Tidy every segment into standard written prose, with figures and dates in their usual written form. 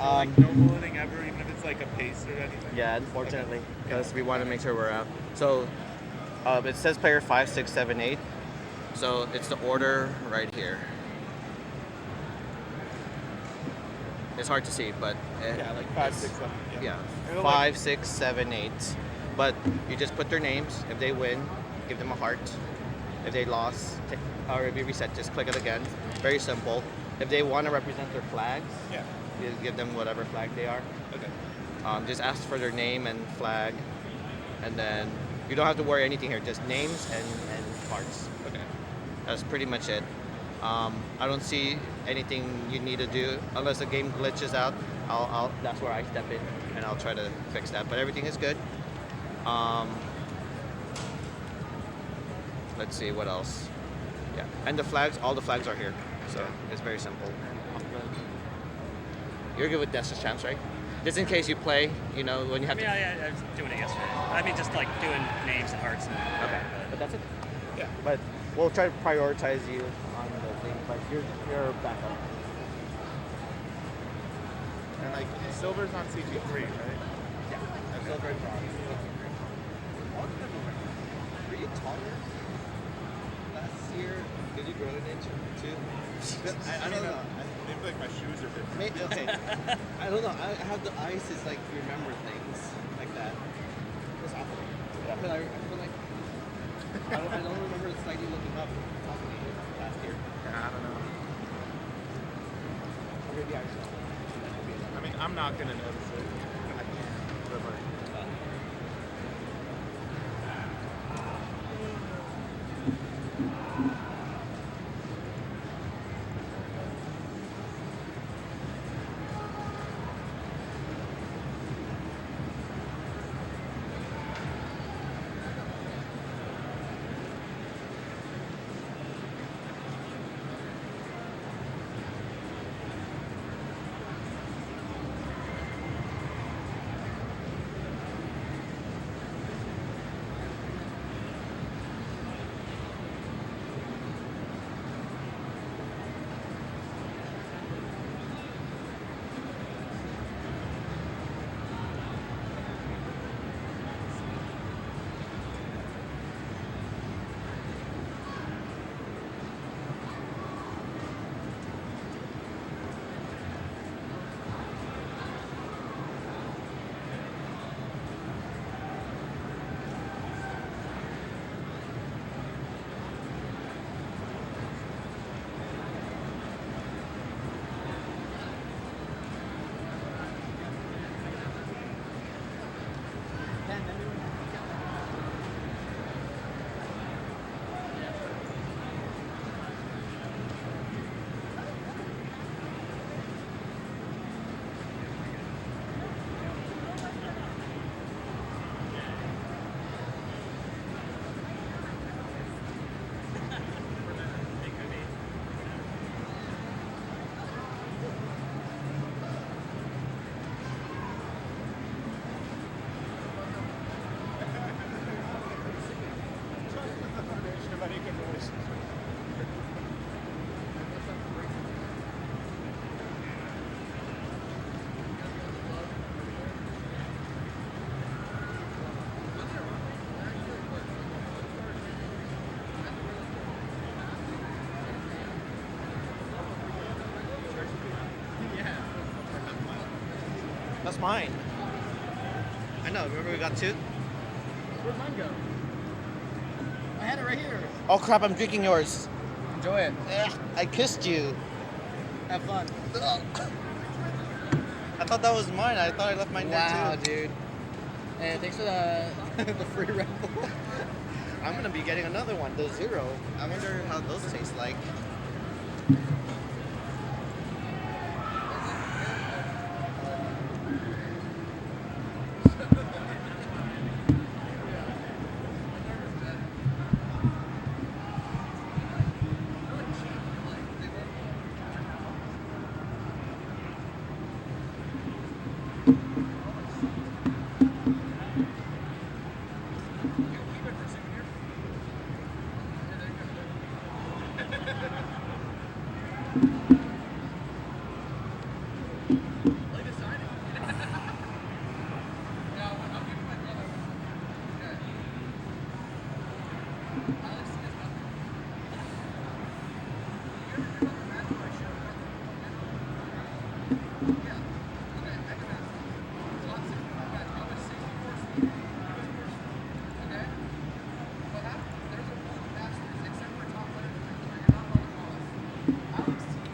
Like no bulleting ever, even if it's like a pace or anything? Yeah, unfortunately, because we want to make sure we're out. So it says player 5, 6, 7, 8. So it's the order right here. It's hard to see, but yeah, like 5, 6, 7. Yeah, 5, 6, 7, 8. But you just put their names. If they win, give them a heart. If they lost, or if you reset, just click it again. Very simple. If they want to represent their flags, you give them whatever flag they are. Okay. Just ask for their name and flag, and then you don't have to worry anything here. Just names and hearts. Okay. That's pretty much it. I don't see anything you need to do unless the game glitches out. That's where I step in and I'll try to fix that. But everything is good. Let's see what else. Yeah, and the flags, all the flags are here, so it's very simple. You're good with Death's Champs, right? Just in case you play, you know, when you have to. I was doing it yesterday. I mean, just like doing names and hearts. Okay, but that's it. Yeah. But we'll try to prioritize you on the thing, but you're backup. And like silver's on CT3, right? Yeah. Silver and bronze. Were you taller last year? Did you grow an inch or two? I don't know. Maybe like my shoes are different. Okay. I don't know. I have the eyes is like remember things like that. It's awful. Yeah. But I feel like I don't remember slightly looking up talking to you last year. Yeah, I don't know. Maybe I saw. I mean, I'm not gonna notice it. But like, That's mine. I know. Remember we got two? Where'd mine go? I had it right here. Oh crap! I'm drinking yours. Enjoy it. Ugh, I kissed you. Have fun. Ugh. I thought that was mine. I thought I left mine there too. Dude. And thanks for the the free Red Bull. I'm gonna be getting another one, the zero. I wonder how those taste like.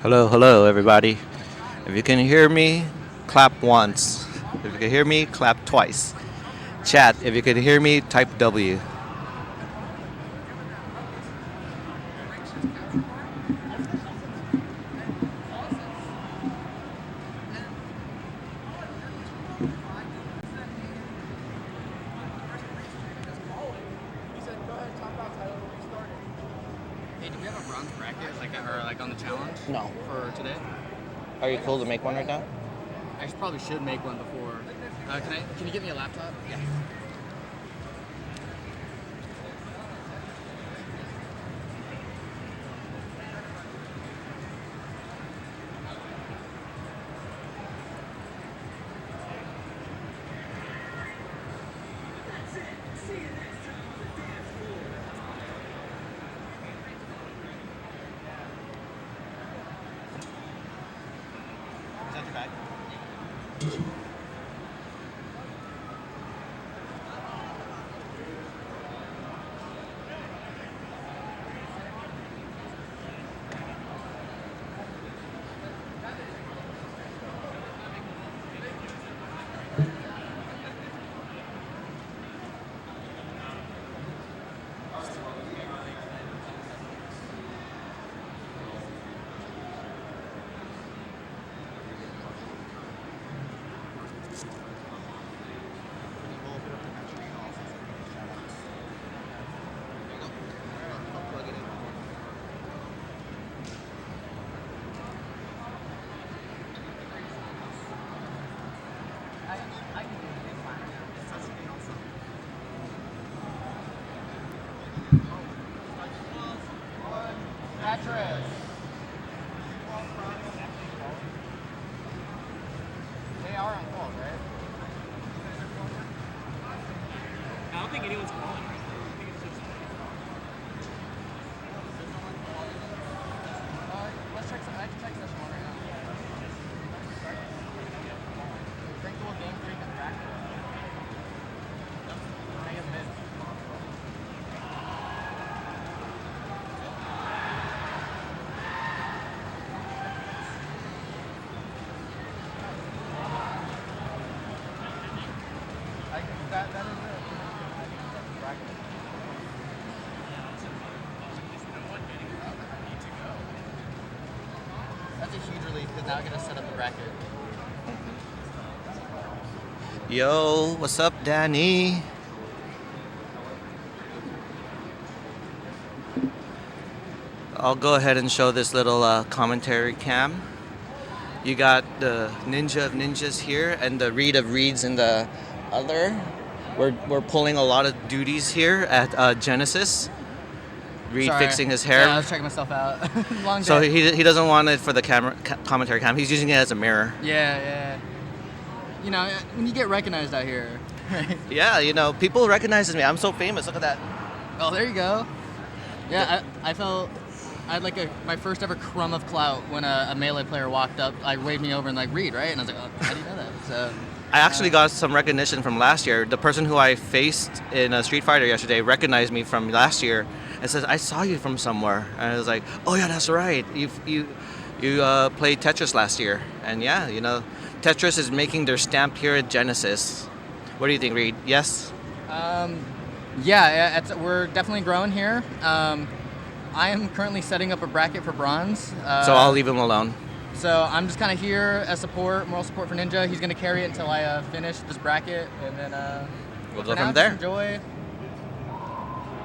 Hello, hello, everybody. If you can hear me, clap once. If you can hear me, clap twice. Chat, if you can hear me, type W. Hey, do we have a bronze bracket, like on the challenge? No. For today? Are you cool to make one right now? I probably should make one before. Can you get me a laptop? Yeah. Is that your bag? They are on call, right? I don't think anyone's calling. I think it's just. Let's check some. I can check session one right now. Drink the whole game 3 and back. I get mid. That is it. Bracket. That's a huge relief because now I gotta set up the bracket. Yo, what's up, Danny? I'll go ahead and show this little commentary cam. You got the Ninja of Ninjas here and the Reed of Reeds in the other. We're pulling a lot of duties here at Genesis. Reed Sorry. fixing his hair. Yeah, I was checking myself out. Long day. So he doesn't want it for the commentary cam. He's using it as a mirror. Yeah. You know, when you get recognized out here, right? Yeah, you know, people recognize me. I'm so famous. Look at that. Oh, there you go. Yeah, I felt I had my first ever crumb of clout when a Melee player walked up, waved me over and Reed, right? And I was like, oh, how do you know that? So I actually got some recognition from last year. The person who I faced in a Street Fighter yesterday recognized me from last year and says, "I saw you from somewhere." And I was like, "Oh yeah, that's right. You played Tetris last year." And yeah, you know, Tetris is making their stamp here at Genesis. What do you think, Reed? Yes? yeah, we're definitely growing here. I am currently setting up a bracket for bronze. So I'll leave him alone. So I'm just kind of here as support, moral support for Ninja. He's going to carry it until I finish this bracket, and then We'll go from there.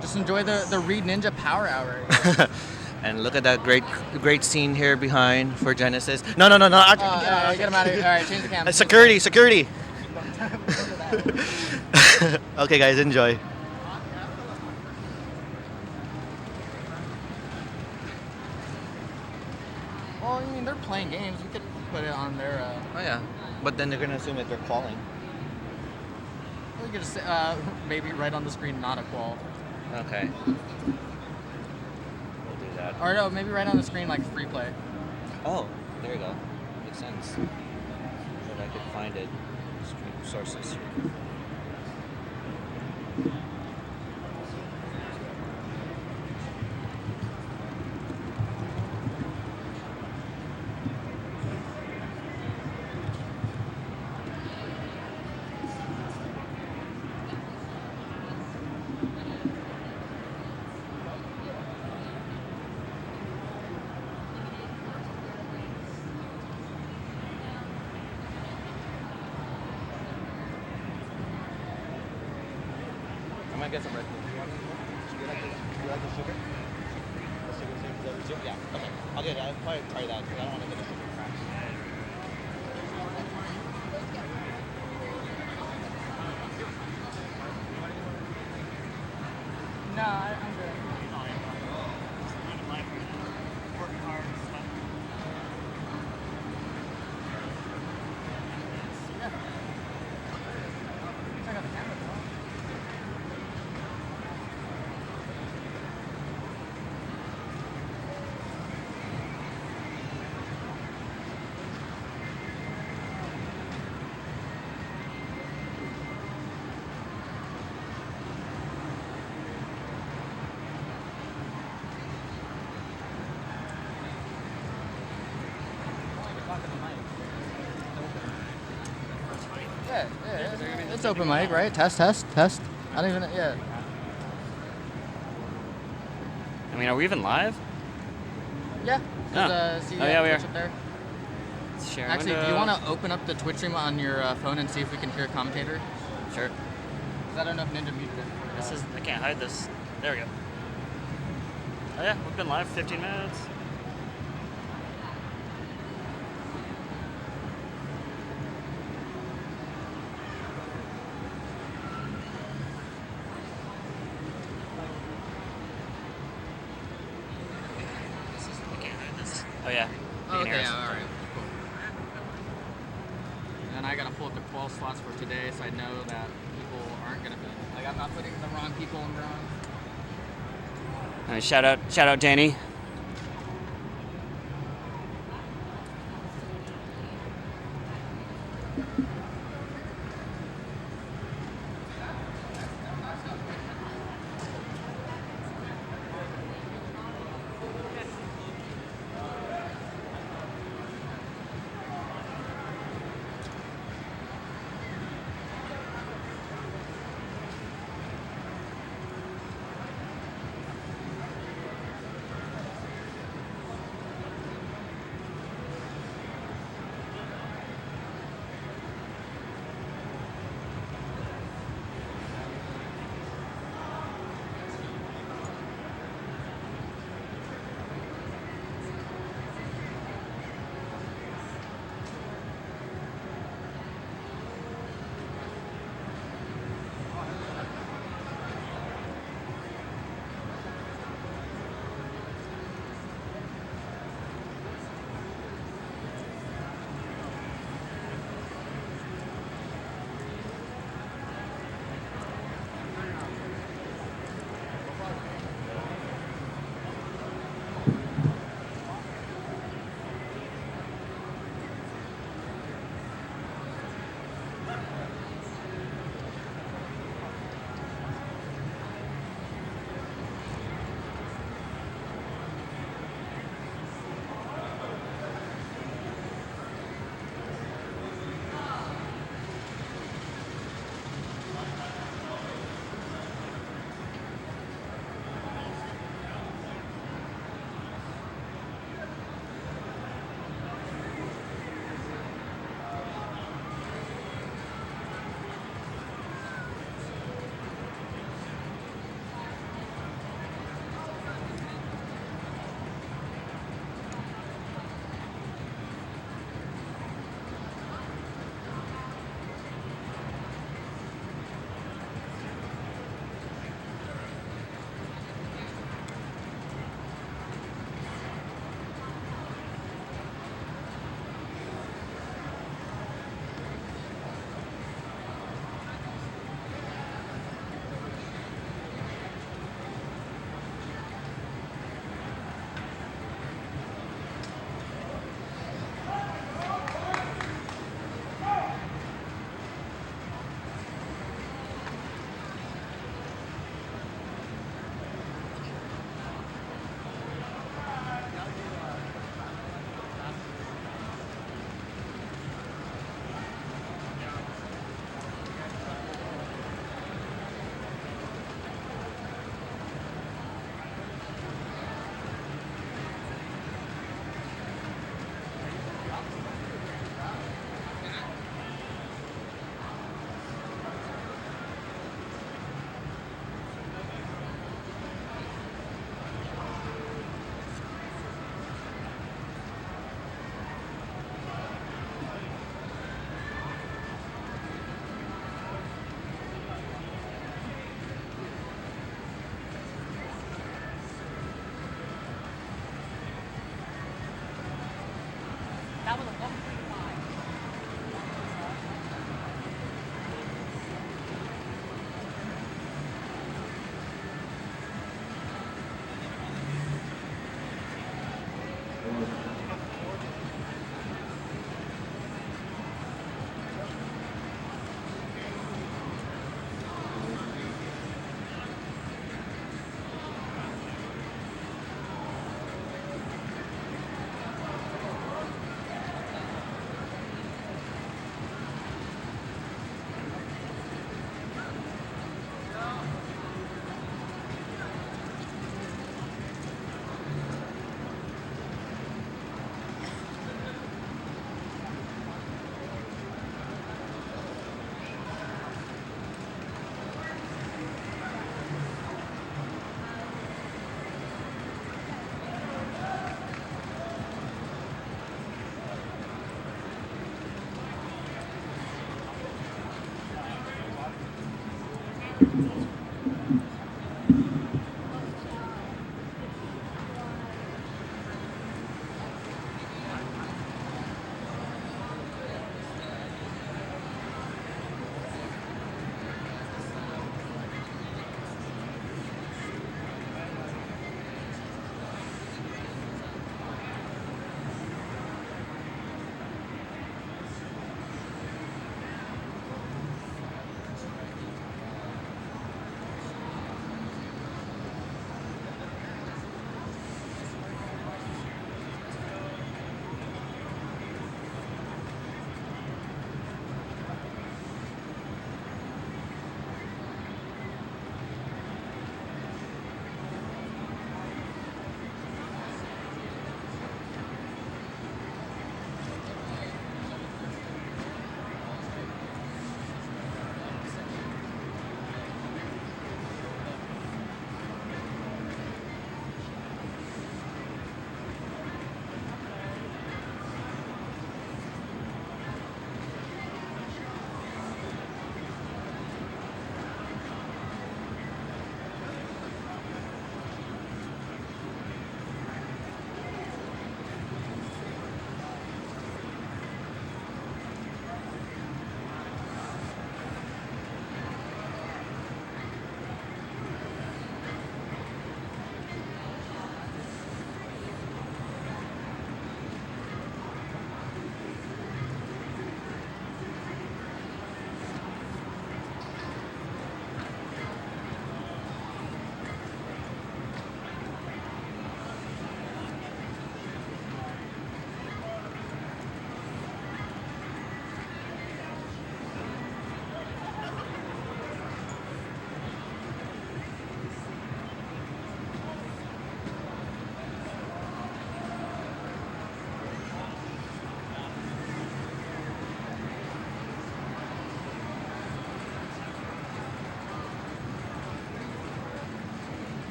Just enjoy the Reed Ninja Power Hour. And look at that great scene here behind for Genesis. No. Get him out of here. All right, change the camera. Security. Okay, guys, enjoy. Well, I mean, they're playing games. We could put it on their. Oh yeah, but then they're gonna assume that they're calling. We could just maybe right on the screen, not a qual. Okay. We'll do that. Or no, maybe right on the screen like free play. Oh, there you go. Makes sense that I could find it. Stream sources. I might get some Red Bull. Do you like the sugar? The sugar CTWC? Yeah. Okay. I'll get it. I'll probably try that because I don't want to get a sugar crash. No, I'm good. Working hard and stuff. Check out the camera, though. Yeah, it's open mic, right? Test. I don't even, yeah. I mean, are we even live? Yeah. Oh. See Oh, yeah, we Twitch are. up there. Let's share Actually, do window. you want to open up the Twitch stream on your phone and see if we can hear a commentator? Sure. 'Cause I don't know if Ninja muted it. This is. I can't hide this. There we go. Oh yeah, we've been live 15 minutes. I can't hide this. Oh yeah. You Oh, can hear okay, us. all right. Cool. And I got to pull up the call slots for today so I know that people aren't going to be, like, I'm not putting the wrong people in bronze. Shout out Danny.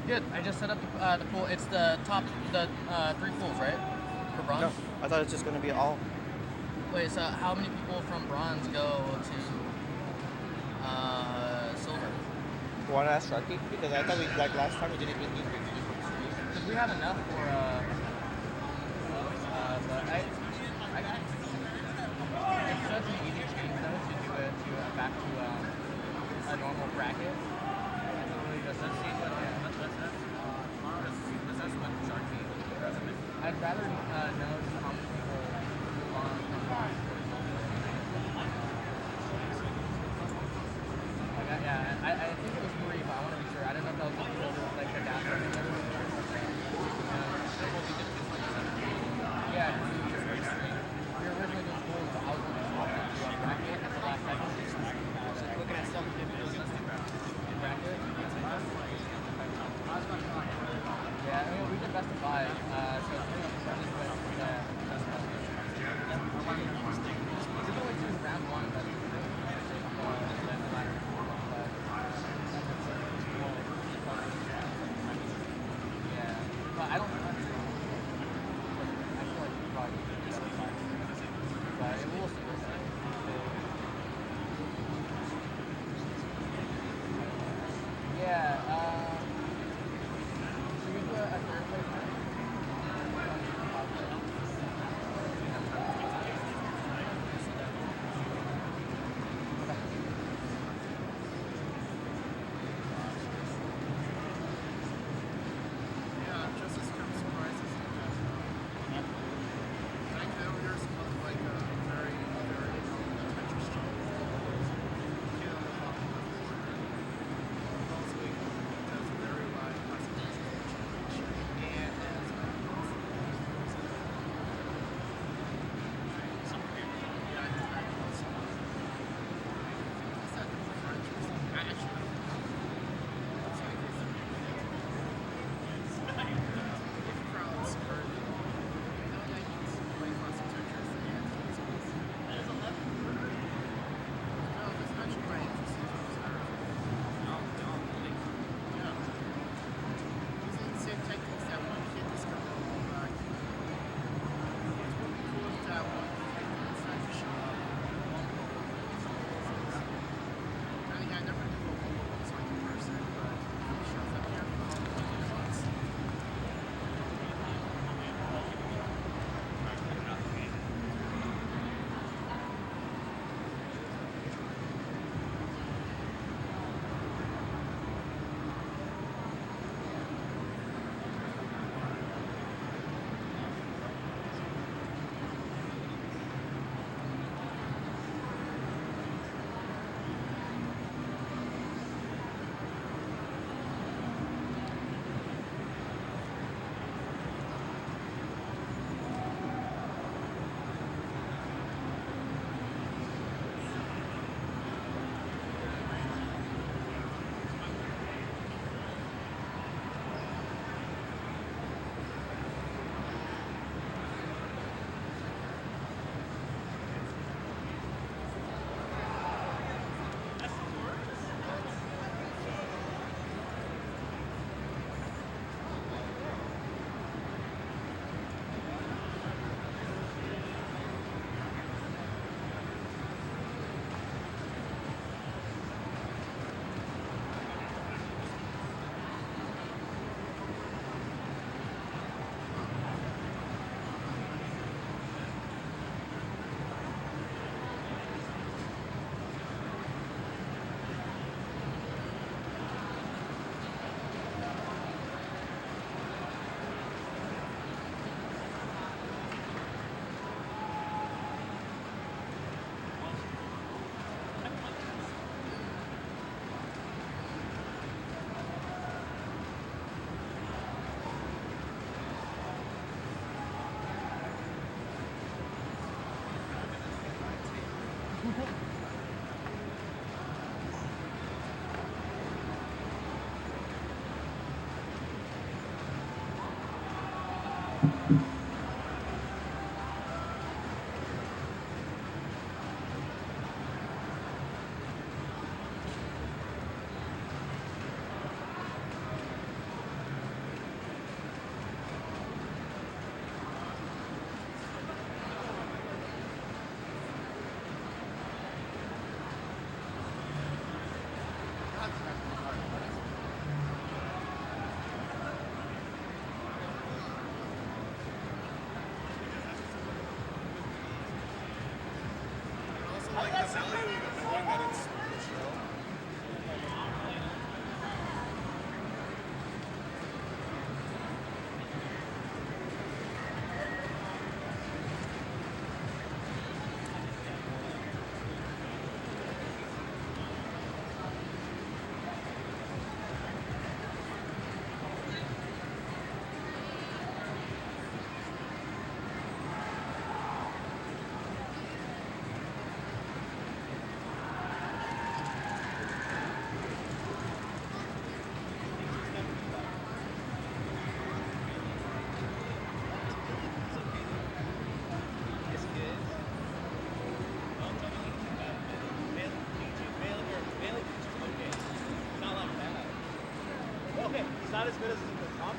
Good. I just set up the pool. It's the top, the 3 pools, right? For bronze? No, I thought it's just gonna be all. Wait, so how many people from bronze go to silver? You wanna ask Sharky? Because I thought we, like last time we did it with these big people. Because we have enough for, but I got it's such an easy change though to do it to back to a normal bracket. It's really just a season. I'd rather know how many people are from bronze. Like, yeah, I think it was 3, but I want to be sure. I don't know if that was the people that like the down. Yeah, you're originally doing pools, but I was going to swap it to a bracket at the last second. So looking at some bracket. Yeah, I mean, we did best of 5, so it's pretty friendly, but yeah. We can only do round 1, but yeah, but I don't know. I feel like we probably could do best of 5. But we'll see. Yeah, should we do a third place match? not as good as the top.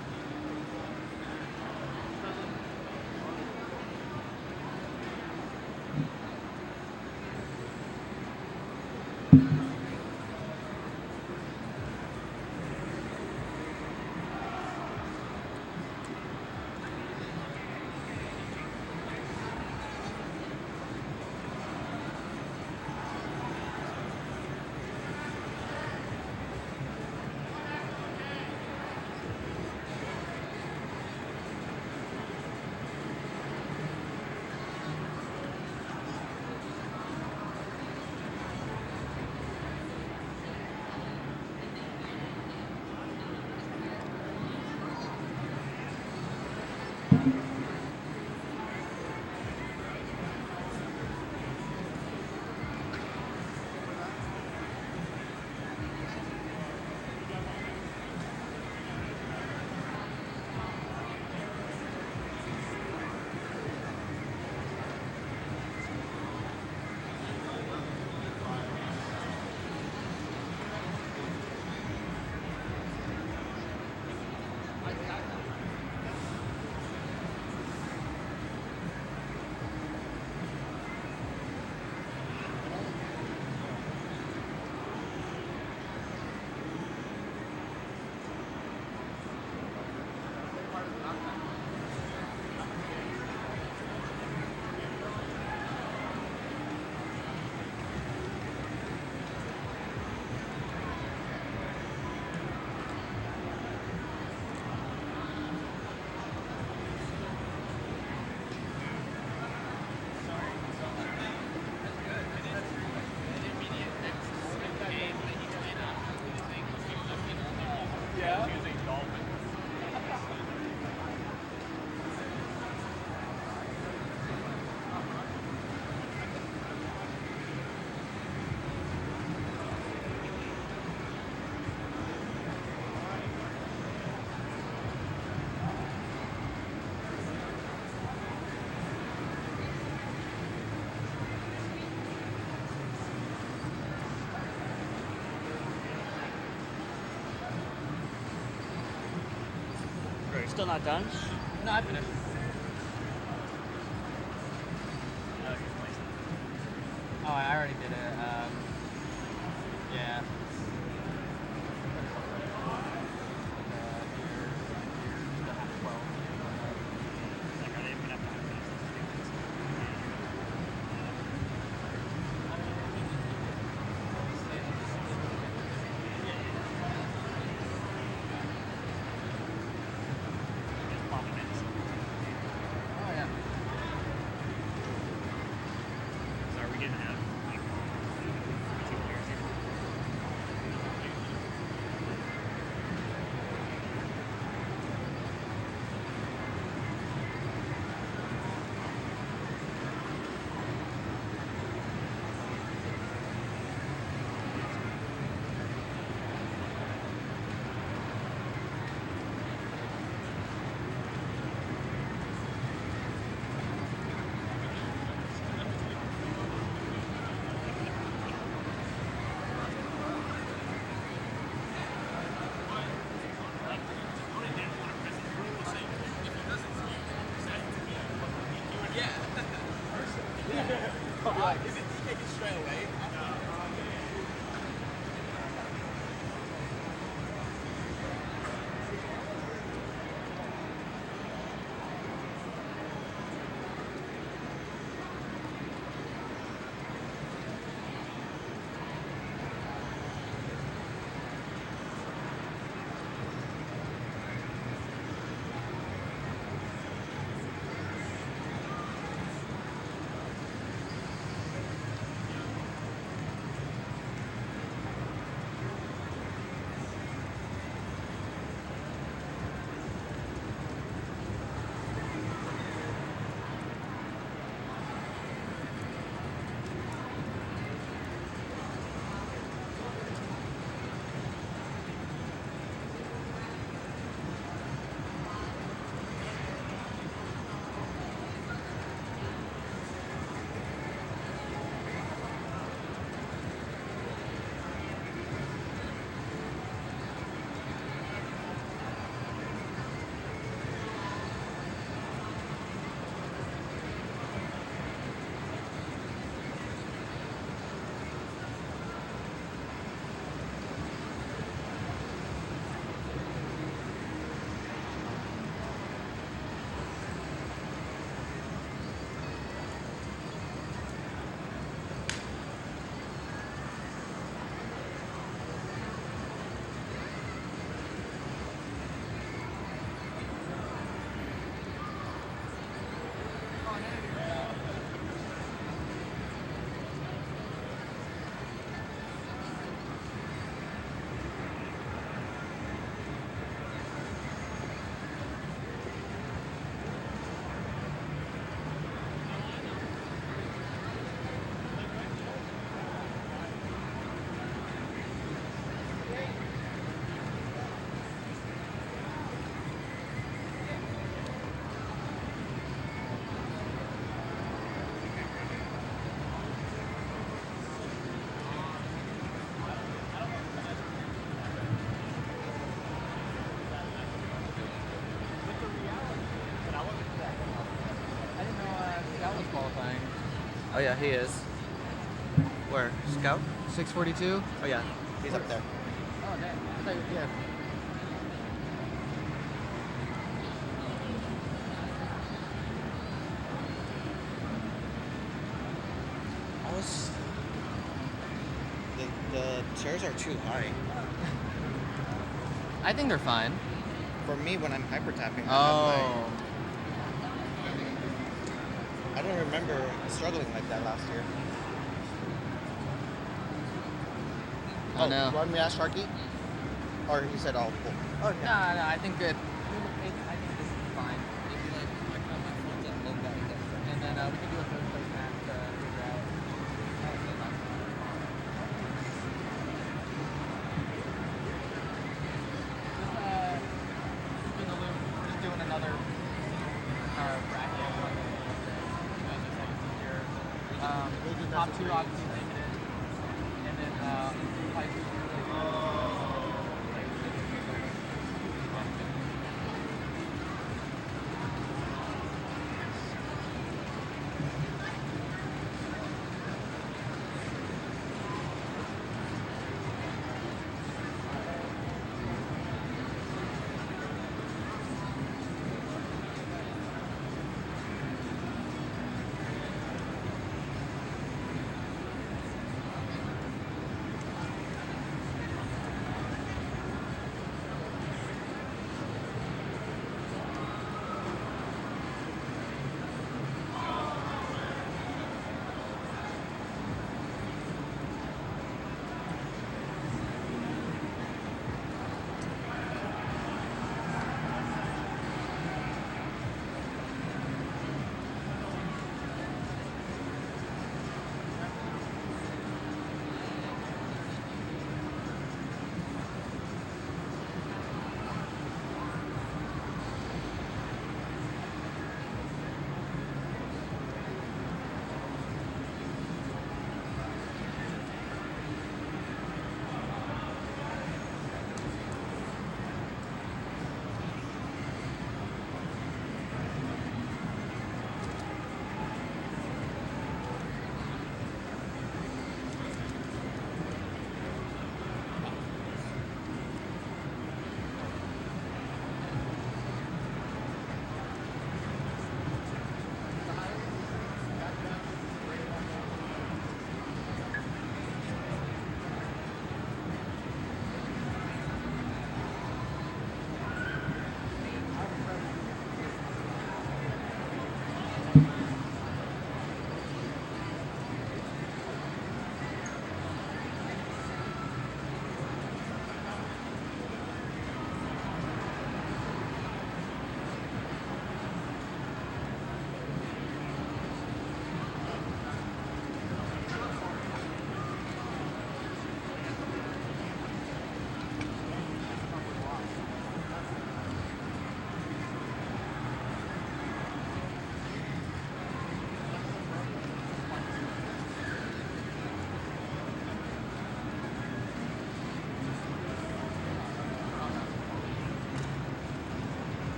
Still not done? No, I finished. Oh, I already did it. Yeah. Oh, yeah. So are we getting out? Like, 2 players here? Oh yeah, he is. Where? Scout? 642. Oh yeah, he's up there. Oh, dang. I thought yeah. I was. The chairs are too high. I think they're fine. For me, when I'm hyper tapping, Oh. I don't remember struggling like that last year. Oh, no. Want me to ask Sharky? Or he said, "Oh, cool." Oh, No, I think good. I think this is fine. Maybe like I got my phones at low back, and then we can do a third place match to figure out. Just doing another bracket. Top two obviously making it, and then probably two.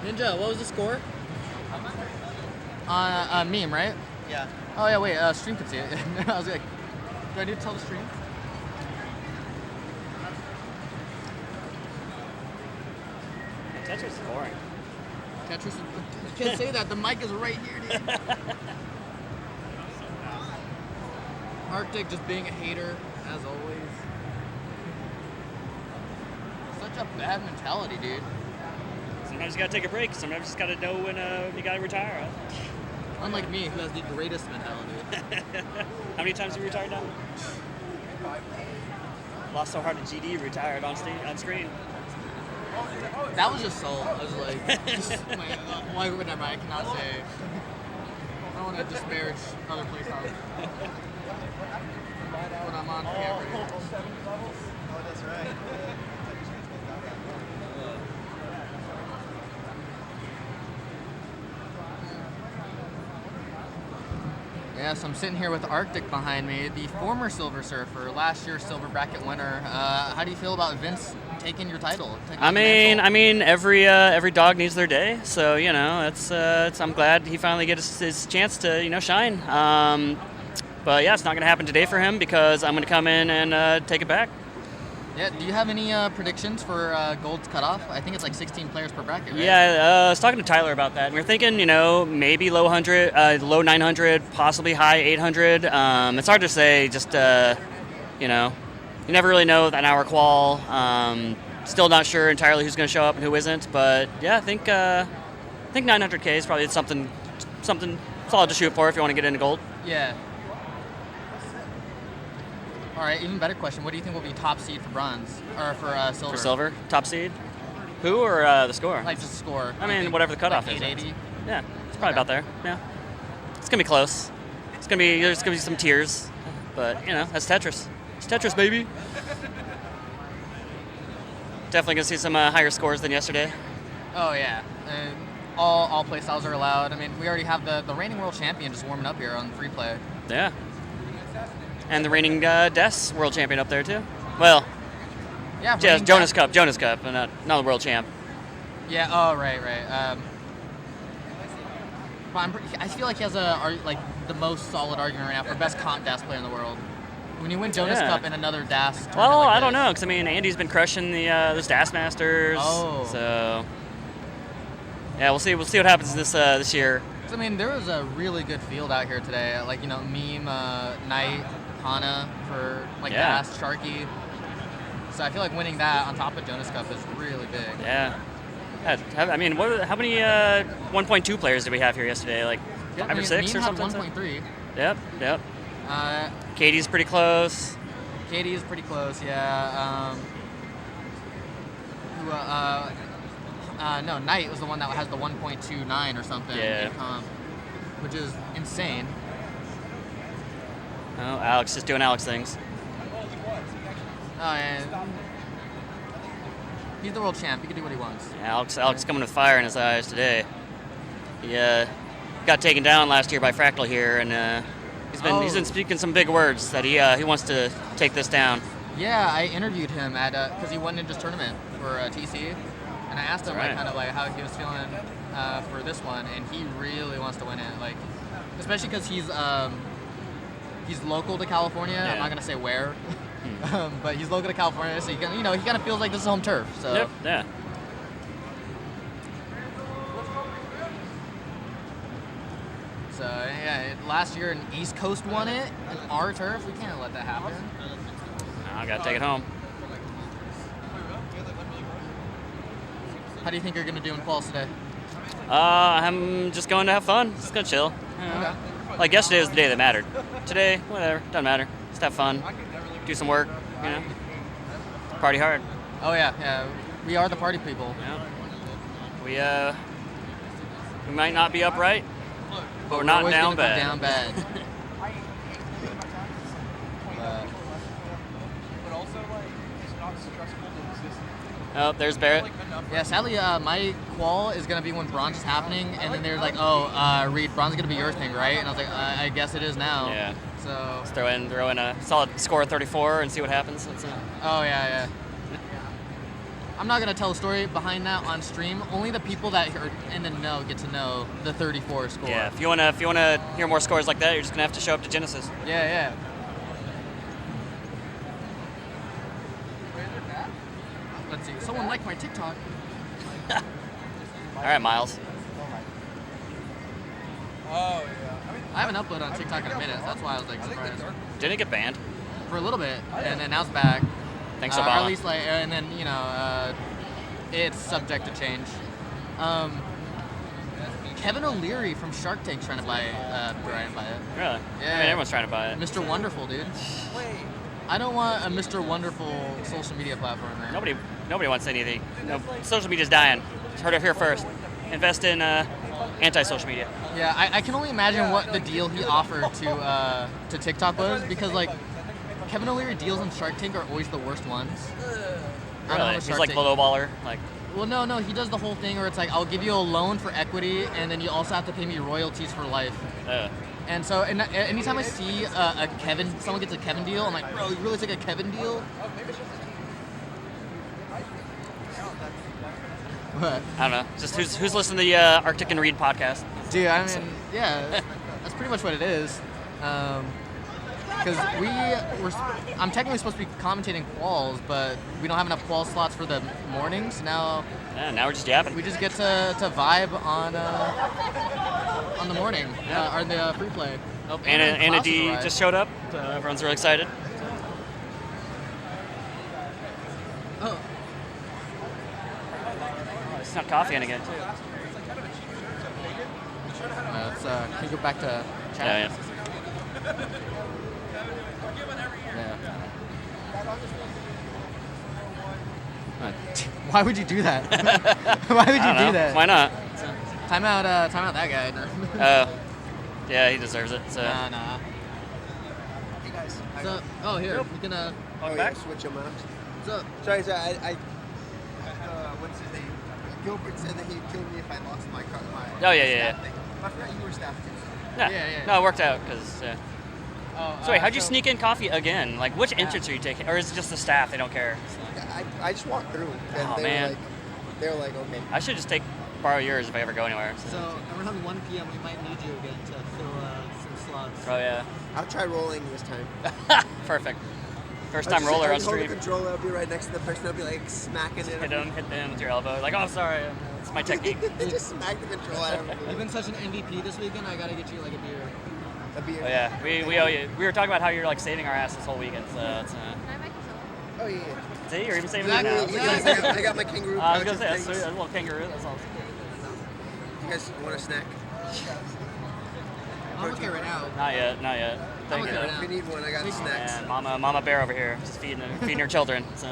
Ninja, what was the score? Meme, right? Yeah. Oh yeah, wait, stream can see it. I was like, do I need to tell the stream? Tetris is boring. Tetris, you can't say that, the mic is right here, dude. Arctic just being a hater, as always. Such a bad mentality, dude. Sometimes you gotta take a break. Sometimes you just gotta know when you gotta retire. Unlike me, who has the greatest mentality. How many times have you retired now? Lost so hard at GD, retired on screen. That was just soul. I was like, why whatever. I cannot say. I don't want to disparage other playstyles. When I'm on camera. Oh, that's right. Yeah, so I'm sitting here with Arctic behind me, the former Silver Surfer, last year's Silver Bracket winner. How do you feel about Vince taking your title? I mean, every dog needs their day. So I'm glad he finally gets his chance to shine. But yeah, it's not going to happen today for him because I'm going to come in and take it back. Yeah, do you have any predictions for Gold's cutoff? I think it's like 16 players per bracket, right? Yeah, I was talking to Tyler about that. And we were thinking, maybe low 900, possibly high 800. It's hard to say, just, you never really know with an hour qual. Still not sure entirely who's going to show up and who isn't. But yeah, I think 900K is probably something solid to shoot for if you want to get into Gold. Yeah. All right, even better question. What do you think will be top seed for bronze or for silver? For silver, top seed. Who or the score? Like just score. I mean, whatever the cutoff like is. 880. Yeah, it's probably about there. Yeah, it's gonna be close. There's gonna be some tears, but that's Tetris. It's Tetris, baby. Definitely gonna see some higher scores than yesterday. Oh yeah, all play styles are allowed. I mean, we already have the reigning world champion just warming up here on free play. Yeah. And the reigning Des world champion up there too. Well, yeah, Jonas Cup, but not the world champ. Yeah. Oh, right. But I feel like he has the most solid argument right now for best comp DAS player in the world. When you win Jonas Cup and another DAS tournament well, like I don't know, because Andy's been crushing this DAS Masters. Oh. So yeah, we'll see what happens this year. So, there was a really good field out here today. Like Meme, Knight, Hana for DAS, Sharky. So I feel like winning that on top of Jonas Cup is really big. Yeah. How many 1.2 players did we have here yesterday? Like 5 or 6 or something? 1.3. Yep. Katie's pretty close. Katie is pretty close, yeah. No, Knight was the one that has the 1.29 or something in comp, which is insane. Oh, Alex just doing Alex things. Oh, and he's the world champ. He can do what he wants. Yeah, Alex coming with fire in his eyes today. He got taken down last year by Fractal here, and he's been speaking some big words that he wants to take this down. Yeah, I interviewed him because he won Ninja's tournament for TC, and I asked him how he was feeling for this one, and he really wants to win it. Especially because he's local to California. Yeah. I'm not gonna say where, but he's local to California, so he kind of feels like this is home turf. So. Yep. Yeah. So yeah, last year an East Coast won it, and our turf. We can't let that happen. I gotta take it home. How do you think you're gonna do in quals today? I'm just going to have fun. Just gonna chill. Okay. Like yesterday was the day that mattered. Today, whatever, doesn't matter. Just have fun, do some work, party hard. Oh yeah. We are the party people. Yeah. We might not be upright, but we're not down bad. Down bad. But also, it's not stressful to exist. Oh, there's Barrett. Yeah, sadly, my qual is going to be when bronze is happening, and then they're like, Reed, bronze is going to be your thing, right? And I was like, I guess it is now. Yeah. So. Let's throw in a solid score of 34 and see what happens. Oh, yeah. I'm not going to tell a story behind that on stream. Only the people that are in the know get to know the 34 score. Yeah, if you wanna hear more scores like that, you're just going to have to show up to Genesis. Yeah. Let's see. Someone liked my TikTok. All right, Miles. Oh, yeah. I haven't uploaded on TikTok in a minute, so that's why I was surprised. Didn't it get banned? For a little bit, and then now it's back. Thanks, Or Obama. at least and then it's subject to change. Kevin O'Leary from Shark Tank trying to buy Brian buy it. Really? Yeah. I mean, everyone's trying to buy it. Mr. Wonderful, dude. Wait. I don't want a Mr. Wonderful social media platform. Man. Nobody wants anything. No, social media's dying. Just heard it here first. Invest in anti-social media. Yeah, I can only imagine what the deal he offered to TikTok was, because like Kevin O'Leary deals on Shark Tank are always the worst ones. I don't know Really? what He's Shark like the Tank- low baller. Like, Well, no, he does the whole thing where it's like, I'll give you a loan for equity, and then you also have to pay me royalties for life. And so, anytime I see someone gets a Kevin deal, I'm like, bro, you really took a Kevin deal? What? I don't know. Just who's listening to the Arctic and Reed podcast? Dude, I mean, yeah, that's pretty much what it is. Because I'm technically supposed to be commentating quals, but we don't have enough qual slots for the mornings. Now Now we're just yapping. we just get to vibe on the morning, or the free play. Oh, Anna D arrived. just showed up. So everyone's really excited. Oh, It's not coffee in again too. can you go back to chat? Yeah. Why would you do that? Why would you I don't know. do that? Why not? Time out that guy. Yeah, he deserves it. So. Nah. Hey guys. So, here, we can, back? Switch them out. so, Sorry, what's his name? Gilbert said that he'd kill me if I lost my car. Oh, yeah. Staff thing. I forgot you were staff too. Yeah. No, it worked out because. So wait, how'd you so- sneak in coffee again? Like, which entrance are you taking, or is it just the staff? They don't care. I just walked through. And Oh, they man. Were like, okay. I should just borrow yours if I ever go anywhere. So around 1 p.m. we might need you again to fill some slots. Oh yeah. I'll try rolling this time. Perfect. First I'll time just- roller I'll on just hold stream. the controller. I'll be right next to the person. I'll be like smacking it. Hit them with your elbow. Like, oh, sorry, it's my technique. Just smack the controller out of You've it. been such an MVP this weekend. I gotta get you like a beer. A beer. Oh yeah, we owe you. We were talking about how you're like saving our ass this whole weekend. So it's, Oh yeah. see, you're even saving Exactly. it now. I got my kangaroo I was pouch gonna of say that's things. sweet. A little kangaroo. That's awesome. You guys want a snack? I'm okay right now. Not yet. Thank okay you. right If you need one, I got snacks. And Mama Bear over here, just feeding her children. So.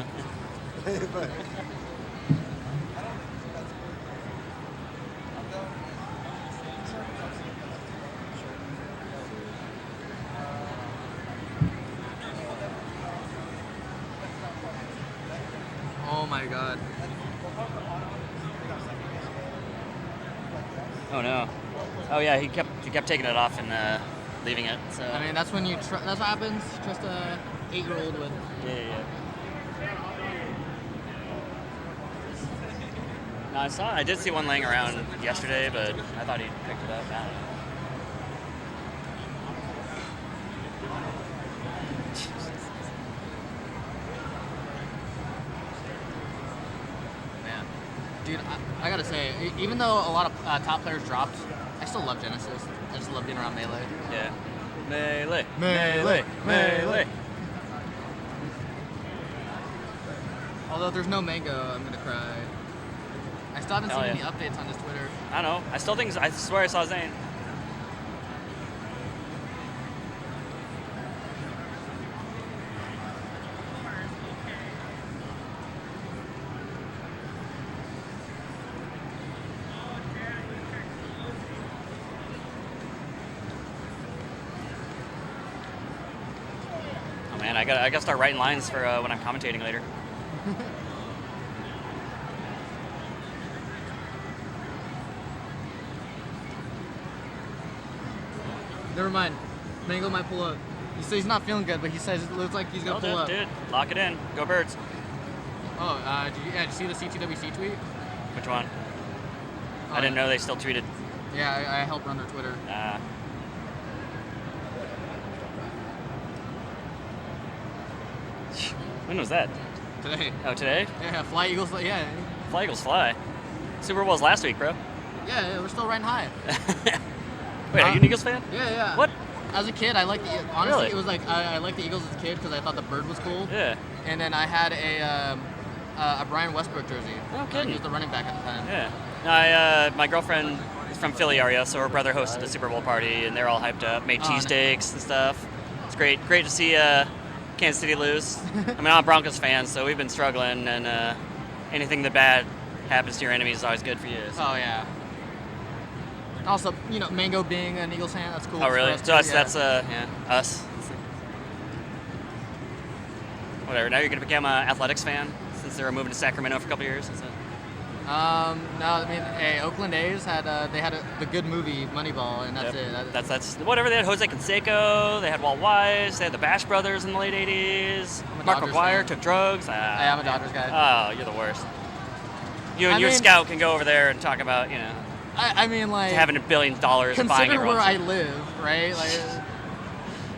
Oh my god. Oh no. Oh yeah, he kept taking it off and leaving it. So. I mean, that's when that's what happens. Trust a 8-year-old with. Yeah. No, I did see one laying around yesterday, but I thought he picked it up. I don't know. Man. Dude, I gotta say, even though a lot of top players dropped, I still love Genesis. I just love being around Melee. Yeah. Melee. Although if there's no Mango, I'm gonna cry. I still haven't Hell seen yeah. any updates on his Twitter. I don't know. I swear I saw Zane. Oh man, I gotta start writing lines for when I'm commentating later. Never mind. Mango might pull up. He says he's not feeling good, but he says it looks like he's gonna pull up. Dude, lock it in. Go Birds. Oh, did you see the CTWC tweet? Which one? Oh, I didn't know they still tweeted. Yeah, I helped run their Twitter. When was that? Today. Oh, today? Yeah, Fly Eagles. Yeah, Fly Eagles fly. Super Bowl's last week, bro. yeah, we're still riding high. Wait, are you an Eagles fan? Yeah. What? As a kid, I liked honestly, Really? it was like I liked the Eagles as a kid because I thought the bird was cool. Yeah. And then I had a Brian Westbrook jersey. Oh, kidding. He was the running back at the time. Yeah. My girlfriend is from Philly area, so her brother hosted the Super Bowl party, and they're all hyped up. Made Oh, nice. cheesesteaks and stuff. It's great to see Kansas City lose. I mean, I'm a Broncos fan, so we've been struggling, and anything that bad happens to your enemies is always good for you. So. Oh yeah. Also, Mango being an Eagles fan, that's cool. Oh really? For So us, that's us. Whatever. Now you're gonna become an athletics fan since they're moving to Sacramento for a couple years. No, I mean, hey, Oakland A's had the good movie Moneyball, and that's it. That's whatever. They had Jose Canseco, they had Walt Weiss, they had the Bash Brothers in the late '80s. Mark Dodgers McGuire fan. took drugs. I'm a Dodgers guy. Oh, you're the worst. You and your scout can go over there and talk about I mean, like having $1 billion and buying consider your where own. I live, right? Like,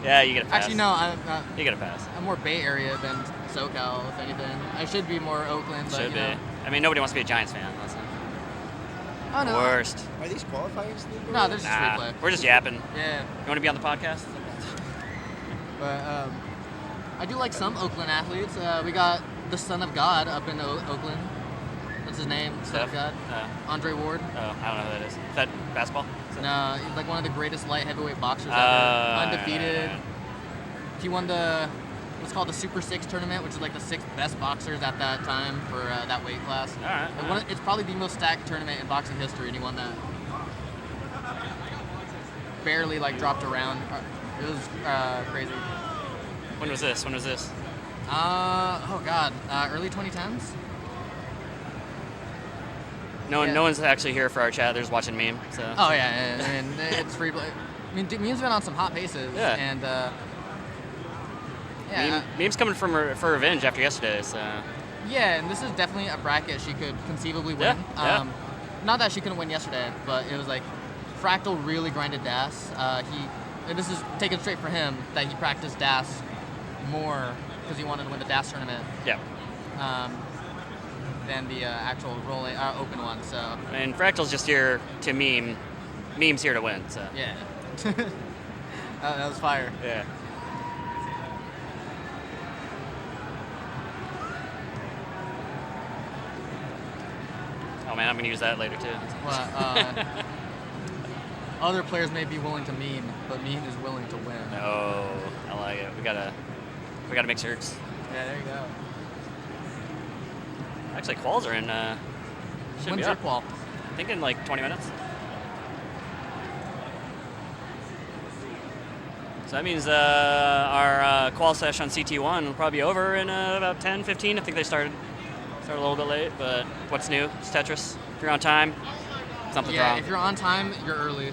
yeah, you get a pass. actually, no, You get a pass. I'm more Bay Area than SoCal, if anything. I should be more Oakland, but Should be. I mean, nobody wants to be a Giants fan. That's Oh the no. worst. Are these qualifiers legal? No, there's just Nah, replay. we're just yapping. Yeah, You want to be on the podcast? but I do like some Oakland athletes. We got the Son of God up in Oakland. That's his name, Son of God. Andre Ward. Oh, I don't know who that is. Is that basketball? No, he's like one of the greatest light heavyweight boxers ever. Undefeated. Right. He won what's called the Super 6 tournament, which is like the 6 best boxers at that time for that weight class. All right. It's probably the most stacked tournament in boxing history, and he won that. Barely dropped around. It was crazy. When was this? Oh god, early 2010s. No Yeah. one's actually here for our chat. They're just watching meme. So. Oh yeah, and it's free play. I mean, Meme's been on some hot paces, Yeah. and yeah. Meme's coming for revenge after yesterday. So. Yeah, and this is definitely a bracket she could conceivably win. Yeah. Not that she couldn't win yesterday, but it was like Fractal really grinded Das. And this is taken straight for him that he practiced Das more because he wanted to win the Das tournament. Yeah. Than the actual open one. So. And Fractal's just here to meme. Meme's here to win. So. Yeah. That was fire. Yeah. Oh man, I'm gonna use that later too. Well, other players may be willing to meme, but meme is willing to win. Oh, I like it. We gotta make shirts. Yeah, there you go. Actually, quals are in. Should When's be your up. qual? I think in like 20 minutes. So that means our qual session on CT1 will probably be over in about 10, 15. I think they started a little bit late, but what's new? It's Tetris. If you're on time, something's wrong. Yeah, if you're on time, you're early.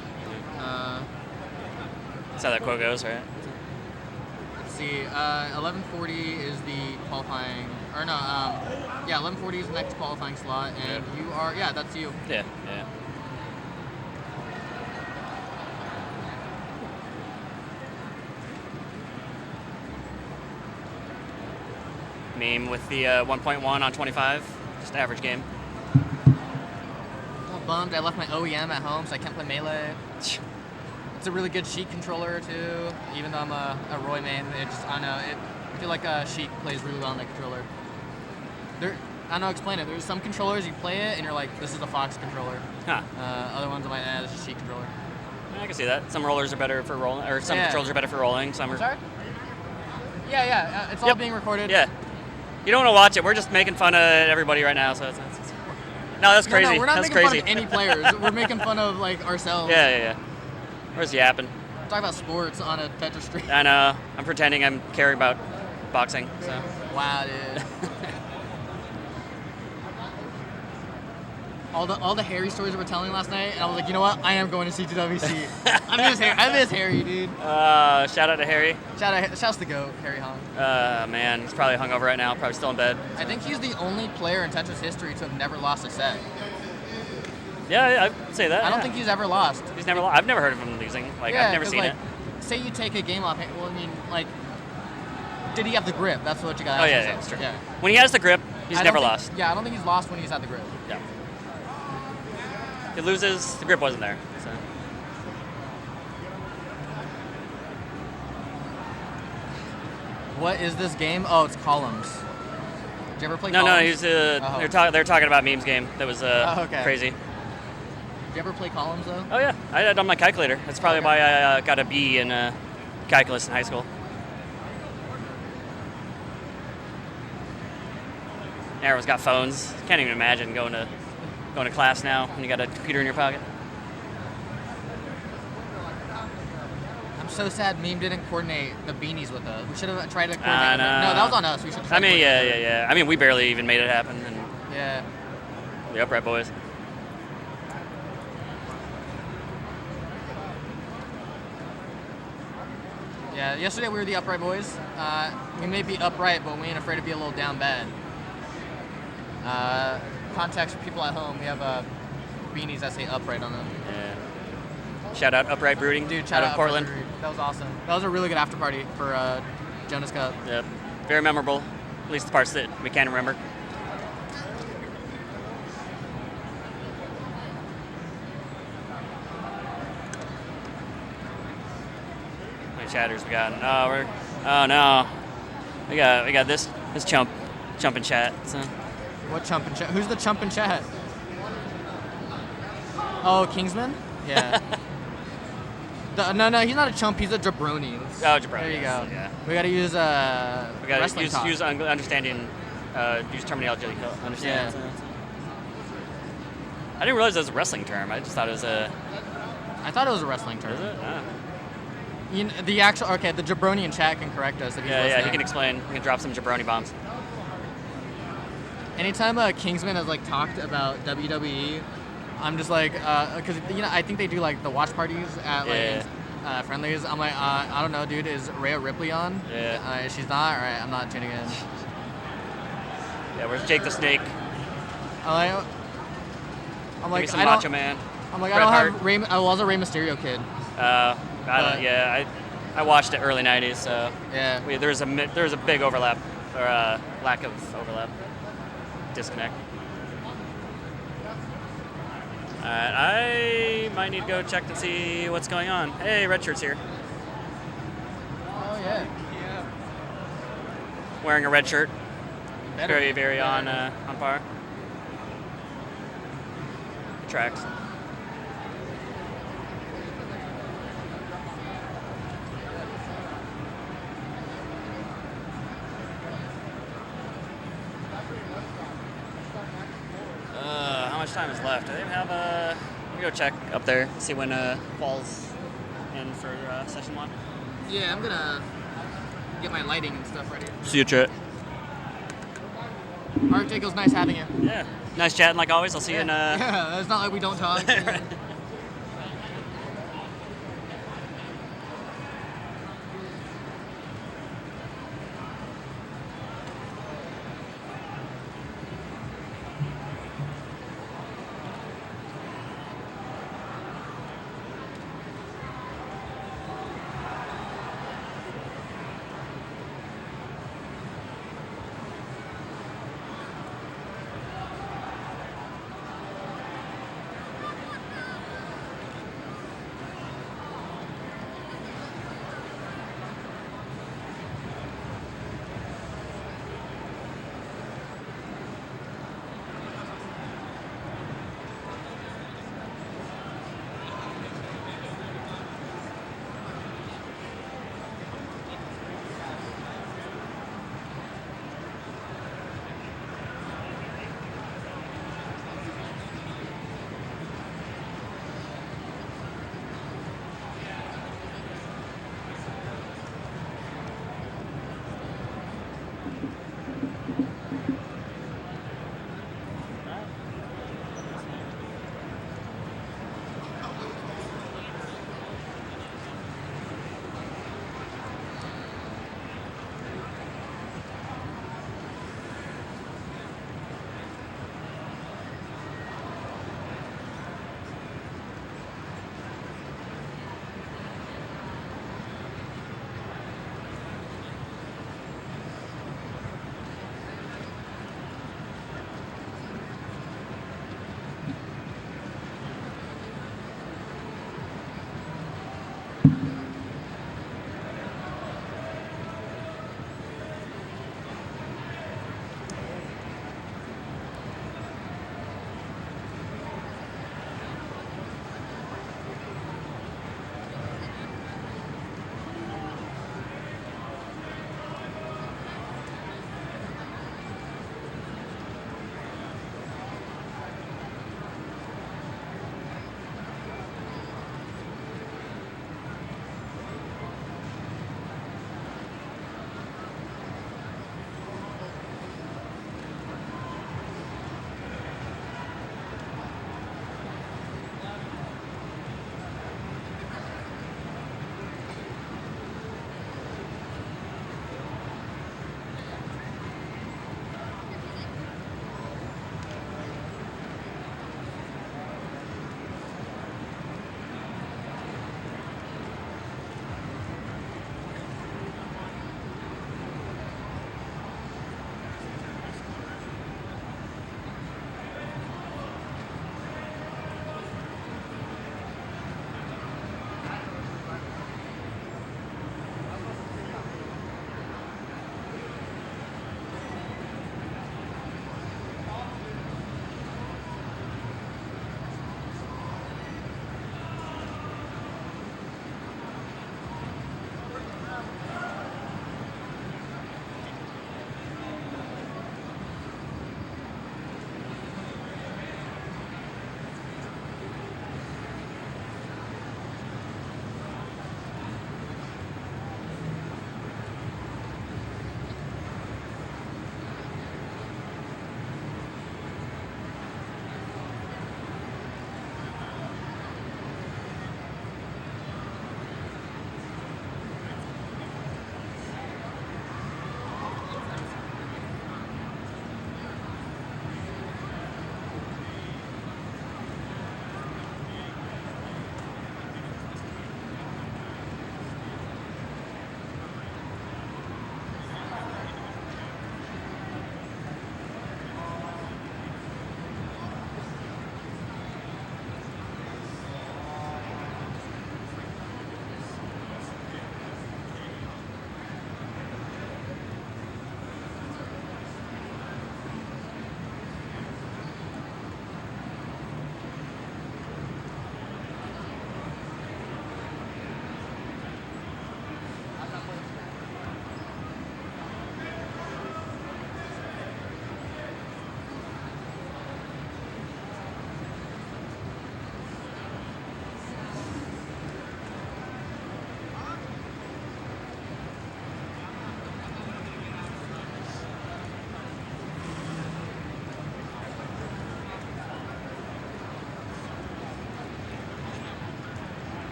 That's how that quote goes, right? Let's see. 11:40 is the qualifying. Or no. Yeah, 11:40 is the next qualifying slot, and you are. Yeah, that's you. Yeah. Meme with the 1.1 on 25, just average game. I'm bummed. I left my OEM at home, so I can't play Melee. It's a really good Sheik controller too. Even though I'm a Roy main, I don't know. I feel like Sheik plays really well on that controller. I don't know. Explain it. There's some controllers you play it and you're like, this is a Fox controller. Huh. Other ones I'm like, this is a Sheik controller. I can see that. Some rollers are better for rolling, or some controllers are better for rolling. Some are. Sorry? Yeah. It's all being recorded. Yeah. You don't want to watch it. We're just making fun of everybody right now. So it's no, that's crazy. No, we're not that's making crazy. fun of any players. We're making fun of ourselves. Yeah. We're just yapping. Talk about sports on a Tetris stream. I know. I'm pretending I'm caring about boxing. So. Wow, dude. all the Harry stories we were telling last night, and I was like, you know what? I am going to CTWC. I miss Harry, dude. Shout out to Harry. Shouts to GOAT, Harry Hong. Man, he's probably hungover right now. Probably still in bed. I think he's the only player in Tetris history to have never lost a set. Yeah, I'd say that. I don't think he's ever lost. He's never. I've never heard of him losing. I've never seen it. Say you take a game off. Well, I mean, did he have the grip? That's what you got to Oh ask yeah, yourself. that's true. Yeah. When he has the grip, he's I never don't think- lost. Yeah, I don't think he's lost when he's had the grip. Yeah. He loses, the grip wasn't there. So. What is this game? Oh, it's Columns. Did you ever play No, Columns? he's they're talking about memes game. That was okay. crazy. Did you ever play Columns, though? Oh yeah, I had it on my calculator. That's probably why I got a B in calculus in high school. Everyone's got phones. Can't even imagine going to class now when you got a computer in your pocket. I'm so sad Meme didn't coordinate the beanies with us. We should have tried to coordinate. No. No, that was on us. We should. I mean, yeah. I mean, we barely even made it happen. And Yeah. the Upright Boys. Yeah, yesterday we were the Upright Boys. We may be upright, but we ain't afraid to be a little down bad. Context for people at home, we have beanies that say upright on them. Yeah. Shout out Upright Brooding, Dude, shout out of out Portland. Upright Brewery. That was awesome. That was a really good after party for Jonas Cup. Yep. Very memorable. At least the parts that we can remember. How many chatters we got? Oh no. We got this chump in chat. So. What chump in chat? Who's the chump in chat? Oh, Kingsman? Yeah. No, he's not a chump. He's a jabroni. Jabroni. There you go. Yeah. We gotta use We got wrestling to talk. use understanding, use terminology. Understand. Yeah. I didn't realize it was a wrestling term. I just thought it was a. I thought it was a wrestling term. Is it? Ah. You know, the jabroni in chat can correct us if he's Yeah, listening. he can explain. He can drop some jabroni bombs. Anytime Kingsman has like talked about WWE, I'm just like, because I think they do like the watch parties at like friendlies. I'm like, I don't know, dude. Is Rhea Ripley on? Yeah. If she's not, all right, I'm not tuning in. Yeah, where's Jake the Snake? I'm Give like, me some I don't. Macho Man. I'm like, Bret I don't Hart. have Rey. I was a Rey Mysterio kid. I watched it early '90s, so Yeah. there's a big overlap or lack of overlap, disconnect. All right, I might need to go check and see what's going on. Hey, Red Shirt's here, Oh yeah. wearing a red shirt, Better. very on par. Tracks. How much time is left? Do they have a? Let me go check up there, see when falls in for session 1. Yeah, I'm gonna get my lighting and stuff ready. See you, chat. Arctic, it was nice having you. Yeah, nice chatting like always. I'll see you in. Yeah, it's not like we don't talk.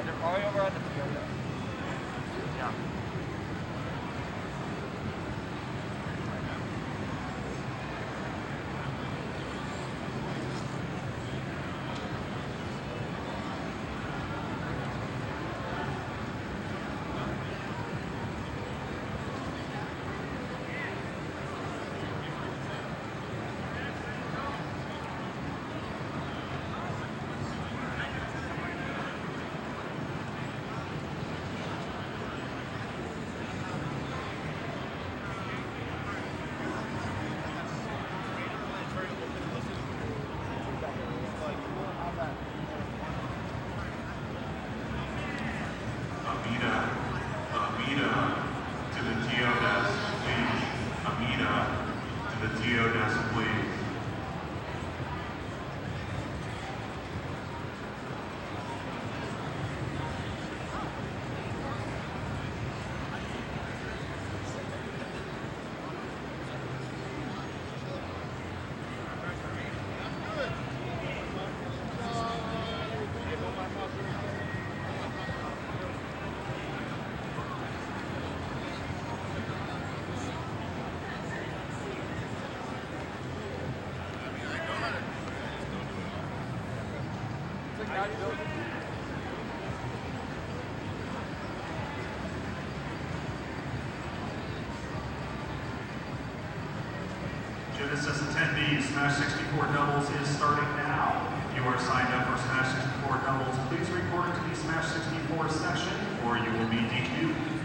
They're probably over at the field. Yeah. Amida to the TO desk, please. Amida to the TO desk, please. Genesis attendees, Smash 64 doubles is starting now. If you are signed up for Smash 64 doubles, please report to the Smash 64 session or you will be DQ'd.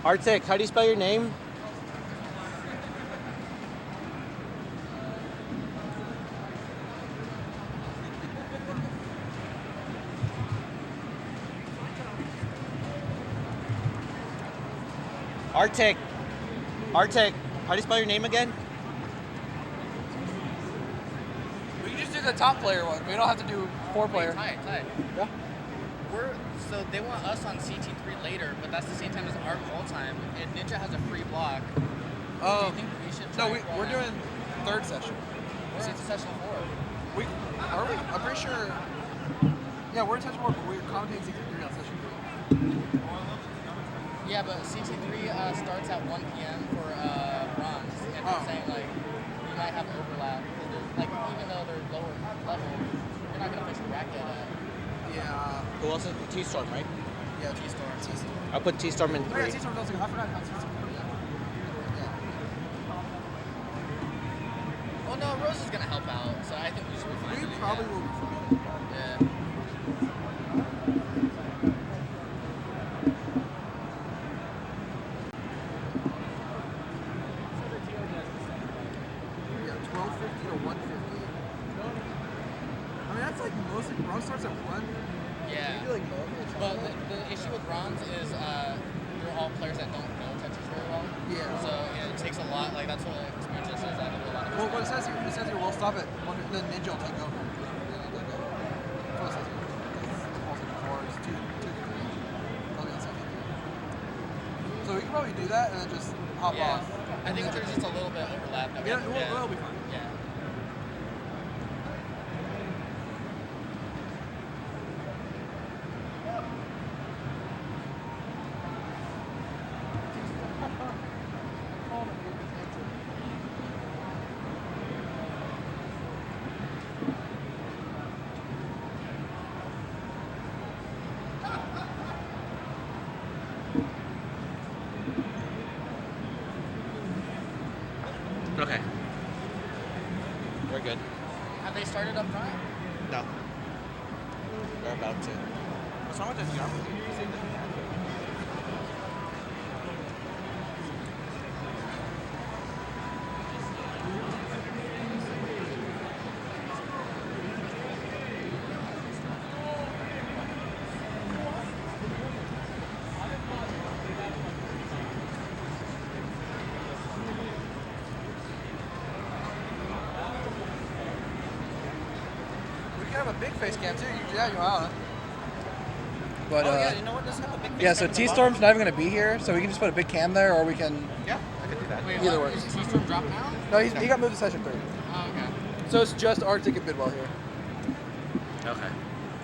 Arctic, how do you spell your name? Arctic, Arctic, how do you spell your name again? We can just do the top player one. We don't have to do 4-player. Tight. Yeah. So they want us on CT3 later, but that's the same time as our call time. And Ninja has a free block. Do you think we should try No, and call we're now? doing third session. We're in session 4. Are we? I'm pretty sure. Yeah, we're in session 4, but we're commentating CT3 on session 3. Yeah, but CT3 starts at 1 p.m. for bronze, and they're saying like we might have overlap. Like even though they're lower level, you're not gonna fix the bracket at. Yeah. Who else is T-Storm, right? Yeah, T-Storm. I'll put T-Storm in 3. Oh, yeah, T-Storm does. I forgot how T-Storm. Yeah. Well, no, Rose is gonna help out, so I think we should be fine. We probably will be fine. Yeah. Yeah, 1250 to 150. I mean, that's like mostly bronze starts at 1. Yeah. Maybe like low. But the issue with bronze is you're all players that don't know Tetris very well. Yeah. So it takes a lot. Like that's what experience says. I know a lot of. Well, what it says here we'll stop at 1, then Ninja will take over. That's what it says here. It's also before, it's 2 to 3. Probably on second. So we can probably do that and then just hop Yeah. off. I think there's just a little bit of overlap. That we Yeah, have to- we'll be fine. Yeah. Okay. We're good. Have they started up front? No. We're about to. What's wrong with this jump? We can have a big face cam too. Yeah, you are. But yeah, you know what? Let's have a big yeah, face so cam at the T-Storm's not even going to be here, so we can just put a big cam there, or we can. Yeah, I could do that. Wait, Either what? works. Is T-Storm drop now? No, he got moved to session 3. Oh, okay. So it's just Arctic and Bidwell here. Okay.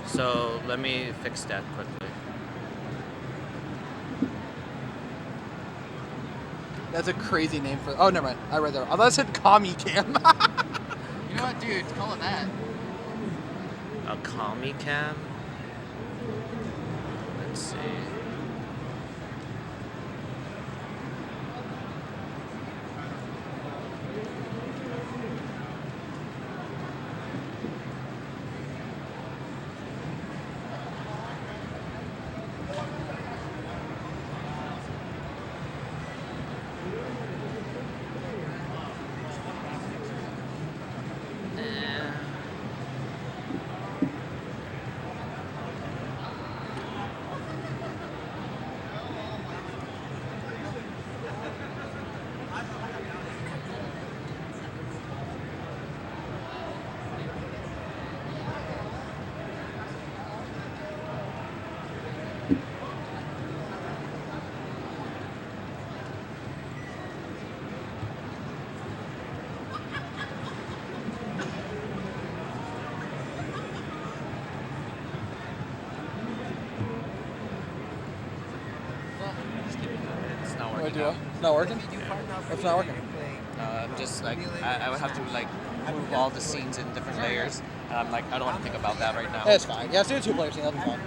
So let me fix that quickly. That's a crazy name for. Oh, never mind. I read that. I thought it said Commie Cam. You know what, dude? Call it that. A commie cam. Let's see. now. It's not working? It's not working. Just like I would have to like move all the scenes in different layers. And I'm like, I don't want to think about that right now. Yeah, it's fine. Yeah, let's do a 2-player scene. That'll be fine.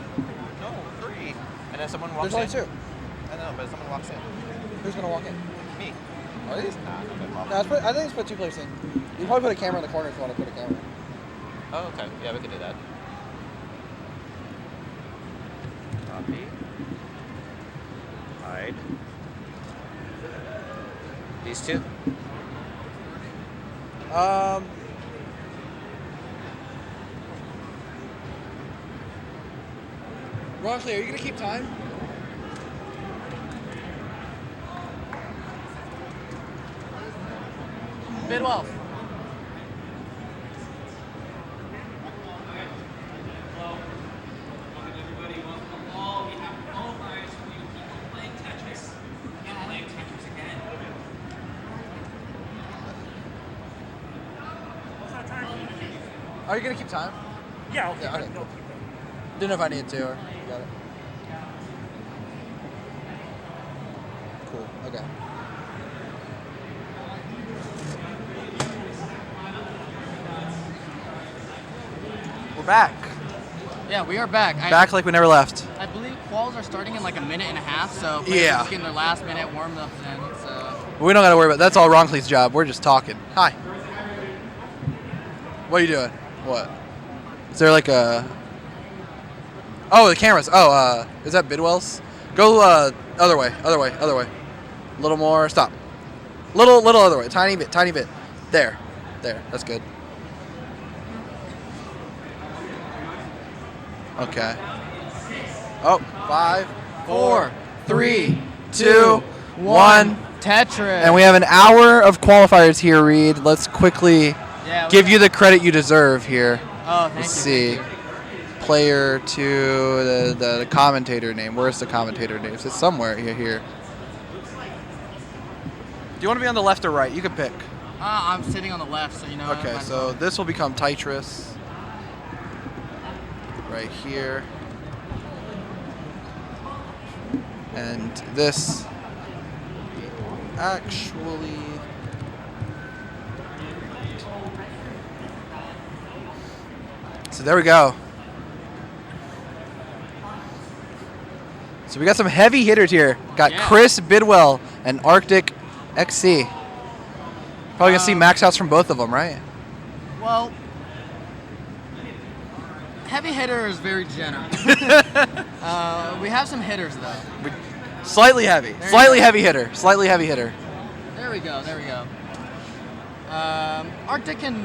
No, 3. And then someone walks There's in. only 2. I know, but someone walks in. Who's going to walk in? Me. Are these? Nah, no problem. No, I think let's put 2-player scene. You can probably put a camera in the corner if you want to put a camera. Oh, okay. Yeah, we can do that. Copy. Hide. These 2. Ronsley, are you going to keep time? Bidwell. Are you going to keep time? Yeah, Okay, cool. Didn't know if I needed to or you got it. Cool, okay. We're back. Yeah, we are back. Back like we never left. I believe quals are starting in like a minute and a half, so players Yeah. are just getting their last minute warm ups in. So We don't got to worry about that's all Ronkley's job. We're just talking. Hi. What are you doing? What? Is there like a... Oh, the cameras. Oh, is that Bidwell's? Go other way. A little more. Stop. Little other way. Tiny bit. There. That's good. Okay. Oh, 5, 4, 3, 2, 1. Tetris. And we have an hour of qualifiers here, Reed. Let's quickly give you the credit you deserve here. Oh, thank Let's see. Player to the commentator name. Where's the commentator name? It's somewhere here. Do you want to be on the left or right? You can pick. I'm sitting on the left, so you know. Okay, so this will become Tetris. Right here. And this actually... So there we go. So we got some heavy hitters here. Got Chris Bidwell and Arctic XC. Probably gonna see max outs from both of them, right? Well, heavy hitter is very generous. We have some hitters though. Slightly heavy. Slightly heavy hitter. There we go. Arctic can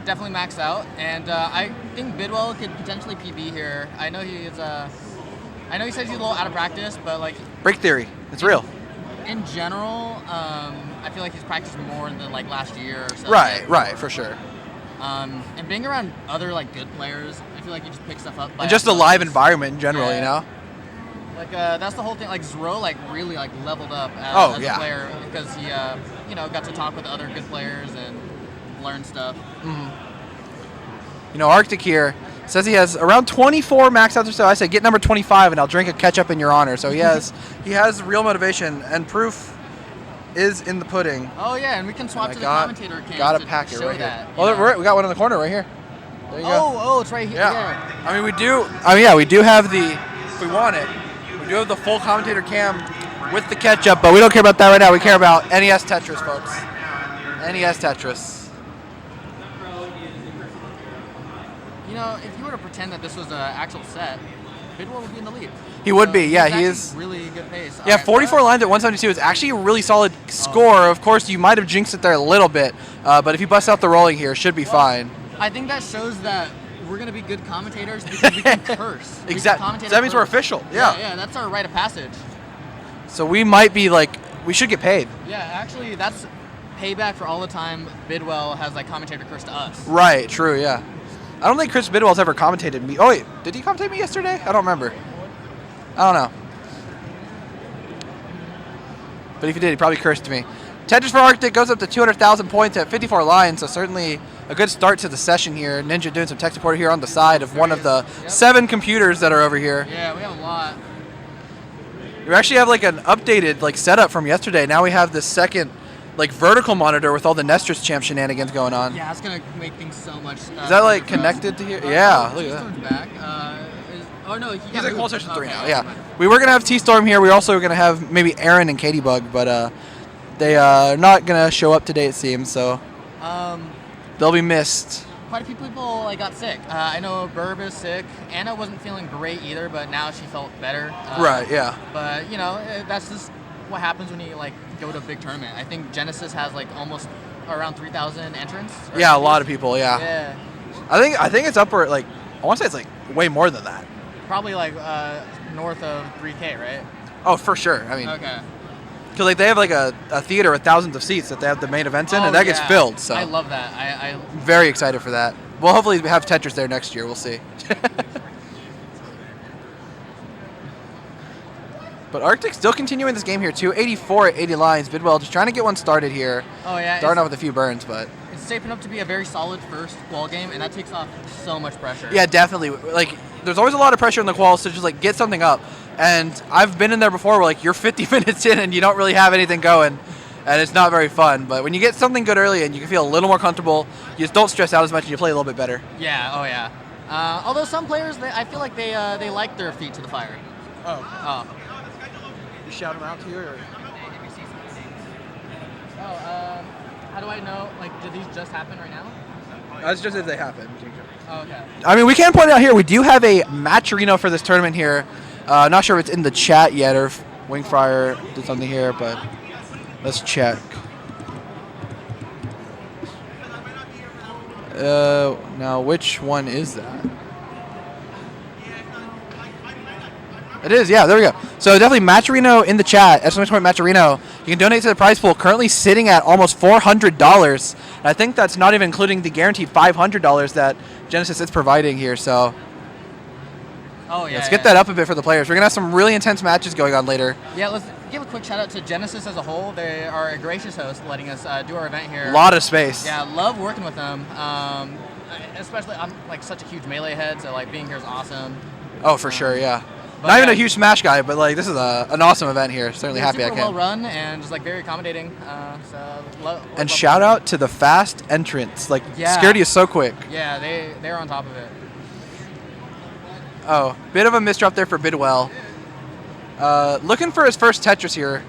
definitely max out, and I think Bidwell could potentially PB here. I know he says he's a little out of practice, but like break theory, it's real. In general, I feel like he's practiced more than like last year or so. Right, for sure. And being around other like good players, I feel like he just picks stuff up. And just a live environment in general, you know. Like that's the whole thing. Like Zero, like really like leveled up as a player because he, got to talk with other good players and learn stuff. You know, Arctic here says he has around 24 max outs or so. I said get number 25 and I'll drink a ketchup in your honor. So he has real motivation, and proof is in the pudding. Oh yeah, and we can swap to the commentator cam. Got to a packet show right that, here. Oh, we got one in the corner right here. There you go. Oh, it's right here. Yeah. I mean, we do have the, if we want it, we do have the full commentator cam with the ketchup, but we don't care about that right now. We care about NES Tetris, folks. NES Tetris. You know, if you were to pretend that this was an actual set, Bidwell would be in the lead. He would be, yeah. He is really good pace. Yeah, 44 lines at 172 is actually a really solid score. Of course, you might have jinxed it there a little bit, but if you bust out the rolling here, should be fine. I think that shows that we're going to be good commentators because we can curse. Exactly. That means we're official. Yeah, that's our rite of passage. So we might be like, we should get paid. Yeah, actually, that's payback for all the time Bidwell has like commentator curse to us. Right, true, yeah. I don't think Chris Bidwell's ever commentated me. Oh, wait, did he commentate me yesterday? I don't remember. I don't know. But if he did, he probably cursed me. Tetris for Arctic goes up to 200,000 points at 54 lines, so certainly a good start to the session here. Ninja doing some tech support here on the side of one of the 7 computers that are over here. Yeah, we have a lot. We actually have like an updated like setup from yesterday. Now we have the second like vertical monitor with all the Nestrus champ shenanigans going on. Yeah, it's gonna make things so much. Is that like connected to here? Yeah, look at that. Back. Oh no, He's at Qual Session 3 now. Yeah, we were gonna have T-Storm here. We were also gonna have maybe Aaron and Katie Bug, but they are not gonna show up today, it seems. So they'll be missed. Quite a few people like got sick. I know Burb is sick. Anna wasn't feeling great either, but now she felt better. Right. Yeah. But you know, that's just what happens when you like go to a big tournament. I think Genesis has like almost around 3,000 entrants. Yeah, a lot of people. Yeah. Yeah. I think it's upward like I want to say it's like way more than that. Probably like north of 3K, right? Oh, for sure. I mean, okay. Because like they have like a theater with thousands of seats that they have the main events in, and that gets filled. So I love that. I'm very excited for that. We'll hopefully have Tetris there next year. We'll see. But Arctic still continuing this game here. 284 at 80 lines. Bidwell just trying to get one started here. Oh yeah. Starting off with a few burns, but it's shaping up to be a very solid first qual game, and that takes off so much pressure. Yeah, definitely. Like there's always a lot of pressure in the quals to just like get something up. And I've been in there before where like you're 50 minutes in and you don't really have anything going, and it's not very fun. But when you get something good early and you can feel a little more comfortable, you just don't stress out as much and you play a little bit better. Yeah. Oh yeah. Although some players, I feel like they like their feet to the fire. Oh. You shout them out to you, or? How do I know? Like, did these just happen right now? That's just as they happen. Oh, okay. I mean, we can point out here, we do have a matcherino for this tournament here. Not sure if it's in the chat yet or if Wingfryer did something here, but let's check. Now, which one is that? It is, yeah, there we go. So definitely Matcherino in the chat, exclamation point Matcherino. You can donate to the prize pool, currently sitting at almost $400. And I think that's not even including the guaranteed $500 that Genesis is providing here, so. Oh, yeah. Let's get that up a bit for the players. We're going to have some really intense matches going on later. Yeah, let's give a quick shout out to Genesis as a whole. They are a gracious host letting us do our event here. A lot of space. Yeah, love working with them. Especially, I'm like such a huge Melee head, so like being here is awesome. Oh, for sure, yeah. Not even a huge Smash guy, but like this is an awesome event here. Certainly happy I can. Super well run and just like very accommodating. And shout out to the fast entrance. Like Security is so quick. Yeah, they're on top of it. Oh, bit of a misdrop there for Bidwell. Looking for his first Tetris here.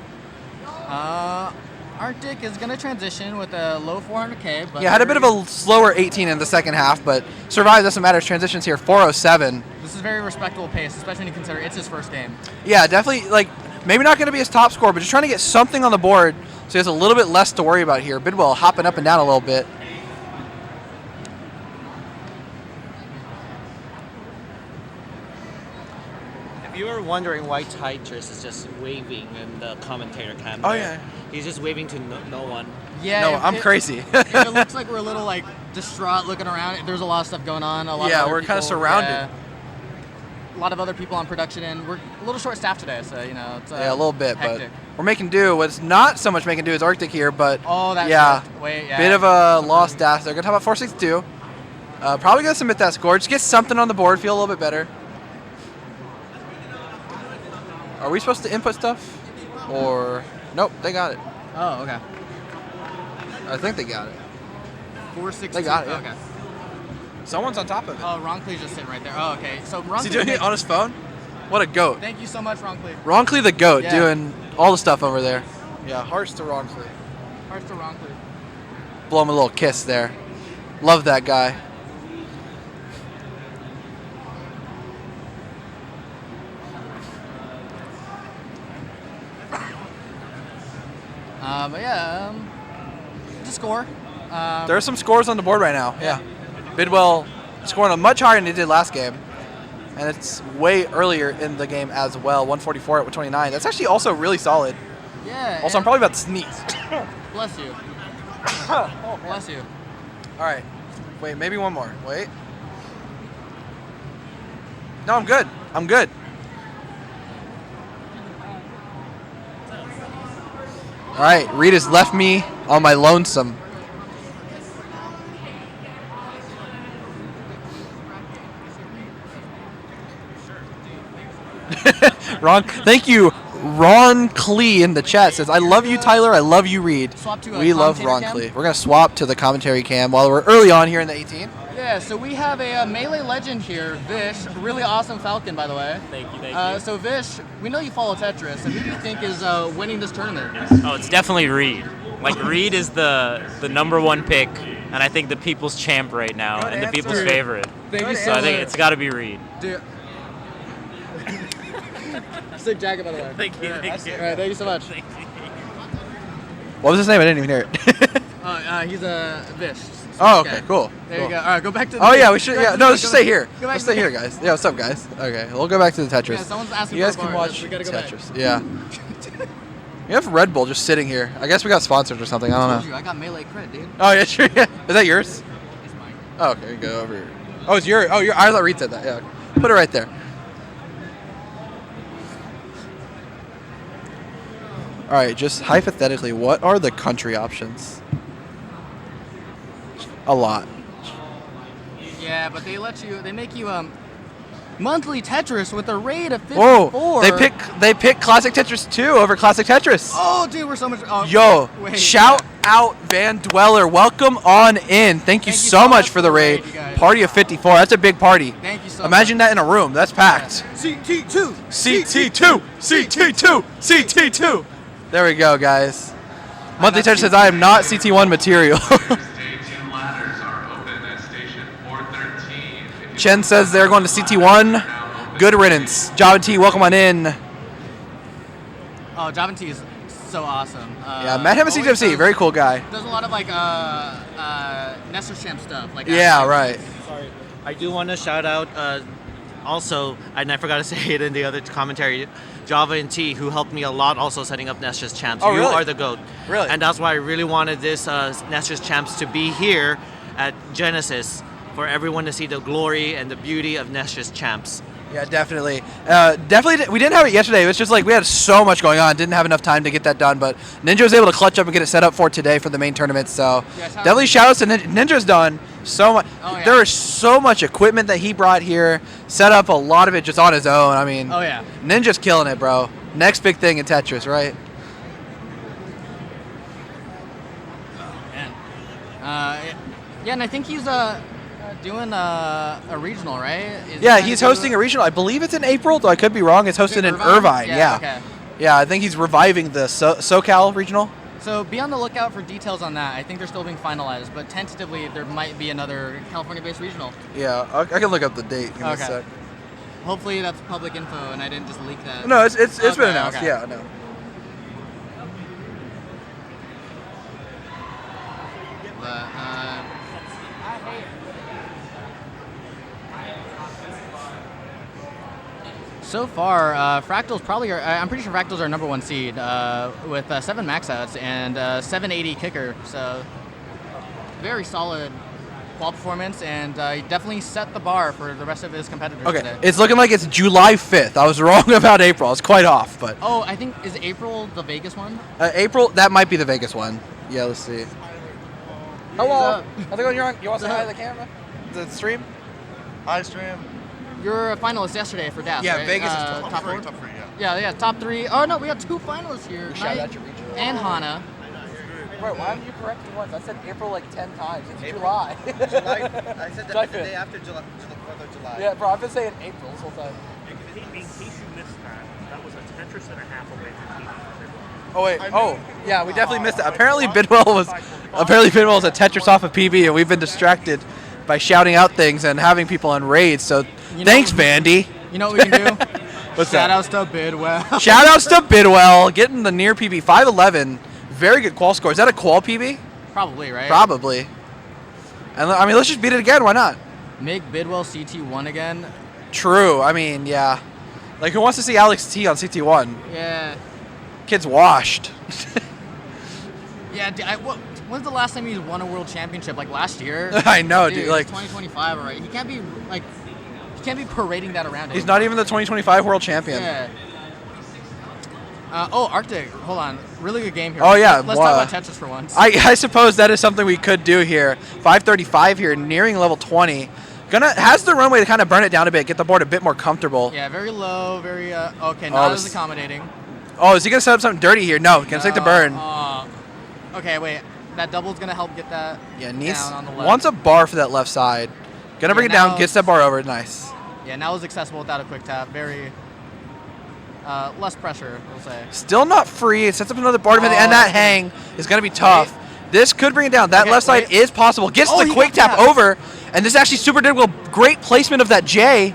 Arctic is going to transition with a low 400K. But yeah, had a bit of a slower 18 in the second half, but survived. Doesn't matter. Transitions here, 407. This is a very respectable pace, especially when you consider it's his first game. Yeah, definitely. Like maybe not going to be his top score, but just trying to get something on the board so he has a little bit less to worry about here. Bidwell hopping up and down a little bit. If you were wondering why Tetris is just waving in the commentator camera. Oh yeah. He's just waving to no one. Yeah. No, I'm crazy. If it looks like we're a little like distraught looking around, there's a lot of stuff going on. We're kind of surrounded. Yeah, a lot of other people on production, and we're a little short-staffed today, so you know. It's, yeah, a little bit, hectic. but we're making do. What's not so much making do is Arctic here, but that's yeah, bit of a lost dash. They're gonna talk about 462. Probably gonna submit that score. Just get something on the board, feel a little bit better. Are we supposed to input stuff? Or nope, they got it. Oh, okay. I think they got it. 462. They got it. Yeah. Okay. Someone's on top of it. Oh, Roncley's just sitting right there. Oh, okay. So Is he doing it on his phone? What a goat. Thank you so much, Roncley. Roncley the goat, doing all the stuff over there. Yeah, hearts to Roncley. Hearts to Roncley. Blow him a little kiss there. Love that guy. But yeah, the score. There are some scores on the board right now. Yeah. Bidwell scoring much higher than he did last game. And it's way earlier in the game as well. 144 at 129. That's actually also really solid. Yeah. Also, I'm probably about to sneeze. Bless you. Bless you. All right. Wait, maybe one more. Wait. No, I'm good. I'm good. All right, Rita's left me on my lonesome. Ron, thank you, Ron Klee in the chat says, I love you, Tyler. I love you, Reed. Swap to a We love commentator Ron cam? Klee. We're going to swap to the commentary cam while we're early on here in the 18. Yeah, so we have a Melee legend here, Vish. Really awesome Falcon, by the way. Thank you. So Vish, we know you follow Tetris, so who do you think is winning this tournament? Oh, it's definitely Reed. Like, Reed is the #1 pick, and I think the people's champ right now, Good and the people's answer. favorite. Thank you So I think it's got to be Reed. Dude. Sick jacket, by the way. Thank you. All right, thank you so much. What was his name? I didn't even hear it. He's a Vish. Oh, okay, cool. There cool. you go. All right, go back to the Oh, yeah, we should. Yeah, no, let's just stay here. Go back Let's to stay here, guys. Yeah, what's up, guys? Okay, we'll go back to the Tetris. Yeah, someone's asking you guys for a can bar. watch We gotta go back. Tetris. Yeah. We have Red Bull just sitting here. I guess we got sponsors or something. I I don't told know. you, I got Melee credit, dude. Oh, yeah, sure. Yeah. Is that yours? It's mine. Oh, okay, you go over here. Oh, it's your. Oh, your. I thought Reed said that. Yeah. Put it right there. All right, just hypothetically, what are the country options? A lot. Yeah, but they make you monthly Tetris with a rate of 54. Whoa! They pick Classic Tetris 2 over Classic Tetris. Oh, dude, we're so much. Oh, Yo, wait, shout out Van Dweller. Welcome on in. Thank you so much for the raid. you guys. Party of 54. That's a big party. Thank you so Imagine that in a room. That's packed. CT2. CT2. CT2. CT2. There we go, guys. Monthly Tetris says I am not CT1 material. Chen says they're going to CT1. Good riddance. Java T, welcome on in. Oh, Javin T is so awesome. Yeah, met him at CTWC. Very cool guy. Does a lot of like Nestor Champ stuff. Like Yeah, right. Sorry. I do want to shout out also, and I forgot to say it in the other commentary, Java and T, who helped me a lot also setting up Nestor's Champs. Oh, you really? are the GOAT. Really? And that's why I really wanted this Nestor's Champs to be here at Genesis for everyone to see the glory and the beauty of Nestor's Champs. Yeah, definitely. We didn't have it yesterday. It was just like we had so much going on. Didn't have enough time to get that done. But Ninja was able to clutch up and get it set up for today for the main tournament. So definitely shout outs to Ninja. Ninja's done so much. Oh, yeah. There is so much equipment that he brought here. Set up a lot of it just on his own. I mean, Oh yeah. Ninja's killing it, bro. Next big thing in Tetris, right? Man. Yeah, and I think he's doing a regional, right? Yeah, he's hosting a regional. I believe it's in April, though I could be wrong. It's hosted in Irvine. Yeah. Okay. Yeah, I think he's reviving the SoCal regional. So be on the lookout for details on that. I think they're still being finalized, but tentatively there might be another California-based regional. Yeah, I can look up the date. Give me a Okay. sec. Hopefully that's public info and I didn't just leak that. No, it's been Okay, announced. okay. Yeah, no. But, so far, Fractals probably are. I'm pretty sure Fractals are #1 seed with 7 max outs and 780 kicker. So very solid qual performance, and he definitely set the bar for the rest of his competitors Okay, today. it's looking like it's July 5th. I was wrong about April. I was quite off, but Oh, I think is April the Vegas one? April, that might be the Vegas one. Yeah, let's see. Hello. up? How's it going? You want to say What's hi to up? the camera? The stream? Hi, stream. You're a finalist yesterday for DAS, Yeah, right? Vegas is top 4? Yeah, top 3. Oh no, we got 2 finalists here. Shout Knight out your regional. and Hana. Bro, why didn't you correct me once? I said April like 10 times. It's July. I said July the 5th. day after July, 4th of July. Yeah, bro, I've been saying April this whole time. In case you missed that was a Tetris and a half away from TV. Oh wait. Oh, yeah, we definitely missed it. Apparently Bidwell was a Tetris off of PB, and we've been distracted by shouting out things and having people on raids. So thanks, Vandy. You know what we can do? What's Shout that? outs to Bidwell. Shout outs to Bidwell getting the near PB 511. Very good qual score. Is that a qual PB? Probably, right? Probably. And I mean, let's just beat it again. Why not? Make Bidwell CT1 again. True. I mean, yeah. Like, who wants to see Alex T on CT1? Yeah. Kid's washed. Yeah, when's the last time he won a world championship? Like last year? I know, dude. It's Like, 2025 already. He can't be parading that around. he's not even the 2025 world champion. Yeah. Arctic. Hold on. Really good game here. Oh, yeah. Let's talk about Tetris for once. I suppose that is something we could do here. 535 here, nearing level 20. Has the runway to kind of burn it down a bit, get the board a bit more comfortable. Yeah, very low, very okay, not as accommodating. Oh, is he gonna set up something dirty here? No, gonna take the burn. Okay, wait. That double's gonna help get that down on the left. Wants a bar for that left side. Gonna bring it down, gets that bar over. Nice. Yeah, now it's accessible without a quick tap. Very less pressure, we'll say. Still not free. It sets up another bar, and that hang is gonna be tough. This could bring it down. That left side is possible. Gets the quick tap over, and this is actually super difficult. Great placement of that J.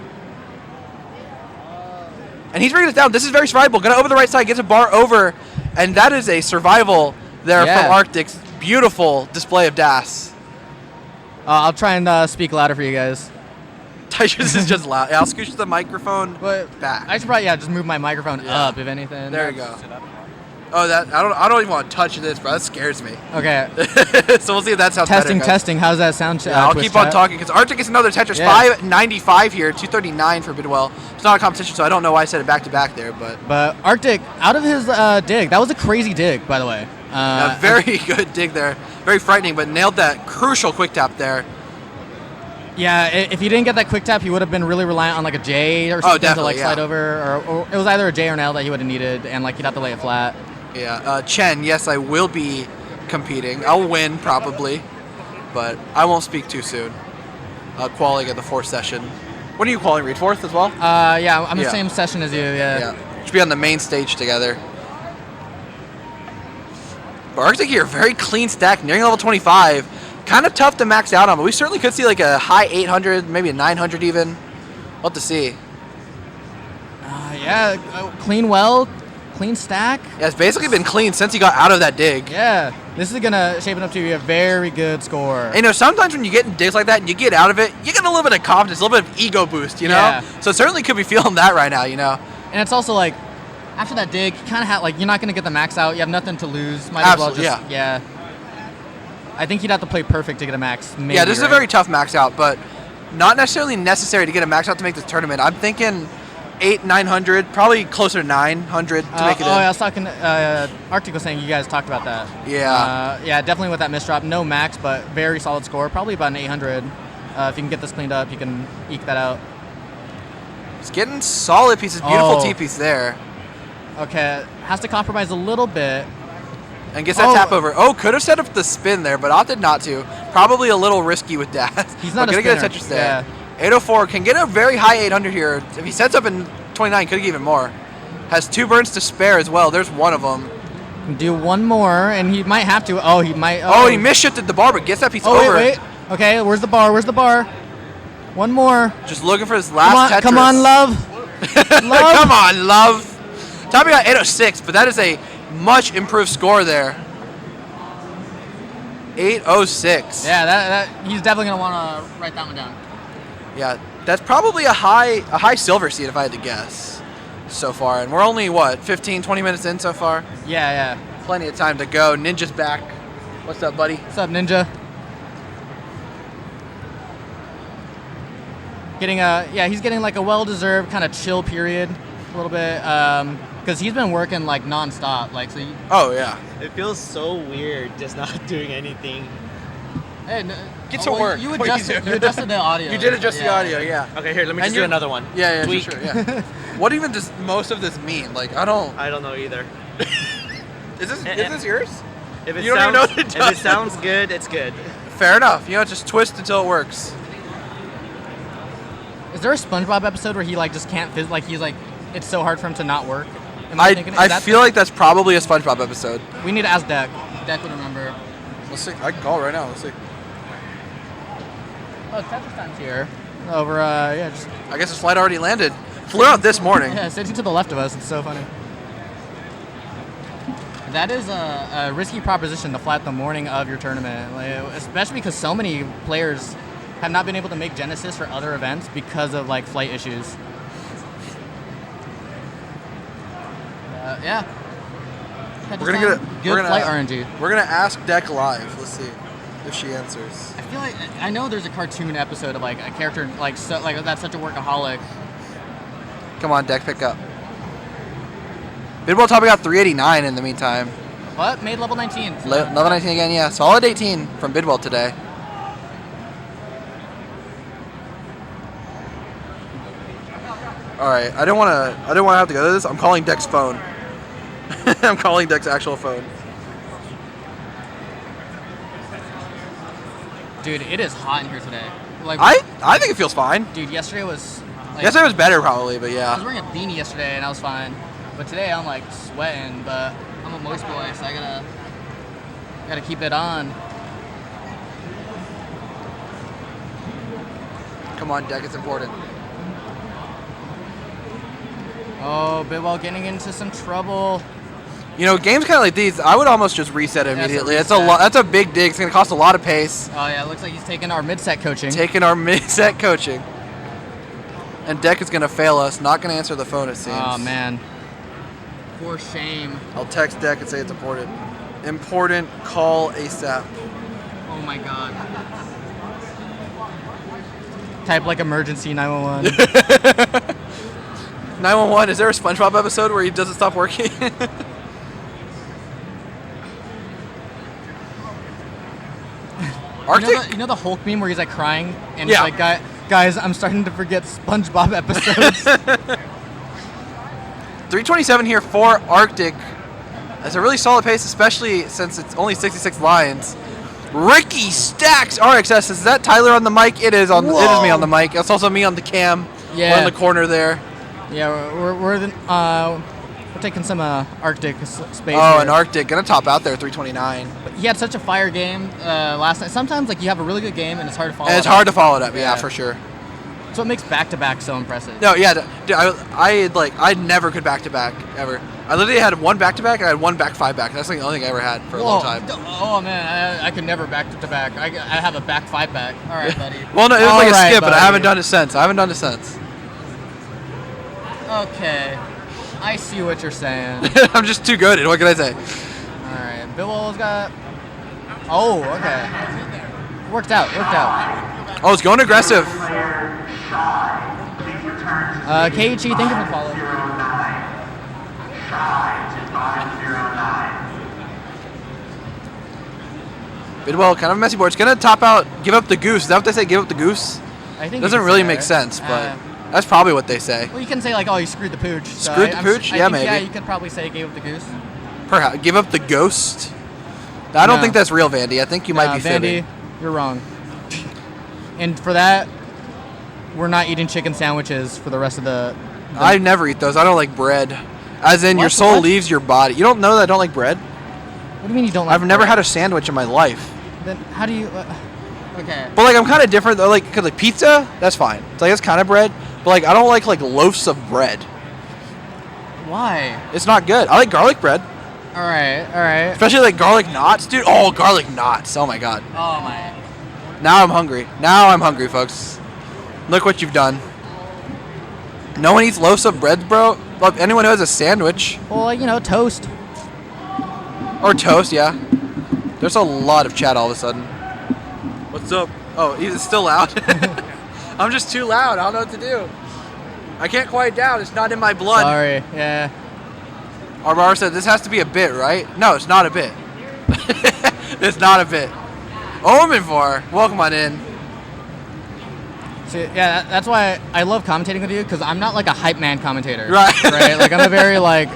And he's bringing it down. This is very survivable. Gonna over the right side, gets a bar over, and that is a survival there from Arctic's beautiful display of DAS. I'll try and speak louder for you guys. Tysha's is just loud. Yeah, I'll scooch the microphone back. I should probably just move my microphone up, if anything. There you go. Oh, that I don't even want to touch this, bro. That scares me. Okay. So we'll see if that sounds better. Testing. How's that sound? I'll keep on talking because Arctic is another Tetris. 595 here, 239 for Bidwell. It's not a competition, so I don't know why I said it back to back there, but Arctic out of his dig. That was a crazy dig, by the way. Very good dig there. Very frightening, but nailed that crucial quick tap there. Yeah, if he didn't get that quick tap, he would have been really reliant on like a J or something to like slide over, or it was either a J or an L that he would have needed, and like he'd have to lay it flat. Yeah, Chen, yes, I will be competing. I'll win probably, but I won't speak too soon. Qualing at the 4th session. When are you qualing, Reed? 4th as well? Yeah, I'm the same session as you. Yeah. Should be on the main stage together. But Arctic here, very clean stack, nearing level 25. Kind of tough to max out on, but we certainly could see like a high 800, maybe a 900 even. We'll have to see. Clean stack. Yeah, it's basically been clean since he got out of that dig. Yeah, this is gonna shape it up to be a very good score. And, you know, sometimes when you get in digs like that and you get out of it, you get a little bit of confidence, a little bit of ego boost, you know? Yeah. So certainly could be feeling that right now, you know? And it's also like, after that dig, you kind of have, like, you're not gonna get the max out. You have nothing to lose. Might as well just, yeah. I think you'd have to play perfect to get a max. Maybe, yeah, this is a very tough max out, but not necessarily necessary to get a max out to make this tournament. I'm thinking 800-900, probably closer to 900 to make it in. I was talking, Arctic was saying you guys talked about that. Yeah. Yeah, definitely with that misdrop. No max, but very solid score. Probably about an 800. If you can get this cleaned up, you can eke that out. It's getting solid pieces. Beautiful T-piece there. Okay, has to compromise a little bit. And gets that tap over. Oh, could have set up the spin there, but opted not to. Probably a little risky with that. He's not gonna get a Tetris there. 804 can get a very high 800 here. If he sets up in 29, could get even more. Has 2 burns to spare as well. There's one of them. Do one more, and he might have to. Oh, he might. Oh, he misshifted the bar, but gets that piece over. Wait. Okay, where's the bar? Where's the bar? One more. Just looking for his last Tetris. Come on, love. Come on, love. Tommy got 806, but that is a much improved score there. 806. Yeah, that he's definitely gonna want to write that one down. Yeah, that's probably a high silver seed if I had to guess so far. And we're only, what, 15, 20 minutes in so far? Yeah. Plenty of time to go. Ninja's back. What's up, buddy? What's up, Ninja? He's getting like a well-deserved kind of chill period a little bit. Because he's been working like non-stop. Like, so oh, yeah. It feels so weird just not doing anything. Hey, get to work. You adjusted the audio. You did adjust the audio, yeah. Okay, here, let me just do another one. Yeah, for sure, yeah. What even does most of this mean? Like, I don't know either. Is this yours? If it sounds good, it's good. Fair enough. You know, just twist until it works. Is there a SpongeBob episode where he like just can't like he's like it's so hard for him to not work? I feel like that's probably a SpongeBob episode. We need to ask Deck. Deck would remember. Let's see. I can call right now. Let's see. Oh, Tetris time's here. Over, I guess his flight already landed. Flew out this morning. Yeah, sitting to the left of us. It's so funny. That is a risky proposition to fly out the morning of your tournament, especially because so many players have not been able to make Genesis for other events because of like flight issues. Yeah. We're gonna get good flight RNG. We're gonna ask Deck live. Let's see if she answers. I feel like I know there's a cartoon episode of like a character like that's such a workaholic. Come on, Deck, pick up. Bidwell topping out 389 in the meantime. What? Made level 19. Level 19 again, yeah. Solid 18 from Bidwell today. All right, I don't want to have to go to this. I'm calling Deck's phone. I'm calling Deck's actual phone. Dude, it is hot in here today. Like I think it feels fine. Dude, yesterday was. Like, Yesterday was better probably, but I yeah. was wearing a beanie yesterday and I was fine, but today I'm like sweating. But I'm a moist boy, so I gotta keep it on. Come on, Deck, it's important. Oh, Bidwell getting into some trouble. You know, games kind of like these, I would almost just reset immediately. That's a It's that's a big dig. It's gonna cost a lot of pace. Oh yeah, it looks like he's taking our mid-set coaching. Mid-set coaching. And Deck is gonna fail us. Not gonna answer the phone, it seems. Oh man. For shame. I'll text Deck and say it's important. Important. Call ASAP. Oh my god. Type like emergency 911. 911. Is there a SpongeBob episode where he doesn't stop working? Arctic? You know the Hulk meme where he's like crying and Yeah. he's like, guys, I'm starting to forget SpongeBob episodes. 327 here for Arctic. That's a really solid pace, especially since it's only 66 lines. Ricky Stacks RXS. Is that Tyler on the mic? It is on. It is me on the mic. It's also me on the cam. Yeah. We're in the corner there. Yeah, we're taking some Arctic space. Oh, here. and Arctic gonna top out there 329. But he had such a fire game last night. Sometimes like you have a really good game and it's hard to follow. And it's hard to follow it up. Yeah, for sure. So it makes back-to-back so impressive. No, yeah, dude, I never could back-to-back ever. I literally had one back-to-back and I had one back-5-back. That's like the only thing I ever had for a long time. Oh man, I could never back-to-back. I have a back 5-back. All right, buddy. Well, no, it was All like a right, skip, but I buddy. haven't done it since. Okay, I see what you're saying. I'm just too good at it. What can I say? All right, Bidwell's got. Oh, okay. Worked out. Oh, it's going aggressive. KHE, thank you for following. Bidwell, kind of a messy board. It's going to top out, give up the goose. Is that what they say, give up the goose? I think Doesn't you really can say make that. sense, but that's probably what they say. Well, you can say like, oh, you screwed the pooch. So Screwed the pooch? I Yeah, think, maybe. Yeah, you could probably say gave up the goose. Perhaps. Give up the ghost? I don't No. think that's real, Vandy. I think you might be Vandy, fibbing. you're wrong. And for that, we're not eating chicken sandwiches for the rest of the I never eat those. I don't like bread. As in, your What? soul What? leaves your body. You don't know that I don't like bread? What do you mean you don't like I've never bread? had a sandwich in my life. Then how do you... okay. But like, I'm kind of different though. Like, cause like pizza, that's fine. It's like, it's kind of bread. But like, I don't like loaves of bread. Why? It's not good. I like garlic bread. All right. Especially like garlic knots, dude. Oh, garlic knots. Oh my god. Oh my. Now I'm hungry, folks. Look what you've done. No one eats loaves of bread, bro. Look, anyone who has a sandwich Well, you know, toast. or toast, yeah. There's a lot of chat all of a sudden. What's up? Oh, he's still loud. I'm just too loud. I don't know what to do. I can't quiet down. It's not in my blood. Sorry. Yeah. Arbara said this has to be a bit, right? No, it's not a bit. It's not a bit. Omenvar, welcome on in. So, yeah, that's why I love commentating with you, because I'm not like a hype man commentator. Right. Right? Like, I'm a very, like,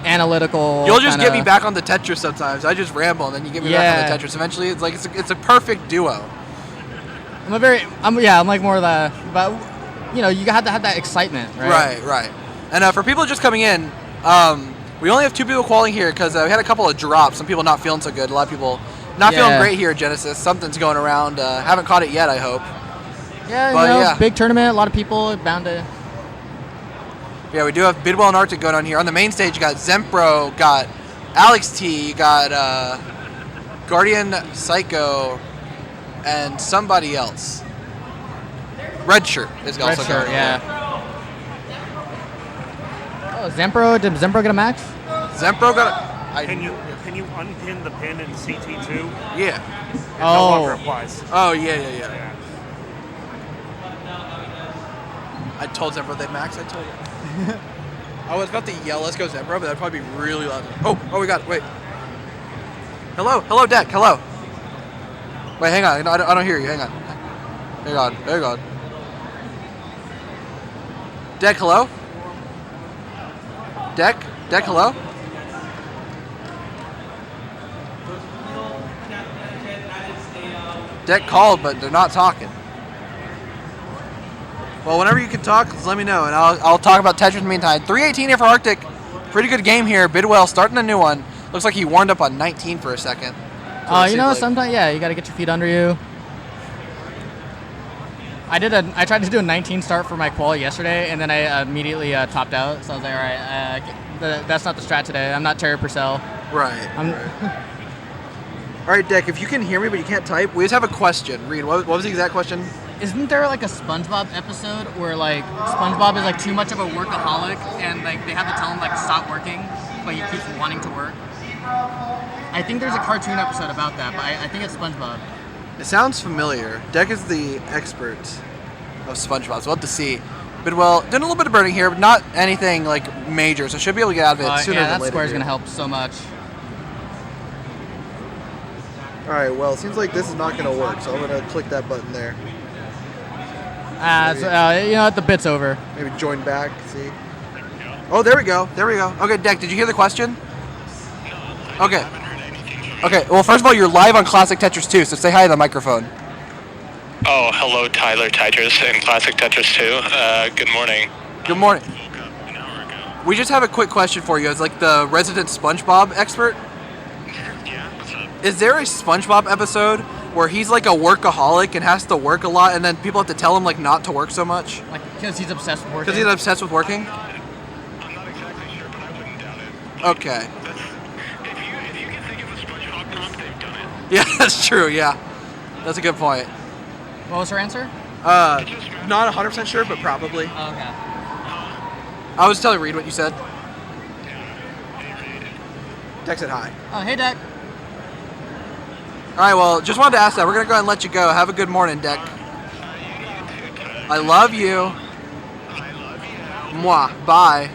analytical. You'll just kinda... get me back on the Tetris sometimes. I just ramble and then you get me back on the Tetris. Eventually, it's like it's a perfect duo. I'm like more of the, but you know, you have to have that excitement, right? Right. And for people just coming in, we only have 2 people qualifying here because we had a couple of drops. Some people not feeling so good. A lot of people not feeling great here at Genesis. Something's going around. Haven't caught it yet, I hope. Yeah, But, you know, yeah. big tournament. A lot of people bound to. Yeah, we do have Bidwell and Arctic going on here. On the main stage, you got Zempro, got Alex T, you got Guardian Psycho, and somebody else. Red Shirt is also going on. Yeah. Oh, Zempro. Did Zempro get a max? Zempro got a... Can you unpin the pin in CT2? Yeah. It no longer applies. Oh, yeah. I told Zempro they'd max. I told him. I was about to yell, let's go Zempro, but that'd probably be really loud. Oh, we got it. Wait. Hello, Deck. Hello. Wait, hang on. I don't hear you. Hang on. Hang on. Deck, hello? Deck? Deck, hello? Deck called, but they're not talking. Well, whenever you can talk, just let me know, and I'll talk about Tetris in the meantime. 318 here for Arctic. Pretty good game here. Bidwell starting a new one. Looks like he warmed up on 19 for a second. You know, sometimes, yeah, you got to get your feet under you. I tried to do a 19 start for my qual yesterday, and then I immediately topped out. So I was like, all right, that's not the strat today. I'm not Terry Purcell. Right. All right, Dick, if you can hear me but you can't type, we just have a question. Reed, what was the exact question? Isn't there like a SpongeBob episode where like SpongeBob is like too much of a workaholic and like they have to tell him like stop working, but he keeps wanting to work? I think there's a cartoon episode about that, but I think it's SpongeBob. It sounds familiar. Deck is the expert of SpongeBob, so we'll have to see. Bidwell doing a little bit of burning here, but not anything like major, so should be able to get out of it sooner than later. Yeah, that square is going to help so much. All right, well, it seems like this is not going to work, so I'm going to click that button there. You know what, the bit's over. Maybe join back, see. Oh, there we go. Okay, Deck, did you hear the question? Okay. Okay, well, first of all, you're live on Classic Tetris 2, so say hi to the microphone. Oh, hello, Tyler Tetris in Classic Tetris 2. Good morning. Good morning. We just have a quick question for you as like the resident SpongeBob expert. Yeah, what's up? Is there a SpongeBob episode where he's like a workaholic and has to work a lot, and then people have to tell him like not to work so much? Like because he's obsessed with working? Because he's obsessed with working? I'm not exactly sure, but I wouldn't doubt it. Okay. If you can think of a SpongeBob comp, they've done it. Yeah, that's true, yeah. That's a good point. What was her answer? Not 100% sure, but probably. Oh, okay. I was telling Reed what you said. Deck said hi. Oh, hey, Deck. All right, well, just wanted to ask that. We're going to go ahead and let you go. Have a good morning, Deck. I love you. Mwah. Bye.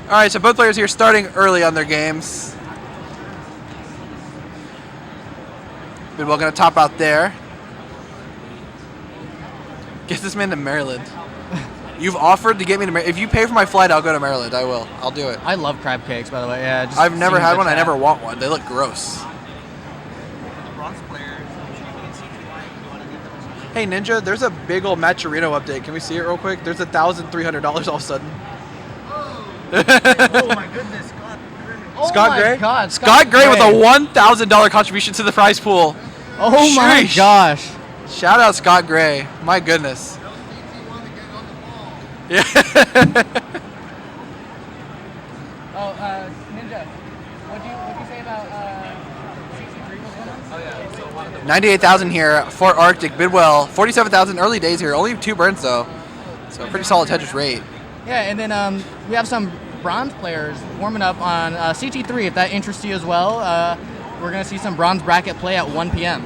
All right, so both players here starting early on their games. Bidwell going to top out there. Get this man to Maryland. You've offered to get me to Maryland. If you pay for my flight, I'll go to Maryland. I will. I'll do it. I love crab cakes, by the way. Yeah. I've never had one. I never want one. They look gross. Hey, Ninja, there's a big old Maturino update. Can we see it real quick? There's $1,300 all of a sudden. Oh my goodness, Scott. Scott Gray? God, Scott Gray with a $1,000 contribution to the prize pool. Oh my gosh. Shout out Scott Gray. My goodness. Yeah. Ninja, what'd you say about CT3 was going on? Oh yeah, so one of the 98,000 here for Arctic. Bidwell, 47,000 early days here. Only 2 burns though. So pretty solid Tetris rate. Yeah, and then we have some bronze players warming up on CT3 if that interests you as well. We're going to see some bronze bracket play at 1 p.m.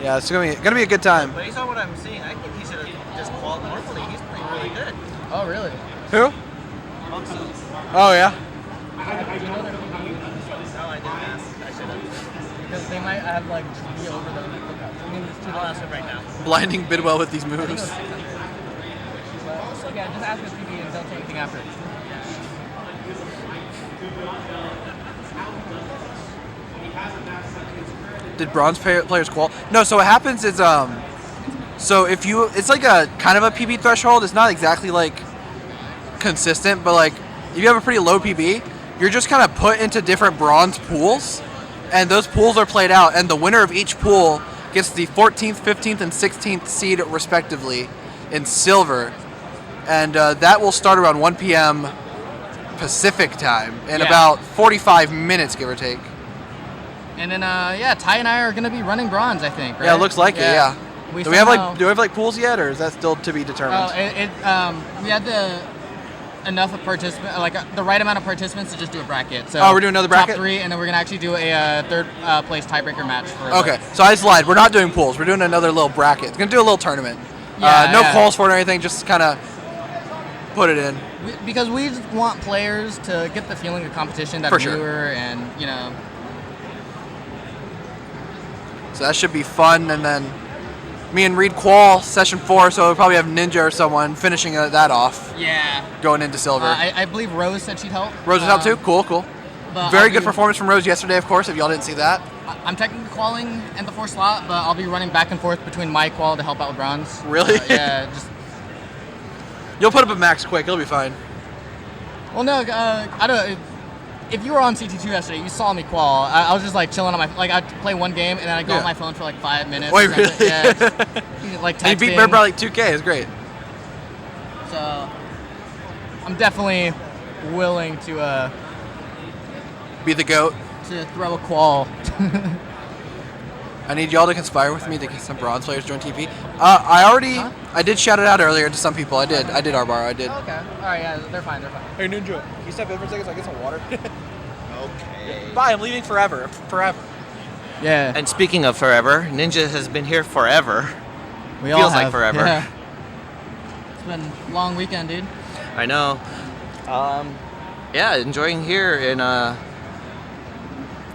Yeah, it's gonna be a good time. Based on what I'm seeing, I think he should have just called normally. He's playing really good. Oh, really? Who? Oh, yeah. No, I didn't ask. I should have. Because they might have like be over the lookup. I mean, it's I'll ask him right now. Blinding Bidwell with these moves. So yeah, just ask his PB and don't say anything after. Did bronze players qual? No, so what happens is, so if you, it's like a kind of a PB threshold. It's not exactly like consistent, but like if you have a pretty low PB, you're just kind of put into different bronze pools, and those pools are played out, and the winner of each pool gets the 14th, 15th, and 16th seed respectively in silver, and that will start around 1 p.m. Pacific time in about 45 minutes, give or take. And then, yeah, Ty and I are going to be running bronze, I think, right? Yeah, it looks like it, yeah. Do we have like pools yet, or is that still to be determined? Oh, we had enough of participants, like the right amount of participants to just do a bracket. So we're doing another bracket? Top 3, and then we're going to actually do a third place tiebreaker match. Okay, so I just lied. We're not doing pools. We're doing another little bracket. It's going to do a little tournament. No calls for it or anything, just kind of put it in. Because we just want players to get the feeling of competition that's newer and, you know. So that should be fun, and then Me and Reed qual session 4, so we'll probably have Ninja or someone finishing that off. Yeah. Going into silver. I believe Rose said she'd help. Rose was out too? Cool. Very good performance from Rose yesterday, of course, if y'all didn't see that. I'm technically qualing in the 4th slot, but I'll be running back and forth between my qual to help out with bronze. Really? Yeah, just... You'll put up a max quick, it'll be fine. Well, no, I don't... If you were on CT2 yesterday, you saw me qual. I was just like chilling on my... Like, I'd play one game, and then I'd go on my phone for like 5 minutes. Wait, really? Yeah, just, like texting. And you beat Bear by like 2K, it's great. So, I'm definitely willing to... be the GOAT. To throw a qual. I need y'all to conspire with me to get some bronze players join TP. I did shout it out earlier to some people. I did Arbaro, I did. Okay. Alright, yeah, they're fine. Hey Ninja, can you step in for a second so I get some water? Okay. Bye, I'm leaving forever. Yeah. And speaking of forever, Ninja has been here forever. We Feels all have. like forever. Yeah. It's been a long weekend, dude. I know. Yeah, enjoying here in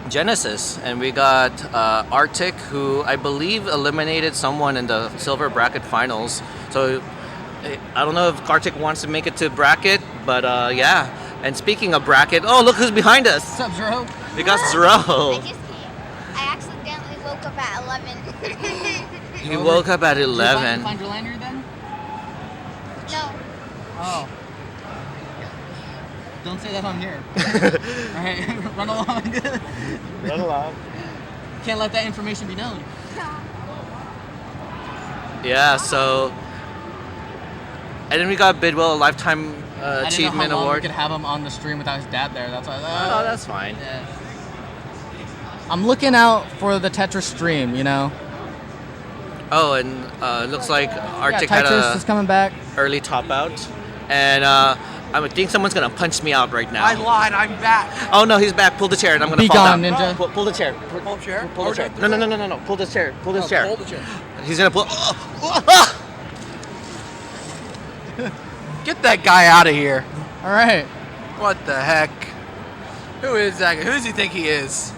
Genesis, and we got Arctic, who I believe eliminated someone in the silver bracket finals. So I don't know if Arctic wants to make it to bracket, but yeah. And speaking of bracket, oh look who's behind us! What's up, Zero? We got Zero. I just came. I accidentally woke up at 11. You woke up at Did 11. you find your lanyard then? No. Oh. Don't say that on here. Alright, run along. Run along. Can't let that information be known. Yeah, so... And then we got Bidwell a Lifetime Achievement I didn't know how long Award. we could have him on the stream without his dad there. That's why. Oh, that's fine. Yeah. I'm looking out for the Tetris stream, you know? Oh, and it looks like Arctic had Tetris is coming back. early top out. And I think someone's going to punch me out right now. I lied, I'm back. Oh no, he's back. Pull the chair and I'm going to Be fall gone, down. Ninja. Pull the chair. Pull the chair? Pull the chair. No. Pull this chair. Pull this chair. Pull the chair. He's going to pull. Get that guy out of here. Alright. What the heck? Who is that guy? Who does he think he is?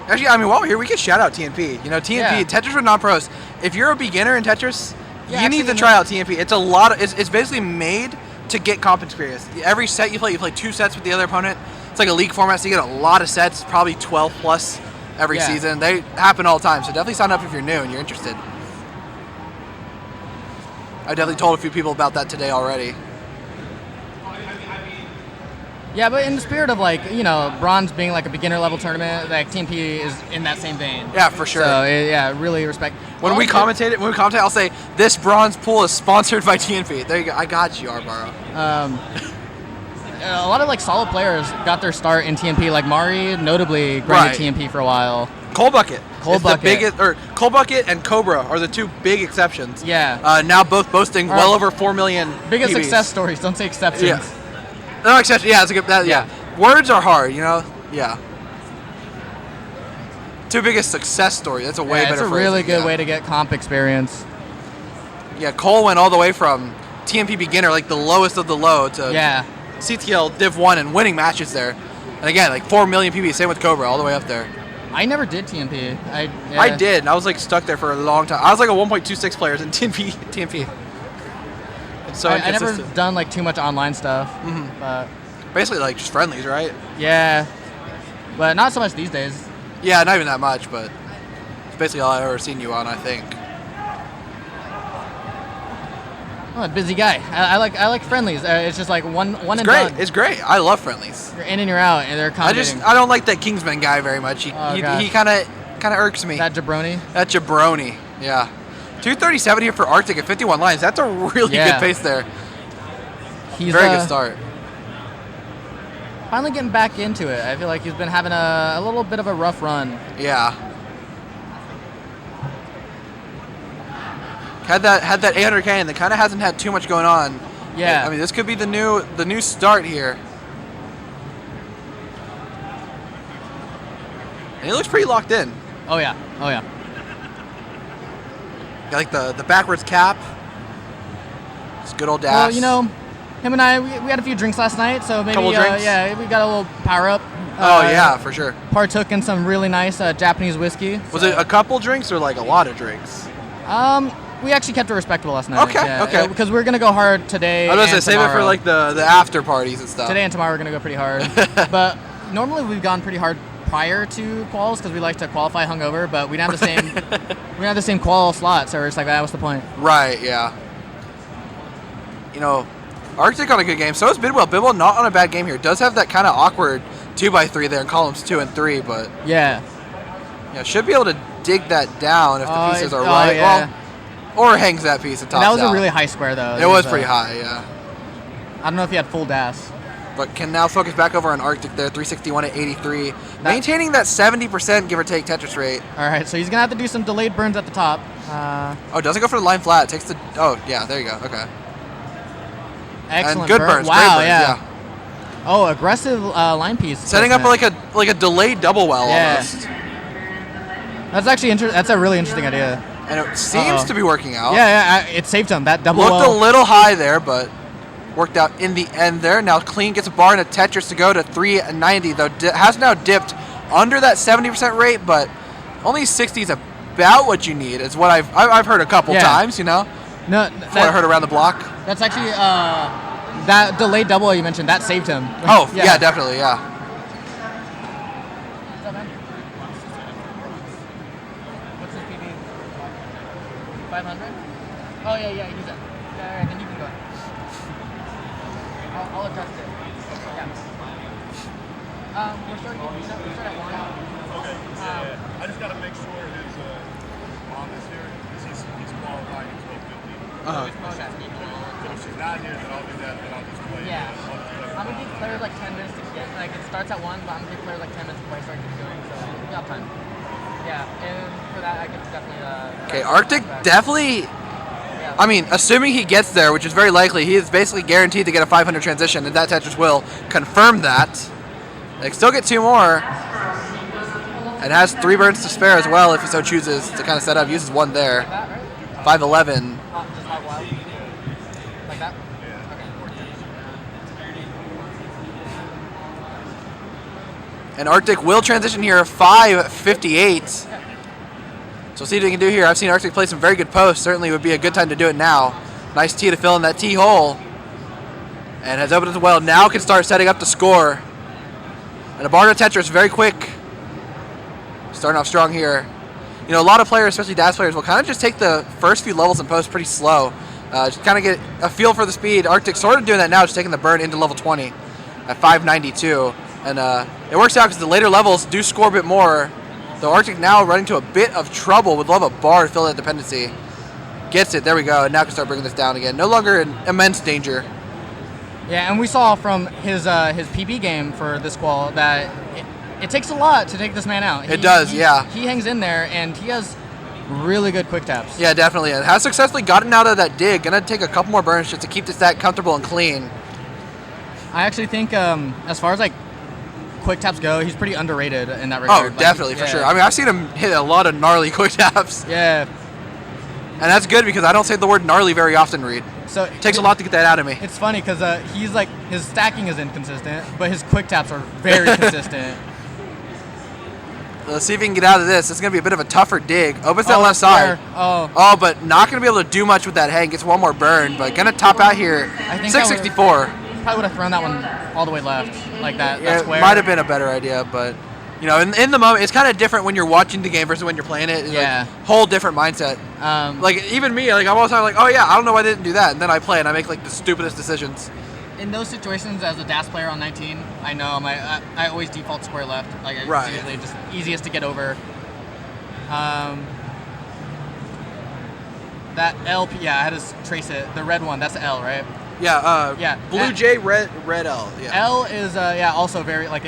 Actually, I mean, while we're here, we can shout out TNP. You know, TNP, Yeah. Tetris for non-pros. If you're a beginner in Tetris, Yeah, you need actually, to try out TNP. It's a lot of, it's basically made to get comp experience. Every set you play 2 sets with the other opponent. It's like a league format, so you get a lot of sets, probably 12 plus every Yeah. season. They happen all the time, so definitely sign up if you're new and you're interested. I definitely told a few people about that today already. Yeah, but in the spirit of like, you know, bronze being like a beginner level tournament, like TNP is in that same vein. Yeah, for sure. So yeah, really respect. When we commentate, I'll say this bronze pool is sponsored by TNP. There you go. I got you, Arbaro. A lot of like solid players got their start in TNP, like Mari, notably grinded TNP for a while. Cold Bucket. Cold Bucket. The biggest, or Cold Bucket and Cobra are the 2 big exceptions. Yeah. Now both boasting well over 4 million. Biggest PBs. success stories. Don't say exceptions. Yeah. No exception. Yeah, it's a good. Yeah. Words are hard, you know. Yeah. 2 biggest success stories. That's a way better. It's a phrasing, really good way to get comp experience. Yeah, Cole went all the way from TNP beginner, like the lowest of the low, to CTL Div 1 and winning matches there. And again, like 4 million PB. Same with Cobra, all the way up there. I never did TNP. I did, and I was like stuck there for a long time. I was like a 1.26 players in TNP. It's so I never inconsistent. done like too much online stuff. But basically like just friendlies, right? Yeah, but not so much these days. Yeah, not even that much, but it's basically all I've ever seen you on, I think. I'm a busy guy. I like friendlies. It's just like one It's and great. done. It's great. I love friendlies. You're in and you're out, and they're commentating. I don't like that Kingsman guy very much. He kind of irks me. That jabroni. That jabroni. Yeah. 237 here for Arctic at 51 lines. That's a really good pace there. He's very good start. Finally getting back into it. I feel like he's been having a little bit of a rough run. Yeah. Had that 800K and that kind of hasn't had too much going on. Yeah. I mean, this could be the new start here. And he looks pretty locked in. Oh yeah. Oh yeah. Got like the backwards cap. It's good old dash. Well, you know, him and I we had a few drinks last night, so maybe Couple drinks? yeah, we got a little power up. Oh yeah, for sure. Partook in some really nice Japanese whiskey. Was it a couple drinks or like a lot of drinks? We actually kept it respectable last night. Okay, yeah. okay. Because we're gonna go hard today. I was gonna and say save it for tomorrow. like the after parties and stuff. Today and tomorrow we're gonna go pretty hard. But normally we've gone pretty hard prior to quals because we like to qualify hungover, but we don't have the same we don't have the same qual slot, so it's like that. What's the point? Right. Yeah. You know, Arctic on a good game. So is Bidwell. Bidwell not on a bad game here. Does have that kind of awkward 2x3 there in columns 2 and 3, but yeah, should be able to dig that down if the pieces are right. Yeah. Well, or hangs that piece and tops And that was out. a really high square though. It was pretty high. Yeah. I don't know if he had full DAS. But can now focus back over on Arctic there, 361 at 83. Maintaining that 70% give or take Tetris rate. All right, so he's going to have to do some delayed burns at the top. Oh, doesn't go for the line flat. Takes the... Oh, yeah, there you go. Okay. Excellent And good burn. burns. Wow, great burns, yeah. Oh, aggressive line piece. Setting up like a delayed double well almost. That's actually that's a really interesting idea. And it seems to be working out. Yeah, it saved him. That double Looked well. a little high there, but worked out in the end there. Now clean gets a bar and a Tetris to go to 390, though has now dipped under that 70% rate, but only 60 is about what you need. Is what I've heard a couple times, you know. No, before I heard around the block. That's actually that delayed double you mentioned. That saved him. Oh yeah, definitely, yeah. What's his PB? 500. Oh yeah, he's at. Yeah, all right, then you can go. I'll adjust it. Yeah. We're starting at 1. Okay. I just got to make sure his mom is here because he's qualifying at 12:50. Okay. So if she's not here, then I'll do that. Then I'll just play. Yeah. I'm gonna give players like 10 minutes to get. Like it starts at 1, but I'm gonna give players like 10 minutes before I start going. So we got time. Yeah, and for that I could definitely. Okay, Arctic definitely. I mean, assuming he gets there, which is very likely, he is basically guaranteed to get a 500 transition, and that Tetris will confirm that. They can still get 2 more, and has 3 burns to spare as well if he so chooses to kind of set up. Uses 1 there. 511. Like that? And Arctic will transition here 558. So we'll see what he can do here. I've seen Arctic play some very good posts. Certainly would be a good time to do it now. Nice tee to fill in that tee hole. And has opened as well. Now can start setting up the score. And a bar to Tetris very quick. Starting off strong here. You know, a lot of players, especially DAS players, will kind of just take the first few levels in post pretty slow. Just kind of get a feel for the speed. Arctic sort of doing that now, just taking the burn into level 20 at 592. And it works out because the later levels do score a bit more. So Arctic now running into a bit of trouble. Would love a bar to fill that dependency. Gets it. There we go. And now can start bringing this down again. No longer in immense danger. Yeah, and we saw from his PB game for this qual that it takes a lot to take this man out. It does, yeah. He hangs in there, and he has really good quick taps. Yeah, definitely. And has successfully gotten out of that dig. Gonna take a couple more burns just to keep this stack comfortable and clean. I actually think as far as like quick taps go, he's pretty underrated in that regard. Oh, definitely, for sure. I mean, I've seen him hit a lot of gnarly quick taps. Yeah. And that's good because I don't say the word gnarly very often, Reed. So it takes a lot to get that out of me. It's funny because he's like, his stacking is inconsistent, but his quick taps are very consistent. Let's see if he can get out of this. It's going to be a bit of a tougher dig. Opens that left side. Oh, but not going to be able to do much with that hang. Gets 1 more burn, but going to top out here. I think 664. Probably would have thrown that one all the way left, like that. Yeah, it might have been a better idea, but you know, in the moment, it's kind of different when you're watching the game versus when you're playing it. It's like whole different mindset. Like even me, like I'm always like, oh yeah, I don't know why I didn't do that, and then I play and I make like the stupidest decisions. In those situations, as a DAS player on 19, I know I always default square left. Like it's usually just easiest to get over. That L, yeah, I had to trace it. The red one, that's the L, right? Yeah. Blue J, red L. Yeah. L is also very like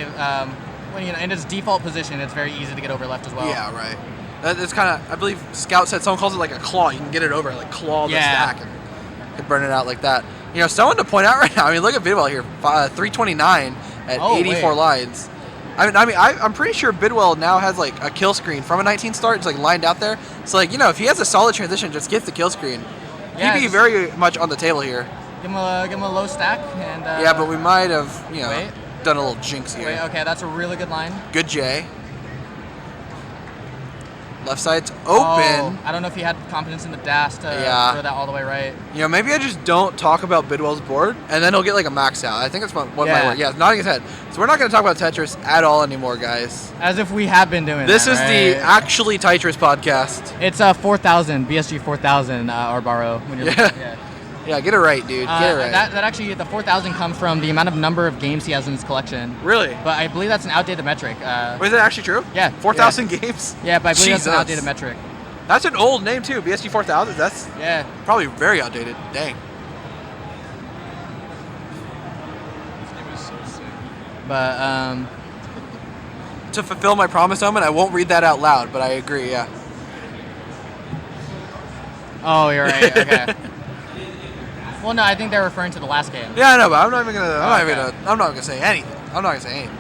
when in its default position, it's very easy to get over left as well. Yeah, right. That's kind of, I believe Scout said someone calls it like a claw. You can get it over, like claw the stack and burn it out like that. You know, someone to point out right now. I mean, look at Bidwell here, 329 at 84 lines. I'm pretty sure Bidwell now has like a kill screen from a 19 start. It's like lined out there. So like, you know, if he has a solid transition, just gets the kill screen. Yeah, he'd be very much on the table here. Give him a low stack and. Yeah, but we might have, you know, done a little jinx here. Wait, okay, that's a really good line. Good J. Left side's open. Oh, I don't know if he had confidence in the dash to throw that all the way right. You know, maybe I just don't talk about Bidwell's board, and then he'll get like a max out. I think that's what my word. Yeah, nodding his head. So we're not going to talk about Tetris at all anymore, guys. As if we have been doing This that, is right? the actually Tetris podcast. It's 4,000, BSG 4,000, Arbaro. When you're Yeah, get it right, dude. Get it right. That actually, the 4,000 comes from the amount of number of games he has in his collection. Really? But I believe that's an outdated metric. Was it actually true? Yeah. 4,000 games? Yeah, but I believe that's an Jesus. outdated metric. That's an old name too, BSG 4000. That's probably very outdated. Dang. This game is so sick. But to fulfill my promise, Omen, I won't read that out loud, but I agree. Yeah. Oh, you're right. Okay. Well, no, I think they're referring to the last game. Yeah, I know, but I'm not even gonna. I'm not gonna say anything. I'm not gonna say anything.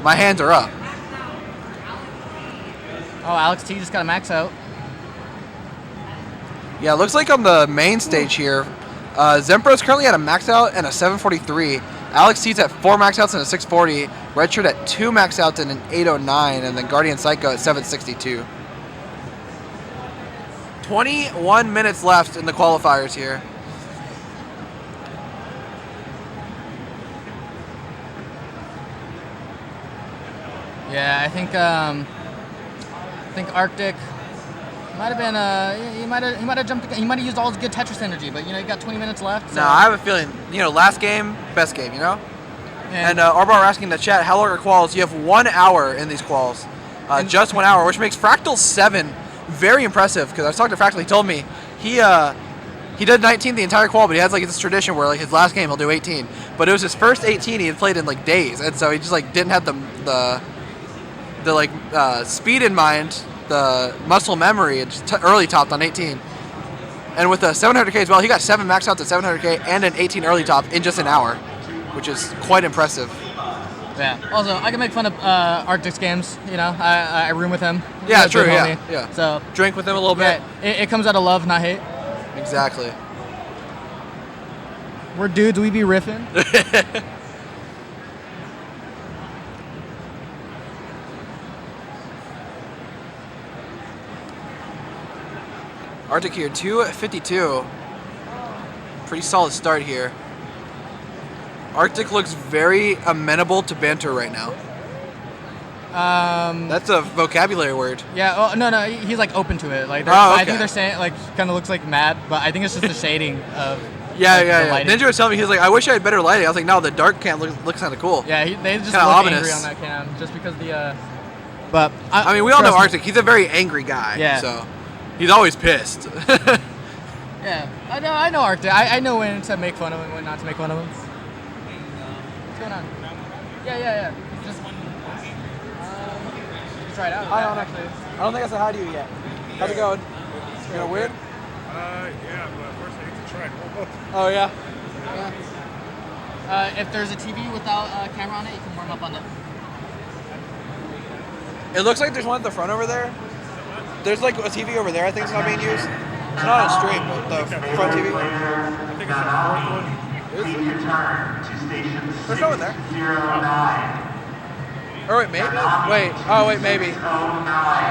My hands are up. Oh, Alex T just got a max out. Yeah, it looks like on the main stage here, Zempro's currently at a max out and a 743. Alex T's at 4 max outs and a 640. Redshirt at 2 max outs and an 809, and then Guardian Psycho at 762. 21 minutes left in the qualifiers here. Yeah, I think Arctic might have been he might have jumped. He might have used all his good Tetris energy, but you got 20 minutes left. So. No, I have a feeling, last game, best game, And Arbar asking in the chat, how long are quals? You have 1 hour in these quals. Just 1 hour, which makes Fractal 7 very impressive, because I was talking to Fractal, he told me he did 19 the entire qual, but he has like this tradition where like his last game he'll do 18. But it was his first 18 he had played in like days, and so he just like didn't have the speed in mind, the muscle memory, and just early topped on 18. And with the 700K as well, he got 7 max outs at 700K and an 18 early top in just an hour, which is quite impressive. Yeah. Also, I can make fun of Arctic's games. I room with him. Yeah, He's a true. good Yeah, homie. yeah. So drink with him a little bit. It comes out of love, not hate. Exactly. We're dudes. We be riffing. Arctic here, 252. Pretty solid start here. Arctic looks very amenable to banter right now. That's a vocabulary word. Yeah. Oh no, he's like open to it. Like, okay. I think they're saying like kind of looks like mad, but I think it's just the shading of. Yeah. Ninja was telling me, he was like, I wish I had better lighting. I was like, no, the dark cam looks kind of cool. Yeah, they just kinda look ominous. angry on that cam just because the. But I mean, we all know Arctic. He's a very angry guy. Yeah. So he's always pissed. Yeah, I know Arctic. I know when to make fun of him and when not to make fun of him. What's going on? Yeah. Just try it out. I don't actually. I don't think I said hi to you yet. How's it going? You gonna win? Yeah, but first I need to try. Oh yeah. If there's a TV without a camera on it, you can warm up on it. It looks like there's one at the front over there. There's like a TV over there. I think it's not being used. It's not on stream, but the front TV. I think it's the fourth one. There's no one there. Or wait, maybe? Wait. Oh, wait, maybe.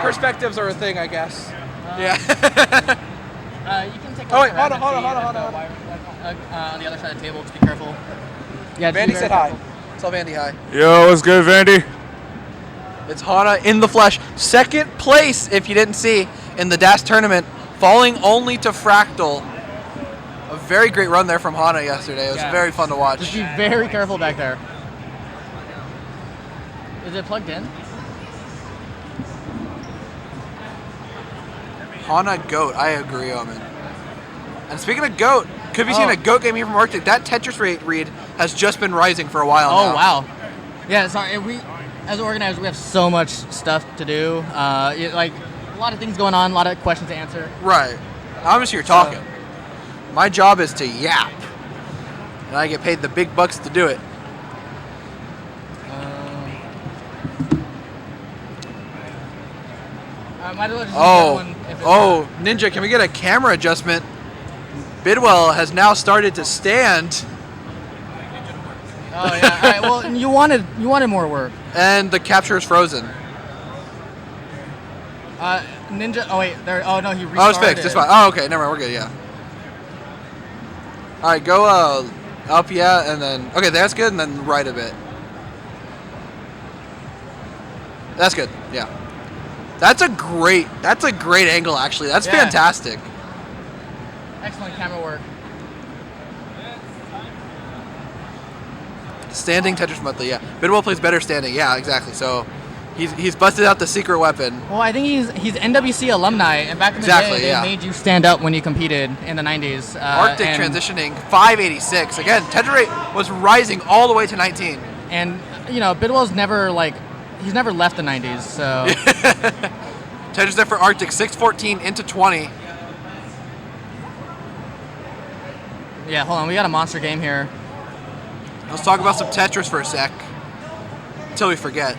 Perspectives are a thing, I guess. Yeah. You can take a Oh, wait, look around hold on. and see if the wire- on the other side of the table, just be careful. Yeah, Vandy said hi. Tell Vandy hi. Yo, what's good, Vandy? It's Hana in the flesh. Second place, if you didn't see, in the Dash tournament, falling only to Fractal. A very great run there from Hana yesterday. It was very fun to watch. Just be very careful back there. Is it plugged in? Hana GOAT, I agree, Omen. And speaking of GOAT, could be seeing a GOAT game here from Arctic. That Tetris rate read has just been rising for a while now. Oh, wow. Yeah, sorry. As organizers, we have so much stuff to do. Like, a lot of things going on, a lot of questions to answer. Right. I'm just here talking. My job is to yap. And I get paid the big bucks to do it. Might as well just do the other one if it's Ninja, can we get a camera adjustment? Bidwell has now started to stand. Oh yeah. All right. Well, you wanted more work. And the capture is frozen. Ninja. Oh wait. There. Oh no. He restarted. Oh, it's fixed. It's fine. Oh, okay. Never mind. We're good. Yeah. All right. Go up. Yeah, and then okay. That's good. And then right a bit. That's good. Yeah. That's a great angle. Actually, that's fantastic. Excellent camera work. Standing Tetris Monthly, yeah. Bidwell plays better standing, yeah, exactly. So he's busted out the secret weapon. Well, I think he's NWC alumni, and back in the day, they made you stand up when you competed in the 90s. Arctic transitioning 586. Again, Tetris rate was rising all the way to 19. And you know, Bidwell's never he's never left the 90s. So Tetris there for Arctic 614 into 20. Yeah, hold on, we got a monster game here. Let's talk about some Tetris for a sec. Until we forget.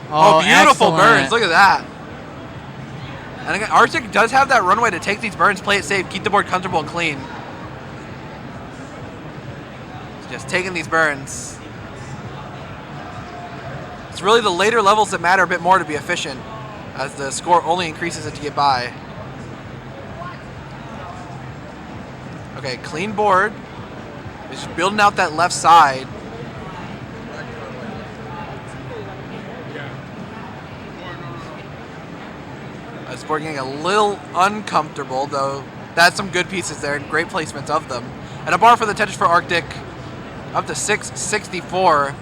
Oh, beautiful burns. Look at that. And again, Arctic does have that runway to take these burns, play it safe, keep the board comfortable and clean. Just taking these burns. It's really the later levels that matter a bit more to be efficient, as the score only increases it to get by. Okay, clean board. Just building out that left side. This board getting a little uncomfortable, though. That's some good pieces there and great placements of them. And a bar for the Tetris for Arctic up to 664.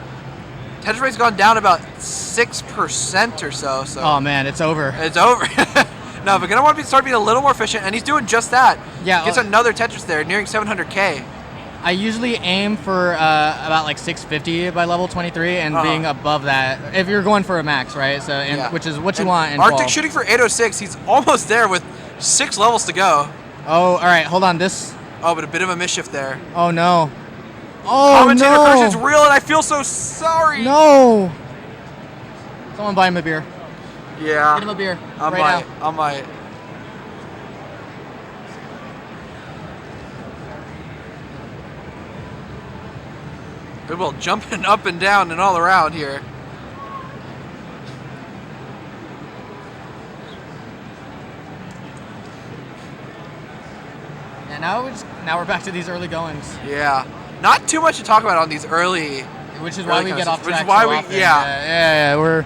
Tetris rate's gone down about 6% or so. Oh man, it's over. It's over. No, but gonna want to start being a little more efficient, and he's doing just that. Yeah. Gets another Tetris there, nearing 700K. I usually aim for about like 650 by level 23 and being above that if you're going for a max, right? So, which is what you want in Arctic 12. shooting for 806. He's almost there with 6 levels to go. Oh, all right. Hold on. This. Oh, but a bit of a mischief there. Oh no. Oh Commentator no. Christian's real, and I feel so sorry. No. Someone buy him a beer. Yeah. Get him a beer. I right might. now. I might. Bidwell jumping up and down and all around here. Yeah, now we're back to these early goings. Yeah. Not too much to talk about on these early. Which is why we get off track. Which is why so we, often. yeah. We're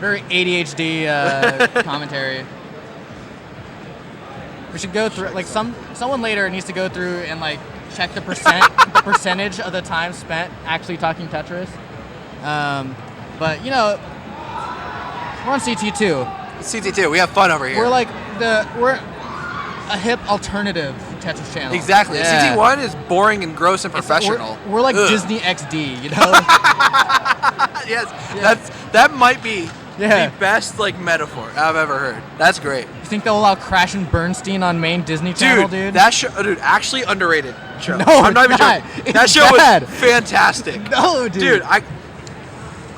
very ADHD commentary. We should go through someone later needs to go through and check the percentage of the time spent actually talking Tetris. But you know, we're on CT2. CT2, we have fun over here. We're a hip alternative Tetris channel. Exactly. Yeah. CT1 is boring and gross and professional. We're like Disney XD, you know? Yes, yeah. That might be the best metaphor I've ever heard. That's great. You think they'll allow Crash and Bernstein on main Disney Channel, dude? That show, actually underrated show. No, I'm not even not. joking. That show was fantastic. No, dude.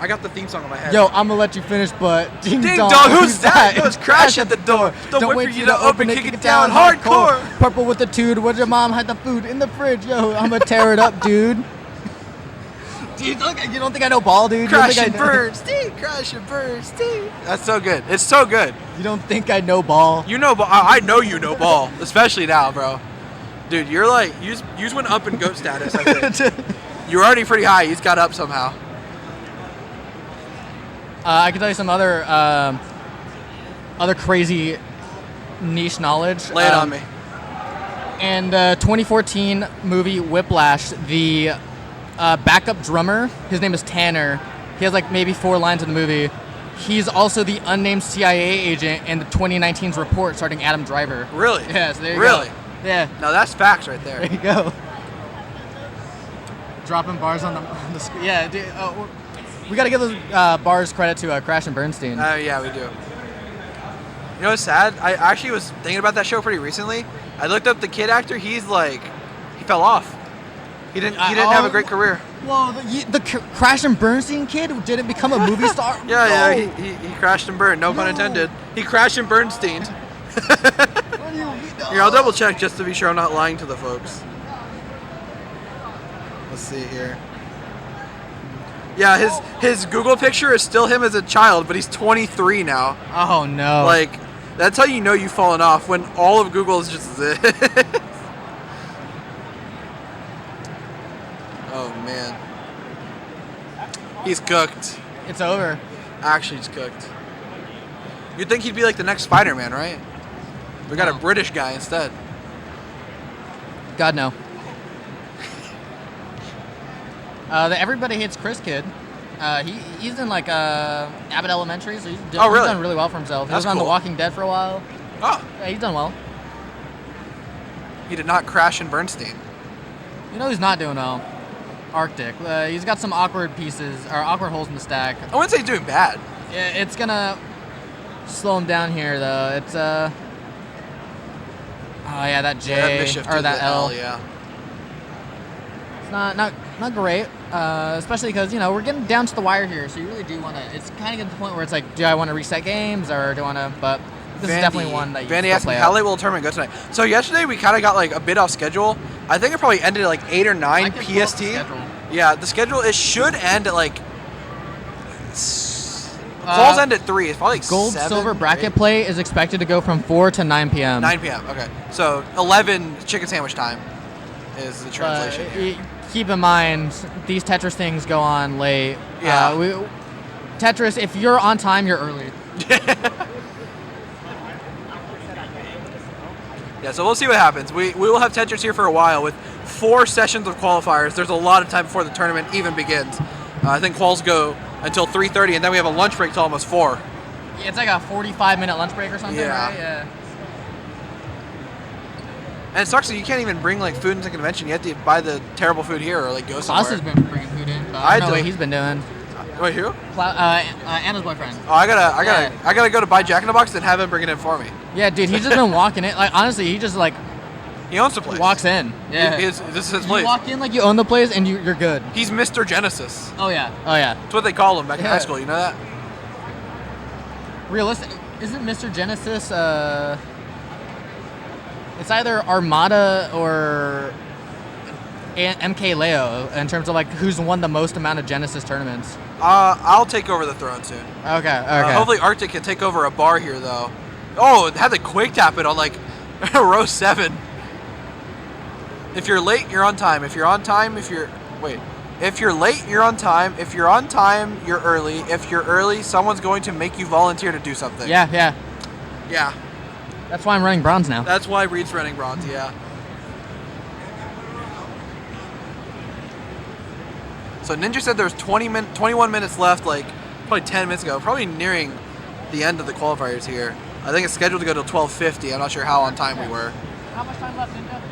I got the theme song in my head. Yo, I'm gonna let you finish, but ding dong, who's that? It was Crash at the door. Don't wait for you to open it, kick it down hardcore. Purple with the tude, where your mom had the food in the fridge. Yo, I'm gonna tear it up, dude. Dude, you don't think I know ball, dude? Crash and Bernstein, Crash and Bernstein. That's so good. It's so good. You don't think I know ball? You know ball. I know you know ball, especially now, bro. Dude, you're you just went up in GOAT status, I think. You're already pretty high. You just got up somehow. I can tell you some other crazy niche knowledge. Lay it on me. In the 2014 movie Whiplash, the backup drummer, his name is Tanner. He has maybe 4 lines in the movie. He's also the unnamed CIA agent in the 2019's report starring Adam Driver. Really? Yeah, so there you go. Yeah. Now that's facts right there. There you go. Dropping bars on the screen. Yeah, dude, we got to give those bars credit to Crash and Bernstein. Yeah, we do. You know what's sad? I actually was thinking about that show pretty recently. I looked up the kid actor. He's he fell off. He didn't have a great career. Well, the Crash and Bernstein kid who didn't become a movie star. Yeah, he crashed and burned. No pun intended. He crashed and Bernstein. Here, I'll double check just to be sure I'm not lying to the folks. Let's see here. Yeah, his Google picture is still him as a child, but he's 23 now. Oh no! Like, that's how you know you've fallen off, when all of Google is just this. Oh man, he's cooked. It's over. Actually, he's cooked. You'd think he'd be like the next Spider-Man, right? We got a British guy instead. God no. The Everybody Hates Chris kid. He's in like Abbott Elementary, so he's done really well for himself. He was on The Walking Dead for a while. Oh. Yeah, he's done well. He did not crash in Bernstein. You know who's not doing well? Arctic. He's got some awkward pieces, or awkward holes in the stack. I wouldn't say he's doing bad. Yeah, it's gonna slow him down here, though. It's oh yeah, that J or that L. Yeah. It's not great, especially because we're getting down to the wire here. So you really do want to. It's kind of getting to the point where it's like, do I want to reset games or do I want to? But this is definitely one that you Vandy still asked me play how out. late will the tournament go tonight. So yesterday we kind of got like a bit off schedule. I think it probably ended at like 8 or 9 PST. Yeah, the schedule it should end at like. Calls end at 3. It's probably like Gold 7, silver bracket 8. play is expected to go from 4 to 9 p.m. 9 p.m. Okay, so 11 chicken sandwich time is the translation here. Keep in mind, these Tetris things go on late. Yeah. Tetris, if you're on time, you're early. Yeah, so we'll see what happens. We will have Tetris here for a while with 4 sessions of qualifiers. There's a lot of time before the tournament even begins. I think quals go until 3:30, and then we have a lunch break till almost 4. Yeah, it's like a 45-minute lunch break or something, Yeah. right? Yeah. And it sucks that you can't even bring like food into the convention. You have to buy the terrible food here or like go somewhere. Klaus has been bringing food in, but I don't know what he's been doing. Wait, who? Anna's boyfriend. Oh, I gotta go to buy Jack in the Box and have him bring it in for me. Yeah, dude, he's just been walking in. Like honestly, he just like he owns the place. Walks in. Yeah, this is his you place. walk in like you own the place and you're good. He's Mr. Genesis. Oh yeah. That's what they call him back in high school. You know that? Realistic. Isn't Mr. Genesis? It's either Armada or MK Leo in terms of like who's won the most amount of Genesis tournaments. I'll take over the throne soon. Okay. Hopefully Arctic can take over a bar here though. Oh, it had the quick tap it on like row 7. If you're late, you're on time. If you're on time, if you're late, you're on time. If you're on time, you're early. If you're early, someone's going to make you volunteer to do something. Yeah. That's why I'm running bronze now. That's why Reed's running bronze, yeah. So Ninja said there's 21 minutes left, like probably 10 minutes ago, probably nearing the end of the qualifiers here. I think it's scheduled to go till 12:50. I'm not sure how on time we were. How much time left, Ninja?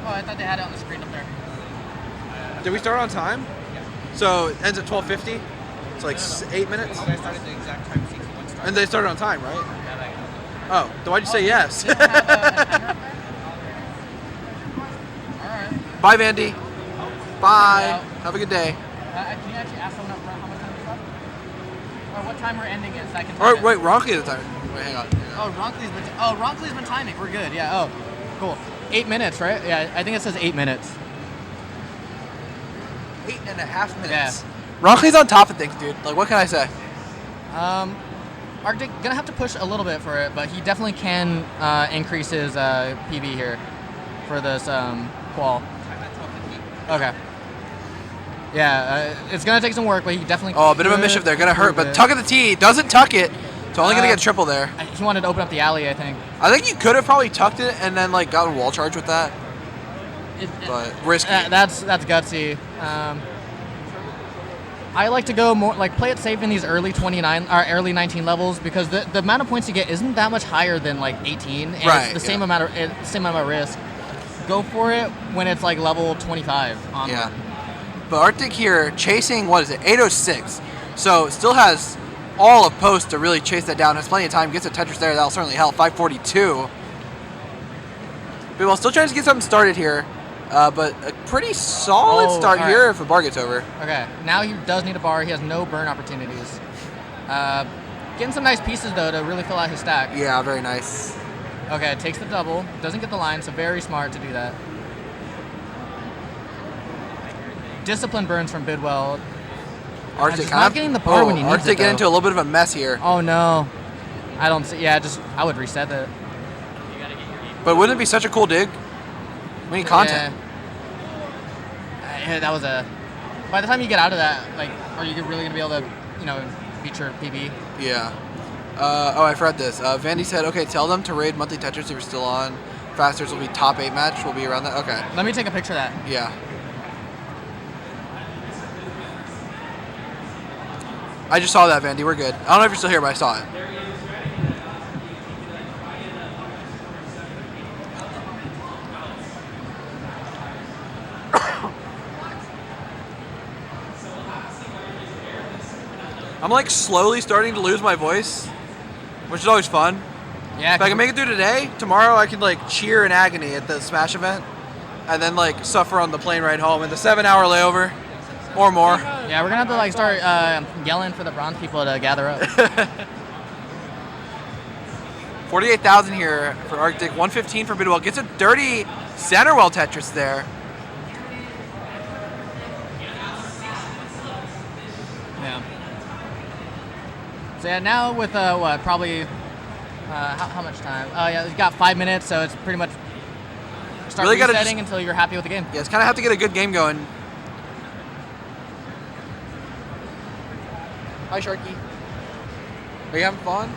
Oh, I thought they had it on the screen up there. Did we start on time? Yeah. So it ends at 12:50? It's like 8 minutes? I started the exact time CT1 started. And they started on time, right? Oh, then why'd you say yes? Bye, Vandy. Bye. Have a good day. Can you actually ask someone up front how much time is left? Or what time we're ending is? So I can All right, wait, Ronkley is the time. Wait, hang on. Ronkley's been timing. We're good. Yeah. Oh, cool. 8 minutes, right? Yeah, I think it says 8 minutes. 8.5 minutes. Yeah. Ronkley's on top of things, dude. Like, what can I say? Arctic gonna have to push a little bit for it, but he definitely can increase his PB here for this qual. Okay. Yeah, it's gonna take some work, but he definitely. Oh, a bit of a mischief there, gonna hurt. But tuck at the tee doesn't tuck it, so only gonna get a triple there. He wanted to open up the alley, I think. I think you could have probably tucked it and then like gotten wall charge with that. But risky. That's gutsy. I like to go more like play it safe in these early 29 or early 19 levels because the amount of points you get isn't that much higher than like 18, and right, it's the same amount of risk. Go for it when it's like level 25 onward. Yeah. But Arctic here chasing, what is it, 806. So still has all of post to really chase that down. Has plenty of time. Gets a Tetris there. That'll certainly help. 542. But well, still trying to get something started here. But a pretty solid start here if a bar gets over. Okay. Now he does need a bar. He has no burn opportunities. Getting some nice pieces, though, to really fill out his stack. Yeah, very nice. Okay, takes the double. Doesn't get the line, so very smart to do that. discipline burns from Bidwell. Arctic Just not getting the power when he needs Arctic it, get though. into a little bit of a mess here. Oh no, I don't see. Yeah, I would reset it. But wouldn't it be such a cool dig? We need content. Yeah, that was a. By the time you get out of that, like, are you really gonna be able to, beat your PB? Yeah. Oh, I forgot this. Vandy said, okay, tell them to raid monthly Tetris if you're still on. Fasters will be top 8 match. Will be around that. Okay. Let me take a picture of that. Yeah. I just saw that, Vandy. We're good. I don't know if you're still here, but I saw it. I'm like slowly starting to lose my voice, which is always fun. Yeah. If I can make it through today, tomorrow I can like cheer in agony at the Smash event, and then like suffer on the plane ride home in the 7-hour layover, or more. Yeah, we're gonna have to like start yelling for the bronze people to gather up. 48,000 here for Arctic, 115 for Bidwell. Gets a dirty Centerwell Tetris there. Yeah. So yeah, now with what, probably how much time? Oh yeah, we've got 5 minutes, so it's pretty much start Really gotta resetting until you're happy with the game. Yeah, it's kind of have to get a good game going. Hi, Sharky. Are you having fun?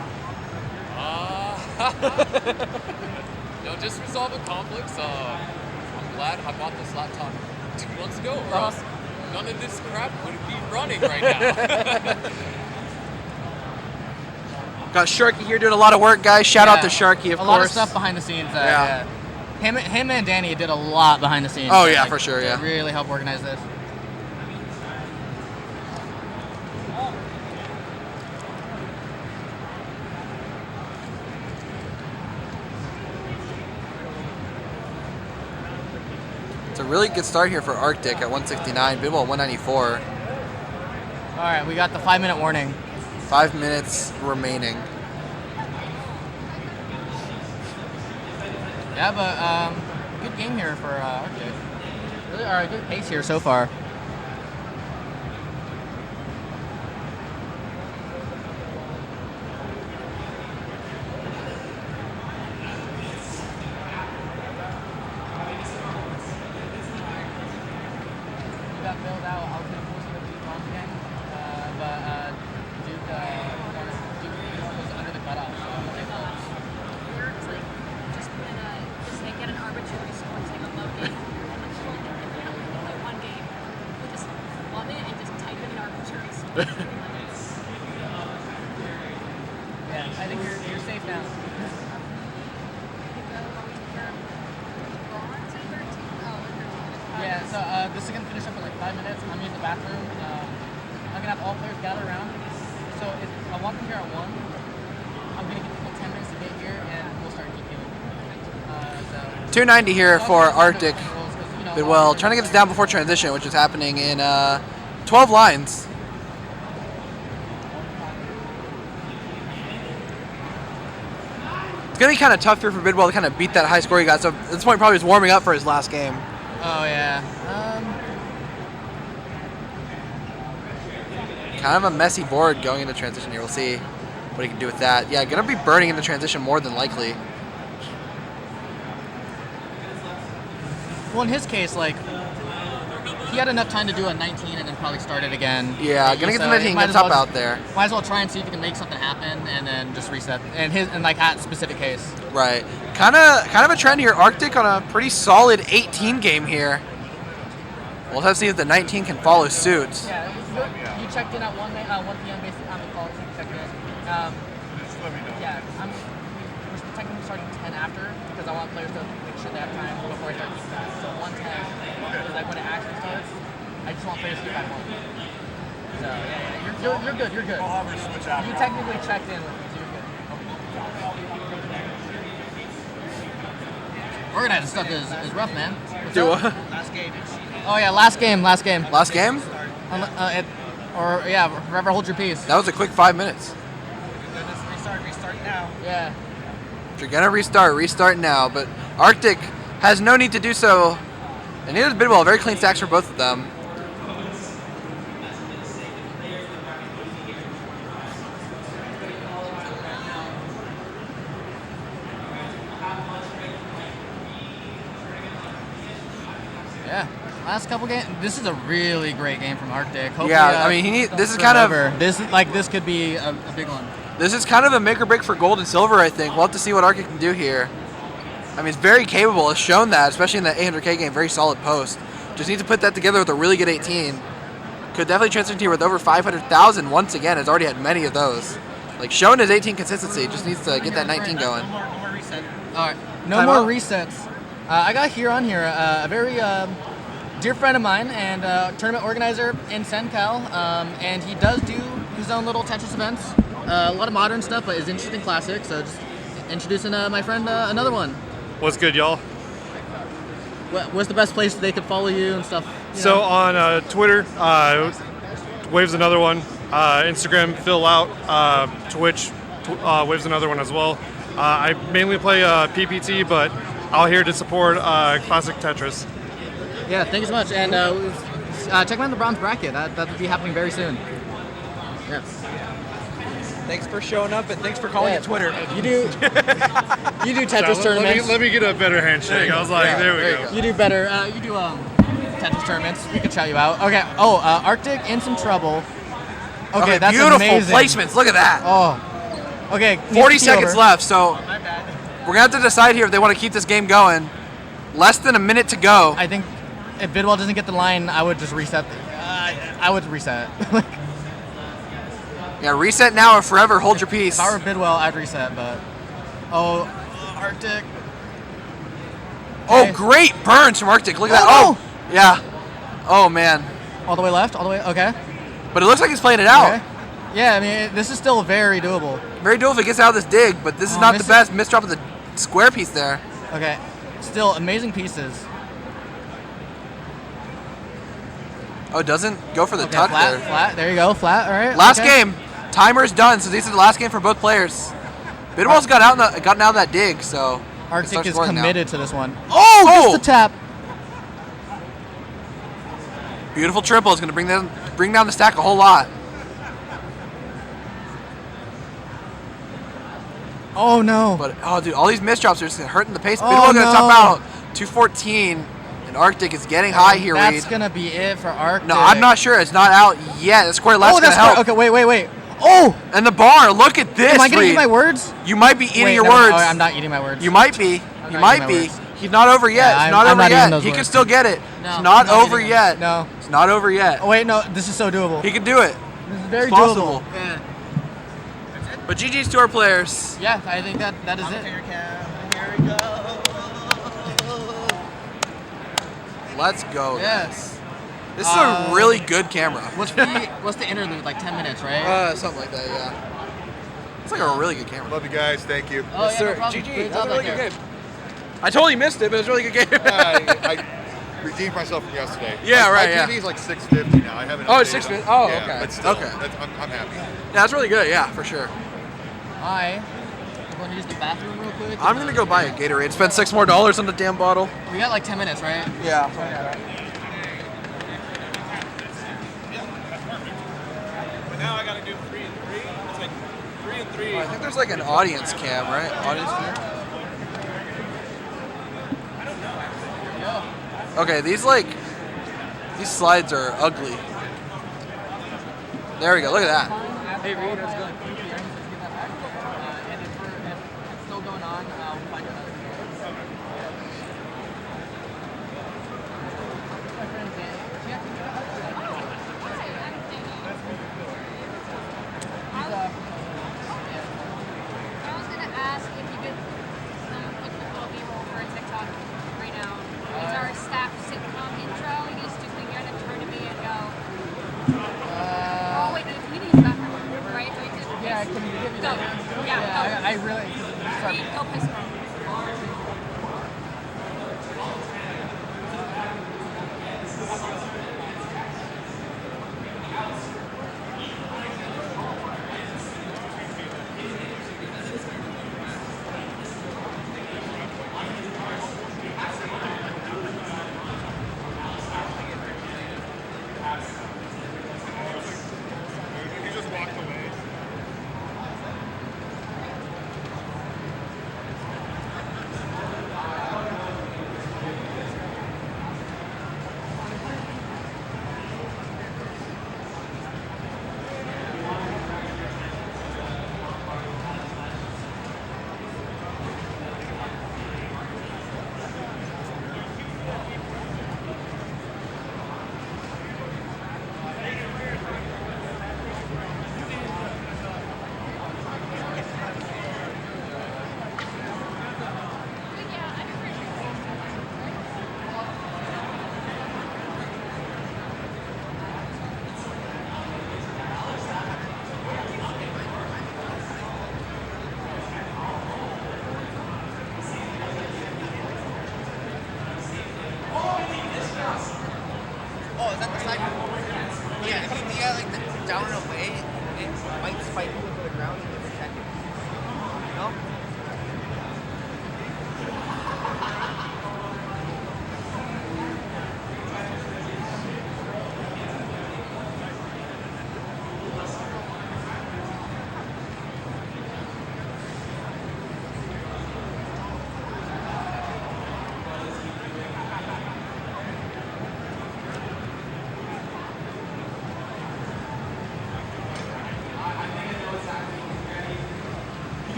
No, just resolving conflicts. I'm glad I bought this laptop 2 months ago, or else none of this crap would be running right now. Got Sharky here doing a lot of work, guys. Shout out to Sharky, of course. A lot of stuff behind the scenes. Yeah. Him and Danny did a lot behind the scenes. Oh, yeah, for sure, to really help organize this. It's a really good start here for Arctic at 169, Bidwell at 194. All right, we got the 5-minute warning. 5 minutes remaining. Yeah, but good game here for Arctic. Really, a good pace here so far. Yeah, I think you're safe now. Yeah, so this is gonna finish up in like 5 minutes. I'm in the bathroom. I'm gonna have all players gather around. So if I walk in here at 1, I'm gonna give people 10 minutes to get here, and we'll start keeping. 290 here for Arctic. Bidwell trying to get this down before transition, which is happening in 12 lines. It's going to be kind of tough here for Bidwell to kind of beat that high score he got. So at this point, probably he's warming up for his last game. Oh, yeah. Kind of a messy board going into transition here. We'll see what he can do with that. Yeah, going to be burning in the transition more than likely. Well, in his case, like, he had enough time to do a 19 and then probably start it again. Yeah, gonna get the 19, get top out there. Might as well try and see if you can make something happen and then just reset. And like that specific case. Right. Kind of a trend here. Arctic on a pretty solid 18 game here. We'll have to see if the 19 can follow suit. Yeah, you checked in at 1 p.m. basically on the call. So you checked in. Just let me know. Yeah, we're technically starting 10 after because I want players to make sure they have time before I start keeping that. So 110 is like when it actually starts. I just want players to keep at 1. So yeah, you're good. You're good. I'll have her switch out. You technically checked in with me, so you're good. Organizing stuff is rough, man. Do what? Last game. Oh yeah, last game. Last game? Forever hold your peace. That was a quick 5 minutes. Restart now. Yeah. If you're gonna restart now. But Arctic has no need to do so. And neither does Bidwell. Very clean stacks for both of them. Yeah. Last couple games. This is a really great game from Arctic. Hopefully, yeah, I mean, this is kind of this could be a big one. This is kind of a make or break for gold and silver, I think. We'll have to see what Arctic can do here. I mean, it's very capable. It's shown that, especially in the 800K game. Very solid post. Just need to put that together with a really good 18. Could definitely transfer here with over 500,000 once again. Has already had many of those. Like, showing his 18 consistency. Just needs to get that 19 going. No more reset. All right. No more resets. I got here a very dear friend of mine and tournament organizer in SenCal, and he does do his own little Tetris events. A lot of modern stuff, but is interested in classic. So just introducing my friend another one. What's good, y'all? What's the best place they could follow you and stuff? So on Twitter, Wave's another one. Instagram, Phil Out. Twitch, Wave's another one as well. I mainly play PPT, but out here to support classic Tetris. Yeah, thank you so much. And check out the bronze bracket. That will be happening very soon. Yeah. Thanks for showing up and thanks for calling it Twitter. You do Tetris tournaments. Let me get a better handshake. I was like, there we go. You do better. You do Tetris tournaments. We could shout you out. Okay. Oh, Arctic in some trouble. Okay, that's beautiful amazing. placements. Look at that. Oh. Okay. 40 seconds left, so we're gonna have to decide here if they want to keep this game going. Less than a minute to go. I think if Bidwell doesn't get the line, I would just reset. I would reset. Yeah, reset now or forever hold your peace. If I were Bidwell, I'd reset, but... Oh, Arctic. Okay. Oh, great burns from Arctic. Look at that. No. Oh, yeah. Oh, man. All the way left? All the way... Okay. But it looks like he's playing it out. Okay. Yeah, I mean, this is still very doable. Very doable if he gets out of this dig, but this is not the best. Misdrop of the square piece there. Okay. Still amazing pieces. Oh, it doesn't go for the tuck flat, there. Flat. There you go. Flat. All right. Last game. Timer's done, so this is the last game for both players. Bidwell's gotten out of that dig, so Arctic is committed to this one. Oh! Just the tap. Beautiful triple. It's going to bring down the stack a whole lot. Oh no! But dude, all these misdrops are just hurting the pace. Oh, Bidwell going to no. top out 214, and Arctic is getting high here. That's Reed. going to be it for Arctic. No, I'm not sure. It's not out yet. The square left's going to help. Okay, wait. Oh! And the bar. Look at this. Am I going to Reed. eat my words? You might be eating your no, words. Oh, I'm not eating my words. You might be. You might be. He's not over yet. Yeah, it's not I'm over not yet. those He can words. still get it. No, it's not I'm over eating yet. No. It's not over yet. Oh wait, no. This is so doable. He can do it. This is very It's possible. doable. Yeah. But GG's to our players. Yeah, I think that is it. Here we go. Let's go. Yes. This is a really good camera. What's the interlude? Like 10 minutes, right? Something like that, yeah. It's like a really good camera. Love you guys. Thank you. Oh, yeah, no problem. GG. Great That was job a really back good there. game. I totally missed it, but it was a really good game. I redeemed myself from yesterday. Yeah, right, My yeah. TV is like 650 now. I haven't. Oh, it's updated 650. it. Oh, Yeah, okay. But still, Okay. I'm happy. Yeah, that's really good. Yeah, for sure. I'm going to use the bathroom real quick. I'm gonna go buy a Gatorade. Spend $6 more on the damn bottle. We got like 10 minutes, right? Yeah. But now I gotta do 3 and 3. It's like 3 and 3. I think there's like an audience cam, right? Audience cam. Okay, these slides are ugly. There we go. Look at that. Hey, Reed, how's it going? Let's get that back. And if it's still going on, I'll find another video. My friend Dan. I was gonna ask if you could put a little B-roll for a TikTok right now. It's our staff sitcom intro. It used to when you're in a tournament and go. Oh wait, if you need the bathroom, right? Yeah, can you give me go? that? Yeah, go. I really. Go piss her off. He just walked away.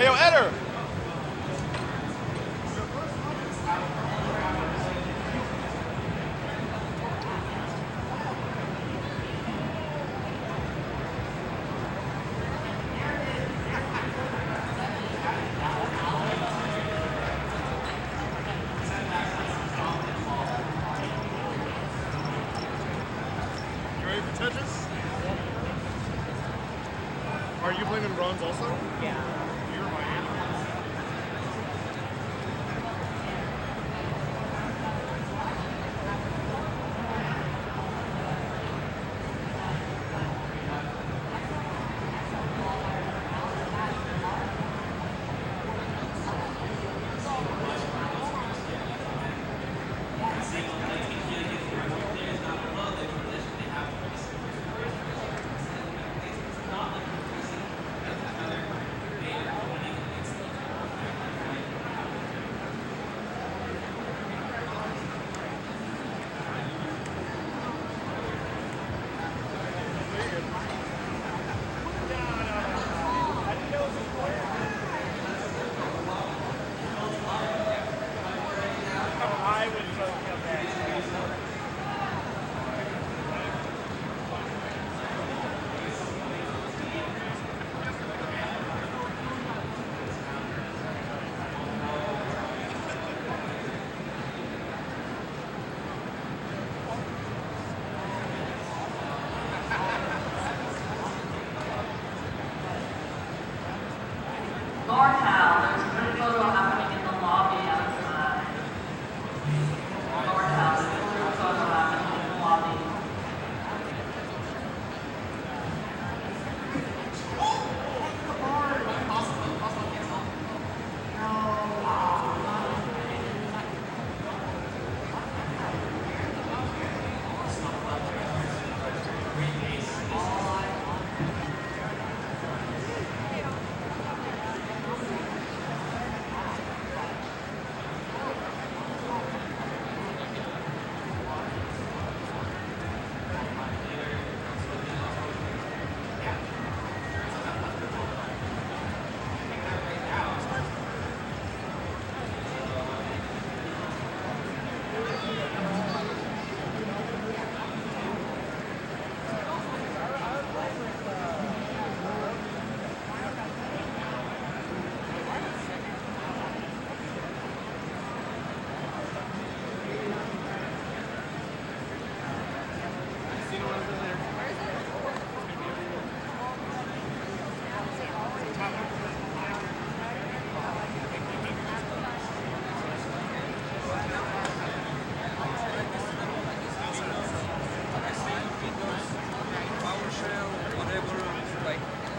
Hey, yo, Eder! You ready for Tetris? Are you playing in bronze also? Yeah. You're Miami.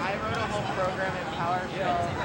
I wrote a whole program in PowerShell.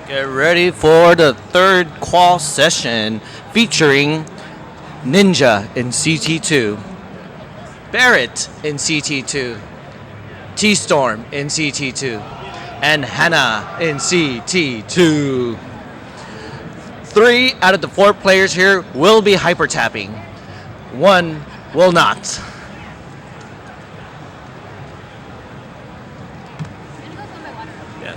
Get ready for the third qual session featuring Ninja in CT2, Barrett in CT2, T-Storm in CT2, and Hannah in CT2. 3 out of the 4 players here will be hyper tapping. 1 will not. Yeah.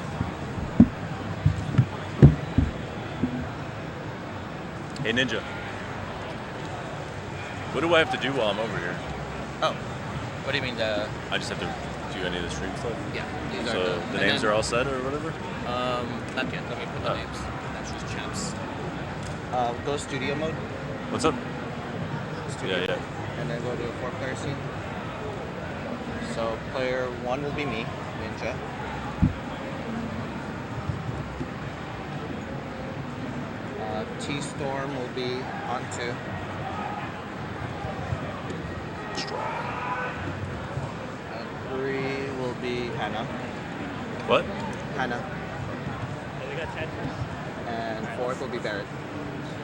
Hey Ninja. What do I have to do while I'm over here? Oh, what do you mean the? I just have to do any of the stream stuff? Yeah. These So are the names are all set or whatever? Not yet. Let me put the names. That's just champs. Go studio mode. What's up? Studio Yeah. And then go to a 4-player scene. So player 1 will be me, Ninja. T-Storm will be on 2. Strong. 3 will be Hannah. What? Hannah. And we got Tetris. And 4th will be Barrett.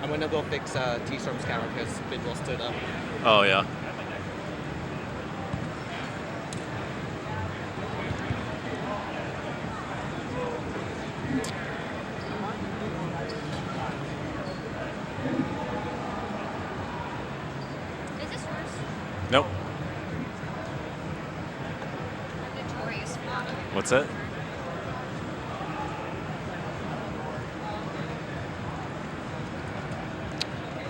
I'm gonna go fix T-Storm's camera because Bidwell stood up. Oh yeah. Is this yours? Nope. Notorious flop. What's that?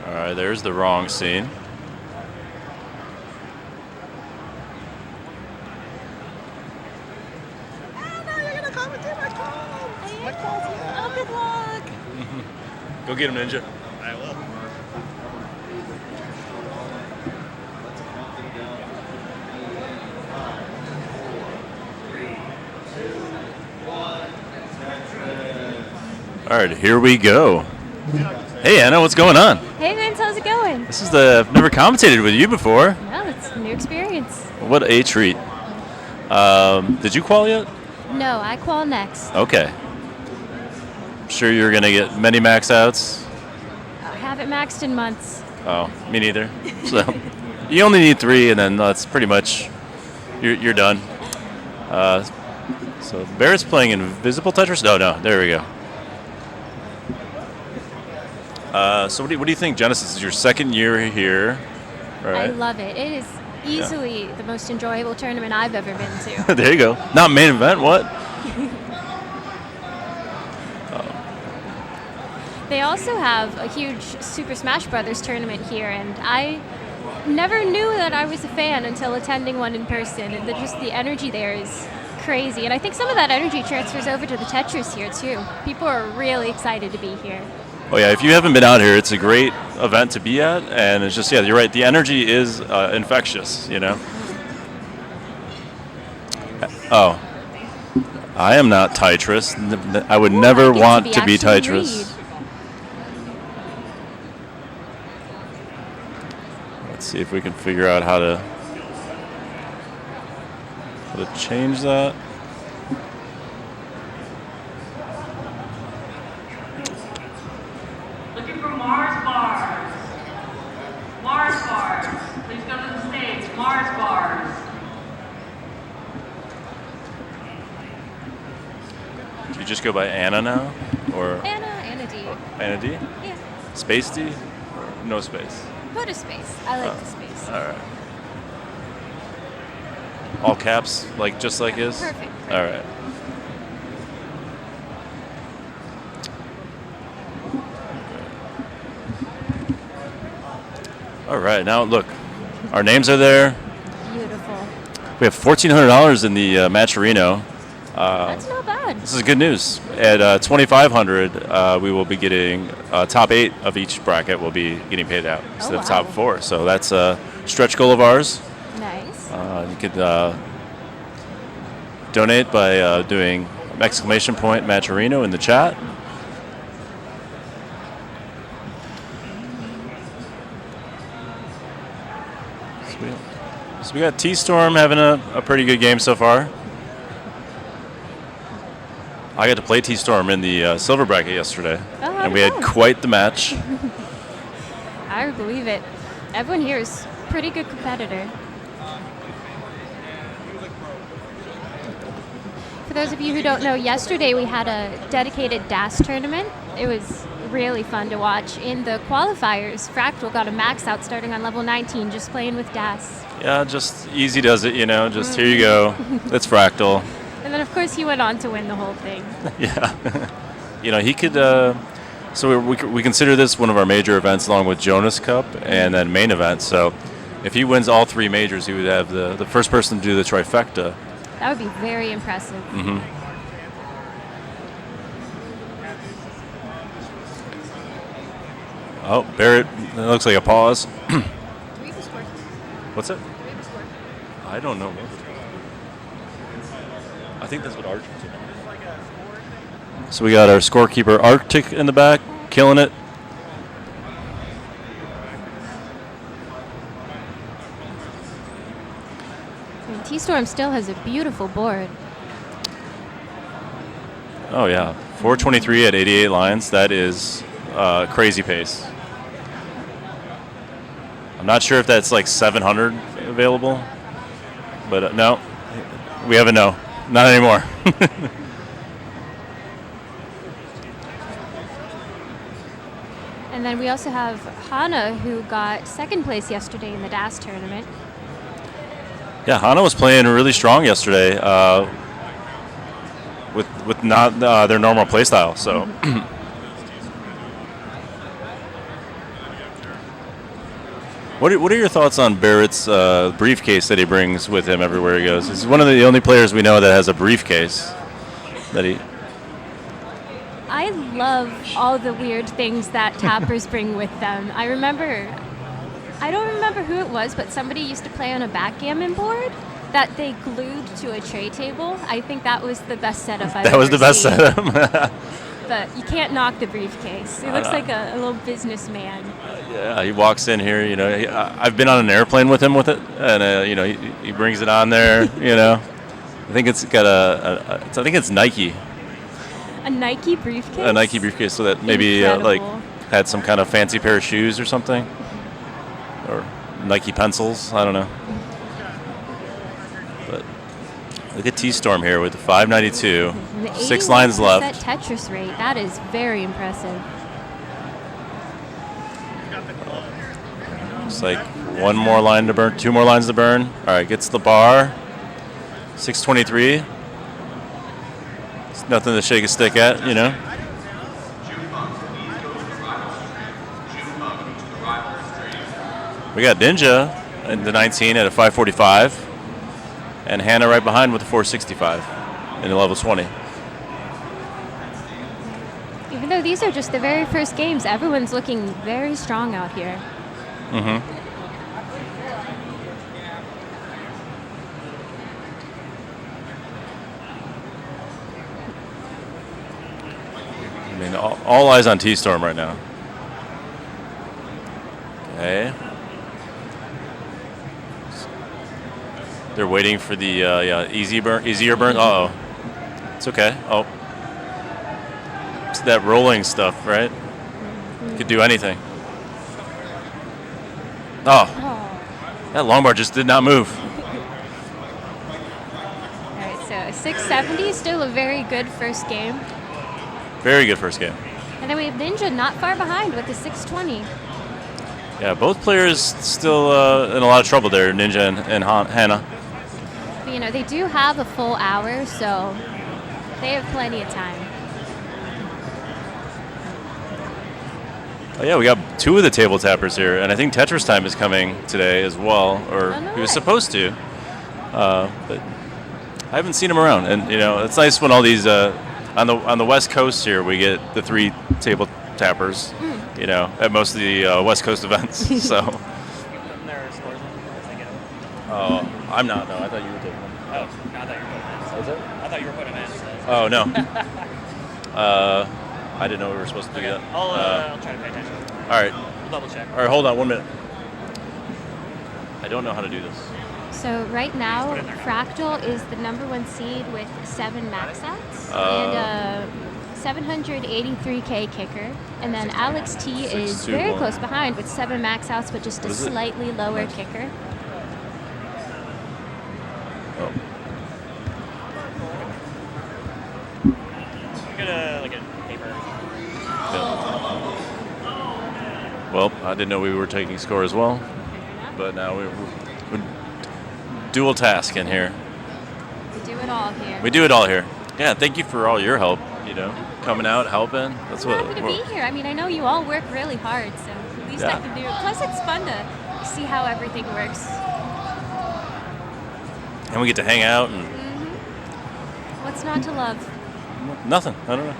Alright, there's the wrong scene. Oh, good luck. Go get him, Ninja. I will. Alright, here we go. Hey Anna, what's going on? Hey Vince, how's it going? This is I've never commentated with you before. No, it's a new experience. What a treat. Did you qual yet? No, I qual next. Okay. I'm sure you're going to get many max outs. I haven't maxed in months. Oh, me neither. So you only need 3 and then that's pretty much, you're done. So Barrett's playing Invisible Tetris? No, there we go. So what do you think, Genesis? This is your second year here, right? I love it. It is easily the most enjoyable tournament I've ever been to. There you go. Not main event, what? They also have a huge Super Smash Brothers tournament here, and I never knew that I was a fan until attending one in person. And just the energy there is crazy, and I think some of that energy transfers over to the Tetris here too. People are really excited to be here. Oh yeah, if you haven't been out here, it's a great event to be at, and it's just, yeah, you're right, the energy is infectious, you know? Oh. I am not Tetris. I would never want to be Tetris. Let's see if we can figure out how to change that. Looking for Mars bars. Mars bars. Please come to the stage. Mars bars. Do you just go by Anna now? Or Anna D. Anna D? Yeah. Space D? Or no space? Put a space. I like the space. Alright. All caps, just like his? Perfect. Alright. All right, now look, our names are there. Beautiful. We have $1,400 in the Matcherino. That's not bad. This is good news. At $2,500, we will be getting top 8 of each bracket will be getting paid out instead of top 4. So that's a stretch goal of ours. Nice. You could donate by doing !Matcherino in the chat. So we got T-Storm having a pretty good game so far. I got to play T-Storm in the silver bracket yesterday, Oh, and we had quite the match. I believe it. Everyone here is pretty good competitor. For those of you who don't know, yesterday we had a dedicated DAS tournament. It was really fun to watch. In the qualifiers, Fractal got a max out starting on level 19 just playing with DAS. Yeah, just easy does it, you know. Just here you go. It's Fractal. And then, of course, he went on to win the whole thing. Yeah. You know, he could. So we consider this one of our major events, along with Jonas Cup and then main event. So if he wins all 3 majors, he would have the first person to do the trifecta. That would be very impressive. Mm-hmm. Oh, Barrett, that looks like a pause. What's it? I don't know. I think that's what Arctic did. So we got our scorekeeper Arctic in the back, killing it. And T-Storm still has a beautiful board. Oh yeah, 423 at 88 lines. That is crazy pace. I'm not sure if that's like 700 available, but no, we have a no. Not anymore. And then we also have Hana, who got second place yesterday in the DAS tournament. Yeah, Hana was playing really strong yesterday with not their normal playstyle. So, what are your thoughts on Barrett's briefcase that he brings with him everywhere he goes? He's one of the only players we know that has a briefcase that he. I love all the weird things that tappers bring with them. I don't remember who it was, but somebody used to play on a backgammon board that they glued to a tray table. I think that was the best setup I've ever seen. That was the best setup. But you can't knock the briefcase. He looks like a little businessman. Yeah, he walks in here. You know, I've been on an airplane with him with it, and you know, he brings it on there. You know, I think it's got I think it's Nike. A Nike briefcase? A Nike briefcase, so that maybe like had some kind of fancy pair of shoes or something, or Nike pencils. I don't know. But look at T-Storm here with the 592, 6 lines left. Tetris rate, that is very impressive. It's like 1 more line to burn, 2 more lines to burn. All right, gets the bar. 623. It's nothing to shake a stick at, you know. We got Ninja in the 19 at a 545, and Hannah right behind with a 465 in the level 20. Even though these are just the very first games, everyone's looking very strong out here. Mm-hmm. I mean, all eyes on T-Storm right now. Okay. They're waiting for the easier burn. Uh-oh. It's okay. Oh. It's that rolling stuff, right? Could do anything. Oh. That longbar just did not move. All right, so 670, still a very good first game. Very good first game. And then we have Ninja not far behind with the 620. Yeah, both players still in a lot of trouble there, Ninja and Hannah. But, you know, they do have a full hour, so they have plenty of time. Oh yeah, we got 2 of the table tappers here, and I think Tetris Time is coming today as well, or he was supposed to, but I haven't seen him around. And you know, it's nice when all these on the West Coast here we get the 3 table tappers, you know, at most of the West Coast events. So. Oh, I'm not. No, I thought you were taking them. Oh, no, I thought you were putting them in. Was it? I thought you were putting them in. So. Oh no. I didn't know we were supposed to do that. I'll try to pay attention. All right. We'll double check. All right, hold on 1 minute. I don't know how to do this. So right now, Fractal is the #1 seed with 7 max outs and a 783K kicker. And then Alex T is very close behind with 7 max outs, but just a slightly lower kicker. Like a paper. Well, I didn't know we were taking score as well, but now we're dual task in here. We do it all here. We do it all here. Yeah, thank you for all your help. You know, coming out, helping. That's I'm what. happy to be here. I mean, I know you all work really hard, so at least I can do it. Plus, it's fun to see how everything works. And we get to hang out and What's not to love? nothing. I don't know.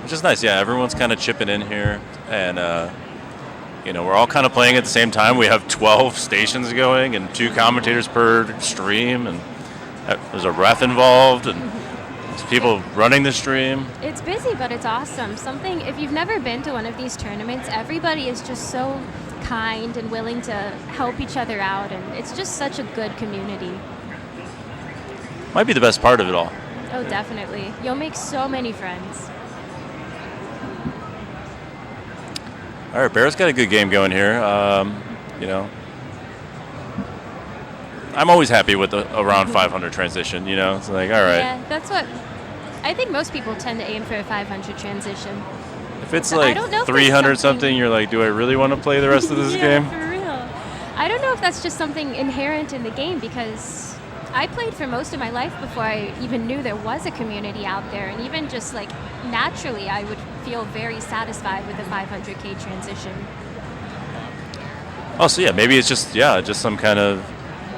Which is nice. Yeah, everyone's kind of chipping in here, and you know, we're all kind of playing at the same time. We have 12 stations going and 2 commentators per stream, and there's a ref involved, and there's people running the stream. It's busy, but it's awesome. If you've never been to one of these tournaments, everybody is just so kind and willing to help each other out, and it's just such a good community. Might be the best part of it all. Oh, definitely. You'll make so many friends. All right, Barrett's got a good game going here. You know, I'm always happy with the around 500 transition. You know, it's like, all right. Yeah, that's what I think most people tend to aim for a 500 transition. If it's So I like don't know if 300 something, you're like, do I really want to play the rest of this Yeah, game? for real. I don't know if that's just something inherent in the game because I played for most of my life before I even knew there was a community out there, and even just like naturally I would feel very satisfied with a 500K transition. Oh, so yeah, maybe it's just some kind of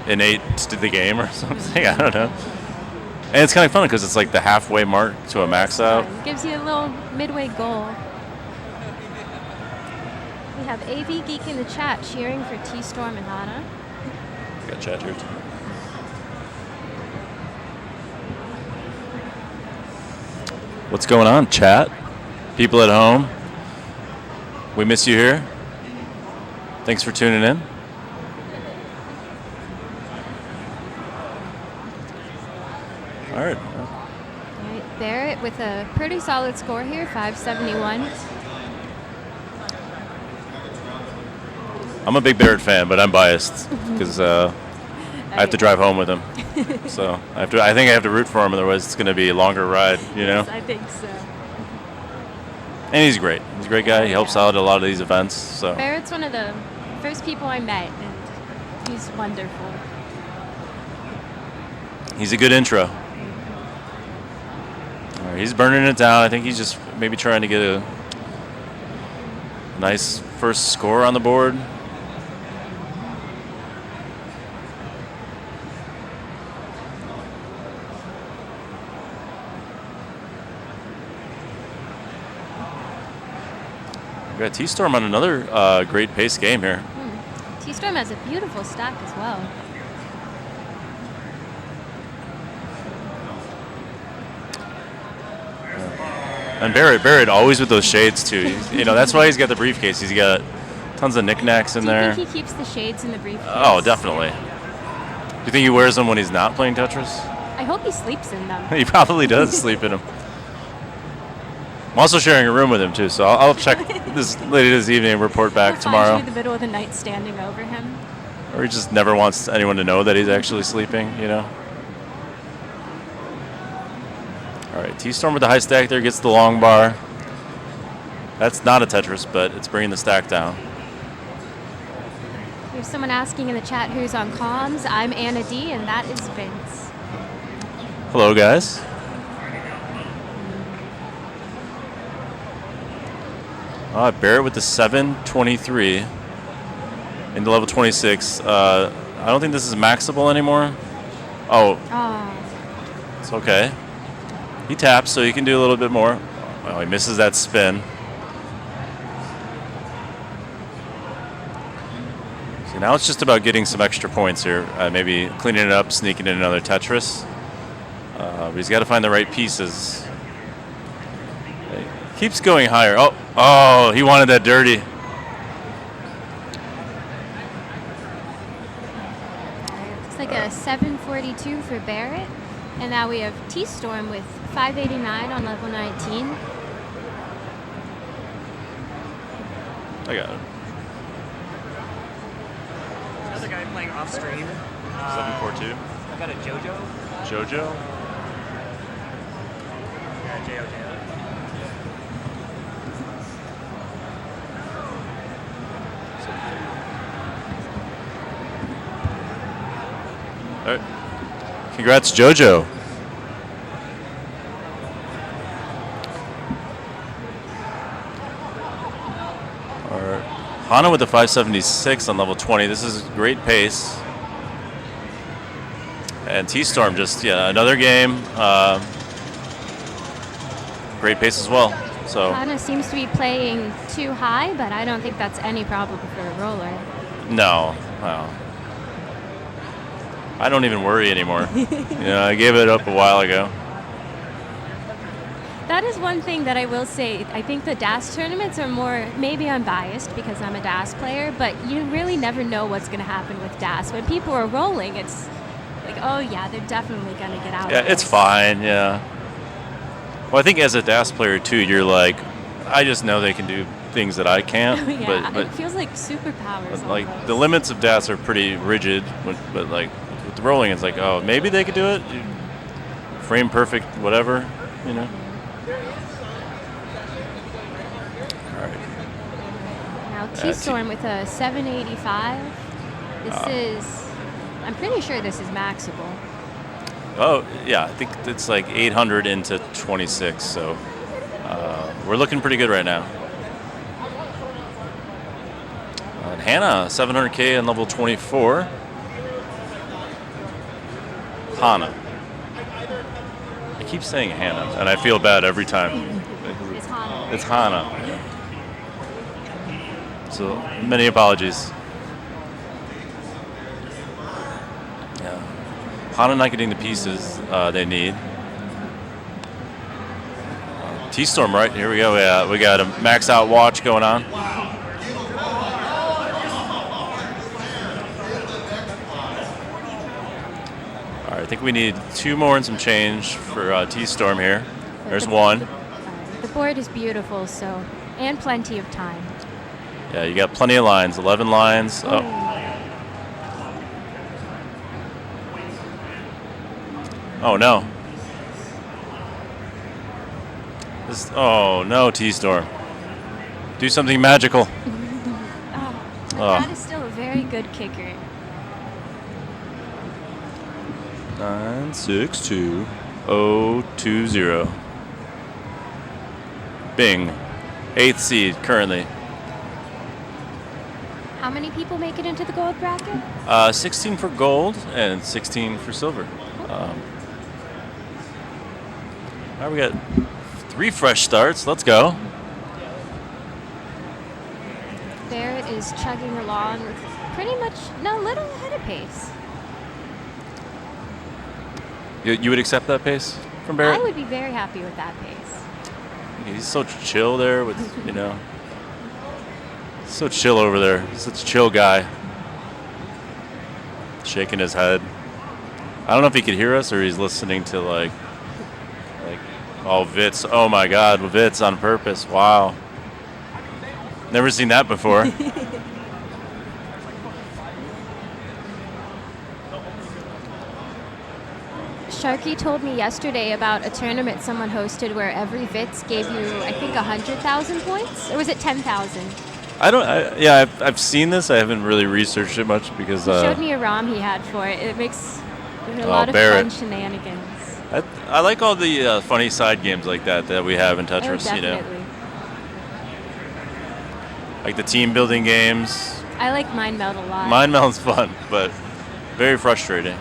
innate to the game or something. I don't know. And it's kind of fun because it's like the halfway mark to a max out. Gives you a little midway goal. We have AV Geek in the chat cheering for T-Storm and Hana. Got chat here too. What's going on, chat? People at home, we miss you here. Thanks for tuning in. All right. All right, Barrett with a pretty solid score here, 571. I'm a big Barrett fan, but I'm biased because I have to drive home with him. So I think I have to root for him, otherwise it's going to be a longer ride, you know? Yes, I think so. And he's great. He's a great guy. He helps out at a lot of these events. So Barrett's one of the first people I met, and he's wonderful. he's a good intro. All right, he's burning it down. I think he's just maybe trying to get a nice first score on the board. We got T-Storm on another great pace game here. T-Storm has a beautiful stack as well. And Barrett always with those shades too. You know, that's why he's got the briefcase. He's got tons of knickknacks in there. Do you think he keeps the shades in the briefcase? Oh, definitely. Do you think he wears them when he's not playing Tetris? I hope he sleeps in them. He probably does sleep in them. I'm also sharing a room with him too, so I'll check this later this evening and report back He'll tomorrow. find you in the middle of the night standing over him. Or he just never wants anyone to know that he's actually sleeping, you know? All right, T-Storm with the high stack there gets the long bar. That's not a Tetris, but it's bringing the stack down. There's someone asking in the chat who's on comms. I'm Anna D, and that is Vince. Hello, guys. Barrett with the 723 into level 26. I don't think this is maxable anymore. Oh, it's okay. He taps, so he can do a little bit more. Well, he misses that spin. So now it's just about getting some extra points here. Maybe cleaning it up, sneaking in another Tetris. But he's got to find the right pieces. Keeps going higher. Oh, he wanted that dirty. 542 for Barrett. And now we have T-Storm with 589 on level 19. I got it. Another guy playing off stream. 742. I got a JoJo. JoJo. Yeah, JoJo. All right. Congrats, JoJo. Hana with the 576 on level 20. This is great pace. And T-Storm just, another game. Great pace as well. So Hana seems to be playing too high, but I don't think that's any problem for a roller. no, I don't even worry anymore. I gave it up a while ago. That is one thing that I will say. I think the DAS tournaments are more, maybe I'm biased because I'm a DAS player, but you really never know what's going to happen with DAS. When people are rolling, it's like, oh yeah, they're definitely going to get out Yeah, of it's this. fine, yeah. Well, I think as a DAS player too, you're like, I just know they can do things that I can't. Yeah, but it feels like superpowers. like almost. the limits of DAS are pretty rigid, but like with the rolling, it's like, oh, maybe they could do it. Frame perfect, whatever, Now T-Storm with a 785. I'm pretty sure this is maxable. Oh, yeah, I think it's like 800 into 26, so we're looking pretty good right now. And Hannah, 700K on level 24. Hana. I keep saying Hannah, and I feel bad every time. It's Hana. It's Hana. So, many apologies. Yeah. Hana not getting the pieces they need. T-Storm, right? Here we go. Yeah, we got a max out watch going on. All right, I think we need 2 more and some change for T-Storm here. There's 1. The board is beautiful, and plenty of time. Yeah, you got plenty of lines. 11 lines. Oh. Oh no. Oh no, T-Storm. Do something magical. That is still a very good kicker. 962020. Bing. 8th seed currently. How many people make it into the gold bracket? 16 for gold and 16 for silver. All right, we got 3 fresh starts. Let's go. Barrett is chugging along with pretty much a little ahead of pace. You would accept that pace from Barrett? I would be very happy with that pace. He's so chill there with, so chill over there. He's such a chill guy. Shaking his head. I don't know if he could hear us or he's listening to like Vitz. Oh my God, Vitz on purpose. Wow. Never seen that before. Sharky told me yesterday about a tournament someone hosted where every Vitz gave you, I think, 100,000 points? Or was it 10,000? I've seen this. I haven't really researched it much because... He showed me a ROM he had for it. It makes a lot of Barrett. fun shenanigans. I like all the funny side games like that we have in Tetris, definitely. Like the team building games. I like Mind Meld a lot. Mind Meld's fun, but very frustrating.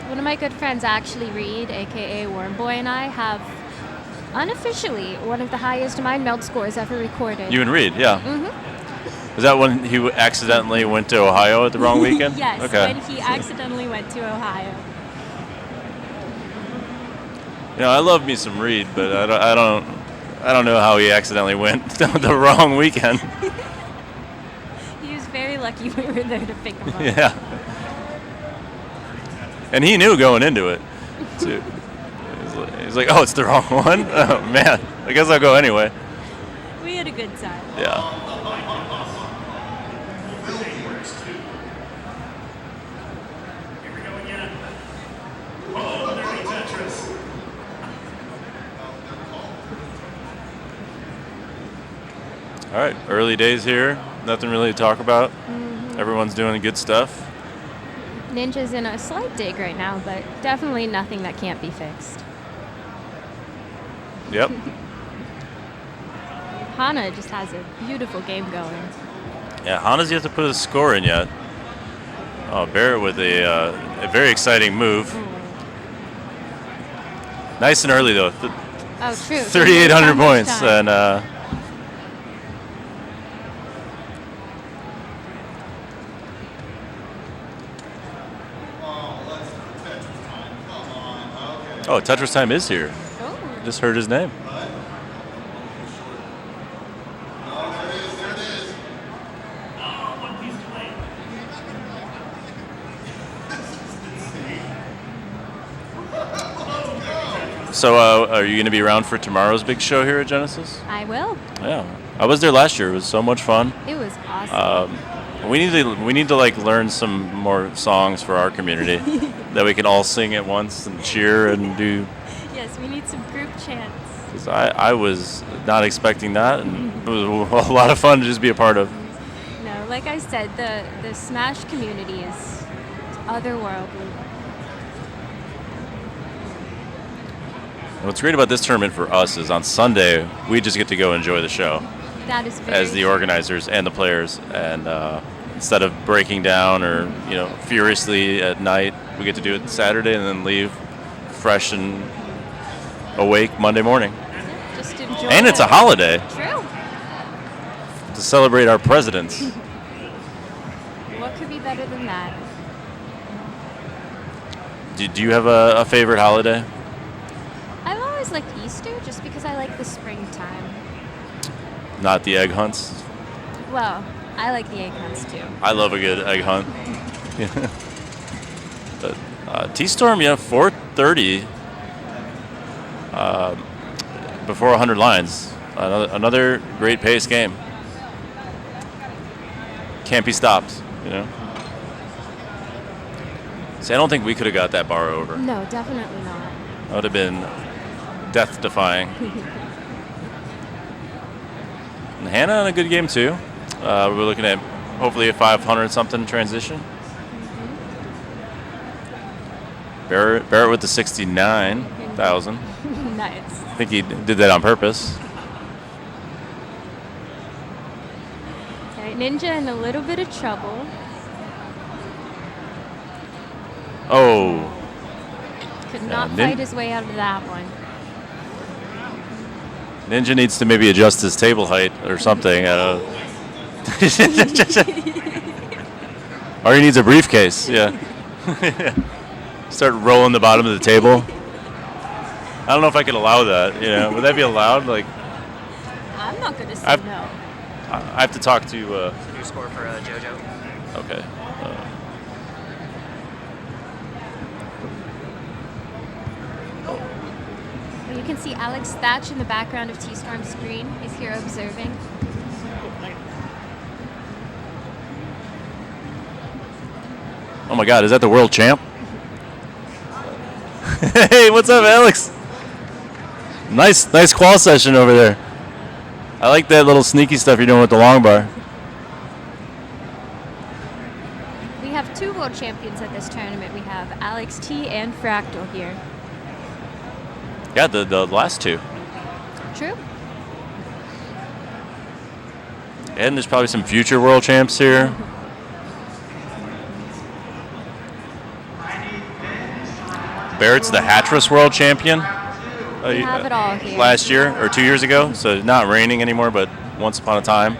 One of my good friends, actually Reed, aka Wormboy, and I have unofficially one of the highest Mind Meld scores ever recorded. You and Reed, yeah. Mm-hmm. Was that when he accidentally went to Ohio at the wrong weekend? Yes, okay. when he accidentally went to Ohio. I love me some Reed, but I don't know how he accidentally went the wrong weekend. He was very lucky we were there to pick him up. Yeah. And he knew going into it, too. He's like, oh, it's the wrong one? Oh, man. I guess I'll go anyway. We had a good time. Yeah. All right, early days here. Nothing really to talk about. Everyone's doing good stuff. Ninja's in a slight dig right now, but definitely nothing that can't be fixed. Yep. Hana just has a beautiful game going. Yeah, Hana's yet to put a score in yet. Oh, Barrett with a very exciting move. Nice and early though. Oh, true. 3,800 points and. Oh, Tetris Time is here. Oh. Just heard his name. So, are you going to be around for tomorrow's big show here at Genesis? I will. Yeah, I was there last year. It was so much fun. It was awesome. We need to like learn some more songs for our community that we can all sing at once and cheer and do. Yes, we need some group chants. 'Cause I was not expecting that, and it was a lot of fun to just be a part of. No, like I said, the Smash community is otherworldly. What's great about this tournament for us is on Sunday we just get to go enjoy the show. That is very As the organizers and the players, and instead of breaking down or furiously at night, we get to do it Saturday and then leave fresh and awake Monday morning. Just enjoy. And it's a holiday. True. To celebrate our presidents. What could be better than that? Do you have a favorite holiday? I've always liked Easter just because I like the springtime. Not the egg hunts. Well, I like the egg hunts too. I love a good egg hunt. But T-Storm, 430 before 100 lines. Another great pace game. Can't be stopped, See, I don't think we could have got that bar over. No, definitely not. That would have been death-defying. And Hannah on a good game too. We're looking at hopefully a 500-something transition. Barrett with the 69,000. Nice. I think he did that on purpose. Okay, Ninja in a little bit of trouble. Oh. Could not fight his way out of that one. Ninja needs to maybe adjust his table height or something. Or he needs a briefcase, yeah. Start rolling the bottom of the table. I don't know if I could allow that, Would that be allowed? Like, I'm not going to say no. I have to talk to... New score for JoJo. Okay. You can see Alex Thatch in the background of T-Storm's screen. He's here observing. Oh my God, is that the world champ? Hey, what's up, Alex? Nice qual session over there. I like that little sneaky stuff you're doing with the long bar. We have two world champions at this tournament. We have Alex T and Fractal here. Yeah, the last two. True. And there's probably some future world champs here. Barrett's the Hattress world champion. We have it all here. Last year or 2 years ago, so not reigning anymore, but once upon a time.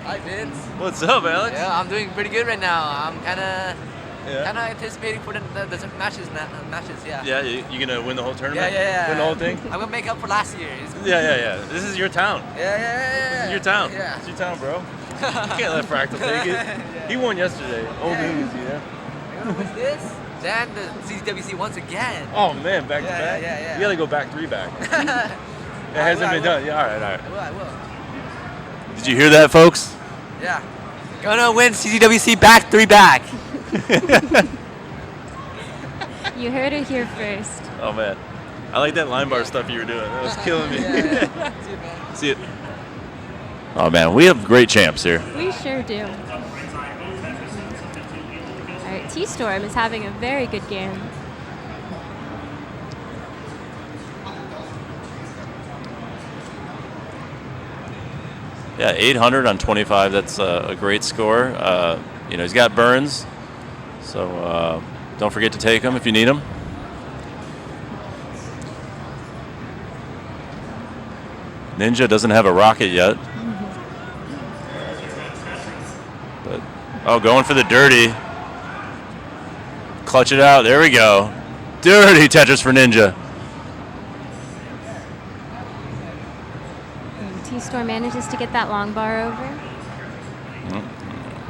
Hi, Vince. What's up, Alex? Yeah, I'm doing pretty good right now. I'm kind of anticipating for the matches. Yeah. Yeah, you gonna win the whole tournament? Yeah. Win the whole thing? I'm gonna make up for last year. Yeah. This is your town. Yeah. This is your town. Yeah. It's your town, bro. can't let Fractal take it. He won yesterday. Old news, you know? You're gonna win this? Then the CTWC once again. Oh man, back to back? Yeah. You gotta go back 3 back. It hasn't been done. Yeah, all right. I will. Did you hear that, folks? Yeah. Gonna win CTWC back 3 back. You heard it here first. Oh man, I like that line bar stuff you were doing. That was killing me. See it. Oh man, we have great champs here. We sure do. Alright, T-Storm is having a very good game. Yeah, 800 on 25. That's a great score. You know, he's got burns, so don't forget to take them if you need them. Ninja doesn't have a rocket yet. But going for the dirty. Clutch it out. There we go. Dirty Tetris for Ninja. T-Storm manages to get that long bar over.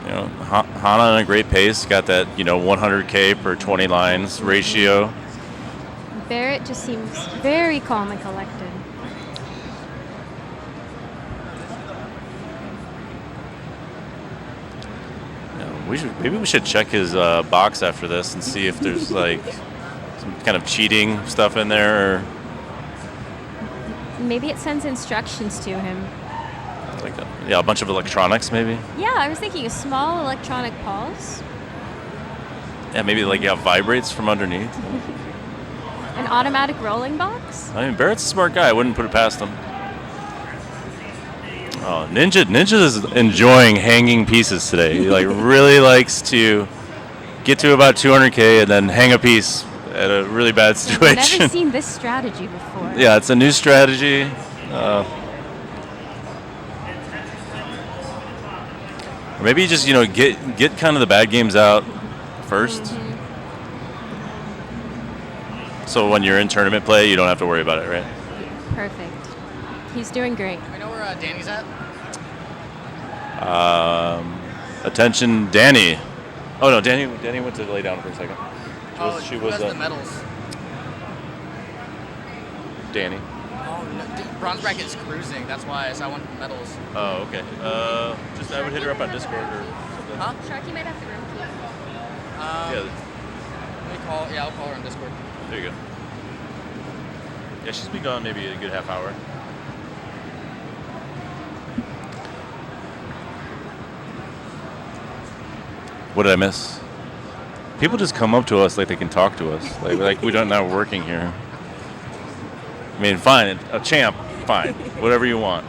You know, Hana on a great pace. Got that, 100K per 20 lines ratio. Barrett just seems very calm and collected. Maybe we should check his box after this and see if there's like some kind of cheating stuff in there, or maybe it sends instructions to him. like a bunch of electronics, maybe. Yeah, I was thinking a small electronic pulse. Yeah, maybe like vibrates from underneath. An automatic rolling box? I mean, Barrett's a smart guy. I wouldn't put it past him. Oh, Ninja is enjoying hanging pieces today. He really likes to get to about 200K and then hang a piece at a really bad situation. I've never seen this strategy before. Yeah, it's a new strategy. Or maybe you just get kind of the bad games out first. Mm-hmm. So when you're in tournament play, you don't have to worry about it, right? Perfect. He's doing great. Do we know where Danny's at? Attention, Danny. Oh no, Danny went to lay down for a second. She who was has the medals? Danny. Oh, no, bronze bracket is cruising. That's why. So I want medals. Oh, okay. I would hit her up on Discord or something. Huh? Sharky might have the room key. Yeah. Let me call. Yeah, I'll call her on Discord. There you go. Yeah, she's been gone maybe a good half hour. What did I miss? People just come up to us like they can talk to us, like we're not working here. I mean, fine, a champ, fine, whatever you want.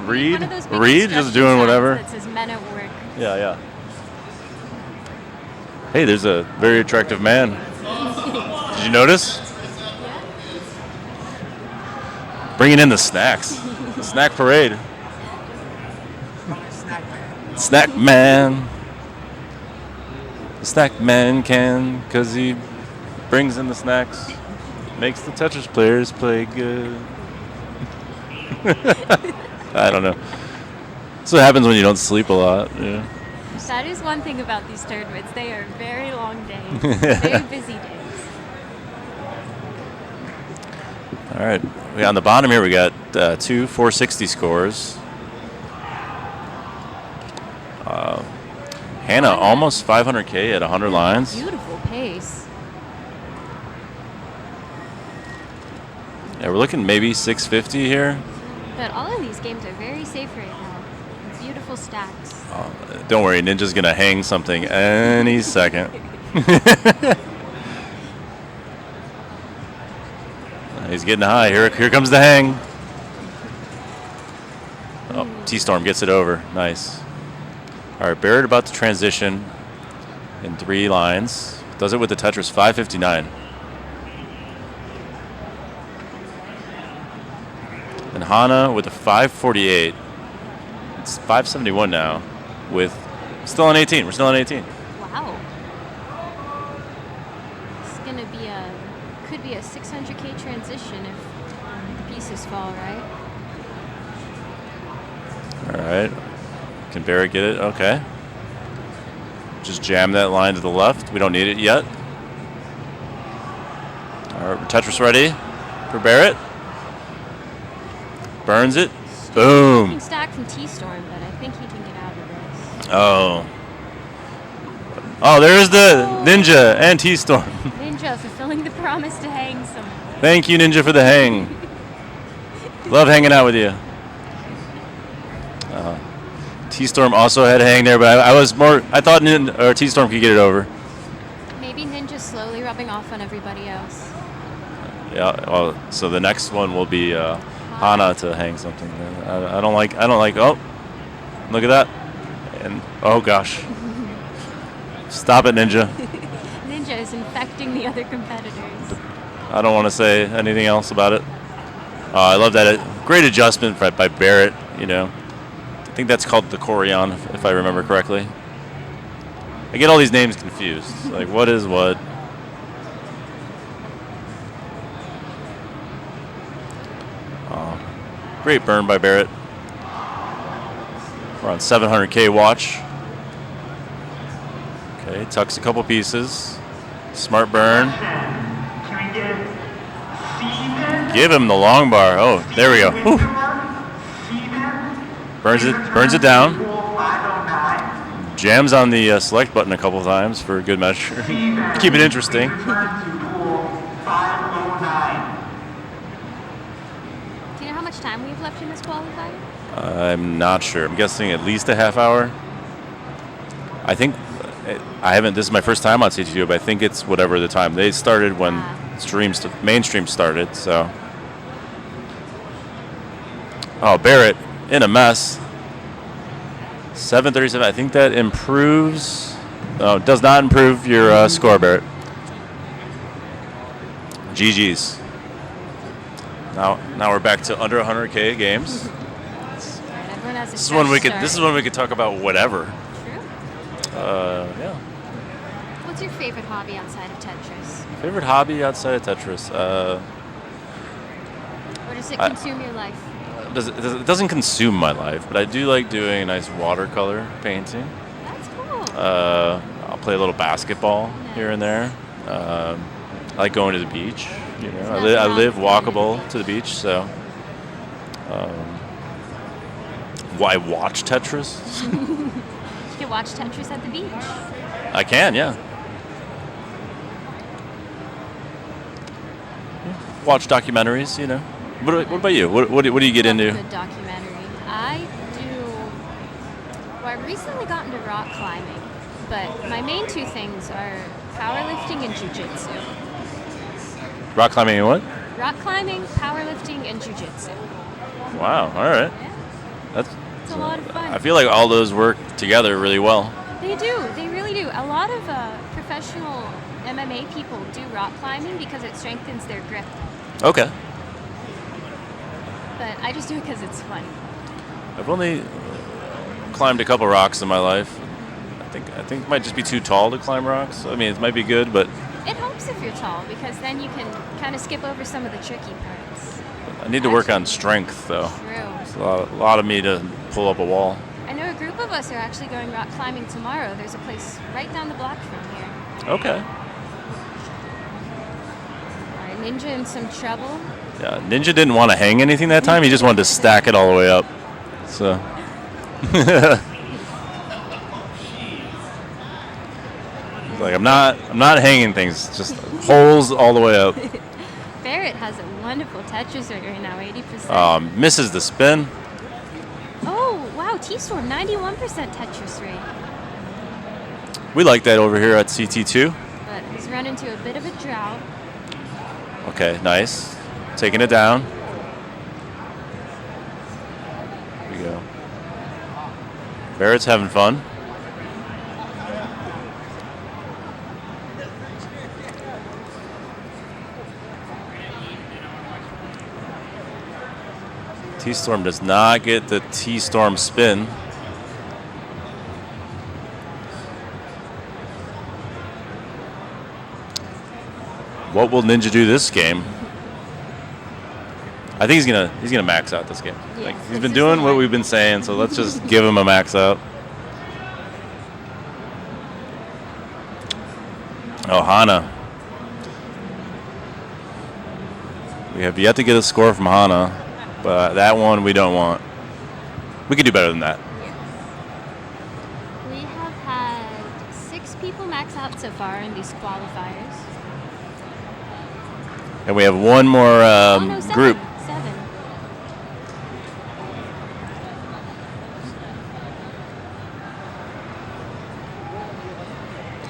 Reed just doing whatever. That says men at work. Yeah. Hey, there's a very attractive man. Did you notice? Bringing in the snacks. The snack parade. Snack man. The snack man can, because he brings in the snacks. Makes the Tetris players play good. I don't know. That's what happens when you don't sleep a lot. Yeah. That is one thing about these tournaments. They are very long days. Very busy days. All right. On the bottom here, we got two 460 scores. Hannah almost 500K at 100 lines. Beautiful pace. Yeah, we're looking maybe 650 here. But all of these games are very safe right now. Beautiful stacks. Don't worry, Ninja's gonna hang something any second. He's getting high. Here comes the hang. Oh, T-Storm gets it over. Nice. All right, Barrett about to transition in 3 lines. Does it with the Tetris 559. And Hana with a 548. It's 571 now with still on 18. We're still on 18. Wow. It's going to be could be a 600K transition if the pieces fall, right? All right. Can Barrett get it? Okay. Just jam that line to the left. We don't need it yet. All right, Tetris ready for Barrett. Burns it. Boom. Stack from T-Storm, but I think he can get out of this. Oh. Oh, there's the Ninja and T-Storm. Ninja fulfilling the promise to hang someone. Thank you, Ninja, for the hang. Love hanging out with you. T-Storm also had a hang there, but I thought T-Storm could get it over. Maybe Ninja slowly rubbing off on everybody else. Yeah. Well, so the next one will be Hana to hang something. I don't like. Oh, look at that. And oh gosh. Stop it, Ninja. Ninja is infecting the other competitors. I don't want to say anything else about it. I love that. Great adjustment by Barrett. You know, I think that's called the Corian, if I remember correctly. I get all these names confused. Like, what is what? Great burn by Barrett. We're on 700K watch. Okay, tucks a couple pieces. Smart burn. Give him the long bar. Oh, there we go. Whew. Burns it down. Jams on the select button a couple times for a good measure. Keep it interesting. Do you know how much time we have left in this qualifier? I'm not sure. I'm guessing at least a half hour. I think I haven't. This is my first time on CT2, but I think it's whatever the time they started when mainstream started. So, oh, Barrett in a mess. 737. I think that improves. No, it does not improve your score, Barrett. GG's. Now we're back to under 100K games. This is when we could talk about whatever. True. Yeah. What's your favorite hobby outside of Tetris? Favorite hobby outside of Tetris? Or does it consume your life? It doesn't consume my life, but I do like doing a nice watercolor painting. That's cool. I'll play a little basketball here and there. I like going to the beach. You know, I live walkable to the beach, so. Why watch Tetris? You can watch Tetris at the beach. I can, yeah. Watch documentaries, you know. What about you? What do you get into? Good documentary. I do. Well, I've recently gotten to rock climbing, but my main two things are powerlifting and jiu-jitsu. Rock climbing and what? Rock climbing, powerlifting, and jiu-jitsu. Wow. All right. It's a lot of fun. I feel like all those work together really well. They do. They really do. A lot of professional MMA people do rock climbing because it strengthens their grip. Okay. But I just do it because it's fun. I've only climbed a couple rocks in my life. I think it might just be too tall to climb rocks. I mean, it might be good, but it helps if you're tall because then you can kind of skip over some of the tricky parts. I need to work on strength, though. True. It's a lot of me to pull up a wall. I know a group of us are actually going rock climbing tomorrow. There's a place right down the block from here. Okay. All right, Ninja in some trouble. Yeah, Ninja didn't want to hang anything that time. He just wanted to stack it all the way up. So. He's like, I'm not hanging things. Just holes all the way up. Barrett has a wonderful Tetris right now, 80%. Misses the spin. Oh, wow, T-Storm, 91% Tetris rate. We like that over here at CT2. But he's run into a bit of a drought. Okay, nice. Taking it down. Here we go. Barrett's having fun. T-Storm does not get the T-Storm spin. What will Ninja do this game? I think he's gonna max out this game. Yeah, Like he's this been is doing the what one. we've been saying, so let's just give him a max out. Oh, Hana. We have yet to get a score from Hana, but that one we don't want. We could do better than that. We have had 6 people max out so far in these qualifiers. And we have one more No, 7. group. 7.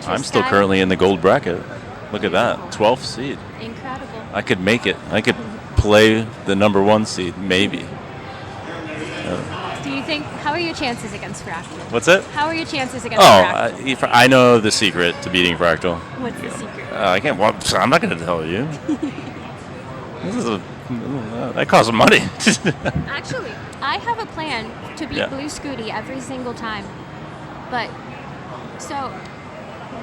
I'm still currently in the gold bracket. Look at that, 12th seed. Incredible. I could make it. I could play the number 1 seed, maybe. Do you think, how are your chances against Fractal? What's it? How are your chances against Fractal? I know the secret to beating Fractal. What's the secret? I can't. Well, I'm not going to tell you. This is that costs money. Actually, I have a plan to beat Yeah. Blue Scooty every single time. But, so,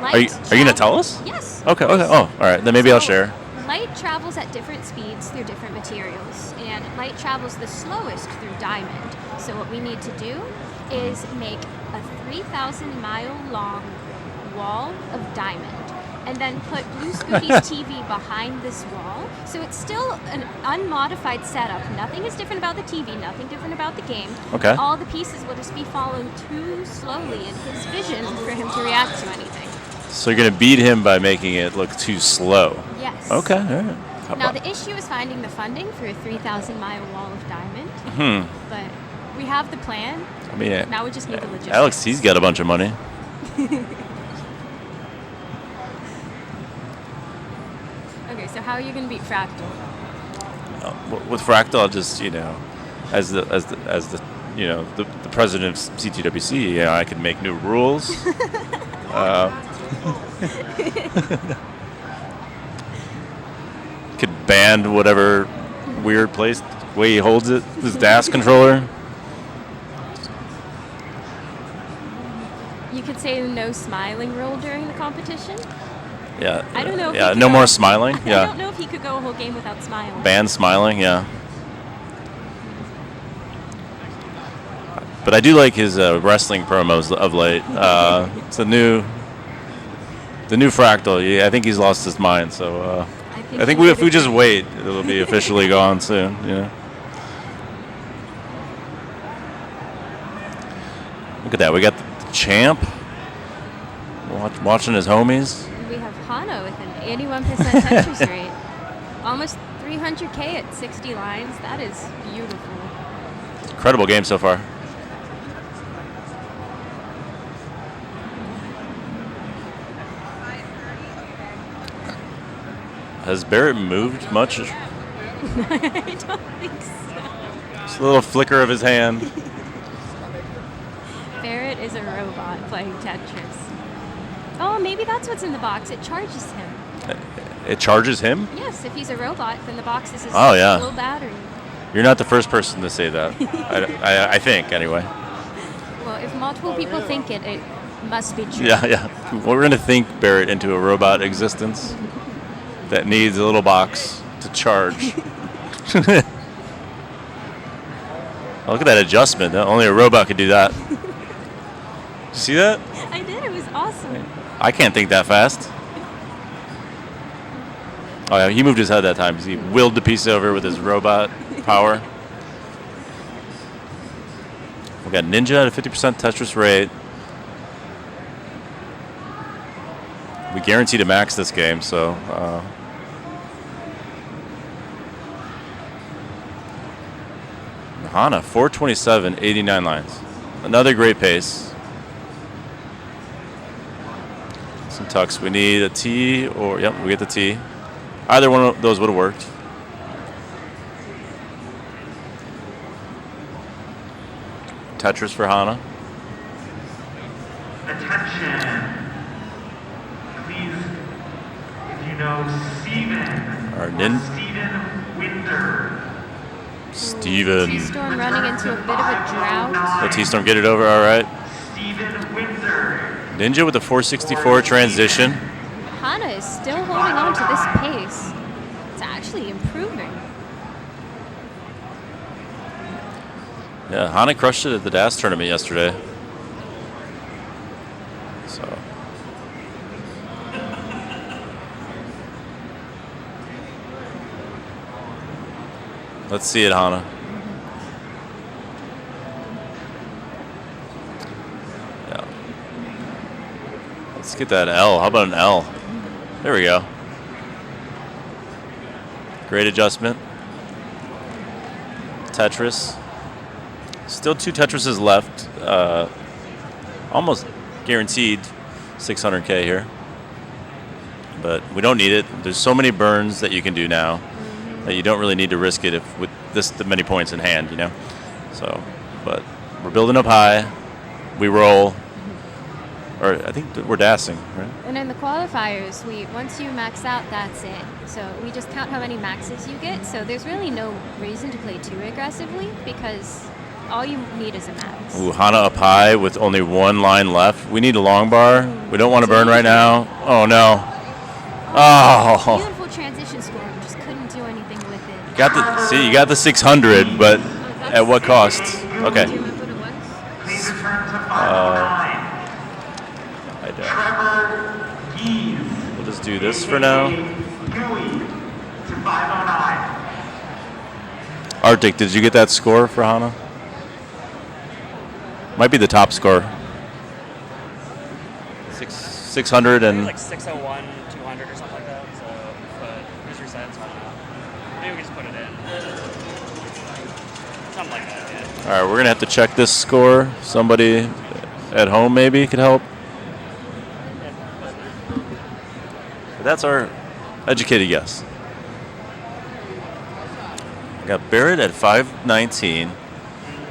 Are you going to tell us? Yes. Okay. Oh, all right. Then maybe I'll share. Light travels at different speeds through different materials, and light travels the slowest through diamond. So what we need to do is make a 3,000-mile long wall of diamond, and then put Blue Scooty's TV behind this wall. So it's still an unmodified setup. Nothing is different about the TV, nothing different about the game. Okay. All the pieces will just be falling too slowly in his vision for him to react to anything. So you're going to beat him by making it look too slow. Yes. Okay. All right. Now the issue is finding the funding for a 3,000-mile wall of diamond. But we have the plan. I mean, now we just need the logistics. Alex, he's got a bunch of money. Okay, so how are you going to beat Fractal? With Fractal, I'll just as the the president of CTWC, I could make new rules. Could ban whatever weird way he holds it, his DAS controller. You could say no smiling rule during the competition. Yeah. I don't know if Yeah. he could No go- more smiling. I Yeah. don't know if he could go a whole game without smiling. Ban smiling. Yeah. But I do like his wrestling promos of late. It's the new Fractal. Yeah, I think he's lost his mind. So I think if we just wait, it'll be officially gone soon. Yeah. Look at that. We got the champ watching his homies. We have Hana with an 81% Tetris rate. Almost 300K at 60 lines. That is beautiful. Incredible game so far. Has Barrett moved much? I don't think so. Just a little flicker of his hand. Barrett is a robot playing Tetris. Oh, maybe that's what's in the box. It charges him. It charges him? Yes, if he's a robot, then the box is his Oh, yeah. little battery. You're not the first person to say that. I think, anyway. Well, if multiple people think it, it must be true. Yeah. We're going to think Barrett into a robot existence that needs a little box to charge. Oh, look at that adjustment. Only a robot could do that. See that? I did. It was awesome. I can't think that fast. Oh, yeah, he moved his head that time because he willed the piece over with his robot power. We got Ninja at a 50% Tetris rate. We guarantee to max this game, so. Hana, 427, 89 lines. Another great pace. Some tucks. We need a T or, yep, we get the T. Either one of those would have worked. Tetris for Hana. Attention. Please, if you know Steven. Our Nin. Steven Winter. Steven. T-Storm running into a bit of a drought. Let T-Storm get it over, all right. Steven Winter. Ninja with the 464 transition. Hana is still holding on to this pace. It's actually improving. Yeah, Hana crushed it at the DAS tournament yesterday. So. Let's see it, Hana. Yeah. Let's get that L. How about an L? There we go. Great adjustment. Tetris. Still 2 Tetrises left. Almost guaranteed 600K here. But we don't need it. There's so many burns that you can do now that you don't really need to risk it if with this many points in hand, you know. So, but we're building up high. We roll. Or I think we're dassing, right? And in the qualifiers, once you max out, that's it. So we just count how many maxes you get. So there's really no reason to play too aggressively because all you need is a max. Ooh, Hana up high with only 1 line left. We need a long bar. We don't want to burn right now. Oh no. Oh. Beautiful transition score. We just couldn't do anything with it. You got the 600, but at what cost? Okay. I don't. We'll just do this for now. Arctic, did you get that score for Hana? Might be the top score. 600 and. Like 601, 200 or something like that. So, but just reset, so I don't know. Maybe we can just put it in. Something like that, yeah. All right, we're gonna have to check this score. Somebody at home maybe could help. But that's our educated guess. We got Barrett at 519,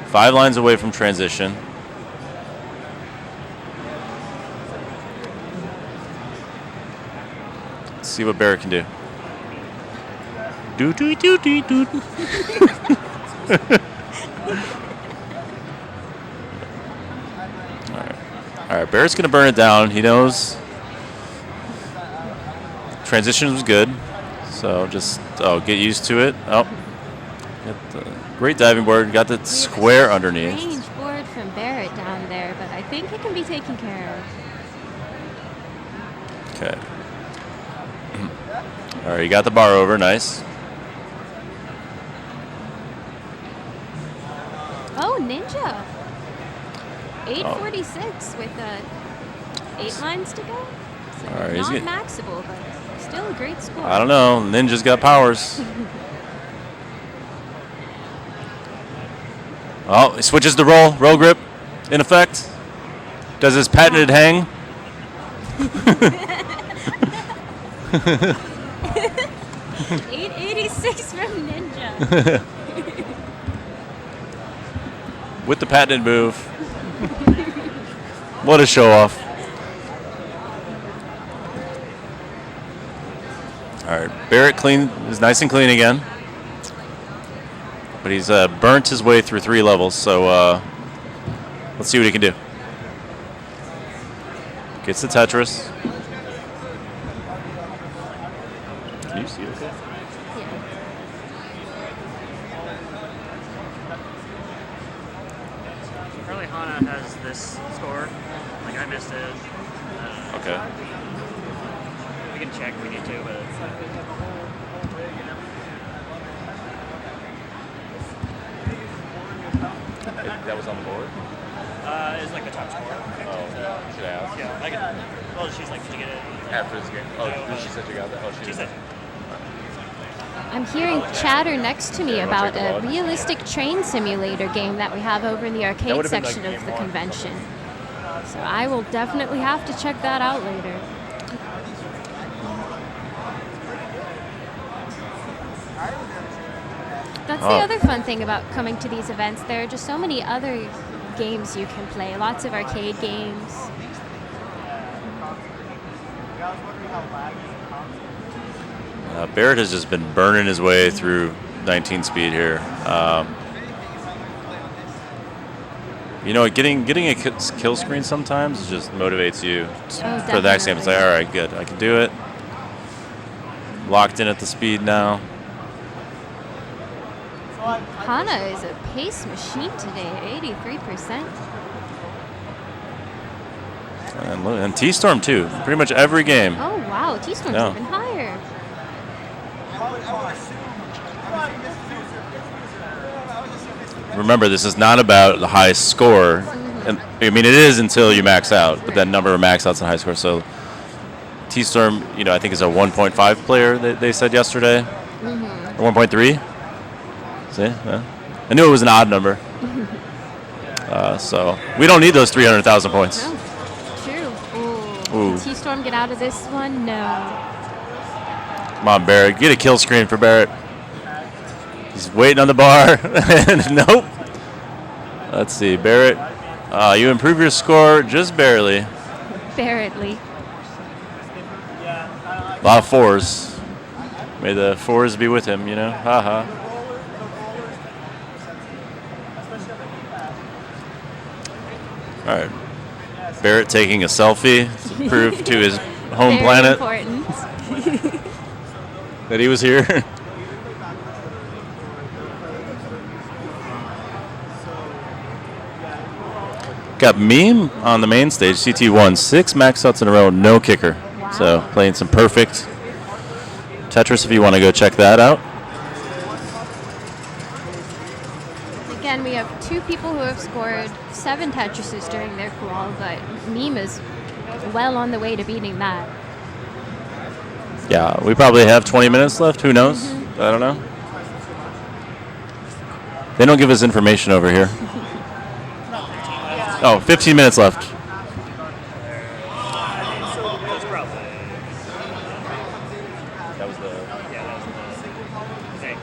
5 lines away from transition. Let's see what Barrett can do. Do do do do do. All right, Barrett's gonna burn it down. He knows transition was good, so just get used to it. Oh, got the great diving board. Got the square underneath. Strange board from Barrett down there, but I think it can be taken care of. Okay. All right, you got the bar over. Nice. Oh, Ninja. 846 with 8 lines to go. So All right, he's not getting. maxable, but still a great score. I don't know. Ninja's got powers. Oh, he switches the roll. Roll grip in effect. Does his patented hang. 886 from Ninja. With the patented move. What a show off. All right, Barrett is nice and clean again. But he's burnt his way through 3 levels, so let's see what he can do. Gets the Tetris. Can you see it okay? Apparently Hana has this score. Like I missed it. Okay. We can check if we need to, but That was on the board? it's like the top score. Oh, should I ask? Yeah, I can. Well, she's like, did you get it? After this game? Oh, she said you got that? Oh, she said. I'm hearing chatter next to me about a realistic train simulator game that we have over in the arcade section of the convention. So I will definitely have to check that out later. That's the other fun thing about coming to these events. There are just so many other games you can play, lots of arcade games. Barrett has just been burning his way through 19 speed here. You know, getting a kill screen sometimes just motivates you for the next game. It's like, all right, good, I can do it. Locked in at the speed now. Hana is a pace machine today at 83%. And T-Storm too. Pretty much every game. Oh wow, T-Storm's Yeah. even higher. Remember, this is not about the high score. And I mean, it is until you max out, but that number of max outs and high score. So T-Storm, I think is a 1.5 player. They said yesterday, or 1.3. See, yeah. I knew it was an odd number. So we don't need those 300,000 points. No. True. Ooh. Ooh. Did T-Storm get out of this one? No. Come on, Barrett. Get a kill screen for Barrett. He's waiting on the bar. Nope. Let's see. Barrett, you improve your score just barely. Barely. A lot of fours. May the fours be with him, Haha. All right. Barrett taking a selfie to prove to his home Very planet important. that he was here. Got Meme on the main stage. CT1, 6 max outs in a row, no kicker. Wow. So playing some perfect Tetris if you want to go check that out. Again, we have 2 people who have scored 7 Tetrises during their qual, but Meme is well on the way to beating that. Yeah, we probably have 20 minutes left. Who knows? I don't know. They don't give us information over here. Oh, 15 minutes left. That was the... Yeah, that was the thing.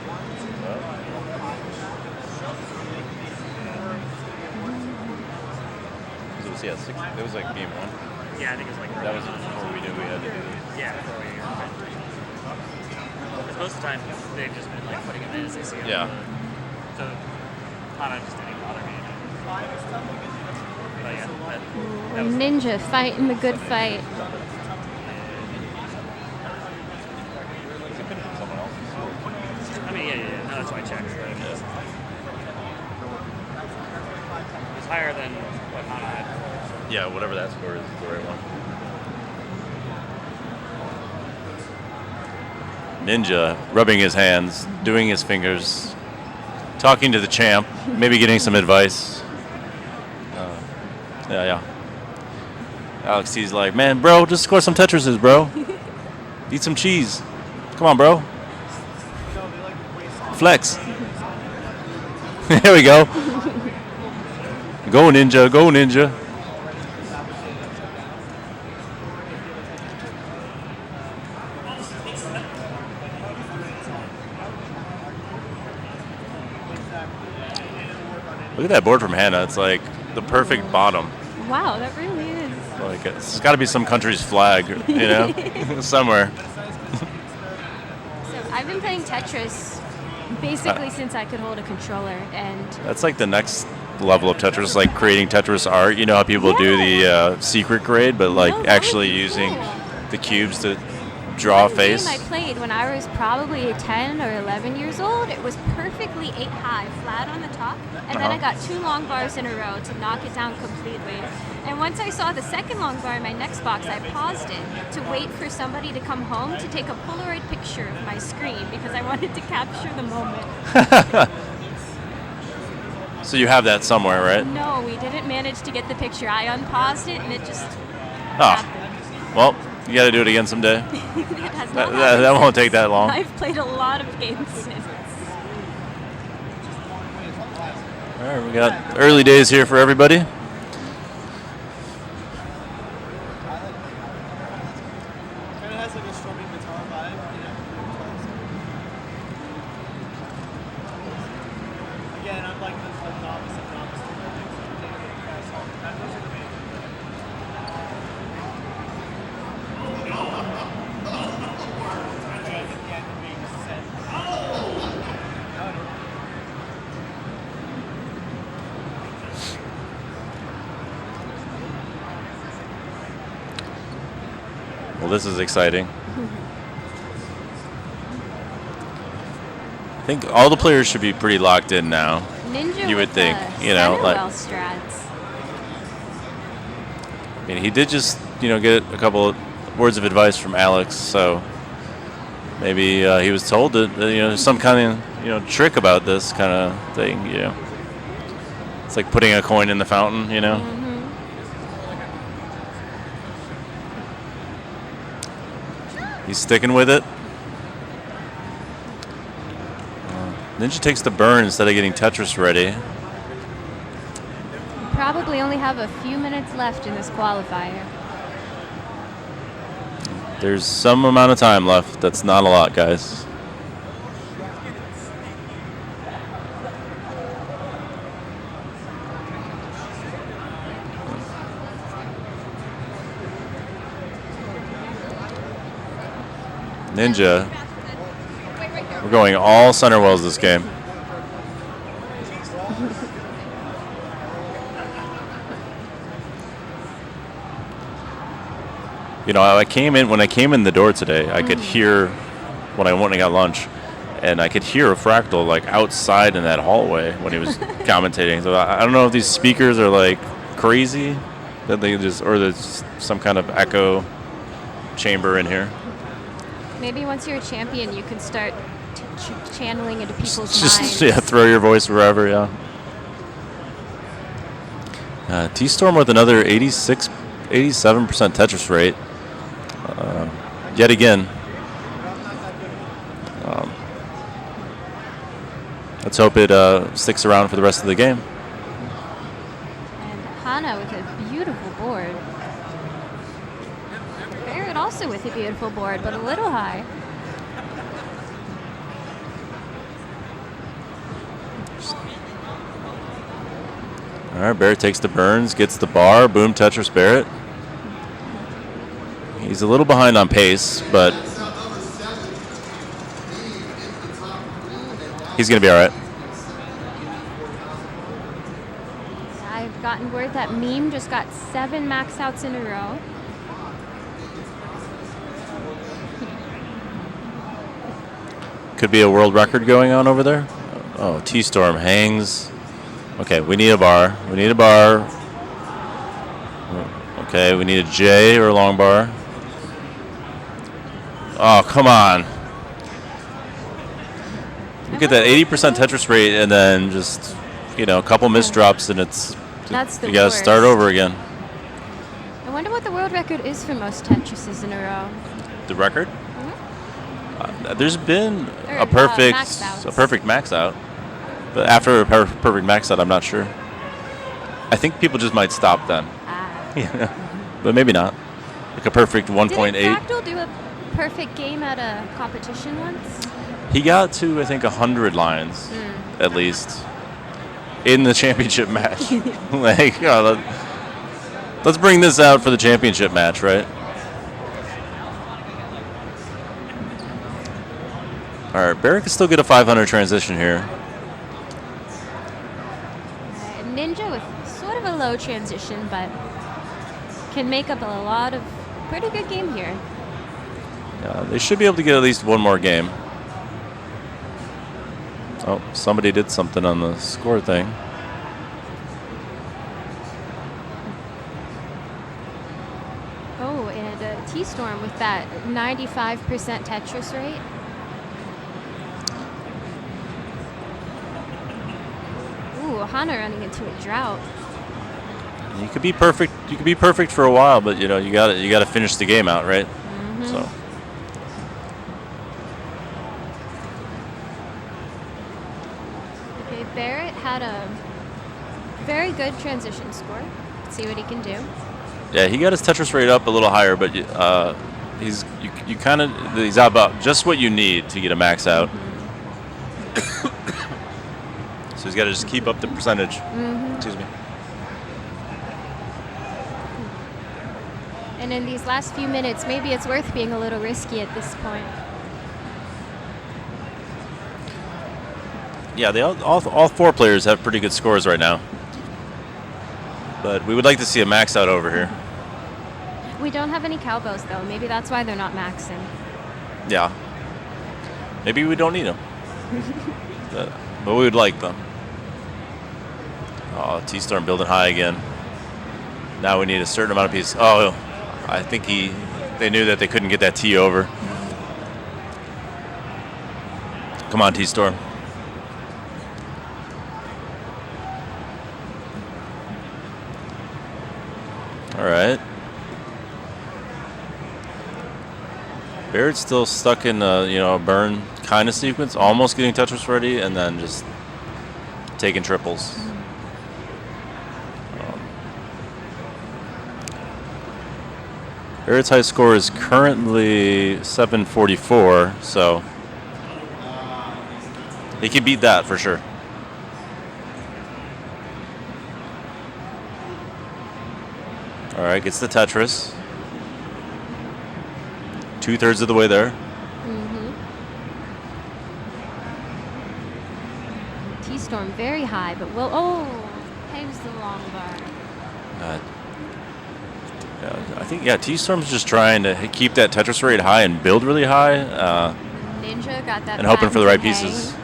It was like game 1. Yeah, I think it was like... That was before we knew we had to do this. Yeah, before we knew. Because most of the time, they've just been like putting them in as they see them. Yeah. So, Hana just didn't even bother me. But yeah, that was... Ninja fighting the good fight. I mean, yeah. No, that's why I checked. It's higher than what Hana had. Yeah, whatever that score is the right one. Ninja rubbing his hands, doing his fingers, talking to the champ, maybe getting some advice. Yeah. Alex T's like, man, bro, just score some Tetrises, bro. Eat some cheese. Come on, bro. Flex. Here we go. Go, Ninja. Go, Ninja. Look at that board from Hannah. It's like the perfect bottom. Wow, that really is. Like it's got to be some country's flag, somewhere. So I've been playing Tetris basically since I could hold a controller, and That's like the next level of Tetris, like creating Tetris art. You know how people do the secret grade, but like actually using the cubes to draw a face. game I played when I was probably 10 or 11 years old, it was perfectly 8 high, flat on the top, and then I got 2 long bars in a row to knock it down completely. And once I saw the second long bar in my next box, I paused it to wait for somebody to come home to take a Polaroid picture of my screen because I wanted to capture the moment. So you have that somewhere, right? No, we didn't manage to get the picture. I unpaused it and it just Well, you got to do it again someday. it has not that won't take that long. I've played a lot of games since. All right, we got early days here for everybody. Well, this is exciting. I think all the players should be pretty locked in now. Ninja You would with think, the you know, like. Centerwell strats. I mean, he did just, get a couple of words of advice from Alex, so maybe he was told that, there's some kind of, trick about this kind of thing, It's like putting a coin in the fountain, He's sticking with it. Ninja takes the burn instead of getting Tetris ready. Probably only have a few minutes left in this qualifier. There's some amount of time left. That's not a lot, guys. Ninja. We're going all center wells this game. When I came in the door today, I could hear, when I went and got lunch, and I could hear a Fractal like outside in that hallway when he was commentating. So I don't know if these speakers are like crazy, that they just, or there's some kind of echo chamber in here. Maybe once you're a champion, you can start channeling into people's minds. Just throw your voice wherever, T-Storm with another 87% Tetris rate. Yet again. Let's hope it sticks around for the rest of the game. And Hana with a beautiful board. Barrett also with a beautiful board, but a little high. All right, Barrett takes the burns, gets the bar. Boom, Tetris Barrett. He's a little behind on pace, but he's going to be all right. I've gotten word that Meme just got 7 max outs in a row. Could be a world record going on over there. Oh, T-Storm hangs. Okay, we need a bar. We need a bar. Okay, we need a J or a long bar. Oh, come on. Look at that 80% Tetris rate and then just, a couple missed drops and it's, That's the you got to start over again. I wonder what the world record is for most Tetrises in a row. The record? There's been a perfect max out. But after a perfect max out, I'm not sure. I think people just might stop then. But maybe not. Like a perfect 1.8. Did Fractal do a perfect game at a competition once? He got to, I think, 100 lines, at least, in the championship match. Let's bring this out for the championship match, right? All right, Barrett can still get a 500 transition here. Ninja with sort of a low transition, but can make up a lot of pretty good game here. Yeah, they should be able to get at least one more game. Oh, somebody did something on the score thing. Oh, and T-Storm with that 95% Tetris rate. Ooh, Hana running into a drought. You could be perfect. You could be perfect for a while, but you got to finish the game out, right? So. Okay, Barrett had a very good transition score. Let's see what he can do. Yeah, he got his Tetris rate up a little higher, but he's about just what you need to get a max out. So he's got to just keep up the percentage. Excuse me. And in these last few minutes, maybe it's worth being a little risky at this point. Yeah, all 4 players have pretty good scores right now. But we would like to see a max out over here. We don't have any cowbells, though. Maybe that's why they're not maxing. Yeah. Maybe we don't need them. But we would like them. Oh, T-Storm building high again. Now we need a certain amount of pieces. Oh, I think they knew that they couldn't get that T over. Come on, T-Storm. All right. Barrett's still stuck in a burn kind of sequence, almost getting Tetris ready, and then just taking triples. Barrett's high score is currently 744, so he can beat that for sure. All right, gets the Tetris. 2/3 of the way there. T-Storm very high, but hangs the long bar. I think, T-Storm's just trying to keep that Tetris rate high and build really high. Ninja got that. And hoping for the right patent pieces.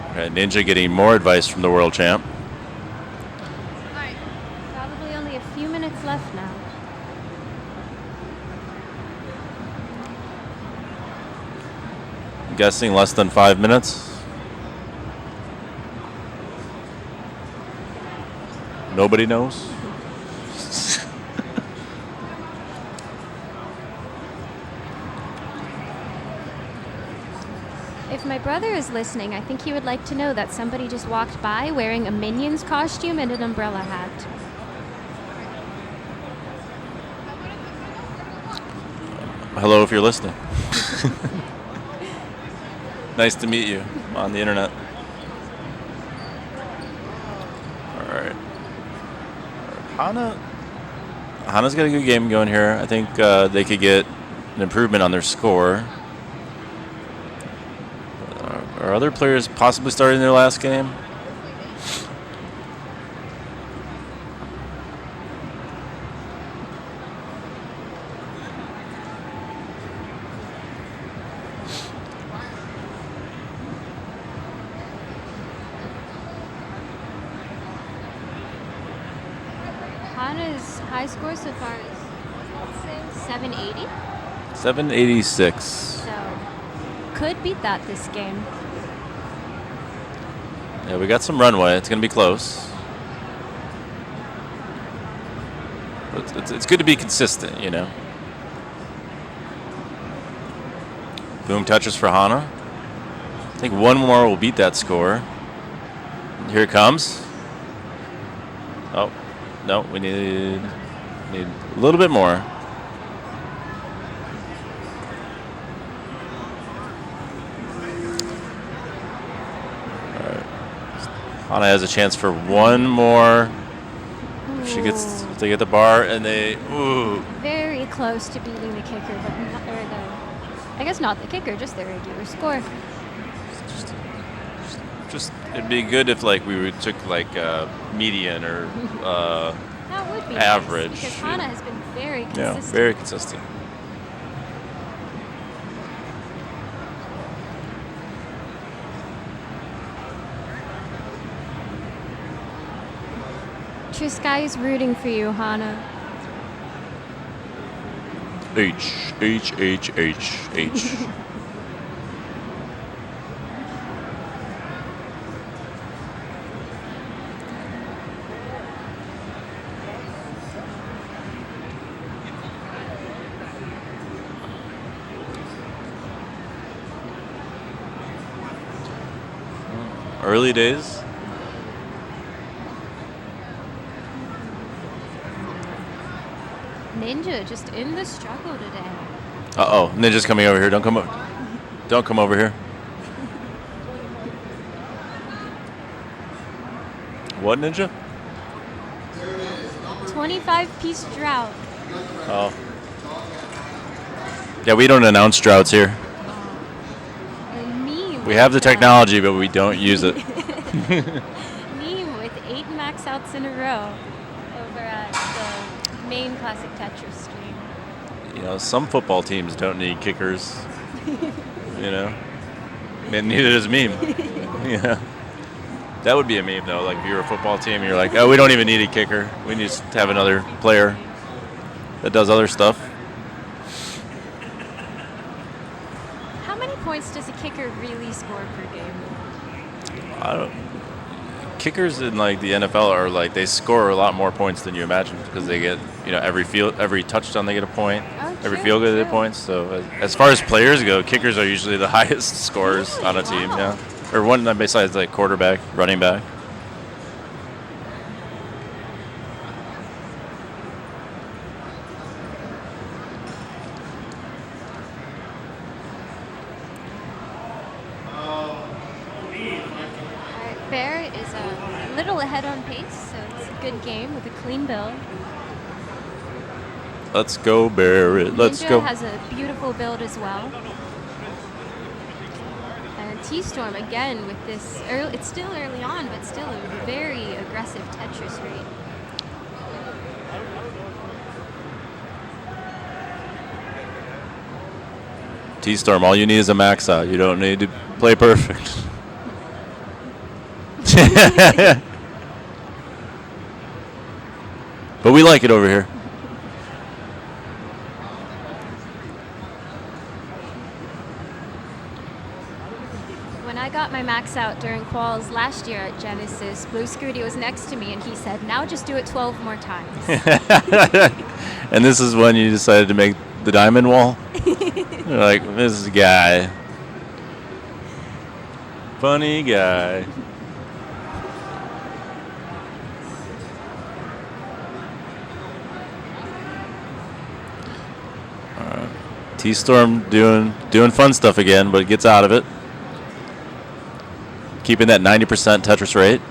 All right, Ninja getting more advice from the world champ. Probably only a few minutes left now. I'm guessing less than 5 minutes. Nobody knows. If my brother is listening, I think he would like to know that somebody just walked by wearing a Minions costume and an umbrella hat. Hello, if you're listening. Nice to meet you on the internet. All right. Hana's got a good game going here. I think they could get an improvement on their score. Are other players possibly starting their last game? Hana's high score so far is, let's say, 780. 786. So, could beat that this game. Yeah, we got some runway. It's going to be close. But it's good to be consistent, you know. Boom touches for Hana. I think one more will beat that score. Here it comes. Oh, no, we need a little bit more. Hana has a chance for one more. If they get the bar and they, Very close to beating the kicker, but I guess not the kicker, just the regular score. Just it'd be good if we took median or that would be average. Nice, because Hana has been very consistent. Yeah, very consistent. Trisky is rooting for you, Hana. H. Early days. Ninja just in the struggle today. Uh-oh, Ninja's coming over here. Don't come over here. What, Ninja? 25-piece drought. Oh. Yeah, we don't announce droughts here. We have the technology, but we don't use it. Meme with 8 max outs in a row over at the main classic Tetris stream. You know, some football teams don't need kickers. You know, and neither does meme. Yeah, that would be a meme though. Like if you're a football team, and you're like, oh, we don't even need a kicker. We need to have another player that does other stuff. How many points does a kicker really score per game? I don't. Kickers in like the NFL are like they score a lot more points than you imagine because they get, you know, every touchdown they get a point, every field goal they get points. So as far as players go, kickers are usually the highest scorers on a team. Yeah, or one besides like quarterback, running back. Bear is a little ahead on pace, so it's a good game with a clean build. Let's go, Barrett. Let's Ninja go. has a beautiful build as well. And T-Storm again with this, it's still early on, but still a very aggressive Tetris rate. T-Storm, all you need is a max out. You don't need to play perfect. But we like it over here. When I got my max out during quals last year at Genesis, Blue Scooty was next to me and he said, now just do it 12 more times. And this is when you decided to make the diamond wall? You're like, this guy. Funny guy. T-Storm doing fun stuff again, but gets out of it. Keeping that 90% Tetris rate.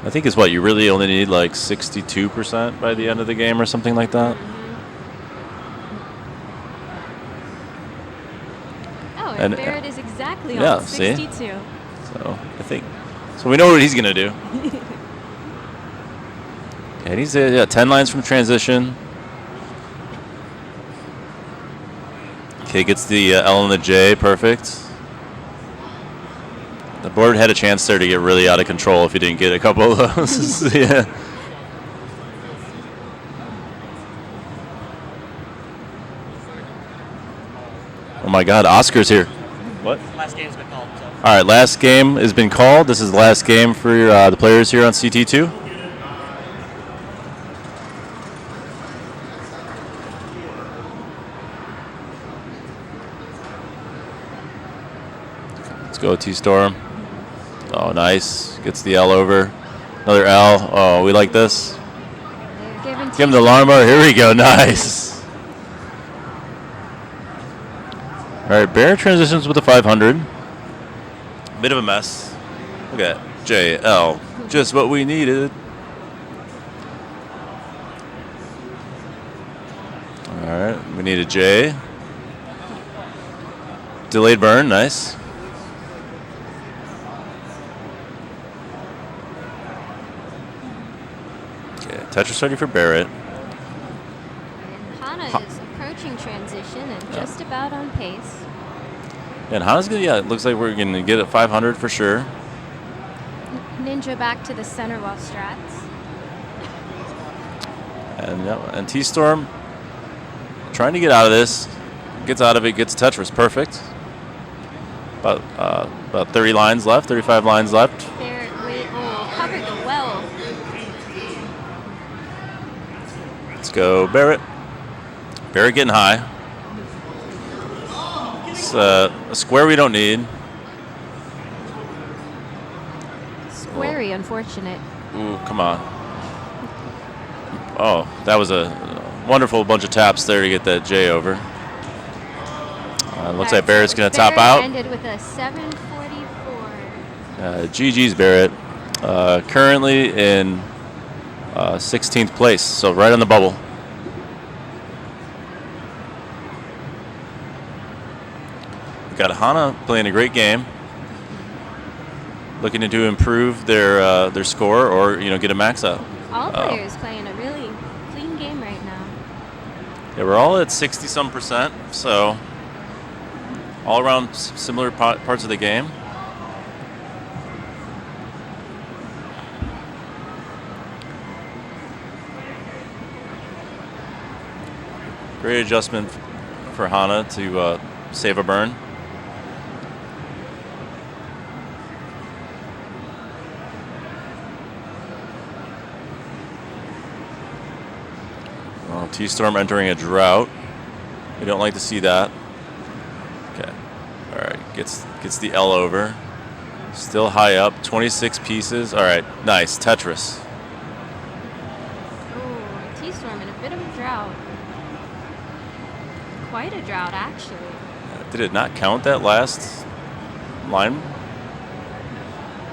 I think it's what you really only need like 62% by the end of the game or something like that. Oh, and Barrett is exactly yeah, on 62. See? So I think we know what he's gonna do. And he's 10 lines from transition. Okay, gets the L and the J, perfect. The board had a chance there to get really out of control if he didn't get a couple of those. Yeah. Oh my God, Oscar's here. What? Last game's been called. So. All right, last game has been called. This is the last game for the players here on CT2. Let's go T-Storm. Oh, nice. Gets the L over. Another L. Oh, we like this. Give him the alarm bar. Here we go. Nice. All right, Bear transitions with a 500. Bit of a mess. Look at that. JL. Just what we needed. All right, we need a J. Delayed burn. Nice. Tetris ready for Barrett. Hana is approaching transition and just about on pace. And Hana's gonna, it looks like we're gonna get a 500 for sure. Ninja back to the center wall strats. And T-Storm trying to get out of this. Gets out of it, gets Tetris perfect. About 30 lines left, 35 lines left. There, covered the well. Let's go, Barrett. Barrett getting high. It's a square we don't need. Squarey, unfortunate. Ooh, come on. Oh, that was a wonderful bunch of taps there to get that J over. Looks like Barrett's going to top out. Ended with a 744. GG's Barrett. Currently in 16th place, so right on the bubble. We've got Hana playing a great game. looking to improve their score or get a max out. All players playing a really clean game right now. Yeah, we're all at 60-some%, so all around similar parts of the game. Great adjustment for Hana to save a burn. Well, T-Storm entering a drought. We don't like to see that. Okay. All right. Gets the L over. Still high up. 26 pieces. All right. Nice. Tetris. Oh, T-Storm in a bit of a drought. Quite a drought, actually. Did it not count that last line?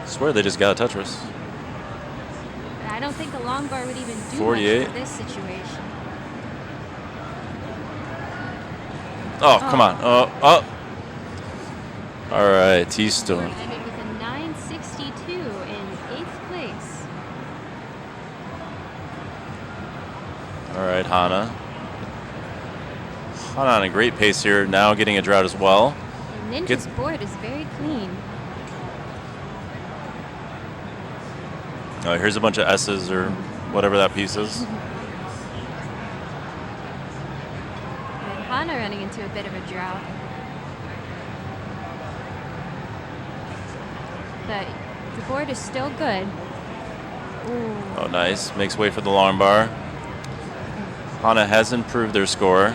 I swear they just got a Tetris. But I don't think a long bar would even do 48. much for this situation. Oh, come on. Oh. All right, T-Storm. Ended with a 962 in 8th place. All right, Hana. Hana on a great pace here, now getting a drought as well. And Ninja's board is very clean. Oh, here's a bunch of S's or whatever that piece is. And Hana running into a bit of a drought. But the board is still good. Ooh. Oh, nice. Makes way for the long bar. Hana has improved their score.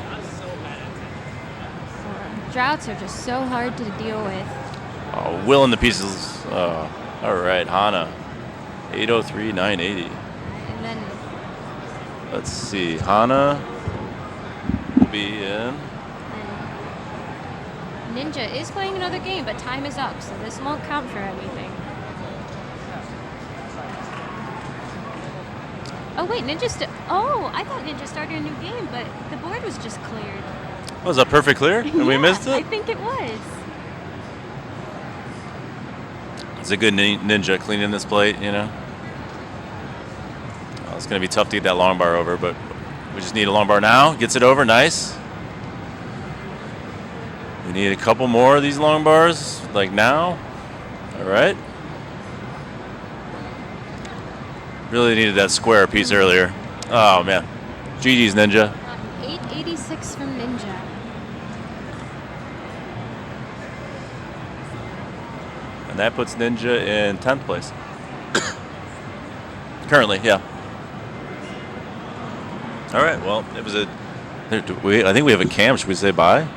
Droughts are just so hard to deal with. Oh, willing the pieces. Oh, all right, Hana. 803, 980. And then Let's see. Hana will be in. Ninja is playing another game, but time is up, so this won't count for anything. Oh wait, Ninja Oh, I thought Ninja started a new game, but the board was just cleared. Was that perfect clear? And we missed it? I think it was. It's a good ninja cleaning this plate, Oh, it's going to be tough to get that long bar over, but we just need a long bar now. Gets it over. Nice. We need a couple more of these long bars, like now. All right. Really needed that square piece earlier. Oh, man. GG's, Ninja. 886 from Ninja. And that puts Ninja in 10th place. Currently, yeah. All right, well, it was a... I think we have a cam. Should we say bye?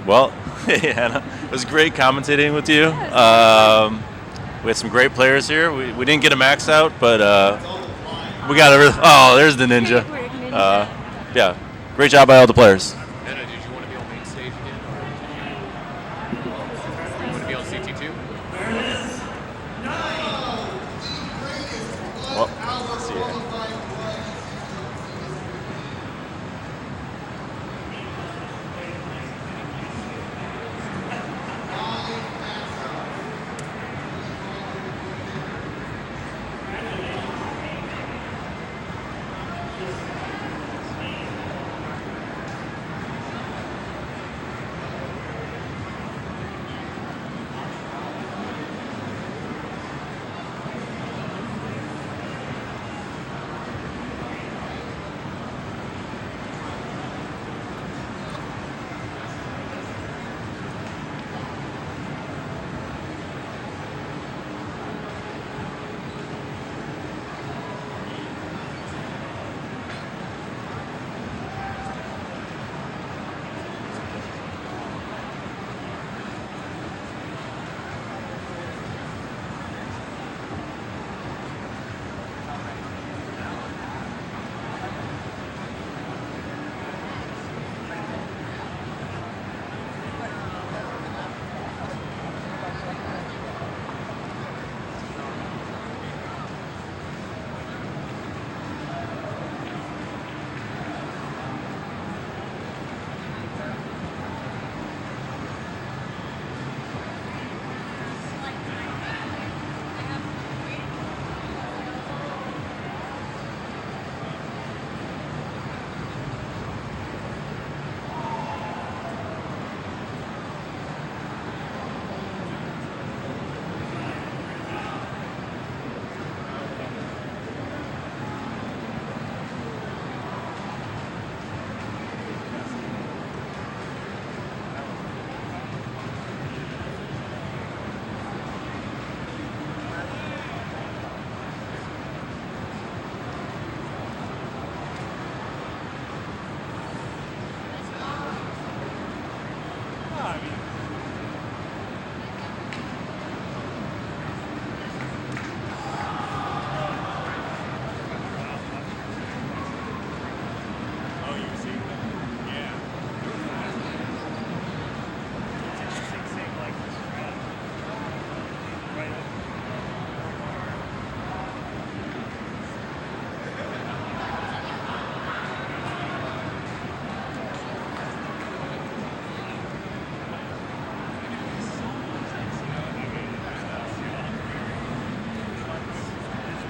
Well, Hannah, it was great commentating with you. We had some great players here. We didn't get a max out, but we got a... Oh, there's the Ninja. Yeah, great job by all the players. Anna, did you want to be on main stage again? You want to be on CT2? Well, let's see here.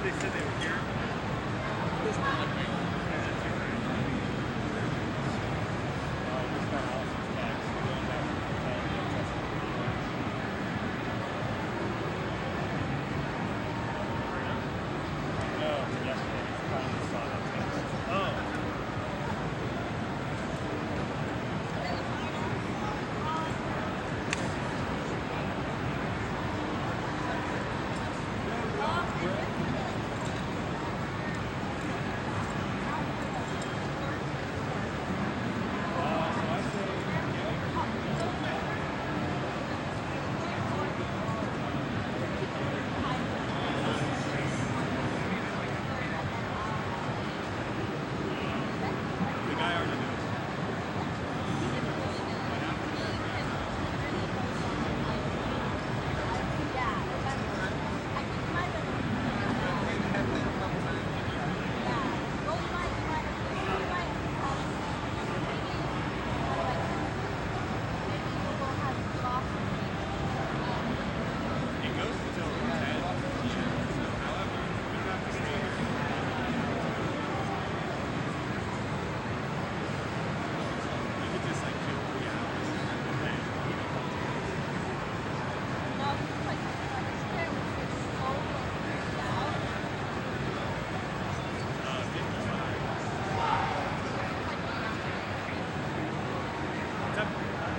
they said they were here.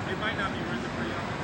It might not be worth it for you.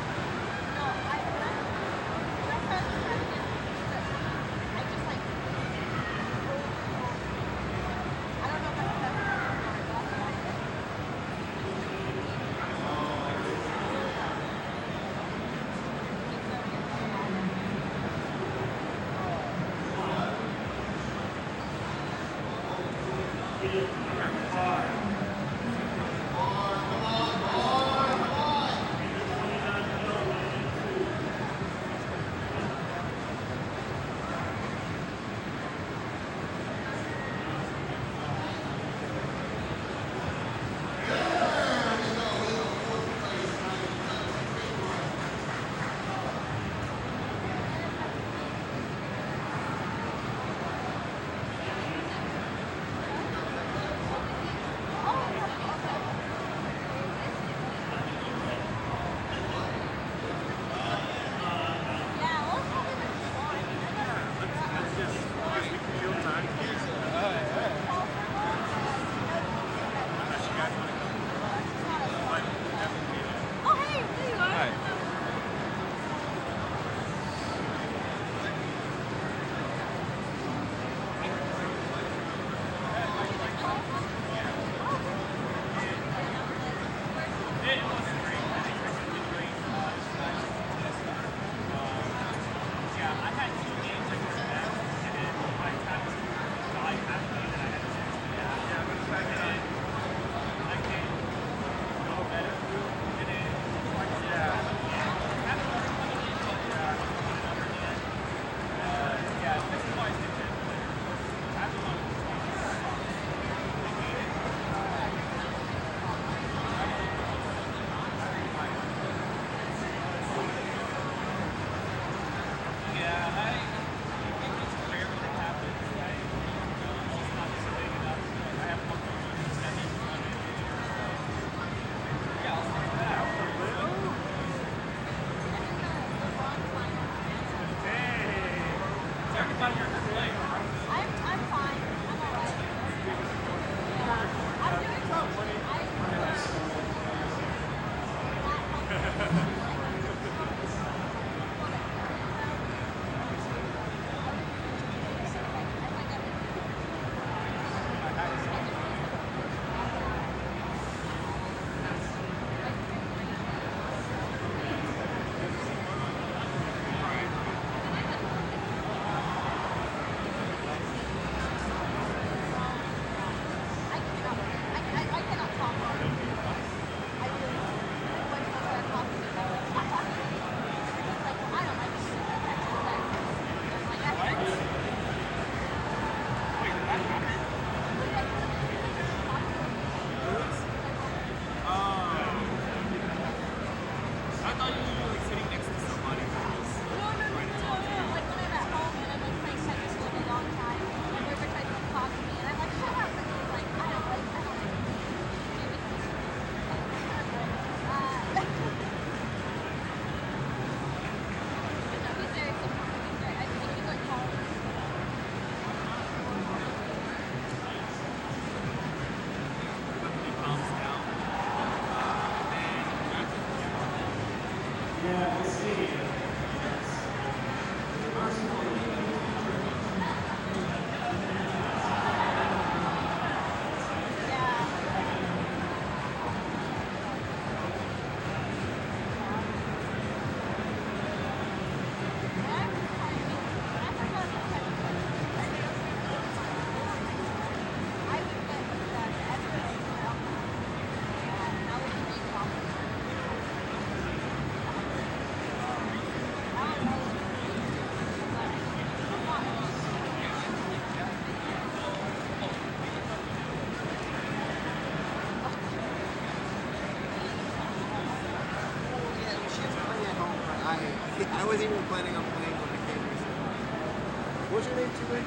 What's your name, T-Wing?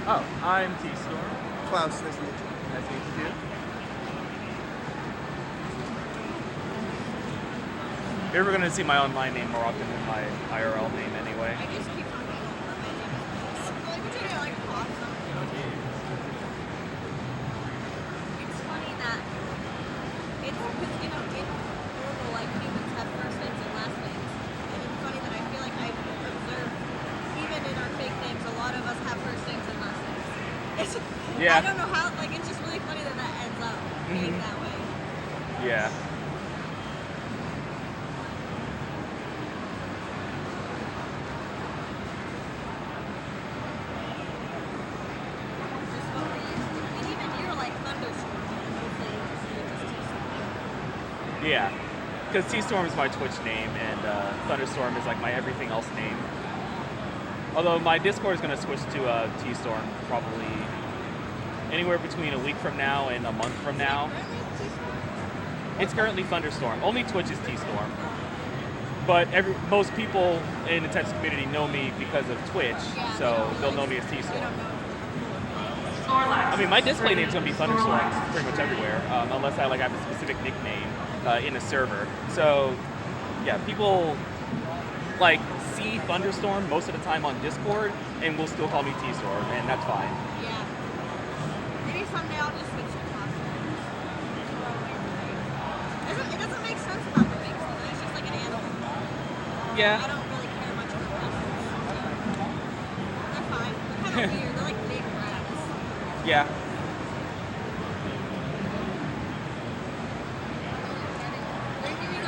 Oh, I'm T-Storm. Klaus, nice to meet you. Nice to meet you too. You're ever gonna see my online name more often than my IRL name anyway. I just keep talking about my name. Like, which I like awesome. It's funny that it's because, you know, in normal life, humans have first names and last names. And it's funny that I feel like I've observed, even in our fake names, a lot of us have first names and last names. It's, Yeah. I don't know how, like, it's just really funny that that ends up being that way. Yeah. Just what we used to. And even you're like Thunderstorm. Hopefully you're just T-Storm. Yeah. Because T-Storm is my Twitch name, and Thunderstorm is like my everything else name. Although my Discord is going to switch to T-Storm probably anywhere between a week from now and a month from now. It's currently Thunderstorm. Only Twitch is T-Storm. But most people in the Texas community know me because of Twitch, so they'll know me as T-Storm. I mean, my display name's going to be Thunderstorm pretty much everywhere, unless I have a specific nickname in a server. So, yeah, people see Thunderstorm most of the time on Discord and will still call me T-Storm, and that's fine. Yeah. Maybe someday I'll just switch to Classic. It doesn't make sense about the big stuff. It's just like an animal. Yeah. I don't really care much about classics. They're fine. They're kind of weird. They're like big rats. Yeah. They're doing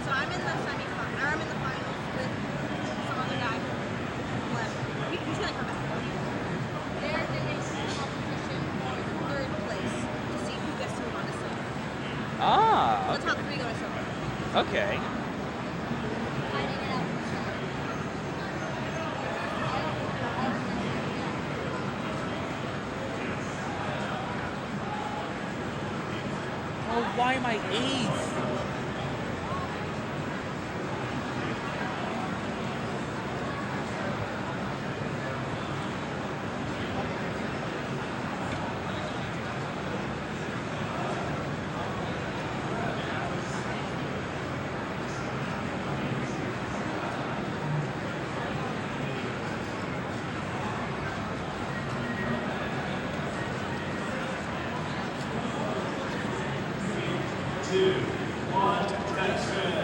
so I'm in the semifinals, or I'm in the finals with some other guy who left. He's gonna come back. They're doing a competition for third place to see who gets to move on to silver. Ah. So the top 3 go to silver. Okay. Oh, why am I 8th?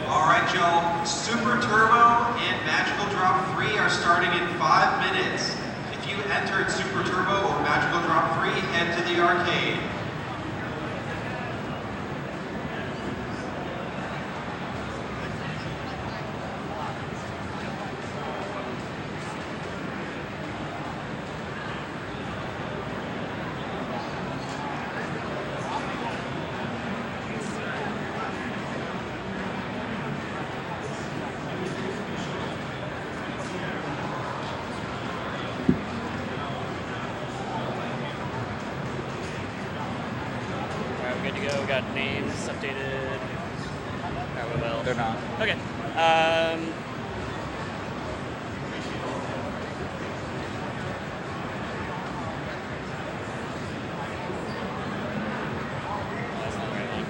All right, y'all. Super Turbo and Magical Drop 3 are starting in 5 minutes. If you entered Super Turbo or Magical Drop 3, head to the arcade. Alright, we're good to go. We got names updated. Alright, we will. They're not. Okay. That's not the right one.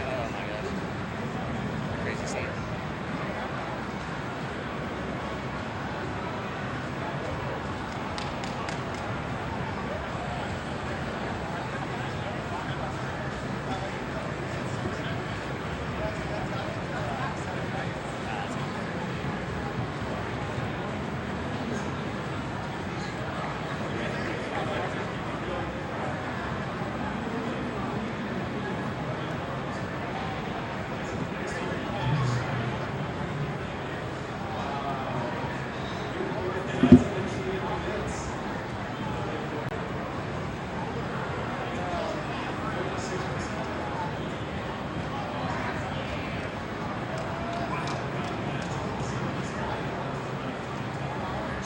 Oh my gosh. Crazy scene.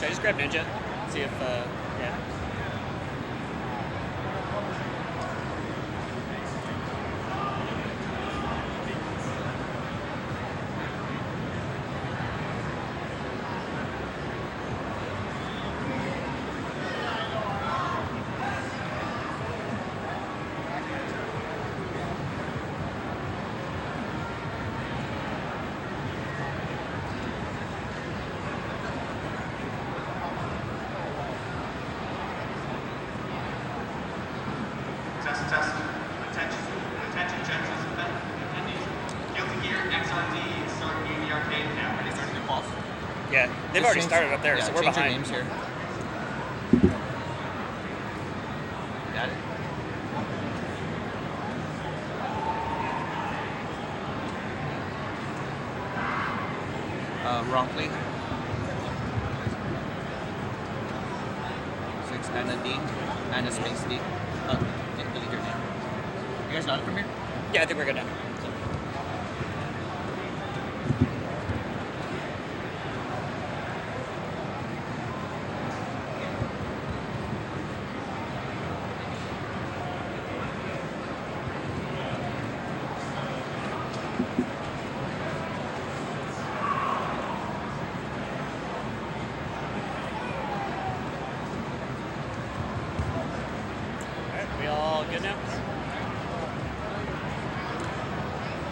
Should I just grab Ninja? See if, yeah. Test. Attention Genesis attendees. Guilty Gear XRD is starting in the arcade now. Are they starting to pulse? Yeah, they've already started up there, yeah, so we're change your behind. names here. Got it? Wrongly. 6 and a D and a space D. Delete your name. You guys got it from here? Yeah, I think we're good now. We all good now?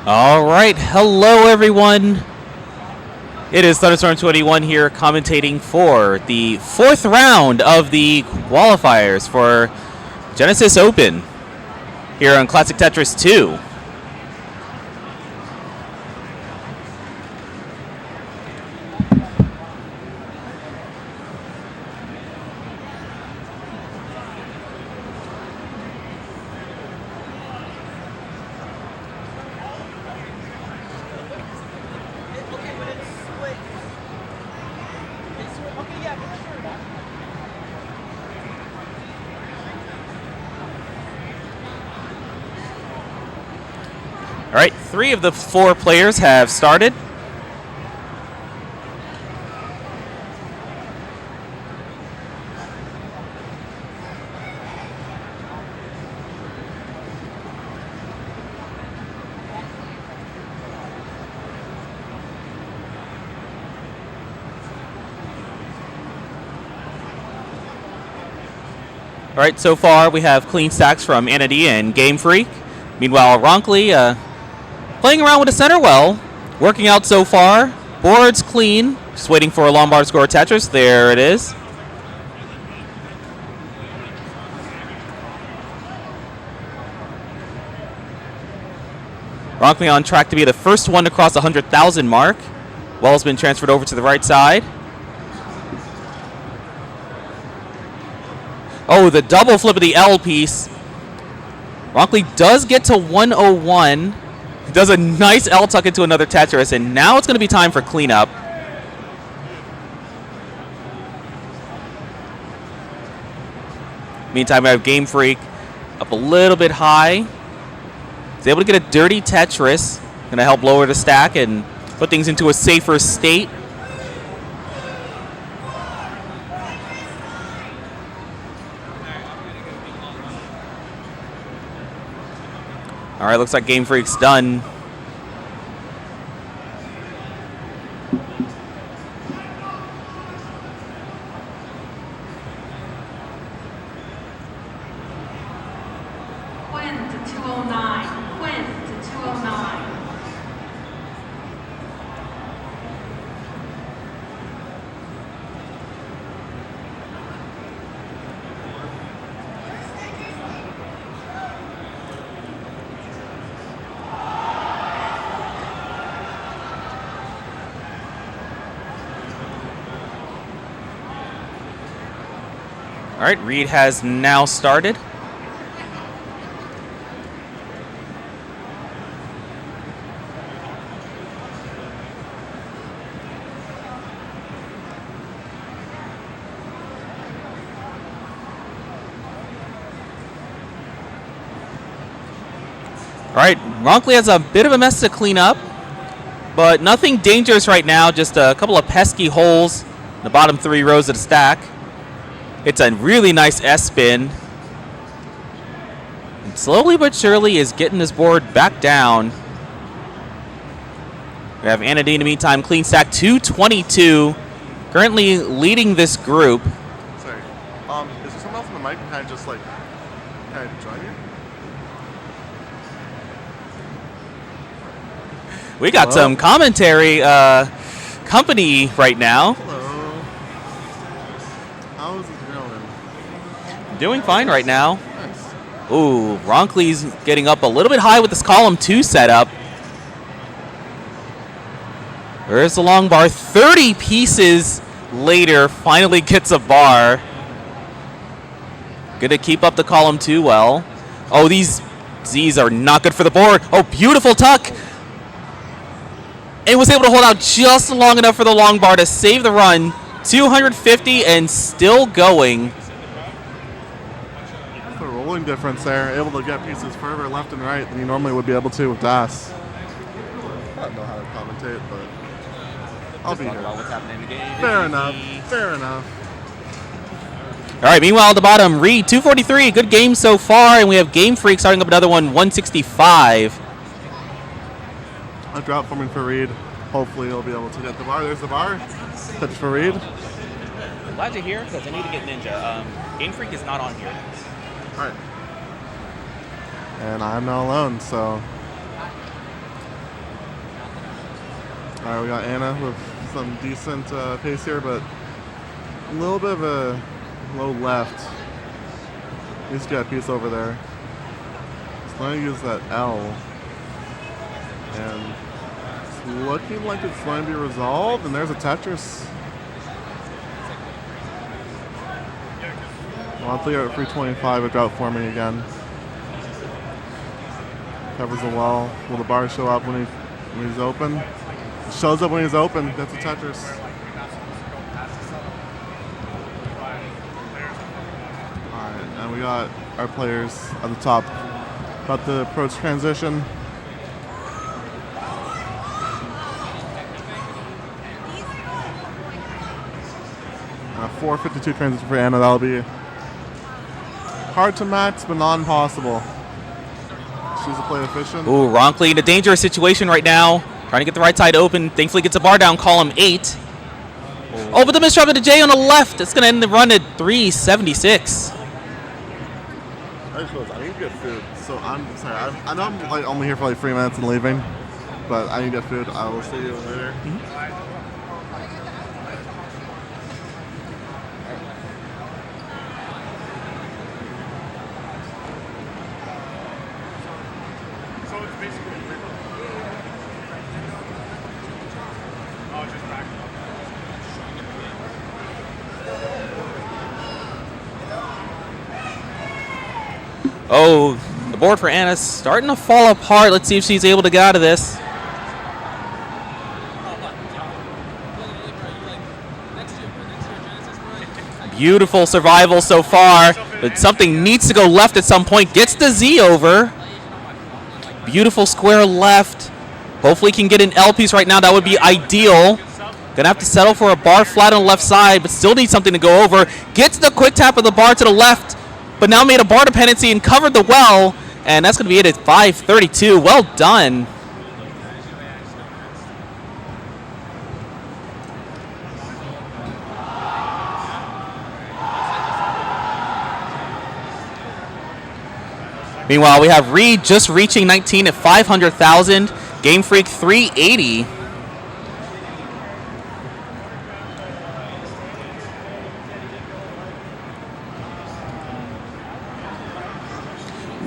All right, hello everyone. It is Thunderstorm 21 here commentating for the 4th round of the qualifiers for Genesis Open here on Classic Tetris 2. All right, 3 of the 4 players have started. All right, so far we have clean stacks from Anna D and Game Freak. Meanwhile, Ronkley playing around with the center well, working out so far. Board's clean, just waiting for a Lombard score Tetris. There it is. Ronkley on track to be the first one to cross the 100,000 mark. Well's been transferred over to the right side. Oh, the double flip of the L piece. Ronkley does get to 101. He does a nice L tuck into another Tetris, and now it's going to be time for cleanup. Meantime, we have Game Freak up a little bit high. He's able to get a dirty Tetris. Going to help lower the stack and put things into a safer state. All right, looks like Game Freak's done. Quinn to 209. Quinn to 209. All right, Reed has now started. All right, Ronkley has a bit of a mess to clean up, but nothing dangerous right now, just a couple of pesky holes The bottom 3 rows of the stack. It's a really nice S-spin. And slowly but surely is getting this board back down. We have Anna D in the meantime, clean stack 222, currently leading this group. Sorry. Is there someone else on the mic and kind of just like kind of join you? We got some commentary company right now. Hello. How's it going? Doing fine right now. Nice. Ooh, Ronkley's getting up a little bit high with this column 2 setup. There's the long bar. 30 pieces later, finally gets a bar. Gonna keep up the column 2 well. Oh, these Z's are not good for the board. Oh, beautiful tuck. And was able to hold out just long enough for the long bar to save the run. 250 and still going. The rolling difference there, able to get pieces further left and right than you normally would be able to with DAS. I don't know how to commentate, but I'll be here. What's happening in the game. Fair enough. Fair enough. All right, meanwhile, at the bottom, Reed, 243. Good game so far, and we have Game Freak starting up another one, 165. A drop forming for Reed. Hopefully he'll be able to get the bar. There's the bar. Touch for Reed. I'm glad you're here, because I need to get Ninja. Game Freak is not on here. All right. And I'm not alone, so. All right, we got Anna with some decent pace here, but a little bit of a low left. He's got a piece over there. He's going to use that L. And it's looking like it's going to be resolved, and there's a Tetris. Monthly at 325, a drought forming again. Covers the wall. Will the bar show up when he's open? It shows up when he's open. That's a Tetris. Alright, and we got our players at the top. About to approach transition. And a 452 transition for Anna. That'll be hard to match, but not impossible. She's a play efficient. Ooh, Ronkley in a dangerous situation right now. Trying to get the right side open. Thankfully gets a bar down, column 8. Oh, but the misdrop of the J on the left. It's going to end the run at 376. I just realized I need to get food. So I'm sorry. I know I'm like only here for like 3 minutes and leaving, but I need to get food. I will see you later. Oh, the board for Anna's starting to fall apart. Let's see if she's able to get out of this. Beautiful survival so far, but something needs to go left at some point. Gets the Z over. Beautiful square left. Hopefully can get an L piece right now. That would be ideal. Gonna have to settle for a bar flat on the left side, but still needs something to go over. Gets the quick tap of the bar to the left, but now made a bar dependency and covered the well, and that's gonna be it at 532. Well done. Meanwhile, we have Reed just reaching 19 at 500,000. Game Freak 380.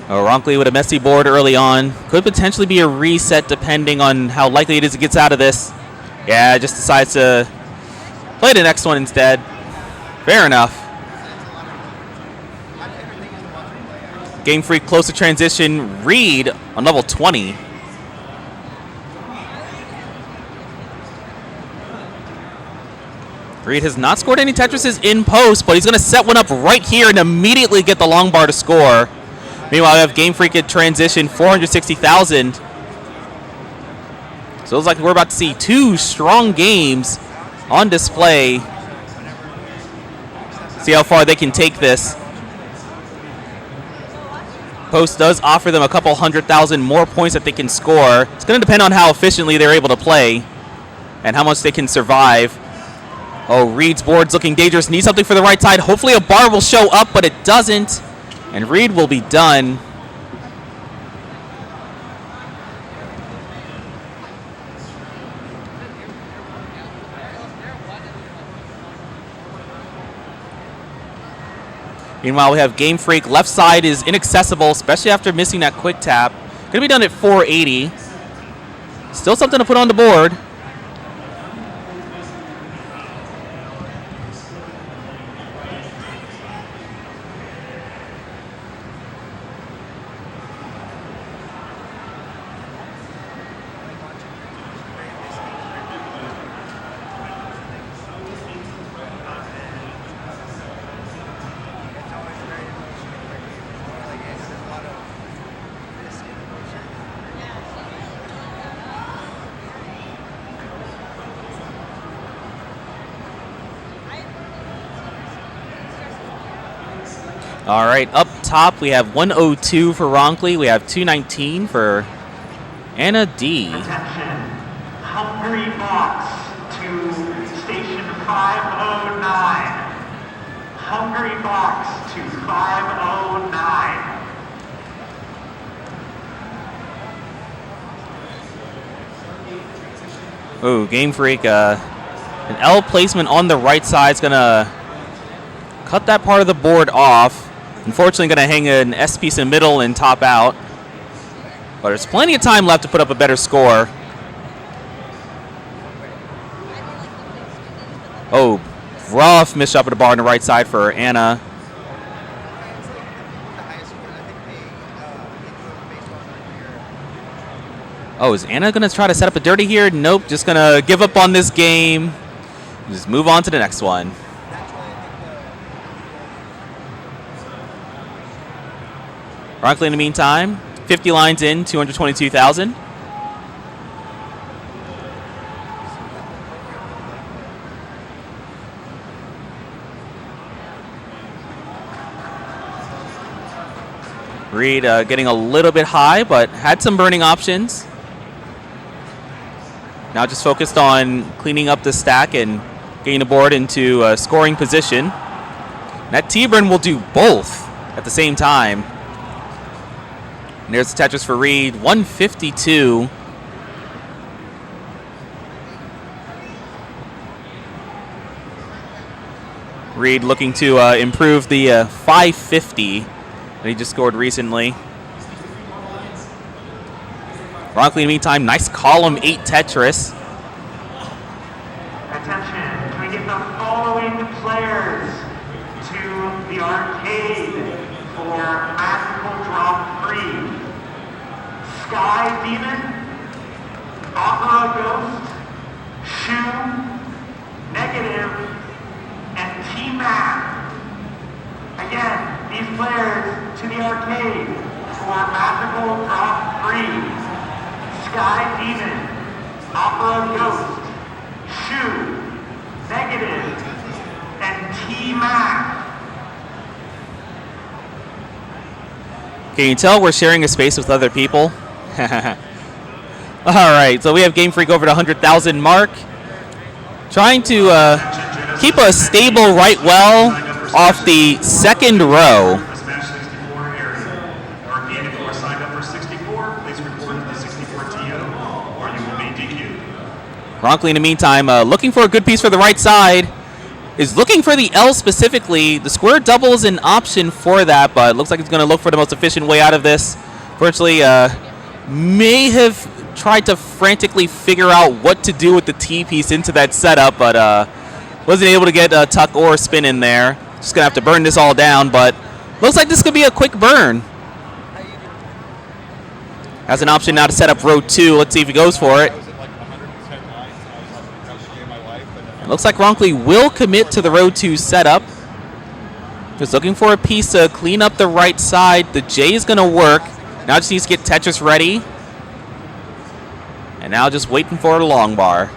Ronkley with a messy board early on. Could potentially be a reset depending on how likely it is it gets out of this. Yeah, just decides to play the next one instead. Fair enough. Game Freak close to transition. Reed on level 20. Reed has not scored any Tetrises in post, but he's going to set one up right here and immediately get the long bar to score. Meanwhile, we have Game Freak at transition, 460,000. So it looks like we're about to see 2 strong games on display See how far they can take this. Post does offer them a couple 100,000 more points that they can score. It's going to depend on how efficiently they're able to play and how much they can survive. Oh, Reed's board's looking dangerous. Needs something for the right side. Hopefully a bar will show up, but it doesn't. And Reed will be done. Meanwhile, we have Game Freak. Left side is inaccessible, especially after missing that quick tap. Going to be done at 480. Still something to put on the board. All right, up top we have 102 for Ronkley. We have 219 for Anna D. Hungry Box to station 509. Hungry Box to 509. Oh, Game Freak, an L placement on the right side is going to cut that part of the board off. Unfortunately, going to hang an S piece in the middle and top out. But there's plenty of time left to put up a better score. Oh, rough miss shot at the bar on the right side for Anna. Oh, is Anna going to try to set up a dirty here? Nope, just going to give up on this game. Just move on to the next one. Ronkley in the meantime, 50 lines in, 222,000. Reed getting a little bit high, but had some burning options. Now just focused on cleaning up the stack and getting the board into a scoring position. And that T-burn will do both at the same time. And there's the Tetris for Reed, 152. Reed looking to improve the 550 that he just scored recently. Ronkley in the meantime, nice column 8 Tetris. Attention, can we get the following players to the arcade for Magical Drop 3? Sky Demon, Opera Ghost, Shoe, Negative, and T-Mac. Again, these players to the arcade for Magical Drop 3. Sky Demon, Opera Ghost, Shoe, Negative, and T-Mac. Can you tell we're sharing a space with other people? All right, so we have Game Freak over the 100,000 mark. Trying to keep a stable right well off the second row. Ronkley in the meantime, looking for a good piece for the right side. Is looking for the L specifically. The square double is an option for that, but it looks like it's going to look for the most efficient way out of this. Virtually may have tried to frantically figure out what to do with the T piece into that setup, but wasn't able to get a tuck or a spin in there. Just going to have to burn this all down, but looks like this could be a quick burn. Has an option now to set up row 2. Let's see if he goes for it. Looks like Ronkley will commit to the row 2 setup. Just looking for a piece to clean up the right side. The J is going to work. Now just needs to get Tetris ready. And now just waiting for a long bar.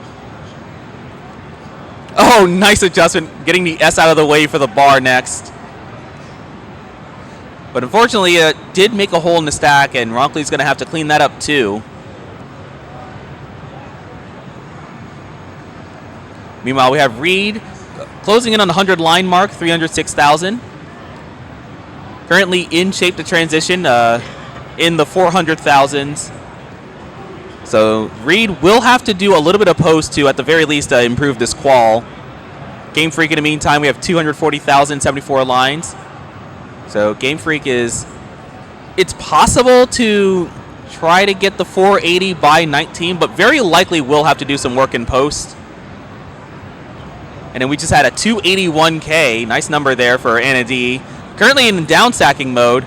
Oh, nice adjustment, getting the S out of the way for the bar next. But unfortunately, it did make a hole in the stack, and Ronkley's going to have to clean that up too. Meanwhile, we have Reed closing in on the 100 line mark, 306,000. Currently in shape to transition in the 400,000s. So Reed will have to do a little bit of post to, at the very least, improve this qual. Game Freak, in the meantime, we have 240,000, 74 lines. So Game Freak is, it's possible to try to get the 480 by 19, but very likely will have to do some work in post. And then we just had a 281K, nice number there for Anna D. Currently in down stacking mode.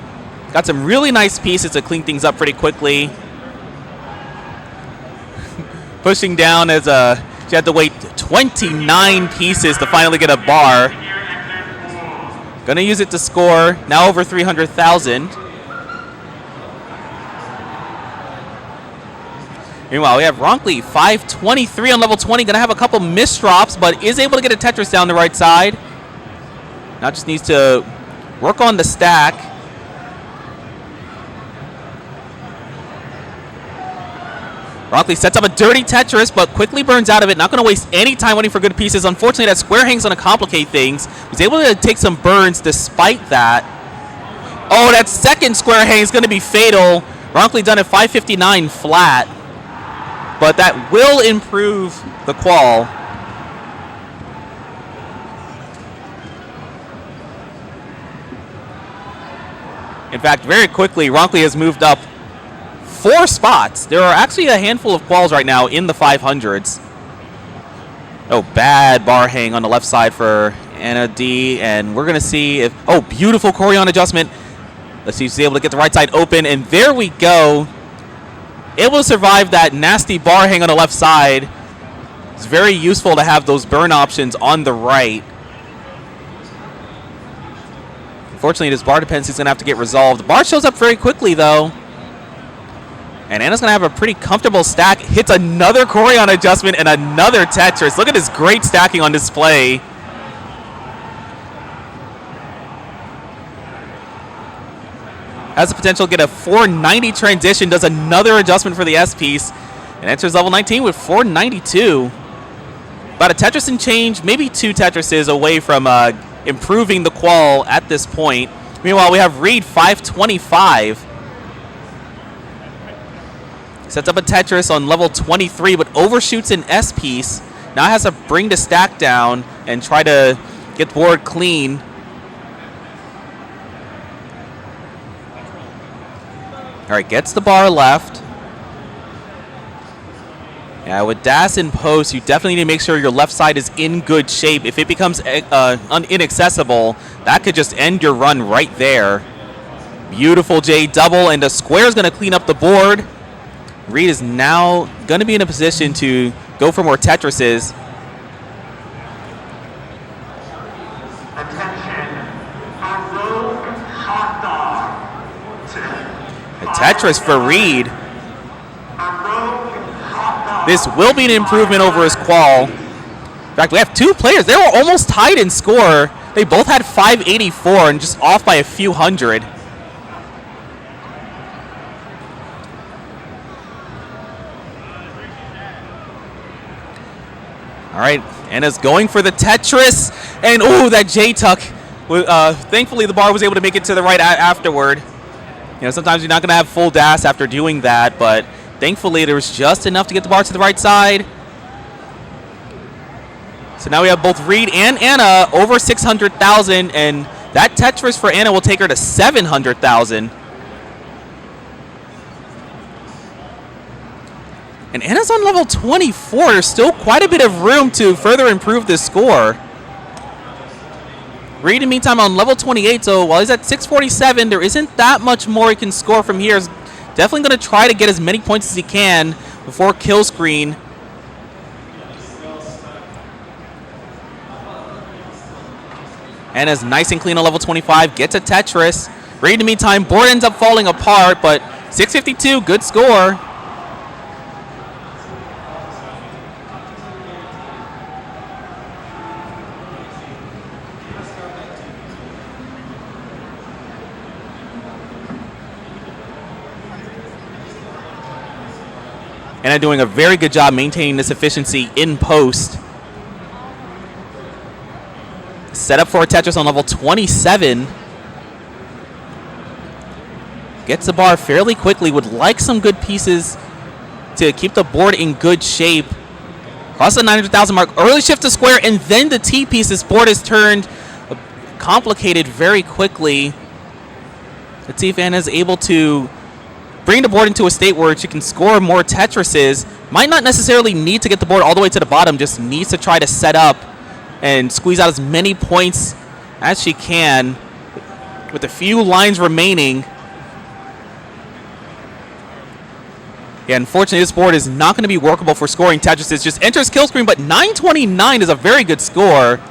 Got some really nice pieces to clean things up pretty quickly. Pushing down as she had to wait 29 pieces to finally get a bar. Gonna use it to score, now over 300,000. Meanwhile, we have Ronkley, 523 on level 20. Gonna have a couple misdrops, but is able to get a Tetris down the right side. Now just needs to work on the stack. Ronkley sets up a dirty Tetris, but quickly burns out of it. Not going to waste any time waiting for good pieces. Unfortunately, that square hang's going to complicate things. He's able to take some burns despite that. Oh, that second square hang is going to be fatal. Ronkley done at 559 flat. But that will improve the qual. In fact, very quickly, Ronkley has moved up 4 spots. There are actually a handful of quals right now in the 500s. Oh, bad bar hang on the left side for Anna D. And we're going to see if... Oh, beautiful Corian adjustment. Let's see if she's able to get the right side open. And there we go. Able to survive that nasty bar hang on the left side. It's very useful to have those burn options on the right. Unfortunately, this bar dependency is going to have to get resolved. The bar shows up very quickly, though. And Anna's going to have a pretty comfortable stack. Hits another Corian adjustment and another Tetris. Look at this great stacking on display. Has the potential to get a 490 transition. Does another adjustment for the S piece. And enters level 19 with 492. About a Tetris and change, maybe 2 Tetrises away from improving the qual at this point. Meanwhile, we have Reed, 525. Sets up a Tetris on level 23, but overshoots an S piece. Now has to bring the stack down and try to get the board clean. All right, gets the bar left. Yeah, with DAS in post, you definitely need to make sure your left side is in good shape. If it becomes inaccessible, that could just end your run right there. Beautiful J double, and the square is going to clean up the board. Reed is now going to be in a position to go for more Tetrises. A Tetris for Reed. This will be an improvement over his qual. In fact, we have 2 players. They were almost tied in score. They both had 584 and just off by a few hundred. All right, Anna's going for the Tetris, and oh, that J-tuck. Thankfully, the bar was able to make it to the right afterward. You know, sometimes you're not going to have full DAS after doing that, but thankfully there was just enough to get the bar to the right side. So now we have both Reed and Anna over 600,000, and that Tetris for Anna will take her to 700,000. And Anna's on level 24. There's still quite a bit of room to further improve this score. Reed, in the meantime, on level 28, so while he's at 647, there isn't that much more he can score from here. He's definitely going to try to get as many points as he can before kill screen. Anna's nice and clean on level 25, gets a Tetris. Reed, in the meantime, board ends up falling apart, but 652, good score. Anna doing a very good job maintaining this efficiency in post. Set up for a Tetris on level 27. Gets the bar fairly quickly. Would like some good pieces to keep the board in good shape. Cross the 900,000 mark. Early shift to square and then the T piece. This board is turned complicated very quickly. Let's see if Anna's able to bring the board into a state where she can score more Tetrises. Might not necessarily need to get the board all the way to the bottom, just needs to try to set up and squeeze out as many points as she can with a few lines remaining. Yeah, unfortunately, this board is not going to be workable for scoring Tetrises. Just enters kill screen, but 929 is a very good score.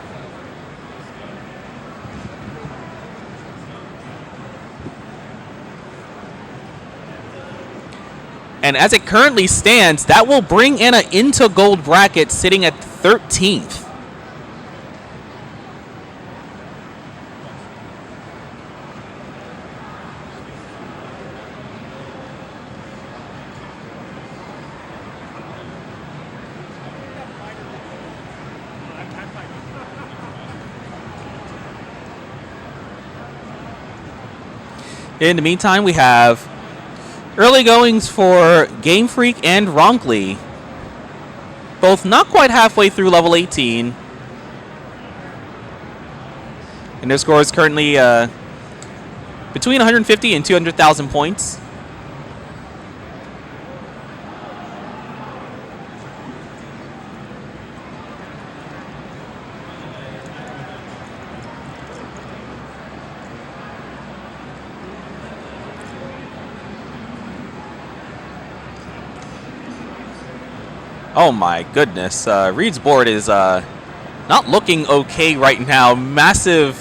And as it currently stands, that will bring Anna into gold bracket, sitting at 13th. In the meantime, we have early goings for Game Freak and Ronkley. Both not quite halfway through level 18. And their score is currently between 150 and 200,000 points. Oh my goodness, Reed's board is not looking okay right now. Massive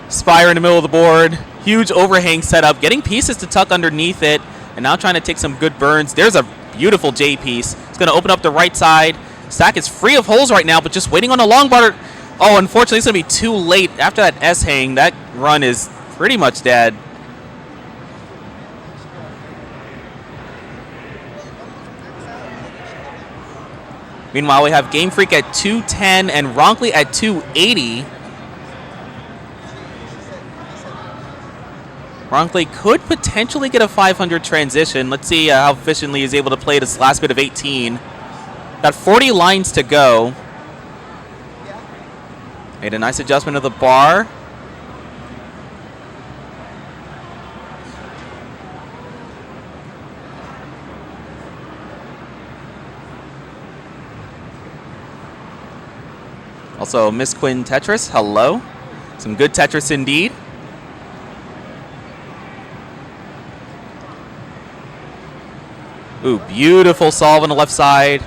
spire in the middle of the board, huge overhang setup, getting pieces to tuck underneath it, and now trying to take some good burns. There's a beautiful J piece. It's going to open up the right side. Stack is free of holes right now, but just waiting on the long bar. Oh, unfortunately, it's going to be too late. After that S hang, that run is pretty much dead. Meanwhile, we have Game Freak at 210 and Ronkley at 280. Ronkley could potentially get a 500 transition. Let's see how efficiently he's able to play this last bit of 18. Got 40 lines to go. Made a nice adjustment of the bar. Also, Miss Quinn Tetris, hello. Some good Tetris indeed. Ooh, beautiful solve on the left side.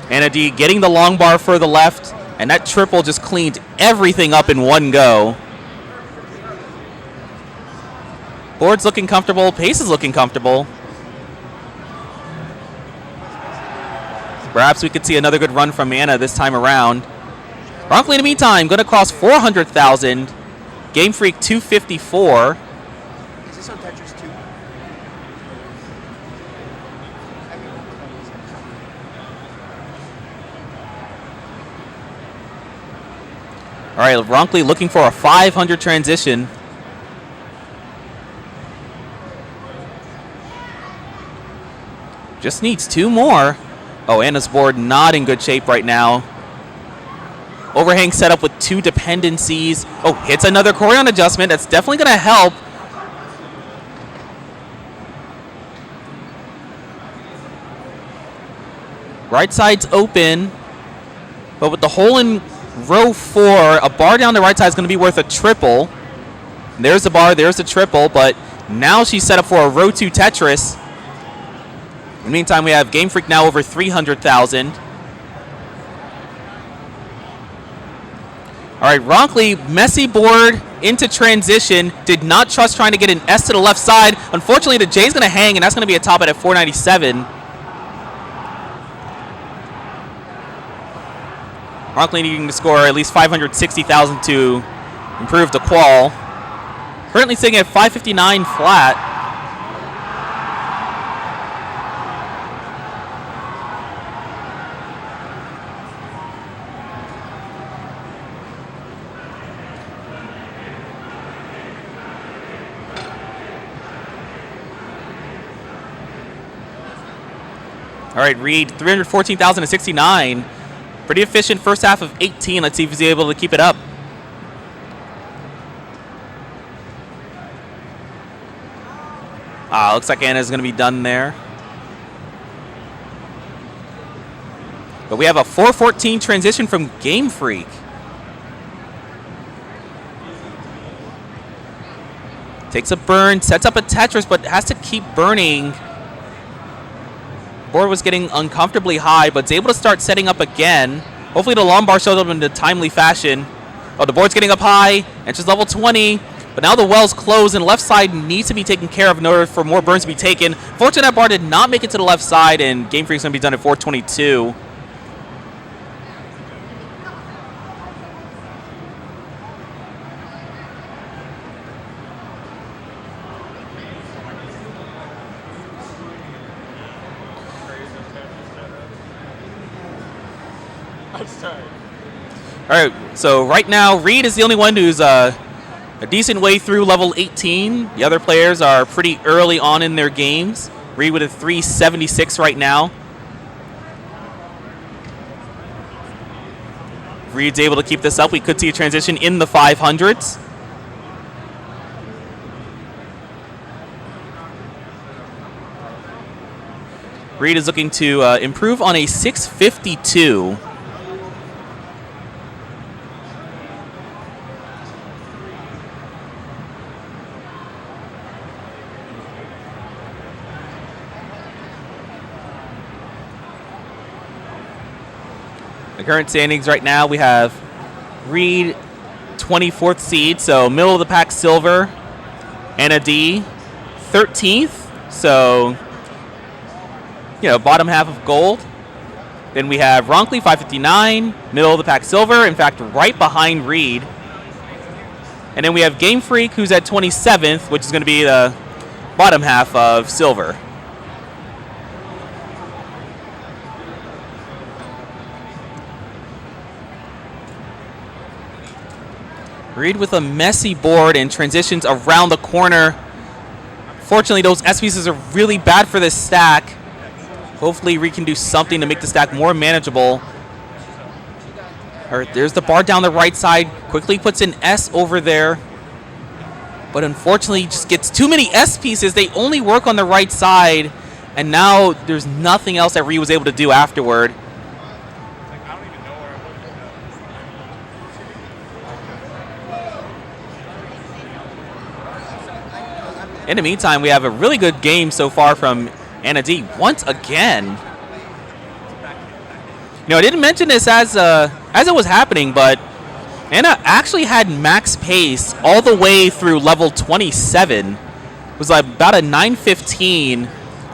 Anna D getting the long bar for the left, and that triple just cleaned everything up in one go. Board's looking comfortable, pace is looking comfortable. Perhaps we could see another good run from Anna this time around. Ronkley, in the meantime, going to cross 400,000. Game Freak 254. Is this on Tetris 2? All right, Ronkley looking for a 500 transition. Just needs two more. Oh, Anna's board not in good shape right now. Overhang set up with two dependencies. Oh, hits another Corion adjustment. That's definitely going to help. Right side's open. But with the hole in row 4, a bar down the right side is going to be worth a triple. And there's the bar, there's the triple. But now she's set up for a row 2 Tetris. In the meantime, we have Game Freak now over 300,000. All right, Ronkley, messy board into transition. Did not trust trying to get an S to the left side. Unfortunately, the J's going to hang, and that's going to be a top at 497. Ronkley needing to score at least 560,000 to improve the qual. Currently sitting at 559 flat. All right, Reed, 314,069. Pretty efficient first half of 18. Let's see if he's able to keep it up. Looks like Anna's going to be done there. But we have a 414 transition from Game Freak. Takes a burn, sets up a Tetris, but has to keep burning. Board was getting uncomfortably high, but is able to start setting up again. Hopefully the long bar shows up in a timely fashion. Oh, the board's getting up high, and just level 20. But now the well's closed, and left side needs to be taken care of in order for more burns to be taken. Fortunately, that bar did not make it to the left side, and Game Freak's going to be done at 422. All right, so right now, Reed is the only one who's a decent way through level 18. The other players are pretty early on in their games. Reed with a 376 right now. If Reed's able to keep this up, we could see a transition in the 500s. Reed is looking to improve on a 652. The current standings right now, we have Reed 24th seed, so middle of the pack silver. Anna D 13th, so bottom half of gold. Then we have Ronkley 559, middle of the pack silver, in fact right behind Reed. And then we have Game Freak, who's at 27th, which is going to be the bottom half of silver. Reed with a messy board and transitions around the corner. Fortunately, those S pieces are really bad for this stack. Hopefully, Reed can do something to make the stack more manageable. All right, there's the bar down the right side. Quickly puts an S over there. But unfortunately, just gets too many S pieces. They only work on the right side. And now there's nothing else that Reed was able to do afterward. In the meantime, we have a really good game so far from Anna D once again. I didn't mention this as it was happening, but Anna actually had max pace all the way through level 27. It was like about a 915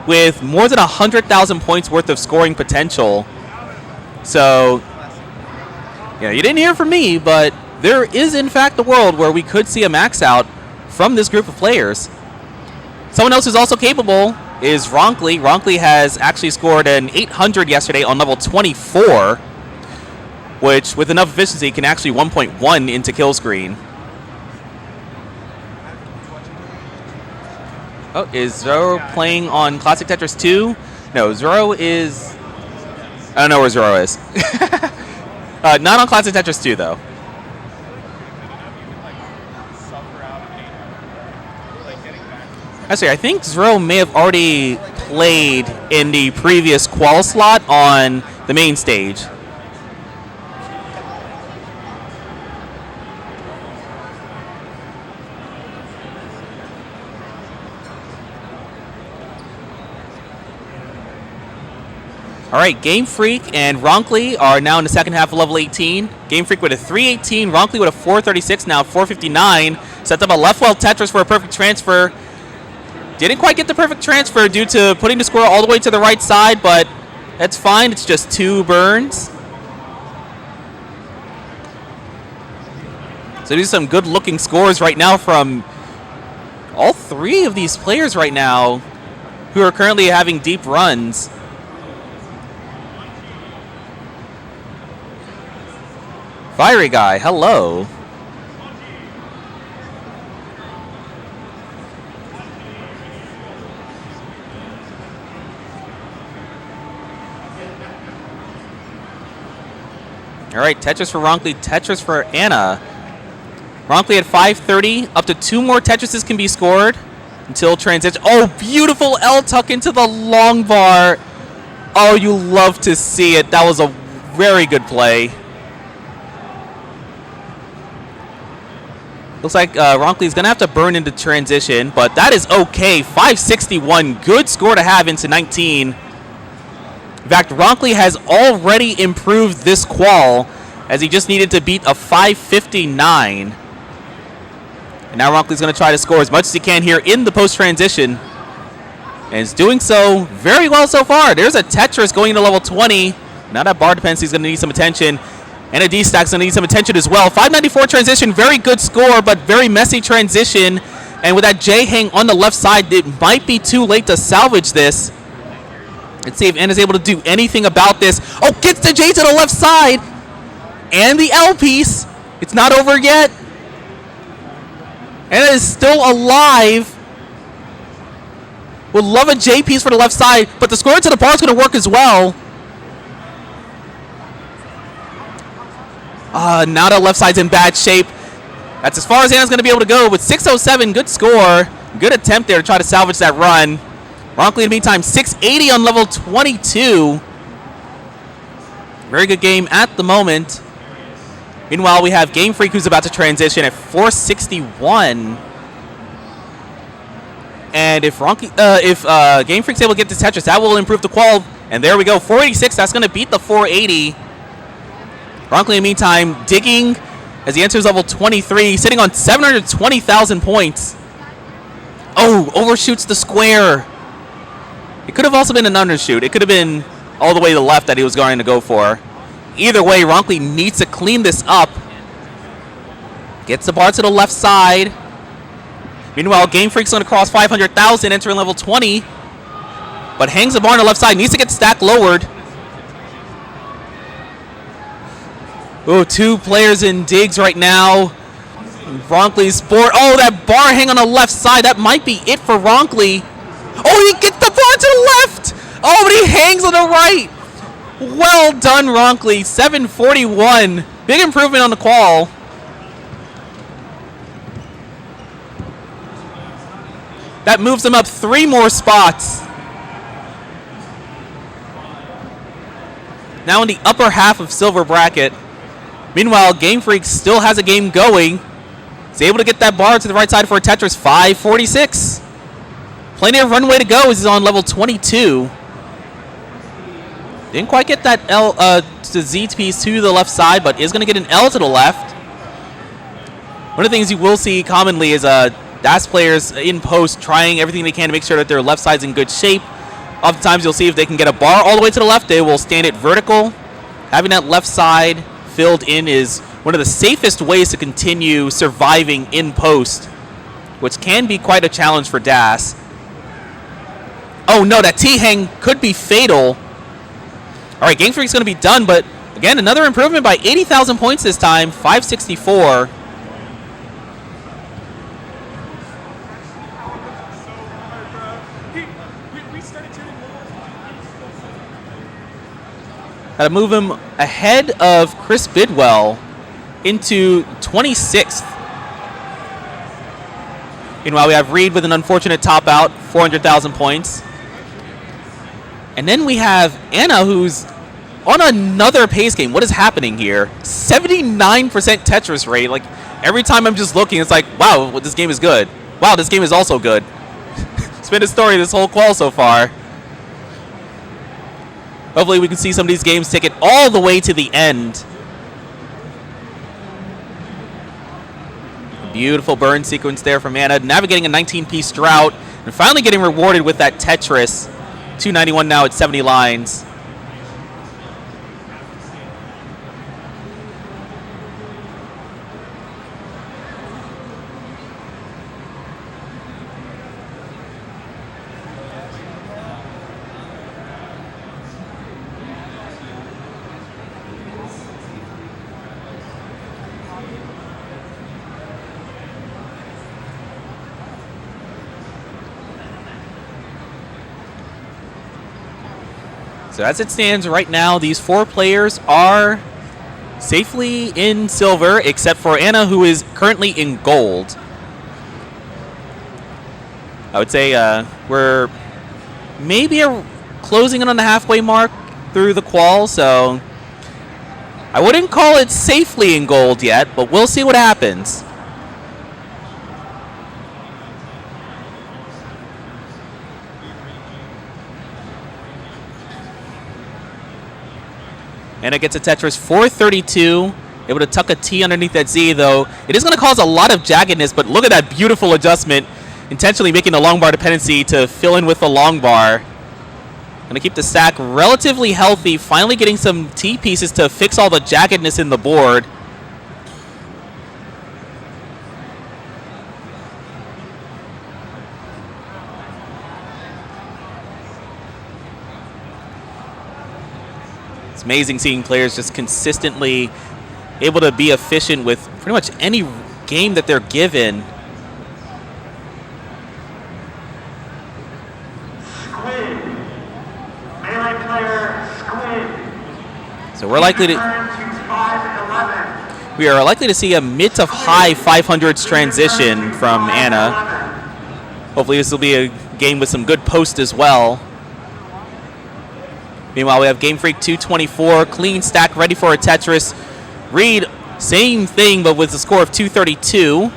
with more than 100,000 points worth of scoring potential. So, you didn't hear from me, but there is in fact a world where we could see a max out from this group of players. Someone else who's also capable is Ronkley. Ronkley has actually scored an 800 yesterday on level 24, which with enough efficiency can actually 1.1 into kill screen. Oh, is Zoro playing on Classic Tetris 2? No, Zoro is... I don't know where Zoro is. Not on Classic Tetris 2, though. Actually, I think Zoro may have already played in the previous qual slot on the main stage. All right, Game Freak and Ronkley are now in the second half of level 18. Game Freak with a 318, Ronkley with a 436, now 459. Sets up a left well Tetris for a perfect transfer. Didn't quite get the perfect transfer due to putting the score all the way to the right side, but that's fine. It's just 2 burns. So these are some good-looking scores right now from all 3 of these players right now who are currently having deep runs. Fiery Guy, hello. All right, Tetris for Ronkley, Tetris for Anna. Ronkley at 530. Up to 2 more Tetrises can be scored until transition. Oh, beautiful L tuck into the long bar. Oh, you love to see it. That was a very good play. Looks like Ronkley's going to have to burn into transition, but that is okay. 561, good score to have into 19. In fact, Ronkley has already improved this qual as he just needed to beat a 559. And now Ronkley's going to try to score as much as he can here in the post-transition. And is doing so very well so far. There's a Tetris going into level 20. Now that bar dependency is going to need some attention. And a D-stack's going to need some attention as well. 594 transition, very good score, but very messy transition. And with that J-hang on the left side, it might be too late to salvage this. Let's see if Anna's able to do anything about this. Oh, gets the J to the left side. And the L piece. It's not over yet. Anna is still alive. Would love a J piece for the left side, but the score to the bar is going to work as well. Now the left side's in bad shape. That's as far as Anna's going to be able to go with 607. Good score. Good attempt there to try to salvage that run. Ronkley, in the meantime, 680 on level 22. Very good game at the moment. Meanwhile, we have Game Freak who's about to transition at 461. And if Game Freak's able to get this Tetris, that will improve the qual. And there we go, 486. That's going to beat the 480. Ronkley, in the meantime, digging as he enters level 23, sitting on 720,000 points. Oh, overshoots the square. It could have also been an undershoot. It could have been all the way to the left that he was going to go for. Either way, Ronkley needs to clean this up. Gets the bar to the left side. Meanwhile, Game Freak's going to cross 500,000, entering level 20. But hangs the bar on the left side. Needs to get stack lowered. Oh, 2 players in digs right now. Ronkley's board. Oh, that bar hang on the left side. That might be it for Ronkley. Oh, he gets the bar to the left. Oh, but he hangs on the right. Well done, Ronkley. 741. Big improvement on the qual. That moves him up 3 more spots. Now in the upper half of silver bracket. Meanwhile, Game Freak still has a game going. He's able to get that bar to the right side for a Tetris. 546. Plenty of runway to go as he's on level 22. Didn't quite get that L to Z piece to the left side, but is going to get an L to the left. One of the things you will see commonly is DAS players in post trying everything they can to make sure that their left side's in good shape. Oftentimes you'll see if they can get a bar all the way to the left, they will stand it vertical. Having that left side filled in is one of the safest ways to continue surviving in post, which can be quite a challenge for DAS. Oh no, that T-hang could be fatal. All right, Game Freak's going to be done, but again, another improvement by 80,000 points this time, 564. Got to move him ahead of Chris Bidwell into 26th. Meanwhile, we have Reed with an unfortunate top out, 400,000 points. And then we have Anna, who's on another pace game. What is happening here? 79% Tetris rate. Like, every time I'm just looking, it's like, wow, well, this game is good. Wow, this game is also good. It's been a story this whole qual so far. Hopefully we can see some of these games take it all the way to the end. Beautiful burn sequence there from Anna, navigating a 19-piece drought, and finally getting rewarded with that Tetris. 291 now at 70 lines. So as it stands right now, these 4 players are safely in silver, except for Anna, who is currently in gold. I would say we're maybe closing in on the halfway mark through the qual, so I wouldn't call it safely in gold yet, but we'll see what happens. Anna gets a Tetris 432. Able to tuck a T underneath that Z, though. It is going to cause a lot of jaggedness, but look at that beautiful adjustment. Intentionally making the long bar dependency to fill in with the long bar. Going to keep the stack relatively healthy. Finally getting some T pieces to fix all the jaggedness in the board. It's amazing seeing players just consistently able to be efficient with pretty much any game that they're given. So we are likely to see a mid to high 500s transition from Anna. Hopefully this will be a game with some good post as well. Meanwhile, we have Game Freak 224, clean stack ready for a Tetris. Reed, same thing, but with a score of 232.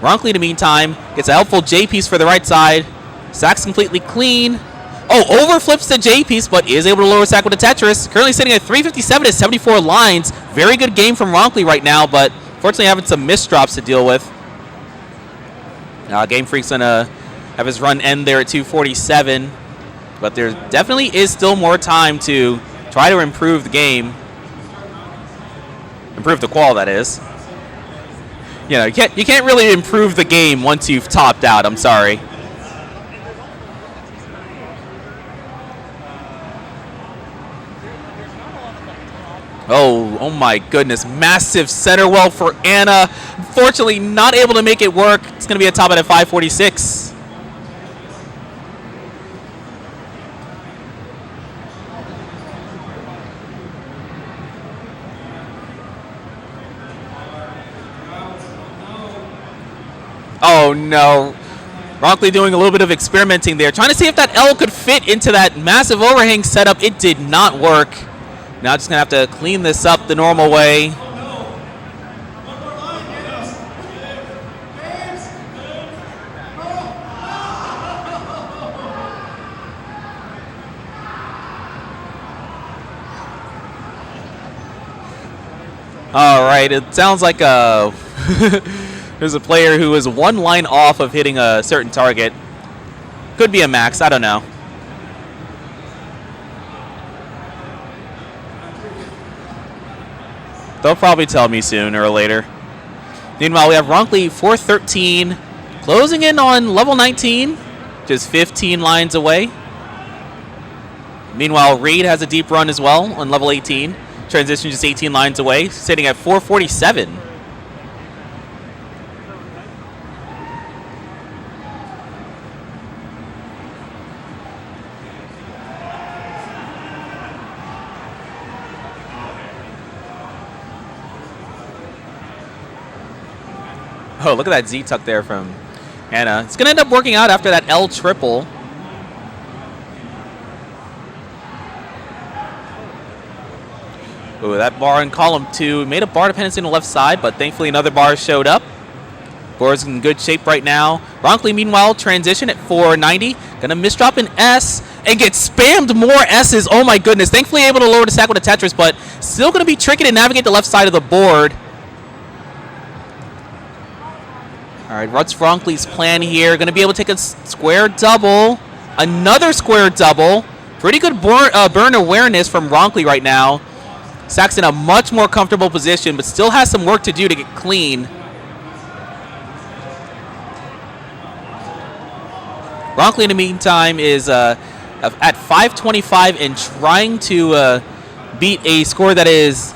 Ronkley, in the meantime, gets a helpful J piece for the right side. Stack's completely clean. Oh, overflips the J piece, but is able to lower stack with a Tetris. Currently sitting at 357 to 74 lines. Very good game from Ronkley right now, but fortunately having some misdrops to deal with. Game Freak's going to have his run end there at 247, but there definitely is still more time to try to improve the game. Improve the qual, that is. You know, you can't really improve the game once you've topped out. I'm sorry. Oh my goodness. Massive center well for Anna. Unfortunately, not able to make it work. It's going to be a top at 546. Oh no. Ronkley doing a little bit of experimenting there, trying to see if that L could fit into that massive overhang setup. It did not work. Now just going to have to clean this up the normal way. All right, it sounds like there's a player who is one line off of hitting a certain target. Could be a max, I don't know. They'll probably tell me sooner or later. Meanwhile, we have Ronkley 413, closing in on level 19, just 15 lines away. Meanwhile, Reed has a deep run as well on level 18. Transition just 18 lines away, sitting at 447. Oh, look at that Z-tuck there from Anna. It's going to end up working out after that L triple. Ooh, that bar in column 2 made a bar dependency on the left side, but thankfully another bar showed up. Board's in good shape right now. Ronkley, meanwhile, transition at 490. Going to misdrop an S and get spammed more S's. Oh my goodness. Thankfully able to lower the stack with a Tetris, but still going to be tricky to navigate the left side of the board. All right, what's Ronkley's plan here? Going to be able to take a square double. Another square double. Pretty good burn awareness from Ronkley right now. Stack's in a much more comfortable position, but still has some work to do to get clean. Ronkley, in the meantime, is at 525 and trying to beat a score that is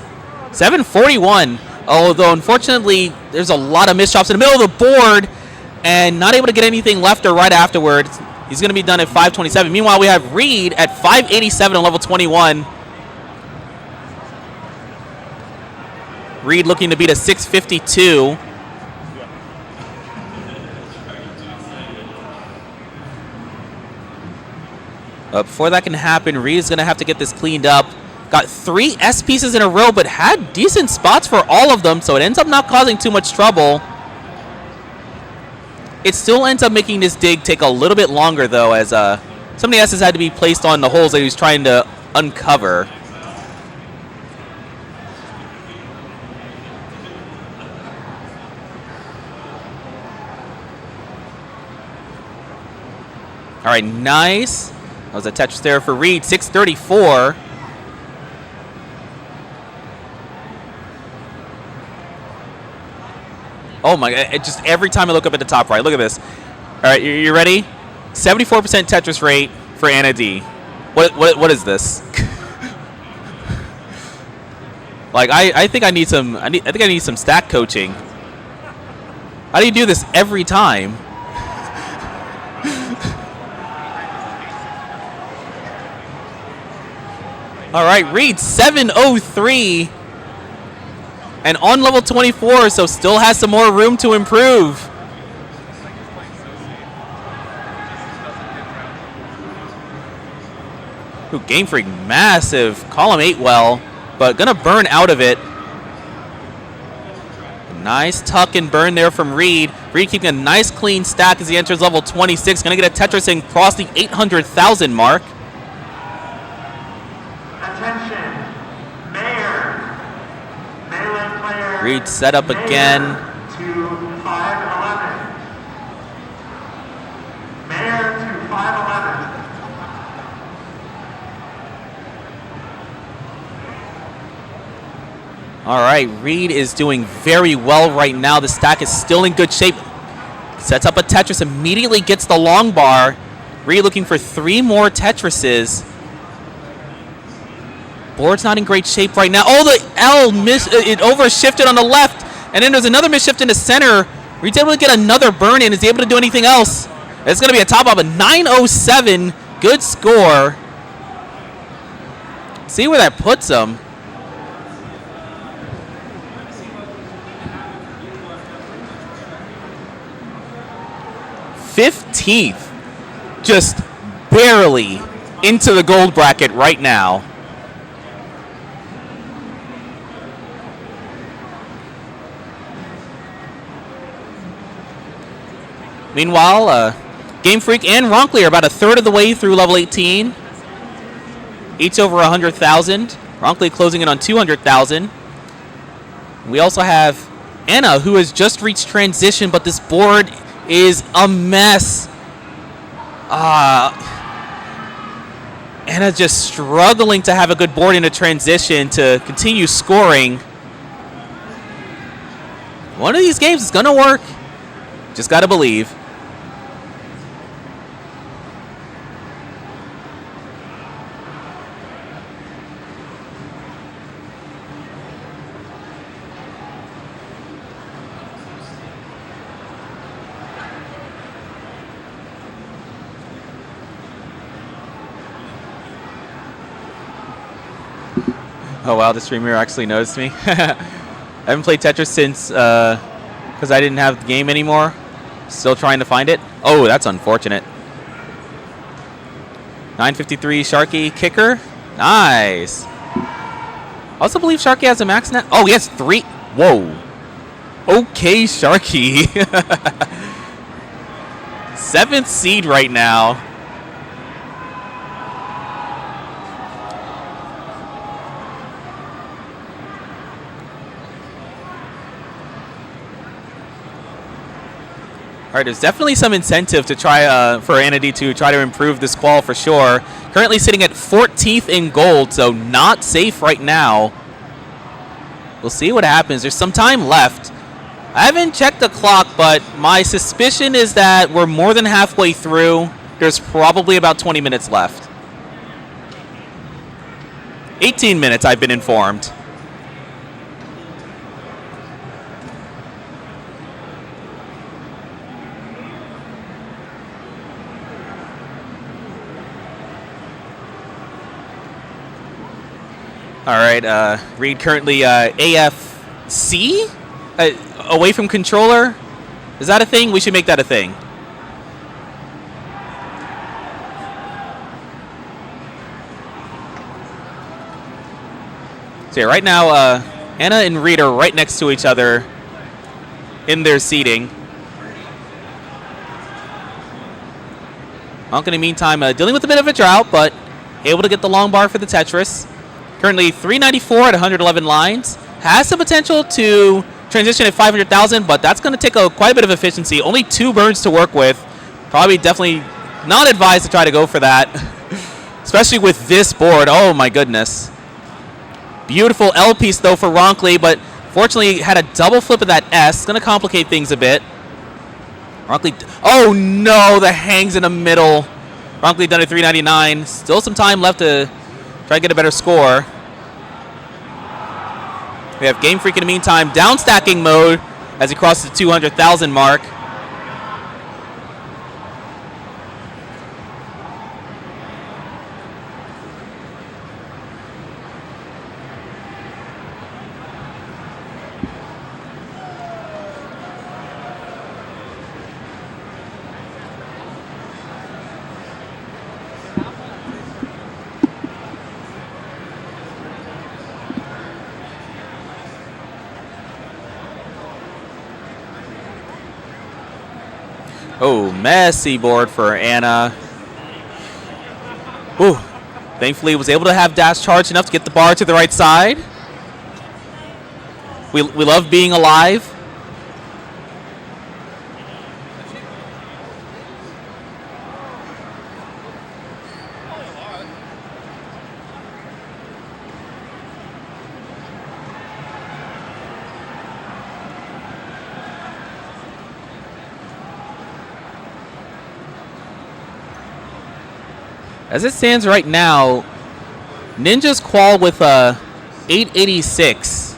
741. Although, unfortunately, there's a lot of misdrops in the middle of the board and not able to get anything left or right afterwards. He's going to be done at 527. Meanwhile, we have Reed at 587 on level 21. Reed looking to beat a 652. Before that can happen, Reed is going to have to get this cleaned up. Got 3 S pieces in a row, but had decent spots for all of them, so it ends up not causing too much trouble. It still ends up making this dig take a little bit longer, though, as some of the S's had to be placed on the holes that he was trying to uncover. All right, nice. That was a Tetris there for Reed, 634. Oh my God, just every time I look up at the top right, look at this. All right, you ready? 74% Tetris rate for Anna D. What is this? Like I think I need some stack coaching. How do you do this every time? All right, Reed 703 and on level 24, so still has some more room to improve. Ooh, Game Freak, massive column 8 well, but gonna burn out of it. Nice tuck and burn there from Reed. Reed keeping a nice clean stack as he enters level 26. Gonna get a Tetris and cross the 800,000 mark. Reed set up again. To 511. Mayor to 511. All right, Reed is doing very well right now. The stack is still in good shape. Sets up a Tetris, immediately gets the long bar. Reed looking for 3 more Tetrises. Board's not in great shape right now. Oh, the L it overshifted on the left, and then there's another misshift in the center. Reed's able to get another burn in. Is he able to do anything else? It's going to be a top of a 907. Good score. See where that puts him. #15th, just barely into the gold bracket right now. Meanwhile, Game Freak and Ronkley are about a third of the way through level 18. Each over 100,000. Ronkley closing in on 200,000. We also have Anna, who has just reached transition, but this board is a mess. Anna just struggling to have a good board in a transition to continue scoring. One of these games is going to work. Just got to believe. Oh wow, the streamer actually noticed me. I haven't played Tetris since because I didn't have the game anymore. Still trying to find it. Oh, that's unfortunate. 953 Sharky kicker. Nice. I also believe Sharky has a max net. Oh, he has 3. Whoa. Okay, Sharky. 7th seed right now. All right, there's definitely some incentive to try for Anna D to try to improve this qual for sure. Currently sitting at 14th in gold, so not safe right now. We'll see what happens. There's some time left. I haven't checked the clock, but my suspicion is that we're more than halfway through. There's probably about 20 minutes left. 18 minutes, I've been informed. All right, Reed currently AF C? Away from controller? Is that a thing? We should make that a thing. So yeah, right now, Anna and Reed are right next to each other in their seating. Monk in the meantime dealing with a bit of a drought, but able to get the long bar for the Tetris. Currently 394 at 111 lines. Has the potential to transition at 500,000, but that's going to take quite a bit of efficiency. Only 2 burns to work with. Probably definitely not advised to try to go for that, especially with this board. Oh my goodness. Beautiful L piece though for Ronkley, but fortunately had a double flip of that S. It's going to complicate things a bit. Ronkley, oh no, the hangs in the middle. Ronkley done at 399. Still some time left to try to get a better score. We have Game Freak in the meantime, down stacking mode as he crosses the 200,000 mark. Oh, messy board for Anna. Ooh. Thankfully, was able to have dash charged enough to get the bar to the right side. We love being alive. As it stands right now, Ninja's qual with 886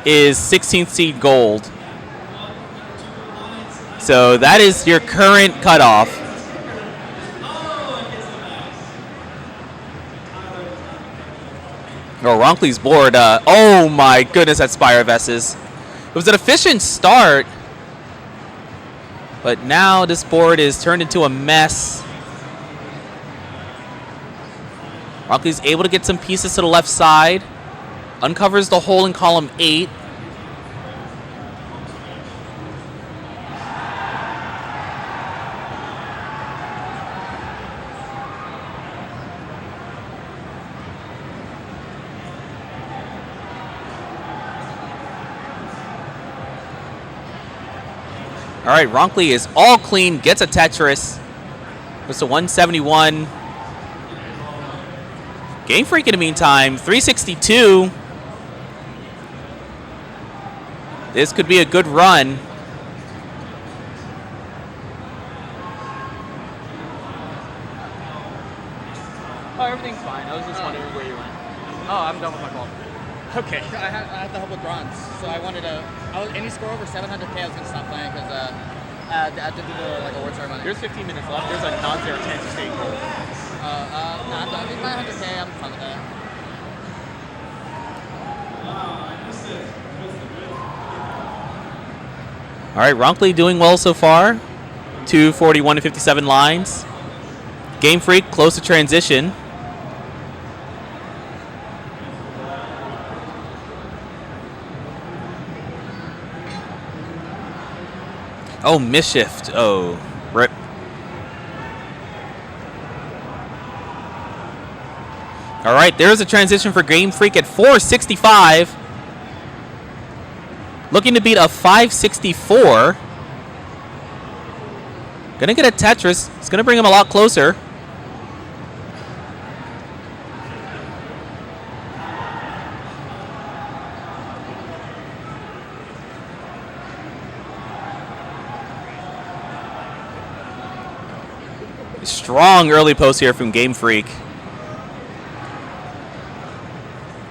is 16th seed gold. So that is your current cutoff. Oh, Ronkley's board. Oh my goodness, that Spire of S's. It was an efficient start, but now this board is turned into a mess. Ronkley's able to get some pieces to the left side. Uncovers the hole in column 8. All right, Ronkley is all clean, gets a Tetris. It's a 171. Game Freak in the meantime, 362. This could be a good run. Oh, everything's fine. I was just wondering where you went. Oh, I'm done with my call. Okay. I have to help with bronze, so I wanted to. Any score over 700K, I was gonna stop playing because I did do like award ceremony. There's 15 minutes left. There's a non-zero chance to stay gold. No, I'm done. If my 100K, I'm fine with that. All right, Ronkley doing well so far. 241 to 57 lines. Game Freak close to transition. Oh, misshift. Oh, rip. All right, there's a transition for Game Freak at 465. Looking to beat a 564. Gonna get a Tetris. It's gonna bring him a lot closer. Strong early post here from Game Freak.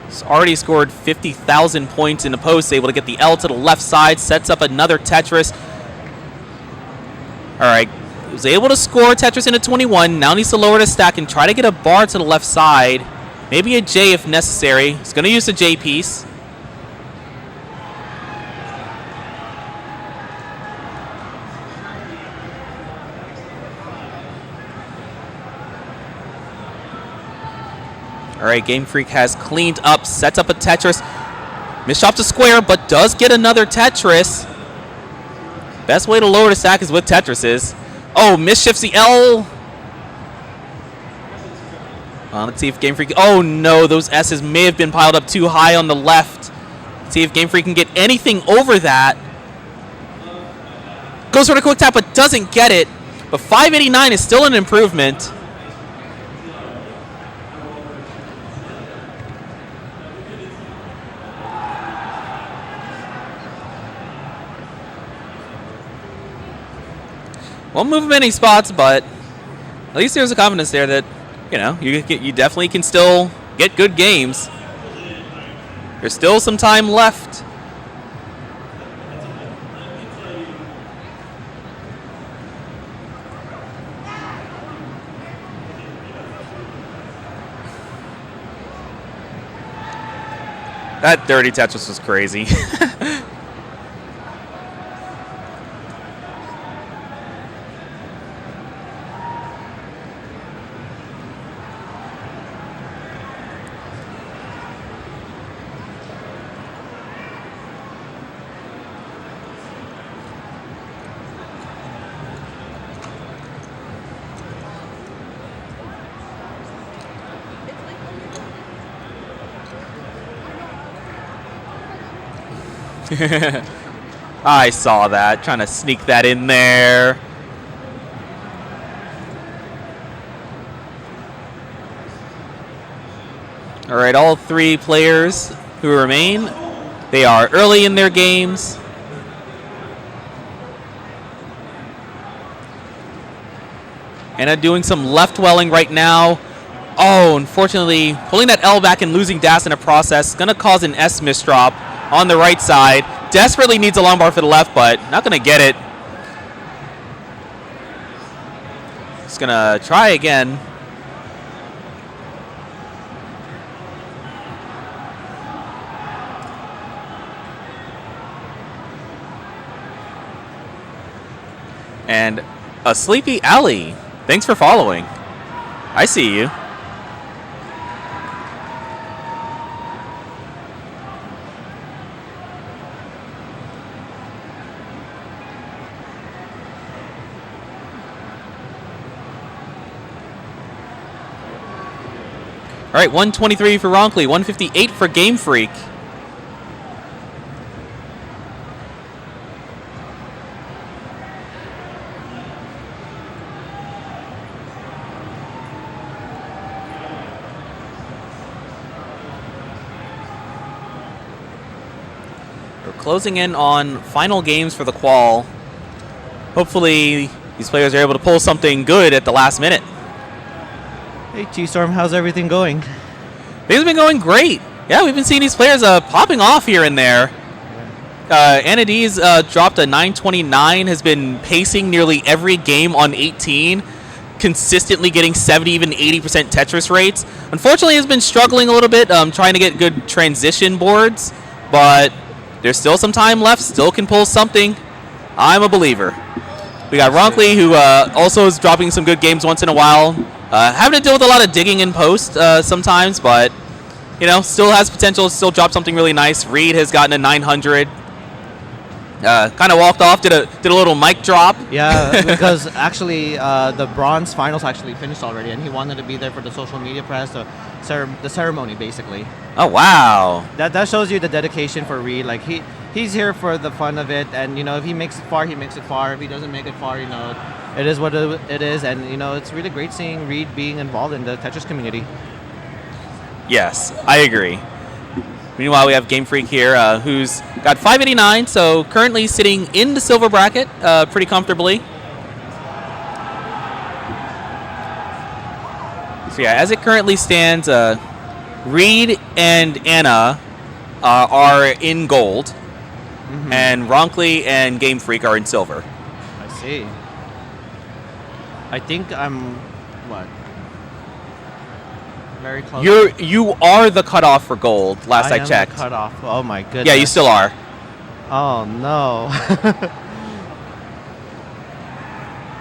He's already scored 50,000 points in the post, able to get the L to the left side, sets up another Tetris. All right, he was able to score Tetris into 21. Now needs to lower the stack and try to get a bar to the left side. Maybe a J if necessary. He's going to use the J piece. All right, Game Freak has cleaned up, sets up a Tetris. Misshot to square, but does get another Tetris. Best way to lower the stack is with Tetrises. Oh, misshifts the L. Let's see if Game Freak... Oh, no, those S's may have been piled up too high on the left. Let's see if Game Freak can get anything over that. Goes for the quick tap, but doesn't get it. But 589 is still an improvement. Won't move many spots, but at least there's a confidence there that, you know, you definitely can still get good games. There's still some time left. That dirty Tetris was crazy. I saw that, trying to sneak that in there. All right, all three players who remain, they are early in their games. Anna doing some left welling right now. Oh, unfortunately, pulling that L back and losing Das in a process. Going to cause an S misdrop on the right side. Desperately needs a long bar for the left, but not going to get it. Just going to try again. And a Sleepy Alley. Thanks for following. I see you. All right, 123 for Ronkley, 158 for Game Freak. We're closing in on final games for the qual. Hopefully, these players are able to pull something good at the last minute. Hey T-Storm, how's everything going? Things have been going great. Yeah, we've been seeing these players popping off here and there. Anna D's dropped a 929, has been pacing nearly every game on 18, consistently getting 70, even 80% Tetris rates. Unfortunately, has been struggling a little bit, trying to get good transition boards, but there's still some time left, still can pull something. I'm a believer. We got Ronkley, who also is dropping some good games once in a while. Having to deal with a lot of digging in post sometimes, but, you know, still has potential to still drop something really nice. Reed has gotten a 900. Kind of walked off, did a little mic drop. Yeah, because actually the bronze finals actually finished already, and he wanted to be there for the social media press, the ceremony, basically. Oh, wow. That shows you the dedication for Reed. Like, he's here for the fun of it, and, you know, if he makes it far, he makes it far. If he doesn't make it far, you know, it is what it is, and, you know, it's really great seeing Reed being involved in the Tetris community. Yes, I agree. Meanwhile, we have Game Freak here, who's got 589, so currently sitting in the silver bracket pretty comfortably. So yeah, as it currently stands, Reed and Anna are in gold, and Ronkley and Game Freak are in silver. I see. I think I'm, what? Very close. You are the cutoff for gold. Last I checked. The cutoff. Oh my goodness. Yeah, you still are. Oh no.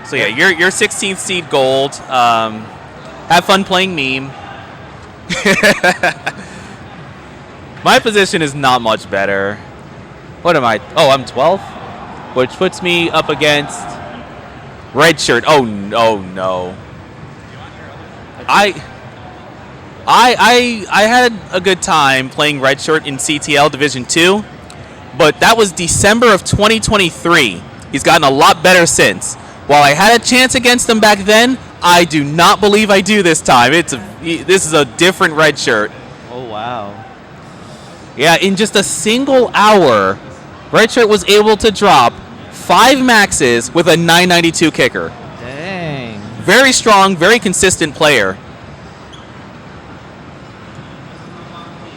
So yeah, you're 16th seed gold. Have fun playing meme. My position is not much better. What am I? Oh, I'm 12th, which puts me up against red shirt. Oh no. I had a good time playing red shirt in CTL Division 2, but that was December of 2023. He's gotten a lot better since. While I had a chance against him back then, I do not believe I do this time. This is a different red shirt. Oh, wow. Yeah, in just a single hour, red shirt was able to drop 5 maxes with a 992 kicker. Dang. Very strong, very consistent player.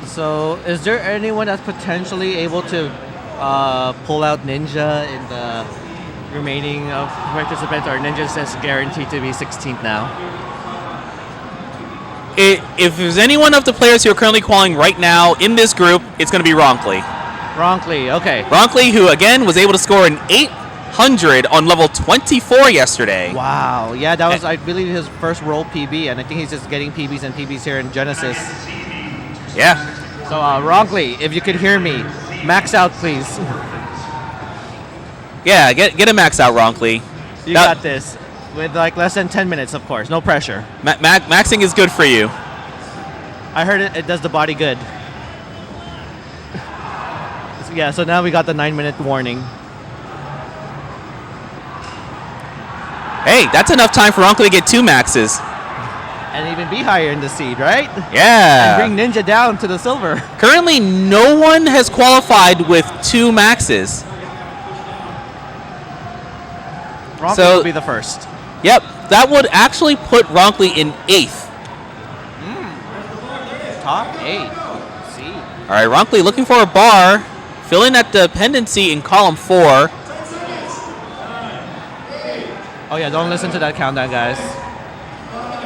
So, is there anyone that's potentially able to pull out Ninja in the remaining of participants, or Ninja's just guaranteed to be 16th now? If there's anyone of the players who are currently qualifying right now in this group, it's going to be Ronkley. Ronkley, okay. Ronkley, who again was able to score an 800 on level 24 yesterday. Wow, yeah, that was, I believe, his first roll PB, and I think he's just getting PBs and PBs here in Genesis. Yeah. So, Ronkley, if you could hear me, max out, please. Yeah, get a max out, Ronkley. You got this. With like less than 10 minutes, of course. No pressure. Maxing is good for you. I heard it does the body good. Yeah, so now we got the 9-minute warning. Hey, that's enough time for Ronkley to get 2 maxes. And even be higher in the seed, right? Yeah. And bring Ninja down to the silver. Currently, no one has qualified with 2 maxes. Ronkley will be the first. Yep, that would actually put Ronkley in 8th. Top 8. See. All right, Ronkley looking for a bar, filling that dependency in column 4. Oh yeah, don't listen to that countdown, guys.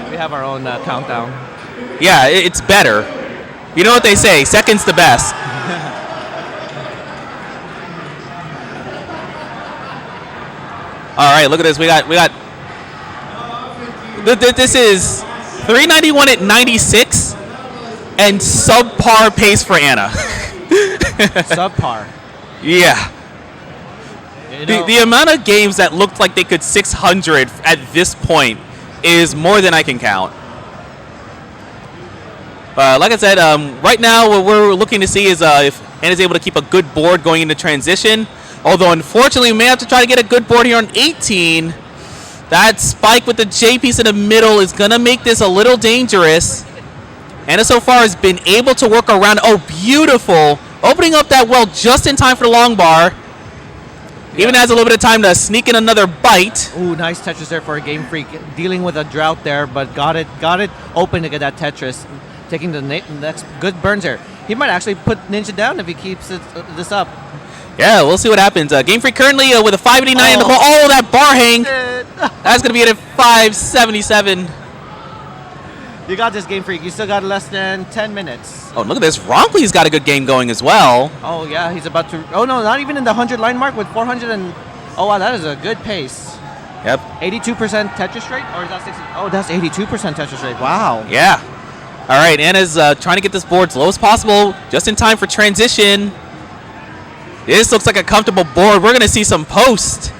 We have our own countdown. Yeah, it's better. You know what they say, second's the best. All right, look at this. We got. This is 391 at 96, and subpar pace for Anna. Subpar. Yeah. The amount of games that looked like they could 600 at this point is more than I can count. Like I said, right now what we're looking to see is if Anna's able to keep a good board going into transition. Although, unfortunately, we may have to try to get a good board here on 18. That spike with the J piece in the middle is going to make this a little dangerous. Anna so far has been able to work around. Oh, beautiful. Opening up that well just in time for the long bar. Even has a little bit of time to sneak in another bite. Ooh, nice Tetris there for a Game Freak. Dealing with a drought there, but got it open to get that Tetris. Taking the next good burns there. He might actually put Ninja down if he keeps this up. Yeah, we'll see what happens. Game Freak currently with a 589 in the hole. Oh, that bar hang. That's going to be at 577. You got this, Game Freak. You still got less than 10 minutes. Oh, look at this. Ronkley's got a good game going as well. Oh, yeah. He's about to... Oh, no, not even in the 100 line mark with 400 and... Oh, wow. That is a good pace. Yep. 82% Tetris rate? Or is that 60? Oh, that's 82% Tetris rate. Wow. Yeah. All right. Anna's trying to get this board as low as possible. Just in time for transition. This looks like a comfortable board. We're going to see some post.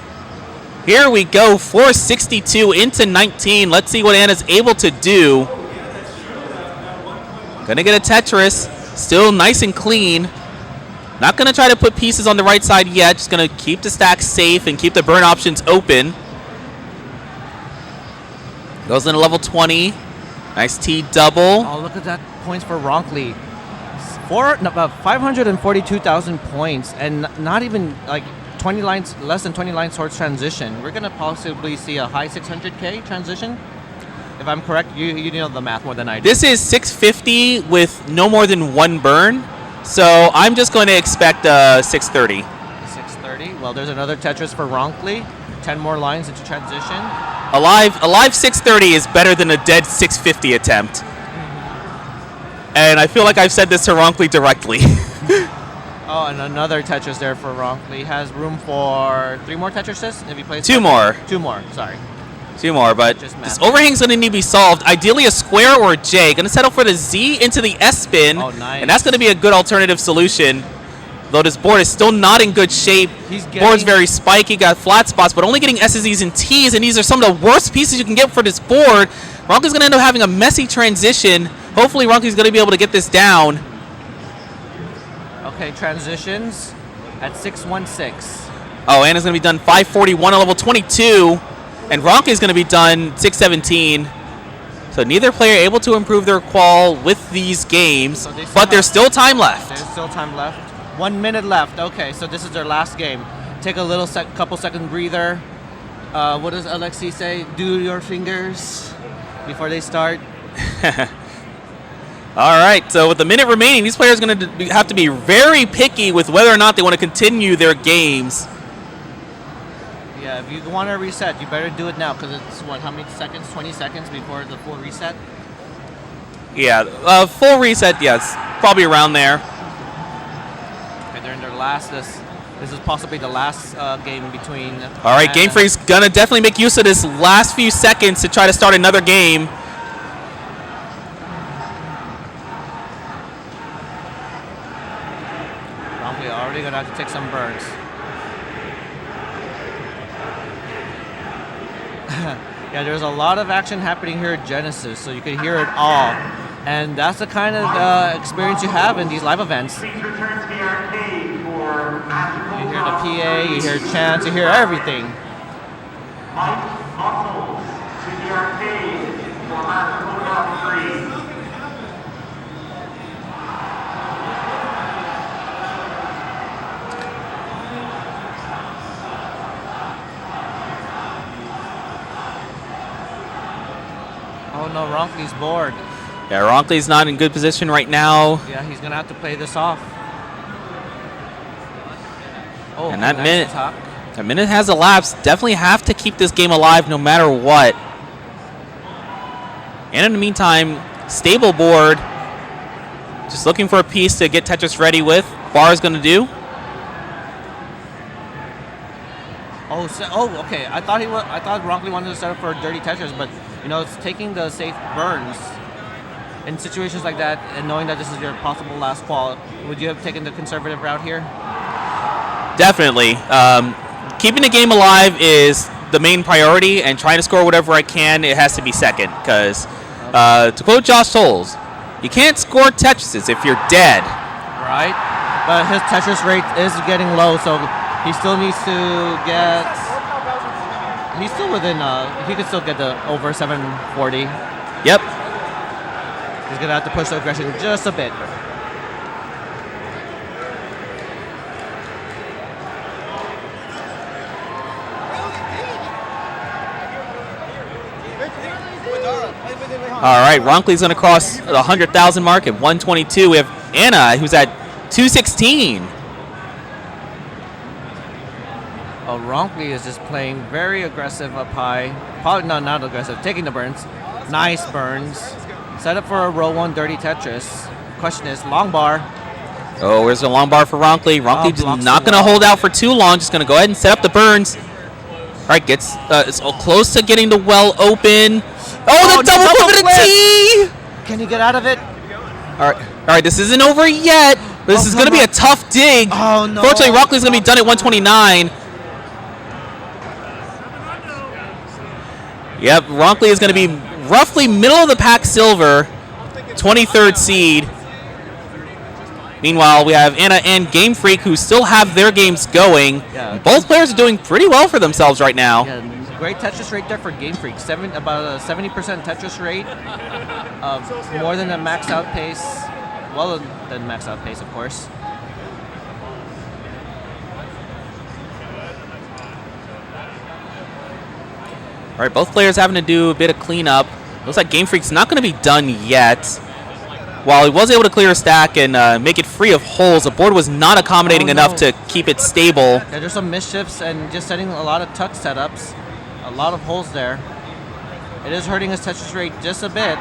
Here we go. 462 into 19. Let's see what Anna's able to do. Gonna get a Tetris. Still nice and clean. Not gonna try to put pieces on the right side yet. Just gonna keep the stack safe and keep the burn options open. Goes into level 20. Nice T double. Oh, look at that. Points for Ronkley. 542,000 points, and not even like 20 lines, less than 20 lines towards transition. We're gonna possibly see a high 600K transition. If I'm correct, you know the math more than I do. This is 650 with no more than 1 burn, so I'm just going to expect 630. 630. Well, there's another Tetris for Ronkley. 10 more lines into transition. A live 630 is better than a dead 650 attempt. And I feel like I've said this to Ronkley directly. Oh, and another Tetris there for Ronkley. Has room for 3 more Tetrises if he plays. 2 more. 2 more. Sorry. 2 more, but this overhang's going to need to be solved. Ideally a square or a J. Going to settle for the Z into the S spin, and that's going to be a good alternative solution. Though this board is still not in good shape. Board's very spiky, got flat spots, but only getting S's, E's, and T's, and these are some of the worst pieces you can get for this board. Ronky's going to end up having a messy transition. Hopefully Ronky's going to be able to get this down. Okay, transitions at 616. Oh, Anna's going to be done 541 on level 22, and Ronky's going to be done 617. So neither player able to improve their qual with these games, but there's still time left. There's still time left. 1 minute left. Okay, so this is their last game. Take a little couple second breather. What does Alexi say? Do your fingers before they start. All right, so with the minute remaining, these players are going to have to be very picky with whether or not they want to continue their games. Yeah, if you want to reset, you better do it now because it's, what, how many seconds? 20 seconds before the full reset? Yeah, full reset, yes, probably around there. Okay, they're in their last, this is possibly the last game between... All right, Game Freak's going to definitely make use of this last few seconds to try to start another game. Probably already going to have to take some burns. Yeah, there's a lot of action happening here at Genesis, so you can hear it all. And that's the kind of experience you have in these live events. You hear the PA, you hear chants, you hear everything. Oh no, Ronkley's bored. Yeah, Ronkley's not in good position right now. Yeah, he's gonna have to play this off. Oh, and that minute has elapsed. Definitely have to keep this game alive no matter what. And in the meantime, stable board. Just looking for a piece to get Tetris ready with. Bar is gonna do. Oh, okay. I thought Ronkley wanted to set up for dirty Tetris, but you know, it's taking the safe burns. In situations like that, and knowing that this is your possible last qual, would you have taken the conservative route here? Definitely. Keeping the game alive is the main priority, and trying to score whatever I can, it has to be second. Because, to quote Josh Tolles, you can't score Tetrises if you're dead. Right. But his Tetris rate is getting low, so he still needs to get... He's still within... he could still get the over 740. Yep. He's going to have to push the aggression just a bit. All right, Ronkley's going to cross the 100,000 mark at 122. We have Anna, who's at 216. Oh, Ronkley is just playing very aggressive up high. Probably not aggressive, taking the burns. Nice burns. Set up for a row 1 dirty Tetris. Question is, long bar. Oh, where's the long bar for Ronkley? Ronkley just not going to hold out for too long. Just going to go ahead and set up the burns. All right, gets it's close to getting the well open. Oh, the double flip and a T! Can he get out of it? All right, this isn't over yet. But this is going to be a tough dig. Oh, no. Fortunately, Ronkley's going to be done at 129. Yep, Ronkley is going to be roughly middle of the pack silver, 23rd seed. Meanwhile, we have Anna and Game Freak, who still have their games going. Yeah. Both players are doing pretty well for themselves right now. Yeah, great Tetris rate there for Game Freak. About a 70% Tetris rate. More than a max out pace. Well, than max out pace, of course. All right, both players having to do a bit of cleanup. Looks like Game Freak's not going to be done yet. While he was able to clear a stack and make it free of holes, the board was not accommodating enough to keep it stable. Yeah, there's some mischiefs and just setting a lot of tuck setups. A lot of holes there. It is hurting his Tetris rate just a bit,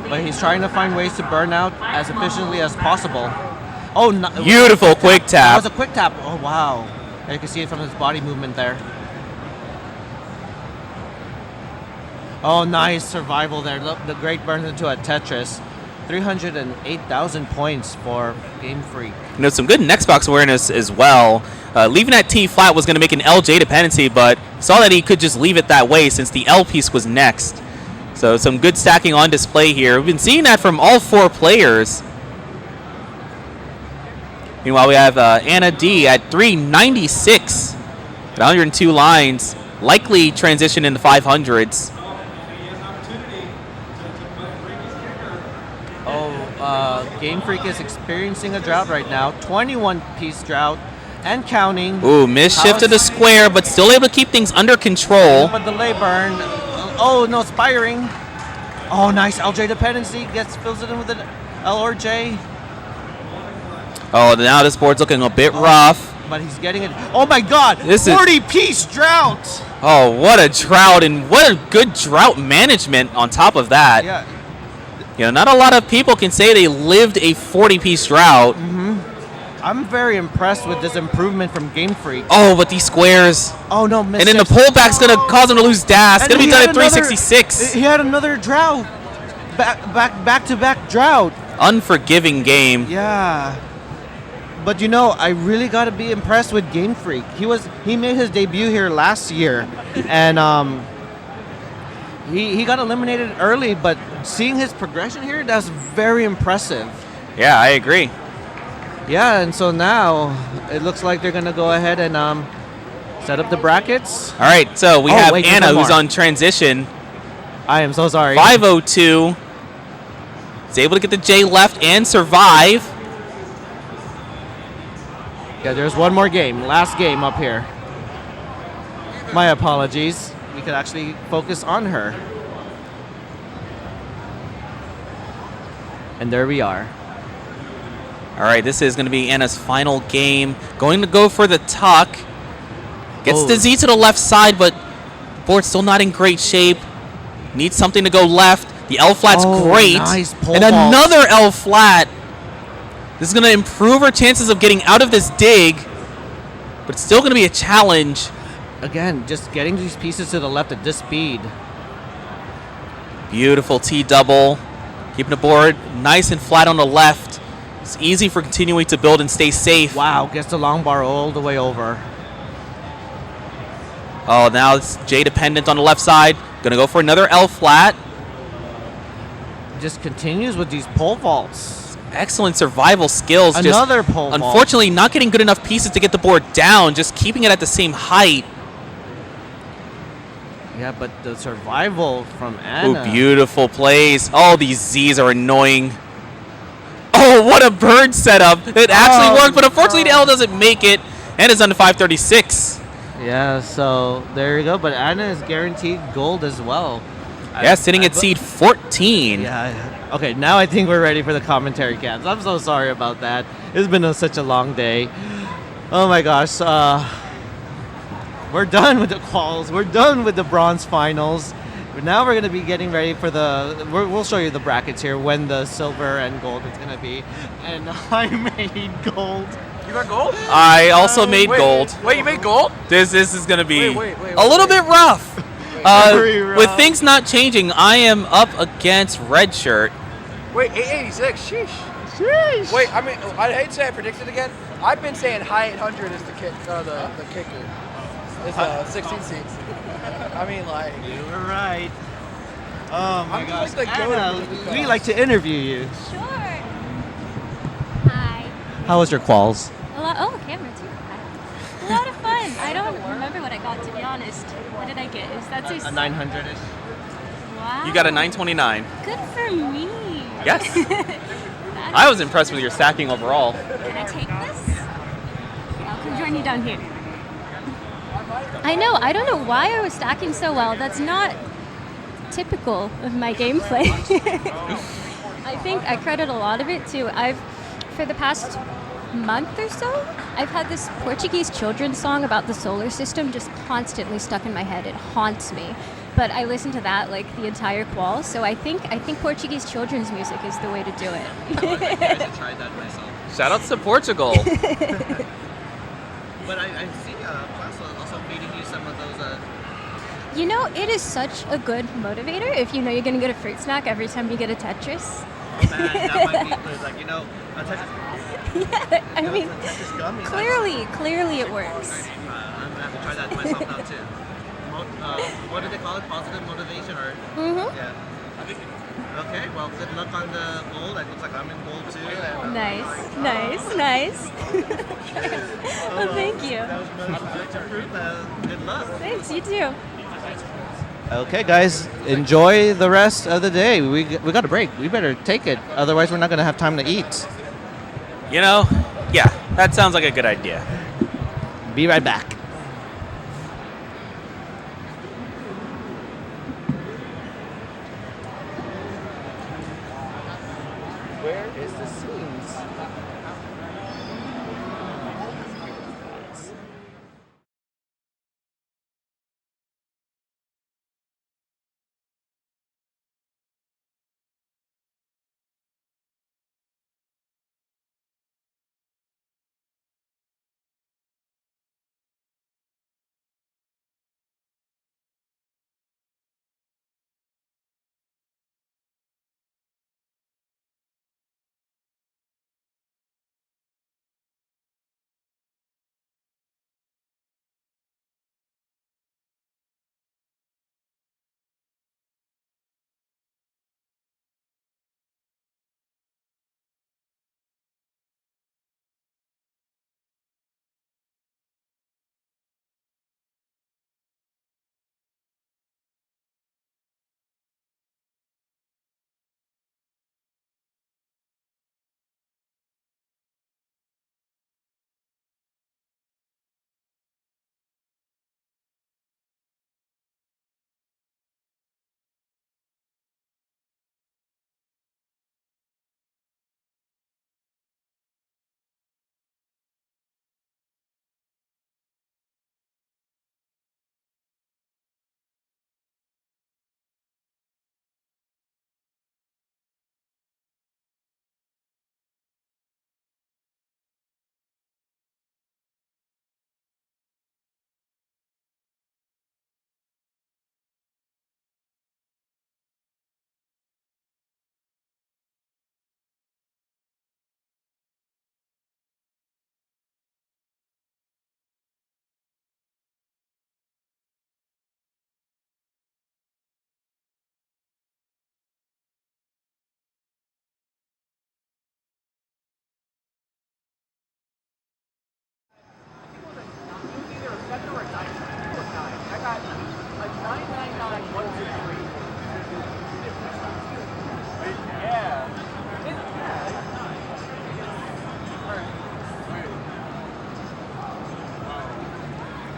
but he's trying to find ways to burn out as efficiently as possible. Oh, no, beautiful quick tap. That was a quick tap. Oh, wow. You can see it from his body movement there. Oh, nice survival there. The great burn into a Tetris. 308,000 points for Game Freak. You know, some good next box awareness as well. Leaving that T flat was going to make an LJ dependency, but saw that he could just leave it that way since the L piece was next. So some good stacking on display here. We've been seeing that from all 4 players. Meanwhile, we have Anna D at 396 at 102 lines. Likely transition in the 500s. Game Freak is experiencing a drought right now. 21-piece drought and counting. Ooh, mischief to the square, but still able to keep things under control. But delay burn. Oh, no, spiring. Oh, nice LJ dependency. Fills it in with an L or J. Oh, now this board's looking a bit rough. But he's getting it. Oh, my God. This 40-piece drought. Oh, what a drought, and what a good drought management on top of that. Yeah. You know, not a lot of people can say they lived a 40-piece drought. I'm very impressed with this improvement from Game Freak. Oh, but these squares. Oh, no. And then the pullback's going to cause him to lose dash. It's going to be done at 366. He had another drought. Back-to-back drought. Unforgiving game. Yeah. But, you know, I really got to be impressed with Game Freak. He made his debut here last year. And he got eliminated early, but seeing his progression here, that's very impressive. Yeah, I agree. Yeah, and so now it looks like they're going to go ahead and set up the brackets. All right, so we have Anna, who's on transition. I am so sorry. 502. Is able to get the J left and survive. Yeah, there's one more game. Last game up here. My apologies. We could actually focus on her. And there we are. All right, this is going to be Anna's final game. Going to go for the tuck. Gets the Z to the left side, but board's still not in great shape. Needs something to go left. The L flat's great. Nice pull and another L flat. This is going to improve her chances of getting out of this dig, but it's still going to be a challenge. Again, just getting these pieces to the left at this speed. Beautiful T double. Keeping the board nice and flat on the left. It's easy for continuing to build and stay safe. Wow, gets the long bar all the way over. Oh, now it's J dependent on the left side. Gonna go for another L flat. Just continues with these pole vaults. Excellent survival skills. Another pole vault. Unfortunately, not getting good enough pieces to get the board down, just keeping it at the same height. Yeah, but the survival from Anna. Oh, beautiful plays. Oh, these Zs are annoying. Oh, what a bird setup. It actually worked, but unfortunately the L doesn't make it, and it's on to 536. Yeah, so there you go. But Anna is guaranteed gold as well. Yeah, sitting at seed 14. Yeah. Okay, now I think we're ready for the commentary cams. I'm so sorry about that. It's been such a long day. Oh my gosh. We're done with the quals. We're done with the bronze finals. Now we're going to be getting ready for we'll show you the brackets here when the silver and gold is going to be. And I made gold. You got gold? I also made gold. Wait, you made gold? This is going to be wait, a little bit rough. Very rough. With things not changing, I am up against red shirt. Wait, 886. Sheesh. Sheesh. Wait, I mean, I hate to say I predicted again. I've been saying high 800 is the kicker. It's 16 seats. I mean, like. You were right. Oh my gosh. Like Anna, we like to interview you. Sure. Hi. How was your quals? Camera too. A lot of fun. I don't remember what I got, to be honest. What did I get? Is that a 900-ish? Wow. You got a 929. Good for me. Yes. I was impressed with your stacking overall. Can I take this? I'll come join you down here. I know. I don't know why I was stacking so well. That's not typical of my gameplay. I think I credit a lot of it to for the past month or so, I've had this Portuguese children's song about the solar system just constantly stuck in my head. It haunts me. But I listen to that like the entire qual, so I think Portuguese children's music is the way to do it. I should try that myself. Shout out to Portugal. But I see Plaza also feeding you some of those You know, it is such a good motivator if you know you're going to get a fruit snack every time you get a Tetris. Oh man, that might be like, you know, a Tetris. Yeah, I mean, Tetris gummy. clearly it works. I'm gonna have to try that myself now too. What do they call it? Positive motivation or? Mm-hmm. Yeah. Okay, well, good luck on the bowl. It looks like I'm in bowl too. And, Nice. Well, thank you. That was my fruit. Good luck. Thanks, you too. Okay, guys, enjoy the rest of the day. We got a break. We better take it. Otherwise, we're not going to have time to eat. You know, yeah, that sounds like a good idea. Be right back. Where is the scenes?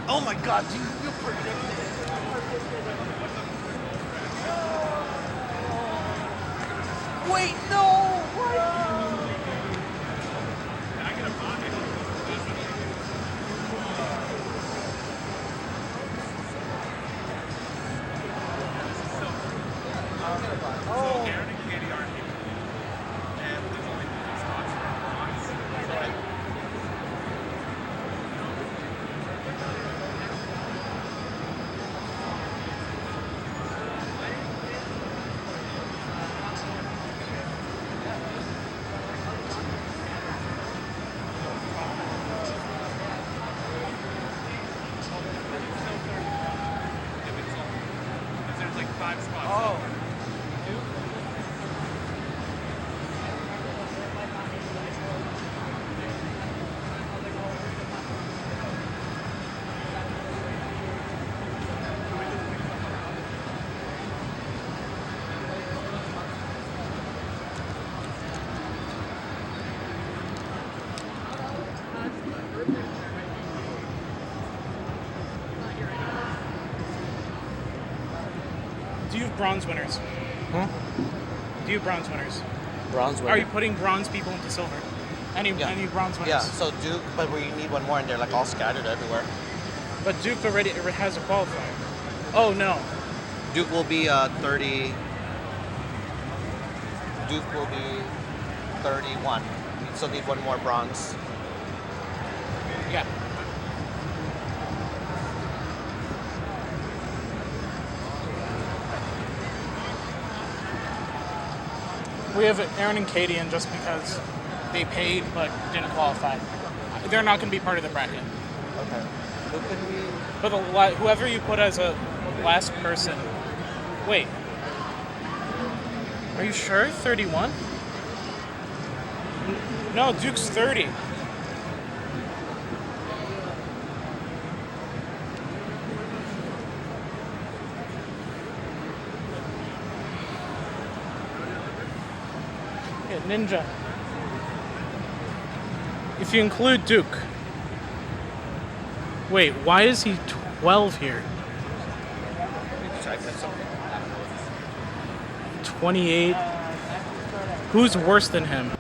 Oh my God, you predicted it. Wait, no! What? There's like 5 spots. Oh. Do you have bronze winners? Huh? Do you have bronze winners? Bronze winner? Are you putting bronze people into silver? Any bronze winners? Yeah, so Duke, but we need one more and they're like all scattered everywhere. But Duke already has a qualifier. Oh no. Duke will be 30. Duke will be 31. We still need one more bronze. Yeah. We have Aaron and Katie in just because they paid but didn't qualify. They're not going to be part of the bracket. Okay. Who can we? But whoever you put as a last person. Wait. Are you sure? 31? No, Duke's 30. Yeah, Ninja. If you include Duke. Wait, why is he 12 here? 28. Who's worse than him?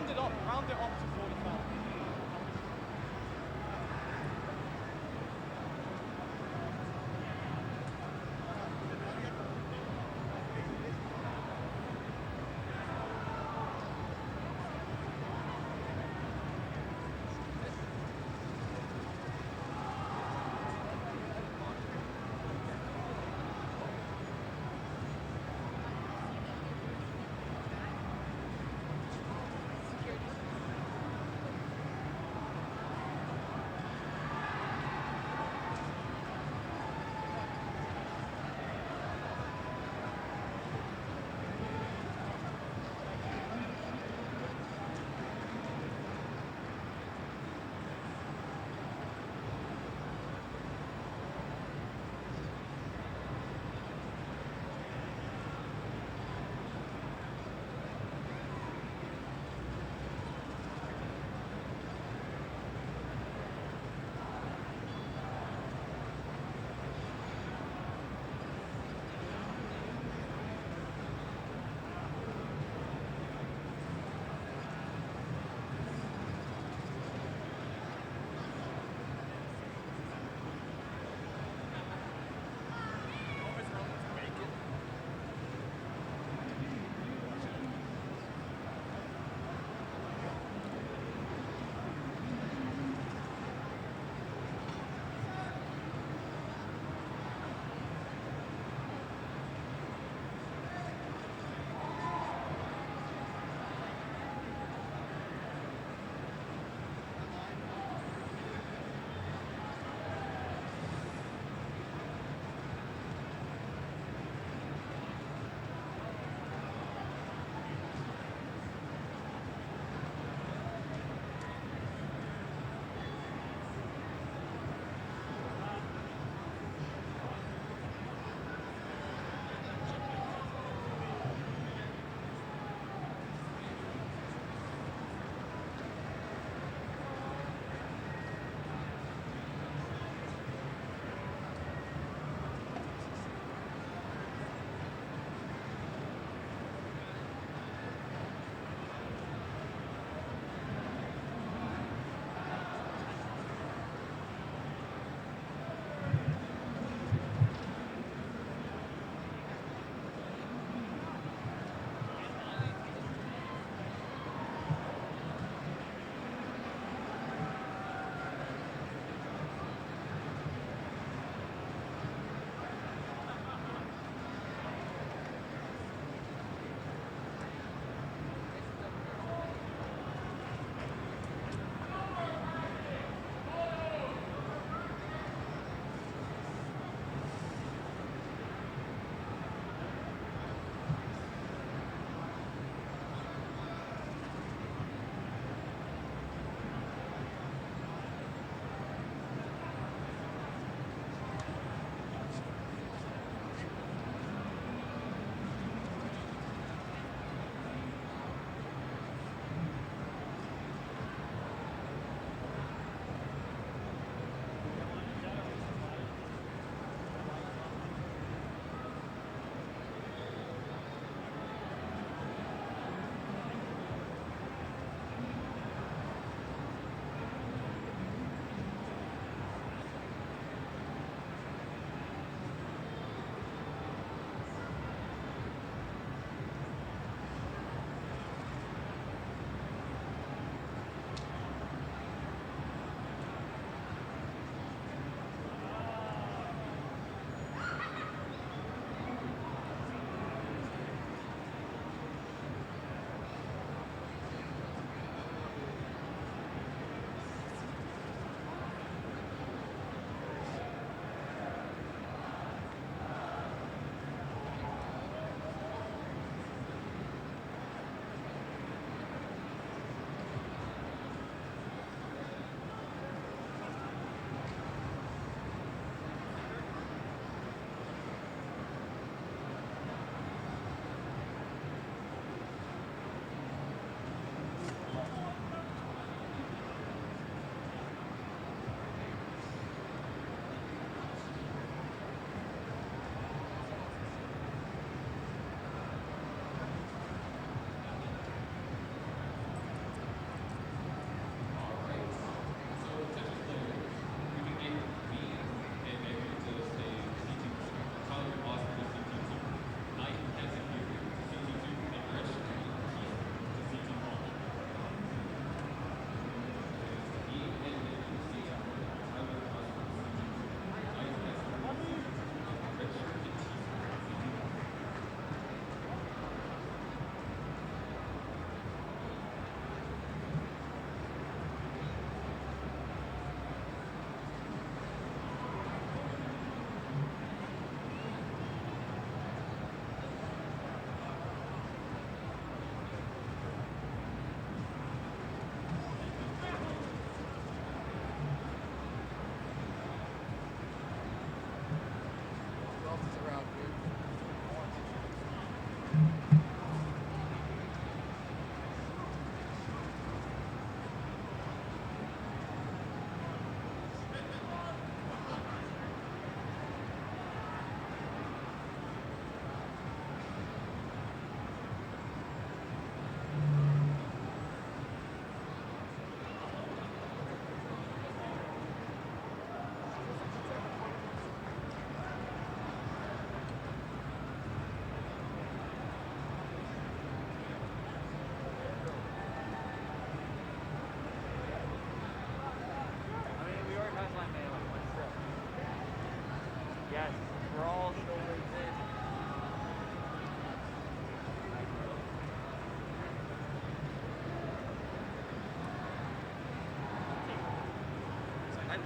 Round it up to 45.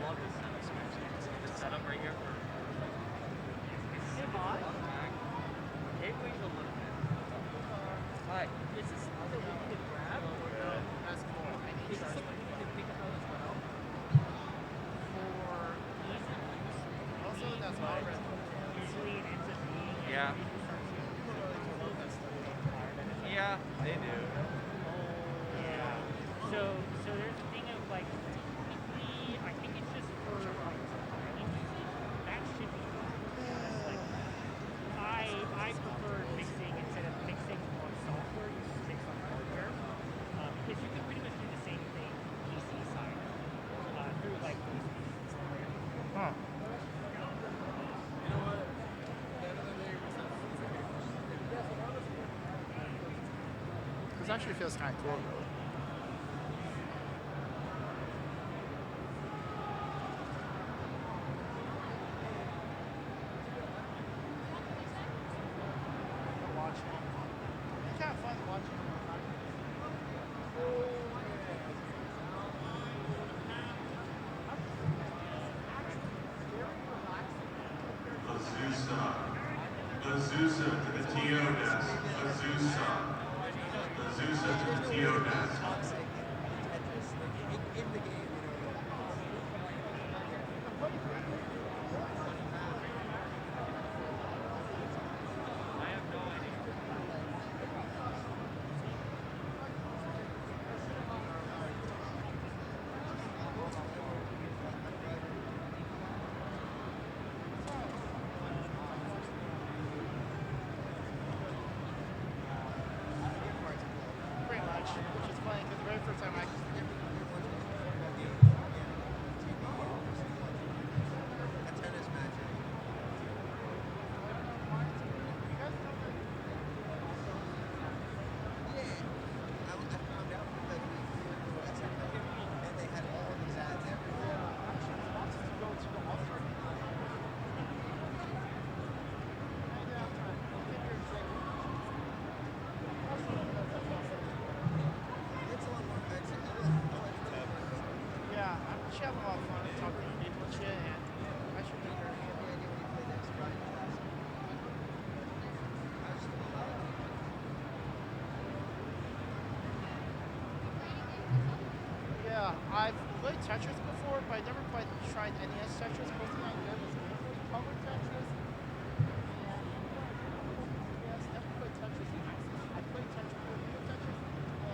love this Smash games. This setup right here for gateways a little bit. But this is something that you can grab. That's cool. I think it's something you can think about as well. For ease of use. Also, that's why easily it ends up being. Yeah. Yeah, they do. Yeah. So there's a thing of like, technically, I think it's just for like combining music. That should be fine. Like, I prefer mixing instead of mixing on software. You just mix on hardware because you can pretty much do the same thing PC side through like these pieces. Huh. This actually feels kind of cool, though. Watching. It's kind of fun watching. Azusa to the TO desk. Azusa to the TO desk. In the game, I have no idea. Pretty much, which is funny because the very first time I tennis match. I found out because we were at SMW and they had all of these ads everywhere. It's a lot more exciting. Yeah, I'm just having a lot of fun talking to people and shit, and I should be very happy when we play next Friday. Yeah, I've played Tetris before, but I never quite tried NES Tetris. Most of my did was Color Tetris. And yes, never played Tetris. I played Tetris, Tetris,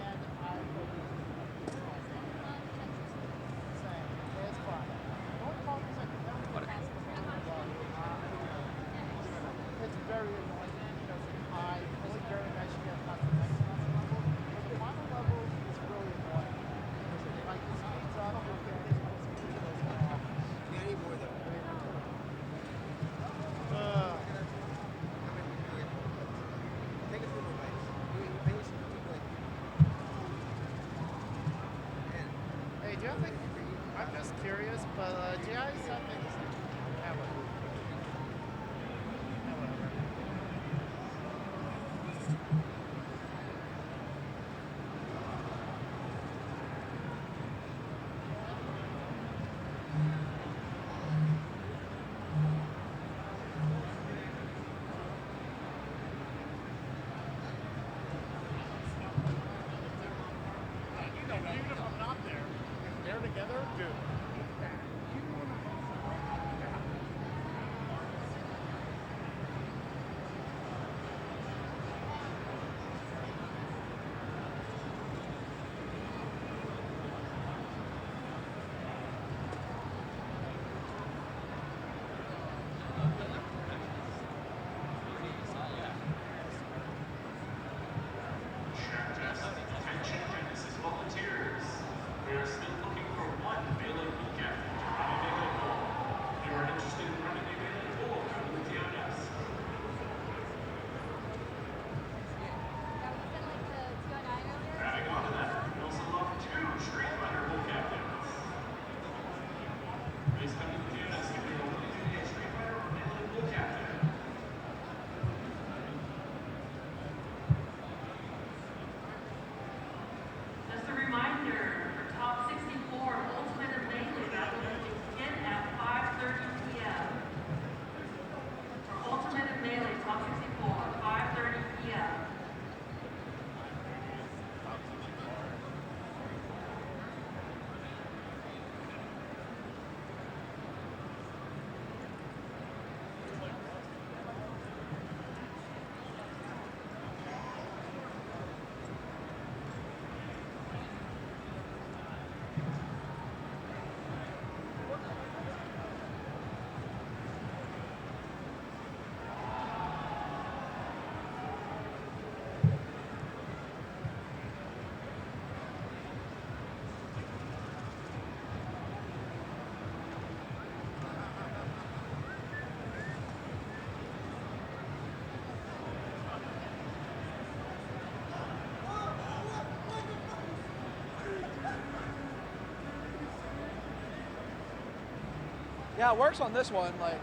and I played same. It's fun. The only problem is I can never get past the level. It's very annoying because I only very much get past the next level. But the final level is really annoying. Like it speeds up and it goes off. You got any more though? Take a few more bites. Maybe some people like. Hey, do you have like? I'm just curious, but do you guys have like? Yeah, whatever. Yeah, whatever. Yeah, it works on this one. Like,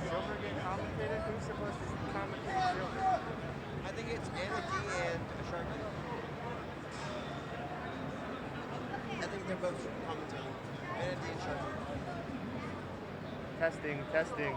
Silver get commentated? Who's supposed to commentate Silver? I think it's Anna G and Sharky. I think they're both commentating. Anna D and Sharky. Testing, testing.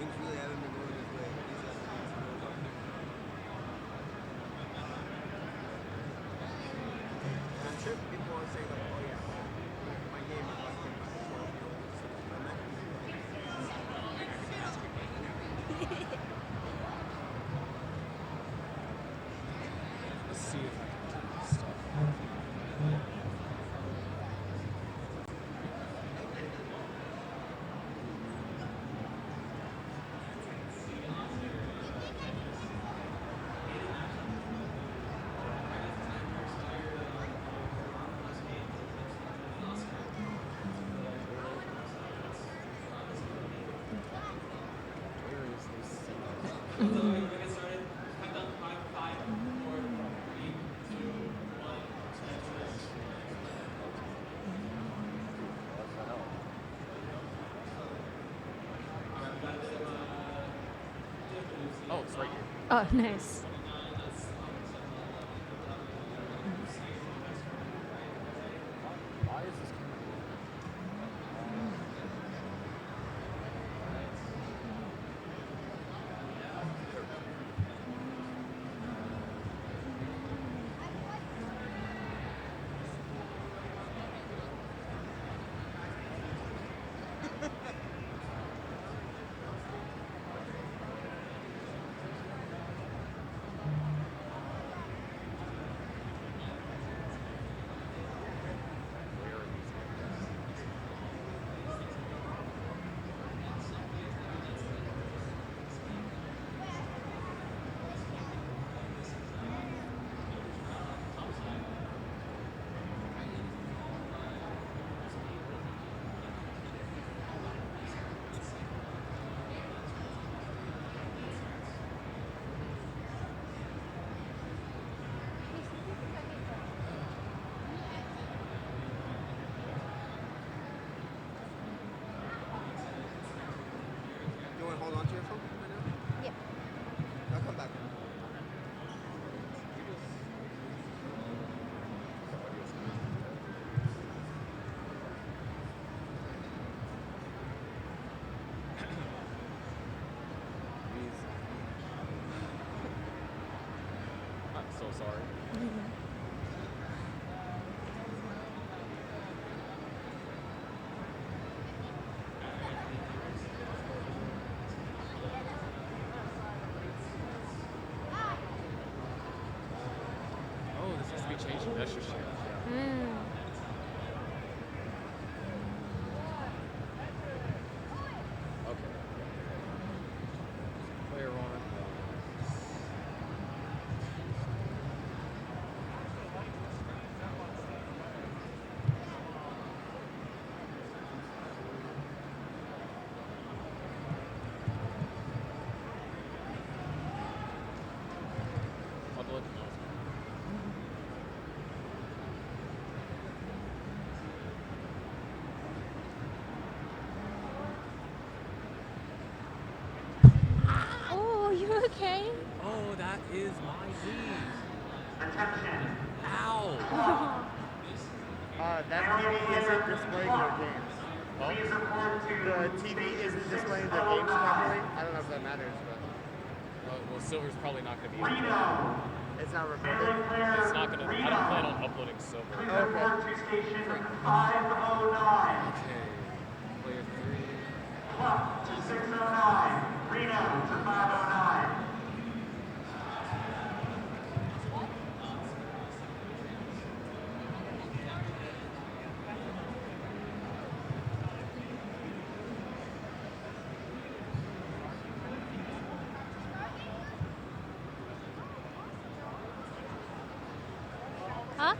Things really haven't been going this way. And I'm sure people are saying like, oh yeah, my game is like 12 years old. I'm not gonna Let's see if I can do this stuff. Oh, it's right here. Oh, nice. Why is this You want to hold on to your phone right now? Yep. I'll come back. I'm so sorry. Oh, this has to be changed to measure share. Okay. Player one. I'll go with the mouse. Oh, you okay? Oh, that is my knee. Attention. Ow. That TV isn't displaying your games. Please report to The TV isn't displaying the games properly. I don't know if that matters, but Well, Silver's probably not going to be. Reno. It's not recorded. It's not gonna. I don't plan on uploading silver. Okay. Report to station 509. Okay. Player 3. Clock to 609. Reno to 509. Huh?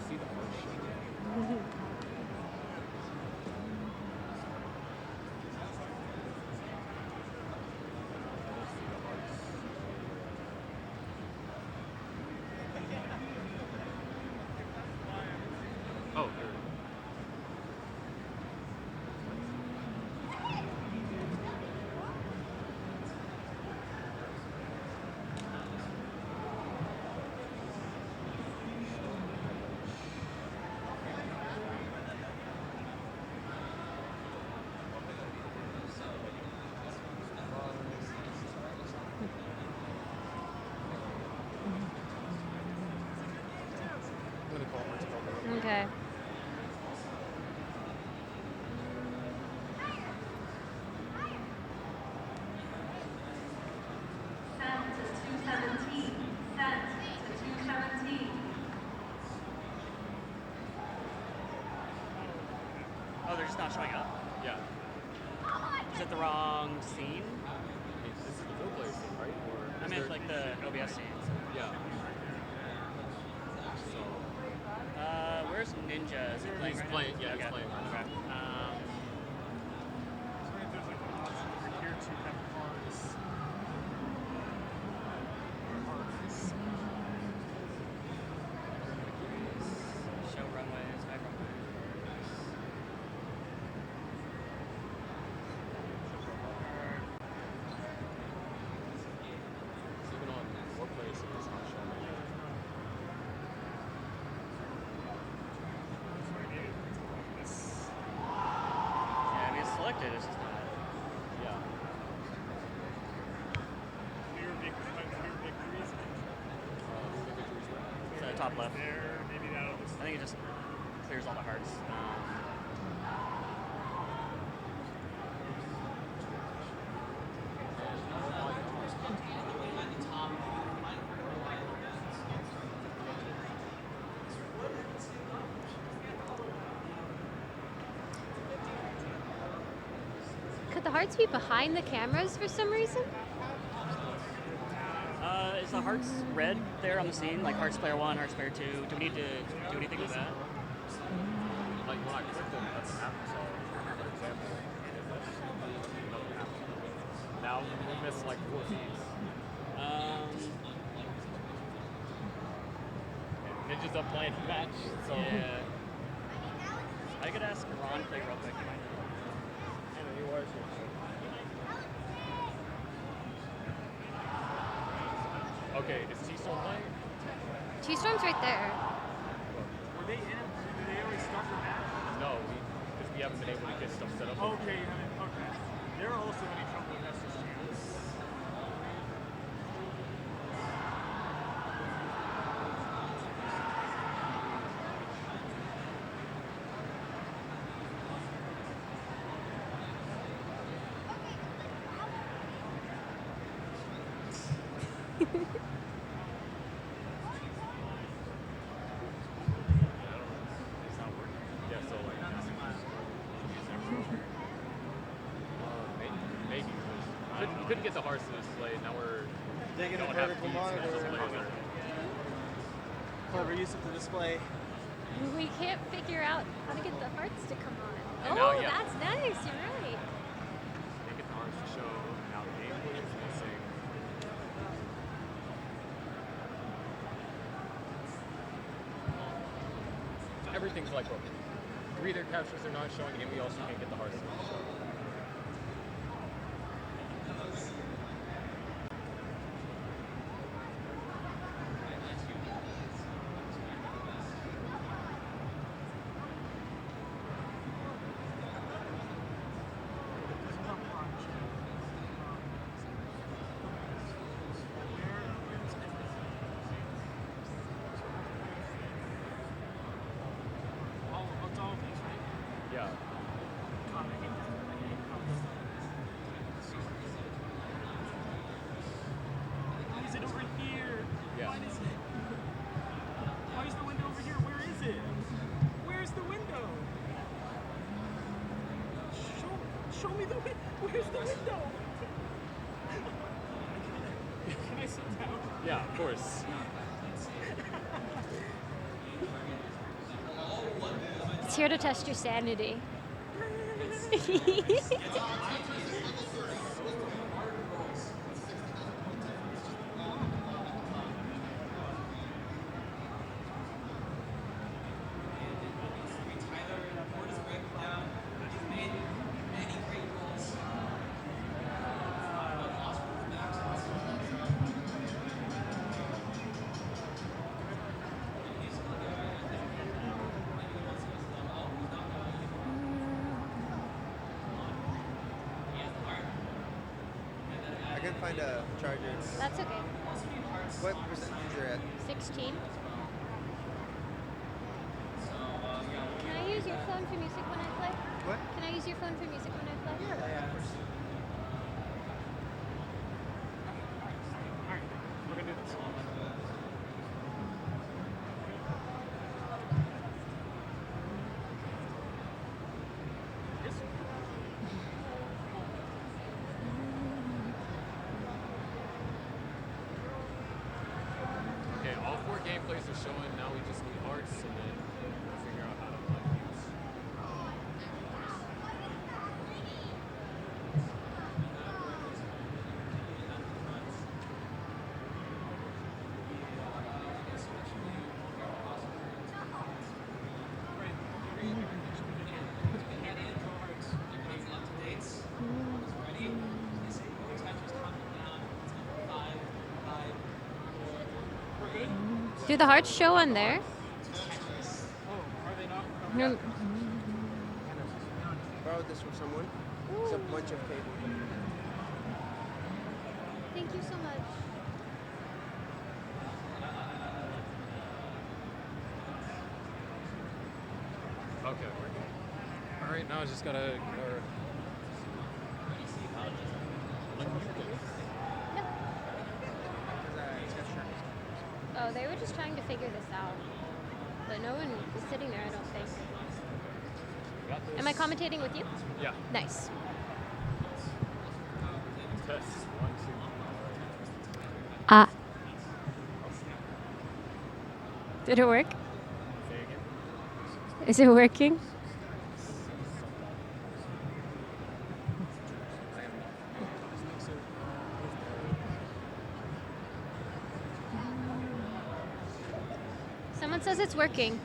See the first shot. Oh, here. I'm gonna call her to call her. Okay. Sent to 217. Sent to 217. Oh, they're just not showing up? Yeah. Is it the wrong scene? This is the full player scene, right? Or I is meant there- like the OBS scenes. Yeah. So. Where's Ninja? Is he playing He's right playing. now? Yeah, Okay. he's playing right Okay. now. There's like an option over here to have cards. Show runways, high runways. It's even on four players, so it's not showing up. Yeah, I mean, it's selected, it's just not. Yeah. Clear victories. So top left. There, maybe that'll just. I think it just clears all the hearts. Could the hearts be behind the cameras for some reason? Is the hearts red there on the scene? Like hearts player 1, hearts player 2? Do we need to do anything with that? Like when I clicked them, that's an after, so for example, now we missed like 4 feeds. Ninja's up playing the match, so Yeah. I could ask Ron play real quick. He might know. he was. Okay, is T-Storm playing? T-Storm's right there. Were they in it? Did they already start the match? No, because we haven't been able to get stuff set up. Okay, you haven't. Okay. They're also having trouble with SSGs. It's not working. Yeah, so like. Maybe. We couldn't get the hearts to display. Now we're Digging don't a have vertical keys to monitor. display either. Clever use of the display. We can't figure out how to get the hearts to come on. And Oh, now, yeah. that's nice. You're right. They get the hearts to show. Now the gameplay is missing. So everything's like broken. 3 of their captures are not showing, and we also can't get the hearts to show. Yeah. Why is it over here? Yeah. Why is it? Why is the window over here? Where is it? Where's the window? Show me the window. Where's the window? Can I sit down? Yeah, of course. It's here to test your sanity. I couldn't find a charger. That's okay. What percentage you're at? 16. Can I use your phone for music when I play? What? Can I use your phone for music when I play? Yeah, of course. Alright, we're gonna do this. Okay, all 4 gameplays are showing. Now we just need hearts, and then we'll figure out how to like use. Do the hearts show on there? No. Borrowed this from someone. It's a bunch of cable. Thank you so much. Okay. All right, now I just gotta. Oh, they were just trying to figure this out. But no one was sitting there, I don't think. Am I commentating with you? Yeah. Nice. Test 1, 2. Ah. Did it work? Say again. Is it working? Someone says it's working.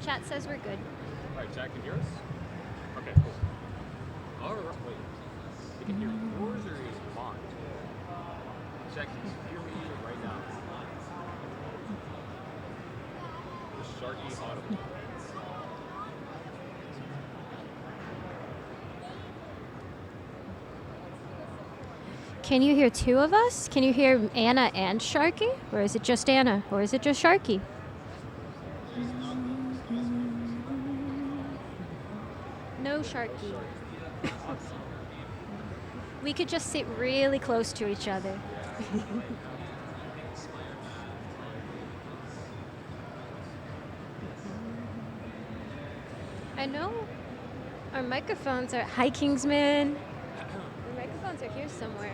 Chat says we're good. All right, Jack, can you hear us? Okay, cool. All right, wait. You can hear yours or is mine? Jack, can you hear me right now? The Sharky audible. Can you hear two of us? Can you hear Anna and Sharky? Or is it just Anna? Or is it just Sharky? No Sharky. We could just sit really close to each other. I know our microphones are... Hi, Kingsman. Our microphones are here somewhere.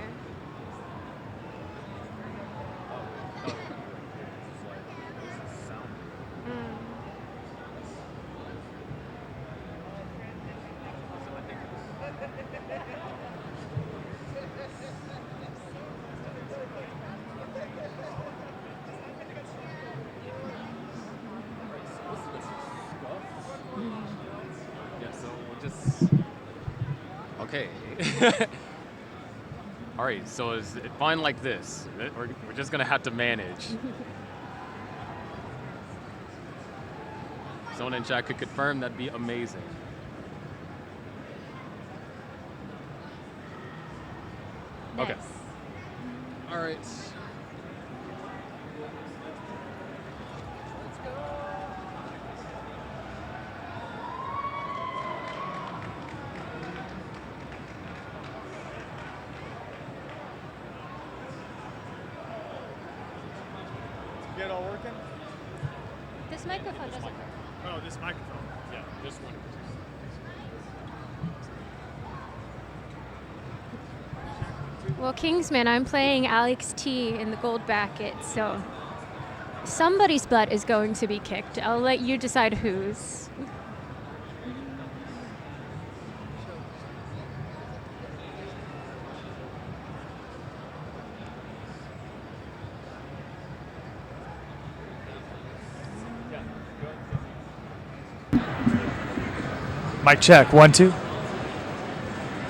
Yeah, so we'll just. Okay. All right, so is it fine like this? We're just gonna have to manage. Someone in chat could confirm, that'd be amazing. Okay. All right. get all working? This microphone doesn't work. Oh, this microphone. Yeah, this one. Well, Kingsman, I'm playing Alex T in the gold bracket, so somebody's butt is going to be kicked. I'll let you decide whose. Mic check. 1, 2. Good?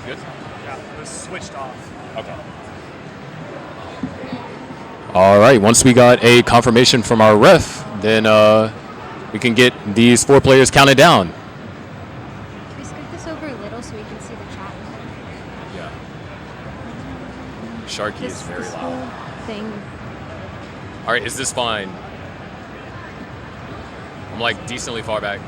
Yeah, it was switched off. Okay. All right, once we got a confirmation from our ref, then we can get these 4 players counted down. Can we scoot this over a little so we can see the chat? Yeah. Sharky is very this loud. whole thing. All right, is this fine? I'm like decently far back.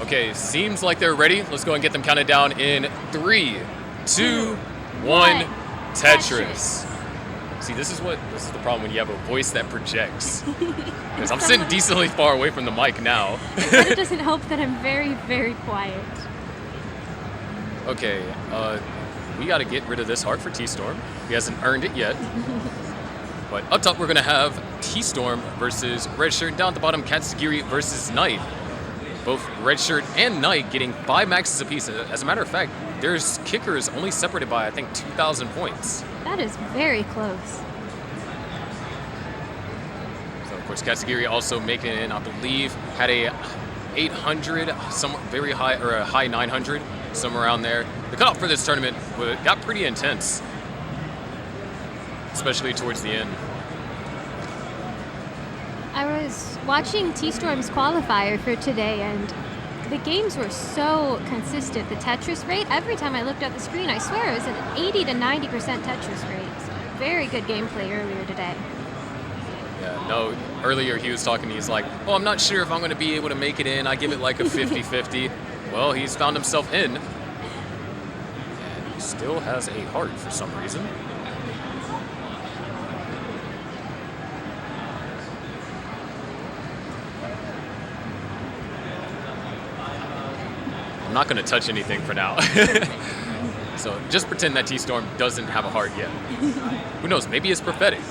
Okay, seems like they're ready. Let's go and get them counted down in 3, 2, 1. Tetris. See, this is the problem when you have a voice that projects. Because I'm sitting decently far away from the mic now. But it doesn't help that I'm very, very quiet. Okay, we got to get rid of this heart for T-Storm. He hasn't earned it yet. But up top, we're going to have T-Storm versus Redshirt. Down at the bottom, Katsugiri versus Knight. Both Redshirt and Knight getting 5 maxes apiece. As a matter of fact, there's kickers only separated by, I think, 2,000 points. That is very close. So, of course, Katsugiri also making it in, I believe, had a 800, some very high, or a high 900, somewhere around there. The cutoff for this tournament got pretty intense, especially towards the end. I was watching T-Storm's qualifier for today, and the games were so consistent. The Tetris rate, every time I looked at the screen, I swear it was an 80 to 90% Tetris rate. So very good gameplay earlier today. Yeah, no, earlier he was talking, he's like, oh, I'm not sure if I'm going to be able to make it in. I give it like a 50-50. Well, he's found himself in. And he still has a heart for some reason. I'm not going to touch anything for now. So just pretend that T-Storm doesn't have a heart yet. Who knows, maybe it's prophetic.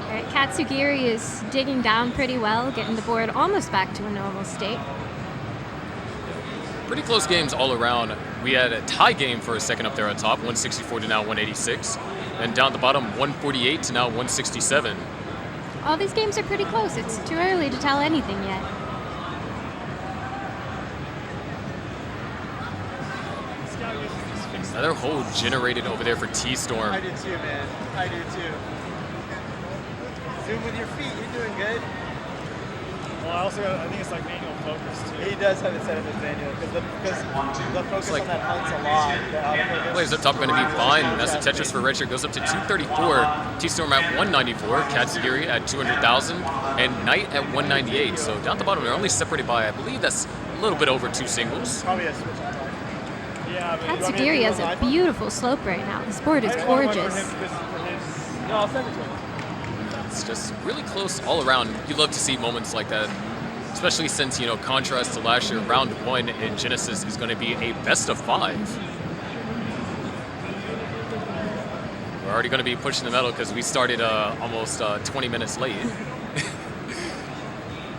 All right, Katsugiri is digging down pretty well, getting the board almost back to a normal state. Pretty close games all around. We had a tie game for a second up there on top, 164 to now 186. And down at the bottom, 148 to now 167. All these games are pretty close. It's too early to tell anything yet. Another hole generated over there for T-Storm. I do too, man. I do too. Zoom with your feet. You're doing good. Well, I think it's like manual focus too. He does have it set up as manual because the focus on that hunts a lot. The autofocus. Players up top going to be fine. That's the Tetris for Redshirt goes up to 234. T-Storm at 194. Katsugiri at 200,000. And Knight at 198. So down at the bottom, they're only separated by, I believe that's a little bit over 2 singles. Probably a switch on top. Yeah, but Katsugiri has a beautiful slope right now. This board is gorgeous. No, I'll send it to him. It's just really close all around. You love to see moments like that, especially since, you know, contrast to last year, round 1 in Genesis is going to be a best of 5. We're already going to be pushing the medal because we started almost 20 minutes late.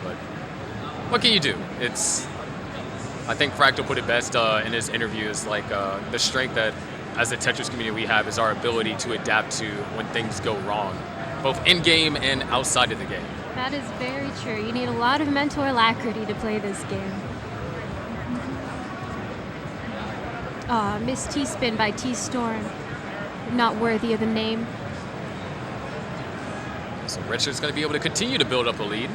But what can you do? I think Fractal put it best in his interviews, like the strength that as a Tetris community we have is our ability to adapt to when things go wrong, both in-game and outside of the game. That is very true. You need a lot of mental alacrity to play this game. Missed T-spin by T-Storm. Not worthy of the name. So Redshirt's going to be able to continue to build up a lead.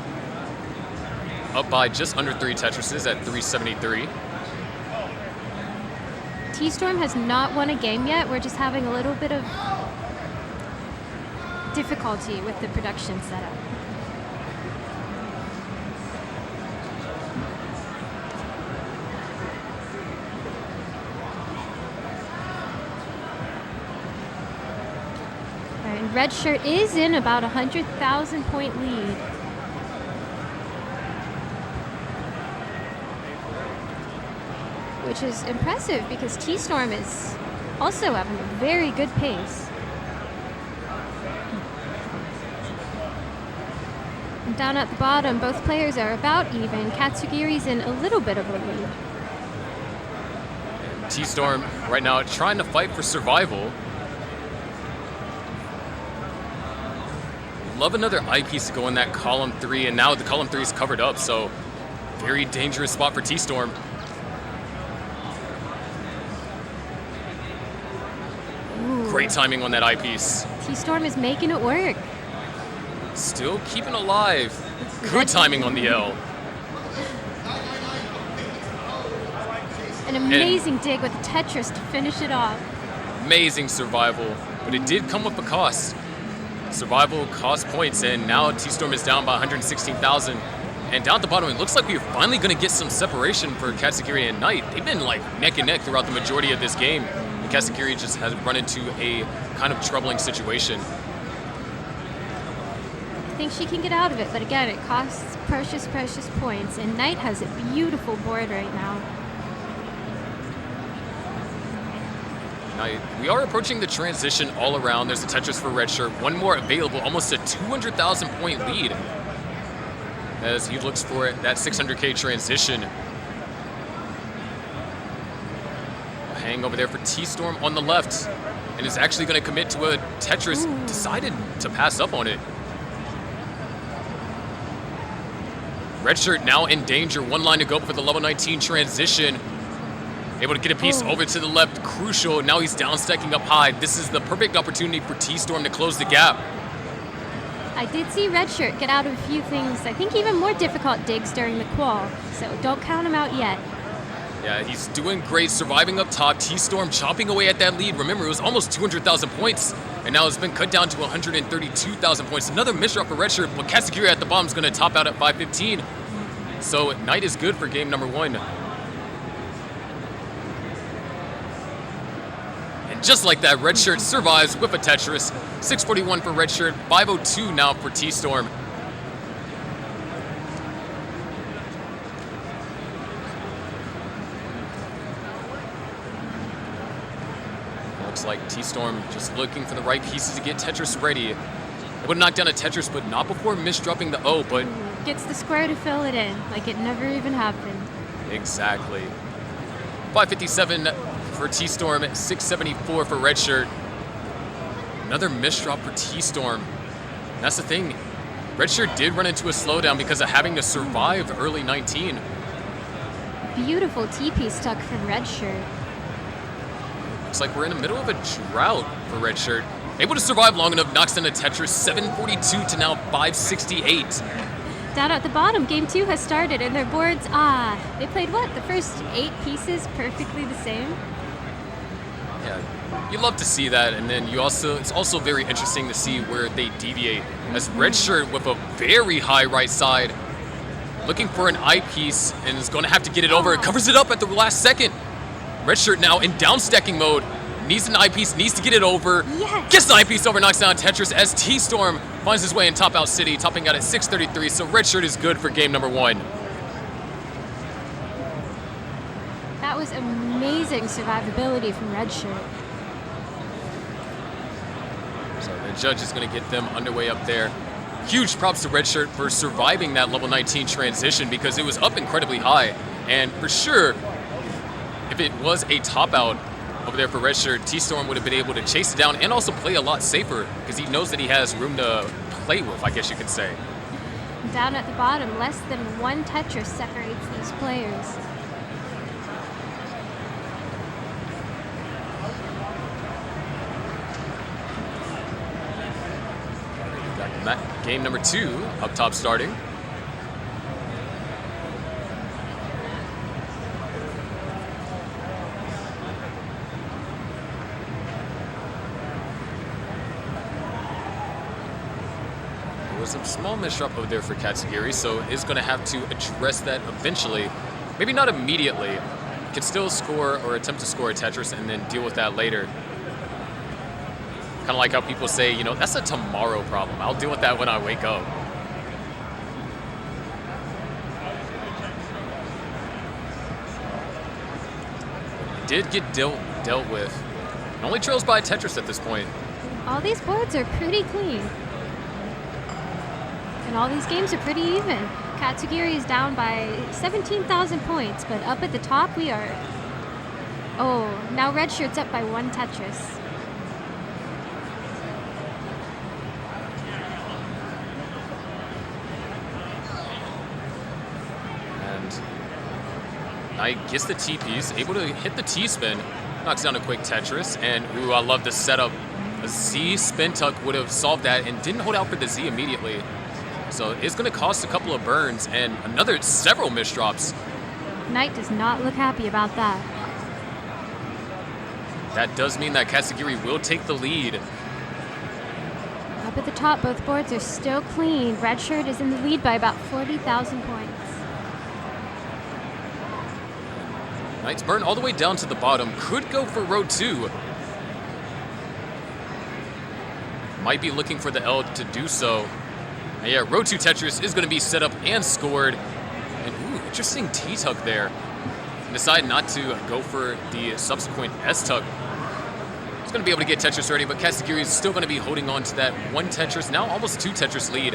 Up by just under 3 Tetrises at 373. T-Storm has not won a game yet. We're just having a little bit of difficulty with the production setup. red shirt is in about 100,000 point lead. Which is impressive because T-Storm is also having a very good pace. And down at the bottom, both players are about even. Katsugiri's in a little bit of a lead. T-Storm right now trying to fight for survival. Love another eyepiece to go in that column 3, and now the column 3 is covered up, so very dangerous spot for T-Storm. Great timing on that eyepiece. T-Storm is making it work. Still keeping alive. Good timing on the L. An amazing dig with Tetris to finish it off. Amazing survival, but it did come with a cost. Survival cost points, and now T-Storm is down by 116,000. And down at the bottom, it looks like we're finally going to get some separation for Katsugiri and Knight. They've been like neck and neck throughout the majority of this game. And Katsugiri just has run into a kind of troubling situation. I think she can get out of it, but again, it costs precious, precious points. And Knight has a beautiful board right now. Now, we are approaching the transition all around. There's a Tetris for red shirt. One more available, almost a 200,000 point lead as he looks for that 600K transition. A hang over there for T-Storm on the left, and is actually going to commit to a Tetris. Ooh. Decided to pass up on it. Red shirt now in danger. One line to go for the level 19 transition. Able to get a piece over to the left, crucial. Now he's down, stacking up high. This is the perfect opportunity for T-Storm to close the gap. I did see Redshirt get out of a few things, I think even more difficult digs during the qual, so don't count him out yet. Yeah, he's doing great, surviving up top. T-Storm chopping away at that lead. Remember, it was almost 200,000 points, and now it's been cut down to 132,000 points. Another misdrop for Redshirt, but Katsugiri at the bottom is going to top out at 515. So Knight is good for game number 1. Just like that, Redshirt survives with a Tetris. 641 for Redshirt, 502 now for T-Storm. Looks like T-Storm just looking for the right pieces to get Tetris ready. It would knock down a Tetris, but not before misdropping the O, but... Gets the square to fill it in, like it never even happened. Exactly. 557 for T-Storm, 674 for Redshirt. Another misdrop for T-Storm. That's the thing. Redshirt did run into a slowdown because of having to survive early 19. Beautiful T-piece tuck from Redshirt. Looks like we're in the middle of a drought for Redshirt. Able to survive long enough, knocks down a Tetris, 742 to now 568. Down at the bottom, game 2 has started, and their boards, they played what? The first 8 pieces perfectly the same? Yeah, you love to see that, and then it's also very interesting to see where they deviate. As Redshirt with a very high right side, looking for an eyepiece, and is going to have to get it over. It covers it up at the last second. Redshirt now in down stacking mode. Needs an eyepiece, needs to get it over. Yes. Gets the eyepiece over, knocks down Tetris as T-Storm finds his way in Top Out City, topping out at 633. So Redshirt is good for game number 1. That was amazing survivability from Redshirt. So the judge is going to get them underway up there. Huge props to Redshirt for surviving that level 19 transition because it was up incredibly high. And for sure, if it was a top out over there for Redshirt, T-Storm would have been able to chase it down and also play a lot safer because he knows that he has room to play with, I guess you could say. Down at the bottom, less than 1 Tetris separates these players. Got game number 2 up top starting. Some small misdrop over there for Katsugiri, so is going to have to address that eventually. Maybe not immediately. Can still score or attempt to score a Tetris and then deal with that later. Kind of like how people say, you know, that's a tomorrow problem. I'll deal with that when I wake up. Did get dealt with. Only trails by Tetris at this point. All these boards are pretty clean. And all these games are pretty even. Katsugiri is down by 17,000 points, but up at the top we are... Oh, now Red Shirt's up by 1 Tetris. And Knight gets the T piece, able to hit the T spin, knocks down a quick Tetris, and ooh, I love the setup. A Z spin tuck would have solved that and didn't hold out for the Z immediately. So it's going to cost a couple of burns and several misdrops. Knight does not look happy about that. That does mean that Katsugiri will take the lead. Up at the top, both boards are still clean. Red Shirt is in the lead by about 40,000 points. Knight's burn all the way down to the bottom. Could go for row 2. Might be looking for the L to do so. And yeah, row 2 Tetris is going to be set up and scored. And ooh, interesting T-tuck there. Decide not to go for the subsequent S-tuck. He's going to be able to get Tetris ready, but Katsugiri is still going to be holding on to that 1 Tetris, now almost 2 Tetris lead.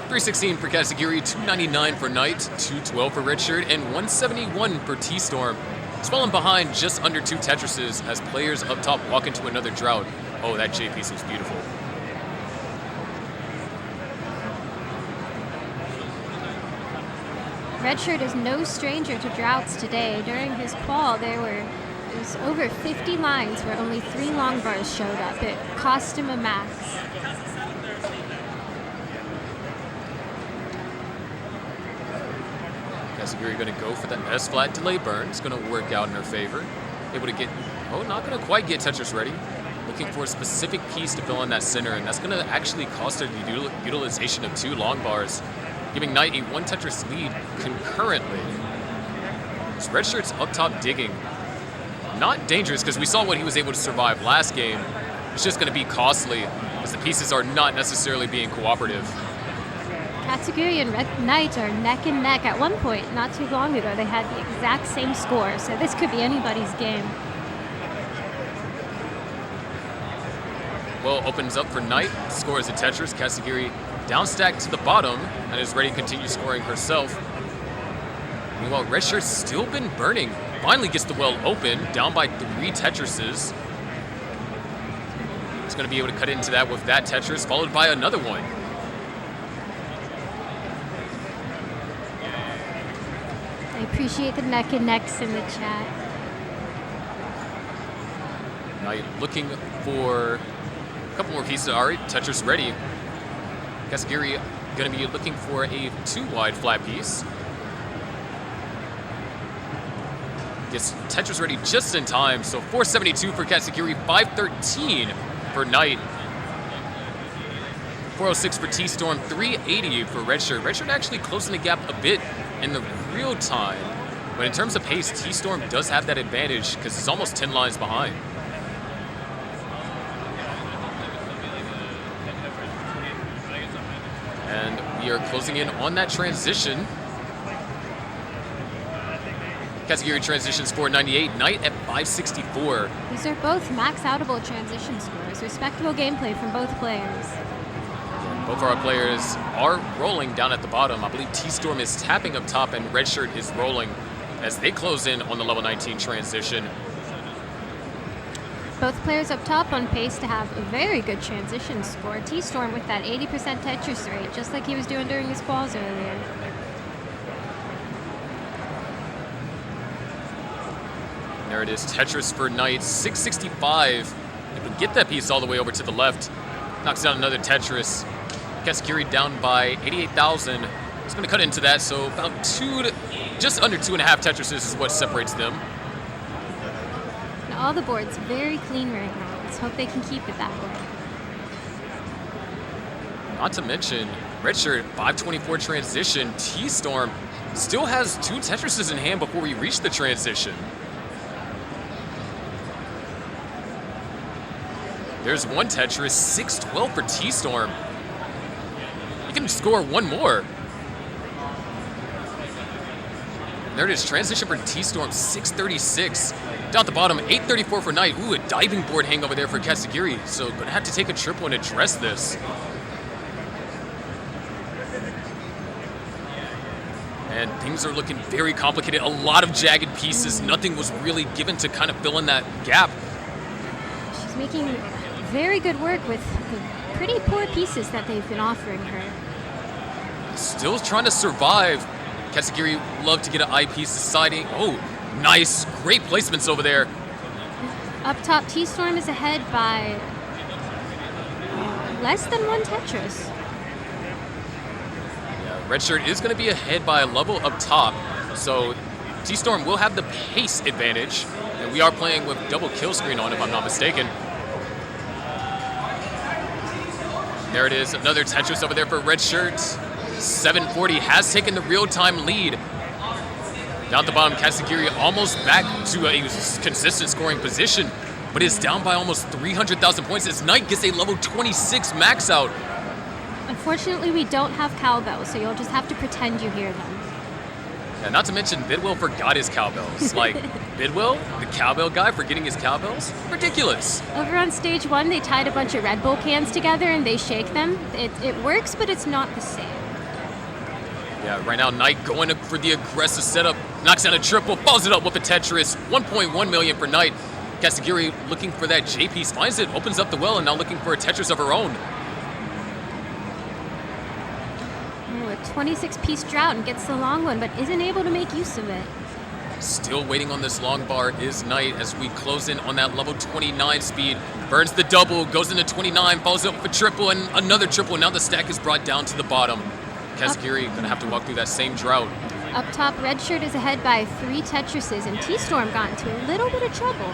316 for Katsugiri, 299 for Knight, 212 for Red Shirt, and 171 for T-Storm. He's falling behind just under 2 Tetrises as players up top walk into another drought. Oh, that J piece looks beautiful. Red Shirt is no stranger to droughts today. During his qual, there was over 50 lines where only 3 long bars showed up. It cost him a max. Katsugiri going to go for the S-flat delay burn. It's going to work out in her favor. Able to get, oh, not going to quite get Tetris ready. Looking for a specific piece to fill in that center, and that's going to actually cost her the utilization of 2 long bars, giving Knight a 1 Tetris lead concurrently. So Red Shirt's up top digging. Not dangerous, because we saw what he was able to survive last game. It's just going to be costly, as the pieces are not necessarily being cooperative. Katsugiri and Red Knight are neck and neck. At one point, not too long ago, they had the exact same score, so this could be anybody's game. Well, opens up for Knight, scores a Tetris. Katsugiri downstack to the bottom and is ready to continue scoring herself. Meanwhile, Red Shirt's still been burning. Finally gets the well open, down by 3 Tetrises. He's going to be able to cut into that with that Tetris, followed by another one. I appreciate the neck and necks in the chat. Knight looking for a couple more pieces. All right, Tetris ready. Katsugiri going to be looking for a 2-wide flat piece. Gets Tetris ready just in time. So 472 for Katsugiri, 513 for Knight. 406 for T-Storm, 380 for Red Shirt. Red Shirt actually closing the gap a bit in the real time. But in terms of pace, T-Storm does have that advantage because it's almost 10 lines behind. And we are closing in on that transition. Katsugiri transitions 498, Knight at 564. These are both max-outable transition scores. Respectable gameplay from both players. Both of our players are rolling down at the bottom. I believe T-Storm is tapping up top and Red Shirt is rolling as they close in on the level 19 transition. Both players up top on pace to have a very good transition score. T-Storm with that 80% Tetris rate, just like he was doing during his quals earlier. There it is, Tetris for Knight, 665. If we get that piece all the way over to the left, knocks down another Tetris. Katsugiri down by 88,000. It's going to cut into that, so about just under 2.5 Tetrises is what separates them. And all the boards very clean right now. Let's hope they can keep it that way. Not to mention, Red Shirt, 524 transition. T-Storm still has 2 Tetrises in hand before we reach the transition. There's one Tetris, 6-12 for T-Storm. He can score one more. There it is, transition for T-Storm, 636. Down at the bottom, 834 for Knight. Ooh, a diving board hangover there for Katsugiri. So gonna have to take a triple and address this. And things are looking very complicated. A lot of jagged pieces. Nothing was really given to kind of fill in that gap. She's making very good work with the pretty poor pieces that they've been offering her. Still trying to survive. Katsugiri love to get an eyepiece deciding. Oh, nice. Great placements over there. Up top, T-Storm is ahead by less than one Tetris. Red Shirt is going to be ahead by a level up top, so T-Storm will have the pace advantage, and we are playing with double kill screen on if I'm not mistaken. There it is, another Tetris over there for Red Shirt. 740 has taken the real-time lead. Down at the bottom, Katsugiri almost back to a consistent scoring position, but is down by almost 300,000 points as Knight gets a level 26 max out. Unfortunately, we don't have cowbells, so you'll just have to pretend you hear them. Yeah, not to mention, Bidwell forgot his cowbells. Like, Bidwell, the cowbell guy, forgetting his cowbells? Ridiculous. Over on stage 1, they tied a bunch of Red Bull cans together and they shake them. It works, but it's not the same. Yeah, right now, Knight going for the aggressive setup. Knocks down a triple, follows it up with a Tetris. 1.1 million for Knight. Katsugiri looking for that J piece, finds it, opens up the well, and now looking for a Tetris of her own. Oh, a 26-piece drought and gets the long one, but isn't able to make use of it. Still waiting on this long bar is Knight as we close in on that level 29 speed. Burns the double, goes into 29, follows up for triple, and another triple. Now the stack is brought down to the bottom. Katsugiri gonna have to walk through that same drought. Up top, Red Shirt is ahead by 3 Tetrises, and T-Storm got into a little bit of trouble.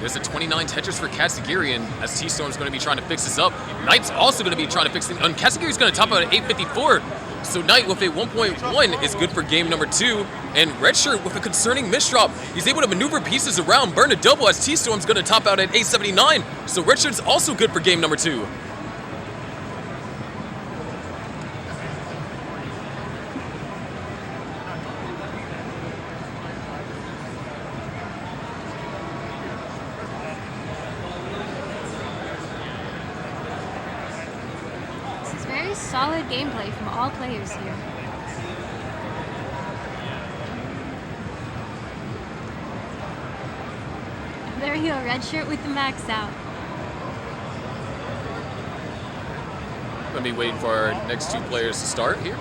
There's a 29 Tetris for Katsugiri, and as T-Storm's gonna be trying to fix this up, Knight's also gonna be trying to fix it, and Katsugiri's gonna top out at 854. So Knight with a 1.1 is good for game number 2, and Red Shirt with a concerning misdrop. He's able to maneuver pieces around, burn a double as T-Storm's gonna top out at 879. So Red Shirt's also good for game number 2. Solid gameplay from all players here. There you go, Red Shirt with the max out. Gonna be waiting for our next 2 players to start here.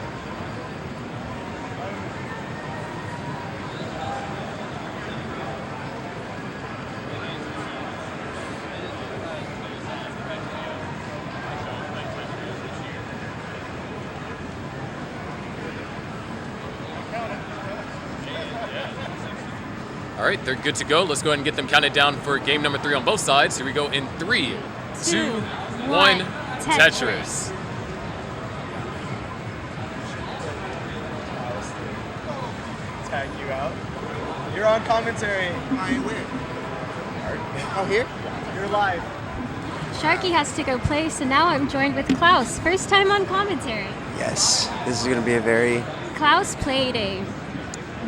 All right, they're good to go. Let's go ahead and get them counted down for game number 3 on both sides. Here we go in 3, 2, 1, Tetris. Tag you out. You're on commentary. Where? Oh, here? You're live. Sharky has to go play, so now I'm joined with Klaus. First time on commentary. Yes, this is going to be a very... Klaus played a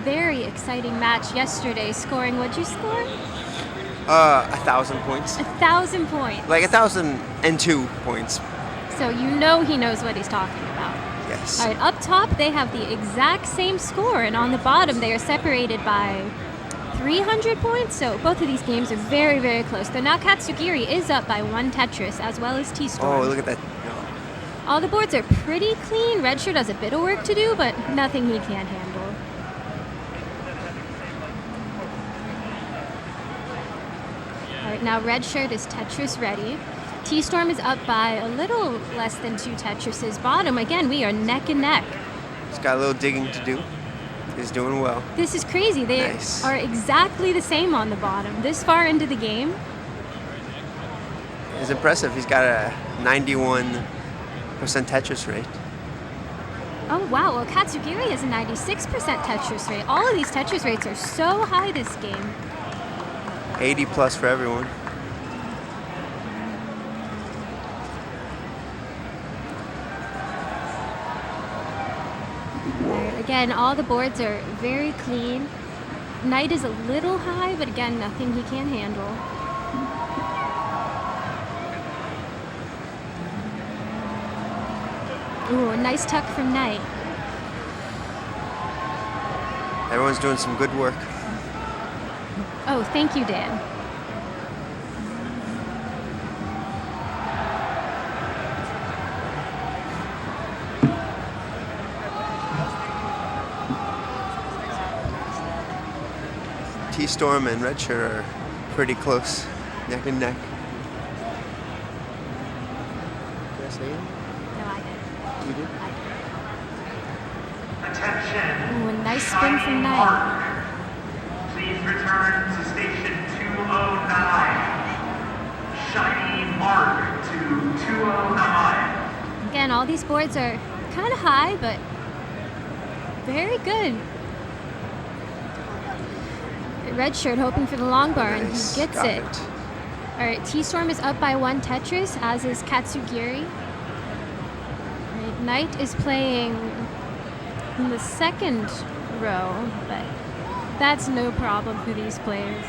very exciting match yesterday, scoring, what'd you score? 1,000 points. 1,000 points. Like 1,002 points. So you know he knows what he's talking about. Yes. All right, up top they have the exact same score, and on the bottom they are separated by 300 points. So both of these games are very, very close. Though now Katsugiri is up by 1 Tetris, as well as T-Storm. Oh, look at that. All the boards are pretty clean. Red Shirt has a bit of work to do, but nothing he can't handle. All right, now Red Shirt is Tetris ready. T-Storm is up by a little less than 2 Tetrises. Bottom, again, we are neck and neck. He's got a little digging to do. He's doing well. This is crazy. They are exactly the same on the bottom. This far into the game. It's impressive. He's got a 91% Tetris rate. Oh, wow. Well, Katsugiri has a 96% Tetris rate. All of these Tetris rates are so high this game. 80 plus for everyone. Again, all the boards are very clean. Knight is a little high, but again, nothing he can't handle. Ooh, a nice tuck from Knight. Everyone's doing some good work. Oh, thank you, Dan. T-Storm and Redshirt are pretty close, neck and neck. Did I say it? No, I did. You did? Attention. Ooh, a nice spin from Knight. Please return to station 209. Shiny mark to 209. Again, all these boards are kind of high, but very good. Redshirt hoping for the long bar, and he gets it. All right, T-Storm is up by 1 Tetris, as is Katsugiri. All right, Knight is playing in the second row, but that's no problem for these players.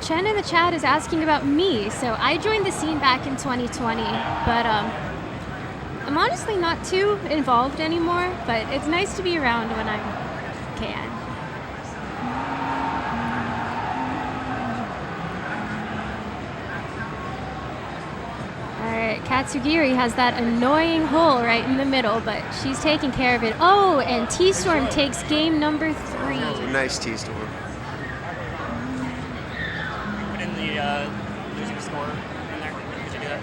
Chen in the chat is asking about me. So I joined the scene back in 2020, but I'm honestly not too involved anymore, but it's nice to be around when I can. All right, Katsugiri has that annoying hole right in the middle, but she's taking care of it. Oh, and T-Storm takes game number 3. Nice T-Storm. Losing score in there. Could you do that?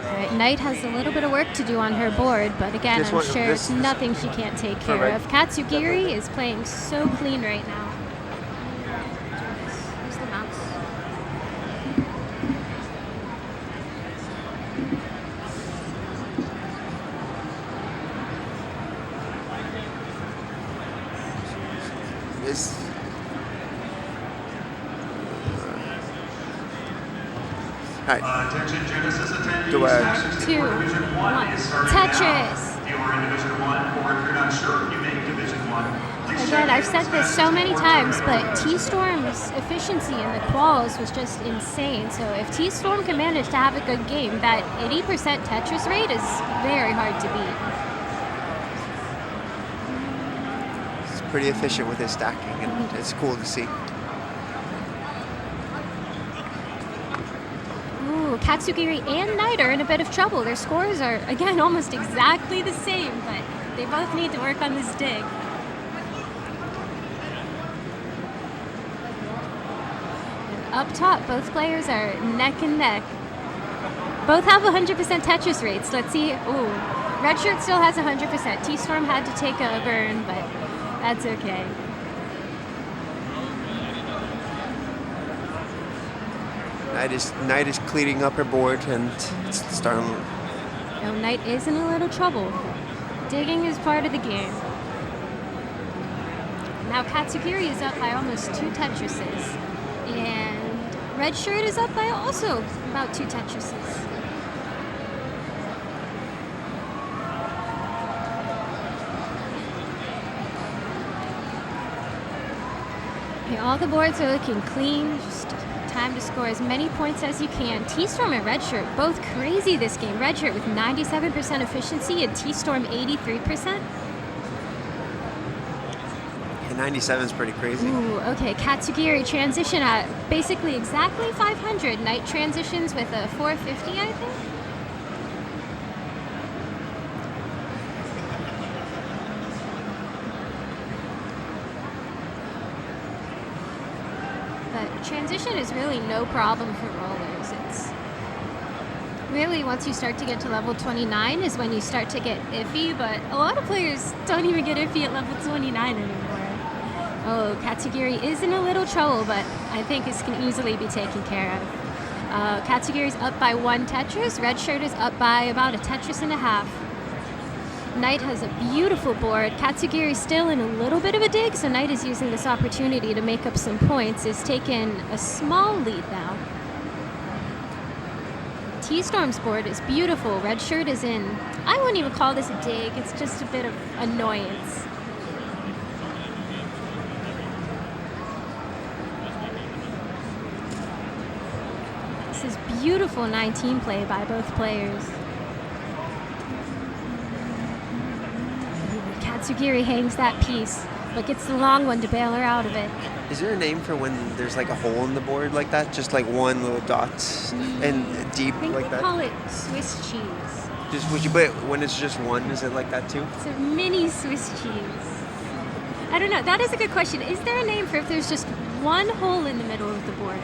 All right, Knight has a little bit of work to do on her board, but again, I'm sure it's nothing she can't take care of. Katsugiri is playing so clean right now. Where's the mouse? This. Attention Genesis attendees. Duet. 2, 1. Tetris. If you are in Division 1, or if you're not sure if you make Division 1, Again, I've said this so many times, but T-Storm's efficiency in the quals was just insane. So if T-Storm can manage to have a good game, that 80% Tetris rate is very hard to beat. He's pretty efficient with his stacking, and it's cool to see. Ooh, Katsugiri and Knight are in a bit of trouble. Their scores are, again, almost exactly the same, but they both need to work on this dig. Up top, both players are neck and neck. Both have 100% Tetris rates. Let's see. Ooh, Redshirt still has 100%. T-Storm had to take a burn, but that's okay. Knight is cleaning up her board and it's starting. No, Knight is in a little trouble. Digging is part of the game. Now Katsugiri is up by almost 2 Tetrises. And Redshirt is up by also about 2 Tetrises. Okay, all the boards are looking clean. Just time to score as many points as you can. T-Storm and Redshirt both crazy this game. Redshirt with 97% efficiency and T-Storm 83%. 97 is pretty crazy. Ooh, okay. Katsugiri transition at basically exactly 500. Knight transitions with a 450, I think. But transition is really no problem for rollers. It's really once you start to get to level 29 is when you start to get iffy, but a lot of players don't even get iffy at level 29 anymore. Oh, Katsugiri is in a little trouble, but I think this can easily be taken care of. Katsugiri's up by 1 Tetris. Redshirt is up by about a Tetris and a half. Knight has a beautiful board. Katsugiri still in a little bit of a dig, so Knight is using this opportunity to make up some points. Is taking a small lead now. T-Storm's board is beautiful. Red shirt is in. I wouldn't even call this a dig. It's just a bit of annoyance. This is beautiful 19 play by both players. Katsugiri hangs that piece, but gets the long one to bail her out of it. Is there a name for when there's like a hole in the board like that? Just like one little dot and deep I think like they that? call it Swiss cheese. Just but when it's just one, is it like that too? It's a mini Swiss cheese. I don't know. That is a good question. Is there a name for if there's just one hole in the middle of the board?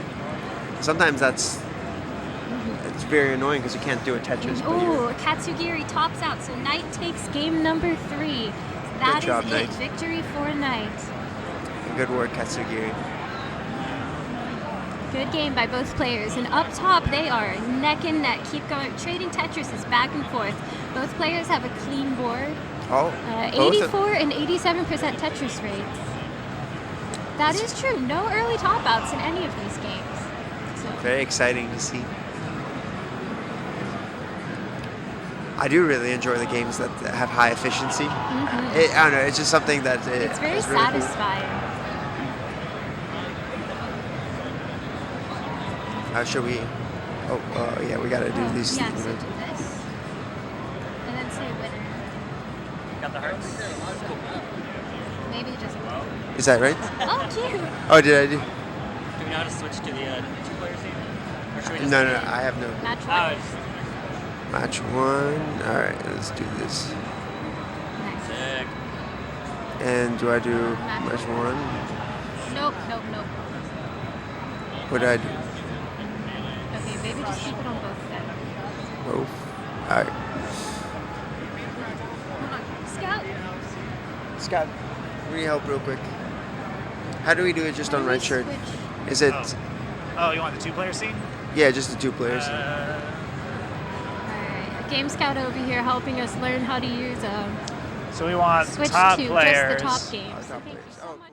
Sometimes it's very annoying because you can't do a Tetris. but you're- Oh, Katsugiri tops out. So Knight takes game number 3. That is job, it. Knight. Victory for Knight. Good work, Katsugiri. Good game by both players. And up top, they are neck and neck. Keep going. Trading Tetrises back and forth. Both players have a clean board. Oh, 84 and 87% Tetris rate. That is true. No early top outs in any of these games. Very exciting to see. I do really enjoy the games that have high efficiency. I don't know, it's just something that It's very is really cool. satisfying. Should we? Oh, yeah, we gotta do these Yeah, things. so do this. And then say winner. Got the hearts? Maybe just Is that right? Oh, cute. Oh, did I do? Do we know how to switch to the 2-player scene? Or should we just No, I have no. Match one. Match 1. All right, let's do this. Sick. And do I do match 1? Nope. What do I do? Okay, maybe just keep it on both then. Both. All right. Hold on. Scout. Scott, we need help real quick. How do we do it just on red shirt? Is it? Oh, you want the 2-player scene? Yeah, just the 2 players. Game Scout over here helping us learn how to use So we want switch top to players. just the top games. Thank you so much.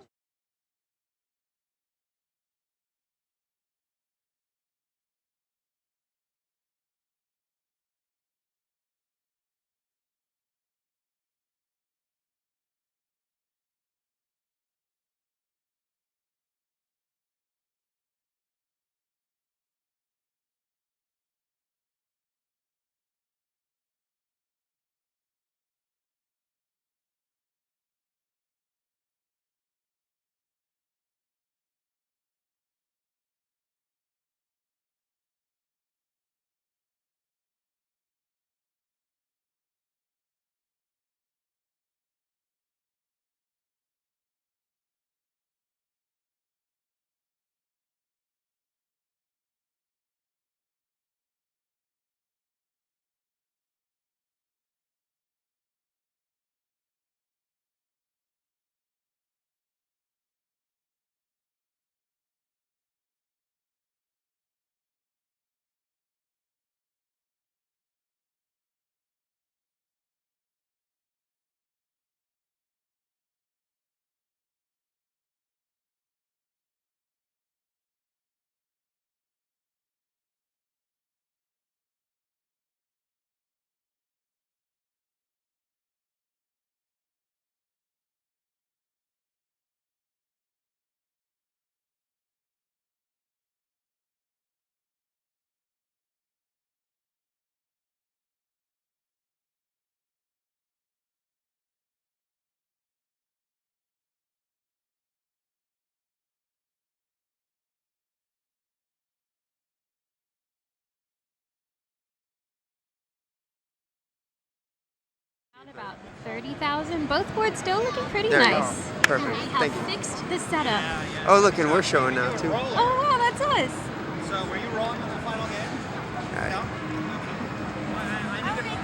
About 30,000. Both boards still looking pretty There you go. nice. Perfect. And we have Thank you. fixed the setup. Oh, look, and we're showing now too. Oh wow, that's us. So were you rolling on the final game?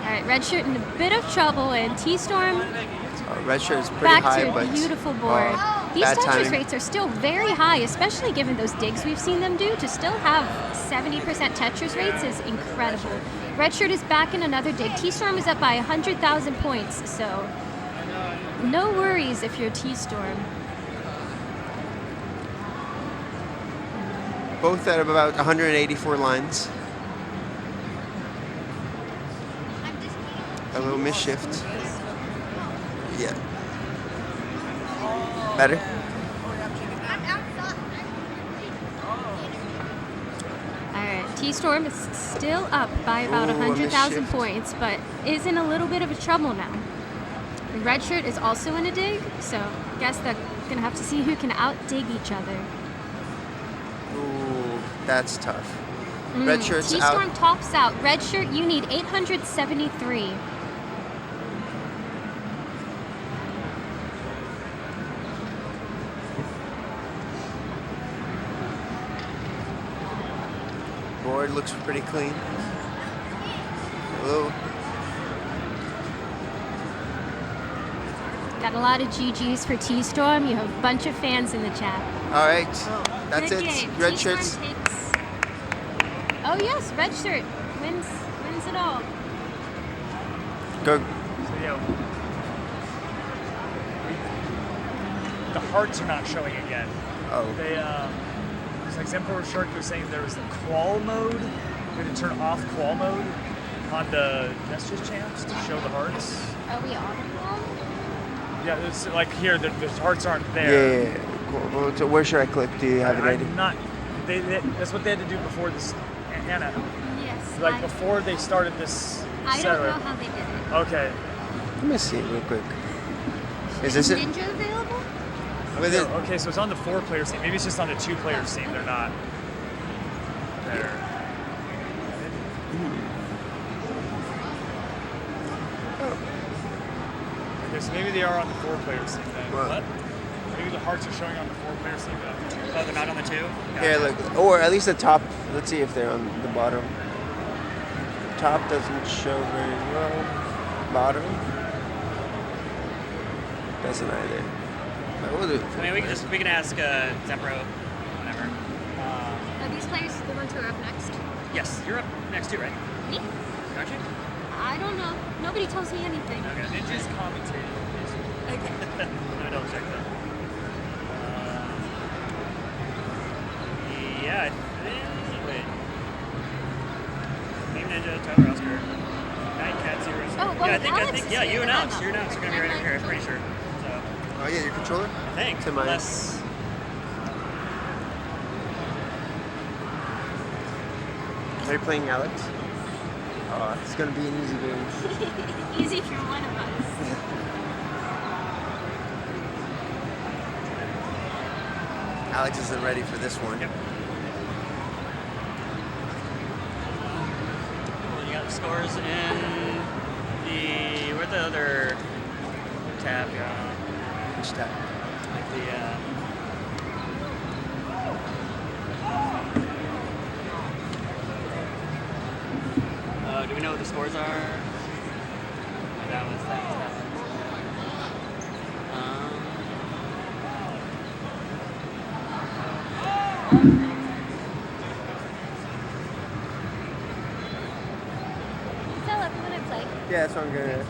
All right, Red Shirt in a bit of trouble, and T-Storm Red shirt is pretty back high, to a but beautiful board. These bad Tetris timing. rates are still very high, especially given those digs we've seen them do. To still have 70% Tetris rates is incredible. Redshirt is back in another dig. T-Storm is up by 100,000 points, so no worries if you're T-Storm. Both at about 184 lines. A little misshift. Yeah. Better? Alright, T-Storm is still up by about Ooh, 100,000 misshift. points, but is in a little bit of trouble now. Redshirt is also in a dig, so I guess they're gonna have to see who can out-dig each other. Ooh, that's tough. Red shirt's T-Storm out. tops out. Redshirt, you need 873. Board looks pretty clean. Hello. Got a lot of GGs for T-Storm. You have a bunch of fans in the chat. All right, that's Good it. game. Red T-Storm shirts. takes... Oh yes, Redshirt wins it all. Go. So yeah, the hearts are not showing again. Oh. They it's like Zempo Shark was saying there was the qual mode. We had to turn off qual mode on the messages channels to show the hearts. Are we on qual? Yeah, it's like here the hearts aren't there. Yeah. Cool. Well, so where should I click? Do you have it ready? I'm not. They, that's what they had to do before this. Anna. Yes. Like before they started this. I don't setup. know how they did it. Okay. Let me see real quick. Is this it? Ninja available? With it? Okay, so it's on the 4-player team. Maybe it's just on the 2-player team. They're not there. Okay, so maybe they are on the 4-player team then. What? Maybe the hearts are showing on the 4-player team. Oh, they're not on the 2? Here, look, or at least the top. Let's see if they're on the bottom. Top doesn't show very well. Bottom doesn't either. But we'll do it. I mean, we can ask Zepro, whatever. Are these players the ones who are up next? Yes, you're up next too, right? Me? Aren't you? I don't know. Nobody tells me anything. Okay. Ninja's commentating. Let me double check that. Yeah, I think. Wait. Name Ninja, Tyler Oscar, Nightcat Zero. Oh, well, yeah, I Alex think is yeah, here. you and Alex. I'm You and Alex are gonna be right over here. I'm pretty sure. So. Oh yeah, your controller? I think. To mine. Unless. Are you playing Alex? Oh, it's gonna be an easy game. Easy for one of us. Alex isn't ready for this one. Yep. You got the scores in the. Where'd the other tab go? Which tab? Like the. Do we know what the scores are? That was. Tell everyone I play. Yeah, that's what I'm gonna.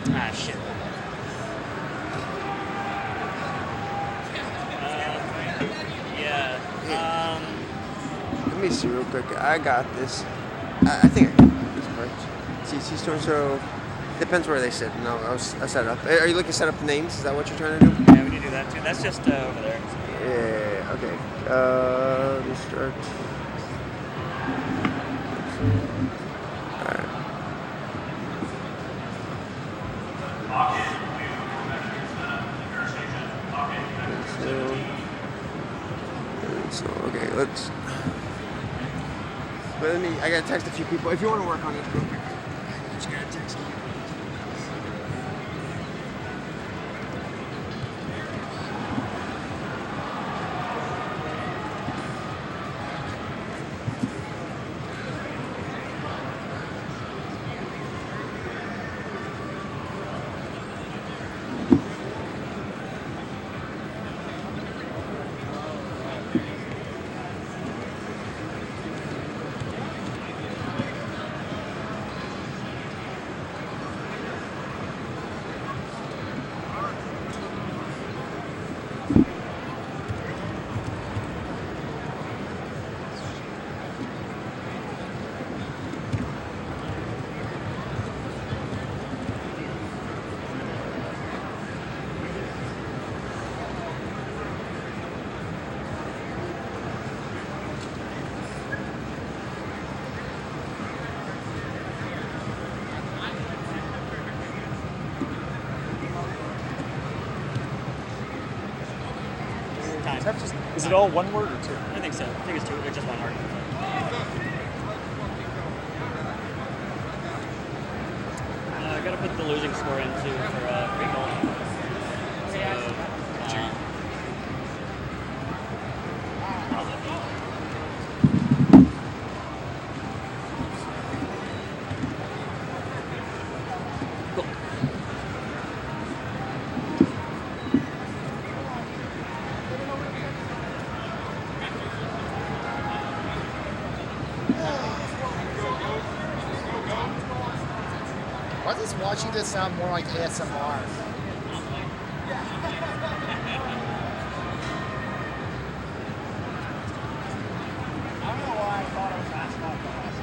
Ah, shit. Yeah. Let me see real quick. I got this. I think I got this part. CT store, so depends where they sit. No, I set up. Are you looking to set up the names? Is that what you're trying to do? Yeah, we can do that too. That's just over there. Yeah. Okay. Let me start. So okay, let's. But I gotta text a few people. If you want to work on it real quick, I just gotta text. Tetris, is it all one word or two? I think so. I think it's two. It's just one word. I gotta put the losing score in too for pre-goal. Why does watching this sound more like ASMR? I don't know why I thought it was basketball class.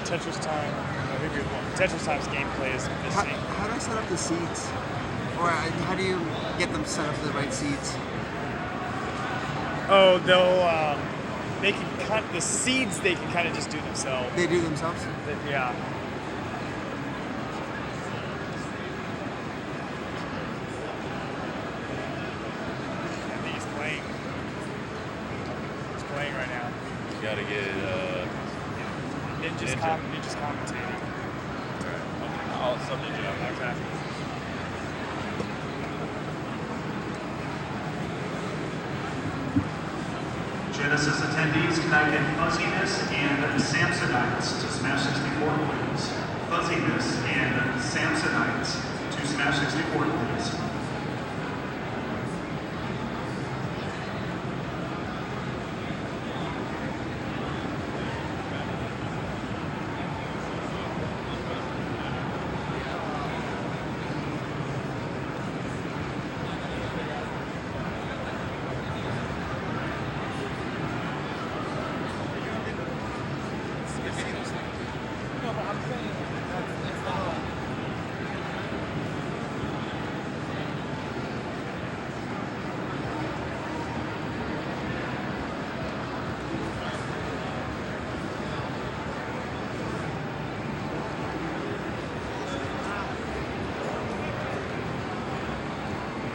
Tetris time. Tetris time's gameplay is missing. How do I set up the seats? Or how do you get them set up to the right seats? Oh, they can cut the seeds. They can kind of just do themselves. They do themselves? Yeah. And he's playing. He's playing right now. You gotta get Ninja's commentating. Oh, some Ninja. Okay. Genesis attendees, can I get Fuzziness and Samsonites to Smash 64, please? Fuzziness and Samsonites to Smash 64, please.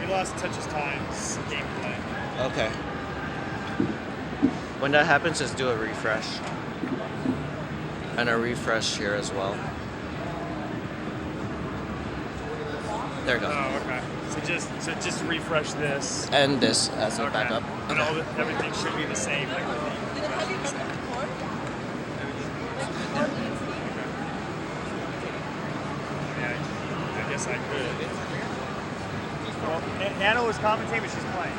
Lost Tetris time's gameplay. Okay. When that happens, just do a refresh. And a refresh here as well. There you go. Oh, okay. So just refresh this. And this as a backup. And everything should be the same. Yeah, I guess I could. Well, Nano was commentating, but she's playing.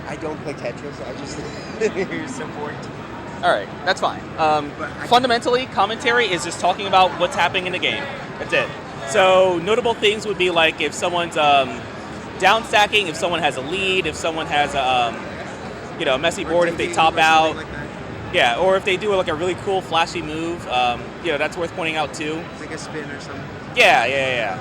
I don't play Tetris. I just support. All right, that's fine. Fundamentally, commentary is just talking about what's happening in the game. That's it. So notable things would be like if someone's down stacking, if someone has a lead, if someone has a messy board, if they top out. Yeah, or if they do like a really cool flashy move, that's worth pointing out too. Like a spin or something. Yeah.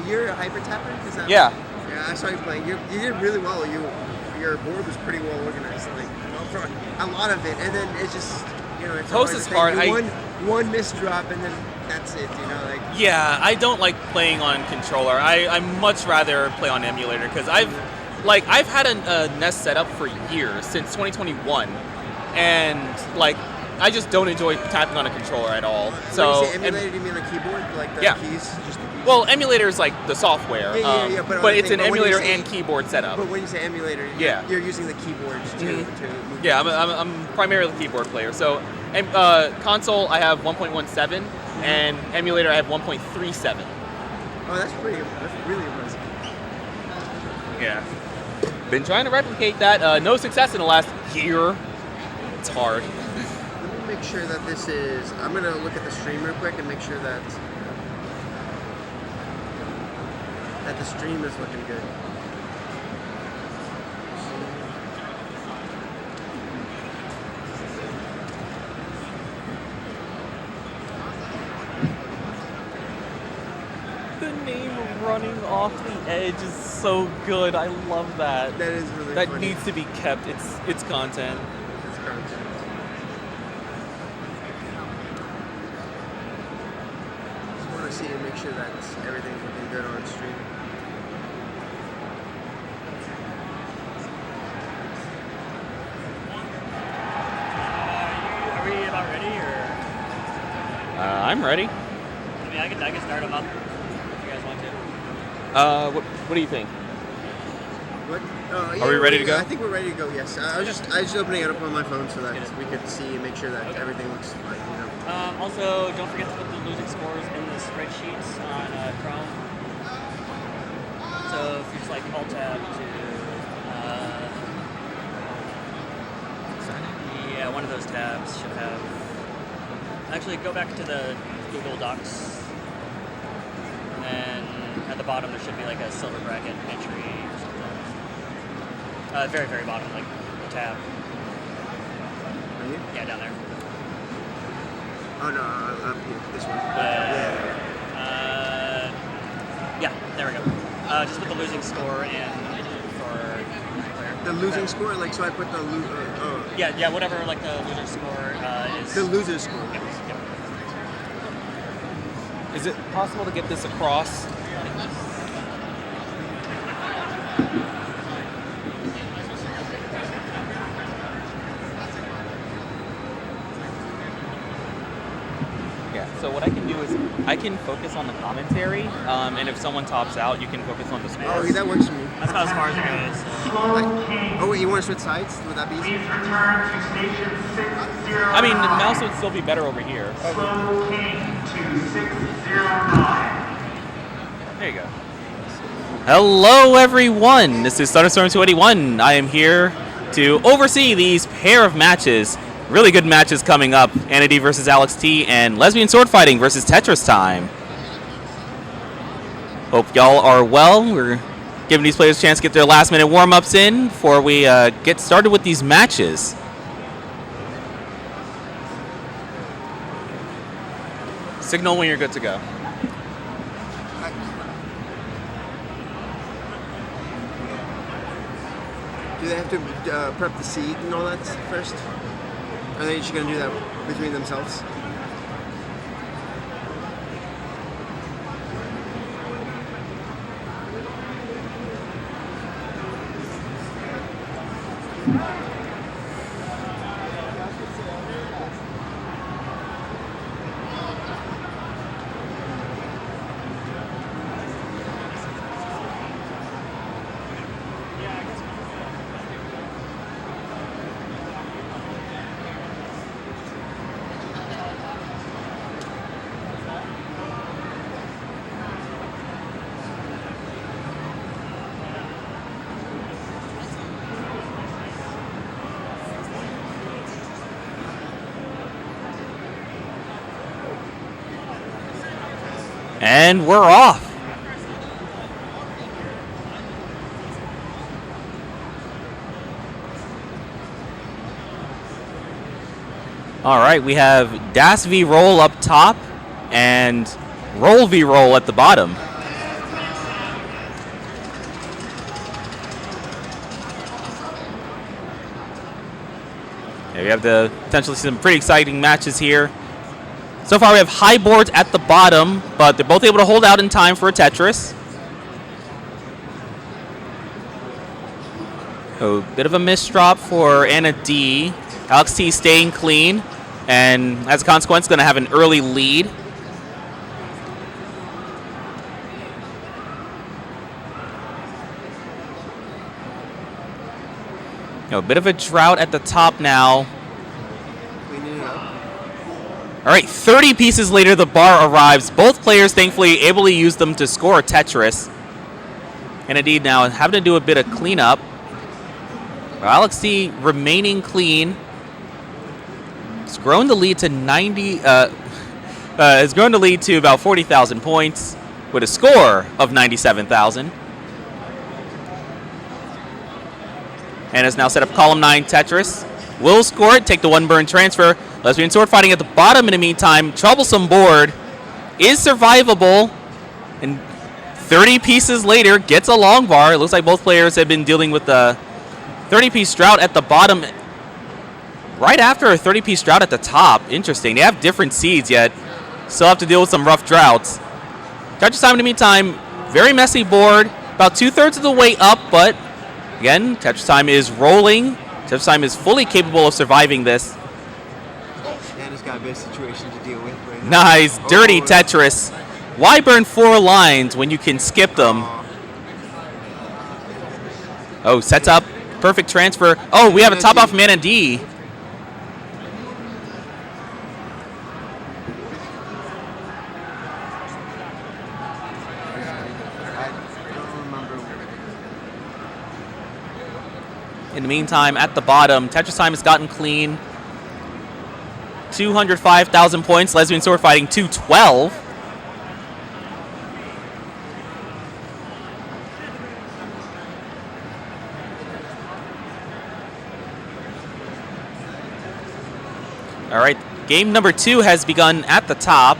You're a hyper tapper? Is that Yeah. Yeah, I saw you playing. You did really well. Your board was pretty well organized. Like for a lot of it, and then it's just it's Post is hard. One misdrop and then that's it. Yeah, I don't like playing on controller. I much rather play on emulator because I've had a Nest setup for years since 2021, and I just don't enjoy tapping on a controller at all. So when you say emulator, do you mean the keyboard, like the keys, just the keys? Well, emulator is like the software. Yeah, but it's an emulator and keyboard setup. But when you say emulator, you're using the keyboards to move. Yeah, I'm primarily a keyboard player. So console I have 1.17, and emulator I have 1.37. Oh, that's really impressive. Yeah. Been trying to replicate that. No success in the last year. It's hard. Let me make sure that this is. I'm gonna look at the stream real quick and make sure that the stream is looking good. The name running off the edge is so good. I love that. That is really That funny. needs to be kept. It's content. It's content. Just want to see and make sure that everything's looking good on stream. Are we about ready, or? I'm ready. I mean, I can start them up if you guys want to. What do you think? What? Are we ready to go? I think we're ready to go. Yes. I was just opening it up on my phone so that we could see and make sure that everything looks like Also, don't forget to put the losing scores in the spreadsheets on Chrome. So if you just Alt Tab to one of those tabs should have. Actually, go back to the Google Docs, and then at the bottom there should be like a silver bracket entry or something. Very, very bottom, like the tab. Yeah, down there. Oh no, up here, this one. Yeah, there we go. Just put the losing score in for player. The losing score, so I put the Yeah, whatever the loser score is. The loser score. Yep. Is it possible to get this across? Yeah, so what I can do is I can focus on the commentary, and if someone tops out, you can focus on the scores. Oh, that works for me. That's about as far as it goes. Oh wait, you want to switch sides? Would that be easy? Please return to station 609. I mean, the mouse would still be better over here. Slow King to 609. There you go. Hello, everyone. This is Thunderstorm 281. I am here to oversee these pair of matches. Really good matches coming up. Anna D versus Alex T and Lesbian Sword Fighting versus Tetris Time. Hope y'all are well. We're giving these players a chance to get their last-minute warm-ups in before we get started with these matches. Signal when you're good to go. Do they have to prep the seed and all that first? Are they just going to do that between themselves? And we're off. All right, we have Das v Roll up top and Roll v Roll at the bottom. Yeah, we have the potentially some pretty exciting matches here. So far, we have high boards at the bottom, but they're both able to hold out in time for a Tetris. A bit of a misdrop for Anna D. Alex T staying clean, and as a consequence, going to have an early lead. A bit of a drought at the top now. All right, 30 pieces later, the bar arrives. Both players, thankfully, able to use them to score a Tetris. And indeed, now having to do a bit of cleanup. Alex T remaining clean. It's grown the lead to 90. Has grown the lead to about 40,000 points with a score of 97,000. And has now set up column 9 Tetris. Will score it, take the 1 burn transfer. Lesbian sword fighting at the bottom in the meantime. Troublesome board is survivable. And 30 pieces later gets a long bar. It looks like both players have been dealing with the 30-piece drought at the bottom right after a 30-piece drought at the top. Interesting. They have different seeds, yet still have to deal with some rough droughts. Tetris time in the meantime, very messy board. About 2/3 of the way up, but again, Tetris time is rolling. Tetris time is fully capable of surviving this. Anna's got a bit of situation to deal with right now. Nice, dirty Tetris. Why burn 4 lines when you can skip them? Oh, sets up. Perfect transfer. Oh, we have a top off Mana D. In the meantime, at the bottom, Tetris time has gotten clean. 205,000 points. Lesbian sword fighting 212. All right, game number 2 has begun at the top.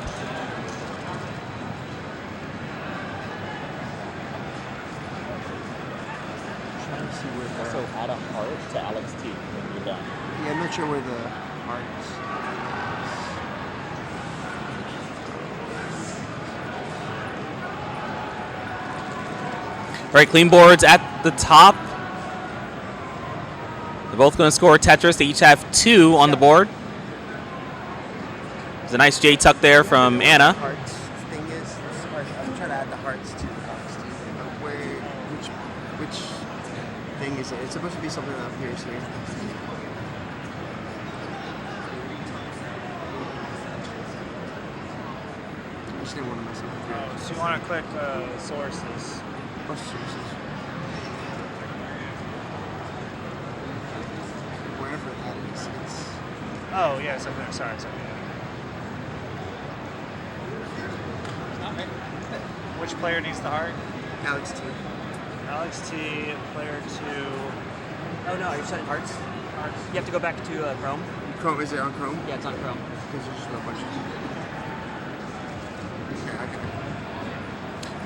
So add a heart to Alex T when you're done. Yeah, I'm not sure where the hearts. All right, clean boards at the top. They're both going to score Tetris. They each have 2 on the board. There's a nice J tuck there from Anna. Hearts. The thing is, I'm trying to add the hearts to the box too. But which thing is it? It's supposed to be something that appears here. I just didn't want to mess up with it. So you want to click sources. What's sources? Wherever that is, it's. Oh yes, I'm there. Sorry. Which player needs the heart? Alex T. Alex T, player 2. Oh no, you're setting hearts. You have to go back to Chrome. Chrome, is it on Chrome? Yeah, it's on Chrome. Because there's just no bunch of.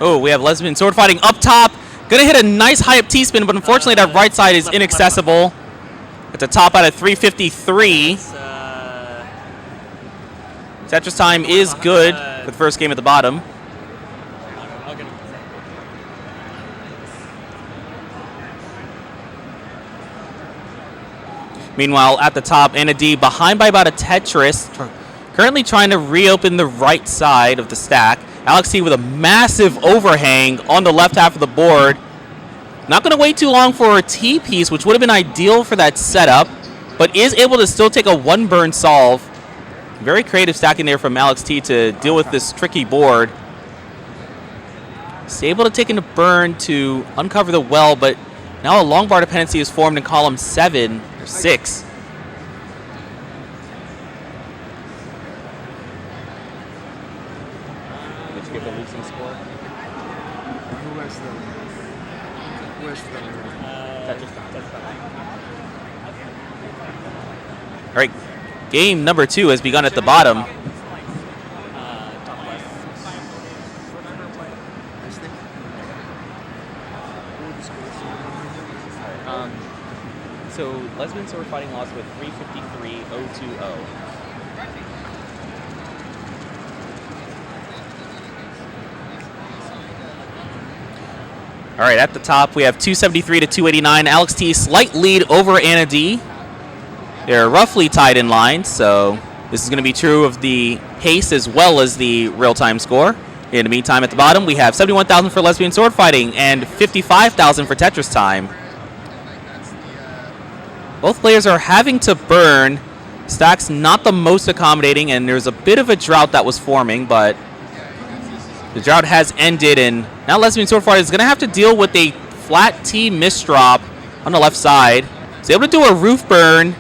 Oh, we have Lesbian sword fighting up top. Gonna hit a nice high up T-spin, but unfortunately that right side is inaccessible. At the top out of 353. Tetris time is good for the first game at the bottom. Meanwhile, at the top, Anna D behind by about a Tetris, currently trying to reopen the right side of the stack. Alex T with a massive overhang on the left half of the board. Not going to wait too long for a T piece, which would have been ideal for that setup, but is able to still take a 1 burn solve. Very creative stacking there from Alex T to deal with this tricky board. He's able to take in a burn to uncover the well, but now a long bar dependency is formed in column 7 or 6. Did you give the lead All right, game number 2 has begun at the bottom. So lesbian sword fighting lost with 353-020. All right, at the top we have 273-289. Alex T slight lead over Anna D. They're roughly tied in line, so this is going to be true of the pace as well as the real-time score. In the meantime, at the bottom we have 71,000 for lesbian sword fighting and 55,000 for Tetris time. Both players are having to burn. Stack's not the most accommodating, and there's a bit of a drought that was forming, but the drought has ended, and now lesbian sword fighter is going to have to deal with a flat T misdrop on the left side. He's able to do a roof burn,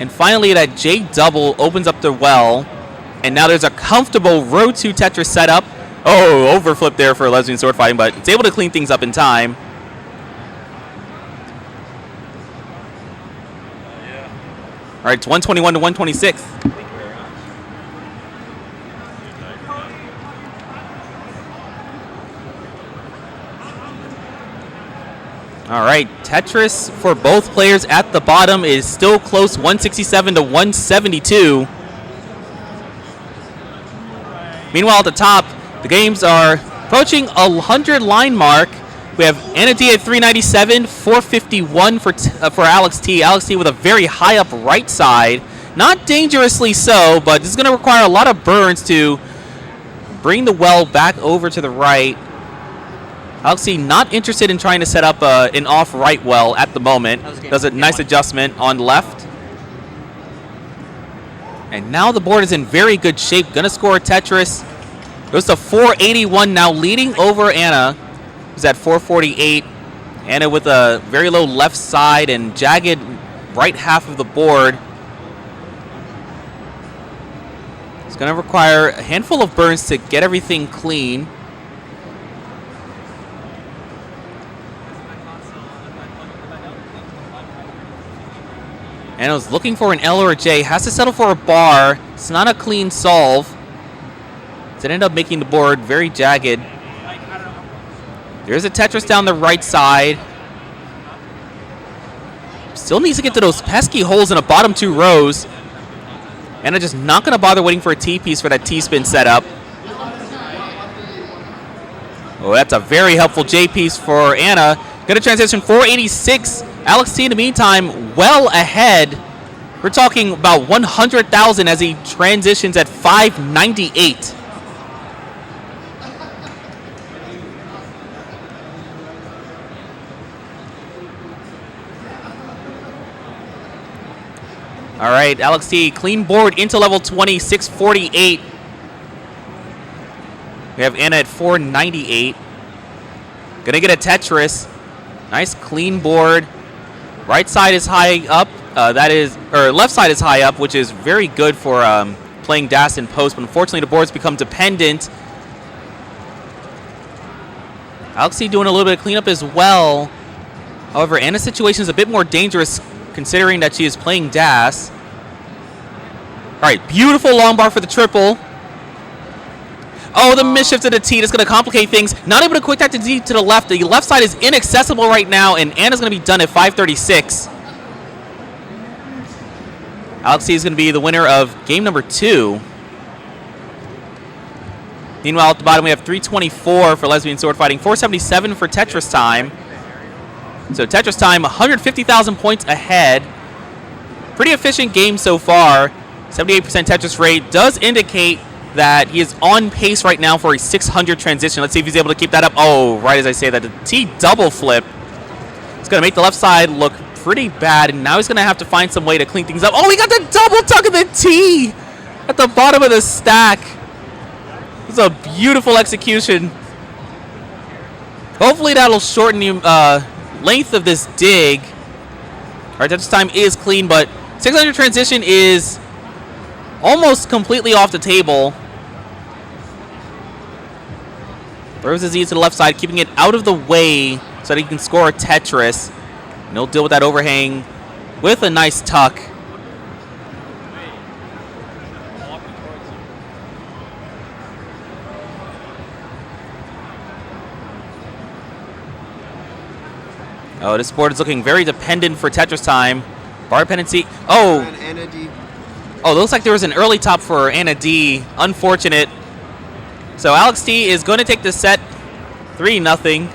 and finally that J double opens up the well, and now there's a comfortable row 2 Tetris setup. Oh, overflip there for lesbian sword fighting, but it's able to clean things up in time. All right, it's 121 to 126. All right, Tetris for both players at the bottom is still close, 167 to 172. Meanwhile, at the top, the games are approaching a 100 line mark. We have Anna D at 397, 451 for Alex T. Alex T with a very high up right side. Not dangerously so, but this is going to require a lot of burns to bring the well back over to the right. Alex T not interested in trying to set up an off right well at the moment. Does a nice adjustment on left. And now the board is in very good shape. Going to score a Tetris. Goes to 481 now, leading over Anna, who's at 448. Anna with a very low left side and jagged right half of the board. It's going to require a handful of burns to get everything clean. Anna's looking for an L or a J, has to settle for a bar. It's not a clean solve. It ended up making the board very jagged. There's a Tetris down the right side. Still needs to get to those pesky holes in the bottom 2 rows. Anna just not going to bother waiting for a T-piece for that T-spin setup. Oh, that's a very helpful J-piece for Anna. Going to transition 486. Alex T in the meantime well ahead. We're talking about 100,000 as he transitions at 598. All right, Alex T, clean board into level 20, 648. We have Anna at 498. Gonna get a Tetris. Nice clean board. Right side is high up. Left side is high up, which is very good for playing DAS in post. But unfortunately, the board's become dependent. Alex T doing a little bit of cleanup as well. However, Anna's situation is a bit more dangerous considering that she is playing DAS. All right, beautiful long bar for the triple. Oh, the misshift to the T. That's going to complicate things. Not able to quick that to D to the left. The left side is inaccessible right now, and Anna's going to be done at 536. Alex T is going to be the winner of game number 2. Meanwhile, at the bottom, we have 324 for lesbian sword fighting, 477 for Tetris time. So Tetris time, 150,000 points ahead. Pretty efficient game so far. 78% Tetris rate does indicate that he is on pace right now for a 600 transition. Let's see if he's able to keep that up. Oh, right as I say that, the T double flip. It's going to make the left side look pretty bad, and now he's going to have to find some way to clean things up. Oh, he got the double tuck of the T at the bottom of the stack. This is a beautiful execution. Hopefully that'll shorten the length of this dig. All right, Tetris time is clean, but 600 transition is almost completely off the table. Throws his Z to the left side, keeping it out of the way so that he can score a Tetris. And he'll deal with that overhang with a nice tuck. Oh, this board is looking very dependent for Tetris time. Bar dependency. Oh! And Anna D. Oh, looks like there was an early top for Anna D. Unfortunate. So Alex T is going to take the set 3-0.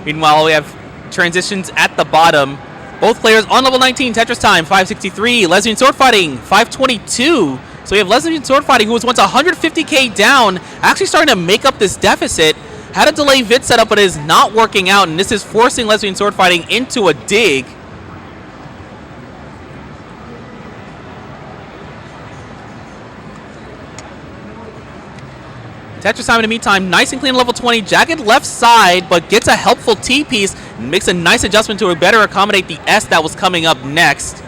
Meanwhile, we have transitions at the bottom. Both players on level 19, Tetris time, 563. Lesbian sword fighting, 522. So we have lesbian sword fighting, who was once 150k down, actually starting to make up this deficit. Had a delay vid setup, but it is not working out, and this is forcing lesbian sword fighting into a dig. Tetris time in the meantime, nice and clean level 20. Jagged left side, but gets a helpful T-piece and makes a nice adjustment to better accommodate the S that was coming up next.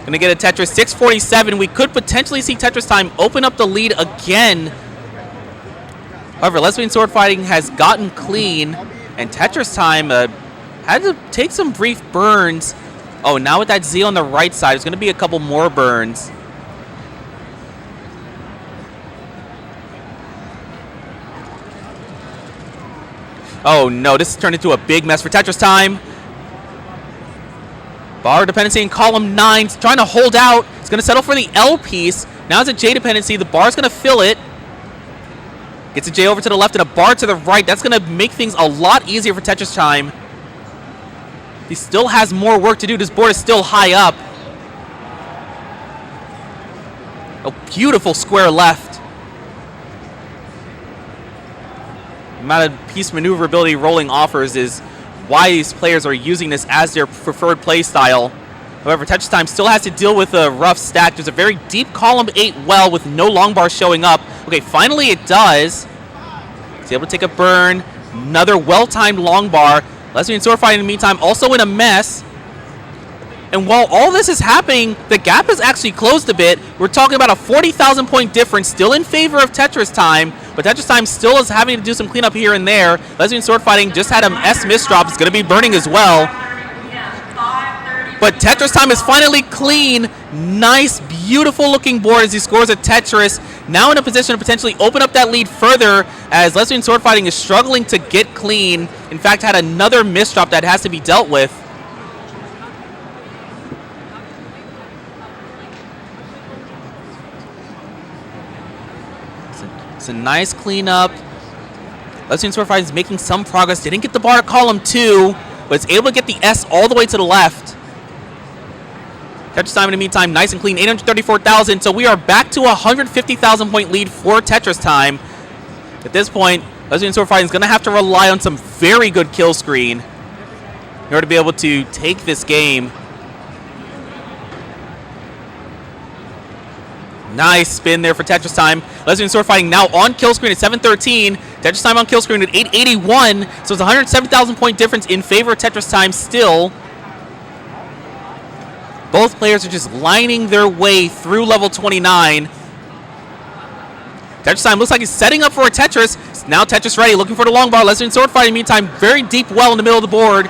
Gonna get a Tetris 647. We could potentially see Tetris time open up the lead again. However, lesbian sword fighting has gotten clean, and Tetris time had to take some brief burns. Oh, now with that Z on the right side, there's gonna be a couple more burns. Oh no, this has turned into a big mess for Tetris time. Bar dependency in column 9, trying to hold out. It's going to settle for the L piece. Now it's a J dependency. The bar's going to fill it. Gets a J over to the left and a bar to the right. That's going to make things a lot easier for Tetris time. He still has more work to do. This board is still high up. A beautiful square left. The amount of piece maneuverability rolling offers is why these players are using this as their preferred play style. However, Tetris time still has to deal with a rough stack. There's a very deep column 8 well with no long bar showing up. Okay, finally it does. He's able to take a burn. Another well-timed long bar. Lesbian sword fighting in the meantime also in a mess. And while all this is happening, the gap has actually closed a bit. We're talking about a 40,000 point difference, still in favor of Tetris time, but Tetris time still is having to do some cleanup here and there. Lesbian sword fighting just had an S misdrop. It's going to be burning as well. But Tetris time is finally clean. Nice, beautiful looking board as he scores a Tetris. Now in a position to potentially open up that lead further as Lesbian sword fighting is struggling to get clean. In fact, had another misdrop that has to be dealt with. It's a nice cleanup. Lesbian sword fighting is making some progress. Didn't get the bar at column 2, but it's able to get the S all the way to the left. Tetris time in the meantime, nice and clean, 834,000. So we are back to a 150,000 point lead for Tetris time. At this point, Lesbian sword fighting is going to have to rely on some very good kill screen in order to be able to take this game. Nice spin there for Tetris time. Lesbian sword fighting now on kill screen at 713. Tetris time on kill screen at 881. So it's a 170,000 point difference in favor of Tetris time still. Both players are just lining their way through level 29. Tetris time looks like he's setting up for a Tetris. Now Tetris ready, looking for the long bar. Lesbian sword fighting meantime, very deep well in the middle of the board.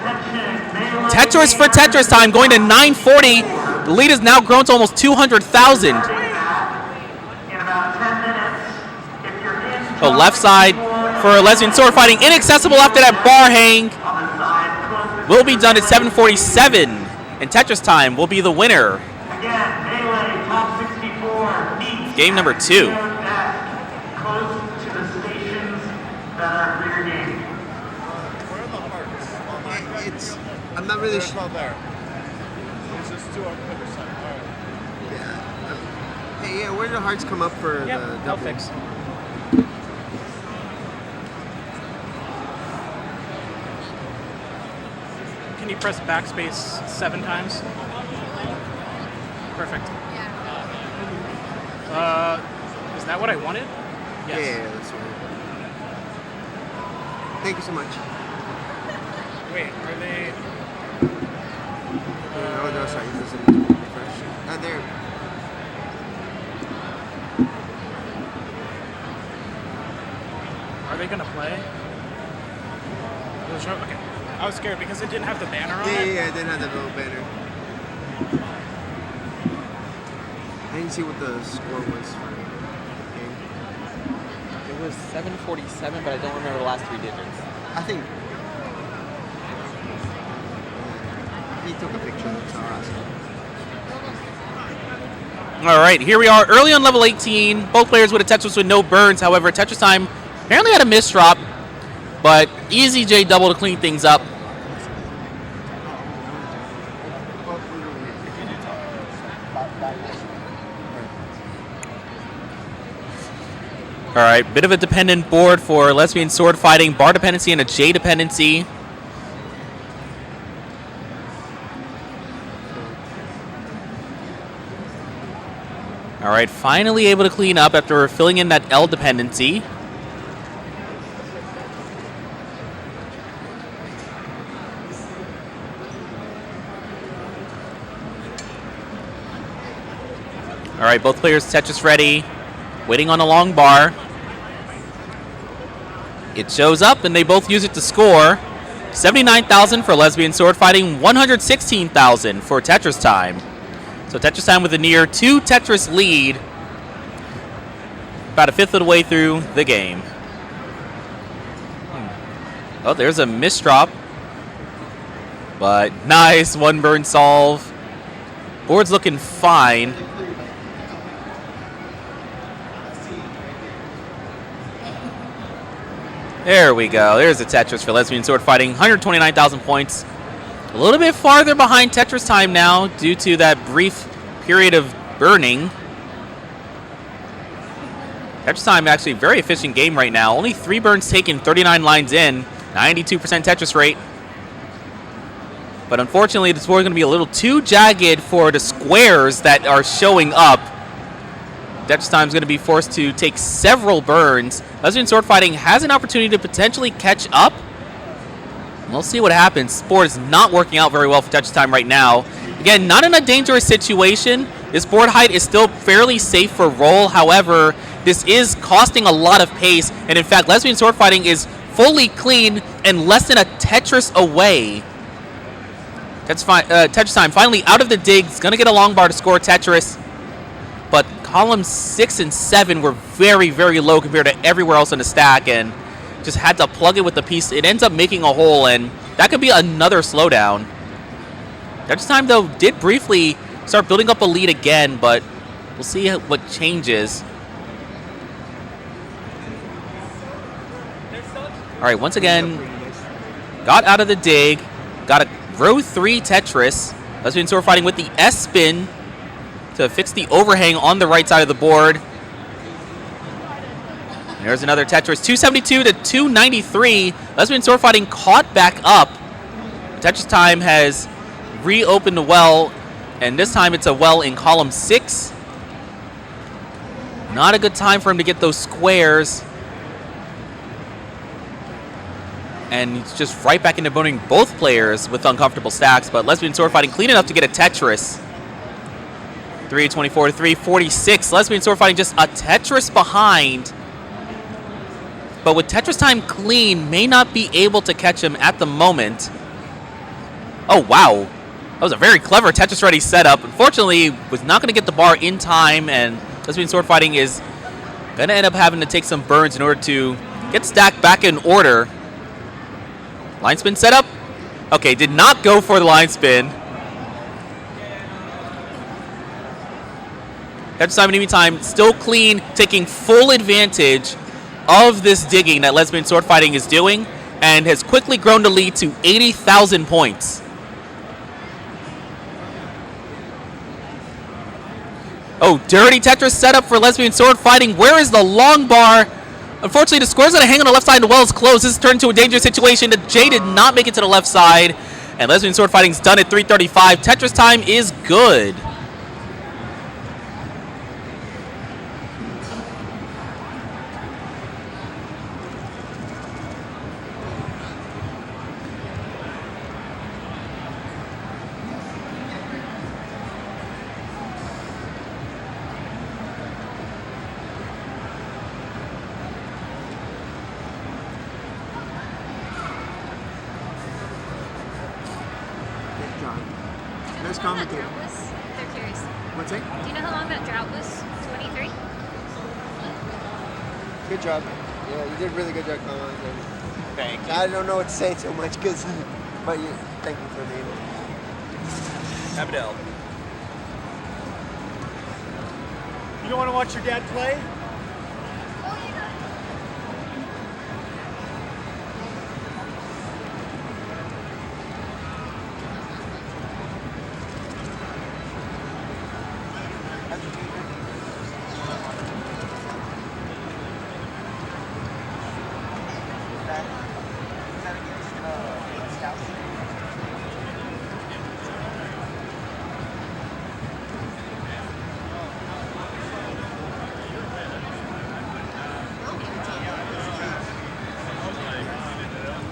Tetris for Tetris time, going to 940. The lead has now grown to almost 200,000. Oh, left side for Lesbian sword fighting, inaccessible after that bar hang. Will be done at 747, and Tetris time will be the winner. Game number 2. I'm not really sure. Not there. It's just 2 on the other side. All right. Yeah. Hey, yeah, where do the hearts come up for the double? I'll fix. Can you press backspace 7 times? Perfect. Is that what I wanted? Yes. Yeah, that's right. Thank you so much. Wait, are they... oh, no, sorry. It doesn't refresh. There. Are they going to play? Okay. I was scared because it didn't have the banner on it. Yeah, it didn't have the little banner. I didn't see what the score was for the game. It was 747, but I don't remember the last 3 digits. I think he took a picture. So I'll ask him. All right, here we are, early on level 18. Both players with a Tetris with no burns. However, Tetris Time apparently had a misdrop, but easy J double to clean things up. All right, bit of a dependent board for lesbian sword fighting, bar dependency and a J dependency. All right, finally able to clean up after filling in that L dependency. All right, both players Tetris ready, waiting on a long bar. It shows up, and they both use it to score. 79,000 for lesbian sword fighting, 116,000 for Tetris Time. So Tetris Time with a near 2 Tetris lead, about a fifth of the way through the game. Oh, there's a misdrop, but nice 1 burn solve. Board's looking fine. There we go. There's the Tetris for lesbian sword fighting. 129,000 points. A little bit farther behind Tetris Time now due to that brief period of burning. Tetris Time actually a very efficient game right now. Only 3 burns taken, 39 lines in, 92% Tetris rate. But unfortunately, this board is going to be a little too jagged for the squares that are showing up. Tetris Time is going to be forced to take several burns. Lesbian sword fighting has an opportunity to potentially catch up. We'll see what happens. This board is not working out very well for Tetris Time right now. Again, not in a dangerous situation. This board height is still fairly safe for roll. However, this is costing a lot of pace. And in fact, lesbian sword fighting is fully clean and less than a Tetris away. Tetris Time finally out of the dig. It's going to get a long bar to score Tetris. But columns 6 and 7 were very, very low compared to everywhere else in the stack, and just had to plug it with the piece. It ends up making a hole, and that could be another slowdown. Tetris Time, though, did briefly start building up a lead again, but we'll see what changes. All right, once again, got out of the dig, got a row 3 Tetris. Lesbian sword fighting with the S spin to fix the overhang on the right side of the board. There's another Tetris, 272 to 293. Lesbian sword fighting caught back up. Tetris Time has reopened the well, and this time it's a well in column 6. Not a good time for him to get those squares. And he's just right back into boning both players with uncomfortable stacks, but lesbian sword fighting clean enough to get a Tetris. 324 to 346. Lesbian sword fighting just a Tetris behind. But with Tetris Time clean, may not be able to catch him at the moment. Oh, wow. That was a very clever Tetris ready setup. Unfortunately, was not going to get the bar in time, and lesbian sword fighting is going to end up having to take some burns in order to get stack back in order. Line spin setup. Okay, did not go for the line spin. Tetris Time in the meantime, still clean, taking full advantage of this digging that lesbian sword fighting is doing, and has quickly grown the lead to 80,000 points. Oh, dirty Tetris setup for lesbian sword fighting. Where is the long bar? Unfortunately, the square's going to hang on the left side and the well is closed. This has turned into a dangerous situation. The J did not make it to the left side, and lesbian sword fighting's done at 335. Tetris Time is good. Nice commentator. They're curious. What's that? Do you know how long that drought was? 23? Good job. Yeah, you did a really good job, Colin. Thank you. I don't know what to say so much, but thank you for being here. Abdel. You don't want to watch your dad play?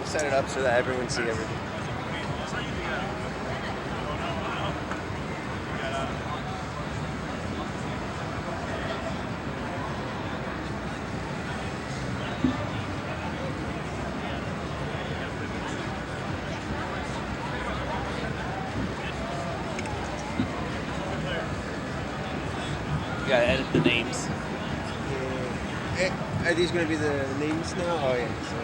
Set it up so that everyone see everything. You gotta edit the names. Are these going to be the names now? Oh, yeah. So.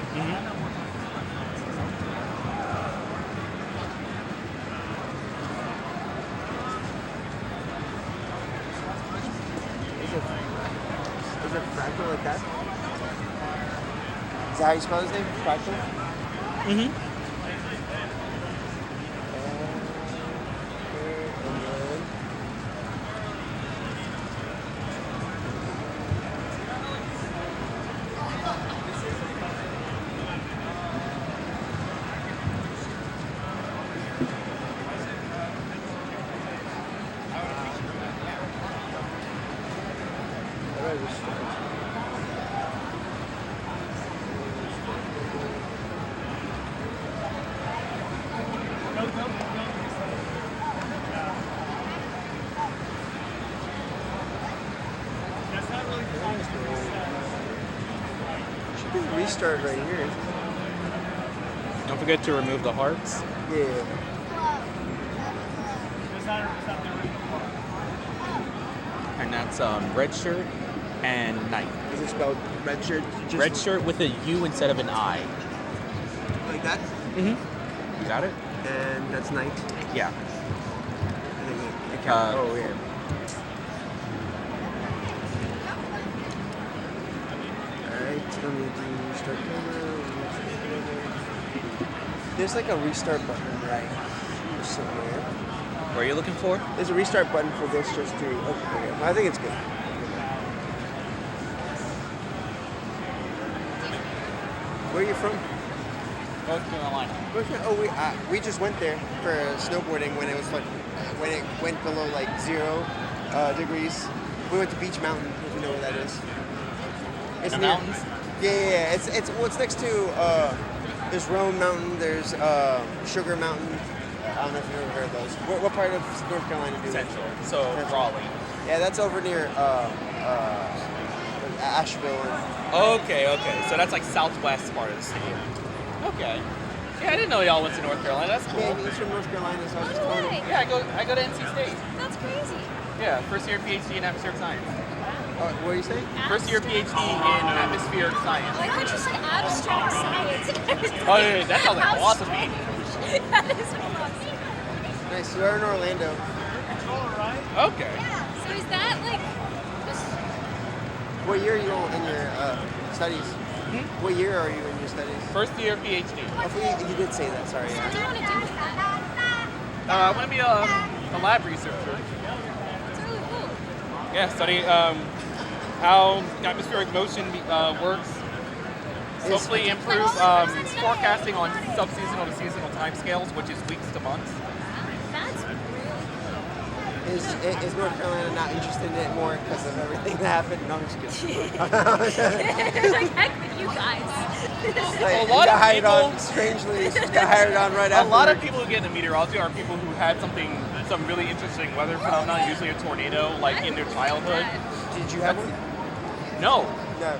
Is it fractal like that? Is that how you spell his name? Fractal? Mm-hmm. Should be a restart right here. Don't forget to remove the hearts. Yeah. And that's red shirt and knight. Is it spelled red shirt? Red shirt with a U instead of an I. Like that? Mm-hmm. You got it? And that's knight. Yeah. Oh, yeah. Alright, let me do restart camera. There's like a restart button right somewhere. What are you looking for? There's a restart button for this just to. Okay, I think it's good. Where are you from? North Carolina. Oh, we just went there for snowboarding when it was like when it went below like 0 degrees. We went to Beach Mountain, if you know where that is. It's the near, mountains? Yeah. It's next to there's Roan Mountain. There's Sugar Mountain. I don't know if you've ever heard of those. What part of North Carolina do you live? Central. So Raleigh. Yeah, that's over near Asheville. Okay. So that's like southwest part of the state. Okay. Yeah, I didn't know y'all went to North Carolina. That's cool. Yeah, he's from North Carolina, so I was just telling him. Yeah, I go to NC State. That's crazy. Yeah, first year PhD in atmospheric science. What are you saying? First year PhD in atmospheric science. I thought you said abstract science. Oh, yeah, that sounds like philosophy. That is philosophy. Nice. You're in Orlando. Okay. So is that like just What year are you in your studies? What year are you in your studies? First year PhD. Oh, you did say that. Sorry. what do you want to do with that? I want to be a lab researcher. It's really cool. Yeah, study how atmospheric motion works. Hopefully improve forecasting on sub-seasonal to seasonal timescales, which is weeks to months. That's really Is North Carolina not interested in it more because of everything that happened? No, I'm just kidding. like heck with you guys. Like, A lot got of hired people- on strangely. Got hired on right after. A lot of people who get into meteorology are people who had some really interesting weather phenomenon, usually a tornado, like in their childhood. Did you have one? No. No.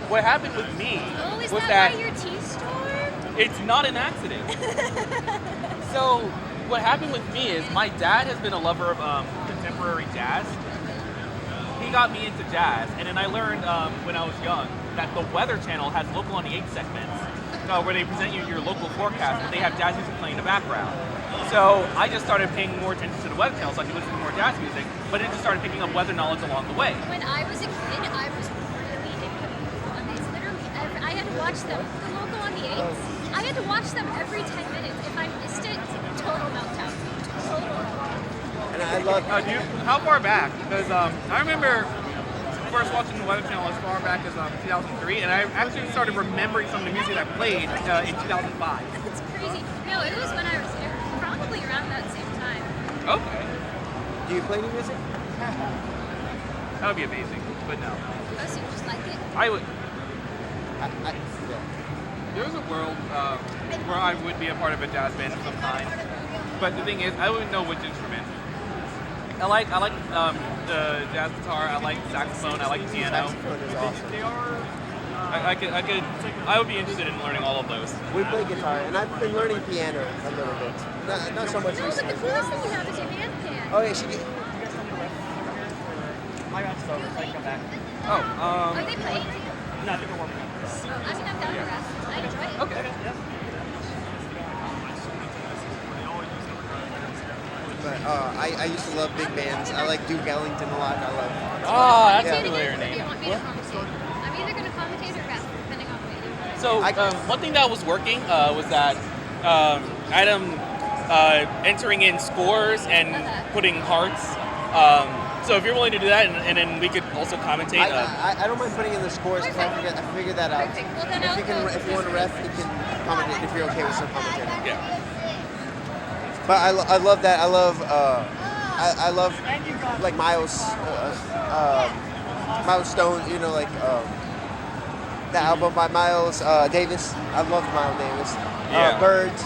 What happened with me Oh, is was that why your T-storm? it's not an accident. So what happened with me is my dad has been a lover of contemporary jazz. He got me into jazz, and then I learned when I was young that the Weather Channel has local on the 8 segments, where they present you your local forecast, but they have jazz music playing in the background. So I just started paying more attention to the Weather Channel, so I could listen to more jazz music, but it just started picking up weather knowledge along the way. When I was a kid, I was really into local on these. Literally, I had to watch them. The local on the 8s, I had to watch them every 10 minutes. If I missed it, total meltdown. Total meltdown. And I love. How far back? Because I remember first watching the Weather Channel as far back as 2003, and I actually started remembering some of the music that played in 2005. It's crazy. No, it was when I was probably around that same time. Okay. Do you play any music? That would be amazing, but no. Oh, so you just like it? I would. There's a world where I would be a part of a jazz band of some kind, but the thing is, I wouldn't know which instrument. I like the jazz guitar. I like saxophone. I like piano. Saxophone is awesome. They are. I would be interested in learning all of those. We play guitar, and I've been learning piano a little bit. Not so much No, but recently. the coolest thing you have is your hand pan. Oh yeah, she did. I got so I come back. Are they playing? No, I think we're warming up. I mean, I'm down for rest. I enjoy it. Okay. But I used to love big bands. I like Duke Ellington a lot. I love. That's Say a it familiar again if you name. want me to commentate. I'm either going to commentate or rest, depending on what you So one thing that was working was that Adam entering in scores and putting hearts. So if you're willing to do that, and then we could also commentate. I don't mind putting in the scores because I figured that out. Perfect. Well, then If you want to ref, you can commentate if you're okay with some commentating. Yeah. But I love that. I love like Miles Stone. You know, like the album by Miles Davis. I love Miles Davis. Yeah. Birds.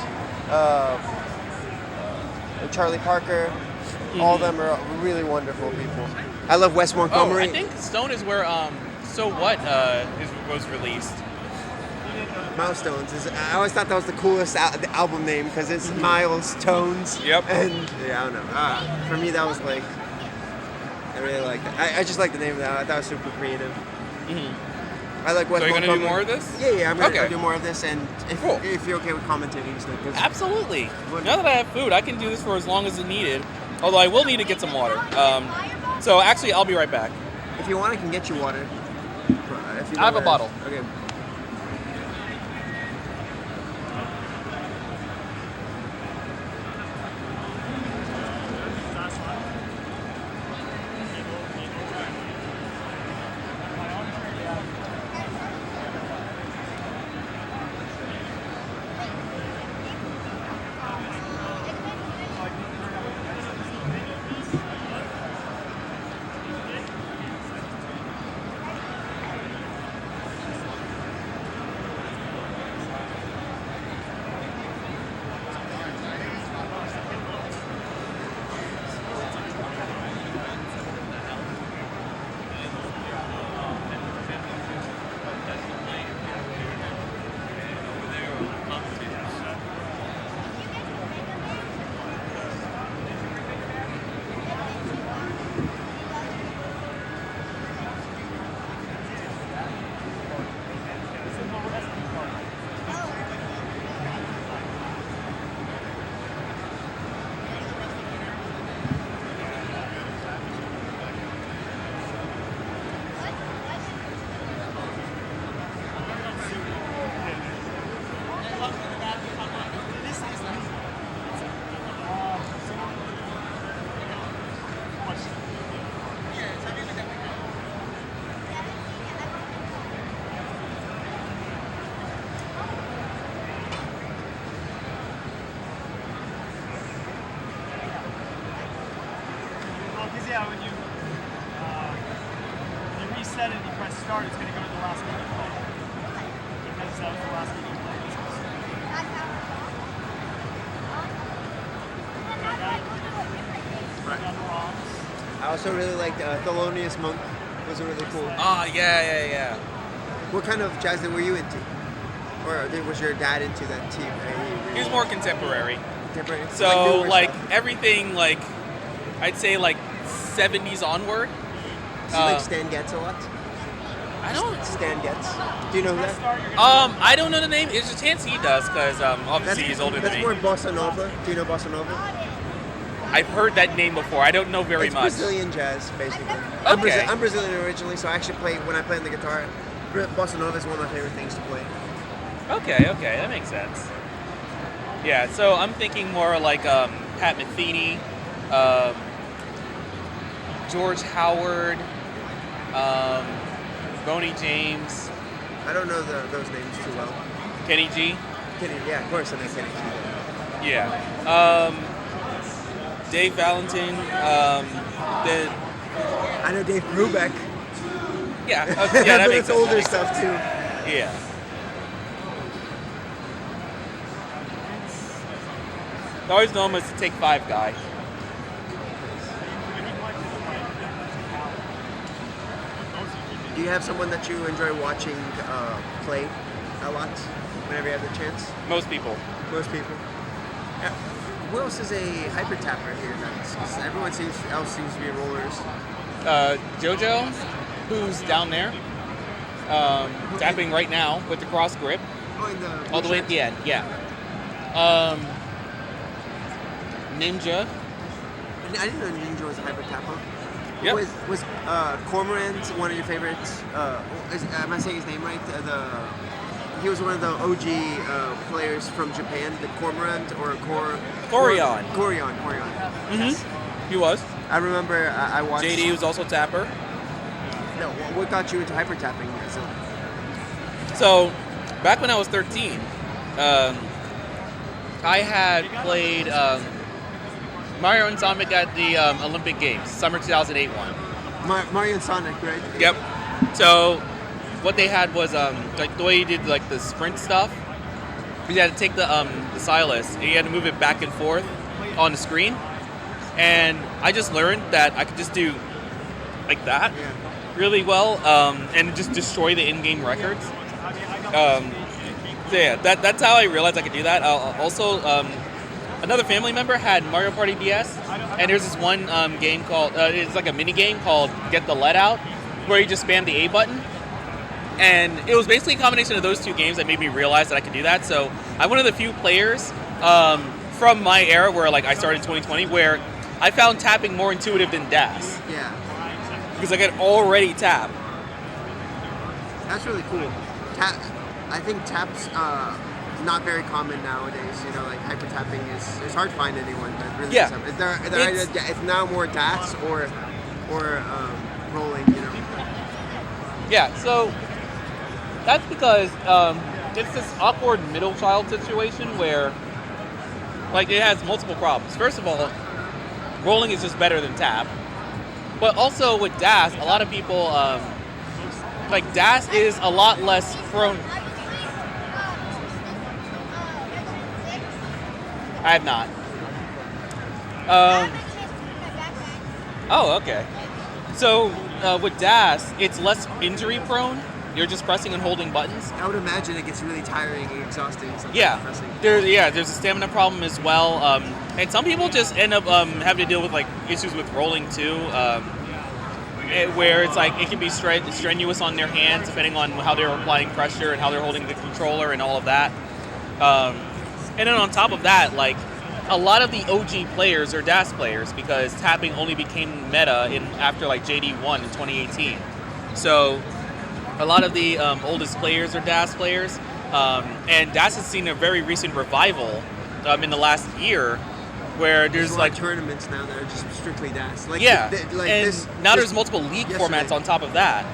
Charlie Parker. All of them are really wonderful people. I love Wes Montgomery. I think Stone is where So What was released. Milestones is. I always thought that was the coolest album name because it's Miles Tones. Yep. And yeah, I don't know. For me, that was like. I really liked it. I just like the name of that. I thought it was super creative. Mm-hmm. I like Wes So you're Montgomery. gonna do more of this? Yeah, I'm gonna Okay. do more of this, and if you're okay with commentating stuff. Absolutely. Now that I have food, I can do this for as long as it's needed. Although I will need to get some water. So actually, I'll be right back. If you want, I can get you water. If you I have a wanna- bottle. Okay. Yeah, when you reset it and you press start, it's going to go to the last game you played. Because that was the last game you played. I also really liked Thelonious Monk. Was really cool. Yeah. What kind of jazz were you into? Or was your dad into that too? He was more contemporary. Contemporary. So newer like stuff. everything like I'd say like 70s onward. Do you like Stan Getz a lot? I don't. Stan gets. Do you know who that? I don't know the name. There's a chance he does because obviously he's older than That's me. more Bossa Nova. Do you know Bossa Nova? I've heard that name before. I don't know very It's much. Brazilian jazz, basically. Okay. I'm Brazilian originally, so I actually when I play on the guitar, Bossa Nova is one of my favorite things to play. Okay, that makes sense. Yeah, so I'm thinking more like Pat Metheny, George Howard, Boney James. I don't know those names too well. Kenny G. Yeah, of course I know Kenny G. Yeah. Dave Valentin. I know Dave Brubeck. Yeah, that but makes it's sense. older stuff too. Yeah. I always know him as the Take 5 guy. Do you have someone that you enjoy watching play a lot whenever you have the chance? Most people. Most people. Yeah. Who else is a hyper tapper here? Because everyone else seems to be rollers. JoJo, who's down there, tapping right now with the cross grip. Oh, in the all the way at the end, yeah. Ninja. I didn't know Ninja was a hyper tapper. Yep. Was Cormorant one of your favorites? Am I saying his name right? He was one of the OG players from Japan, the Cormorant or Corion. Corion. Mm-hmm. He was. I remember I watched. JD was also tapper. No, what got you into hyper tapping? So, back when I was 13, I had played Mario and Sonic at the Olympic Games, Summer 2008 one. Mario and Sonic, right? Yep. So, what they had was like the way you did like the sprint stuff. You had to take the stylus and you had to move it back and forth on the screen. And I just learned that I could just do like that really well and just destroy the in-game records. So yeah, that's how I realized I could do that. Also, another family member had Mario Party DS, and there's this one game called, it's like a mini game called Get the Lead Out, where you just spam the A button. And it was basically a combination of those two games that made me realize that I could do that. So I'm one of the few players from my era where like I started in 2020 where I found tapping more intuitive than DAS. Yeah. Because I could already tap. That's really cool. I think taps not very common nowadays. You know, like hyper tapping it's hard to find anyone that really Yeah. does that. It's now more DAS or rolling. You know. Yeah. So that's because it's this awkward middle child situation where like it has multiple problems. First of all, rolling is just better than tap. But also with DAS, a lot of people, like DAS is a lot less prone. I have not. Oh, okay. So with DAS, it's less injury prone. You're just pressing and holding buttons. I would imagine it gets really tiring and exhausting. Yeah, Pressing. there's a stamina problem as well, and some people just end up having to deal with like issues with rolling too, where it's like it can be strenuous on their hands depending on how they're applying pressure and how they're holding the controller and all of that. And then on top of that, like a lot of the OG players are DAS players because tapping only became meta after like JD1 in 2018. So a lot of the oldest players are DAS players, and DAS has seen a very recent revival in the last year, where there's like tournaments now that are just strictly DAS. Like, yeah, and now there's multiple league formats on top of that.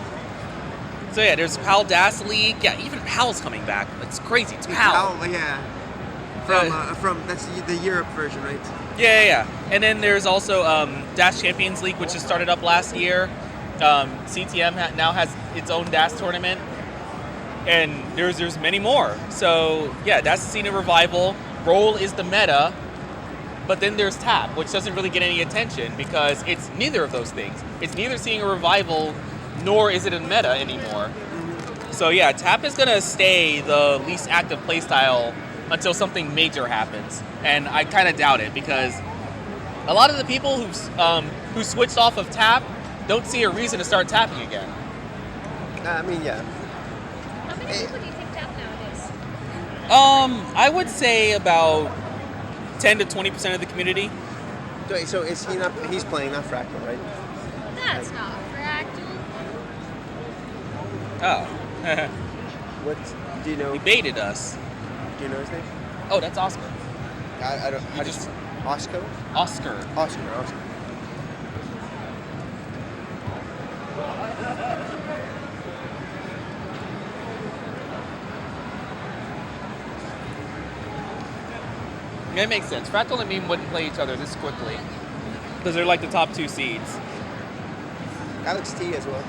So yeah, there's PAL DAS League. Yeah, even PAL's coming back. It's crazy. It's PAL. Yeah. From that's the Europe version, right? Yeah. And then there's also DAS Champions League, which just started up last year. CTM now has its own DAS tournament, and there's many more. So yeah, DAS has seen a revival. Roll is the meta, but then there's tap, which doesn't really get any attention because it's neither of those things. It's neither seeing a revival, nor is it a meta anymore. So yeah, tap is gonna stay the least active playstyle until something major happens, and I kind of doubt it because a lot of the people who switched off of tap don't see a reason to start tapping again. I mean, yeah. How many people do you think tap nowadays? I would say about 10 to 20% of the community. Wait, so is he not? He's playing, not Fractal, right? That's not fractal. Oh. What do you know? He baited us. Do you know his name? Oh, that's Oscar. I don't. How just Oscar? Oscar. Oscar. Yeah, it makes sense. Fractal and Meme wouldn't play each other this quickly because they're like the top 2 seeds. Alex T as well.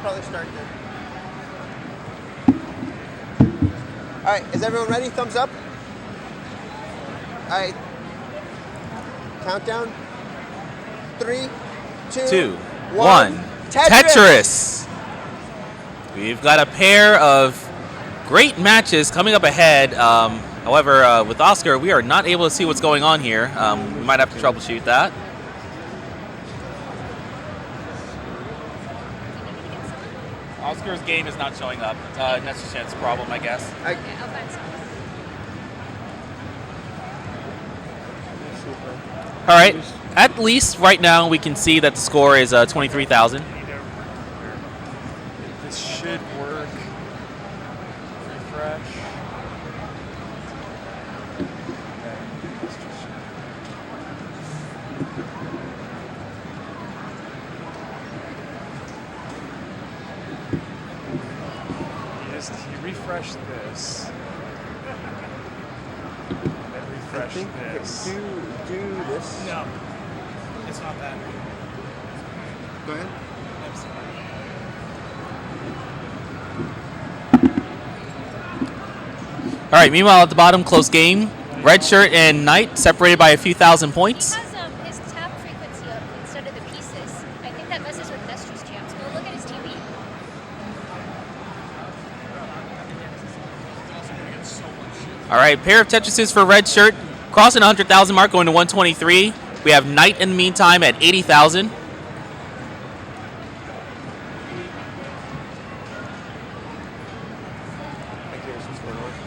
Probably start then. All right, is everyone ready? Thumbs up. All right. Countdown. 3, 2, 1. Tetris. We've got a pair of great matches coming up ahead. However, with Oscar, we are not able to see what's going on here. We might have to troubleshoot that. Oscar's game is not showing up. That's a chance problem, I guess. Okay, I'll find some. All right. At least right now we can see that the score is 23,000. This should work. Refresh. You refresh this. Then refresh this. Do this. No, it's not that. Go ahead. All right. Meanwhile, at the bottom, close game. Red shirt and Knight separated by a few thousand points. He has his tap frequency up instead of the pieces. I think that messes with Nestra's jams. Go look at his TV. All right. Pair of Tetrises for red shirt. Crossing 100,000 mark, going to 123. We have Knight in the meantime at 80,000.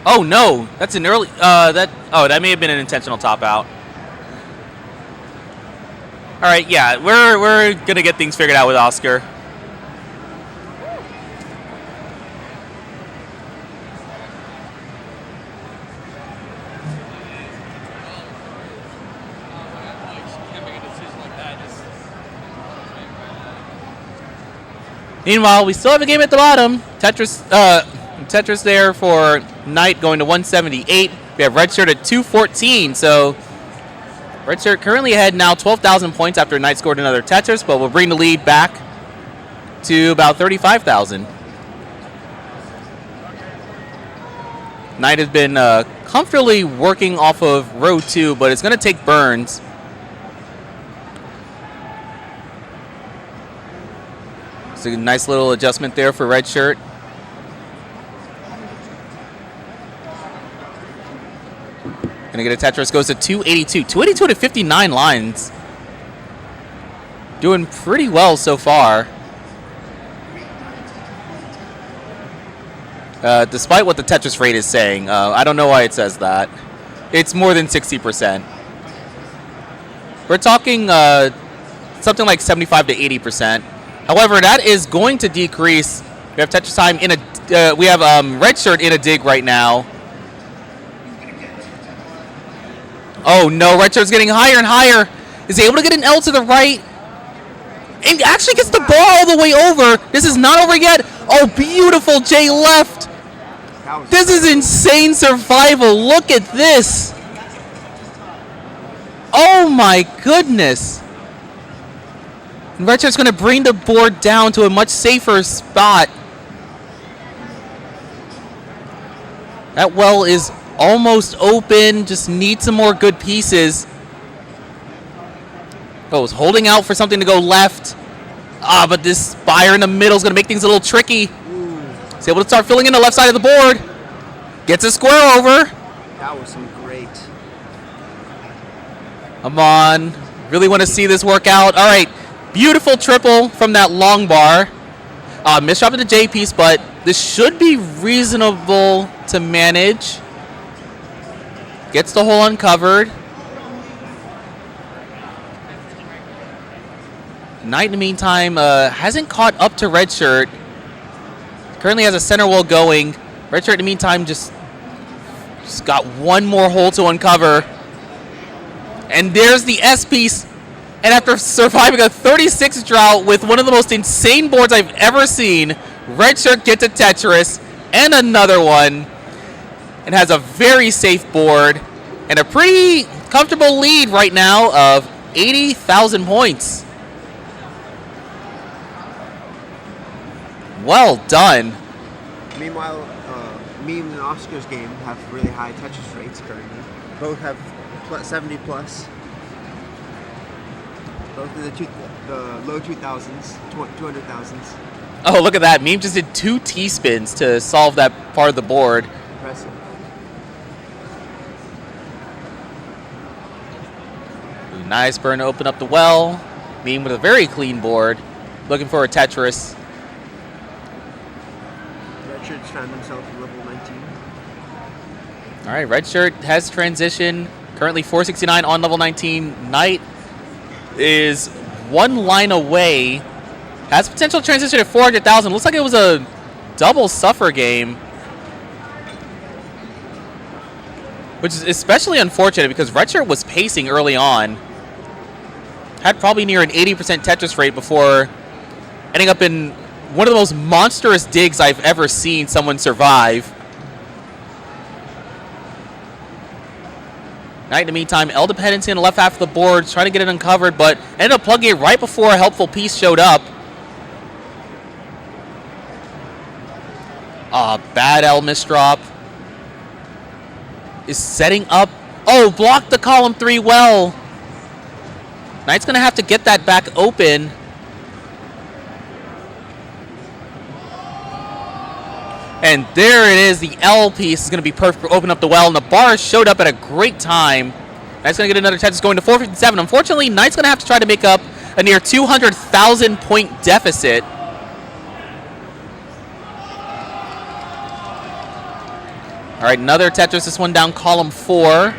Oh no, that's an early. That may have been an intentional top out. All right, yeah, we're gonna get things figured out with Oscar. Meanwhile, we still have a game at the bottom. Tetris there for Knight going to 178. We have red shirt at 214. So red shirt currently ahead now 12,000 points after Knight scored another Tetris, but we'll bring the lead back to about 35,000. Knight has been comfortably working off of row 2, but it's going to take burns. It's a nice little adjustment there for red shirt. Gonna get a Tetris, goes to 282. 282 to 59 lines. Doing pretty well so far. Despite what the Tetris rate is saying, I don't know why it says that. It's more than 60%. We're talking something like 75 to 80%. However, that is going to decrease. We have Tetris time in a. We have red shirt in a dig right now. Oh no, red shirt's getting higher and higher. Is he able to get an L to the right? And actually gets the ball all the way over. This is not over yet. Oh, beautiful J left. This is insane survival. Look at this. Oh my goodness. And red shirt's going to bring the board down to a much safer spot. That well is almost open, just need some more good pieces. Oh, was holding out for something to go left. But this Spire in the middle is going to make things a little tricky. He's able to start filling in the left side of the board. Gets a square over. That was some great. Come on. Really want to see this work out. All right. Beautiful triple from that long bar. Missed drop in the J piece, but this should be reasonable to manage. Gets the hole uncovered. Knight, in the meantime, hasn't caught up to Red Shirt. Currently has a center wall going. Red Shirt, in the meantime, just got one more hole to uncover. And there's the S piece. And after surviving a 36 drought with one of the most insane boards I've ever seen, Red Shirt gets a Tetris and another one. And has a very safe board. And a pretty comfortable lead right now of 80,000 points. Well done. Meanwhile, Meme and Oscar's game have really high Tetris rates currently. Both have 70 plus. Both in the low 2000s, 200,000s. Oh, look at that. Meme just did 2 T-spins to solve that part of the board. Impressive. Ooh, nice burn to open up the well. Meme with a very clean board. Looking for a Tetris. Red Shirt's found himself at level 19. All right, Red Shirt has transition. Currently 469 on level 19. Knight is 1 line away. Has potential transition at 400,000. Looks like it was a double suffer game. Which is especially unfortunate because Red Shirt was pacing early on. Had probably near an 80% Tetris rate before ending up in one of the most monstrous digs I've ever seen someone survive. Knight, in the meantime, L dependency on the left half of the board, trying to get it uncovered, but ended up plugging it right before a helpful piece showed up. Bad L misdrop. Is setting up. Oh, blocked the column 3 well. Knight's going to have to get that back open. And there it is. The L piece is going to be perfect for opening up the well. And the bar showed up at a great time. Knight's going to get another Tetris going to 457. Unfortunately, Knight's going to have to try to make up a near 200,000 point deficit. All right, another Tetris. This one down column 4.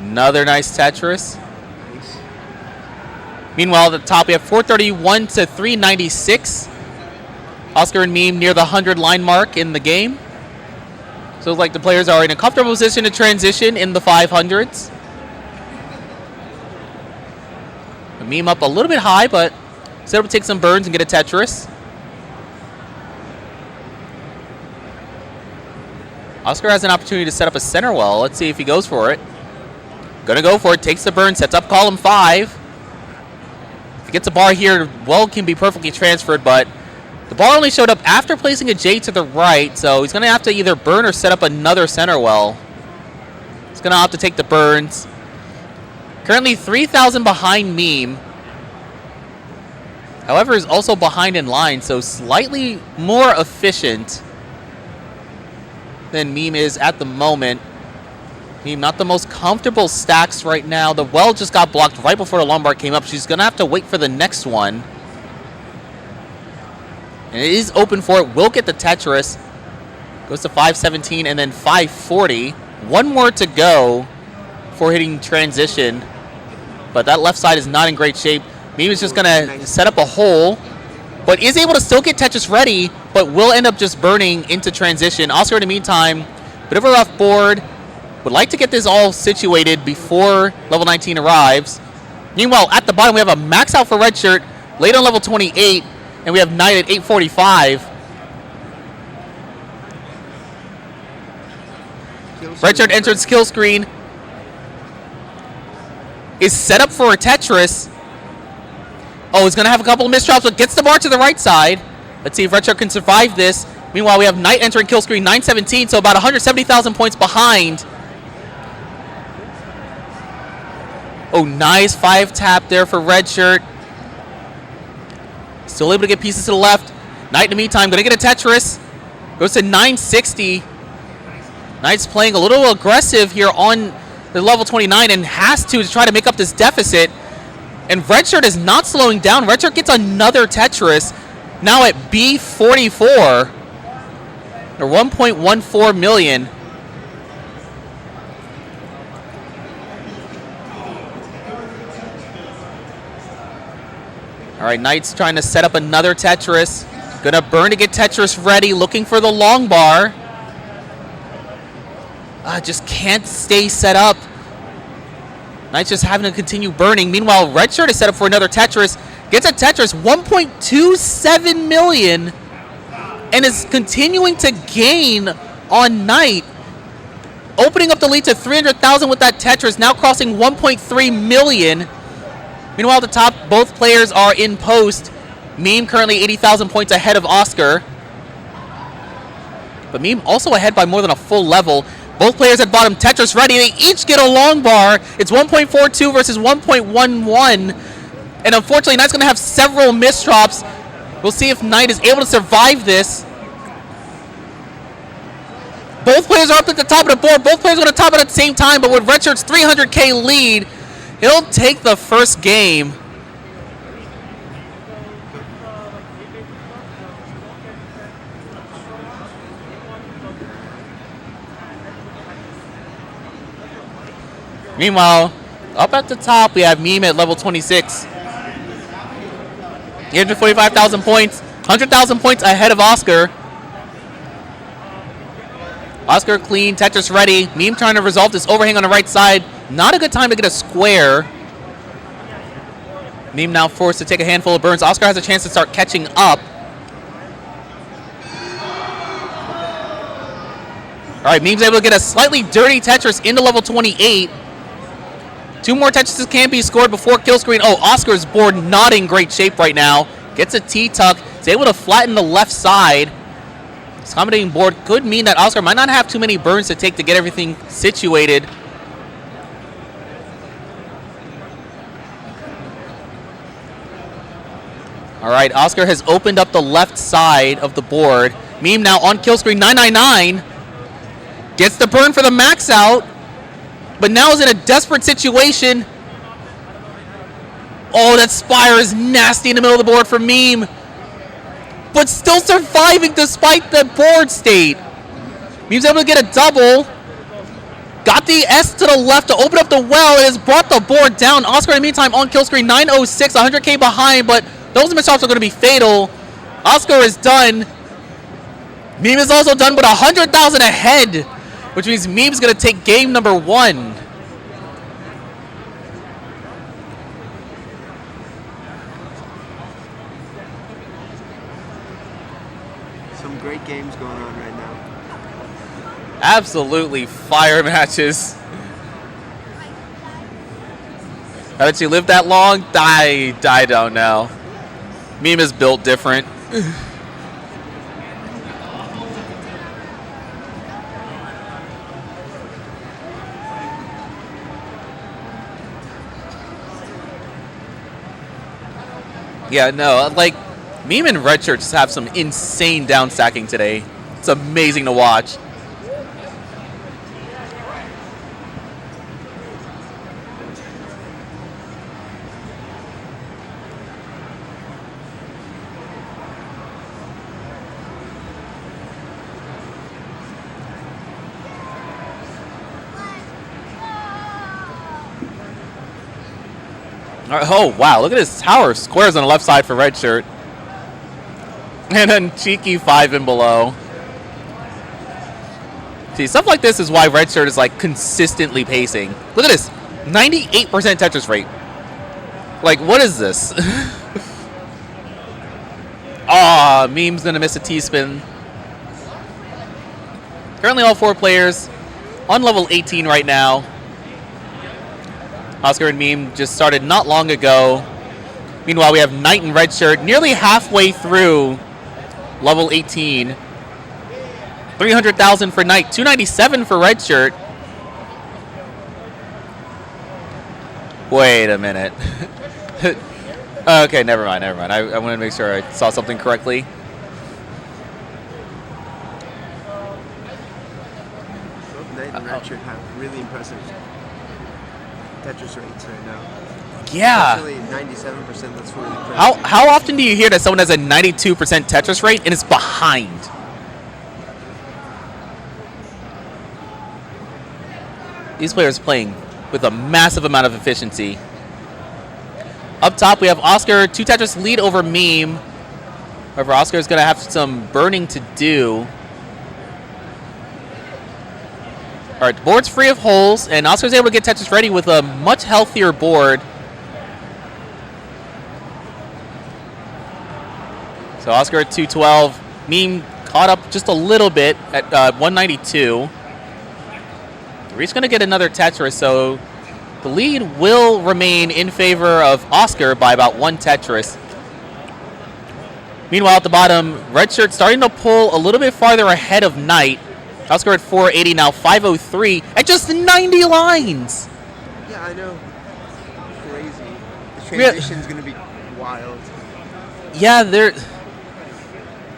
Another nice Tetris. Meanwhile, at the top, we have 431 to 396. Oscar and Meme near the 100 line mark in the game. So it's like the players are in a comfortable position to transition in the 500s. The Meme up a little bit high, but is able to take some burns and get a Tetris. Oscar has an opportunity to set up a center well. Let's see if he goes for it. Gonna go for it. Takes the burn. Sets up column 5. Gets a bar here, well can be perfectly transferred, but the bar only showed up after placing a J to the right, so he's going to have to either burn or set up another center well. He's going to have to take the burns. Currently 3,000 behind Meme. However, is also behind in line, so slightly more efficient than Meme is at the moment. Meme not the most comfortable stacks right now. The well just got blocked right before the Lombard came up. She's going to have to wait for the next one. And it is open for it. Will get the Tetris. Goes to 517 and then 540. One more to go for hitting transition. But that left side is not in great shape. Meme is just going to set up a hole. But is able to still get Tetris ready. But will end up just burning into transition. Oscar, in the meantime, bit of a rough board. Would like to get this all situated before level 19 arrives. Meanwhile, at the bottom, we have a max out for Red Shirt, late on level 28, and we have Knight at 845. Red Shirt entered skill screen. Is set up for a Tetris. Oh, he's going to have a couple of misdrops, but gets the bar to the right side. Let's see if Red Shirt can survive this. Meanwhile, we have Knight entering kill screen 917, so about 170,000 points behind. Oh, nice 5-tap there for Red Shirt. Still able to get pieces to the left. Knight in the meantime going to get a Tetris. Goes to 960. Knight's playing a little aggressive here on the level 29 and has to try to make up this deficit. And Red Shirt is not slowing down. Red Shirt gets another Tetris. Now at B44. They're 1.14 million. All right, Knight's trying to set up another Tetris. Gonna burn to get Tetris ready, looking for the long bar. Just can't stay set up. Knight's just having to continue burning. Meanwhile, Red Shirt is set up for another Tetris. Gets a Tetris, 1.27 million, and is continuing to gain on Knight. Opening up the lead to 300,000 with that Tetris, now crossing 1.3 million. Meanwhile, at the top, both players are in post. Meme currently 80,000 points ahead of Oscar. But Meme also ahead by more than a full level. Both players at bottom, Tetris ready. They each get a long bar. It's 1.42 versus 1.11. And unfortunately, Knight's going to have several misdrops. We'll see if Knight is able to survive this. Both players are up at the top of the board. Both players are going to top it at the same time. But with Red Shirt's 300k lead, he'll take the first game. Meanwhile, up at the top, we have Meme at level 26. 345,000 points, 100,000 points ahead of Oscar. Oscar clean, Tetris ready. Meme trying to resolve this overhang on the right side. Not a good time to get a square. Meme now forced to take a handful of burns. Oscar has a chance to start catching up. All right, Meme's able to get a slightly dirty Tetris into level 28. 2 more Tetrises can be scored before kill screen. Oh, Oscar's board not in great shape right now. Gets a T-tuck. Is able to flatten the left side. This accommodating board could mean that Oscar might not have too many burns to take to get everything situated. All right, Oscar has opened up the left side of the board. Meme now on kill screen 999. Gets the burn for the max out. But now is in a desperate situation. Oh, that Spire is nasty in the middle of the board for Meme. But still surviving despite the board state. Meme's able to get a double. Got the S to the left to open up the well. It has brought the board down. Oscar in the meantime on kill screen 906, 100k behind, but those misstops are going to be fatal. Oscar is done. Meme is also done, but 100,000 ahead, which means Meme's going to take game number 1. Some great games going on right now. Absolutely fire matches. How did she live that long? I don't know. Meme is built different. Yeah, no, like, Meme and Red Shirt just have some insane down stacking today. It's amazing to watch. Oh, wow, look at his tower. Squares on the left side for Red Shirt. And then cheeky 5 and below. See, stuff like this is why Red Shirt is, like, consistently pacing. Look at this. 98% Tetris rate. Like, what is this? Aw, Meme's going to miss a T-spin. Currently all 4 players on level 18 right now. Oscar and Meme just started not long ago. Meanwhile, we have Knight and Red Shirt nearly halfway through level 18. 300,000 for Knight, 297 for Redshirt. Wait a minute. Okay, never mind. I want to make sure I saw something correctly. Both Knight and Redshirt have really impressive Tetris rates right now. Yeah. Actually, 97%. That's really impressive. How often do you hear that someone has a 92% Tetris rate and is behind? These players playing with a massive amount of efficiency. Up top, we have Oscar, 2 Tetris lead over Meme. However, Oscar is going to have some burning to do. All right, the board's free of holes, and Oscar's able to get Tetris ready with a much healthier board. So Oscar at 212. Meme caught up just a little bit at 192. Reed's going to get another Tetris, so the lead will remain in favor of Oscar by about 1 Tetris. Meanwhile, at the bottom, Redshirt starting to pull a little bit farther ahead of Knight. Oscar at 480, now 503, at just 90 lines. Yeah, I know. Crazy. The transition's going to be wild. Yeah,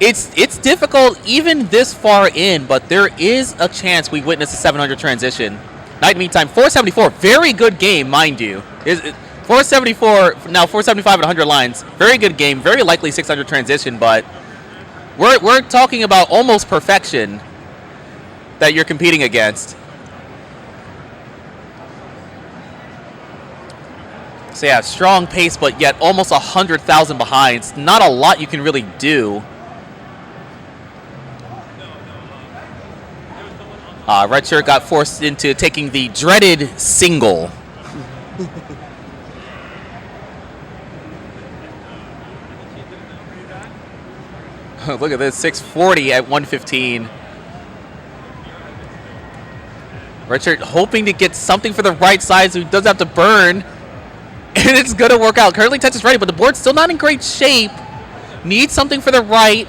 it's difficult even this far in, but there is a chance we witness a 700 transition. Knight, meantime, 474. Very good game, mind you. 474, now 475 at 100 lines. Very good game. Very likely 600 transition, but we're talking about almost perfection that you're competing against. So yeah, strong pace, but yet almost 100,000 behind. It's not a lot you can really do. Redshirt got forced into taking the dreaded single. Look at this, 640 at 115. Redshirt hoping to get something for the right side so he doesn't have to burn. And it's going to work out. Currently, Tetris ready, but the board's still not in great shape. Needs something for the right.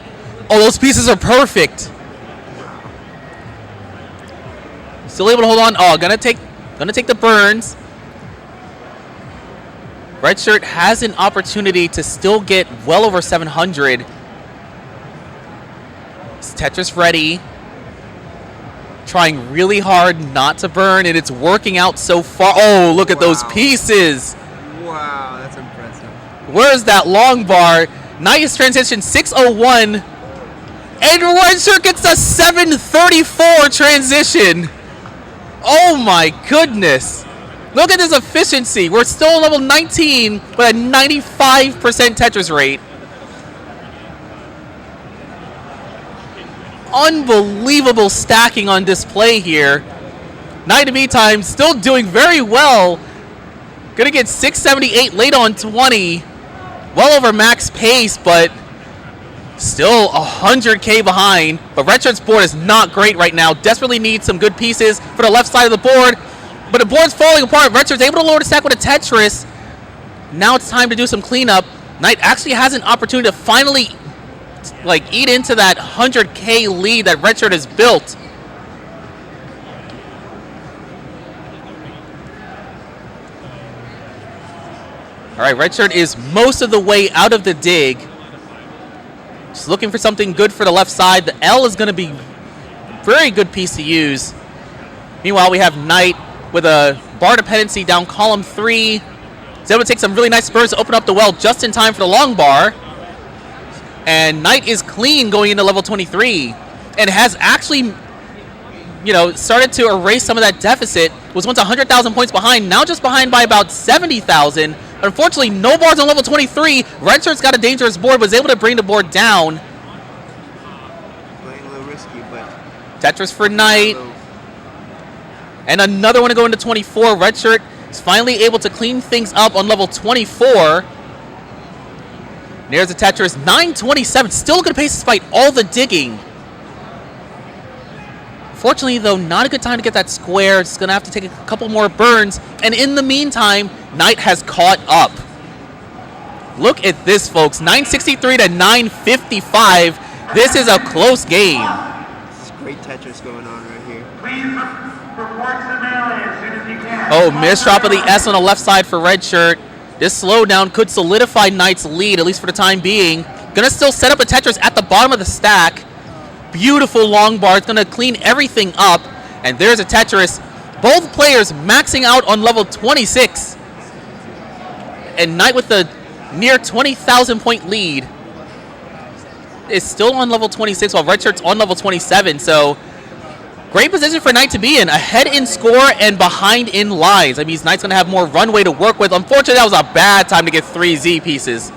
Oh, those pieces are perfect. Still able to hold on. Oh, gonna take the burns. Redshirt has an opportunity to still get well over 700. Is Tetris ready? Trying really hard not to burn, and it's working out so far. Oh, look at those pieces. Wow, that's impressive. Where's that long bar? Nice transition, 601. And Redshirt gets a 734 transition. Oh my goodness. Look at this efficiency. We're still level 19 with a 95% Tetris rate. Unbelievable stacking on display here. Knight in the meantime still doing very well. Gonna get 678 late on 20. Well over max pace, but still 100K behind. But Redshirt's board is not great right now. Desperately needs some good pieces for the left side of the board. But the board's falling apart. Redshirt's able to lower the stack with a Tetris. Now it's time to do some cleanup. Knight actually has an opportunity to finally eat into that 100K lead that Redshirt has built. All right, Redshirt is most of the way out of the dig. Just looking for something good for the left side. The L is going to be a very good piece to use. Meanwhile, we have Knight with a bar dependency down column 3. He's able to take some really nice spurs to open up the well just in time for the long bar. And Knight is clean going into level 23 and has actually, started to erase some of that deficit. Was once 100,000 points behind, now just behind by about 70,000. Unfortunately, no bars on level 23. Redshirt's got a dangerous board, was able to bring the board down. Playing a little risky, but Tetris for Knight. And another one to go into 24. Redshirt is finally able to clean things up on level 24. There's a Tetris, 927. Still a good pace despite all the digging. Fortunately, though, not a good time to get that square. It's going to have to take a couple more burns. And in the meantime, Knight has caught up. Look at this, folks. 963 to 955. This is a close game. This is great Tetris going on right here. Please report to the melee as soon as you can. Oh, misdrop of the S on the left side for Red Shirt. This slowdown could solidify Knight's lead, at least for the time being. Gonna still set up a Tetris at the bottom of the stack. Beautiful long bar. It's gonna clean everything up. And there's a Tetris. Both players maxing out on level 26. And Knight with the near 20,000 point lead is still on level 26 while Red Shirt's on level 27. So great position for Knight to be in. Ahead in score and behind in lives. That means Knight's going to have more runway to work with. Unfortunately, that was a bad time to get 3 Z pieces.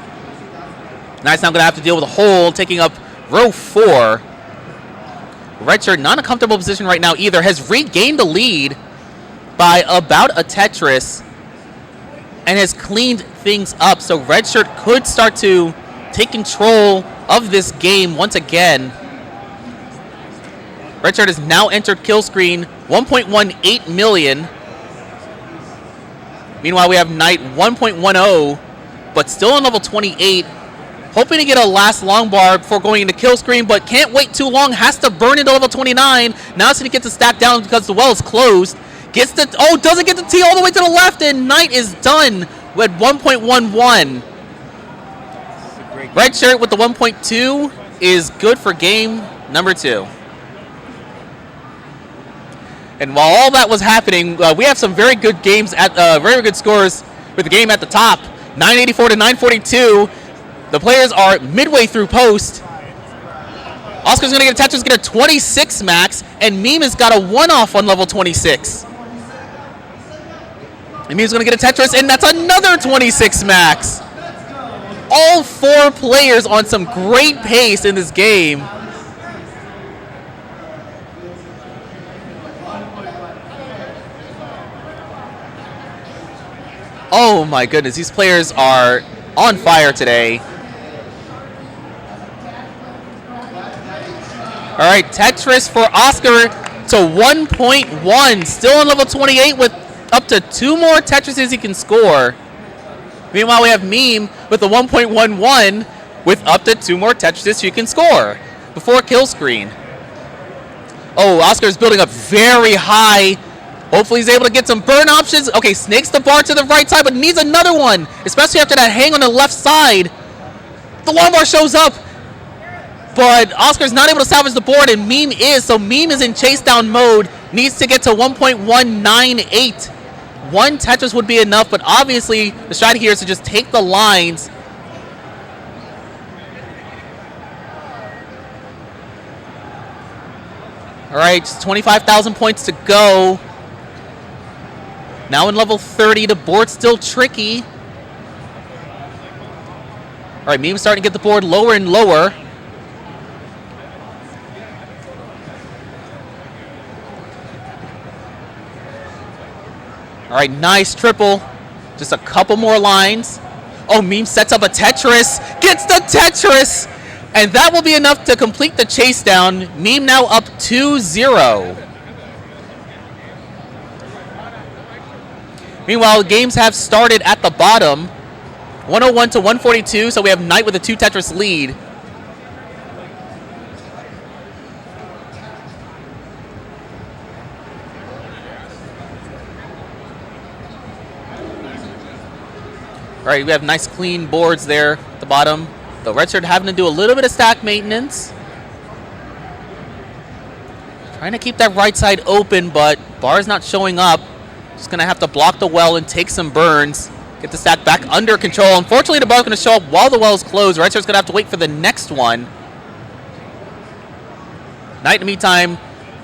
Knight's now going to have to deal with a hole, taking up row 4. Red Shirt not in a comfortable position right now either. Has regained the lead by about a Tetris and has cleaned things up. So Red Shirt could start to take control of this game once again. Red Shirt has now entered kill screen 1.18 million. Meanwhile, we have Knight 1.10, but still on level 28. Hoping to get a last long bar before going into kill screen, but can't wait too long. Has to burn into level 29. Now it's going to get the stack down because the well is closed. Gets the, oh, doesn't get the T all the way to the left, and Knight is done with 1.11. Red Shirt with the 1.2 is good for game number 2. And while all that was happening, we have some very good games at very good scores with the game at the top. 984 to 942. The players are midway through post. Oscar's going to get a Tetris, get a 26 max, and Meme has got a one-off on level 26. And Meme's going to get a Tetris, and that's another 26 max. All 4 players on some great pace in this game. Oh my goodness, these players are on fire today. All right, Tetris for Oscar to 1.1. Still on level 28 with up to 2 more Tetrises he can score. Meanwhile, we have Meme with the 1.11 with up to 2 more Tetrises you can score before kill screen. Oh, Oscar's building up very high. Hopefully he's able to get some burn options. Okay, snakes the bar to the right side, but needs another one, especially after that hang on the left side. The long bar shows up, but Oscar's not able to salvage the board, and Meme is. So Meme is in chase down mode, needs to get to 1.198. 1 Tetris would be enough, but obviously the strategy here is to just take the lines. All right, just 25,000 points to go. Now in level 30, the board's still tricky. All right, Meme's starting to get the board lower and lower. All right, nice triple. Just a couple more lines. Oh, Meme sets up a Tetris. Gets the Tetris! And that will be enough to complete the chase down. Meme now up 2-0. Meanwhile, games have started at the bottom. 101 to 142, so we have Knight with a 2 Tetris lead. All right, we have nice clean boards there at the bottom. The Red Shirt having to do a little bit of stack maintenance. Trying to keep that right side open, but bar's not showing up. Just going to have to block the well and take some burns. Get the stack back under control. Unfortunately, the bar's going to show up while the well is closed. Red Shirt's going to have to wait for the next one. Knight, in the meantime,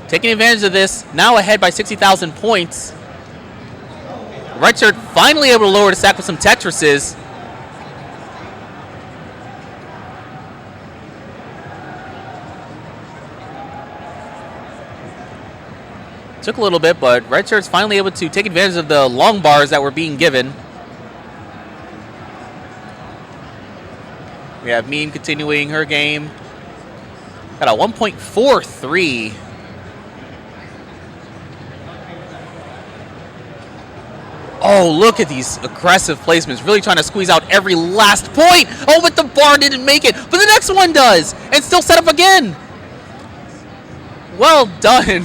taking advantage of this. Now ahead by 60,000 points. Red Shirt finally able to lower the stack with some Tetrises. Took a little bit, but Red Shirt's finally able to take advantage of the long bars that were being given. We have Meme continuing her game. Got a 1.43. Oh, look at these aggressive placements. Really trying to squeeze out every last point. Oh, but the bar didn't make it. But the next one does. And still set up again. Well done.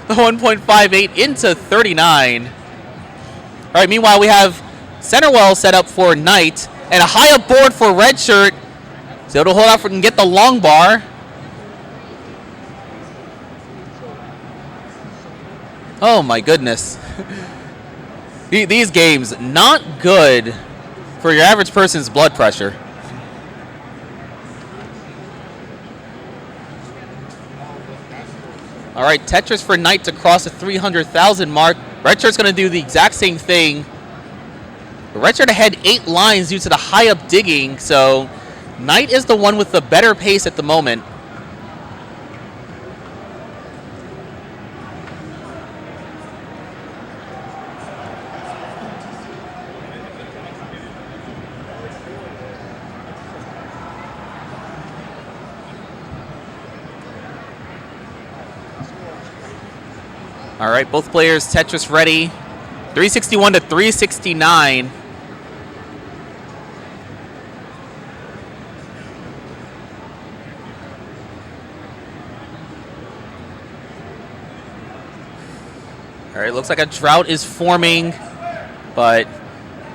The 1.58 into 39. All right, meanwhile, we have center well set up for Knight. And a high up board for Red Shirt. So it'll hold out and get the long bar. Oh, my goodness. These games, not good for your average person's blood pressure. All right, Tetris for Knight to cross the 300,000 mark. Red Shirt's going to do the exact same thing. Red Shirt ahead 8 lines due to the high up digging, so Knight is the one with the better pace at the moment. All right, both players Tetris ready. 361 to 369. All right, looks like a drought is forming, but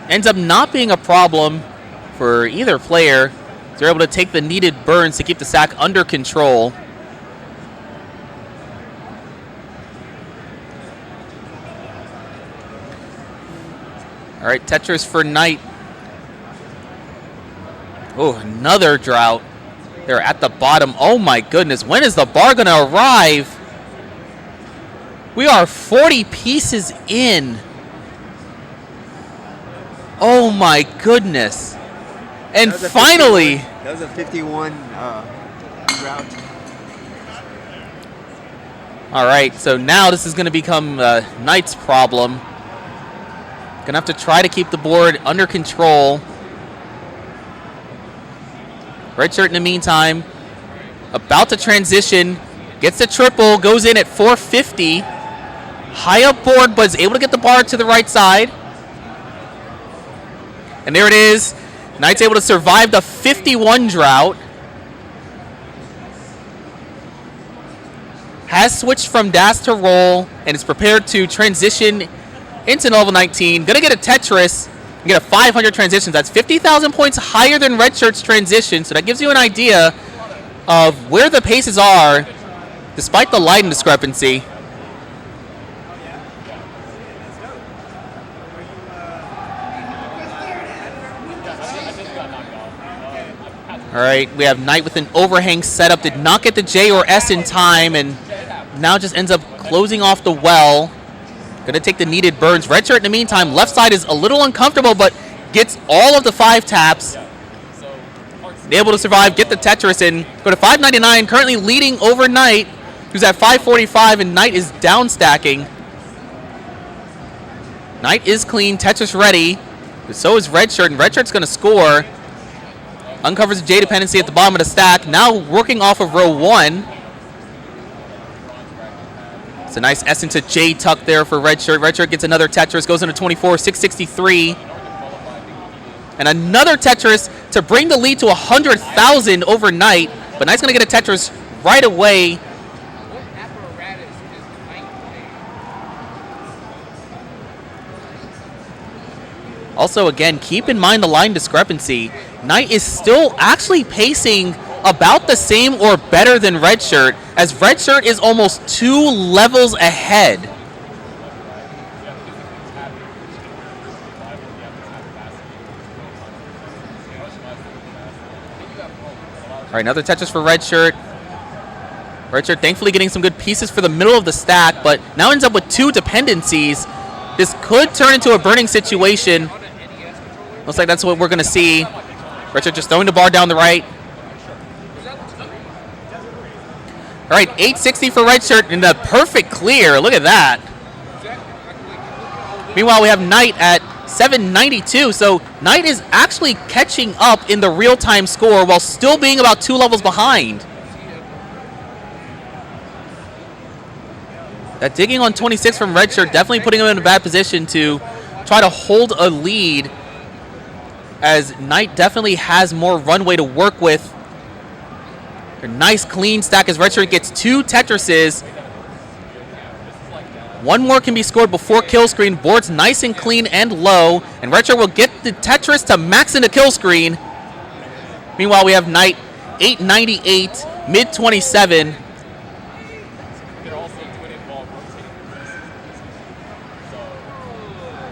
ends up not being a problem for either player. They're able to take the needed burns to keep the sack under control. All right, Tetris for Knight. Oh, another drought. They're at the bottom. Oh my goodness, when is the bar gonna arrive? We are 40 pieces in. Oh my goodness. And finally. That was a 51 drought. All right, so now this is gonna become Knight's problem. Gonna have to try to keep the board under control. Red Shirt in the meantime, about to transition, gets the triple, goes in at 450. High up board, but is able to get the bar to the right side. And there it is. Knight's able to survive the 51 drought. Has switched from dash to roll and is prepared to transition into level 19. Gonna get a Tetris and get a 500 transitions. That's 50,000 points higher than Red Shirt's transition. So that gives you an idea of where the paces are despite the lighting discrepancy. All right, we have Knight with an overhang setup. Did not get the J or S in time and now just ends up closing off the well. Gonna take the needed burns. Red Shirt in the meantime, left side is a little uncomfortable, but gets all of the 5 taps. Able to survive, get the Tetris in. Go to 599, currently leading over Knight, who's at 545, and Knight is down stacking. Knight is clean, Tetris ready, but so is Red Shirt, and Red Shirt's gonna score. Uncovers the J dependency at the bottom of the stack, now working off of row 1. It's a nice S into J tuck there for Red Shirt. Red Shirt gets another Tetris, goes into 24, 663. And another Tetris to bring the lead to 100,000 over Knight. But Knight's going to get a Tetris right away. Also, again, keep in mind the line discrepancy. Knight is still actually pacing about the same or better than Red Shirt, as Red Shirt is almost 2 levels ahead. All right, another Tetris for Red Shirt. Red Shirt thankfully getting some good pieces for the middle of the stack, but now ends up with 2 dependencies. This could turn into a burning situation. Looks like that's what we're going to see. Red Shirt just throwing the bar down the right. All right, 860 for Red Shirt in the perfect clear. Look at that. Meanwhile, we have Knight at 792. So Knight is actually catching up in the real-time score while still being about 2 levels behind. That digging on 26 from Red Shirt definitely putting him in a bad position to try to hold a lead, as Knight definitely has more runway to work with. A nice clean stack as Redshirt gets 2 Tetrises. One more can be scored before kill screen. Board's nice and clean and low, and Redshirt will get the Tetris to max into kill screen. Meanwhile, we have Knight 898, mid 27.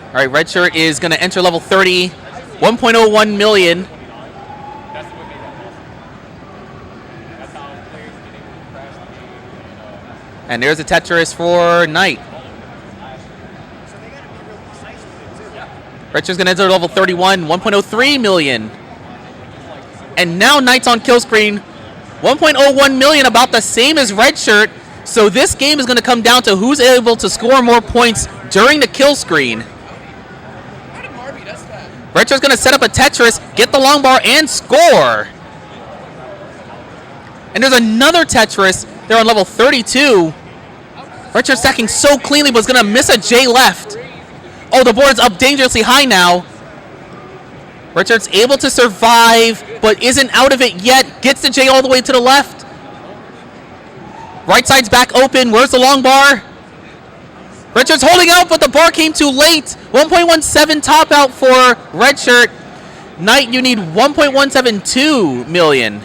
All right, Redshirt is going to enter level 30, 1.01 million. And there's a Tetris for Knight. Redshirt's going to enter level 31, 1.03 million. And now Knight's on kill screen, 1.01 million, about the same as Redshirt. So this game is going to come down to who's able to score more points during the kill screen. Redshirt's going to set up a Tetris, get the long bar, and score. And there's another Tetris. They're on level 32. Redshirt stacking so cleanly, but is going to miss a J left. Oh, the board's up dangerously high now. Redshirt's able to survive, but isn't out of it yet. Gets the J all the way to the left. Right side's back open. Where's the long bar? Redshirt's holding out, but the bar came too late. 1.17 top out for Redshirt. Knight, you need 1.172 million.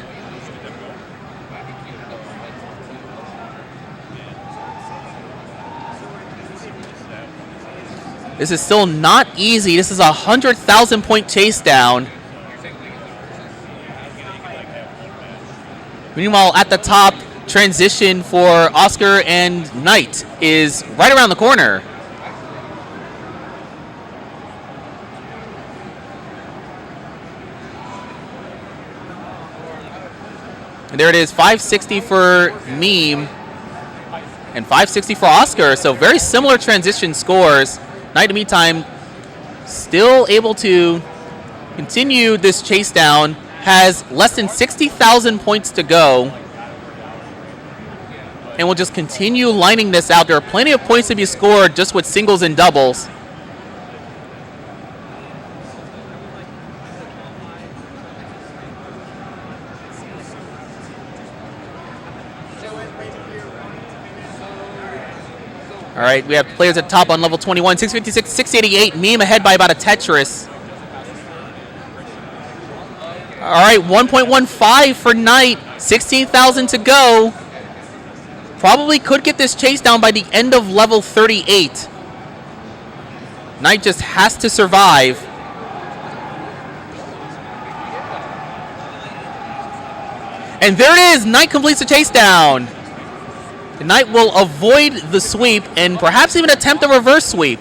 This is still not easy. This is a 100,000 point chase down. Meanwhile, at the top, transition for Oscar and Knight is right around the corner. And there it is, 560 for Meme and 560 for Oscar. So very similar transition scores. Knight, in the meantime, still able to continue this chase down, has less than 60,000 points to go. And we'll just continue lining this out. There are plenty of points to be scored just with singles and doubles. All right, we have players at top on level 21, 656, 688. Meme ahead by about a Tetris. All right, 1.15 for Knight, 16,000 to go. Probably could get this chase down by the end of level 38. Knight just has to survive. And there it is, Knight completes the chase down. The Knight will avoid the sweep and perhaps even attempt a reverse sweep.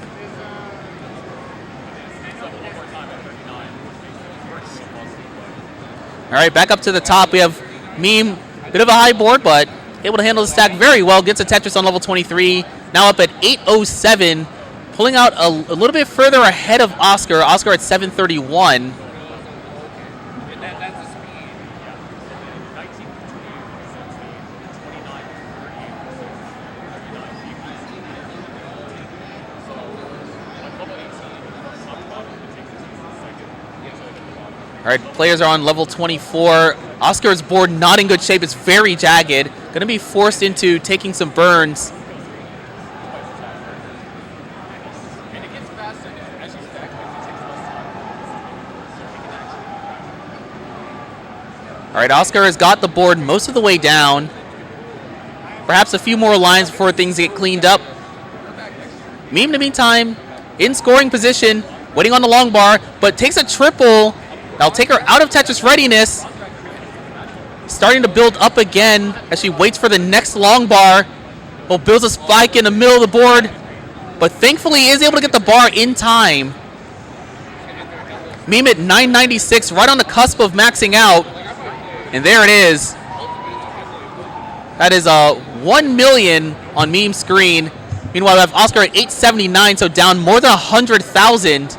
All right, back up to the top. We have Meme, bit of a high board, but able to handle the stack very well. Gets a Tetris on level 23. Now up at 807, pulling out a little bit further ahead of Oscar. Oscar at 731. All right, players are on level 24. Oscar's board not in good shape. It's very jagged. Going to be forced into taking some burns. All right, Oscar has got the board most of the way down. Perhaps a few more lines before things get cleaned up. Meme, in the meantime, in scoring position, waiting on the long bar, but takes a triple. That'll take her out of Tetris readiness. Starting to build up again as she waits for the next long bar. Well, builds a spike in the middle of the board, but thankfully is able to get the bar in time. Meme at 996, right on the cusp of maxing out. And there it is. That is a 1 million on Meme's screen. Meanwhile, we have Oscar at 879, so down more than 100,000.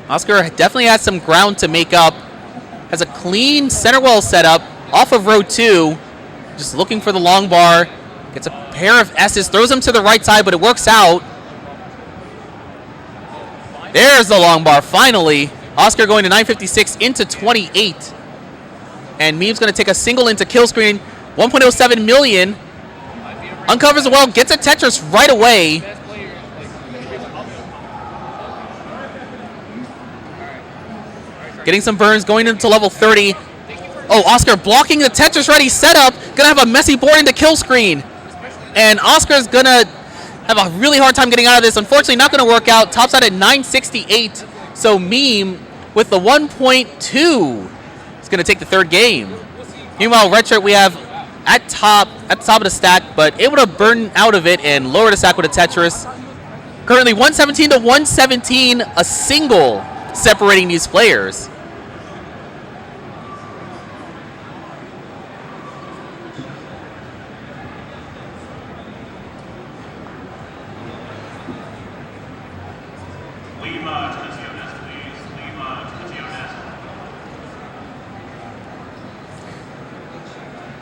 Oscar definitely has some ground to make up. Has a clean center well set up off of row 2. Just looking for the long bar. Gets a pair of S's, throws them to the right side, but it works out. There's the long bar, finally. Oscar going to 956 into 28. And Meme's going to take a single into kill screen. 1.07 million. Uncovers the well, gets a Tetris right away. Getting some burns, going into level 30. Oh, Oscar blocking the Tetris ready setup. Gonna have a messy board into kill screen. And Oscar's gonna have a really hard time getting out of this. Unfortunately, not gonna work out. Topside at 968. So Meme with the 1.2 is gonna take the third game. Meanwhile, Redshirt we have at the top of the stack, but able to burn out of it and lower the stack with a Tetris. Currently 117 to 117, a single separating these players.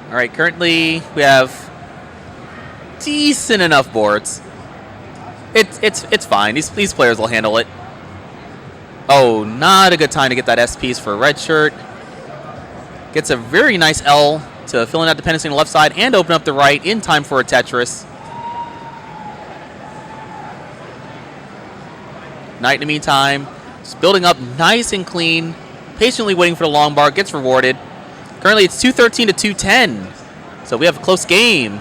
All right, currently we have decent enough boards. It's fine. These players will handle it. Oh, not a good time to get that S piece for Redshirt. Gets a very nice L to fill in that dependency on the left side and open up the right in time for a Tetris. Knight in the meantime, just building up nice and clean, patiently waiting for the long bar, gets rewarded. Currently it's 213 to 210, so we have a close game.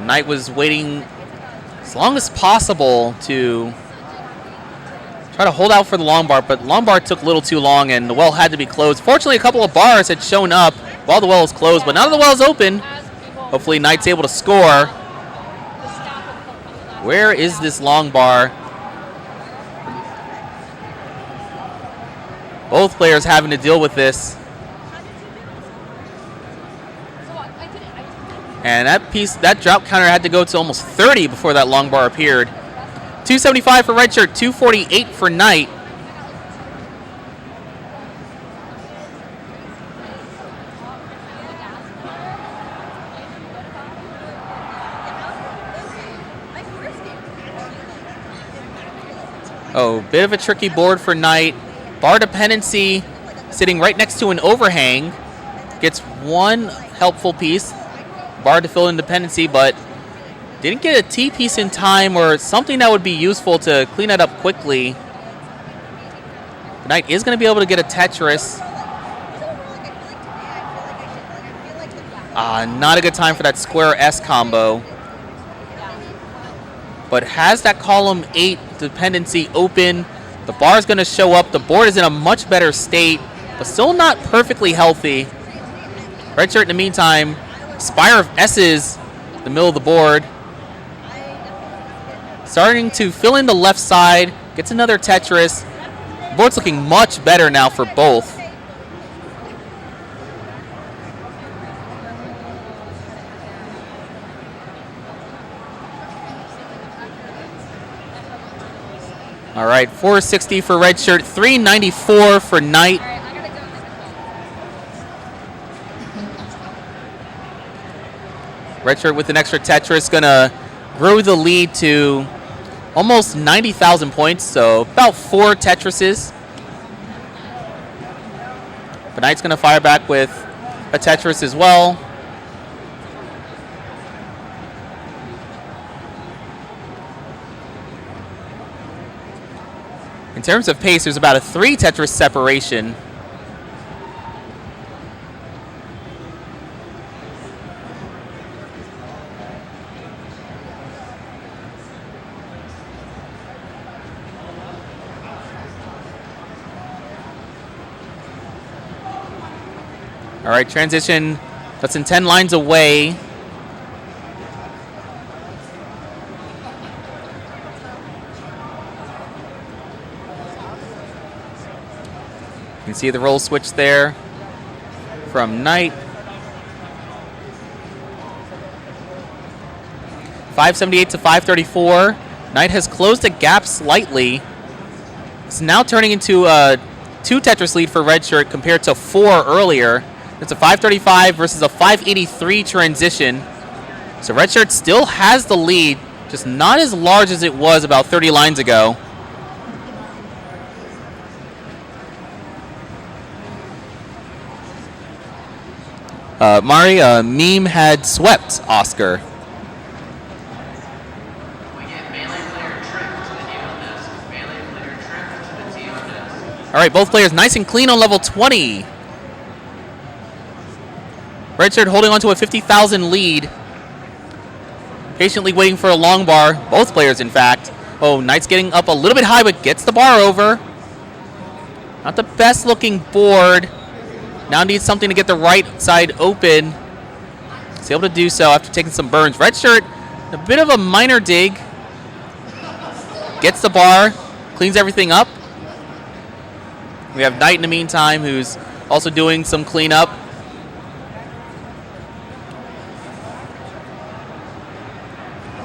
Knight was waiting as long as possible to try to hold out for the long bar, but long bar took a little too long and the well had to be closed. Fortunately, a couple of bars had shown up while the well was closed, but now that the well is open, hopefully Knight's able to score. Where is this long bar? Both players having to deal with this. And that drop counter had to go to almost 30 before that long bar appeared. 275 for Redshirt, 248 for Knight. Oh, bit of a tricky board for Knight. Bar dependency sitting right next to an overhang. Gets one helpful piece. Bar to fill in dependency, but didn't get a T piece in time or something that would be useful to clean that up quickly. The Knight is going to be able to get a Tetris. Not a good time for that square S combo. But has that column 8 dependency open. The bar is going to show up. The board is in a much better state, but still not perfectly healthy. Redshirt in the meantime, Spire of S's the middle of the board. Starting to fill in the left side. Gets another Tetris. The board's looking much better now for both. All right, 460 for Redshirt, 394 for Knight. Redshirt with an extra Tetris, gonna grow the lead to almost 90,000 points, so about 4 Tetrises. But Knight's gonna fire back with a Tetris as well. In terms of pace, there's about a 3 Tetris separation. All right, transition less than 10 lines away. You can see the roll switch there from Knight. 578 to 534. Knight has closed the gap slightly. It's now turning into a 2 Tetris lead for Redshirt compared to 4 earlier. It's a 535 versus a 583 transition. So Redshirt still has the lead, just not as large as it was about 30 lines ago. Mari, Meme had swept Oscar. All right, both players nice and clean on level 20. Redshirt holding on to a 50,000 lead. Patiently waiting for a long bar. Both players, in fact. Oh, Knight's getting up a little bit high, but gets the bar over. Not the best looking board. Now needs something to get the right side open. He's able to do so after taking some burns. Redshirt, a bit of a minor dig. Gets the bar, cleans everything up. We have Knight in the meantime, who's also doing some cleanup.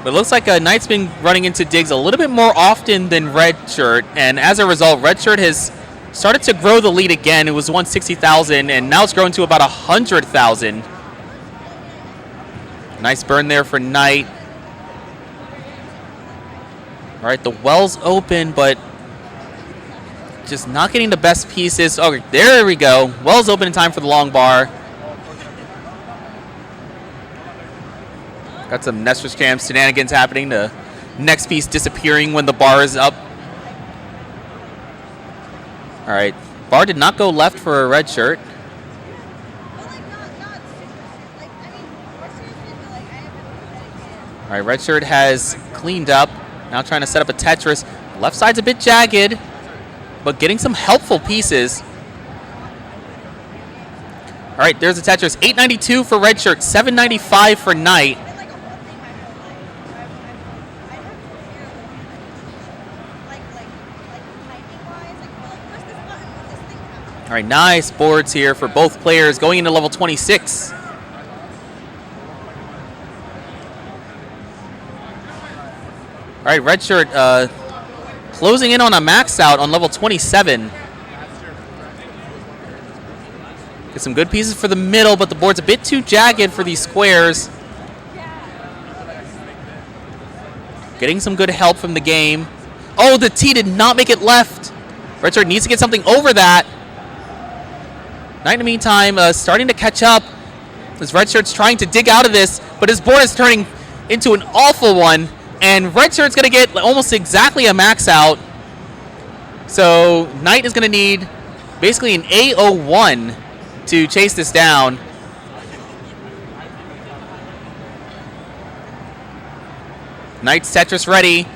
But it looks like Knight's been running into digs a little bit more often than Redshirt, and as a result, Redshirt has started to grow the lead again. It was 160,000, and now it's grown to about 100,000. Nice burn there for Knight. All right, the well's open, but just not getting the best pieces. Oh, there we go. Well's open in time for the long bar. Got some Nestor's Jam shenanigans happening. The next piece disappearing when the bar is up. All right, bar did not go left for a Redshirt. All right, Redshirt has cleaned up. Now trying to set up a Tetris. Left side's a bit jagged, but getting some helpful pieces. All right, there's a Tetris. 892 for Redshirt, 795 for Knight. All right, nice boards here for both players going into level 26. All right, Redshirt closing in on a max out on level 27. Get some good pieces for the middle, but the board's a bit too jagged for these squares. Getting some good help from the game. Oh, the T did not make it left. Redshirt needs to get something over that. Knight, in the meantime, starting to catch up as Redshirt's trying to dig out of this, but his board is turning into an awful one, and Redshirt's going to get almost exactly a max out. So Knight is going to need basically an A01 to chase this down. Knight's Tetris ready.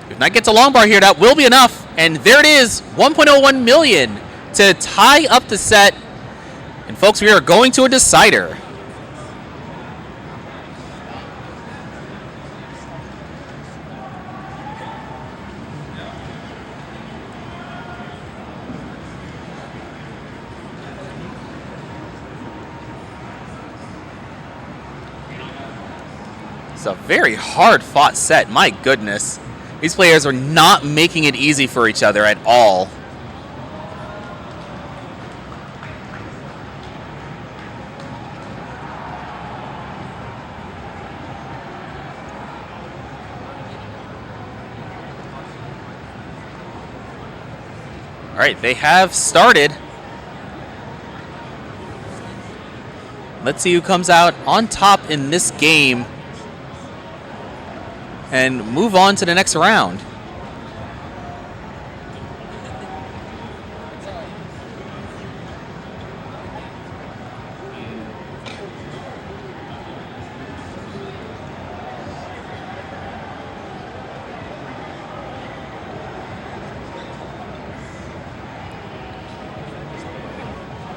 If Knight gets a long bar here, that will be enough. And there it is, 1.01 million to tie up the set. And folks, we are going to a decider. It's a very hard-fought set, my goodness. These players are not making it easy for each other at all. All right, they have started. Let's see who comes out on top in this game and move on to the next round.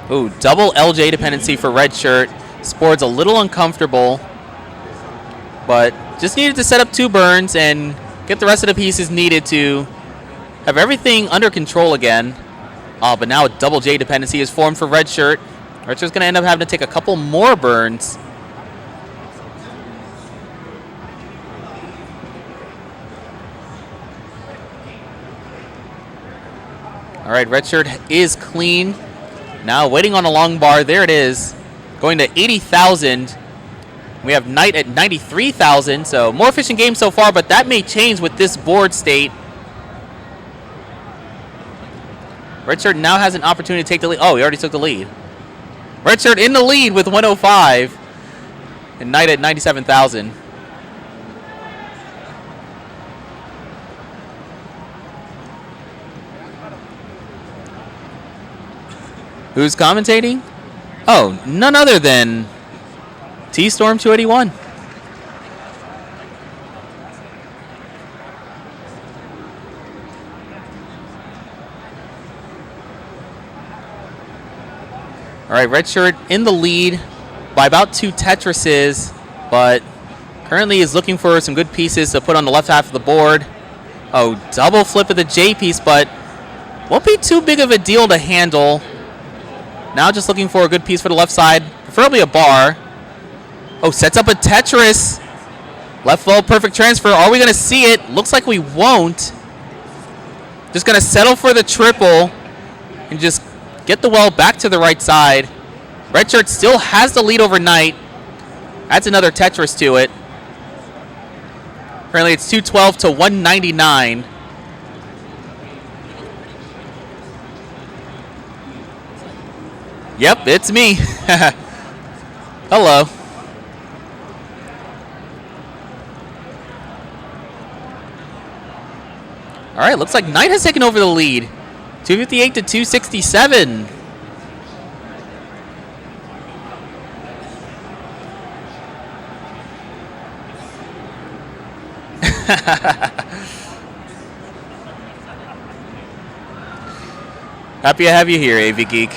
Ooh, double LJ dependency for Redshirt. This board's a little uncomfortable, but just needed to set up 2 burns and get the rest of the pieces needed to have everything under control again. But now a double J dependency is formed for Redshirt. Redshirt's going to end up having to take a couple more burns. All right, Redshirt is clean. Now waiting on a long bar. There it is. Going to 80,000. We have Knight at 93,000. So more efficient game so far, but that may change with this board state. Redshirt now has an opportunity to take the lead. Oh, he already took the lead. Redshirt in the lead with 105. And Knight at 97,000. Who's commentating? Oh, none other than T-Storm 281. All right, Redshirt in the lead by about 2 Tetrises, but currently is looking for some good pieces to put on the left half of the board. Oh, double flip of the J piece, but won't be too big of a deal to handle. Now just looking for a good piece for the left side, preferably a bar. Oh, sets up a Tetris. Left low, perfect transfer. Are we going to see it? Looks like we won't. Just going to settle for the triple and just get the well back to the right side. Redshirt still has the lead over Knight. Adds another Tetris to it. Currently it's 212 to 199. Yep, it's me. Hello. All right, looks like Knight has taken over the lead. 258 to 267. Happy to have you here, AV Geek.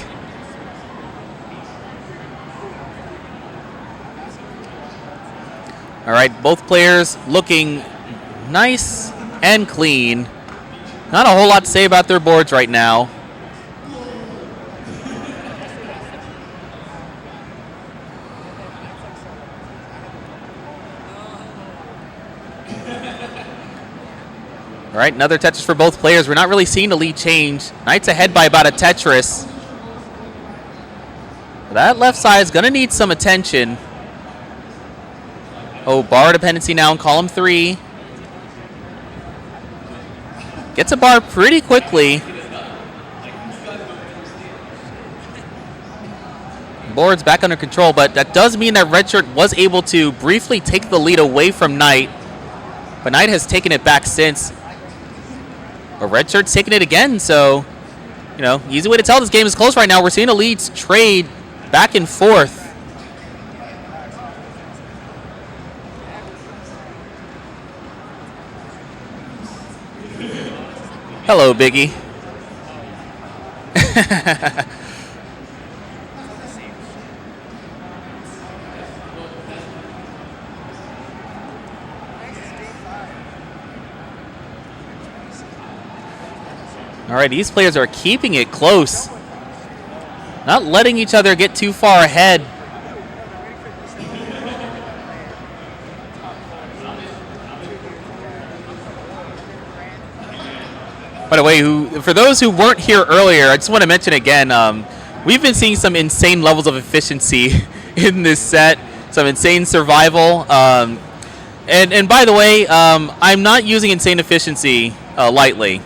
All right, both players looking nice and clean. Not a whole lot to say about their boards right now. All right, another Tetris for both players. We're not really seeing the lead change. Knight's ahead by about a Tetris. That left side is going to need some attention. Oh, bar dependency now in column 3. Gets a bar pretty quickly. Board's back under control, but that does mean that Redshirt was able to briefly take the lead away from Knight. But Knight has taken it back since. But Redshirt's taking it again, so, you know, easy way to tell this game is close right now. We're seeing the leads trade back and forth. Hello, Biggie. All right, these players are keeping it close. Not letting each other get too far ahead. By the way, for those who weren't here earlier, I just want to mention again, we've been seeing some insane levels of efficiency in this set, some insane survival. And by the way, I'm not using insane efficiency lightly.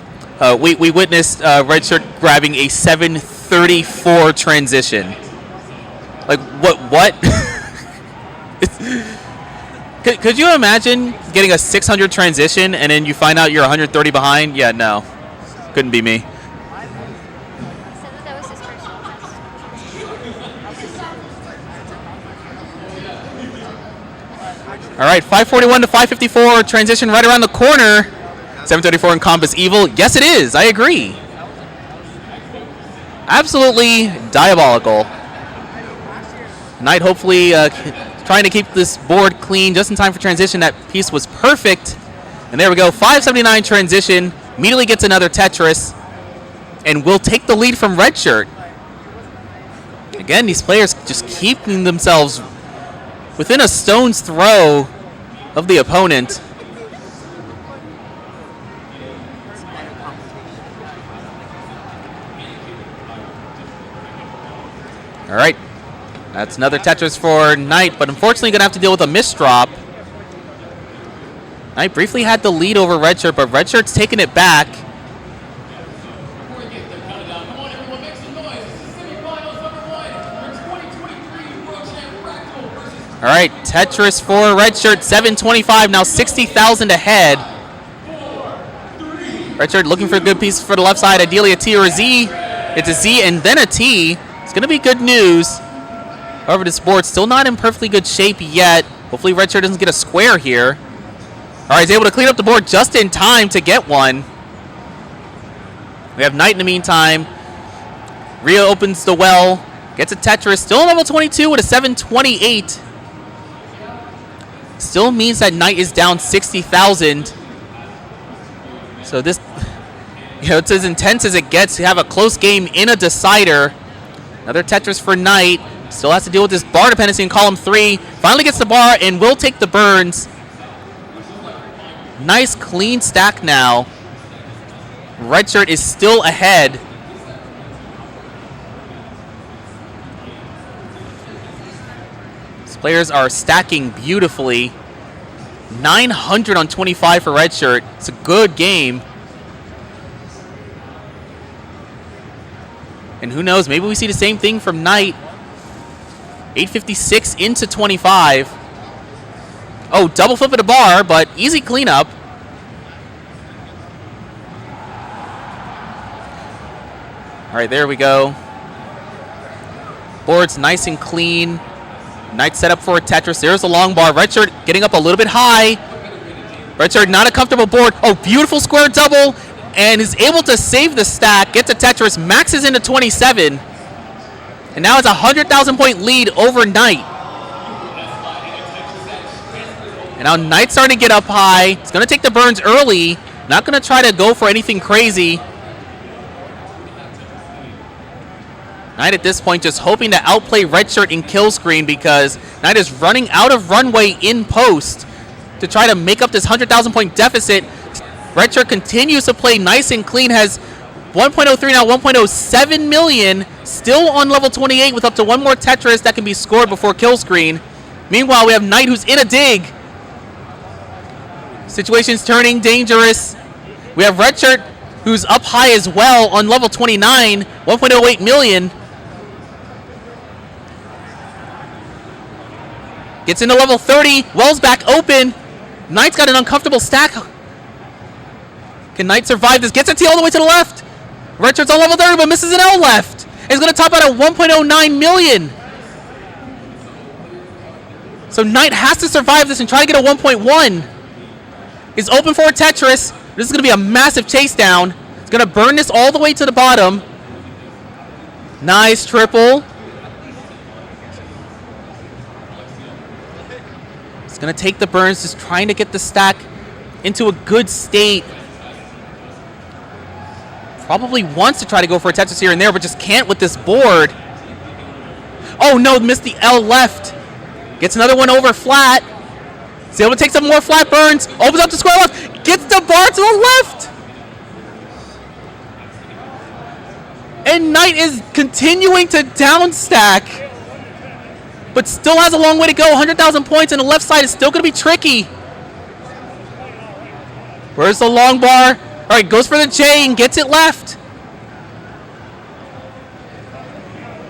We witnessed Redshirt grabbing a 734 transition. Like, what? Could you imagine getting a 600 transition and then you find out you're 130 behind? Yeah, no. Couldn't be me. All right, 541 to 554, transition right around the corner. 734 in Compass Evil. Yes, it is. I agree. Absolutely diabolical. Knight hopefully trying to keep this board clean just in time for transition. That piece was perfect. And there we go. 579 transition. Immediately gets another Tetris. And will take the lead from Redshirt. Again, these players just keeping themselves within a stone's throw of the opponent. All right. That's another Tetris for Knight, but unfortunately going to have to deal with a misdrop. Knight briefly had the lead over Redshirt, but Redshirt's taking it back. All right, Tetris for Redshirt, 725, now 60,000 ahead. Redshirt looking for a good piece for the left side, ideally a T or a Z. It's a Z and then a T. It's going to be good news. However, this board's still not in perfectly good shape yet. Hopefully Redshirt doesn't get a square here. All right, he's able to clean up the board just in time to get one. We have Knight in the meantime. Rhea opens the well, gets a Tetris, still on level 22 with a 728. Still means that Knight is down 60,000. So this, it's as intense as it gets to have a close game in a decider. Another Tetris for Knight. Still has to deal with this bar dependency in column 3. Finally gets the bar and will take the burns. Nice clean stack now. Redshirt is still ahead. These players are stacking beautifully. 900 on 25 for Redshirt. It's a good game. And who knows, maybe we see the same thing from Knight. 856 into 25. Oh, double flip at a bar, but easy cleanup. All right, there we go. Board's nice and clean. Knight set up for a Tetris. There's a long bar. Redshirt getting up a little bit high. Redshirt not a comfortable board. Oh, beautiful square double. And is able to save the stack. Gets a Tetris. Maxes into 27. And now it's a 100,000 point lead over Knight. And now Knight's starting to get up high. It's going to take the burns early. Not going to try to go for anything crazy. Knight at this point just hoping to outplay Redshirt in kill screen because Knight is running out of runway in post to try to make up this 100,000 point deficit. Redshirt continues to play nice and clean, has 1.03 now, 1.07 million, still on level 28 with up to one more Tetris that can be scored before kill screen. Meanwhile, we have Knight who's in a dig. Situation's turning dangerous. We have Redshirt who's up high as well on level 29, 1.08 million. Gets into level 30, Well's back open. Knight's got an uncomfortable stack. Can Knight survive this? Gets a T all the way to the left. Redshirt's on level 30, but misses an L left. It's going to top out at 1.09 million. So Knight has to survive this and try to get a 1.1. He's open for a Tetris. This is going to be a massive chase down. It's going to burn this all the way to the bottom. Nice triple. It's going to take the burns, just trying to get the stack into a good state. Probably wants to try to go for a Tetris here and there, but just can't with this board. Oh no, missed the L left. Gets another one over flat. He's able to take some more flat burns. Opens up the square left. Gets the bar to the left. And Knight is continuing to down stack, but still has a long way to go. 100,000 points, and the left side is still going to be tricky. Where's the long bar? All right, goes for the J and gets it left.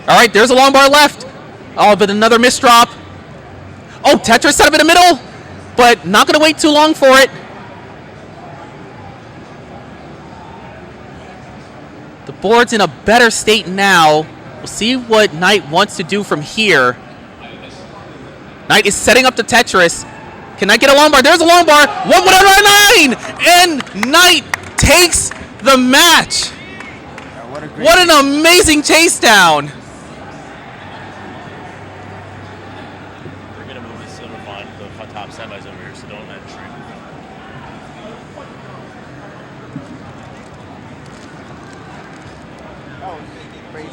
All right, there's a long bar left. Oh, but another misdrop. Oh, Tetris set up in the middle, but not going to wait too long for it. The board's in a better state now. We'll see what Knight wants to do from here. Knight is setting up the Tetris. Can Knight get a long bar? There's a long bar. 1.09! And Knight takes the match. What an amazing chase down. We're going to move this the top semis over here, so don't let it shrink. Oh, crazy.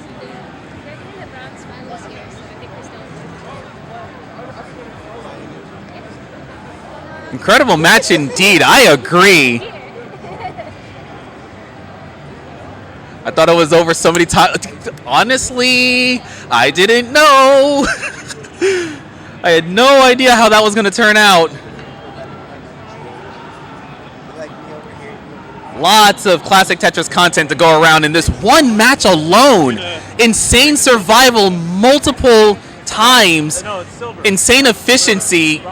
They're doing the bronze finals here, so I think we're still. Incredible match indeed. I agree. I thought it was over so many times. Honestly, I didn't know. I had no idea how that was going to turn out. Lots of classic Tetris content to go around in this one match alone. Insane survival multiple times. Insane efficiency.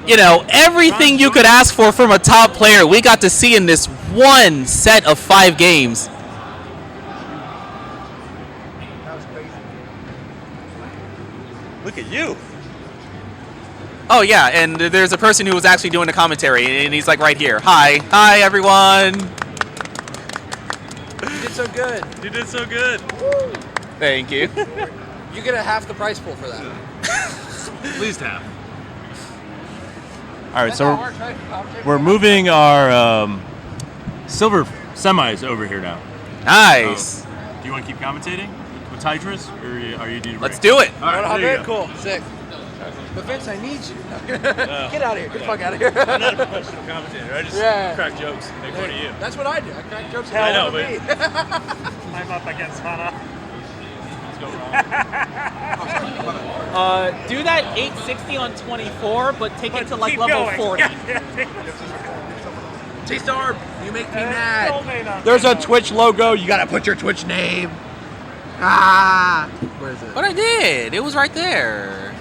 You know, everything you could ask for from a top player, we got to see in this one set of 5 games. Look at you. Oh yeah, and there's a person who was actually doing the commentary, and he's like right here. Hi everyone. You did so good. You did so good. Thank you. You get a half the price pool for that. At least half. All right, so we're moving our silver semis over here now. Nice. Do you want to keep commentating with Tetris, or are you need a break? Let's do it. All right, there you go. Cool. Sick. But Vince, I need you. Get out of here. Get the fuck out of here. I'm not a professional commentator. I just crack jokes, make fun of you. That's what I do. I crack jokes. I know, but I'm up against Hana. Do that 860 on 24, but take it to like keep level going. 40. T-Star, you make me mad. There's a Twitch logo. You gotta put your Twitch name. Ah. Where is it? But I did. It was right there.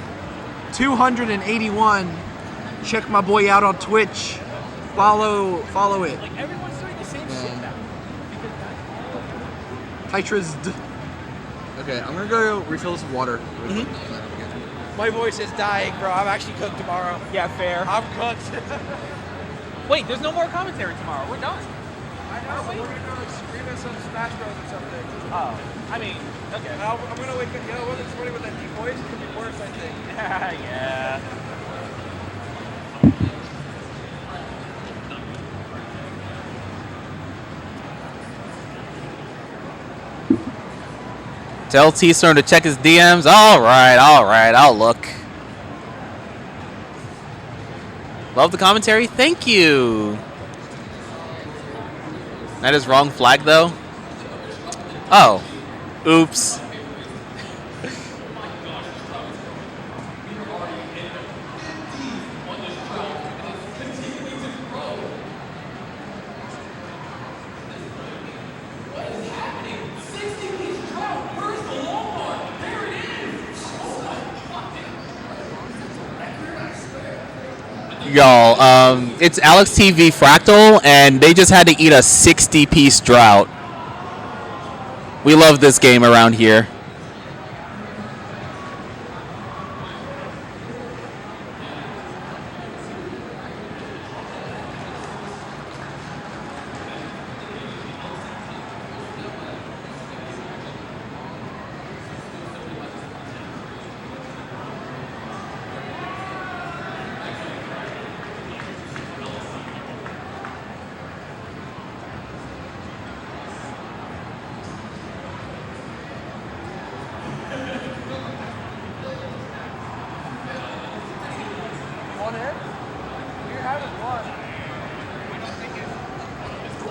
281. Check my boy out on Twitch. Follow it. Like everyone's doing the same shit now. Tetris. Okay, I'm gonna go refill this with water. My voice is dying, bro. I'm actually cooked tomorrow. Yeah, fair. I'm cooked. Wait, there's no more commentary tomorrow. We're done. I know. We're gonna like scream at some Smash Bros or something. Oh, I mean, okay. I'm gonna wake up. You know what? It's funny with that deep voice. It's gonna be worse, I think. Yeah. Tell T-Storm to check his DMs. All right, I'll look. Love the commentary. Thank you. That is wrong flag, though. Oh. Oops. Y'all, it's Alex TV Fractal, and they just had to eat a 60-piece drought. We love this game around here.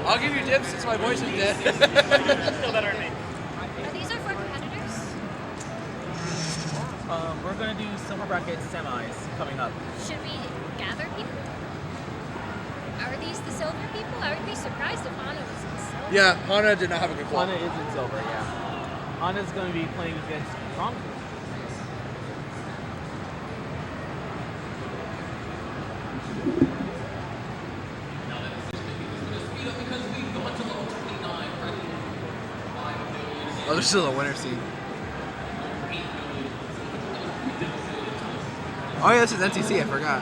I'll give you dips since my voice is dead. Still better than me. Are these our 4 competitors? We're going to do silver bracket semis coming up. Should we gather people? Are these the silver people? I would be surprised if Hana was in silver. Yeah, Hana did not have a good qual. Hana is in silver, yeah. Hana's going to be playing against Strong. Oh, there's still a winner scene. Oh yeah, this is NTC, I forgot.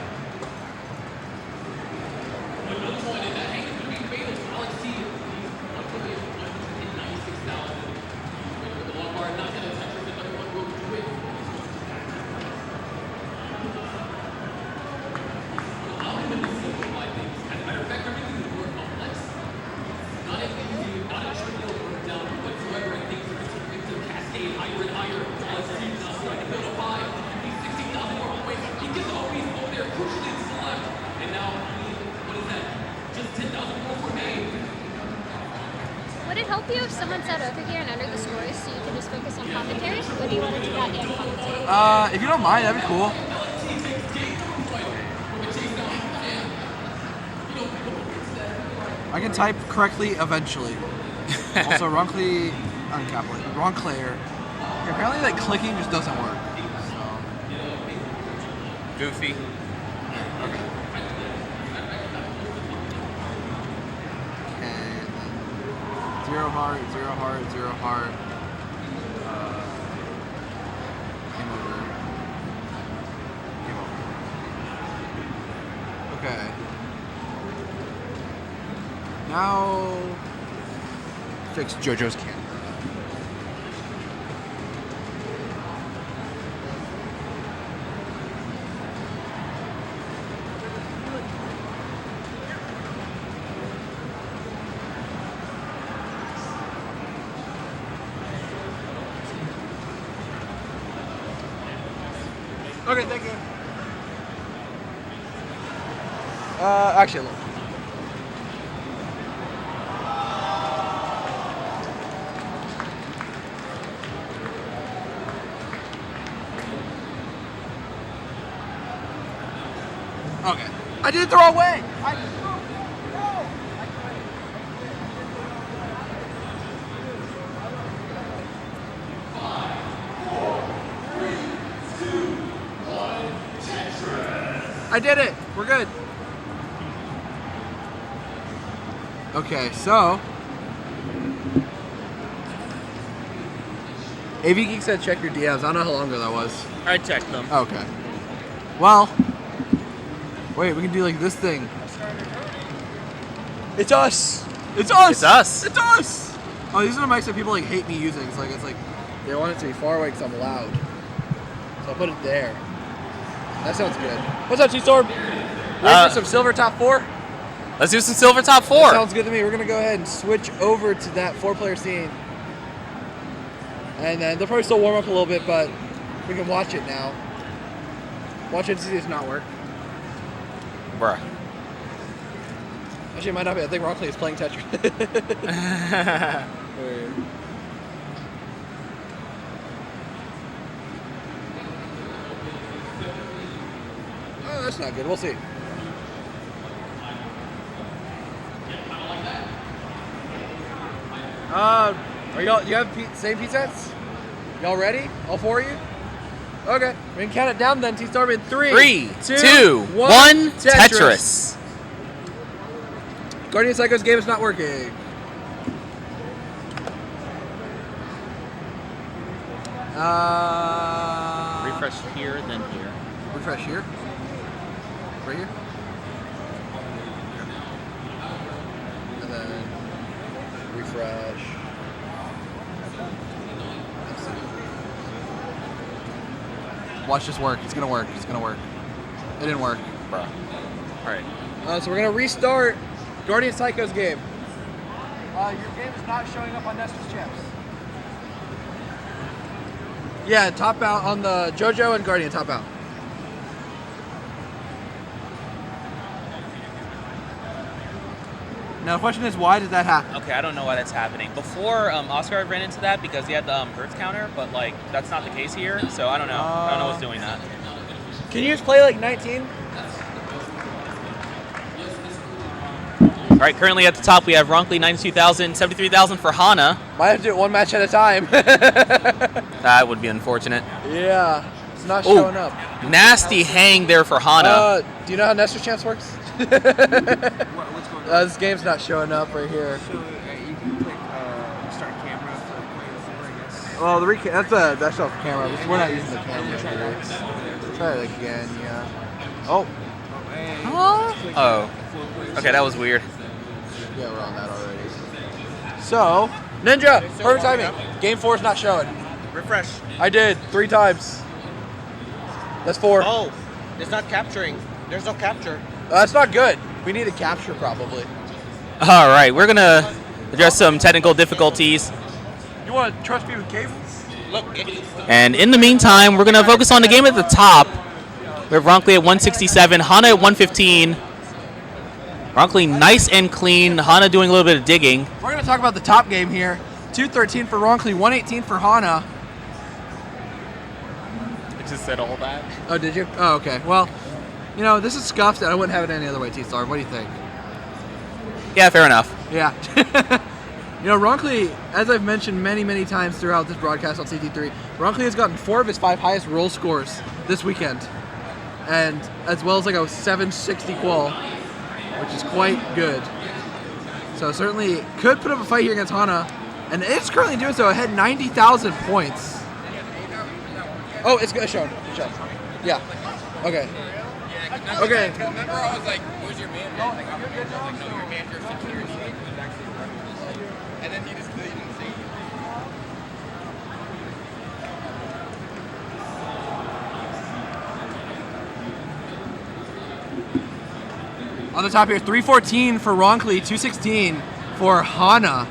Just help you if someone sat over here and enter the scores so you can just focus on commentary? Or do you want to do that and commentary? If you don't mind, that'd be cool. I can type correctly eventually. Also, wrongly uncapitalized. Wrong Claire. Apparently, like clicking just doesn't work. So. Goofy. Okay. Zero heart, zero heart, zero heart. Game over. Game over. Okay. Now, fix JoJo's camera. Okay, thank you. Actually, look. Okay. I did it the wrong way! I did it! We're good. Okay, so AV Geek said check your DMs. I don't know how long ago that was. I checked them. Okay. Well, wait, we can do like this thing. It's us! It's us! It's us! It's us! Oh, these are the mics that people like hate me using. It's like they want it to be far away because I'm loud. So I'll put it there. That sounds good. What's up, T-Storm? Ready for some silver top 4? Let's do some silver top 4. That sounds good to me. We're gonna go ahead and switch over to that 4-player scene. And then they'll probably still warm up a little bit, but we can watch it now. Watch it to see this not work. Bruh. Actually, it might not be. I think Rockley is playing Tetris. Oh, that's not good. We'll see. Are y'all? You have same P sets? Y'all ready? All 4 of you? Okay. We can count it down then. T-Storm in 3, 2, 1. Tetris. Guardian Psycho's game is not working. Refresh here, then here. Refresh here? Right here? And then refresh. Watch this work. It's gonna work. It's gonna work. It didn't work. Bruh. Alright. So we're gonna restart Guardian Psycho's game. Your game is not showing up on Nestor's Champs. Yeah, top out on the JoJo and Guardian top out. Now the question is, why did that happen? Okay, I don't know why that's happening. Before, Oscar ran into that because he had the Earth counter, but like that's not the case here, so I don't know. I don't know what's doing that. Can you just play like 19? All right, currently at the top we have Ronkley 92,000, 73,000 for Hana. Might have to do it one match at a time. That would be unfortunate. Yeah, it's not showing up. Nasty hang there for Hana. Do you know how Nestor's Champs works? This game's not showing up right here. So you can click start camera for playing before, I guess. Well, that's off camera. We're not using the camera here. Try it again, yeah. Oh. Oh. Okay, that was weird. Yeah, we're on that already. So, Ninja, perfect timing. Game 4 is not showing. Refresh. I did 3 times. That's 4. Oh, it's not capturing. There's no capture. That's not good. We need a capture probably. All right, we're gonna address some technical difficulties. You want to trust me with cables? Look. And in the meantime, we're gonna focus on the game at the top. We have Ronkley at 167, Hana at 115. Ronckley nice and clean. Hana doing a little bit of digging. We're going to talk about the top game here. 213 for Ronckley, 118 for Hana. I just said all that. Oh, did you? Oh, okay. Well, you know, this is scuffed, and I wouldn't have it any other way, T-Star. What do you think? Yeah, fair enough. Yeah. You know, Ronckley, as I've mentioned many, many times throughout this broadcast on CT3, Ronckley has gotten 4 of his 5 highest roll scores this weekend. And as well as like a 760 qual, which is quite good. So certainly could put up a fight here against Hana, and it's currently doing so ahead 90,000 points. Oh, it's shown. Yeah. Okay. Okay. Remember, I was like, "Where's your man?" I was like, "No, your manager of security." And then he just didn't say. On the top here, 314 for Ronckley, 216 for Hana.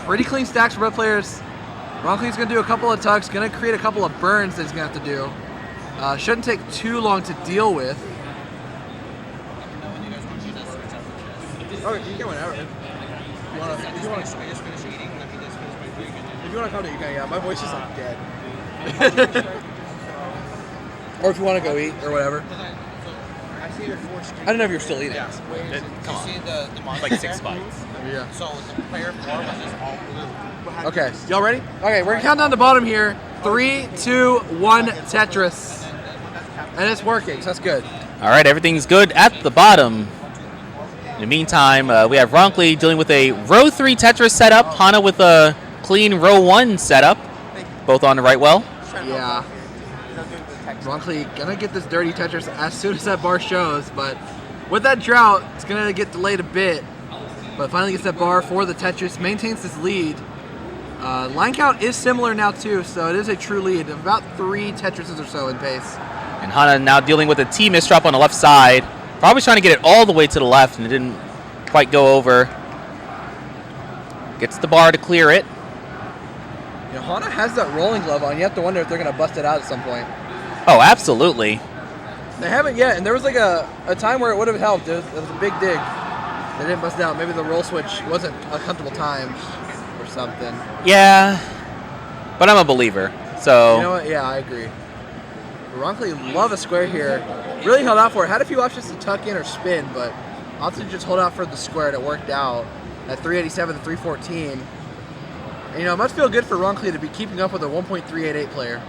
Pretty clean stacks for both players. Ronckley's going to do a couple of tucks, going to create a couple of burns that he's going to have to do. Shouldn't take too long to deal with. Oh, you can whenever. If you want to come to, you can. Yeah, my voice is like dead. Or if you want to go eat or whatever. I don't know if you're still eating. Yeah. Come on. See the monster Like 6 there? bites. Yeah. So the player 4 was just all blue. Okay, y'all ready? Okay, we're gonna count down the bottom here. 3, 2, 1, Tetris. And it's working, so that's good. All right, everything's good at the bottom. In the meantime, we have Ronckley dealing with a row 3 Tetris setup. Hana with a clean row 1 setup. Both on the right well. Yeah. Ronckley gonna get this dirty Tetris as soon as that bar shows, but with that drought, it's gonna get delayed a bit. But finally gets that bar for the Tetris, maintains this lead. Line count is similar now too, so it is a true lead of about 3 Tetrises or so in pace. And Hana now dealing with a T misdrop on the left side. Probably trying to get it all the way to the left, and it didn't quite go over. Gets the bar to clear it. You know, Hana has that rolling glove on. You have to wonder if they're going to bust it out at some point. Oh, absolutely. They haven't yet, and there was like a time where it would have helped. It was a big dig. They didn't bust it out. Maybe the roll switch wasn't a comfortable time or something. Yeah, but I'm a believer, so. You know what? Yeah, I agree. Ronckley love a square here. Really held out for it. Had a few options to tuck in or spin, but opted to just hold out for the square, and it worked out at 387 to 314. And, you know, it must feel good for Ronckley to be keeping up with a 1.388 player.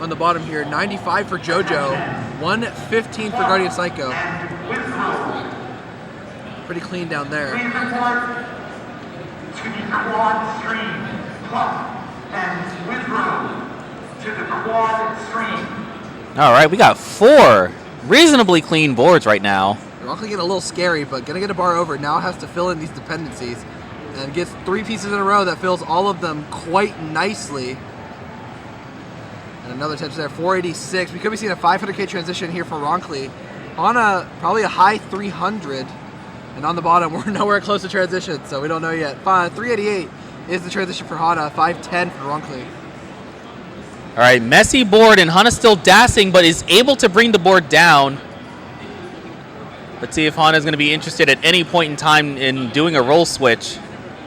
On the bottom here, 95 for JoJo, 115 for Guardian Psycho. Pretty clean down there. To the quad stream, plus and withdraw to the quad stream. All right, we got 4 reasonably clean boards right now. Ronckley getting a little scary, but gonna get a bar over. Now has to fill in these dependencies. And gets 3 pieces in a row that fills all of them quite nicely. And another touch there, 486. We could be seeing a 500K transition here for Ronckley. On probably a high 300. And on the bottom, we're nowhere close to transition, so we don't know yet. 388 is the transition for Hana, 510 for Ronckley. All right, messy board, and Hana still dancing, but is able to bring the board down. Let's see if Hana is going to be interested at any point in time in doing a roll switch.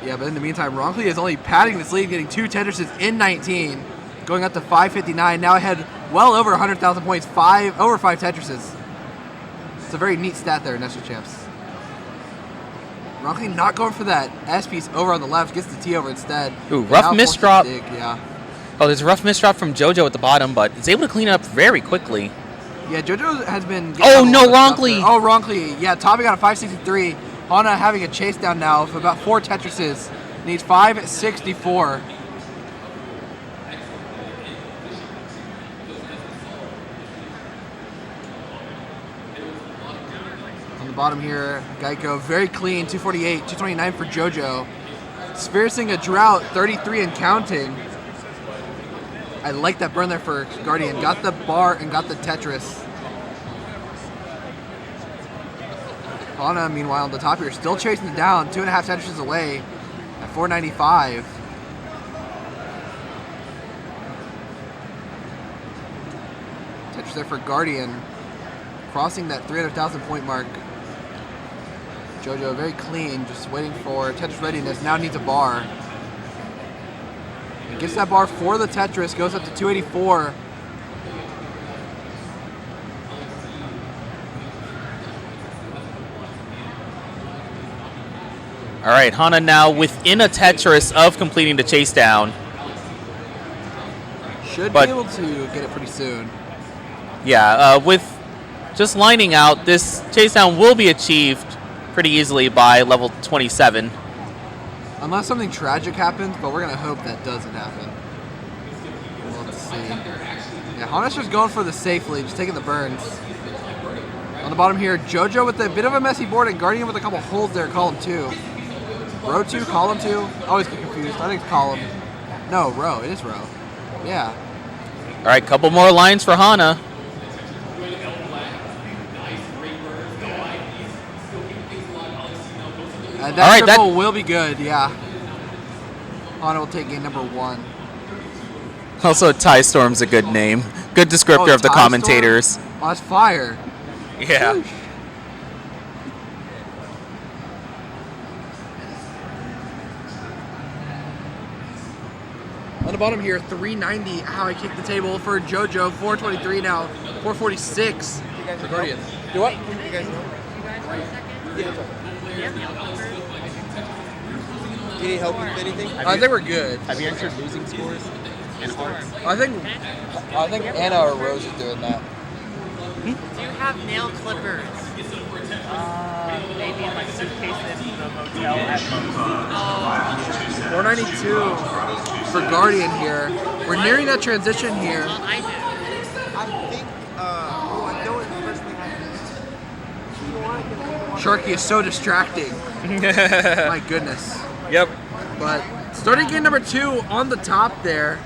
Yeah, but in the meantime, Ronckley is only padding this lead, getting 2 Tetrises in 19, going up to 559. Now ahead well over 100,000 points, over 5 Tetrises. It's a very neat stat there in Nestor Champs. Ronckley not going for that S piece over on the left, gets the T over instead. Ooh, rough misdrop. Yeah. Oh, there's a rough misdrop from JoJo at the bottom, but it's able to clean it up very quickly. Yeah, JoJo has been... Oh, no, Ronckley! Oh, Ronckley. Yeah, topping out a 563. Hana having a chase down now of about 4 Tetrises. Needs 564. On the bottom here, Geico, very clean, 248, 229 for JoJo. Experiencing a drought, 33 and counting. I like that burn there for Guardian. Got the bar and got the Tetris. Hana, meanwhile, on the top here, still chasing it down, 2.5 Tetrises away at 495. Tetris there for Guardian. crossing that 300,000 point mark. JoJo very clean, just waiting for Tetris readiness. Now needs a bar. He gets that bar for the Tetris, goes up to 284. All right, Hana now within a Tetris of completing the chase down. Should be able to get it pretty soon. Yeah, with just lining out, this chase down will be achieved pretty easily by level 27. Unless something tragic happens, but we're going to hope that doesn't happen. Let's see. Yeah, Hana's just going for the safe lead, just taking the burns. On the bottom here, JoJo with a bit of a messy board and Guardian with a couple holes there, column 2. Row 2, column 2? I always get confused. I think it's column. No, row. It is row. Yeah. All right, couple more lines for Hana. And that triple will be good, yeah. Hana will take game number 1. Also, Ty Storm's a good name. Good descriptor of the Ty commentators. Storm? Oh, that's fire. Yeah. Sheesh. On the bottom here, 390. How I kicked the table for JoJo. 423 now. 446 for Guardian. Do what? You guys know? Do you need help with anything? I think we're good. Have you entered losing scores and hearts? I think Anna or Rose is doing that. Do you have nail clippers? Maybe in my suitcase in the motel at most. 492 for Guardian here. We're nearing that transition here. I do. I think, I know it personally happens. Sharky is so distracting. My goodness. Yep. But starting game number 2 on the top there.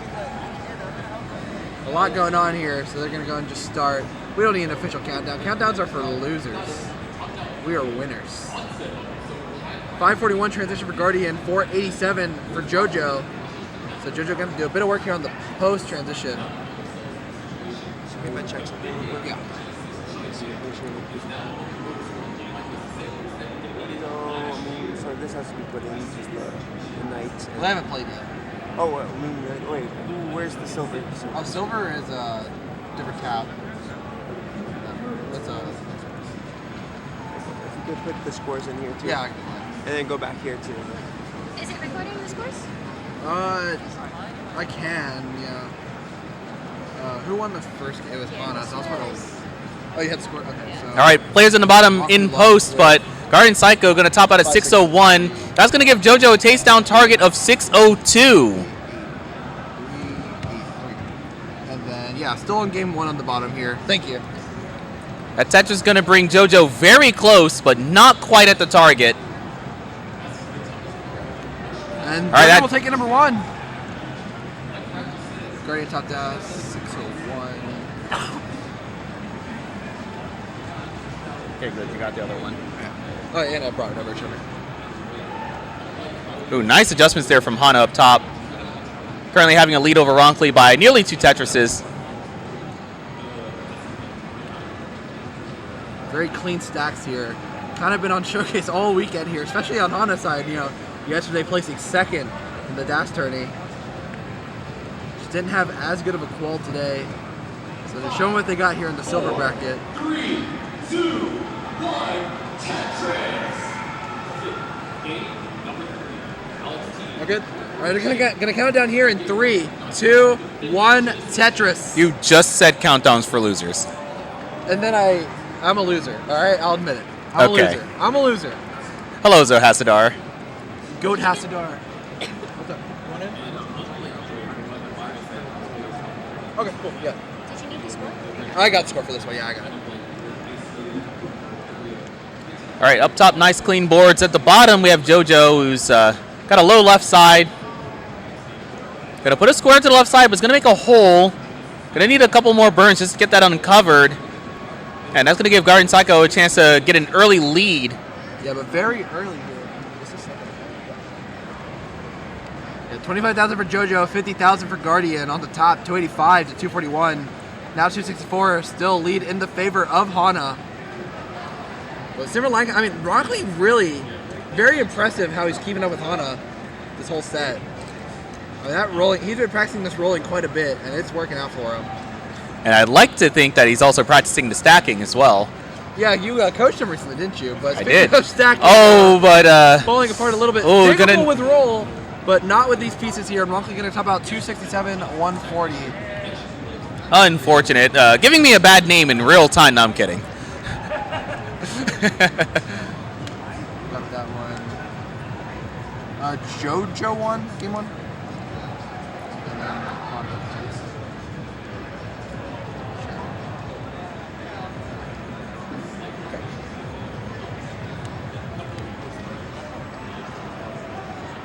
A lot going on here, so they're going to go and just start. We don't need an official countdown. Countdowns are for losers. We are winners. 541 transition for Guardian, 487 for JoJo. So JoJo going to do a bit of work here on the post transition. So if I check something real quick. Yeah. So this has to be put in, just the night. Well, I haven't played yet. Oh, well, wait, where's the silver? Oh, silver is a different tab. That's a... If you could put the scores in here too. Yeah. And then go back here too. Is it recording the scores? I can, yeah. Who won the first game? It was Hana, so I was part of... Oh, you had the score? Okay, so... All right, players in the bottom in post, but Guardian Psycho going to top out at 601. That's going to give JoJo a takedown target of 602. And then, yeah, still in game 1 on the bottom here. Thank you. That Tetris is going to bring JoJo very close, but not quite at the target. And all right, Guardian will take it number 1. Guardian top down, 601. Okay, good. You got the other one. Oh, and I brought it over, Trevor. Ooh, nice adjustments there from Hana up top. Currently having a lead over Ronkley by nearly 2 Tetrises. Very clean stacks here. Kind of been on showcase all weekend here, especially on Hana's side. You know, yesterday placing 2nd in the dash tourney. Just didn't have as good of a qual today. So they're showing what they got here in the silver bracket. 3, 2, 1, Tetris. We're good. All right, they're gonna count down here in 3, 2, 1, Tetris. You just said countdowns for losers. And then I'm a loser. All right, I'll admit it. I'm Okay. a loser. I'm a loser. Hello, Zohasadar. Goat Hasadar. What's up? You want in? Okay, cool. Yeah. Did you need the score? I got the score for this one. Yeah, I got it. All right, up top, nice clean boards. At the bottom, we have JoJo, who's got a low left side. Gonna put a square to the left side, but it's gonna make a hole. Gonna need a couple more burns just to get that uncovered. And that's gonna give Guardian Psycho a chance to get an early lead. Yeah, but very early here. This is yeah, 25,000 for JoJo, 50,000 for Guardian on the top, 285 to 241. Now 264 still lead in the favor of Hana. But Silverline, I mean, Rockley really very impressive how he's keeping up with Hana this whole set. I mean, that rolling, he's been practicing this rolling quite a bit, and it's working out for him. And I'd like to think that he's also practicing the stacking as well. Yeah, you coached him recently, didn't you? But I did. Of stacking, but falling apart a little bit. Oh, Capable with roll, but not with these pieces here. Rockley going to top out 267, 140. Unfortunate. Giving me a bad name in real time. No, I'm kidding. Got that one. JoJo won, game one. And then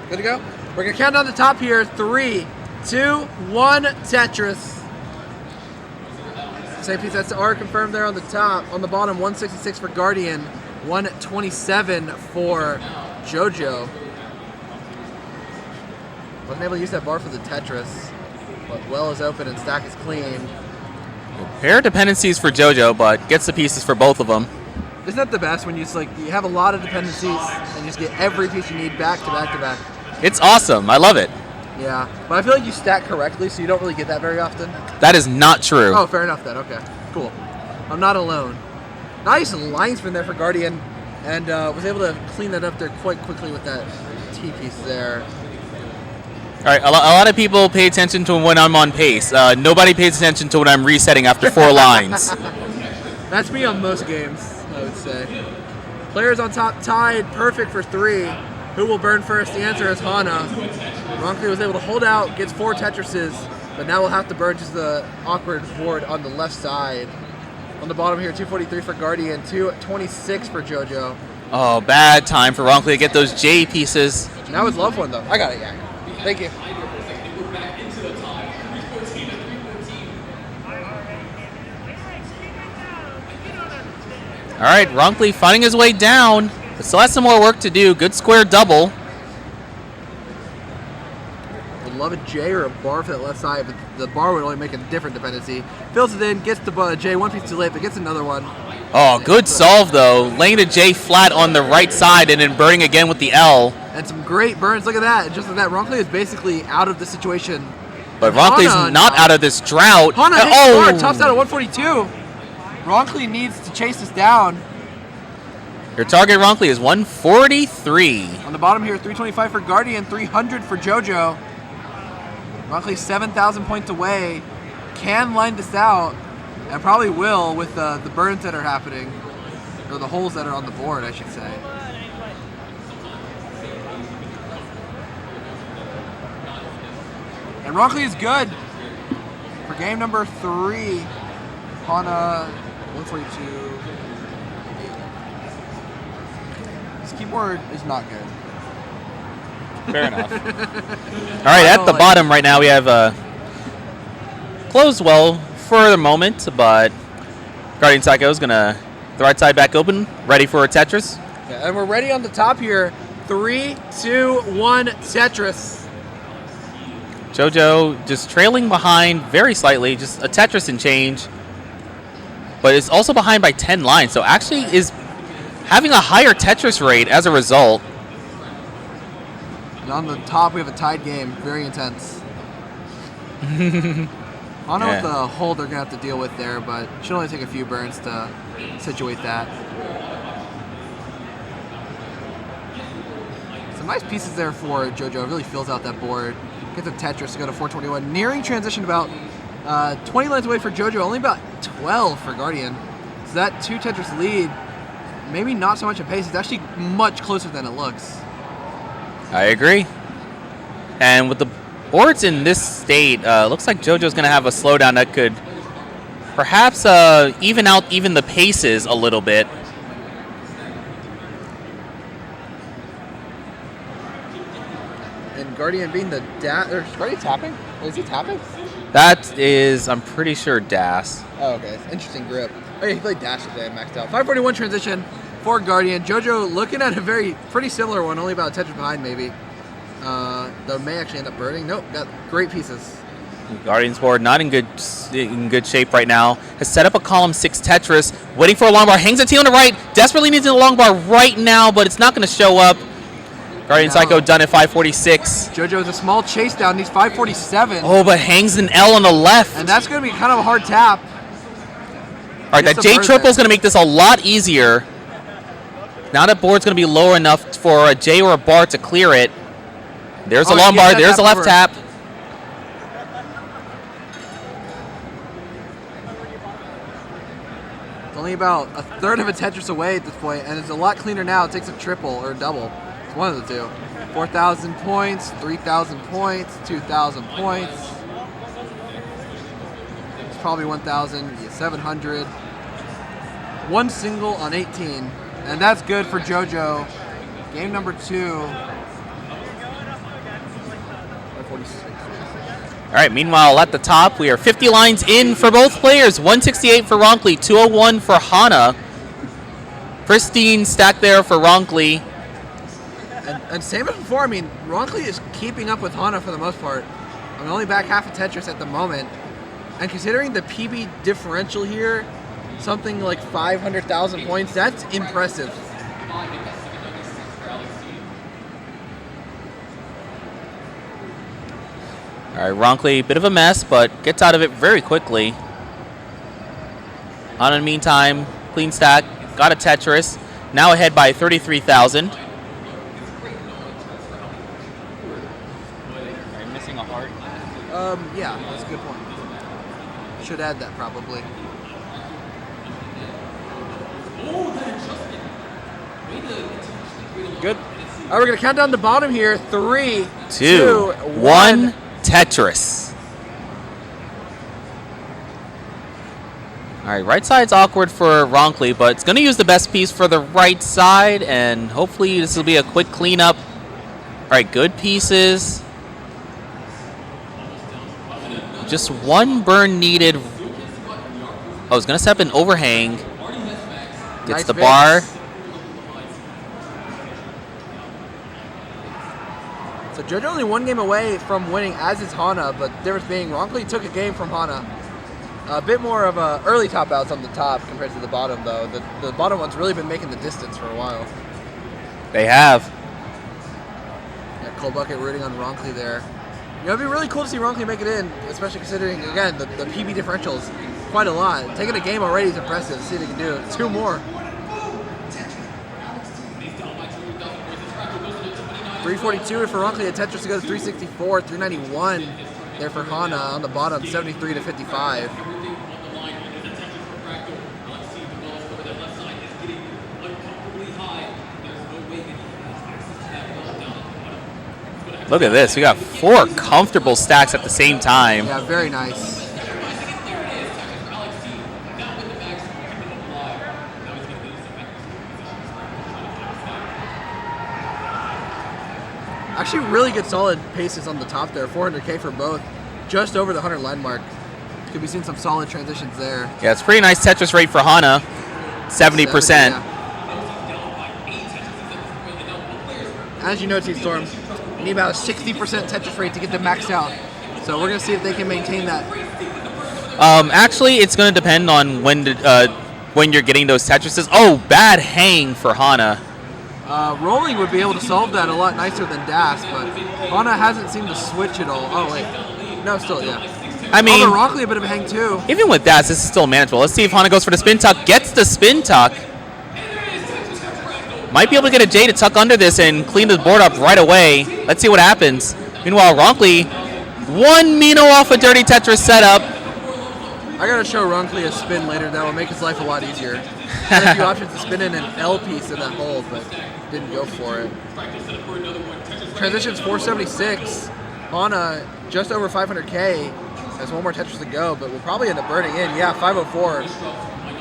good to go. We're gonna count down the top here. 3, 2, 1, Tetris. Same piece that's are confirmed there on the top. On the bottom, 166 for Guardian, 127 for JoJo. Wasn't able to use that bar for the Tetris, but well is open and stack is clean. Pair of dependencies for JoJo, but gets the pieces for both of them. Isn't that the best when you just you have a lot of dependencies and you just get every piece you need back to back to back? It's awesome. I love it. Yeah, but I feel like you stack correctly, so you don't really get that very often. That is not true. Oh, fair enough then. Okay, cool. I'm not alone. Nice line spin there for Guardian, and was able to clean that up there quite quickly with that T piece there. All right, a lot of people pay attention to when I'm on pace. Nobody pays attention to when I'm resetting after 4 lines. That's me on most games, I would say. Players on top tied, perfect for 3. Who will burn first? The answer is Hana. Ronkley was able to hold out, gets 4 Tetrises, but now we'll have to burn just the awkward board on the left side. On the bottom here, 243 for Guardian, 226 for JoJo. Oh, bad time for Ronkley to get those J pieces. Now it's love one though. I got it, yeah. Thank you. All right, Ronkley finding his way down, but still has some more work to do. Good square double. Would love a J or a bar for that left side, but the bar would only make a different dependency. Fills it in, gets the J, one piece too late, but gets another one. Oh, good solve though. Laying the J flat on the right side and then burning again with the L. And some great burns. Look at that. Just like that, Ronkley is basically out of the situation. But Ronkley's not out of this drought. Hana hits bar, tops out at 142. Ronkley needs to chase this down. Your target Ronkley is 143. On the bottom here, 325 for Guardian, 300 for JoJo. Ronkley 7,000 points away. Can line this out, and probably will with the burns that are happening, or the holes that are on the board, I should say. And Ronkley is good for game number 3. Hana 142. This keyboard is not good. Fair enough. All right, at the bottom right now we have closed well for the moment, but Guardian Psycho is gonna the right side back open, ready for a Tetris. Yeah, and we're ready on the top here. 3, 2, 1, Tetris. JoJo just trailing behind very slightly, just a Tetris and change, but it's also behind by 10 lines, so actually is having a higher Tetris rate as a result. And on the top, we have a tied game, very intense. I don't know what the hold they're going to have to deal with there, but it should only take a few burns to situate that. Some nice pieces there for JoJo. It really fills out that board. Gets a Tetris to go to 421. Nearing transition about 20 lines away for JoJo, only about 12 for Guardian. So that 2 Tetris lead, maybe not so much in pace. It's actually much closer than it looks. I agree. And with the boards in this state, looks like JoJo's going to have a slowdown that could perhaps even out the paces a little bit. And Guardian being the or is Guardian tapping? Is he tapping? That is, I'm pretty sure, Das. Oh, okay. Interesting grip. Oh, yeah, he played Dash today and maxed out. 541 transition for Guardian. JoJo looking at a pretty similar one, only about a Tetris behind maybe. Though may actually end up burning. Nope, got great pieces. Guardian's board not in good shape right now. Has set up a column 6 Tetris, waiting for a long bar. Hangs a T on the right. Desperately needs a long bar right now, but it's not going to show up. Guardian Psycho done at 546. JoJo's a small chase down. Needs 547. Oh, but hangs an L on the left. And that's going to be kind of a hard tap. All right, that J triple is going to make this a lot easier. Now that board's going to be low enough for a J or a bar to clear it. There's a long bar. There's a left tap. It's only about a third of a Tetris away at this point, and it's a lot cleaner now. It takes a triple or a double. It's one of the two. 4,000 points, 3,000 points, 2,000 points. It's probably 1,700. One single on 18, and that's good for JoJo. Game number 2. 546. All right, meanwhile, at the top, we are 50 lines in for both players. 168 for Ronkley, 201 for Hana. Pristine stack there for Ronkley. And same as before, I mean, Ronkley is keeping up with Hana for the most part. I'm only back half a Tetris at the moment. And considering the PB differential here, something like 500,000 points, that's impressive. All right, Ronkley, bit of a mess, but gets out of it very quickly. On in the meantime, clean stack, got a Tetris, now ahead by 33,000. Are you missing a heart? Yeah, that's a good point. Should add that probably. Good. All right, we're gonna count down the bottom here. 3, 2, 1. Tetris. All right, right side's awkward for Ronkley, but it's going to use the best piece for the right side, and hopefully this will be a quick cleanup. All right, good pieces. Just one burn needed. Oh, he's going to set up an overhang. Gets Nice the mix. bar. So JoJo only one game away from winning, as is Hana, but difference being Ronkley took a game from Hana. A bit more of a early top outs on the top compared to the bottom, though. The bottom one's really been making the distance for a while. They have. Yeah, Cold Bucket rooting on Ronkley there. You know, it'd be really cool to see Ronkley make it in, especially considering, again, the PB differentials quite a lot. Taking a game already is impressive. See if they can do it. 2 more. 342 for Ronkley, a Tetris to go to 364, 391 there for Hana on the bottom, 73 to 55. Look at this. We got 4 comfortable stacks at the same time. Yeah, very nice. Actually, really good solid paces on the top there. 400K for both. Just over the 100 line mark. Could be seeing some solid transitions there. Yeah, it's pretty nice Tetris rate for Hana. 70%. Yeah. As you know, T-Storm, you need about a 60% Tetris rate to get them maxed out. So we're going to see if they can maintain that. Actually, it's going to depend on when you're getting those Tetrises. Oh, bad hang for Hana. Rolling would be able to solve that a lot nicer than Das, but Hana hasn't seemed to switch at all. Oh, wait. No, still, yeah. I mean, oh, Ronkley a bit of a hang, too. Even with that, this is still manageable. Let's see if Hana goes for the spin tuck. Gets the spin tuck. Might be able to get a J to tuck under this and clean the board up right away. Let's see what happens. Meanwhile, Ronkley, 1 Mino off a dirty Tetris setup. I gotta show Ronkley a spin later that will make his life a lot easier. Had a few options to spin in an L piece in that hole, but didn't go for it. Transitions 476. Hana just over 500K. Has 1 more Tetris to go, but will probably end up burning in. Yeah, 504.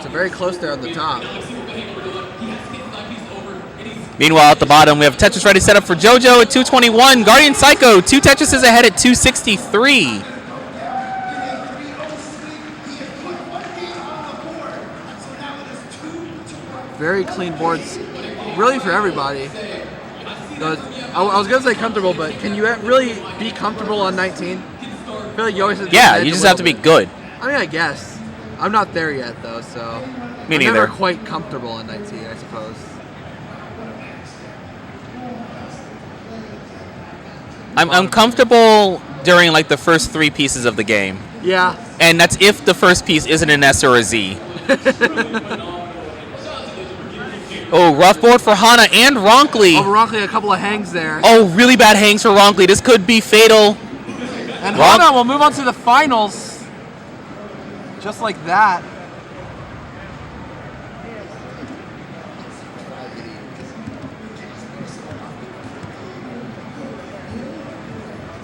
So very close there on the top. Meanwhile, at the bottom, we have Tetris ready set up for JoJo at 221. Guardian Psycho, 2 Tetrises ahead at 263. Very clean boards, really for everybody. I was gonna say comfortable, but can you really be comfortable on 19? I feel like you always Yeah, you just have to be good. I mean, I guess. I'm not there yet, though, so. Me I'm neither. never quite comfortable in Night T, I suppose. I'm comfortable during like the first 3 pieces of the game. Yeah. And that's if the first piece isn't an S or a Z. Oh, rough board for Hana and Ronkley. Oh, Ronkley, a couple of hangs there. Oh, really bad hangs for Ronkley. This could be fatal. And Hana will move on to the finals. Just like that.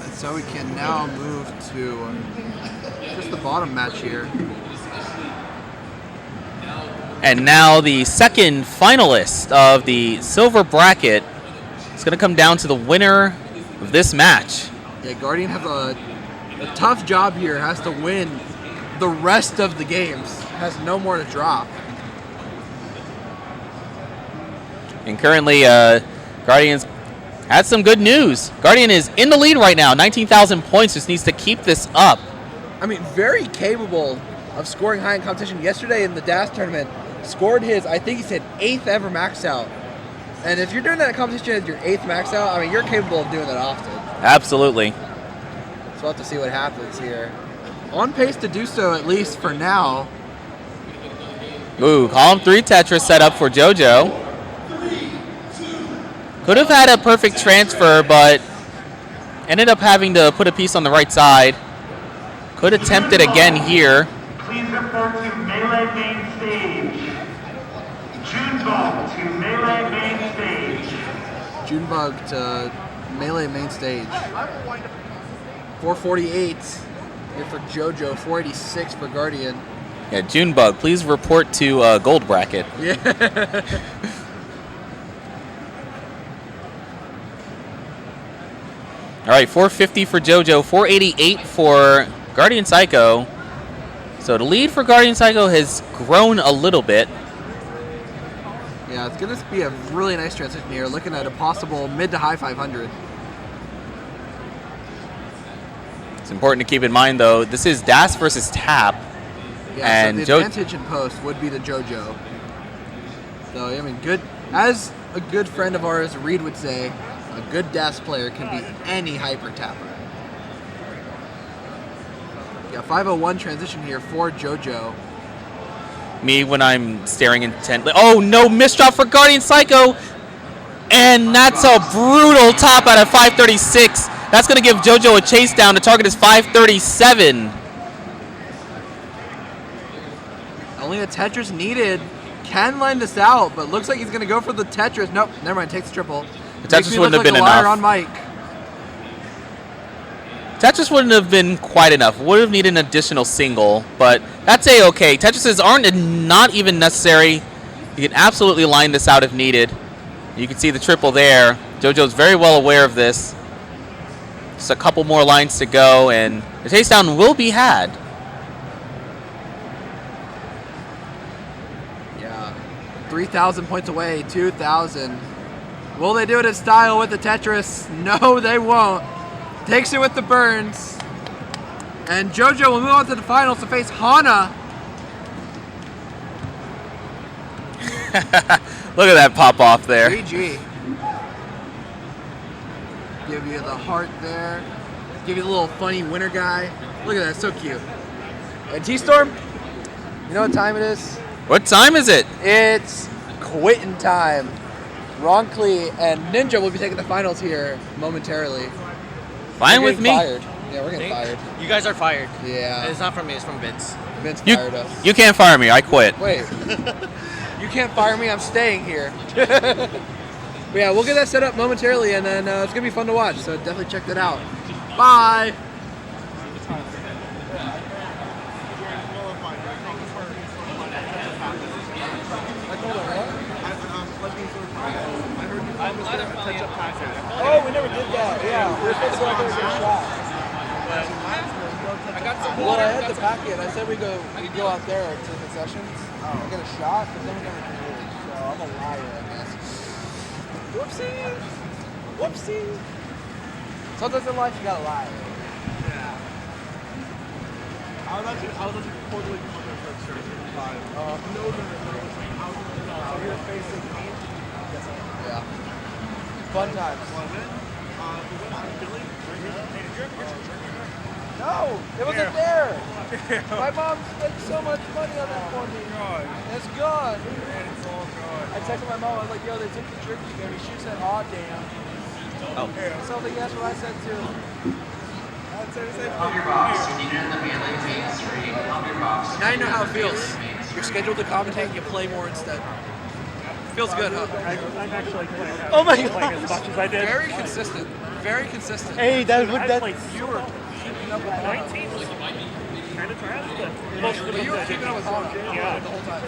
And so we can now move to just the bottom match here. And now the second finalist of the silver bracket is going to come down to the winner of this match. Yeah, Guardian has a tough job here. Has to win the rest of the games. Has no more to drop. And currently, Guardian's had some good news. Guardian is in the lead right now, 19,000 points. Just needs to keep this up. I mean, very capable of scoring high in competition. Yesterday in the DAS tournament, scored his, I think he said, 8th ever max out. And if you're doing that in competition as your 8th max out, I mean, you're capable of doing that often. Absolutely. So we'll have to see what happens here. On pace to do so, at least for now. Ooh, column 3 Tetris set up for JoJo. Could have had a perfect transfer, but ended up having to put a piece on the right side. Could attempt it again here. Please report to Melee main stage. Junebug to Melee main stage. Junebug to Melee main stage. 448 here for JoJo, 486 for Guardian. Yeah, Junebug, please report to gold bracket. Yeah. All right, 450 for JoJo, 488 for Guardian Psycho. So the lead for Guardian Psycho has grown a little bit. Yeah, it's going to be a really nice transition here. Looking at a possible mid to high 500. It's important to keep in mind, though, this is DAS versus TAP. Yeah, and so the advantage in post would be the JoJo. So, I mean, good. As a good friend of ours, Reed, would say, a good DAS player can beat any hyper tapper. Yeah, 501 transition here for JoJo. Me when I'm staring intently. Oh, no, misdrop for Guardian Psycho. And that's a brutal top out of 536. That's going to give JoJo a chase down. The target is 537. Only a Tetris needed. Can line this out, but looks like he's going to go for the Tetris. Nope, never mind, takes the triple. The Tetris wouldn't have been enough. On mic. Tetris wouldn't have been quite enough. Would have needed an additional single, but that's A-okay. Tetrises aren't not even necessary. You can absolutely line this out if needed. You can see the triple there. JoJo's very well aware of this. Just a couple more lines to go, and the takedown will be had. Yeah, 3,000 points away, 2,000. Will they do it in style with the Tetris? No, they won't. Takes it with the burns. And JoJo will move on to the finals to face Hana. Look at that pop off there. GG. Give you the heart there. Give you the little funny winner guy. Look at that, so cute. And T-Storm, you know what time it is? What time is it? It's quitting time. Ronkley and Ninja will be taking the finals here momentarily. Fine with me. Fired. Yeah, we're getting fired. You guys are fired. Yeah. And it's not from me, it's from Vince. Vince fired us. You can't fire me. I quit. Wait. You can't fire me. I'm staying here. But yeah, we'll get that set up momentarily, and then it's going to be fun to watch. So definitely check that out. Bye. Oh, we never did that. Yeah, we were supposed to go out there and get a shot. Well, I had the packet. I said we go out there to the concessions and get a shot, but then we never did. So I'm a liar, I guess. Whoopsie. Whoopsie. Sometimes in life you gotta lie. Yeah. I was actually cordially from their first shirt. No. So you're facing me? Yeah. Fun times. No, it wasn't there. My mom spent so much money on that for me. It's gone. It's all gone. I texted my mom. I was like, "Yo, they took the jerky, baby." She said, "Aw, damn." Oh. So I was like, "That's what I said too." I'd say the same Up your box, when you get in the melee main street, up your box. Now you know how it feels. You're scheduled to commentate, you play more instead. Feels good, huh? I'm actually playing, Oh my playing God. as much as I did. Very consistent. Very consistent. Hey, that would I that. played you were keeping up with 19. Kind of trash, but most of But you were keeping up with Hana Yeah. the whole time.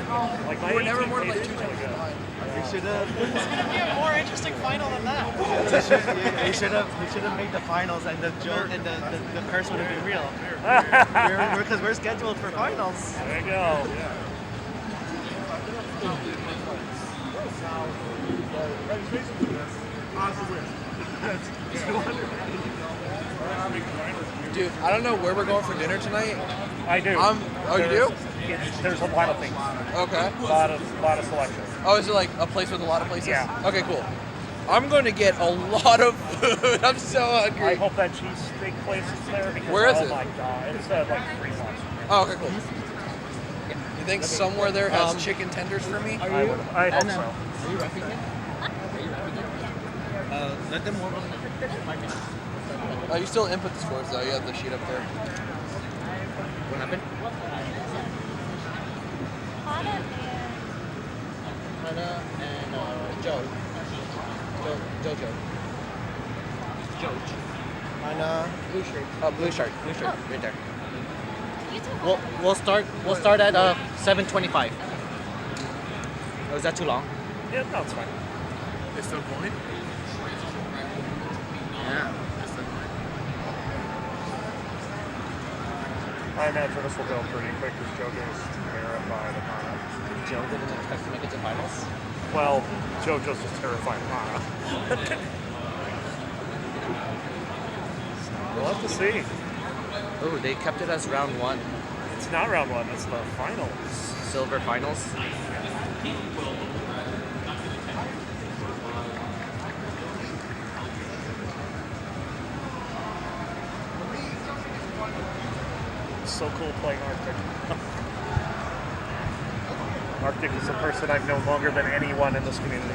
Like You were never more than like 2 times times behind. You should have. It's gonna be a more interesting final than that. You should have made the finals, and the joke and the curse would have been real. Because we're scheduled for finals. There you go. Registration for this. Possibly. Dude, I don't know where we're going for dinner tonight. I do. Oh, you do? There's a lot of things. Okay. A lot of selection. Oh, is it like a place with a lot of places? Yeah. Okay, cool. I'm going to get a lot of food. I'm so hungry. I hope that cheesesteak place is there because Where is it? Oh my god, it's like 3 months. Oh, okay, cool. You think somewhere there has chicken tenders for me? I hope so. Are you roughing it? Let them warm up in 5 minutes. Oh, you still input the scores though. You have the sheet up there. What happened? Hana and Jojo. Hana. Blue shirt. Oh, blue shirt. Blue shirt. Right there. We'll start at 7:25. Oh, is that too long? Yeah, no, it's fine. It's still going? Yeah. I imagine this will go pretty quick because JoJo's terrified of Hana. Joe didn't expect to make it to finals? Well, JoJo's just terrified of Hana. We'll have to see. Oh, they kept it as round 1. It's not round 1, it's the finals. Silver finals? It's so cool playing Arctic. Arctic is a person I've known longer than anyone in this community.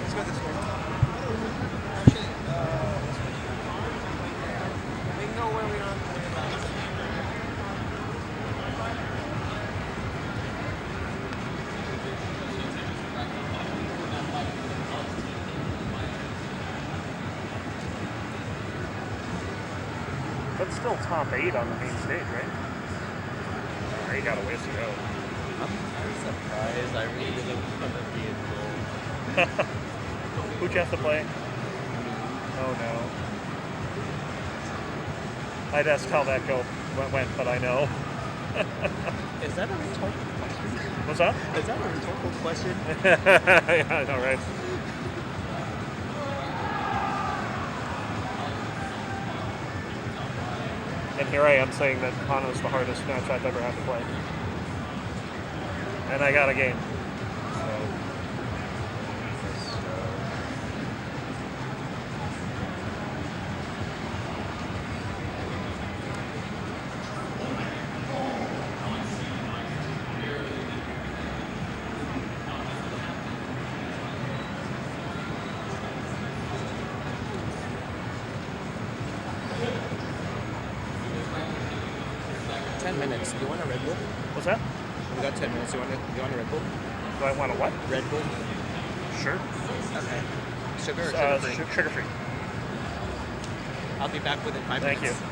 That's still top 8 on the main stage, right? Oh, you got a ways to go. I'm surprised. I really didn't want to be involved. Who'd you have to play? Oh no. I'd ask how that went, but I know. Is that a rhetorical question? What's that? Is that a rhetorical question? Yeah, I know, right? And here I am saying that Hana's the hardest match I've ever had to play. And I got a game. Minutes. Do you want a Red Bull? What's that? We got 10 minutes. Do you want a Red Bull? Do I want a what? Red Bull. Sure. Okay. Sugar or sugar-free? Sugar-free. I'll be back within 5 Thank minutes. you.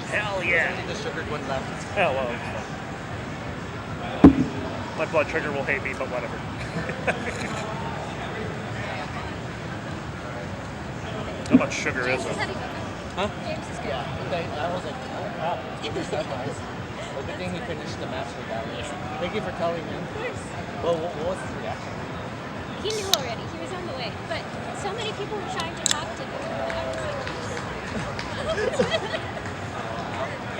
Hell yeah. There's only the sugared one left. Oh, well. My blood sugar will hate me, but whatever. How much sugar is it? Huh? Yeah. I was like, oh crap. Well, good thing he finished the match with that. Thank you for telling me. Of course. Well, what was his reaction? He knew already. He was on the way. But so many people were trying to talk to him. I was like,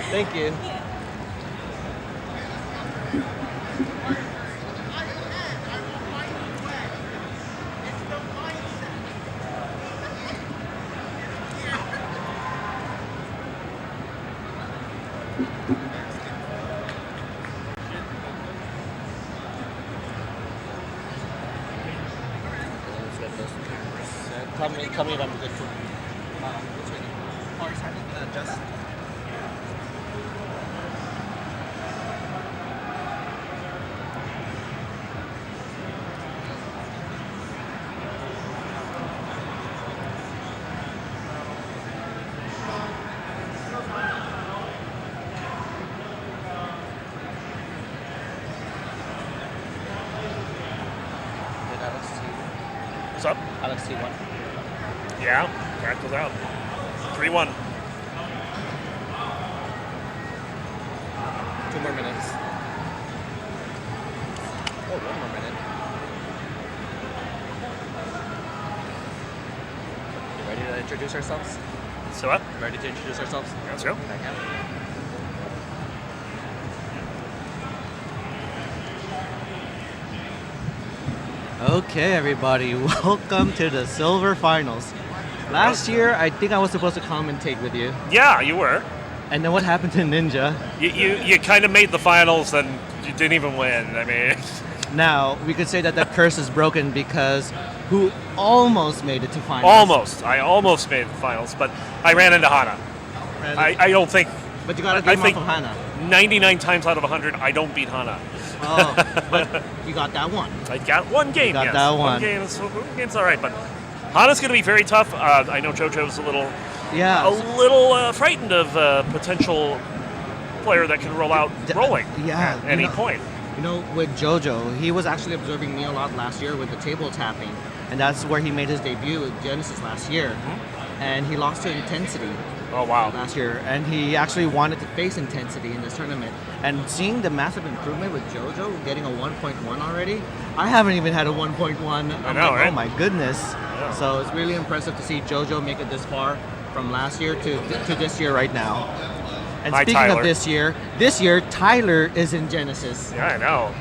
Thank you. Tell me if I'm good for what's your name? Oh, he's having Justin. What's up? Alex T1. Yeah, crackles out. 3-1. 2 more minutes. Oh, 1 more minute. You ready to introduce ourselves? So what? Ready to introduce ourselves? Let's go. Okay, everybody, welcome to the Silver Finals. Last year, I think I was supposed to commentate with you. Yeah, you were. And then what happened to Ninja? You kind of made the finals and you didn't even win. I mean, now we could say that the curse is broken because who almost made it to finals? almost. I almost made the finals, but I ran into Hana. I don't think. But you got a game I think off of Hana. 99 times out of 100, I don't beat Hana. But you got that one. I got one game. Got yes. that one. One game's all right, but Hana's going to be very tough. I know JoJo's a little frightened of potential player that can roll out rolling at any point. You know, with JoJo, he was actually observing me a lot last year with the table tapping, and that's where he made his debut with Genesis last year. And he lost to Intensity. Oh, wow. Last year, and he actually wanted to face Intensity in this tournament. And seeing the massive improvement with JoJo getting a 1.1 already, I haven't even had a 1.1. I know, right? Oh my goodness. Yeah. So it's really impressive to see JoJo make it this far from last year to this year right now. And Hi, speaking Tyler. of this year Tyler is in Genesis. Yeah, I know.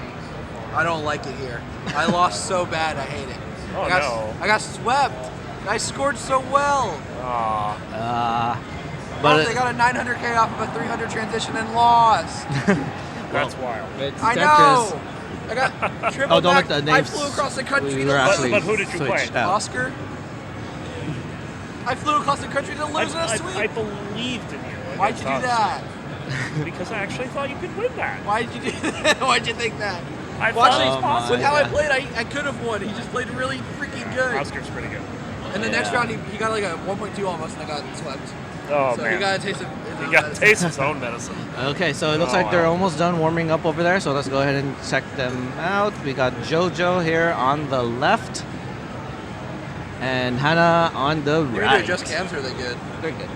I don't like it here. I lost so bad, I hate it. Oh, I got swept. I scored so well. But they got a 900K off of a 300 transition and lost. That's wild. I know. I got triple don't back. let the I names- flew across the country. we to were lose. actually But who did you play? switched out. Oscar. I flew across the country to lose in a sweep. I believed in you. Why'd you do that? Because I actually thought you could win that. Why'd you do that? Why'd you think that? I Well, thought it was actually, possible. with how I played, I could have won. He just played really freaking good. Oscar's pretty good. And the next round, he got like a 1.2 almost, and I got swept. Oh, so man. he got a taste of He got to taste his own medicine. Okay, so it looks Oh, like they're wow. almost done warming up over there. So let's go ahead and check them out. We got JoJo here on the left, and Hana on the Maybe right. their just cams are they good? They're good.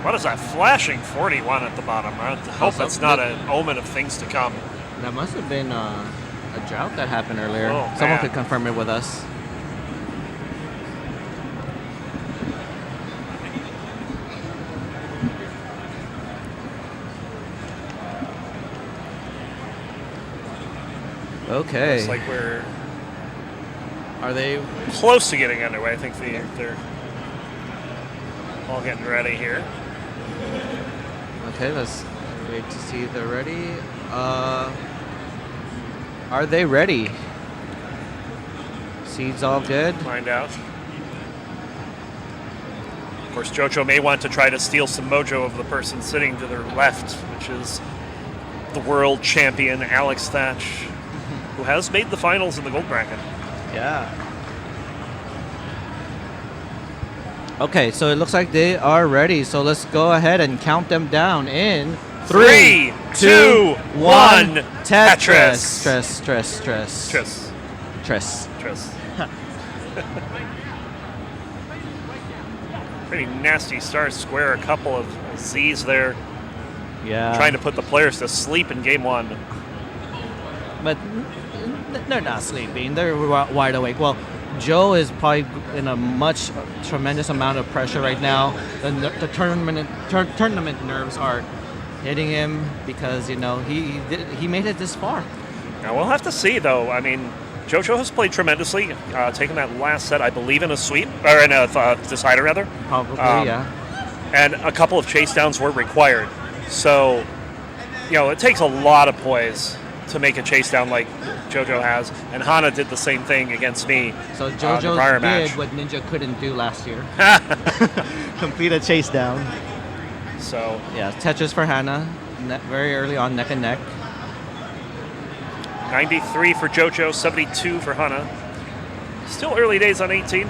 What is that flashing 41 at the bottom? I hope that's not an omen of things to come. That must have been a drought that happened earlier. Oh, Someone man. could confirm it with us. Okay. Looks like we're Are they close to getting underway. I think they're all getting ready here. Okay, let's wait to see if they're ready. Are they ready? Seeds all good. Find out. Of course, JoJo may want to try to steal some mojo of the person sitting to their left, which is the world champion Alex Thatch, who has made the finals in the gold bracket. Yeah. Okay, so it looks like they are ready. So let's go ahead and count them down in 3, 2, 1. Tetris. Tres. Pretty nasty star square. A couple of Z's there. Yeah. Trying to put the players to sleep in game one. But they're not sleeping. They're wide awake. Well, Joe is probably in a tremendous amount of pressure right now. The tournament nerves are hitting him because he made it this far. Now we'll have to see, though. I mean, JoJo has played tremendously, taking that last set, I believe, in a sweep or in a decider rather. Probably, yeah. And a couple of chase downs were required. So, it takes a lot of poise to make a chase down like JoJo has, and Hana did the same thing against me. So the JoJo prior did match. what Ninja couldn't do last year. Complete a chase down. So yeah, Tetris for Hana, very early on, neck and neck. 93 for JoJo, 72 for Hana. Still early days on 18.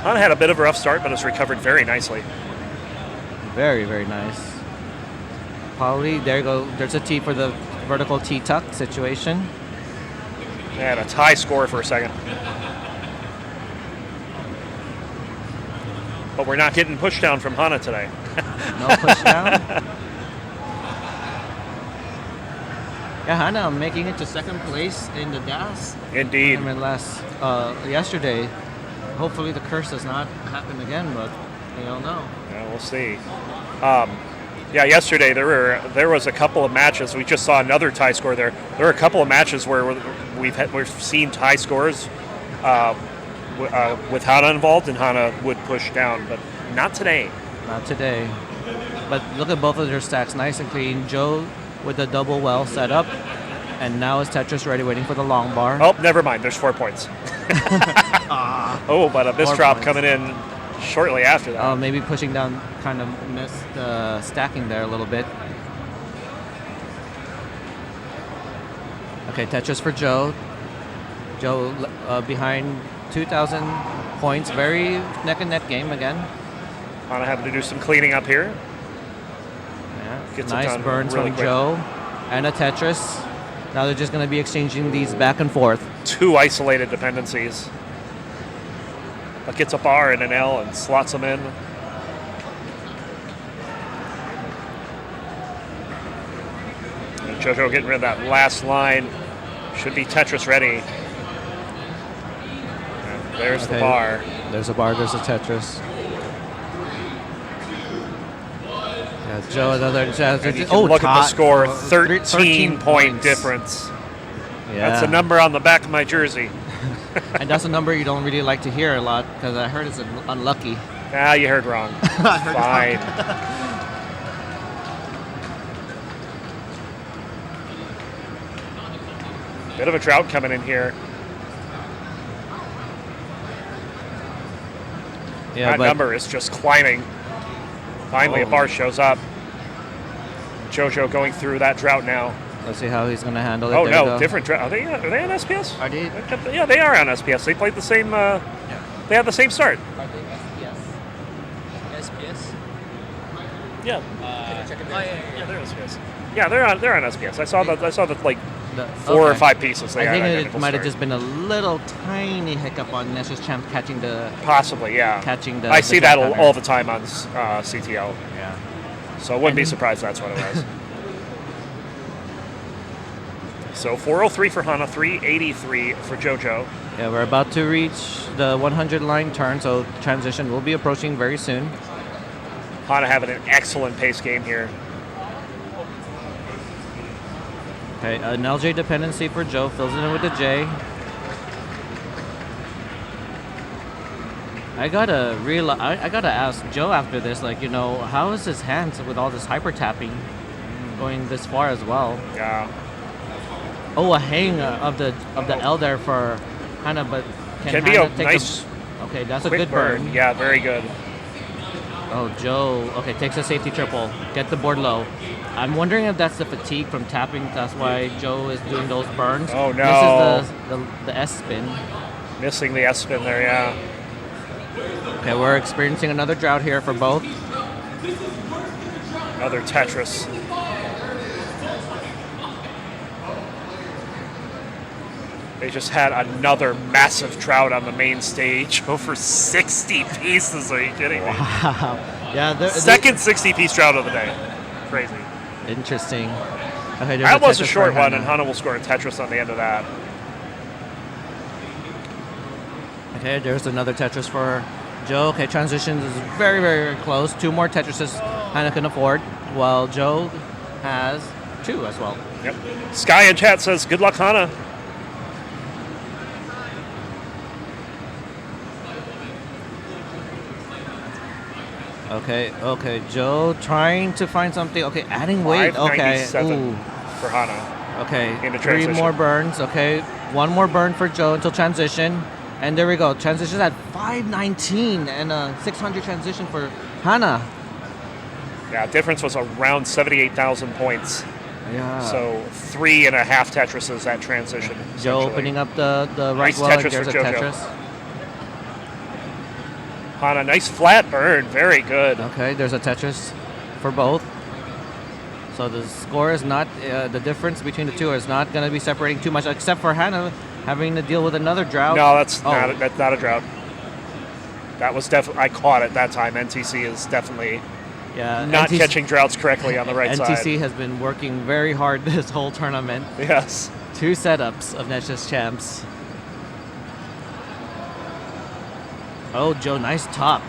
Hana had a bit of a rough start, but has recovered very nicely. Very, very nice. Probably, there's a T for the vertical T-tuck situation. And a tie score for a second. But we're not getting pushed down from Hana today. No push down? Yeah, Hana making it to second place in the DAS. Indeed. Yesterday. Hopefully the curse does not happen again, but we don't know. Yeah, we'll see. Yesterday there was a couple of matches. We just saw another tie score there. There were a couple of matches where we've seen tie scores with Hana involved, and Hana would push down, but not today. Not today. But look at both of their stacks, nice and clean. Joe with the double well set up, and now is Tetris ready, waiting for the long bar. Oh, never mind. There's 4 points. But a miss drop coming in shortly after that. Maybe pushing down, kind of missed stacking there a little bit. Okay, Tetris for Joe. Joe behind 2,000 points. Very neck and neck game again. Hana having to do some cleaning up here. Yeah, Gets it nice done burns really from quick. Joe and a Tetris. Now they're just going to be exchanging these back and forth. 2 isolated dependencies. But gets a bar and an L and slots them in. And JoJo getting rid of that last line. Should be Tetris ready. And there's the bar. There's a bar, there's a Tetris. Yeah, Joe, another. And you can look at the score, 13-point difference. Yeah. That's a number on the back of my jersey. And that's a number you don't really like to hear a lot because I heard it's unlucky. Ah, you heard wrong. Fine. Bit of a drought coming in here. Yeah, that but number is just climbing. Finally, a bar shows up. JoJo going through that drought now. Let's see how he's going to handle it. Oh, There no, we go. different drought. Are they on SPS? Are they? Yeah, they are on SPS. They played the same. They had the same start. Are they SPS? SPS? Yeah. Yeah, they're SPS. Yeah, they're on SPS. I saw the like The- 4 or okay. 5 pieces. They I had think it identical might have start. just been a little tiny hiccup on Nesh's Champ catching the. Possibly, yeah. Catching the. I the see that jackhammer. all the time on CTO. Yeah. So I wouldn't be surprised that's what it was. So 403 for Hana, 383 for JoJo. Yeah, we're about to reach the 100 line turn, so transition will be approaching very soon. Hana having an excellent pace game here. Okay, an LJ dependency for Joe, fills it in with the J. I gotta ask Joe after this, like, how is his hands with all this hyper tapping going this far as well? Yeah. Oh, a hang of the L there for Hana, but Can be Hana a take nice okay, that's a quick good burn. Yeah, very good. Oh, Joe. Okay, takes a safety triple. Get the board low. I'm wondering if that's the fatigue from tapping. That's why Joe is doing those burns. Oh, no. This is the S spin. Missing the S spin there, yeah. Okay, we're experiencing another drought here for both. Another Tetris. They just had another massive drought on the main stage. Over 60 pieces. Are you kidding me? Wow. Yeah. Second 60-piece drought of the day. Crazy. Interesting. Okay, there's That was a Tetris short for one, Hana. and Hana will score a Tetris on the end of that. Okay, there's another Tetris for Joe. Okay, transitions is very, very close. 2 more Tetrises Hana can afford, while Joe has 2 as well. Yep. Sky in chat says, good luck, Hana. Okay, Joe trying to find something. Okay, adding weight. Okay, 597 ooh. for Hana. Okay, Into 3 transition. more burns. Okay, 1 more burn for Joe until transition. And there we go. Transition at 519 and a 600 transition for Hana. Yeah, difference was around 78,000 points. Yeah. So 3.5 Tetrises at transition. Joe essentially. opening up the right Nice wall. Tetris There's for a JoJo. Tetris. Hana, nice flat burn. Very good. Okay, there's a Tetris for both. So the score is not, the difference between the two is not going to be separating too much, except for Hana having to deal with another drought. No, that's Oh. not a drought. That was definitely, I caught it that time. NTC is definitely not NTC catching droughts correctly on the right side. NTC has been working very hard this whole tournament. Yes. 2 setups of Nesh's champs. Oh, Joe, nice talk.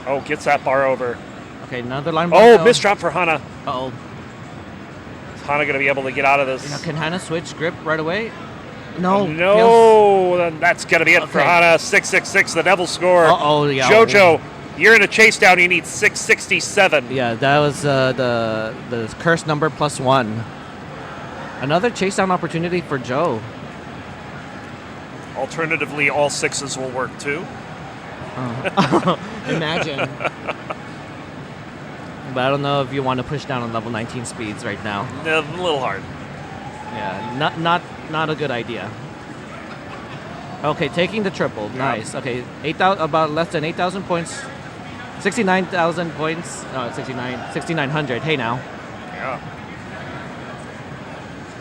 Oh, gets that bar over. Okay, another line. Oh, missed drop for Hana. Uh-oh. Is Hana going to be able to get out of this? Now, can Hana switch grip right away? No. No, then that's going to be it for Okay. Hana. 666, the devil score. Uh-oh, yeah. JoJo, you're in a chase down. You need 667. Yeah, that was the curse number +1. Another chase down opportunity for Joe. Alternatively, all 6s will work too. Imagine. But I don't know if you want to push down on level 19 speeds right now. A little hard. Yeah, not a good idea. Okay, taking the triple. Nice. Okay, 8,000, about less than 8,000 points. 69,000 points. No, 6,900. Hey now. Yeah.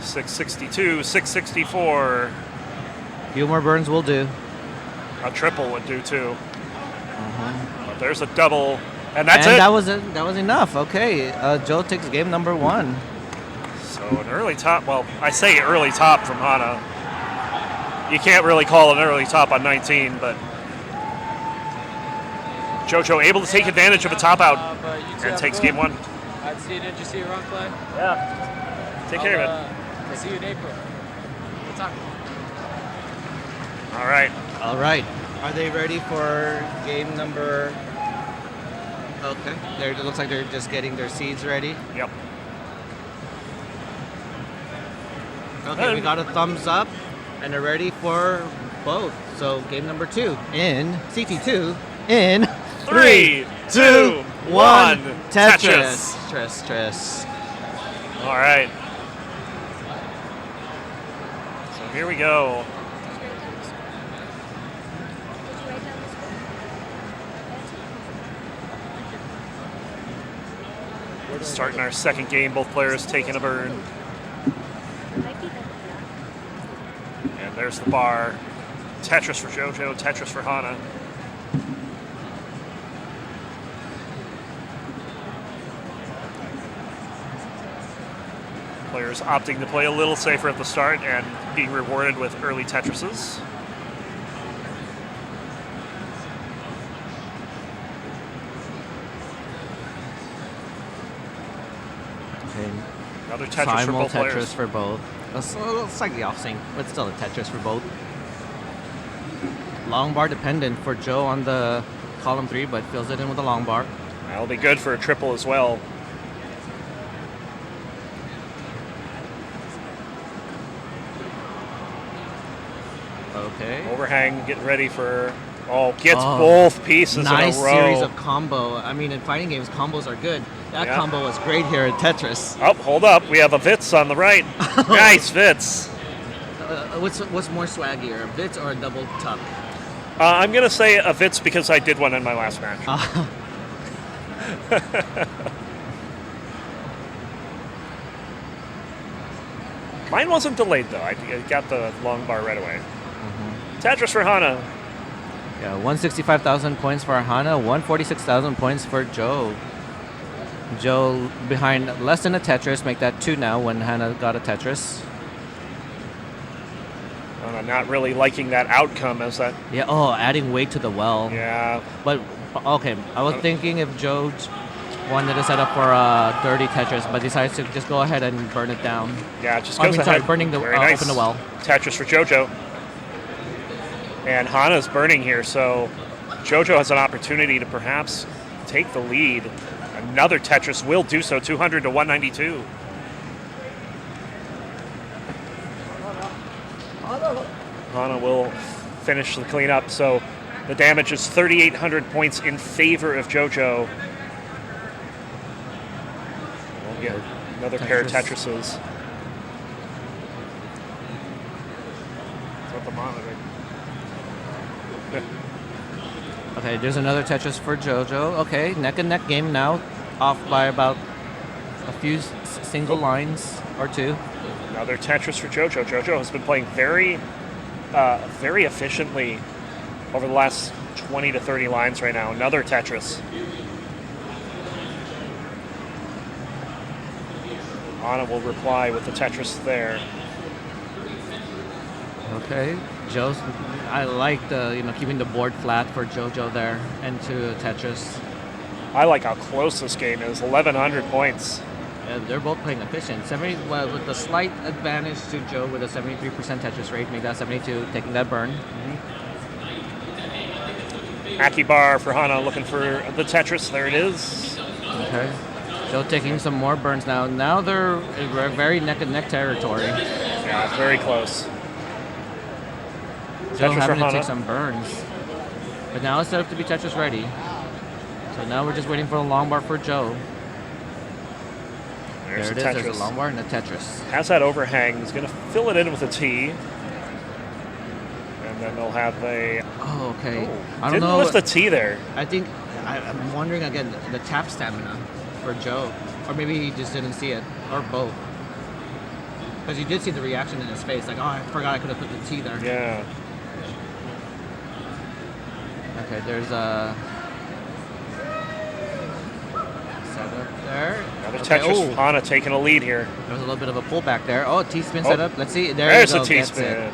662, 664. A few more burns will do. A triple would do too. But there's a double, and that's and it. That was enough. Okay, Joe takes game number 1. So an early top. Well, I say early top from Hana. You can't really call it an early top on 19, but JoJo able to take advantage of a top out and takes game 1. Did you see a wrong play? Yeah. Take care of it. I'll see you in April. We'll talk. All right. All right. Are they ready for game number? Okay. It looks like they're just getting their seeds ready. Yep. Okay, we got a thumbs up, and they're ready for both. So game number 2 in CT2 in 3, 2, 1. Tetris. Tetris. All right. So here we go. Starting our second game, both players taking a burn. And there's the bar. Tetris for JoJo, Tetris for Hana. Players opting to play a little safer at the start and being rewarded with early Tetrises. Okay. Another Tetris for both Tetris players. for both. It's slightly off sync, but still a Tetris for both. Long bar dependent for Joe on the column 3, but fills it in with a long bar. That'll be good for a triple as well. Okay. Overhang, getting ready for... Oh, gets both pieces nice in a row. series of combo. I mean, in fighting games, combos are good. That combo was great here at Tetris. Oh, hold up. We have a Vitz on the right. Nice Vitz. What's more swaggier, a Vitz or a double tuck? I'm going to say a Vitz because I did one in my last match. Mine wasn't delayed, though. I got the long bar right away. Tetris for Hana. Yeah, 165,000 points for Hana, 146,000 points for Joe. Joe behind less than a Tetris, make that 2 now when Hana got a Tetris. I'm not really liking that outcome as that... Yeah, adding weight to the well. Yeah. But, okay, I was thinking if Joe wanted to set up for a dirty Tetris, but decides to just go ahead and burn it down. Yeah, just goes ahead. Burning the, Very nice. open the well. Tetris for JoJo. And Hana's burning here, so JoJo has an opportunity to perhaps take the lead. Another Tetris will do so, 200 to 192. Hana will finish the cleanup, so the damage is 3,800 points in favor of JoJo. We'll get another pair of Tetrises. What's up the monitor? Okay, there's another Tetris for JoJo. Okay, neck and neck game now, off by about a few single lines or 2. Another Tetris for JoJo. JoJo has been playing very efficiently over the last 20 to 30 lines right now. Another Tetris. Hana will reply with the Tetris there. Okay, I like the keeping the board flat for JoJo there into Tetris. I like how close this game is. 1,100 points. Yeah, they're both playing efficient. With the slight advantage to Joe with a 73% Tetris rate, make that 72, taking that burn. Aki bar for Hana, looking for the Tetris. There it is. Okay. Joe taking some more burns now. Now they're in very neck and neck territory. Yeah, it's very close. Joe Tetris for having to Hana. take some burns. But now it's set up to be Tetris ready. So now we're just waiting for a long bar for Joe. There's there it a is. Tetris. There's a long bar and a Tetris. Has that overhang. He's going to fill it in with a T. And then they'll have a... Oh, okay. Oh, I don't didn't know. lift the T there. I think... I'm wondering, again, the tap stamina for Joe. Or maybe he just didn't see it. Or both. Because you did see the reaction in his face. Like, oh, I forgot I could have put the T there. Yeah. Okay, there's a... setup there. Another Okay, Tetris. oh. Hana taking a lead here. There's a little bit of a pullback there. Oh, T-spin Oh. setup. Let's see. There's you go. a Gets T-spin. it.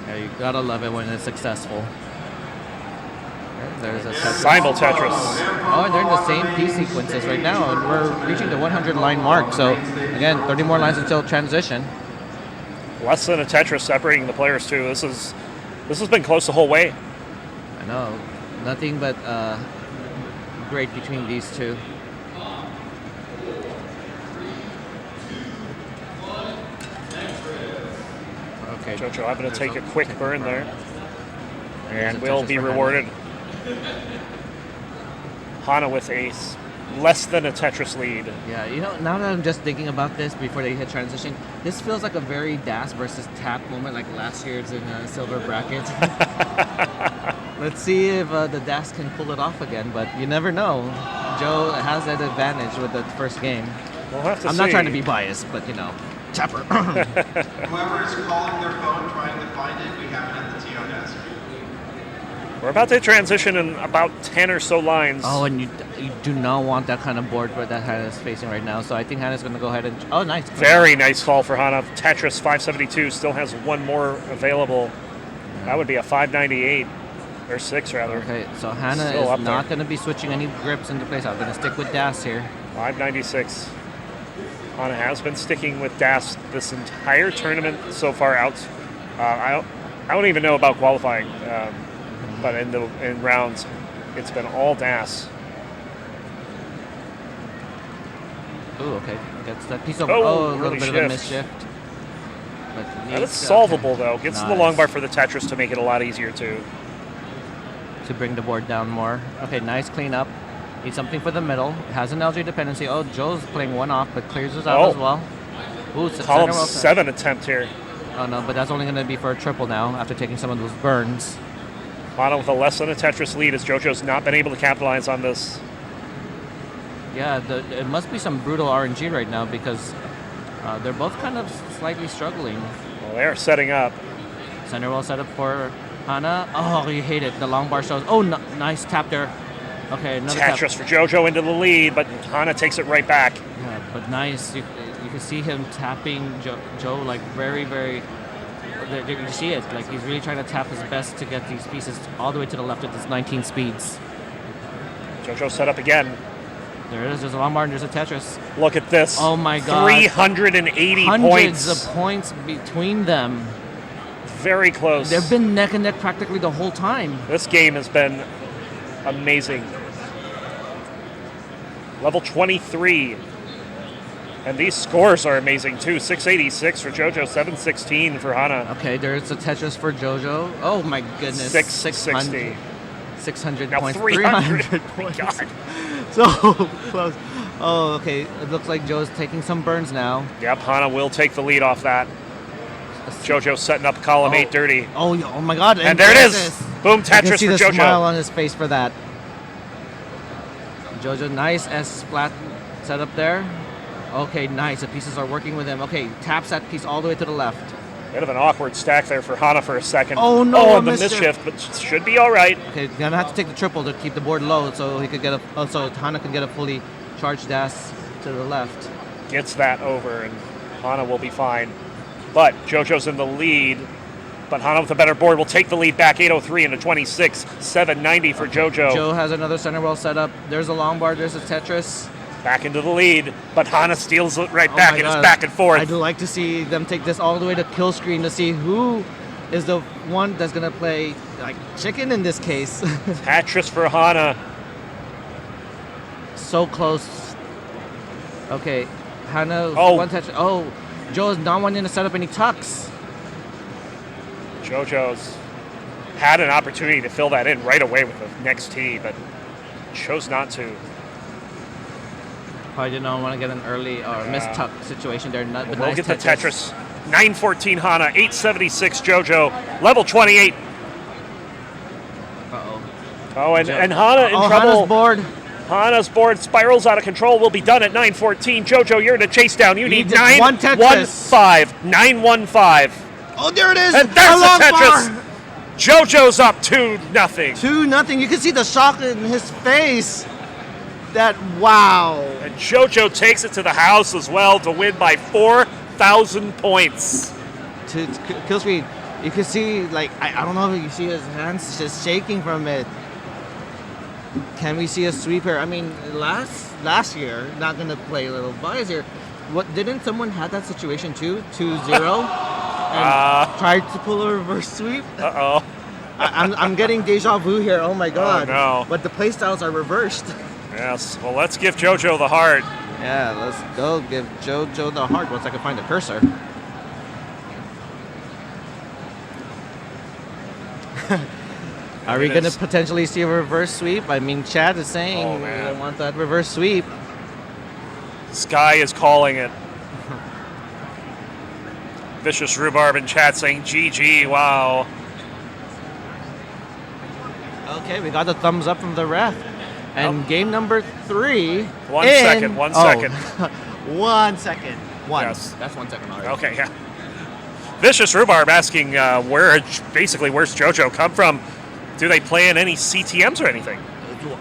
Yeah, you gotta love it when it's successful. Okay, there's a Tetris. Simul Tetris. Oh, and they're in the same piece sequences right now, and we're reaching the 100 line mark. So again, 30 more lines until transition. Less than a Tetris separating the players too. This has been close the whole way. I know. Nothing but great between these two. Okay. Jojo having to take a quick burn there. There's And a will Tetris be for Hana. rewarded. Hana with a less than a Tetris lead. Yeah, you know, now that I'm just thinking about this before they hit transition, this feels like a very DAS versus Tap moment like last year's in Silver Bracket. Let's see if the DAS can pull it off again, but you never know. Joe has that advantage with the first game. We'll have to I'm see. not trying to be biased, but you know, Tapper. Whoever is calling their phone trying to find it, we have it at the TO desk. We're about to transition in about 10 or so lines. Oh, and you do not want that kind of board that Hannah's facing right now, so I think Hannah's going to go ahead and... Oh, nice. Very nice call for Hana. Tetris 572 still has one more available. That would be a 598. Or 6, rather. Okay, so Hana Still up is not going to be switching any grips into place. I'm going to stick with DAS here. 596. Hana has been sticking with DAS this entire tournament so far out. I don't even know about qualifying, but in rounds, it's been all DAS. Ooh, okay. Gets that piece of... Oh, a little really bit of a misshift. But That is needs- solvable, though. Gets to the Nice. long bar for the Tetris to make it a lot easier, too. To bring the board down more. Okay, nice cleanup. Needs something for the middle. Has an LG dependency. Oh, Joe's playing one off, but clears us out Oh. as well. Ooh, Column center well- 7 attempt here. Oh no, but that's only going to be for a triple now after taking some of those burns. Hana with a less than a Tetris lead as JoJo's not been able to capitalize on this. Yeah, it must be some brutal RNG right now because they're both kind of slightly struggling. Well, they're setting up. Center well set up for Hana. Oh, you hate it. The long bar shows. Oh, nice tap there. Okay, another Tetris tap. for JoJo into the lead, but Hana takes it right back. Yeah, but nice. You can see him tapping Joe like very, very... You see it. Like he's really trying to tap his best to get these pieces all the way to the left at this 19 speeds. JoJo set up again. There it is. There's a long bar and there's a Tetris. Look at this. Oh my God. 380 Hundreds points. of points between them. Very close. They've been neck and neck practically the whole time. This game has been amazing. Level 23. And these scores are amazing too. 686 for JoJo, 716 for Hana. Okay, there's a Tetris for JoJo. Oh my goodness. 660. 600 Now points. 300. 300 Oh my points. God. So close. Oh, okay. It looks like Joe's taking some burns now. Yep, Hana will take the lead off that. JoJo setting up column 8 dirty. Oh, oh my God. And there it is. Boom, You can Tetris see for the JoJo. smile on his face for that. JoJo, nice S-splat set up there. Okay, nice. The pieces are working with him. Okay, taps that piece all the way to the left. Bit of an awkward stack there for Hana for a second. Oh, no, Oh, a the mischief. misshift, but should be all right. Okay, gonna have to take the triple to keep the board low so he could get so Hana can get a fully charged DAS to the left. Gets that over, and Hana will be fine. But JoJo's in the lead. But Hana with a better board will take the lead back, 803 into 26, 790 for JoJo. Joe has another center well set up. There's a long bar, there's a Tetris. Back into the lead, but Hana steals it right Oh back, my and it's God. back and forth. I'd like to see them take this all the way to kill screen to see who is the one that's gonna play like chicken in this case. Tetris for Hana. So close. Okay, Hana, Oh. one touch. Oh, Joe is not wanting to set up any tucks. JoJo's had an opportunity to fill that in right away with the next tee, but chose not to. Probably didn't want to get an early or mistook situation there. But We'll nice get the Tetris. 914 Hana, 876 JoJo, level 28. Uh-oh. Oh, and Hana in trouble. Hana's board. Hana's board spirals out of control. Will be done at 914. JoJo, you're in a chase down. You need one Tetris. 915. 915. Oh, there it is. And there's the Tetris. JoJo's up 2-0. 2-0. You can see the shock in his face. Wow. And JoJo takes it to the house as well to win by 4,000 points. To Killspeed, you can see, like, I don't know if you see his hands just shaking from it. Can we see a sweep here? I mean, last year, not going to play a little bias here. Didn't someone have that situation too? 2-0? And tried to pull a reverse sweep? Uh-oh. I'm getting deja vu here. Oh, my God. Oh, no. But the playstyles are reversed. Yes. Well, let's give JoJo the heart. Yeah, let's go give JoJo the heart once I can find the cursor. Are we going to potentially see a reverse sweep? I mean, Chad is saying we don't want that reverse sweep. Sky is calling it. Vicious Rhubarb in chat saying GG, wow. Okay, we got the thumbs up from the ref. And game number 3. 1 second. 1 second. 1 second. Yes. That's 1 second already. Okay, yeah. Vicious Rhubarb asking where's JoJo come from? Do they play in any CTMs or anything?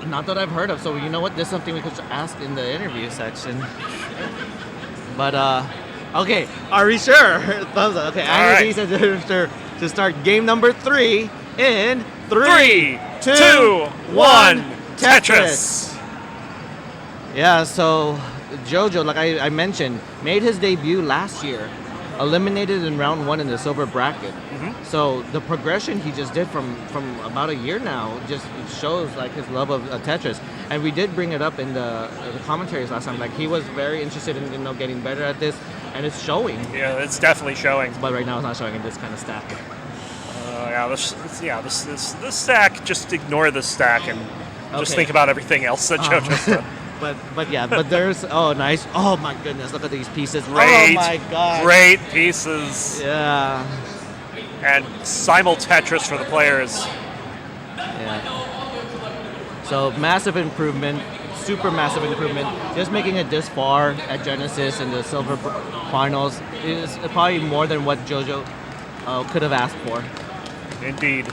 Not that I've heard of. So you know what? This is something we could ask in the interview section. But okay, are we sure? Thumbs up. Okay, Andy said to start game number 3 in 3, 2, 1. Tetris. Yeah, so JoJo, like I mentioned, made his debut last year, eliminated in round 1 in the silver bracket. Mm-hmm. So the progression he just did from about a year now just shows like his love of Tetris. And we did bring it up in the commentaries last time. Like he was very interested in getting better at this, and it's showing. Yeah, it's definitely showing. But right now it's not showing in this kind of stack. This stack. Just ignore the stack and just think about everything else that JoJo's done. But there's nice. Oh my goodness, look at these pieces. Great, oh my god. Great pieces. Yeah. And simul Tetris for the players. Yeah. So massive improvement, super massive improvement. Just making it this far at Genesis in the silver finals is probably more than what JoJo could have asked for. Indeed.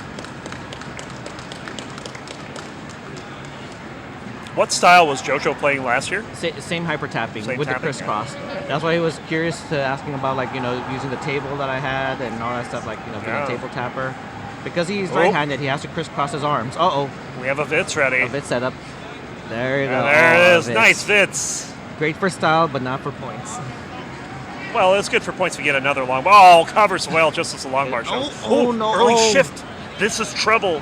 What style was JoJo playing last year? Same hyper tapping with tapping, the crisscross. That's why he was curious to asking about using the table that I had and all that stuff, being a table tapper. Because he's right-handed, he has to crisscross his arms. Uh-oh. We have a Vitz ready. A Vitz setup. There you go. There it is. Vitz. Nice Vitz. Great for style, but not for points. Well, it's good for points if we get another long bar. Oh, covers well just as the long bar shows. Oh, no. Early shift. This is trouble.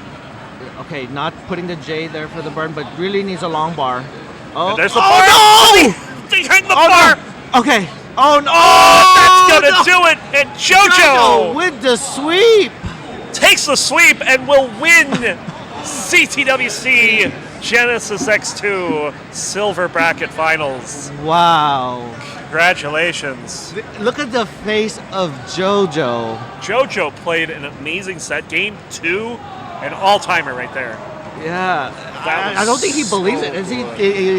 Okay, not putting the J there for the burn, but really needs a long bar. Oh, and there's the bar. No! They hang the bar. No. Okay. Oh, no. Oh, that's going to do it. And JoJo with the sweep. Takes the sweep and will win CTWC Genesis X2 Silver Bracket Finals. Wow. Congratulations. Look at the face of JoJo. JoJo played an amazing set. Game 2, an all-timer right there. Yeah. I don't think he believes it. Is he,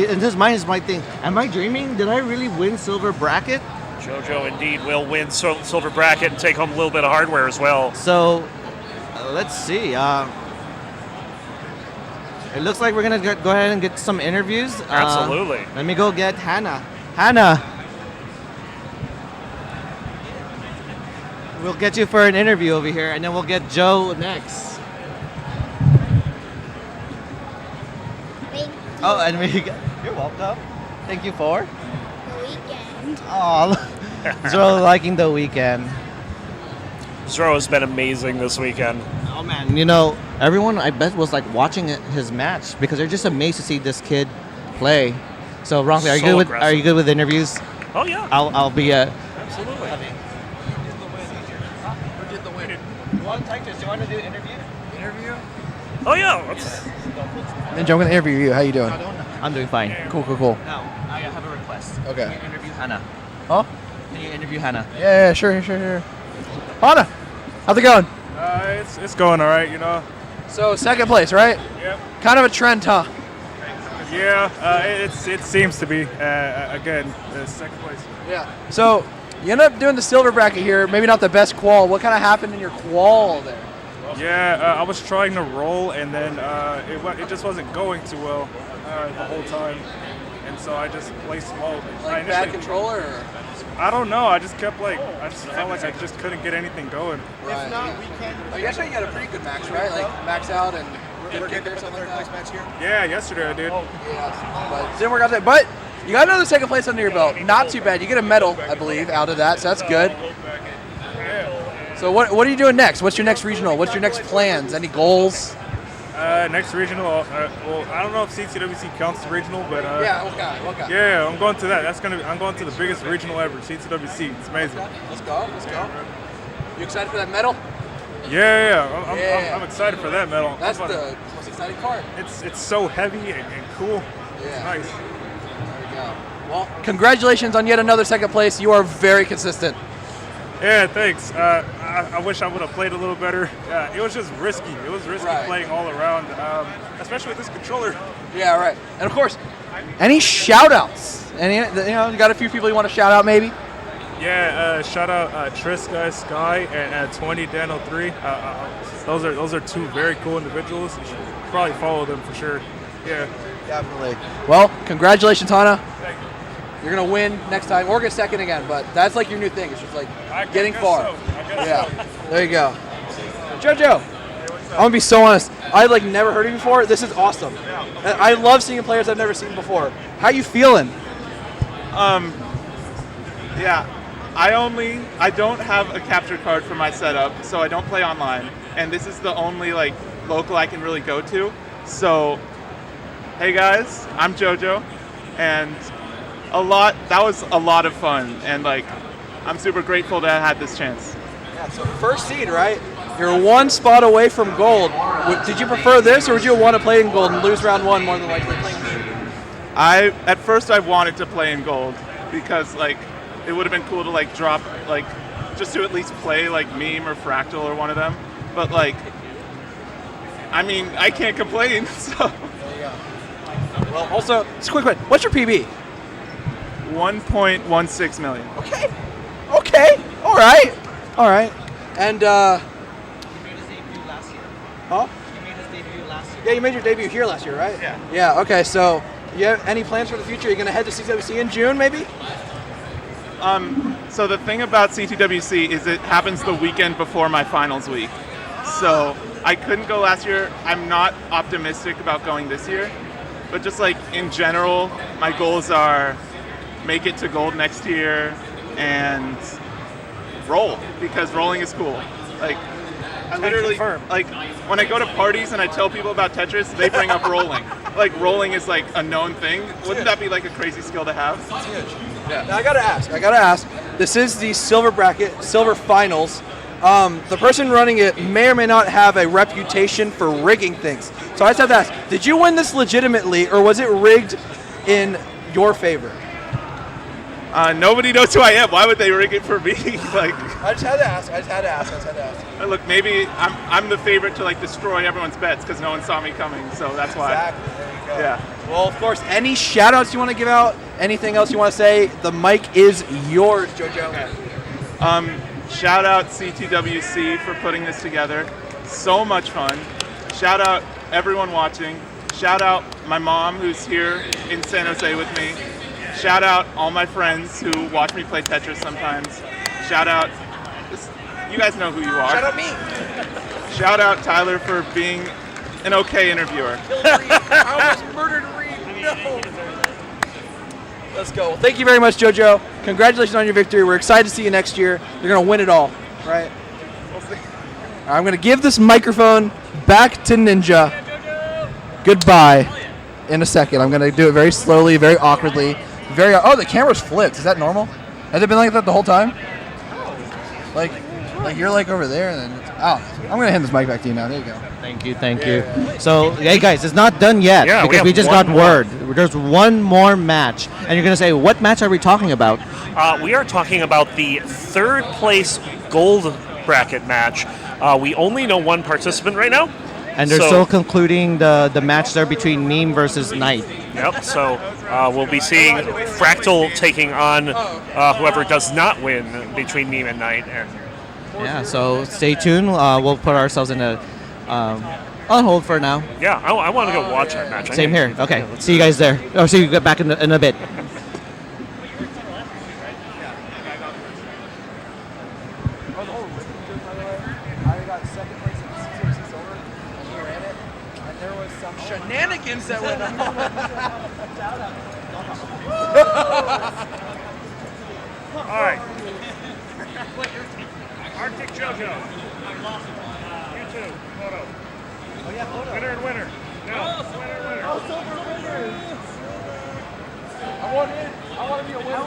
in his mind, he might think, am I dreaming? Did I really win Silver Bracket? JoJo indeed will win Silver Bracket and take home a little bit of hardware as well. So, let's see. It looks like we're going to go ahead and get some interviews. Absolutely. Let me go get Hannah. Hannah. We'll get you for an interview over here, and then we'll get Joe next. Thank you. Oh, and you're welcome. Thank you for The weekend. Oh, Zoro liking the weekend. Zoro has been amazing this weekend. Oh man, everyone I bet was watching his match because they're just amazed to see this kid play. So, Ronkley, are you good with interviews? Oh yeah. I'll be Absolutely. Who did the win? Titus, do you want to do an interview? interview? Oh yeah. Ninja, I'm gonna interview you. How you doing? I'm doing fine. Cool. Now, I have a request. Okay. Can you interview Hannah? Huh? Can you interview Hannah? Yeah, sure. Hannah, how's it going? It's going all right, you know. So second place, right? Yep. Kind of a trend, huh? Yeah, it seems to be again second place. Yeah. So you end up doing the silver bracket here. Maybe not the best qual. What kind of happened in your qual there? Yeah, I was trying to roll, and then it just wasn't going too well the whole time, and so I just placed low. Like bad controller? Or? I don't know. I just felt like I just couldn't get anything going. Right. If not, we can. Oh, yesterday you got a pretty good max, right? Like max out and didn't get there, something like that. Match here. Yeah, yesterday I did. Yeah, but didn't work out there. But you got another second place under your belt. Not too bad. You get a medal, I believe, out of that, so that's good. So what are you doing next? What's your next regional? What's your next plans? Any goals? Next regional, well, I don't know if CTWC counts as regional, but yeah, what guy? Yeah, I'm going to that. I'm going to the biggest regional ever, CTWC. It's amazing. Let's go. You excited for that medal? Yeah. I'm excited for that medal. That's the most exciting part. It's so heavy and cool. Yeah. It's nice. There we go. Well, congratulations on yet another second place. You are very consistent. Yeah, thanks. I wish I would have played a little better. It was just risky. It was risky playing all around, especially with this controller. Yeah, right. And of course, any shout-outs? You got a few people you want to shout out, maybe? Yeah, shout out Triska Sky and 20 Dano 3. Those are two very cool individuals. You should probably follow them for sure. Yeah, definitely. Well, congratulations, Hannah. You're gonna win next time, or get second again. But that's like your new thing. It's just like getting far. So. Yeah. There you go. JoJo, I'm gonna be so honest. I never heard of you before. This is awesome. And I love seeing players I've never seen before. How you feeling? Yeah. I don't have a capture card for my setup, so I don't play online. And this is the only local I can really go to. So, hey guys, I'm JoJo, and that was a lot of fun, and I'm super grateful to have had this chance. Yeah, so first seed, right? You're one spot away from gold. Did you prefer this, or would you want to play in gold and lose round one more than likely playing meme? At first I wanted to play in gold because it would have been cool to drop just to at least play meme or fractal or one of them. But I can't complain. So. There you go. Well, also, just a quick one. What's your PB? 1.16 million. Okay. All right. And You made his debut last year. Huh? You made his debut last year. Yeah, you made your debut here last year, right? Yeah. Yeah. Okay. So, you have any plans for the future? Are you gonna head to CTWC in June, maybe? So the thing about CTWC is it happens the weekend before my finals week. So I couldn't go last year. I'm not optimistic about going this year. But just in general, my goals are make it to gold next year and roll, because rolling is cool. I literally when I go to parties and I tell people about Tetris, they bring up rolling. Rolling is a known thing. Wouldn't that be a crazy skill to have? It's huge. Yeah. Now I gotta ask. This is the silver bracket, silver finals. The person running it may or may not have a reputation for rigging things. So I just have to ask, did you win this legitimately, or was it rigged in your favor? Nobody knows who I am. Why would they rig it for me? I just had to ask. Look, maybe I'm the favorite to destroy everyone's bets because no one saw me coming. So that's why. Exactly. There you go. Yeah. Well, of course, any shout outs you want to give out, anything else you want to say, the mic is yours, JoJo. Okay. Shout out CTWC for putting this together. So much fun. Shout out everyone watching. Shout out my mom who's here in San Jose with me. Shout out all my friends who watch me play Tetris sometimes. Shout out, you guys know who you are. Shout out me. Shout out Tyler for being an okay interviewer. I almost murdered Reed. No. Let's go. Well, thank you very much, JoJo. Congratulations on your victory. We're excited to see you next year. You're going to win it all, right? We'll see. All right, I'm going to give this microphone back to Ninja. Goodbye in a second. I'm going to do it very slowly, very awkwardly. Oh, the camera's flipped. Is that normal? Has it been like that the whole time? Like you're like over there, and then I'm gonna hand this mic back to you now. There you go. Thank you. So, hey guys, it's not done yet Yeah, because we we just have got one more. word. There's one more match, and you're gonna say, what match are we talking about? We are talking about the third place gold bracket match. We only know one participant right now. And they're so, still concluding the match there between Meme versus Knight. Yep, so we'll be seeing Fractal taking on whoever does not win between Meme and Knight. And Yeah, so stay tuned. We'll put ourselves in a on hold for now. yeah, I want to go watch that match. Same here. Okay, see you guys there. Oh, see you back in a bit. Shenanigans that went on. All right. Arctic JoJo. You too. Photo. Oh yeah, photo. Winner and winner. No. Winner and winner. Oh, silver winners. I want in. I want to be a winner.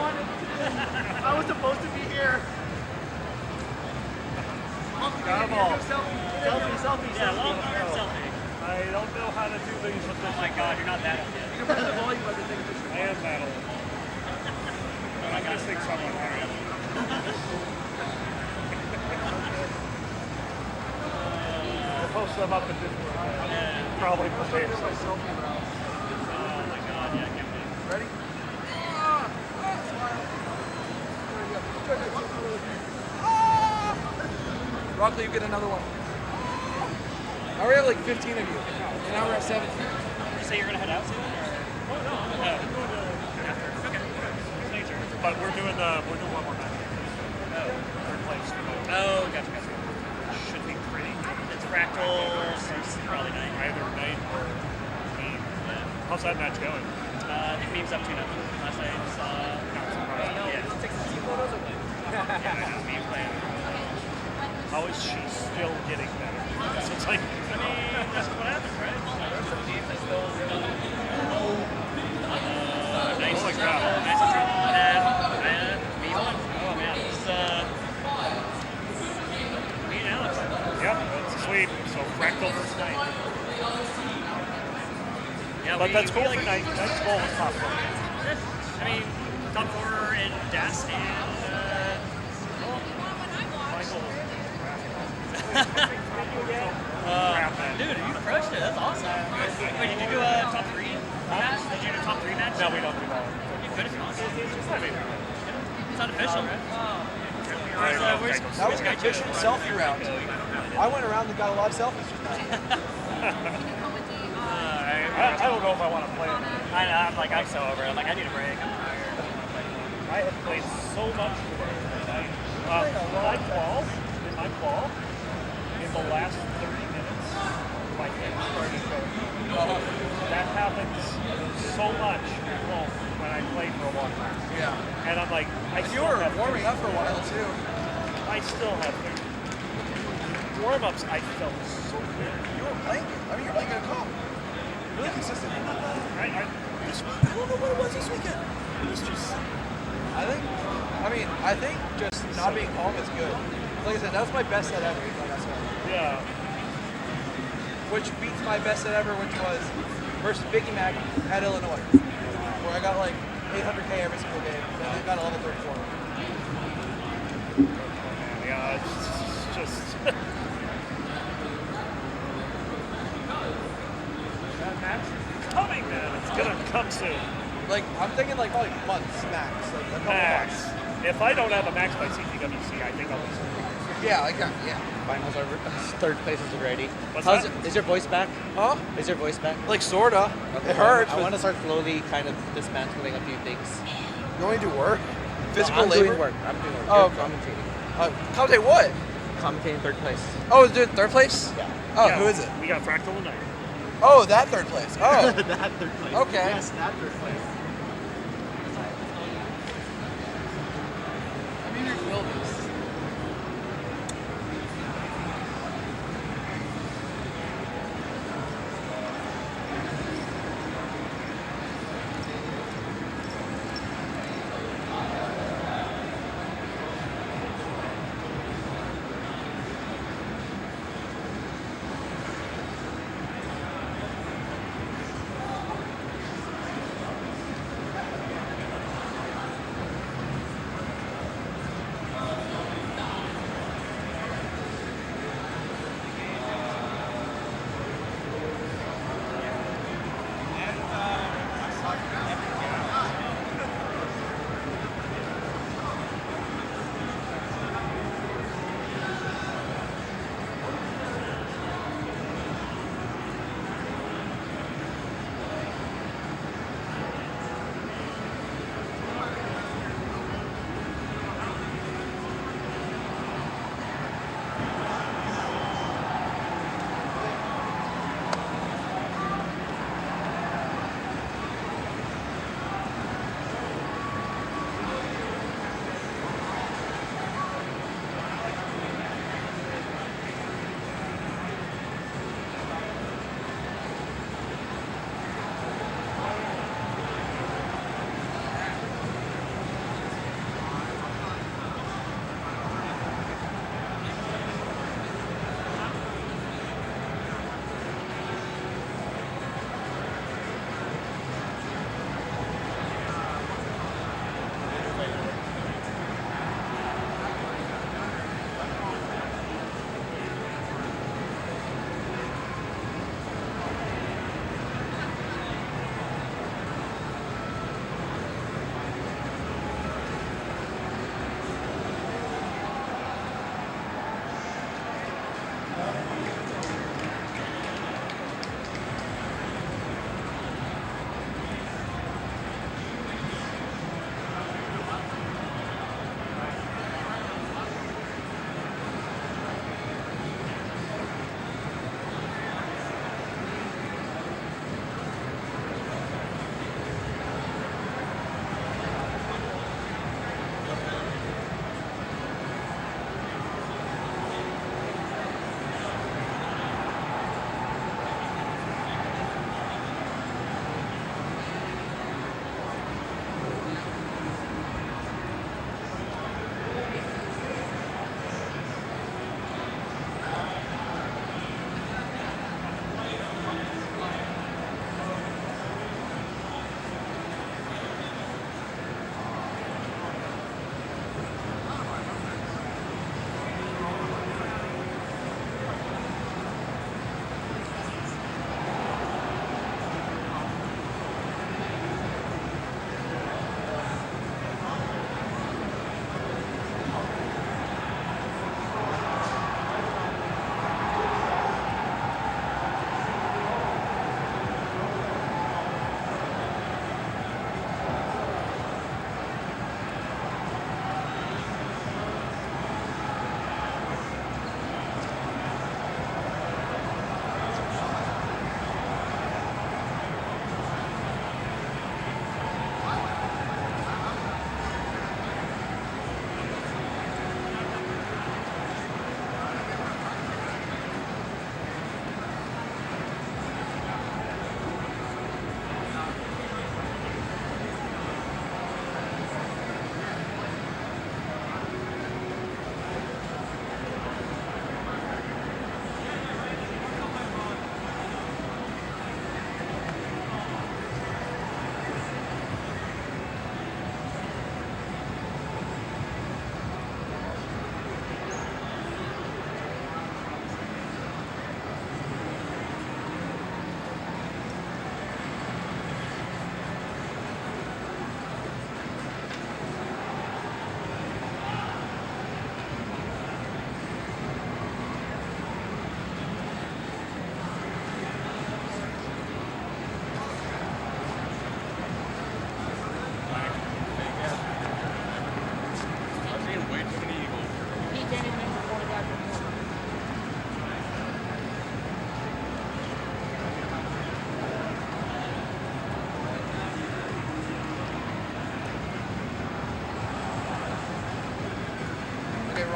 I was supposed to be here. Got them all. Selfie. Yeah, selfie. I don't know how to do things with this. Oh my god, you're not that old yet. You can press the volume button to take a picture. I am that old. I'm missing someone. We'll post them up in Discord. Probably for days. Selfie round. Oh my god, yeah, give me. Ready? Rock, you get another one. I already have like 15 of you. And now we're at 17. Did you say you're going to head out soon? Oh no, I'm going after. Okay. But we're doing one more match. Third place. Oh, gotcha. Should be pretty. It's Fractal versus probably Knight. Either Knight or Meme. How's that match going? I think Meme's up 2-0. Last night saw. Yeah. Take some team photos or what? Yeah, Meme's playing. How is she still getting better? So it's like, I mean, that's what happens, right? Nice like that. Nice and me won. Oh man, it's me and Alex. Yep, it's a sweep. So Fractal versus Knight. Yeah, but that's cool like for Knight. Knight's goal was top 4. I mean, top 4 in DAS and dude, you crushed it. That's awesome. Wait, did you do a top 3 match? Did you do a top 3 match? No, we don't do that. You could if you want. It's not official, right? That was an official selfie round. I went around and got a lot of selfies just now. I don't know if I want to play it. I'm so over it. I'm like, I need a break. I'm tired. I have played so much today. In my qual, in the last 30 minutes, my head started going. That happens so much at home when I play for a long time. Yeah. And I'm like, you were warming up for a while too. I still have 30. Warm-ups, I felt so good. You were playing. I mean, you're playing good comp. Really consistent. I don't know what it was this weekend. It was just. I think just not being home is good. Like I said, that was my best set ever. Like I said. Yeah. Which beats my best set ever, which was versus Biggie Mac at Illinois, where I got like 800K every single game, and I got a level 34. Yeah, it's just. That match is coming, man. It's gonna come soon. Like I'm thinking like probably months max, like a couple Max. months. If I don't have a max by CTWC, I think I'll be surprised. Yeah, like that. Yeah. Finals are third place is already. What's that? Is your voice back? Huh? Is your voice back? Like sorta. Okay, It hurts. I want to start slowly kind of dismantling a few things. You want me to do work? Physical I'm labor? doing work. I'm doing work. Oh, You're okay. commentating. Commentate what? Commentating third place. Oh, is it third place? Yeah. Oh, Yeah, who is it? We got Fractal tonight. Oh, that third place. Oh. That third place. Okay. Yes, that third place. I mean, you will this.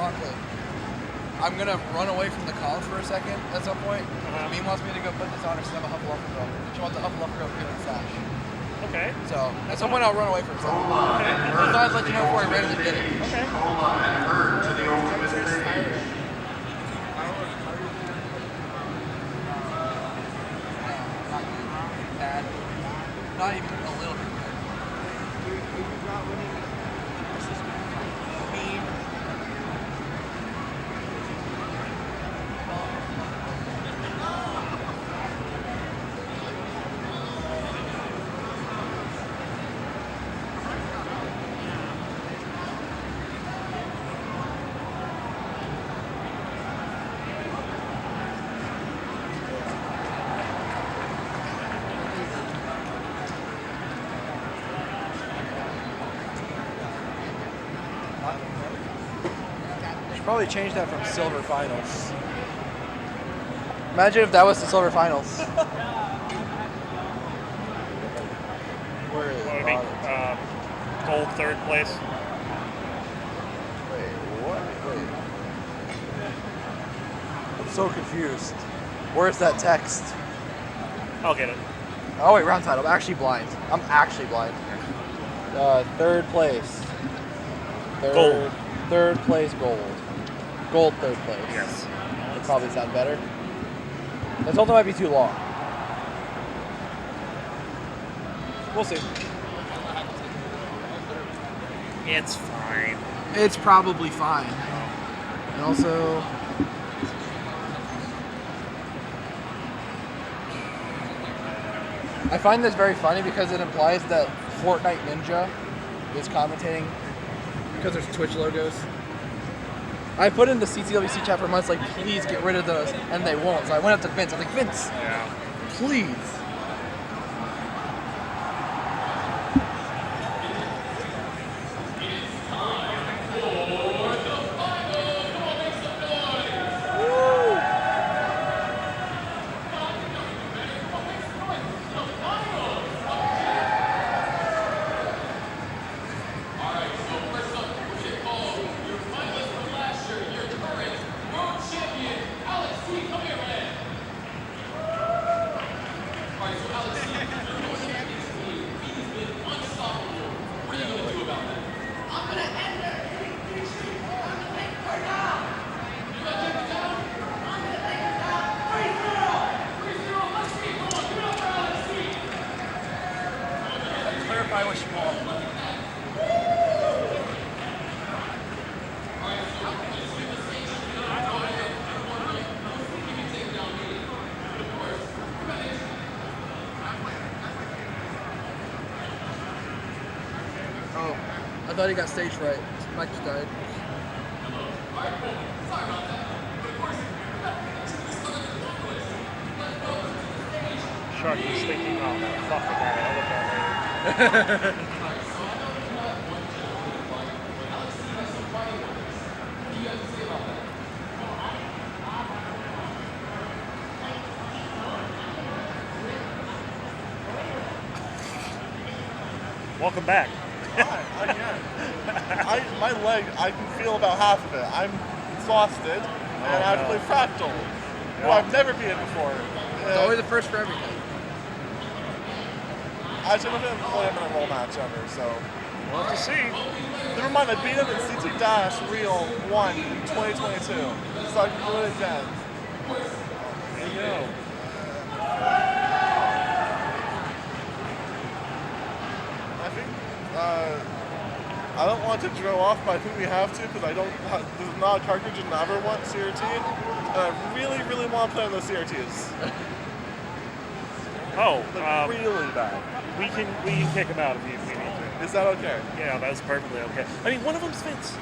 Rockland. I'm gonna run away from the college for a second at some point. Meme wants me to go put this on her because I'm a Hufflepuff girl. She wants a Hufflepuff girl feeling stash. Okay. So at some point I'll run away for a second. Okay. I thought I'd let you know before I randomly did it. Okay. To the ultimate stage. Bad. Not even a little bit. Should probably change that from silver finals. Imagine if that was the silver finals. What would it be? Gold third place. Wait, what? Wait. I'm so confused. Where's that text? I'll get it. Oh wait, round title. I'm actually blind. I'm actually blind. Third place. Gold. Third place gold. Gold third place. Yes. Would probably sound better. That also might be too long. We'll see. It's fine. It's probably fine. And also, I find this very funny because it implies that Fortnite Ninja is commentating because there's Twitch logos. I put in the CTWC chat for months, like, please get rid of those, and they won't. So I went up to Vince. I was like, Vince, please. Clarify what you want. Oh, I thought he got stage fright. Mike just died. Shark is thinking, oh no, fuck the guy, I'll look at it later. Welcome back. My leg, I can feel about half of it. I'm exhausted, and I have to play Fractal, who I've never beaten before. It's always the first for everything. I should have been playing him in a roll match ever, so. We'll have to see. Never mind, I beat him in CT Real 1 in 2022, so I can do it again. There you go. I think, I don't want to drill off, but I think we have to, because there's not a cartridge in the other one, CRT, and I really, really want to play on those CRTs. Oh, really bad. We can kick him out if we need to. Is that okay? Yeah, that's perfectly okay. I mean, one of them's Vince.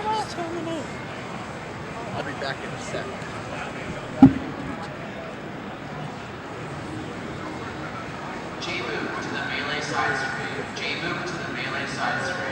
Just tell him to move. I'll be back in a sec. J-move to the melee side screen. J-move to the melee side screen.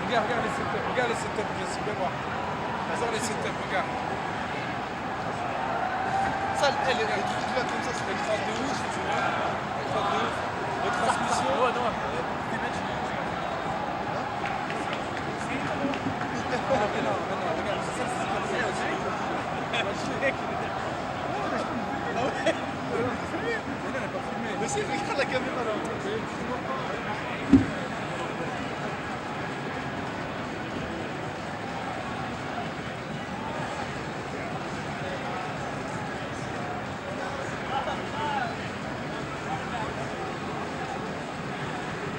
Regarde les setups, regarde les setups, Jesse, viens voir. Regarde les setups, regarde. Ça, elle est comme ça, c'est l'extra de ouf, tu vois. L'extra de ouf. Retransmission. Ouais, non. Mais non, regarde, ça, c'est comme ça aussi. Ah ouais. Mais non, elle n'est pas filmée. Mais si, regarde la caméra là.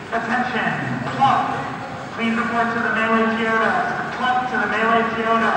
Attention, club. Please report to the melee Toyota. Club to the melee Toyota.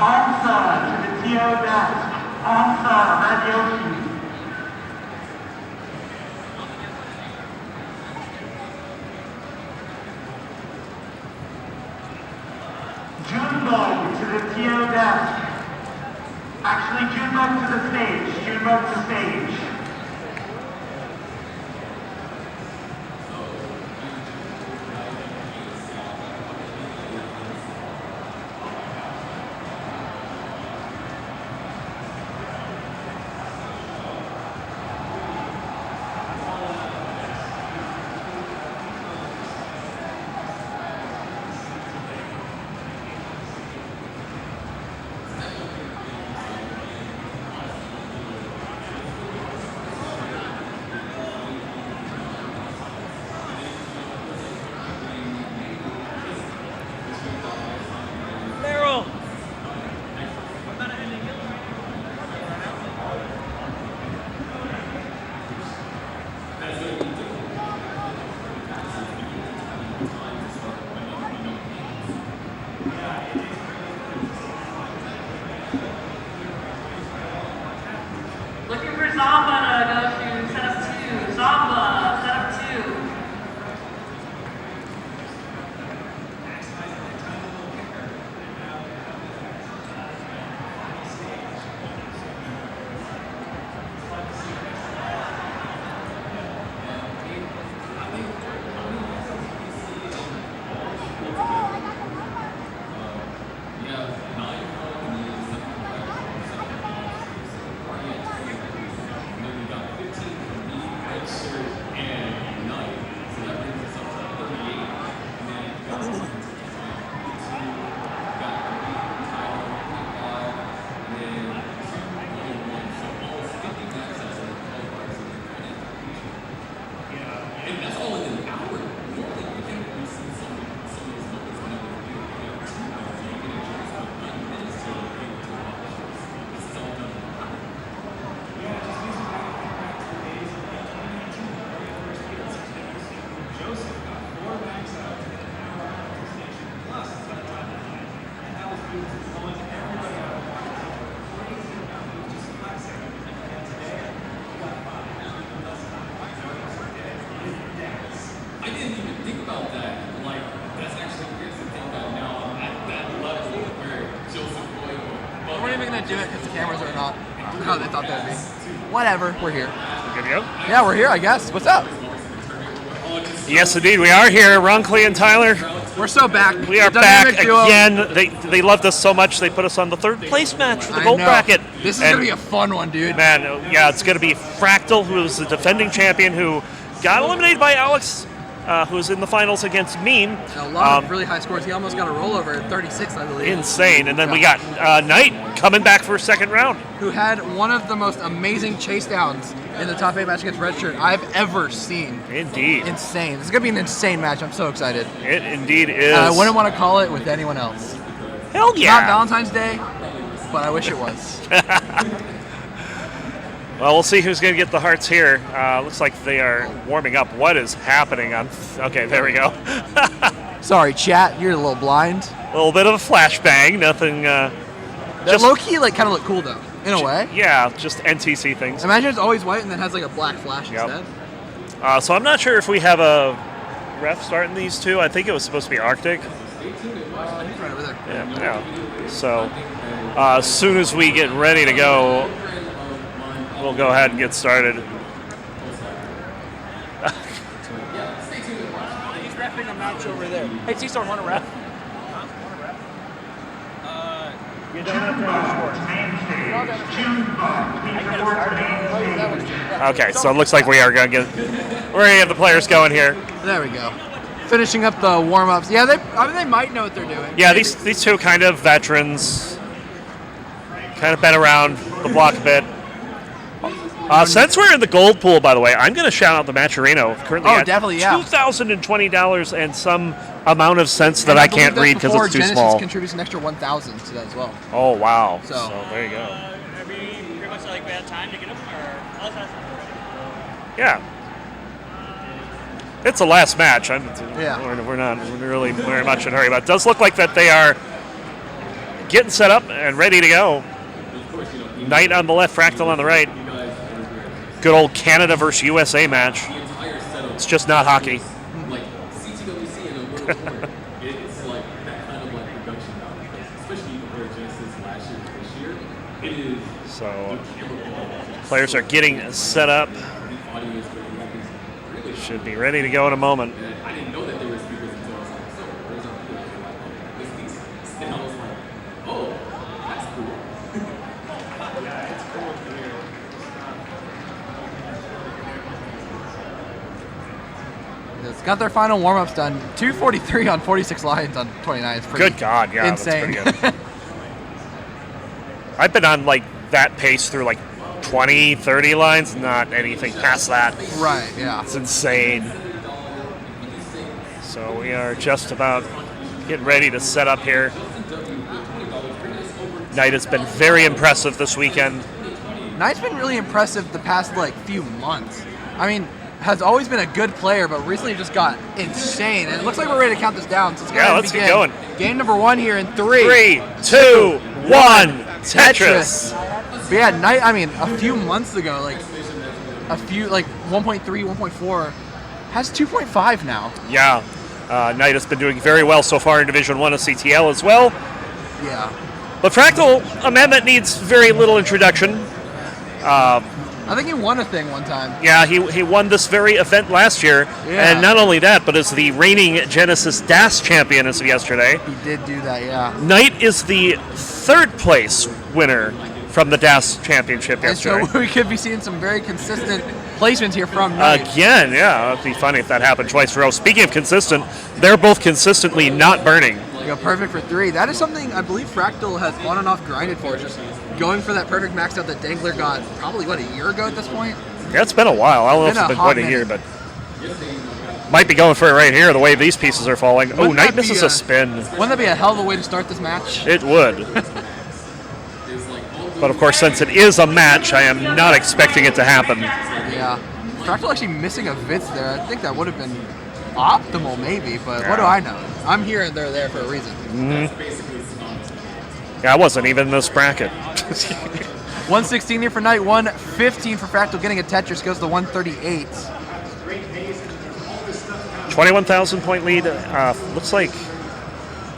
Onsa to the TO desk. Onsa, Matt Yoshi. Junebug to the TO desk. Actually, Junebug to the stage. Junebug to stage. gonna do it because the cameras are not how they thought they'd be. Whatever, we're here. Good to go? Yeah, we're here, I guess. What's up? Yes, indeed, we are here. Ronclay and Tyler. We're so back. We are The back dynamic duo. again. They loved us so much they put us on the third place match for the I gold know. bracket. This is And, gonna be a fun one, dude. Man, yeah, it's going to be Fractal, who is the defending champion, who got eliminated by Alex, who was in the finals against Meme. A lot of really high scores. He almost got a rollover at 36, I believe. Insane. And then we got Knight coming back for a second round. Who had one of the most amazing chase downs in the top 8 match against Redshirt I've ever seen. Indeed. Insane. This is going to be an insane match. I'm so excited. It indeed is. I wouldn't want to call it with anyone else. Hell It's yeah. not Valentine's Day, but I wish it was. Well, we'll see who's going to get the hearts here. Looks like they are warming up. What is happening on... Okay, there we go. Sorry, chat. You're a little blind. A little bit of a flashbang. Nothing... That low-key like kind of look cool, though, in a way. Yeah, just NTC things. Imagine it's always white and then has like a black flash instead. So I'm not sure if we have a ref starting these two. I think it was supposed to be Arctic. He's right over there. Yeah. So as soon as we get ready to go, we'll go ahead and get started. He's repping a match over there. Hey, T-Storm, want to rep? You don't have to Okay, so it looks like we are going to have the players going here. There we go. Finishing up the warm-ups. Yeah, they might know what they're doing. Yeah, these two kind of veterans, kind of been around the block a bit. Since we're in the gold pool, by the way, I'm going to shout out the Matcherino. Currently at definitely, yeah. $2,020 and some amount of cents that I can't read because it's too Genesis small. contributes an extra 1,000 to that as well. Oh, wow. So there you go. Are we pretty much like bad time to get up? Yeah. It's a last match. We're not really very much in a hurry, but it does look like that they are getting set up and ready to go. Knight on the left, Fractal on the right. Good old Canada versus USA match. It's just not hockey. Like CTWC and it's like that kind of like production value, especially compared to Genesis last year to this year. It is so players are getting set up. Should be ready to go in a moment. I didn't know that there were speakers until I was like, so there's our people. This piece. And I was like, oh, that's cool. Yeah, it's cool to hear. it's got their final warm-ups done. 243 on 46 lines on 29. It's pretty Good God, yeah, insane. that's pretty good. I've been on like that pace through like 20, 30 lines, not anything past that. Right, yeah. It's insane. So we are just about getting ready to set up here. Knight has been very impressive this weekend. Knight's been really impressive the past like few months. I mean, has always been a good player, but recently just got insane. And it looks like we're ready to count this down. So let's get going. Game number 1 here in 3, 3, 2, 1, Tetris. But yeah, Knight, I mean, a few months ago, like 1.3, 1.4, has 2.5 now. Yeah, Knight has been doing very well so far in Division 1 of CTL as well. Yeah. But Fractal Amendment needs very little introduction. I think he won a thing one time. Yeah, he won this very event last year. Yeah. And not only that, but is the reigning Genesis DAS champion as of yesterday. He did do that, yeah. Knight is the third place winner from the DAS championship And yesterday. so we could be seeing some very consistent placements here from Knight. Again, yeah, it'd be funny if that happened twice in a row. Speaking of consistent, they're both consistently not burning. You go perfect for 3. That is something I believe Fractal has on and off grinded for, just going for that perfect max out that Dangler got probably, a year ago at this point? Yeah, it's been a while. I don't know if it's been quite a year, but might be going for it right here, the way these pieces are falling. Oh, Knight misses a spin. Wouldn't that be a hell of a way to start this match? It would. But of course, since it is a match, I am not expecting it to happen. Yeah. Fractal actually missing a Vitz there. I think that would have been optimal maybe, but what do I know? I'm here and they're there for a reason. Yeah, I wasn't even in this bracket. 116 here for Knight, 115 for Fractal, getting a Tetris, goes to 138. 21,000 point lead. Looks like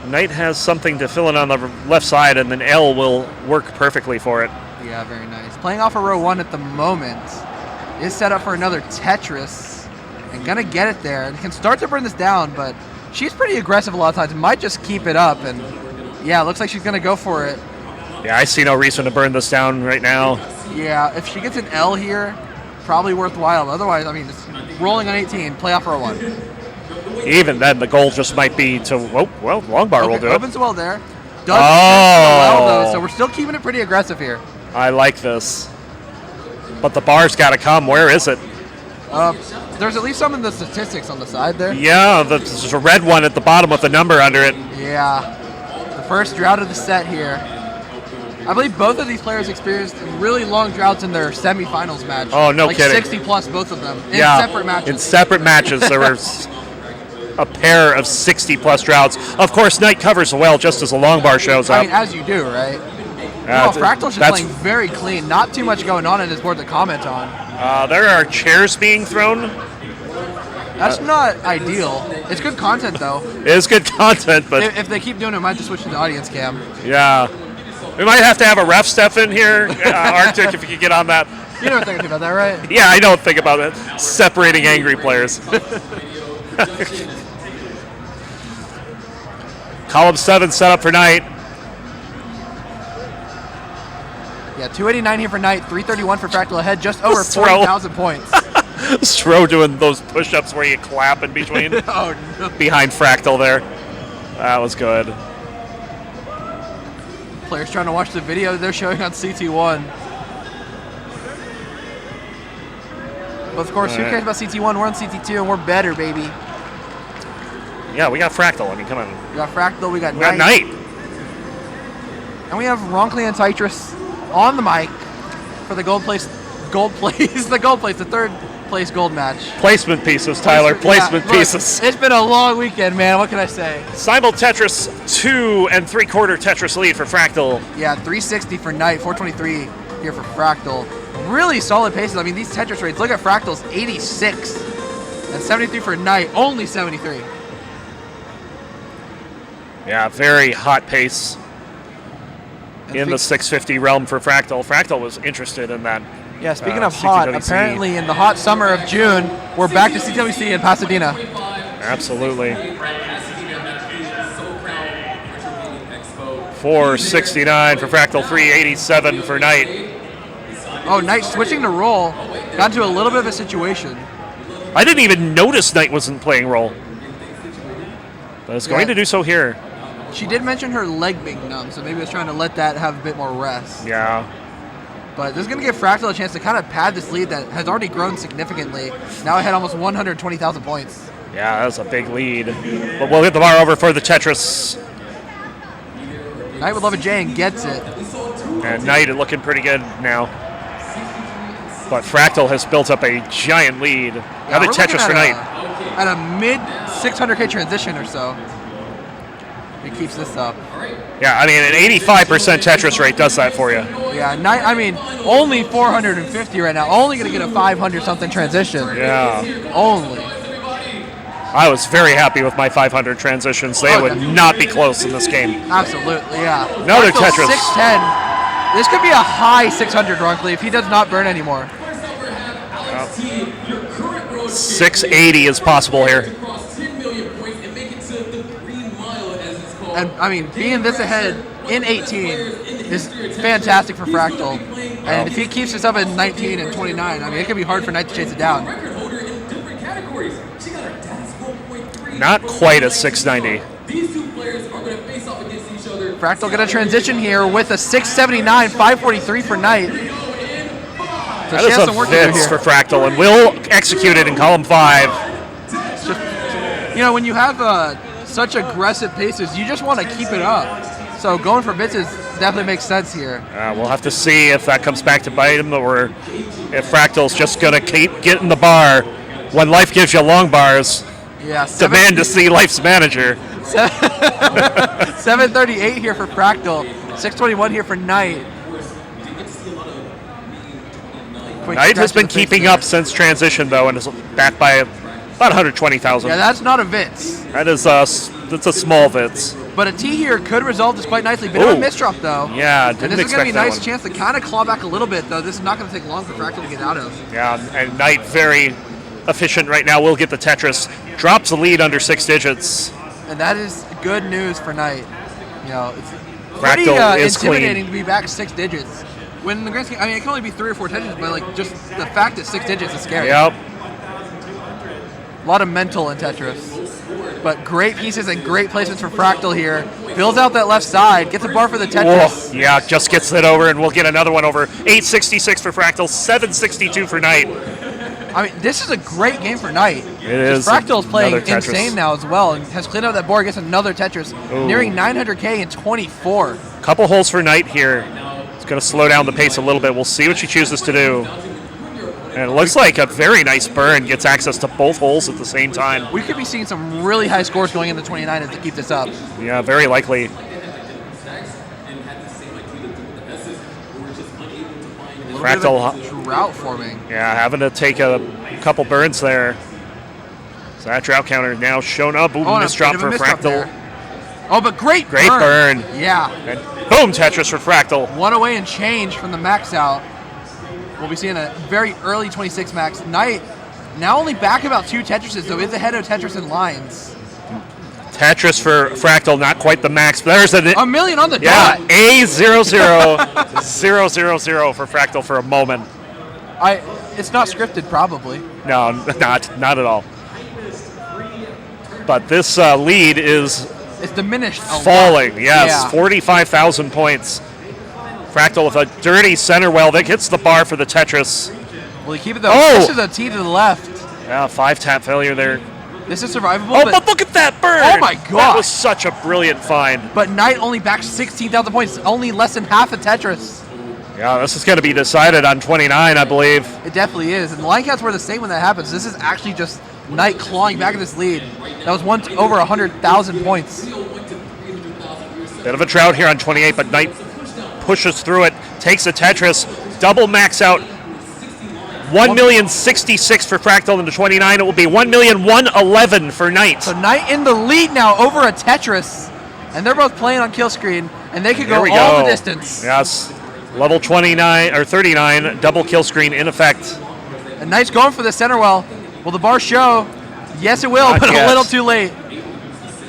Knight has something to fill in on the left side, and then L will work perfectly for it. Yeah, very nice. Playing off of row 1 at the moment. Is set up for another Tetris. And gonna get it there. And can start to burn this down, but she's pretty aggressive a lot of times. Might just keep it up. And yeah, looks like she's gonna go for it. Yeah, I see no reason to burn this down right now. Yeah, if she gets an L here, probably worthwhile. Otherwise, I mean, it's rolling on 18, play off row 1. Even then, the goal just might be to, well, long bar will do it. Opens well there. Does well, though, so we're still keeping it pretty aggressive here. I like this. But the bar's got to come. Where is it? There's at least some in the statistics on the side there. Yeah, there's a red one at the bottom with the number under it. Yeah. The first drought of the set here. I believe both of these players experienced really long droughts in their semifinals match. Oh, no like kidding. 60 plus, both of them, in separate matches. In separate matches, there were a pair of 60 plus droughts. Of course, Knight covers well just as the long bar shows up. I mean, as you do, right? Well, Fractal's just playing very clean. Not too much going on in this board to comment on. There are chairs being thrown. That's not ideal. It's good content, though. It is good content, but if they keep doing it, I might have to switch to the audience cam. Yeah. We might have to have a ref step in here, Arctic, if you could get on that. You never think about that, right? Yeah, I don't think about it. Separating angry players. Column 7 set up for Knight. Yeah, 289 here for Knight, 331 for Fractal ahead, just over 40,000 points. Stro doing those push-ups where you clap in between. Oh, no. Behind Fractal there. That was good. Players trying to watch the video they're showing on CT1. But of course, who cares about CT1? We're on CT2 and we're better, baby. Yeah, we got Fractal. I mean, come on. We got Fractal, we got Knight. Knight. And we have Ronckley and Tetris on the mic for the the third place gold match. Placement pieces, Tyler. Placement pieces. It's been a long weekend, man. What can I say? Simul Tetris 2 3/4 Tetris lead for Fractal. Yeah, 360 for Knight, 423 here for Fractal. Really solid paces. I mean, these Tetris rates, look at Fractal's 86 and 73 for Knight, only 73. Yeah, very hot pace in the 650 realm for Fractal. Fractal was interested in that. Yeah, speaking of hot, CTWC. apparently in the hot summer of June, we're back to CTWC in Pasadena. Absolutely. 469 for Fractal, 387 for Knight. Oh, Knight switching to roll. Got into a little bit of a situation. I didn't even notice Knight wasn't playing roll. But it's going to do so here. She did mention her leg being numb, so maybe I was trying to let that have a bit more rest. Yeah. But this is going to give Fractal a chance to kind of pad this lead that has already grown significantly. Now ahead almost 120,000 points. Yeah, that's a big lead. But we'll get the bar over for the Tetris. Knight would love a J and gets it. And Knight is looking pretty good now. But Fractal has built up a giant lead. Another Tetris for Knight. At a mid 600K transition or so. It keeps this up. Yeah, I mean, an 85% Tetris rate does that for you. Yeah, Knight, I mean, only 450 right now. Only going to get a 500-something transition. Yeah. Only. I was very happy with my 500 transitions. They would not be close in this game. Absolutely, yeah. Another Fractal Tetris. 610. This could be a high 600, Ronckley, if he does not burn anymore. 680 is possible here. And, I mean, being this ahead in 18 is fantastic for Fractal. And if he keeps this up at 19 and 29, I mean, it could be hard for Knight to chase it down. Not quite a 690. Fractal going to transition here with a 679, 543 for Knight. So That is a Vince for Fractal, and will execute it in column 5. You know, when you have such aggressive paces, you just want to keep it up. So going for bits definitely makes sense here. We'll have to see if that comes back to bite him, or if Fractal's just going to keep getting the bar. When life gives you long bars, yeah, demand to see life's manager. 738 here for Fractal, 621 here for Knight. Knight has been keeping up since transition, though, and is back by about 120,000. Yeah, that's not a Vince. That is That's a small Vitz. But a T here could resolve this quite nicely. Bit of a misdrop, though. Yeah, and didn't this is going to be expect a that nice one. chance to kind of claw back a little bit, though. This is not going to take long for Fractal to get out of. Yeah, and Knight very efficient right now. Will get the Tetris. Drops the lead under 6 digits. And that is good news for Knight. You know, it's Fractal pretty is intimidating clean. to be back 6 digits. When the grand scheme, I mean, it can only be 3 or 4 digits, but like just the fact that 6 digits is scary. Yep. A lot of mental in Tetris. But great pieces and great placements for Fractal here. Fills out that left side, gets a bar for the Tetris. Whoa, yeah, just gets it over, and we'll get another one over. 866 for Fractal, 762 for Knight. I mean, this is a great game for Knight. It is. Fractal is playing Another Tetris. insane now as well, and has cleaned up that board, gets another Tetris, Ooh. nearing 900K in 24. Couple holes for Knight here. It's going to slow down the pace a little bit. We'll see what she chooses to do. And it looks like a very nice burn. Gets access to both holes at the same time. We could be seeing some really high scores going into 29 as to keep this up. Yeah, very likely. Fractal drought forming. Yeah, having to take a couple burns there. So that drought counter now shown up. Ooh, Oh, and a misdrop bit of a for misdrop Fractal. there. Oh, but great burn. Yeah. And boom, Tetris for Fractal. One away and change from the max out. We'll be seeing a very early 26 max. Knight now only back about 2 Tetrises, so is ahead of Tetris in lines. Tetris for Fractal, not quite the max. But there's a million on the dot. dot. A0000 for Fractal for a moment. It's not scripted, probably. No, not at all. But this lead is It's diminished a falling. lot. Yes, Yeah. 45,000 points. Fractal with a dirty center well that hits the bar for the Tetris. Will he keep it though? Oh! This is a T to the left. Yeah, 5-tap failure there. This is survivable. Oh, but look at that burn! Oh my god! That was such a brilliant find. But Knight only back 16,000 points, only less than half a Tetris. Yeah, this is going to be decided on 29, I believe. It definitely is. And the line counts were the same when that happens. This is actually just Knight clawing back at this lead. That was over 100,000 points. Bit of a drought here on 28, but Knight pushes through it, takes a Tetris, double max out. 1,066,000 for Fractal into 29. It will be 1,111,000 for Knight. So Knight in the lead now over a Tetris. And they're both playing on kill screen, and they could Here go we all go. the distance. Yes. Level 29 or 39, double kill screen in effect. And Knight's going for the center well. Will the bar show? Yes, it will, Not but yet. a little too late.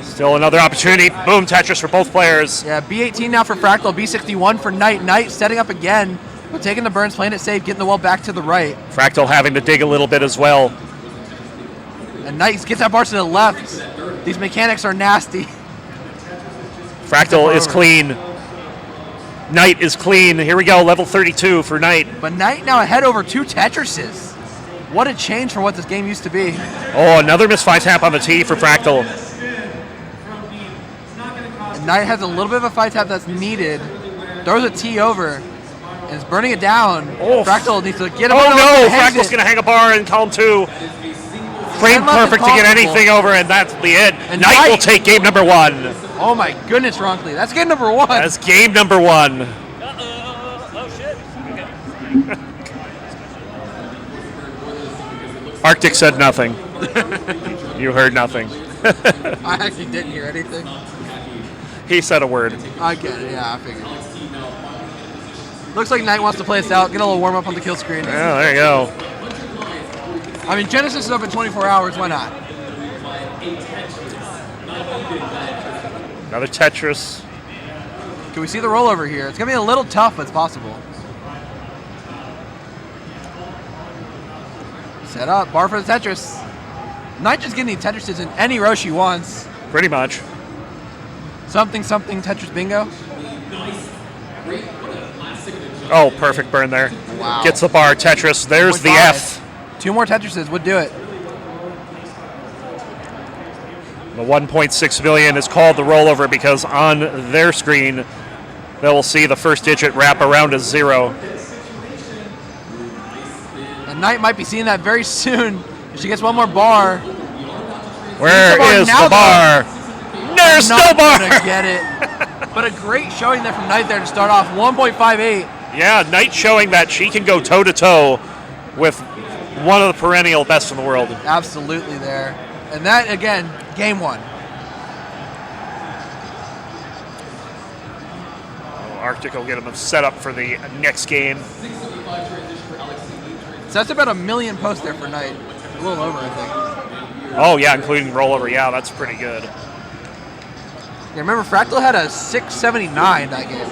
Still another opportunity. Boom, Tetris for both players. Yeah, B18 now for Fractal, B61 for Knight. Knight setting up again, but taking the burns, playing it safe, getting the well back to the right. Fractal having to dig a little bit as well. And Knight gets that bar to the left. These mechanics are nasty. Fractal is clean. Knight is clean. Here we go, level 32 for Knight. But Knight now ahead over 2 Tetrises. What a change from what this game used to be. Oh, another missed 5-tap on the tee for Fractal. And Knight has a little bit of a 5-tap that's needed. Throws a T over. And is burning it down. Fractal needs to get him. Oh no, Fractal's going to hang a bar in column 2. Frame perfect to get anything over, and that's the it. And Knight will take game number 1. Oh my goodness, Ronkley. That's game number 1. That's game number 1. Oh shit. Arctic said nothing. You heard nothing. I actually didn't hear anything. He said a word. I get it, yeah, I figured. Looks like Knight wants to play us out, get a little warm up on the kill screen. Yeah, there you go. I mean, Genesis is open 24 hours, why not? Another Tetris. Can we see the rollover here? It's going to be a little tough, but it's possible. Set up, bar for the Tetris. Knight just getting the Tetrises in any row she wants. Pretty much. Something, Tetris bingo. Oh, perfect burn there. Wow. Gets the bar, Tetris. There's the 1.5. F. 2 more Tetrises would do it. The 1.6 million is called the rollover because on their screen, they will see the first digit wrap around a 0. And Knight might be seeing that very soon. If she gets one more bar. Where is now, the bar? There's no bar! Gonna get it. But a great showing there from Knight there to start off. 1.58. Yeah, Knight showing that she can go toe-to-toe with one of the perennial best in the world. Absolutely there. And that, again, game 1. Arctic will get him set up for the next game. So that's about 1 million posts there for Knight. A little over, I think. Oh, yeah, including rollover. Yeah, that's pretty good. Yeah, remember, Fractal had a 679 that game.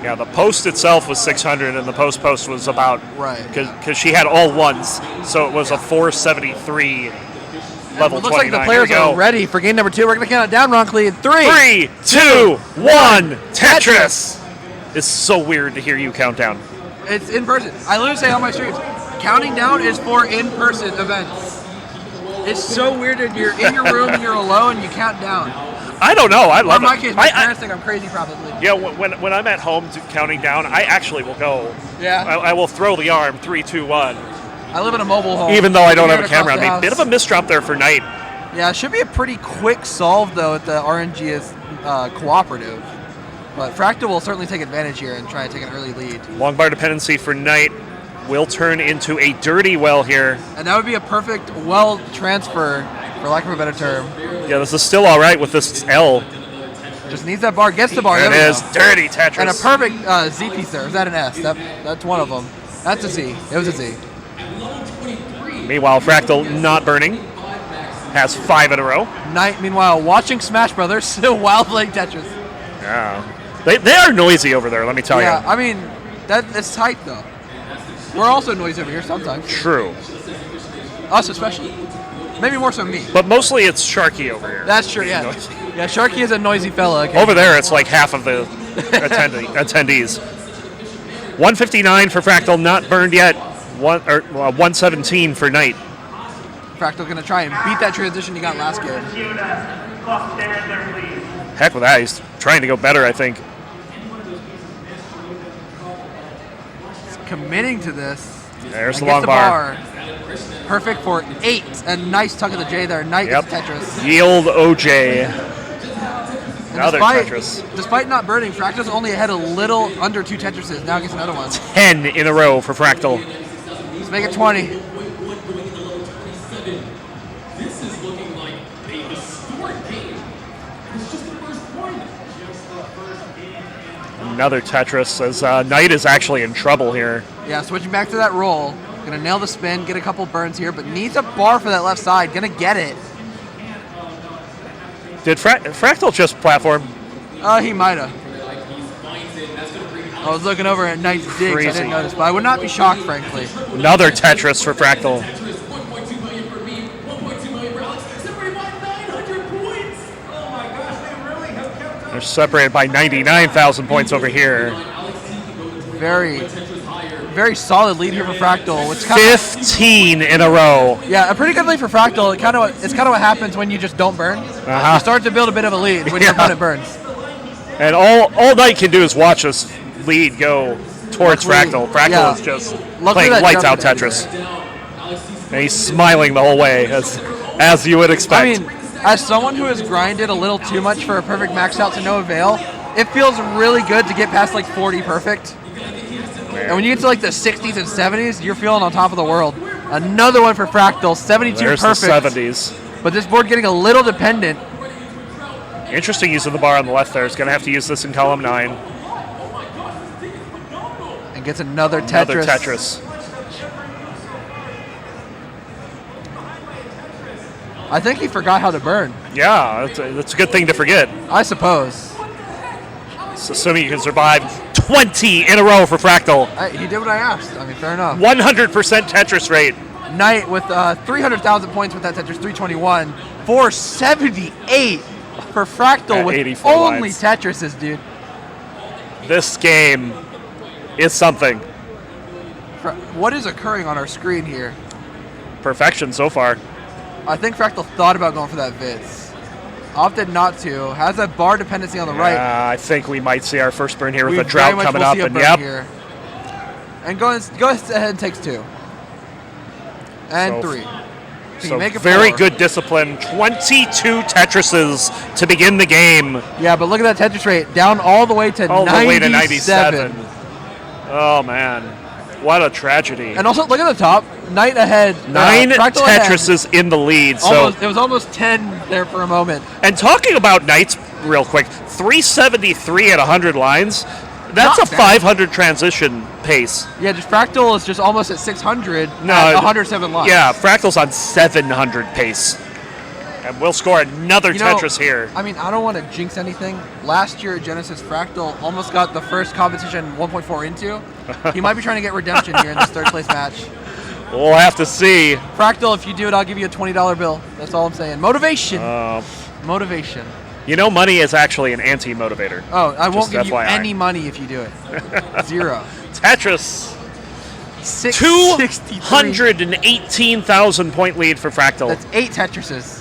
Yeah, the post itself was 600, and the post was about right because she had all ones, so it was a 473 level 29. It looks like the players are ready for game number 2. We're gonna count it down, Ronkly, in 3, 2, 1. Tetris. It's so weird to hear you count down. It's in person. I literally say on my streams, counting down is for in-person events. It's so weird that you're in your room and you're alone and you count down. I don't know. I love it. In my case, my parents think I'm crazy, probably. Yeah, when I'm at home counting down, I actually will go. Yeah. I will throw the arm. 3, 2, 1. I live in a mobile home. Even though I don't have a camera on me. Bit of a misdrop there for Knight. Yeah, it should be a pretty quick solve, though, if the RNG is cooperative. But Fractal will certainly take advantage here and try to take an early lead. Long bar dependency for Knight will turn into a dirty well here. And that would be a perfect well transfer, for lack of a better term. Yeah, this is still all right with this L. Just needs that bar, gets the bar. There it is. Dirty Tetris. And a perfect Z piece there. Is that an S? That's one of them. That's a Z. It was a Z. Meanwhile, Fractal not burning. Has 5 in a row. Knight, meanwhile, watching Smash Brothers, still wild playing Tetris. Yeah. They are noisy over there, let me tell you. Yeah, I mean, it's tight, though. We're also noisy over here sometimes. True. Us especially. Maybe more so me. But mostly it's Sharky over here. That's true, yeah. Yeah, Sharky is a noisy fella. Okay. Over there, it's like half of the attendees. 159 for Fractal, not burned yet. 117 for Knight. Fractal going to try and beat that transition he got last game. Heck with that, he's trying to go better, I think. He's committing to this. There's the long bar. Perfect for 8. A nice tuck of the J there. Knight is Tetris. Yield OJ. Another Tetris. Despite not burning, Fractal's only ahead a little under 2 Tetrises. Now gets another one. 10 in a row for Fractal. Let's make it 20. Another Tetris as Knight is actually in trouble here. Yeah, switching back to that roll. Gonna nail the spin, get a couple burns here, but needs a bar for that left side. Gonna get it. Did Fractal just platform? He might have. I was looking over at Knight's digs. I didn't notice, but I would not be shocked, frankly. Another Tetris for Fractal. They're separated by 99,000 points over here. Very solid lead here for Fractal. Which 15 in a row. Yeah, a pretty good lead for Fractal. It's kind of what happens when you just don't burn. You start to build a bit of a lead when your opponent burns. And all Knight can do is watch this lead go towards Fractal. Fractal is just playing lights out Tetris. And he's smiling the whole way, as you would expect. I mean, as someone who has grinded a little too much for a perfect max out to no avail, it feels really good to get past like 40 perfect. And when you get to like the 60s and 70s, you're feeling on top of the world. Another one for Fractal, 72 There's perfect. The 70s. But this board getting a little dependent. Interesting use of the bar on the left there. He's going to have to use this in column 9. And gets another Tetris. I think he forgot how to burn. Yeah, that's a good thing to forget. I suppose. So assuming you can survive 20 in a row for Fractal. He did what I asked. I mean, fair enough. 100% Tetris rate. Knight with 300,000 points with that Tetris, 321. 478 for Fractal with only lines. Tetrises, dude. This game is something. What is occurring on our screen here? Perfection so far. I think Fractal thought about going for that Vitz. Opted not to. Has that bar dependency on the right. I think we might see our first burn here with a drought coming up. And here. And go ahead and takes 2. And 3. So very good discipline. 22 Tetrises to begin the game. Yeah, but look at that Tetris rate. Down all the way to 97. Oh, man. What a tragedy. And also, look at the top. Knight ahead. 9 Fractal ahead. Tetrises in the lead. So It was almost 10 there for a moment. And talking about Knights real quick, 373 at 100 lines. That's Not a bad. 500 transition pace. Yeah, just Fractal is just almost at 600 No, at 107 lines. Yeah, Fractal's on 700 pace. And we'll score another You know, Tetris here. I mean, I don't want to jinx anything. Last year, Genesis Fractal almost got the first competition 1.4 into. He might be trying to get redemption here in this third place match. We'll have to see. Fractal, if you do it, I'll give you a $20 bill. That's all I'm saying. Motivation. Motivation. You know, money is actually an anti-motivator. Oh, I won't Just give you FYI. any money if you do it. 0. Tetris. 663. 218,000 point lead for Fractal. That's 8 Tetrises.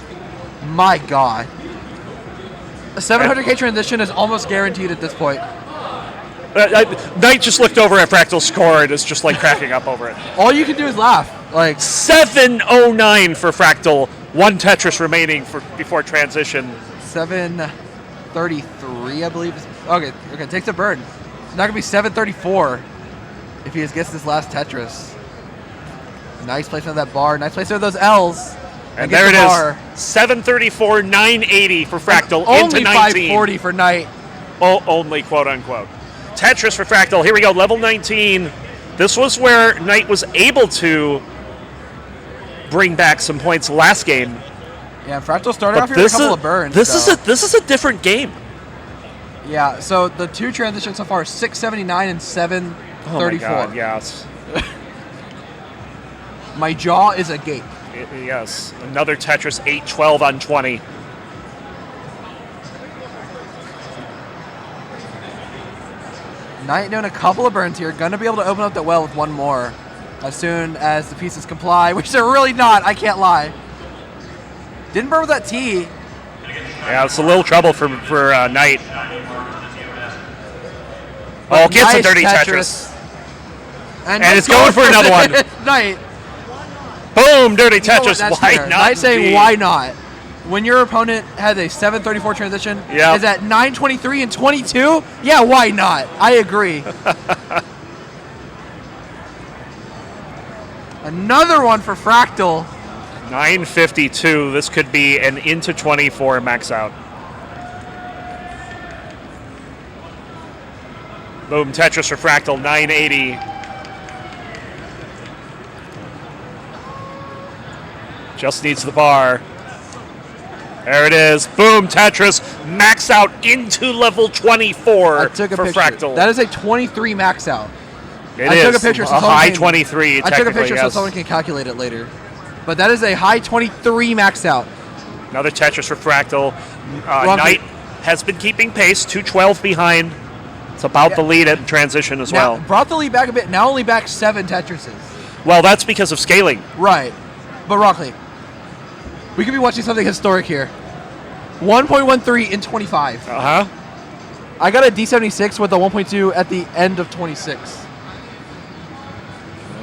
My God. A 700k transition is almost guaranteed at this point. Knight just looked over at Fractal's score and is just like cracking up over it. All you can do is laugh. Like 709 for Fractal. 1 Tetris remaining before transition. 733, I believe. Okay, takes a burn. It's not gonna be 734 if he just gets this last Tetris. Nice placement of that bar. Nice placement of those L's. And there it is. 734, 980 for Fractal into Only 19. 540 for Knight. Oh, only quote unquote. Tetris for Fractal. Here we go. Level 19. This was where Knight was able to bring back some points last game. Yeah, Fractal started off here with a couple of burns. This is a different game. Yeah, so the 2 transitions so far are 679 and 734. Oh my God, yes. My jaw is agape. Yes, another Tetris 812 on 20. Knight doing a couple of burns here. Gonna be able to open up the well with one more as soon as the pieces comply, which they're really not, I can't lie. Didn't burn with that T. Yeah, it's a little trouble for Knight. But Oh, gets a nice dirty Tetris. And it's going for another one. Knight. Boom, dirty You know what, Tetris. that's Why fair. not? Knight saying indeed? why not? When your opponent has a 734 transition, is at 923 and 22? Yeah, why not? I agree. Another one for Fractal. 952. This could be an into 24 max out. Boom, Tetris for Fractal, 980. Just needs the bar. There it is. Boom, Tetris, max out into level 24 I took a for picture. Fractal. That is a 23 max out. It I is took a picture so a someone high can- 23. I took a technically, picture so yes. someone can calculate it later. But that is a high 23 max out. Another Tetris for Fractal. Wrong Knight pick. has been keeping pace, 212 behind. It's about the lead at transition as Now, well. brought the lead back a bit. Now only back 7 Tetrises. Well, that's because of scaling. Right. But Rockley, we could be watching something historic here. 1.13 in 25. Uh-huh. I got a D76 with a 1.2 at the end of 26.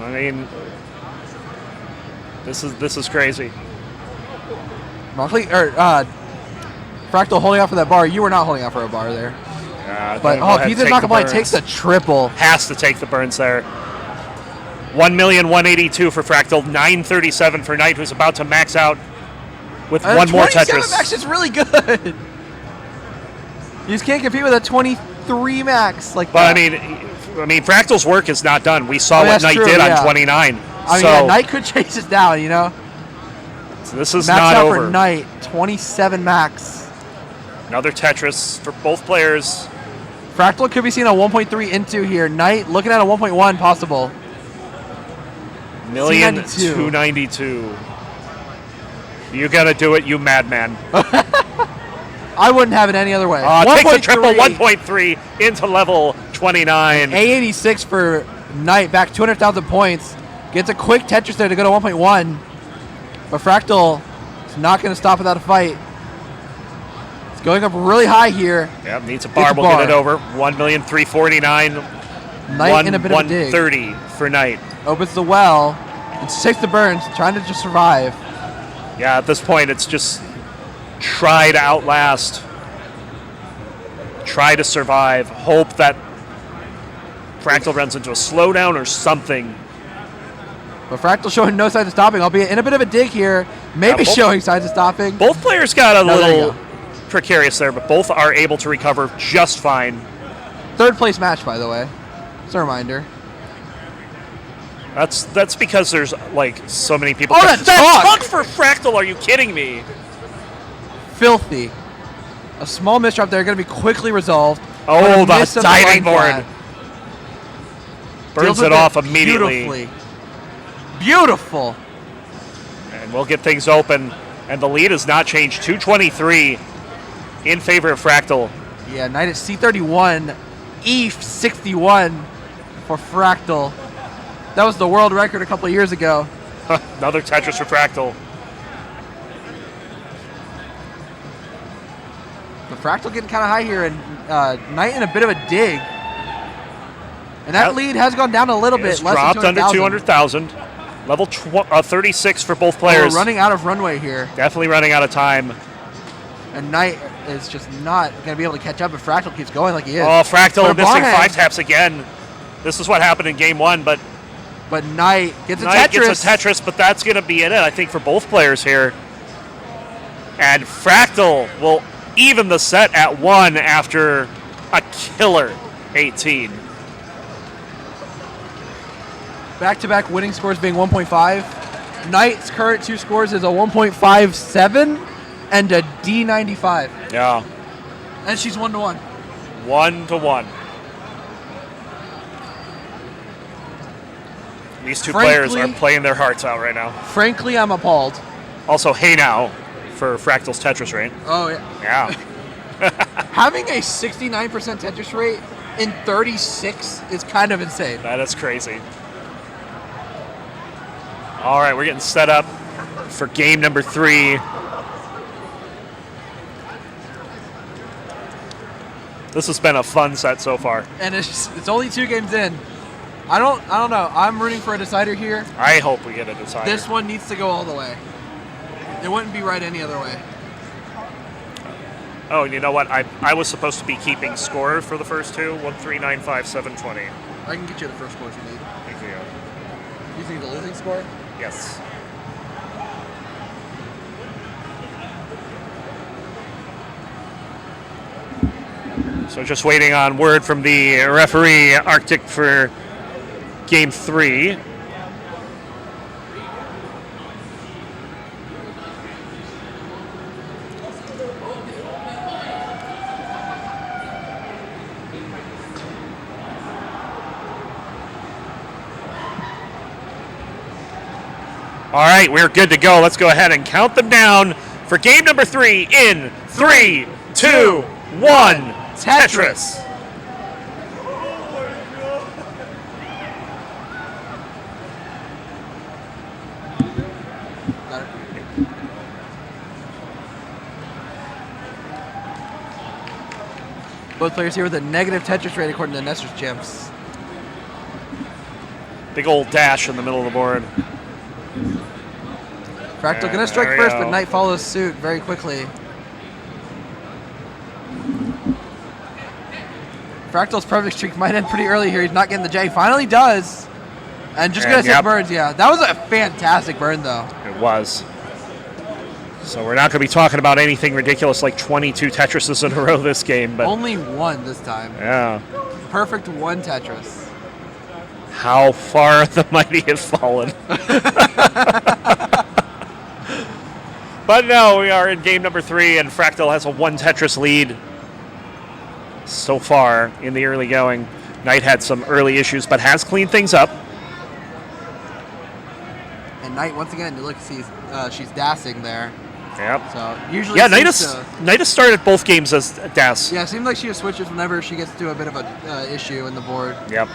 I mean, this is crazy. Rockley, Fractal holding out for that bar. You were not holding out for a bar there. But Go ahead, Peter's take not the gonna play. burns. Takes the triple. Has to take the burns there. 1,182,000 for Fractal, 937 for Knight, who's about to max out with one more 27 Tetris. max is really good. You just can't compete with a 23 max like But that. I mean, Fractal's work is not done. We saw what that's Knight true, did yeah. on 29. I mean, so yeah, Knight could chase it down, you know. so this is Max not out over. for Knight, 27 max. Another Tetris for both players. Fractal could be seeing a 1.3 into here. Knight looking at a 1.1 possible. 1,292,000. You gotta do it, you madman. I wouldn't have it any other way. Takes a triple 1.3 into level 29. A86 for Knight, back 200,000 points. Gets a quick Tetris there to go to 1.1. But Fractal is not going to stop without a fight. It's going up really high here. Yep, needs a bar. We'll get it over. 1,349,000. Knight in a bit of a dig. 130 for Knight. Opens the well. And takes the burns, trying to just survive. Yeah, at this point, it's just try to outlast. Try to survive. Hope that Fractal runs into a slowdown or something. But Fractal showing no signs of stopping, albeit in a bit of a dig here. Maybe showing signs of stopping. Both players got a No, there you little precarious there, but both are able to recover just fine. Third place match, by the way. Just a reminder. That's because there's like so many people. Oh, that talk for Fractal! Are you kidding me? Filthy. A small misdrop there, going to be quickly resolved. Oh, But a miss the of diving line board. flat. Burns Deals it with off immediately. Beautifully. Beautiful. And we'll get things open. And the lead has not changed. 223 in favor of Fractal. Yeah, Knight at C31, EF 61 for Fractal. That was the world record a couple of years ago. Another Tetris for Fractal. The Fractal getting kind of high here, and Knight in a bit of a dig. And that lead has gone down a little bit. It's Less dropped than under 200,000. Level 36 for both players. We're running out of runway here. Definitely running out of time. And Knight is just not going to be able to catch up if Fractal keeps going like he is. Oh, Fractal But a missing barhand. 5 taps again. This is what happened in game 1, but Knight gets a Knight Tetris. gets a Tetris, but that's going to be it, I think, for both players here. And Fractal will even the set at 1 after a killer 18. Back-to-back winning scores being 1.5. Knight's current 2 scores is a 1.57 and a D95. Yeah. And she's 1-1. 1-1. These two Frankly- players are playing their hearts out right now. Frankly, I'm appalled. Also, hey now for Fractal's Tetris rate. Oh, yeah. Yeah. Having a 69% Tetris rate in 36 is kind of insane. That is crazy. All right, we're getting set up for game number 3. This has been a fun set so far. And it's only 2 games in. I don't know. I'm rooting for a decider here. I hope we get a decider. This one needs to go all the way. It wouldn't be right any other way. Oh, and you know what? I was supposed to be keeping score for the first 2. 1395720. I can get you the first score if you need. Thank you. You think the losing score? Yes. So just waiting on word from the referee, Arctic, for game 3. All right, we're good to go. Let's go ahead and count them down for game number 3 in 3, 2, 1. Tetris. Both players here with a negative Tetris rate according to Nestor's Gems. Big old dash in the middle of the board. Fractal And gonna strike there we first, go. but Knight follows suit very quickly. Fractal's perfect streak might end pretty early here. He's not getting the J. Finally does. And just gonna And hit yep. burns, yeah. That was a fantastic burn, though. It was. So we're not going to be talking about anything ridiculous like 22 Tetrises in a row this game, but Only one this time. yeah. Perfect 1 Tetris. How far the mighty have fallen. But no, we are in game number 3, and Fractal has a 1 Tetris lead so far in the early going. Knight had some early issues, but has cleaned things up. And Knight, once again, look, she's dassing there. Yep. So usually, Yeah, seems Knight has started both games as Das. yeah, it seems like she just switches whenever she gets to a bit of a issue in the board. Yep.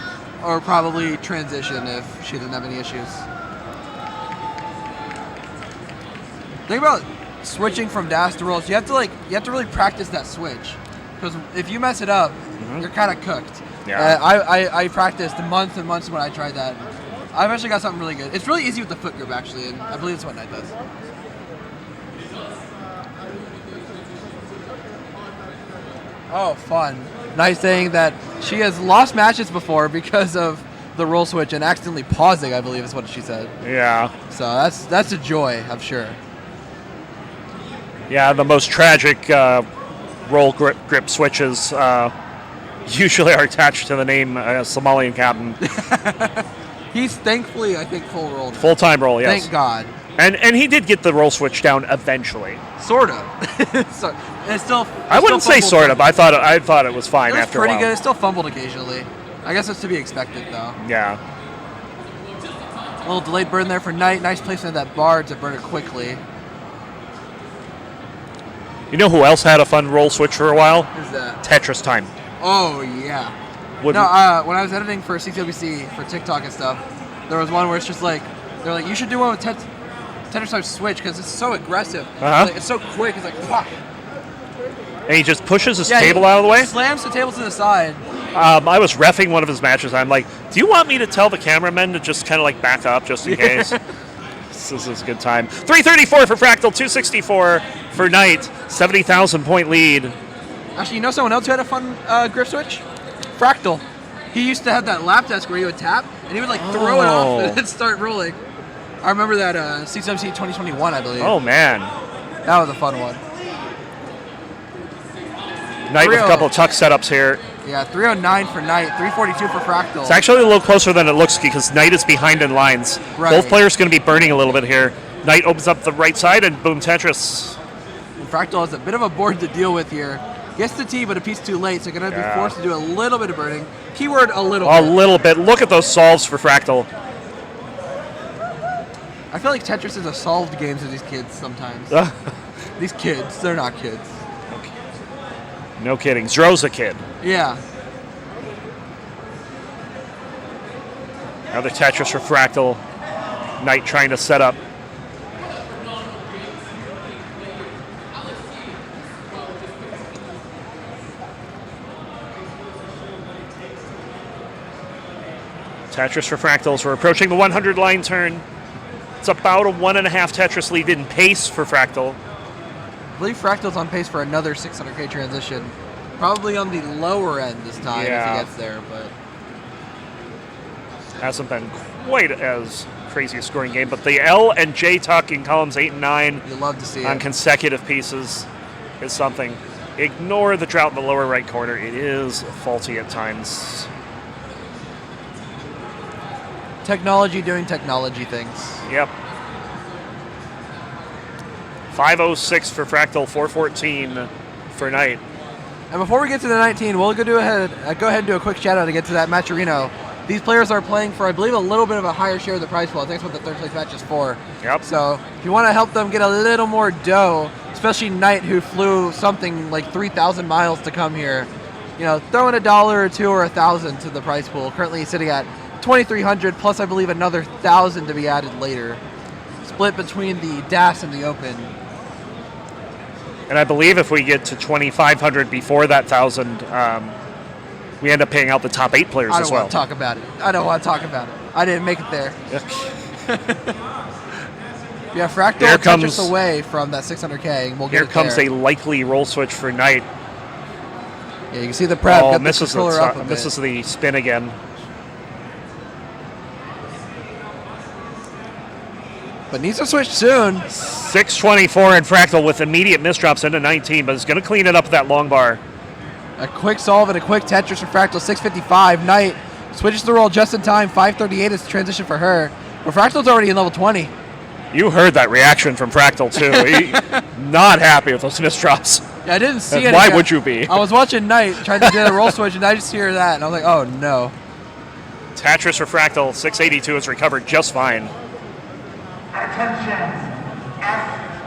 Or probably transition if she doesn't have any issues. Think about switching from dash to rolls. You have to really practice that switch, because if you mess it up, you're kind of cooked. Yeah. I practiced months and months when I tried that. I've actually got something really good. It's really easy with the foot grip actually, and I believe that's what Knight does. Oh, fun. Nice saying that she has lost matches before because of the roll switch and accidentally pausing, I believe is what she said. Yeah. So that's a joy, I'm sure. Yeah, the most tragic roll grip switches usually are attached to the name Somalian captain. He's thankfully, I think, full rolled. Full-time roll, yes. Thank God. And he did get the roll switch down eventually. Sort of. So, it's still. I wouldn't say sort of. I thought it was fine It was after a pretty while. good. It still fumbled occasionally. I guess that's to be expected, though. Yeah. A little delayed burn there for Knight. Nice placement of that bar to burn it quickly. You know who else had a fun roll switch for a while? Who's that? Tetris Time. Oh, yeah. Would- No, when I was editing for CTWC for TikTok and stuff, there was one where it's just like, they're like, you should do one with Tetris Time switch because it's so aggressive. Uh-huh. Like, it's so quick. It's like, pop. And he just pushes his Yeah, table he out of the way. Slams the table to the side. I was reffing one of his matches. I'm like, do you want me to tell the cameramen to just kind of like back up just in case? This is a good time. 334 for Fractal, 264 for Knight, 70,000 point lead. Actually, you know someone else who had a fun grip switch? Fractal. He used to have that lap desk where he would tap, and he would like throw it off and then start rolling. I remember that CTWC 2021, I believe. Oh, man. That was a fun one. Knight with a couple of tuck setups here. Yeah, 309 for Knight, 342 for Fractal. It's actually a little closer than it looks because Knight is behind in lines. Right. Both players going to be burning a little bit here. Knight opens up the right side and boom, Tetris. And Fractal has a bit of a board to deal with here. Gets the T, but a piece too late, so going to be forced to do a little bit of burning. Keyword a little A bit. little bit. Look at those solves for Fractal. I feel like Tetris is a solved game to these kids sometimes. These kids, they're not kids. No kidding. Zro's a kid. Yeah. Another Tetris for Fractal. Knight trying to set up. Tetris for Fractals. We're approaching the 100 line turn. It's about a 1.5 Tetris lead in pace for Fractal. I believe Fractal's on pace for another 600k transition. Probably on the lower end this time if he gets there, but hasn't been quite as crazy a scoring game. But the L and J tuck in columns 8 and 9 you love to see on it. consecutive pieces is something. Ignore the drought in the lower right corner. It is faulty at times. Technology doing technology things. Yep. 506 for Fractal, 414 for Knight. And before we get to the 19, we'll go ahead and do a quick shout out to get to that Matcherino. These players are playing for, I believe, a little bit of a higher share of the prize pool. I think that's what the third place match is for. Yep. So if you want to help them get a little more dough, especially Knight, who flew something like 3,000 miles to come here, you know, throw in $1 or $2 or $1,000 to the prize pool. Currently he's sitting at 2,300 plus, I believe, another 1,000 to be added later. Split between the DAS and the Open. And I believe if we get to 2,500 before that 1,000, we end up paying out the top 8 players I as don't well. want to talk about it. I don't want to talk about it. I didn't make it there. Yeah, Fractal Here touches comes- away from that 600k, and we'll get Here it comes there. a likely roll switch for Knight. Yeah, you can see the prep. Oh, Got the misses controller up a bit. misses the spin again. But needs to switch soon. 624 and Fractal with immediate misdrops into 19, but it's going to clean it up with that long bar. A quick solve and a quick Tetris for Fractal. 655. Knight switches the roll just in time. 538 is the transition for her. But Fractal's already in level 20. You heard that reaction from Fractal, too. He, not happy with those misdrops. Yeah, I didn't see And it. why would you be? I was watching Knight trying to do the roll switch, and I just hear that, and I was like, oh no. Tetris for Fractal, 682 is recovered just fine. Attention,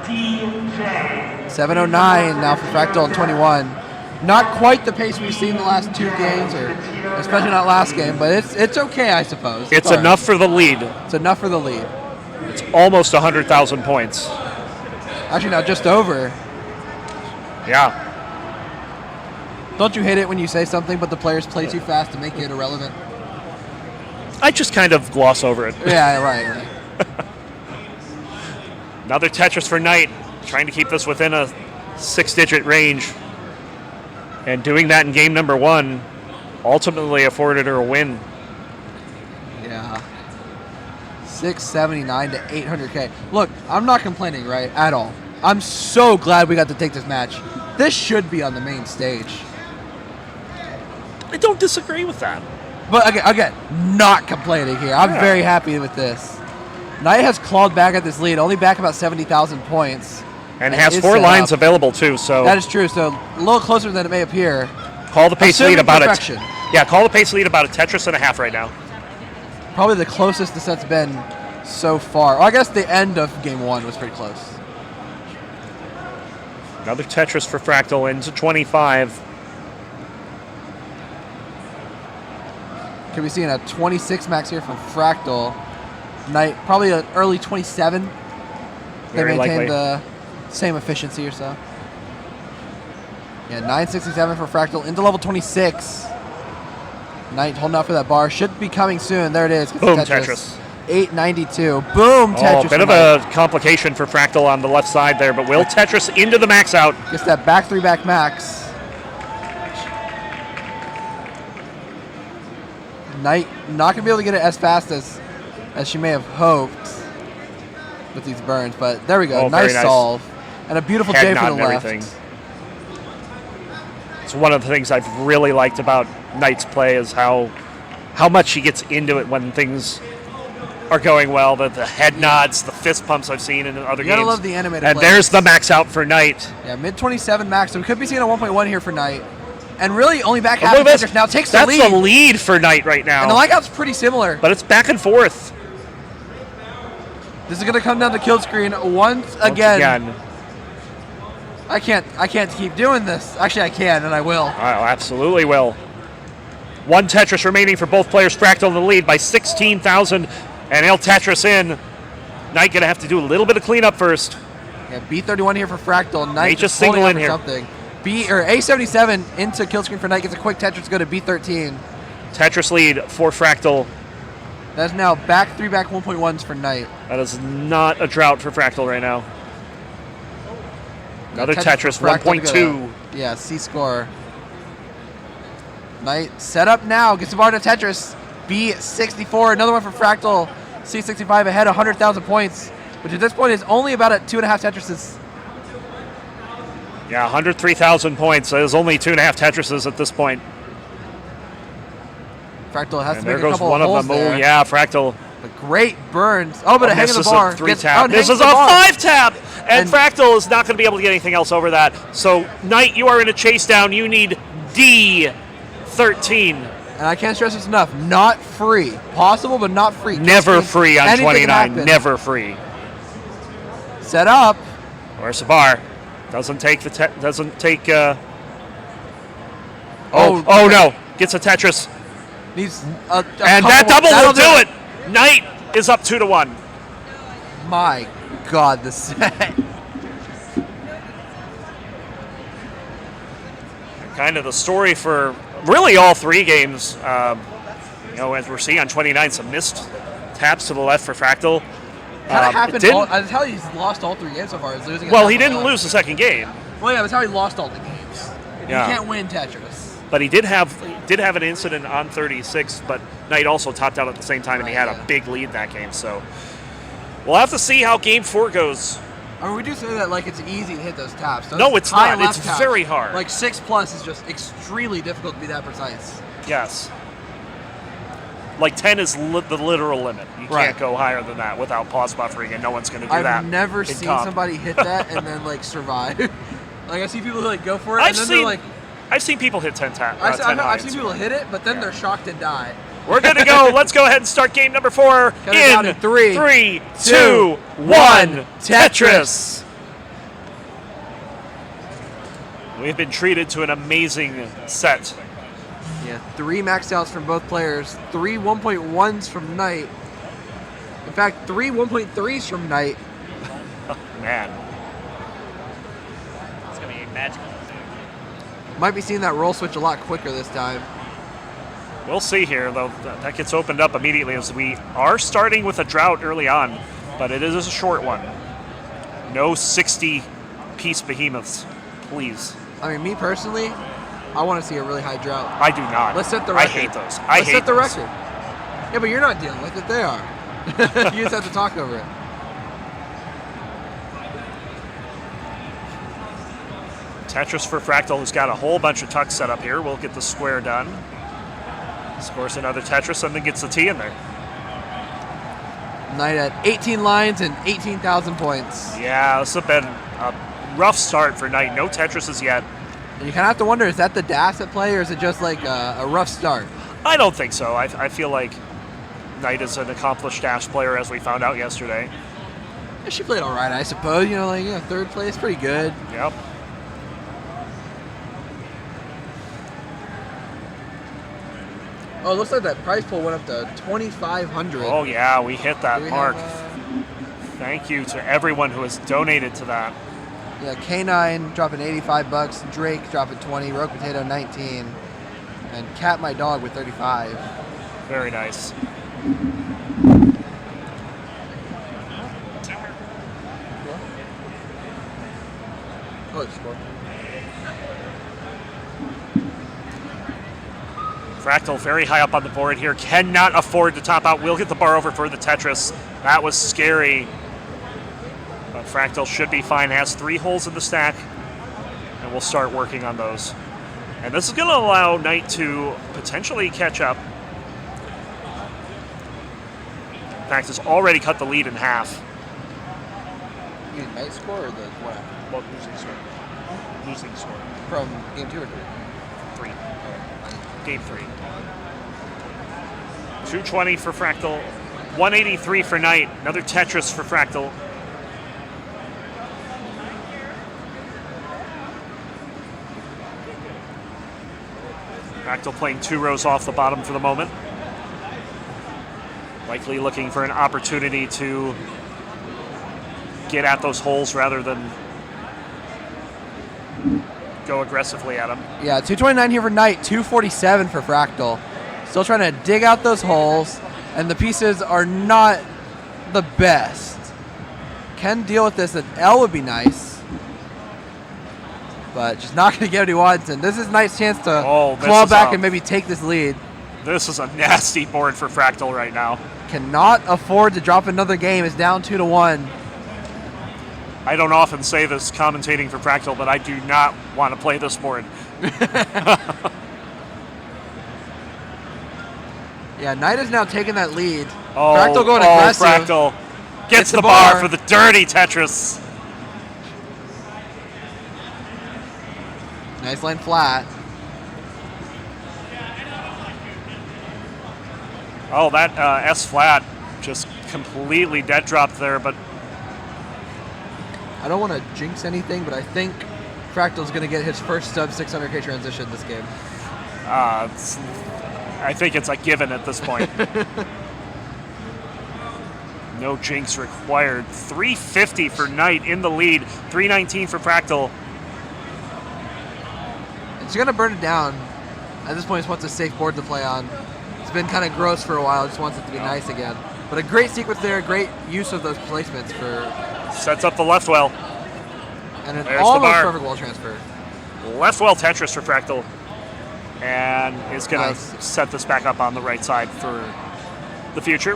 FDJ. 709 now for Fractal in 21. Not quite the pace we've seen the last 2 games, or especially not last game, but it's okay, I suppose. It's all right. enough for the lead. It's enough for the lead. It's almost 100,000 points. Actually, now just over. Yeah. Don't you hate it when you say something, but the players play too fast to make it irrelevant? I just kind of gloss over it. Yeah, right. Another Tetris for Knight, trying to keep this within a 6-digit range. And doing that in game number 1 ultimately afforded her a win. Yeah. 679 to 800K. Look, I'm not complaining, right, at all. I'm so glad we got to take this match. This should be on the main stage. I don't disagree with that. But again, not complaining here. I'm very happy with this. Knight has clawed back at this lead, only back about 70,000 points. And has 4 lines available too, so that is true. So a little closer than it may appear. Call the pace lead about perfection. call the pace lead about a Tetris and a half right now. Probably the closest the set's been so far. I guess the end of game 1 was pretty close. Another Tetris for Fractal into 25. Could be seeing a 26 max here from Fractal. Knight probably an early 27. They Very maintain likely. the same efficiency or so. Yeah, 967 for Fractal into level 26. Knight holding out for that bar. Should be coming soon. There it is. Boom, Tetris. 892. Boom, Tetris. Oh, bit of a complication for Fractal on the left side there, but will Tetris into the max out. Gets that back 3 back max. Knight not going to be able to get it as fast as she may have hoped with these burns, but there we go. Oh, nice very nice. Solve. And a beautiful Head J nod for the and left. everything. It's one of the things I've really liked about Knight's play is how much he gets into it when things are going well. The head nods, the fist pumps I've seen in other You gotta games. love the animated And plays. there's the max out for Knight. Yeah, mid 27 max. So we could be seeing a 1.1 here for Knight. And really only back Oh, half look of at this. Tetris now takes the That's lead. the lead for Knight right now. And the likeout's pretty similar. But it's back and forth. This is gonna come down to kill screen once again. I can't keep doing this. Actually, I can, and I will. I absolutely will. 1 Tetris remaining for both players. Fractal in the lead by 16,000. And he'll Tetris in. Knight gonna have to do a little bit of cleanup first. Yeah, B31 here for Fractal. Knight just holding single out in for here. something. A77 into kill screen for Knight. Gets a quick Tetris, go to B13. Tetris lead for Fractal. That's now back 3 back 1.1s for Knight. That is not a drought for Fractal right now. Another Tetris, for Fractal to 1.2. go to- Yeah, C score. Knight set up now. Gets the bar to Tetris. B64. Another one for Fractal. C65 ahead 100,000 points, which at this point is only about at 2.5 Tetrises. Yeah, 103,000 points. There's only 2.5 Tetrises at this point. Fractal has And to there make a goes couple one of of holes them. there. Oh, yeah, Fractal. But great burns. Oh, but a hang of the misses bar. a 3 Gets tap. out, This hangs is a the bar. 5 tap. And Fractal is not going to be able to get anything else over that. So, Knight, you are in a chase down. You need D13. And I can't stress this enough. Not free. Possible, but not free. Never free on Anything can 29. happen. Never free. Set up. Where's the bar? Doesn't take the doesn't take. Oh, no! Gets a Tetris. Needs and that double will do it. Knight is up 2-1. My God, the set. Kind of the story for really all 3 games. As we're seeing on 29, some missed taps to the left for Fractal. That happened. That's how he's lost all 3 games so far. Is losing. Well, he didn't lose the second game. Well, yeah, that's how he lost all the games. Yeah. You can't win Tetris. But he did have an incident on 36, but Knight also topped out at the same time, and he had a big lead that game. So we'll have to see how Game 4 goes. I mean, we do say that like it's easy to hit those taps. Those No, it's high not. left It's taps, very hard. Like 6+ is just extremely difficult to be that precise. Yes. Like 10 is the literal limit. You Right. can't go higher than that without pause buffering, and no one's going to do I've that. never in seen comp. somebody hit that and then like survive. Like I see people who like go for it I've and then seen they're like, I've seen people hit 10 tap. I've 10 high seen people hit it, but then they're shocked and die. We're good to go. Let's go ahead and start game number 4 Count it in down to 3, 2, 1. Tetris. We've been treated to an amazing set. Yeah, 3 maxed outs from both players, 3 1.1s from Knight. In fact, 3 1.3s from Knight. Man. It's going to be magical. Might be seeing that roll switch a lot quicker this time. We'll see here, though. That gets opened up immediately as we are starting with a drought early on, but it is a short one. No 60-piece behemoths, please. I mean, me personally, I want to see a really high drought. I do not. Let's set the I record. hate those. Let's set the record. Yeah, but you're not dealing with it. They are. You just have to talk over it. Tetris for Fractal, who's got a whole bunch of tucks set up here. We'll get the square done. Scores another Tetris and then gets the T in there. Knight at 18 lines and 18,000 points. Yeah, this has been a rough start for Knight. No Tetrises yet. And you kind of have to wonder, is that the dash at play or is it just like a rough start? I don't think so. I feel like Knight is an accomplished dash player, as we found out yesterday. Yeah, she played all right, I suppose. Third place, pretty good. Yep. Oh, it looks like that prize pool went up to 2,500. Oh yeah, we hit that mark. Have, Thank you to everyone who has donated to that. Yeah, K9 dropping $85, Drake dropping 20, Rogue Potato 19, and Cat My Dog with 35. Very nice. Oh, it's score. Fractal very high up on the board here. Cannot afford to top out. Will get the bar over for the Tetris. That was scary. But Fractal should be fine. Has 3 holes in the stack. And we'll start working on those. And this is going to allow Knight to potentially catch up. In fact, has already cut the lead in half. You mean Knight score or the what? Well, losing score. Losing score. From game 2 or 3? 3. Game 3. 220 for Fractal. 183 for Knight. Another Tetris for Fractal. Fractal playing 2 rows off the bottom for the moment. Likely looking for an opportunity to get at those holes rather than go aggressively at them. Yeah, 229 here for Knight, 247 for Fractal. Still trying to dig out those holes, and the pieces are not the best. Can deal with this, an L would be nice, but just not going to get what he wants, and this is Knight's chance to claw back and maybe take this lead. This is a nasty board for Fractal right now. Cannot afford to drop another game. It's down 2-1. I don't often say this commentating for Fractal, but I do not want to play this board. Yeah, Knight is now taking that lead. Fractal going aggressive. Fractal gets the bar for the dirty Tetris. Nice line flat. Oh, that S flat just completely dead dropped there, but I don't want to jinx anything, but I think Fractal's going to get his first sub 600K transition this game. I think it's a given at this point. No jinx required. 350 for Knight in the lead. 319 for Fractal. It's going to burn it down. At this point, he just wants a safe board to play on. It's been kind of gross for a while. Just wants it to be nice again. But a great sequence there. Great use of those placements for... Sets up the left well. And an There's almost perfect wall transfer. Left well Tetris for Fractal. And is going to set this back up on the right side for the future.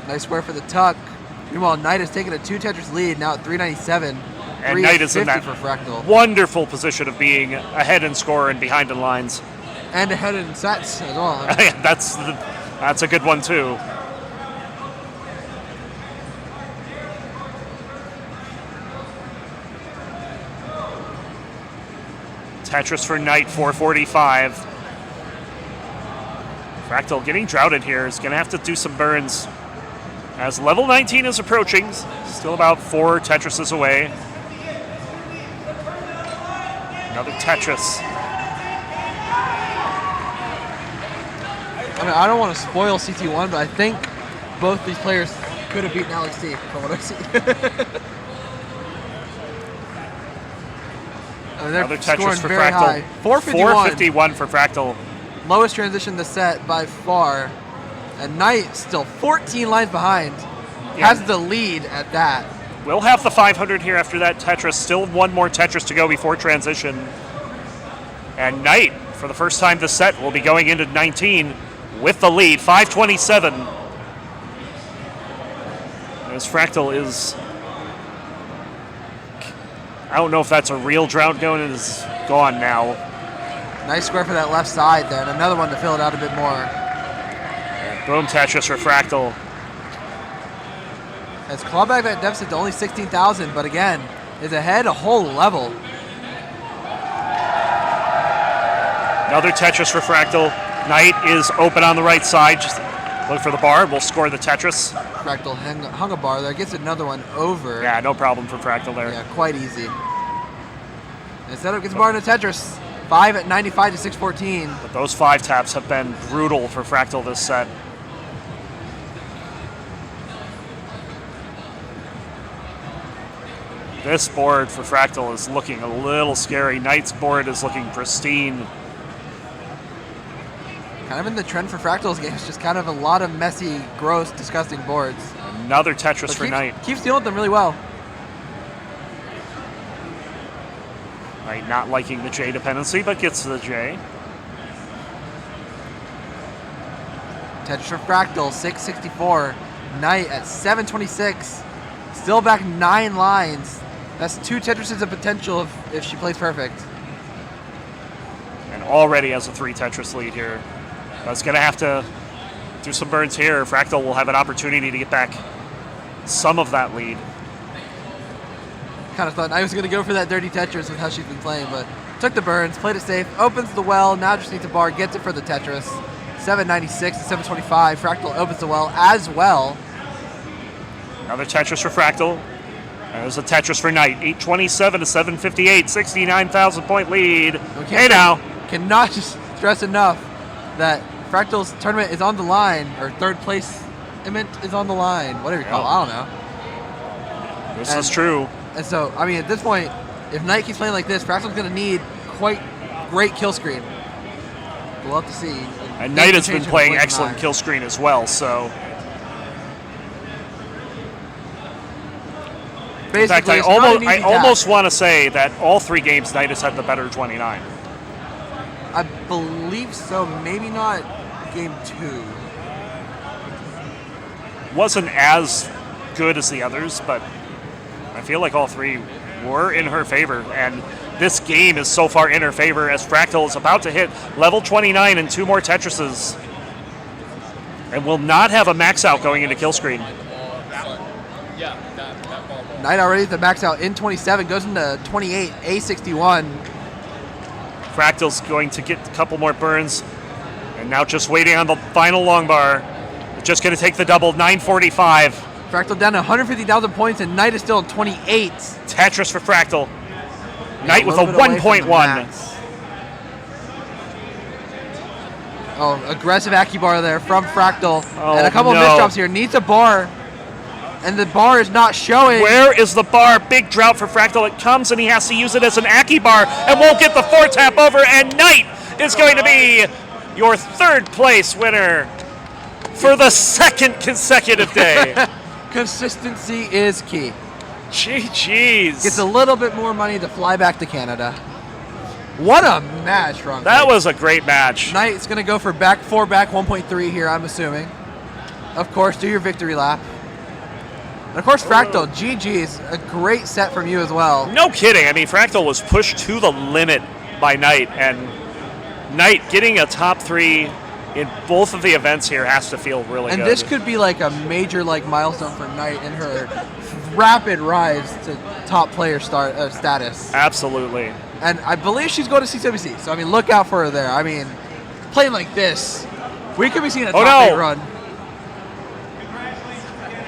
Nice square for the tuck. Meanwhile, Knight has taken a 2 Tetris lead, now at 397. And Knight is in that for Fractal. Wonderful position of being ahead in score and behind in lines. And ahead in sets as well. That's a good one too. Tetris for Knight, 445. Fractal getting droughted here. Is going to have to do some burns. As level 19 is approaching, still about 4 Tetrises away. Another Tetris. I mean, I don't want to spoil CT1, but I think both these players could have beaten Alex T from what I see. Another Tetris for very Fractal. high. 451 for Fractal. Lowest transition to set by far. And Knight still 14 lines behind. Yeah. Has the lead at that. We'll have the 500 here after that Tetris. Still one more Tetris to go before transition. And Knight for the first time this set, will be going into 19 with the lead, 5:27. As Fractal is, I don't know if that's a real drought going, it is gone now. Nice square for that left side there, and another one to fill it out a bit more. Boom, Tetris for Fractal. Has clawed back that deficit to only 16,000, but again, is ahead a whole level. Another Tetris for Fractal. Knight is open on the right side. Just look for the bar. We'll score the Tetris. Fractal hung a bar there. Gets another one over. Yeah, no problem for Fractal there. Yeah, quite easy. Instead of gets a bar in a Tetris. 5 at 95 to 614. But those 5 taps have been brutal for Fractal this set. This board for Fractal is looking a little scary. Knight's board is looking pristine. Kind of in the trend for Fractal's games, just kind of a lot of messy, gross, disgusting boards. Another Tetris but for Knight. Keeps dealing with them really well. Knight not liking the J dependency, but gets to the J. Tetris for Fractal, 664. Knight at 726. Still back 9 lines. That's 2 Tetrises of potential if she plays perfect. And already has a 3 Tetris lead here. That's going to have to do some burns here. Fractal will have an opportunity to get back some of that lead. Kind of thought I was going to go for that dirty Tetris with how she's been playing, but took the burns, played it safe, opens the well, now just needs a bar, gets it for the Tetris. 796 to 725. Fractal opens the well as well. Another Tetris for Fractal. There's a Tetris for Knight. 827 to 758. 69,000 point lead. Hey now. Cannot just stress enough that Fractal's tournament is on the line, or third place event is on the line. Whatever you call it. I don't know. This is true. And so, I mean, at this point, if Knight keeps playing like this, Fractal's going to need quite great kill screen. We'll have to see. And Knight has been playing excellent kill screen as well, so. In fact, I almost want to say that all 3 games Knight has had the better 29. I believe so. Maybe not game 2. Wasn't as good as the others, but I feel like all 3 were in her favor. And this game is so far in her favor as Fractal is about to hit level 29 and 2 more Tetrises. And will not have a max out going into kill screen. Knight already at the max out in 27, goes into 28, A61. Fractal's going to get a couple more burns. And now just waiting on the final long bar. Just going to take the double, 945. Fractal down to 150,000 points, and Knight is still at 28. Tetris for Fractal. Knight with a 1.1. Oh, aggressive Aki bar there from Fractal. And a couple of misdrops here. Needs a bar. And the bar is not showing. Where is the bar? Big drought for Fractal. It comes and he has to use it as an Aki bar and won't get the 4 tap over. And Knight is going to be your 3rd place winner for the 2nd consecutive day. Consistency is key. GG's. Gets a little bit more money to fly back to Canada. What a match, Ron. That was a great match. Knight's going to go for back 4 back 1.3 here, I'm assuming. Of course, do your victory lap. And of course, Fractal, GG's, a great set from you as well. No kidding. I mean, Fractal was pushed to the limit by Knight, and Knight getting a top 3 in both of the events here has to feel really good. And this could be like a major milestone for Knight in her rapid rise to top player status. Absolutely. And I believe she's going to CTWC, so I mean, look out for her there. I mean, playing like this, we could be seeing a top 8 run.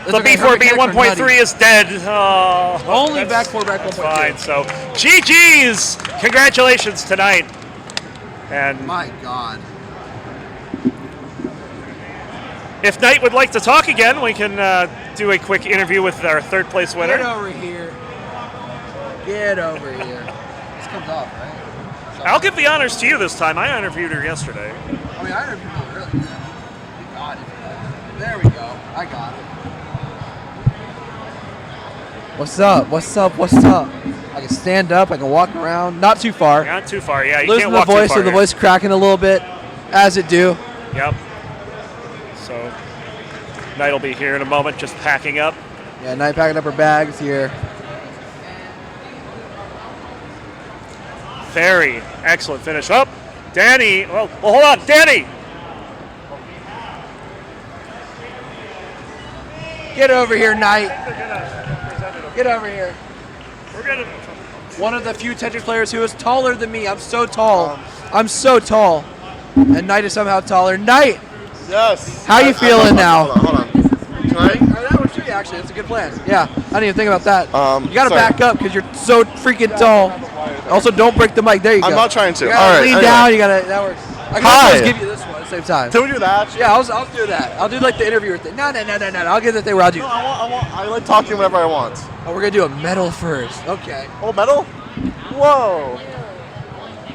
The B4B 1.3 is dead. Oh, only back 4 back 1.3. Fine. So, GG's. Congratulations tonight. And my God. If Knight would like to talk again, we can do a quick interview with our 3rd place winner. Get over here. Get over here. This comes off, right? I'll give the honors to you this time. I interviewed her yesterday. I mean, I interviewed her really good. You got it. There we go. I got it. What's up? What's up? What's up? I can stand up. I can walk around. Not too far. Not too far. Yeah, you Losing can't the walk voice, too far. so the voice cracking a little bit, as it do. Yep. So Knight will be here in a moment, just packing up. Yeah, Knight packing up her bags here. Very excellent finish. Up, Danny. Well, hold on, Danny. Get over here, Knight. Get over here. We're gonna. One of the few Tetris players who is taller than me. I'm so tall. I'm so tall. And Knight is somehow taller. Knight! Yes. How you feeling now? Hold on. Can I? That would show you, actually. That's a good plan. Yeah, I didn't even think about that. You got to sorry. back up because you're so freaking tall. Also, don't break the mic. There you go. I'm not trying to. You All gotta right, lean anyway. down. You got to. That works. I can Hi. almost give you this one at the same time. Can we do that? Yeah, I'll do that. I'll do like the interviewer thing. No. I'll get the thing where I'll do. No, I like talking whenever I want. Oh, we're going to do a medal first. Okay. Oh, medal? Whoa.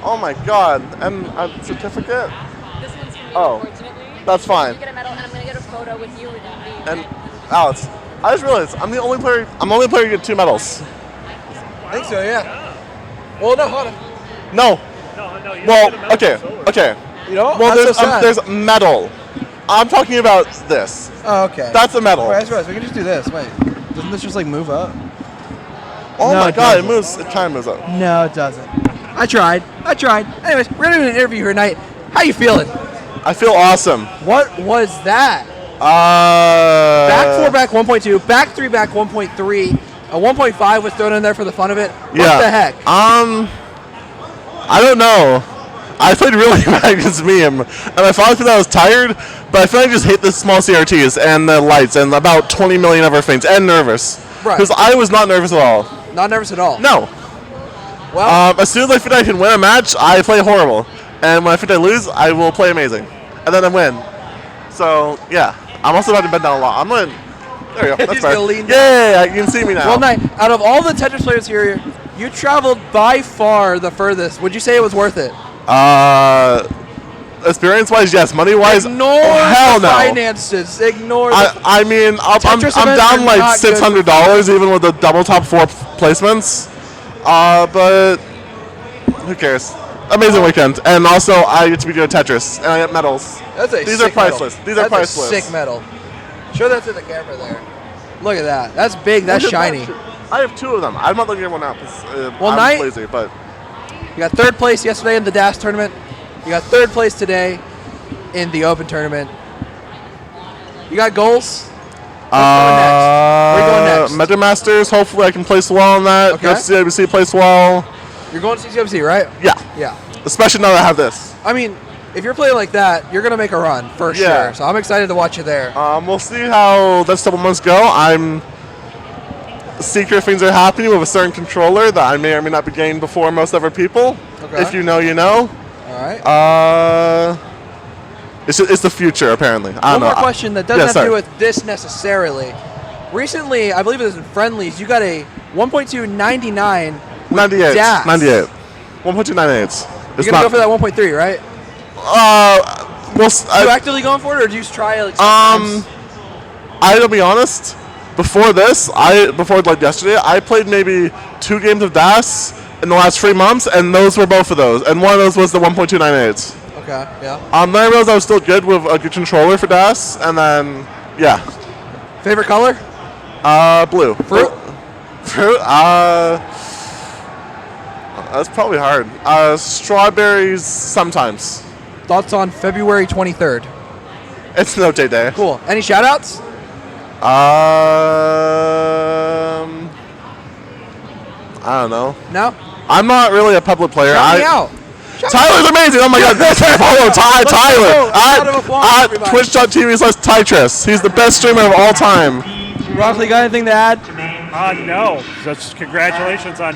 Oh my God. And a certificate? This one's for me, Oh. unfortunately. That's fine. You get a medal, and I'm going to get a photo with you and me. And Alex, I just realized I'm the only player who get 2 medals. I think so, yeah. Well, no, hold on. No. No, you Well, don't get a medal. okay. You know, well, that's so sad. there's medal. I'm talking about this. Oh, okay. That's a medal. Wait, I just realized we can just do this. Wait, doesn't this just like move up? Oh No, my it God, doesn't. it moves. It kind of moves up. No, it doesn't. I tried. Anyways, we're gonna do an interview here tonight. How you feeling? I feel awesome. What was that? Back 4, back 1.2, back 3, back 1.3. A 1.5 was thrown in there for the fun of it. What Yeah. the heck? I don't know. I played really bad against Meme, and I thought that I was tired, but I feel like I just hate the small CRTs and the lights and about 20 million other things, and nervous. Right. Because I was not nervous at all. Not nervous at all. No. Well, as soon as I think I can win a match, I play horrible. And when I think I lose, I will play amazing. And then I win. So, yeah. I'm also about to bend down a lot. I'm going to... There you go. That's He's better. gonna lean Yeah, you can see me now. Well, Knight, out of all the Tetris players here, you traveled by far the furthest. Would you say it was worth it? Experience-wise, yes. Money-wise, Ignore hell the no. finances. Ignore the... I mean, I'm Tetris down events are like not good for $600 even with the double top 4 placements. But who cares? Amazing weekend, and also I get to be good at Tetris, and I get medals. That's a These are sick medal. priceless. These are That's priceless. a sick medal. Show that to the camera there. Look at that. That's big. That's Look at shiny. that. I have 2 of them. I'm not looking at one up. Well, I'm Knight- lazy, but You got 3rd place yesterday in the DAS tournament. You got 3rd place today in the Open tournament. You got goals? Where you going next? Meta Masters. Hopefully, I can place well on that. Okay. Go to CTWC, place well. You're going to CTWC, right? Yeah. Yeah. Especially now that I have this. I mean, if you're playing like that, you're going to make a run for Yeah. sure. So I'm excited to watch you there. We'll see how those couple months go. I'm secret things are happening with a certain controller that I may or may not be getting before most other people. Okay. If you know, you know. All right. It's the future apparently. I One don't know. more question that doesn't Yeah, have sorry. to do with this necessarily. Recently, I believe it was in Friendlies, you got a 1.299 with 98. DAS. 98. 1.298. You're going to go for that 1.3, right? Well, you actively going for it, or do you just try like I'll be honest. Before this, before like yesterday, I played maybe 2 games of DAS in the last 3 months, and those were both of those. And one of those was the 1.298. Okay, yeah. Then I realized I was still good with a good controller for DAS, and then yeah. Favorite color? Blue. Fruit? Fruit? That's probably hard. Strawberries sometimes. Thoughts on February 23rd? It's no day. Cool. Any shout outs? I don't know. No? I'm not really a public player. Shout me out. Tyler's amazing. Oh my God. Follow Tyler Round of applause, at twitch.tv/Tytris. He's the best streamer of all time. Rockley, got anything to add? No. Just congratulations on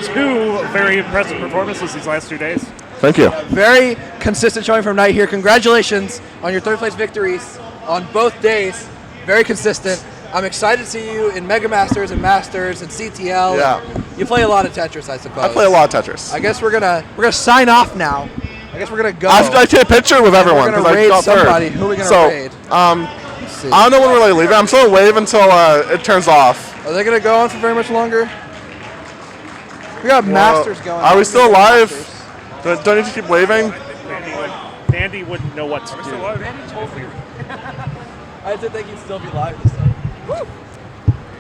2 very impressive performances these last 2 days. Thank you. Very consistent showing from Knight here. Congratulations on your 3rd place victories on both days. Very consistent. I'm excited to see you in Mega Masters and Masters and CTL. Yeah. You play a lot of Tetris, I suppose. I play a lot of Tetris. I guess we're gonna sign off now. I guess we're gonna go. I have to take a picture with everyone We're because gonna I raid got somebody. third. Who are we gonna so, raid? See. I don't know when we're really leaving. I'm still gonna wave until it turns off. Are they gonna go on for very much longer? We got Masters going. Are we still live? Do I need to keep waving? Andy wouldn't know what to do. Andy told me. I didn't think he'd still be live this time. Woo!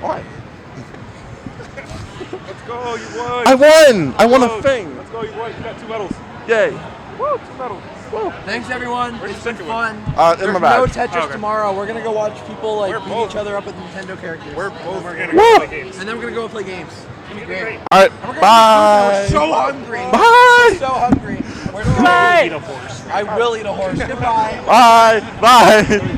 Why? Let's go, you won. I won! I won a thing. Let's go, you won. You got 2 medals. Yay. Woo, 2 medals. Woo. Thanks everyone. Where's It's the been second one? fun. In There's my bag. no Tetris Okay. tomorrow. We're gonna go watch people like We're beat both- each other up with Nintendo characters. We're gonna Woo! go play games. And then we're gonna go play games. It's gonna be great. All right. And we're gonna Bye. We're so hungry. Bye. We're so hungry. Where do Bye. I will eat a horse. Goodbye. Bye. Bye.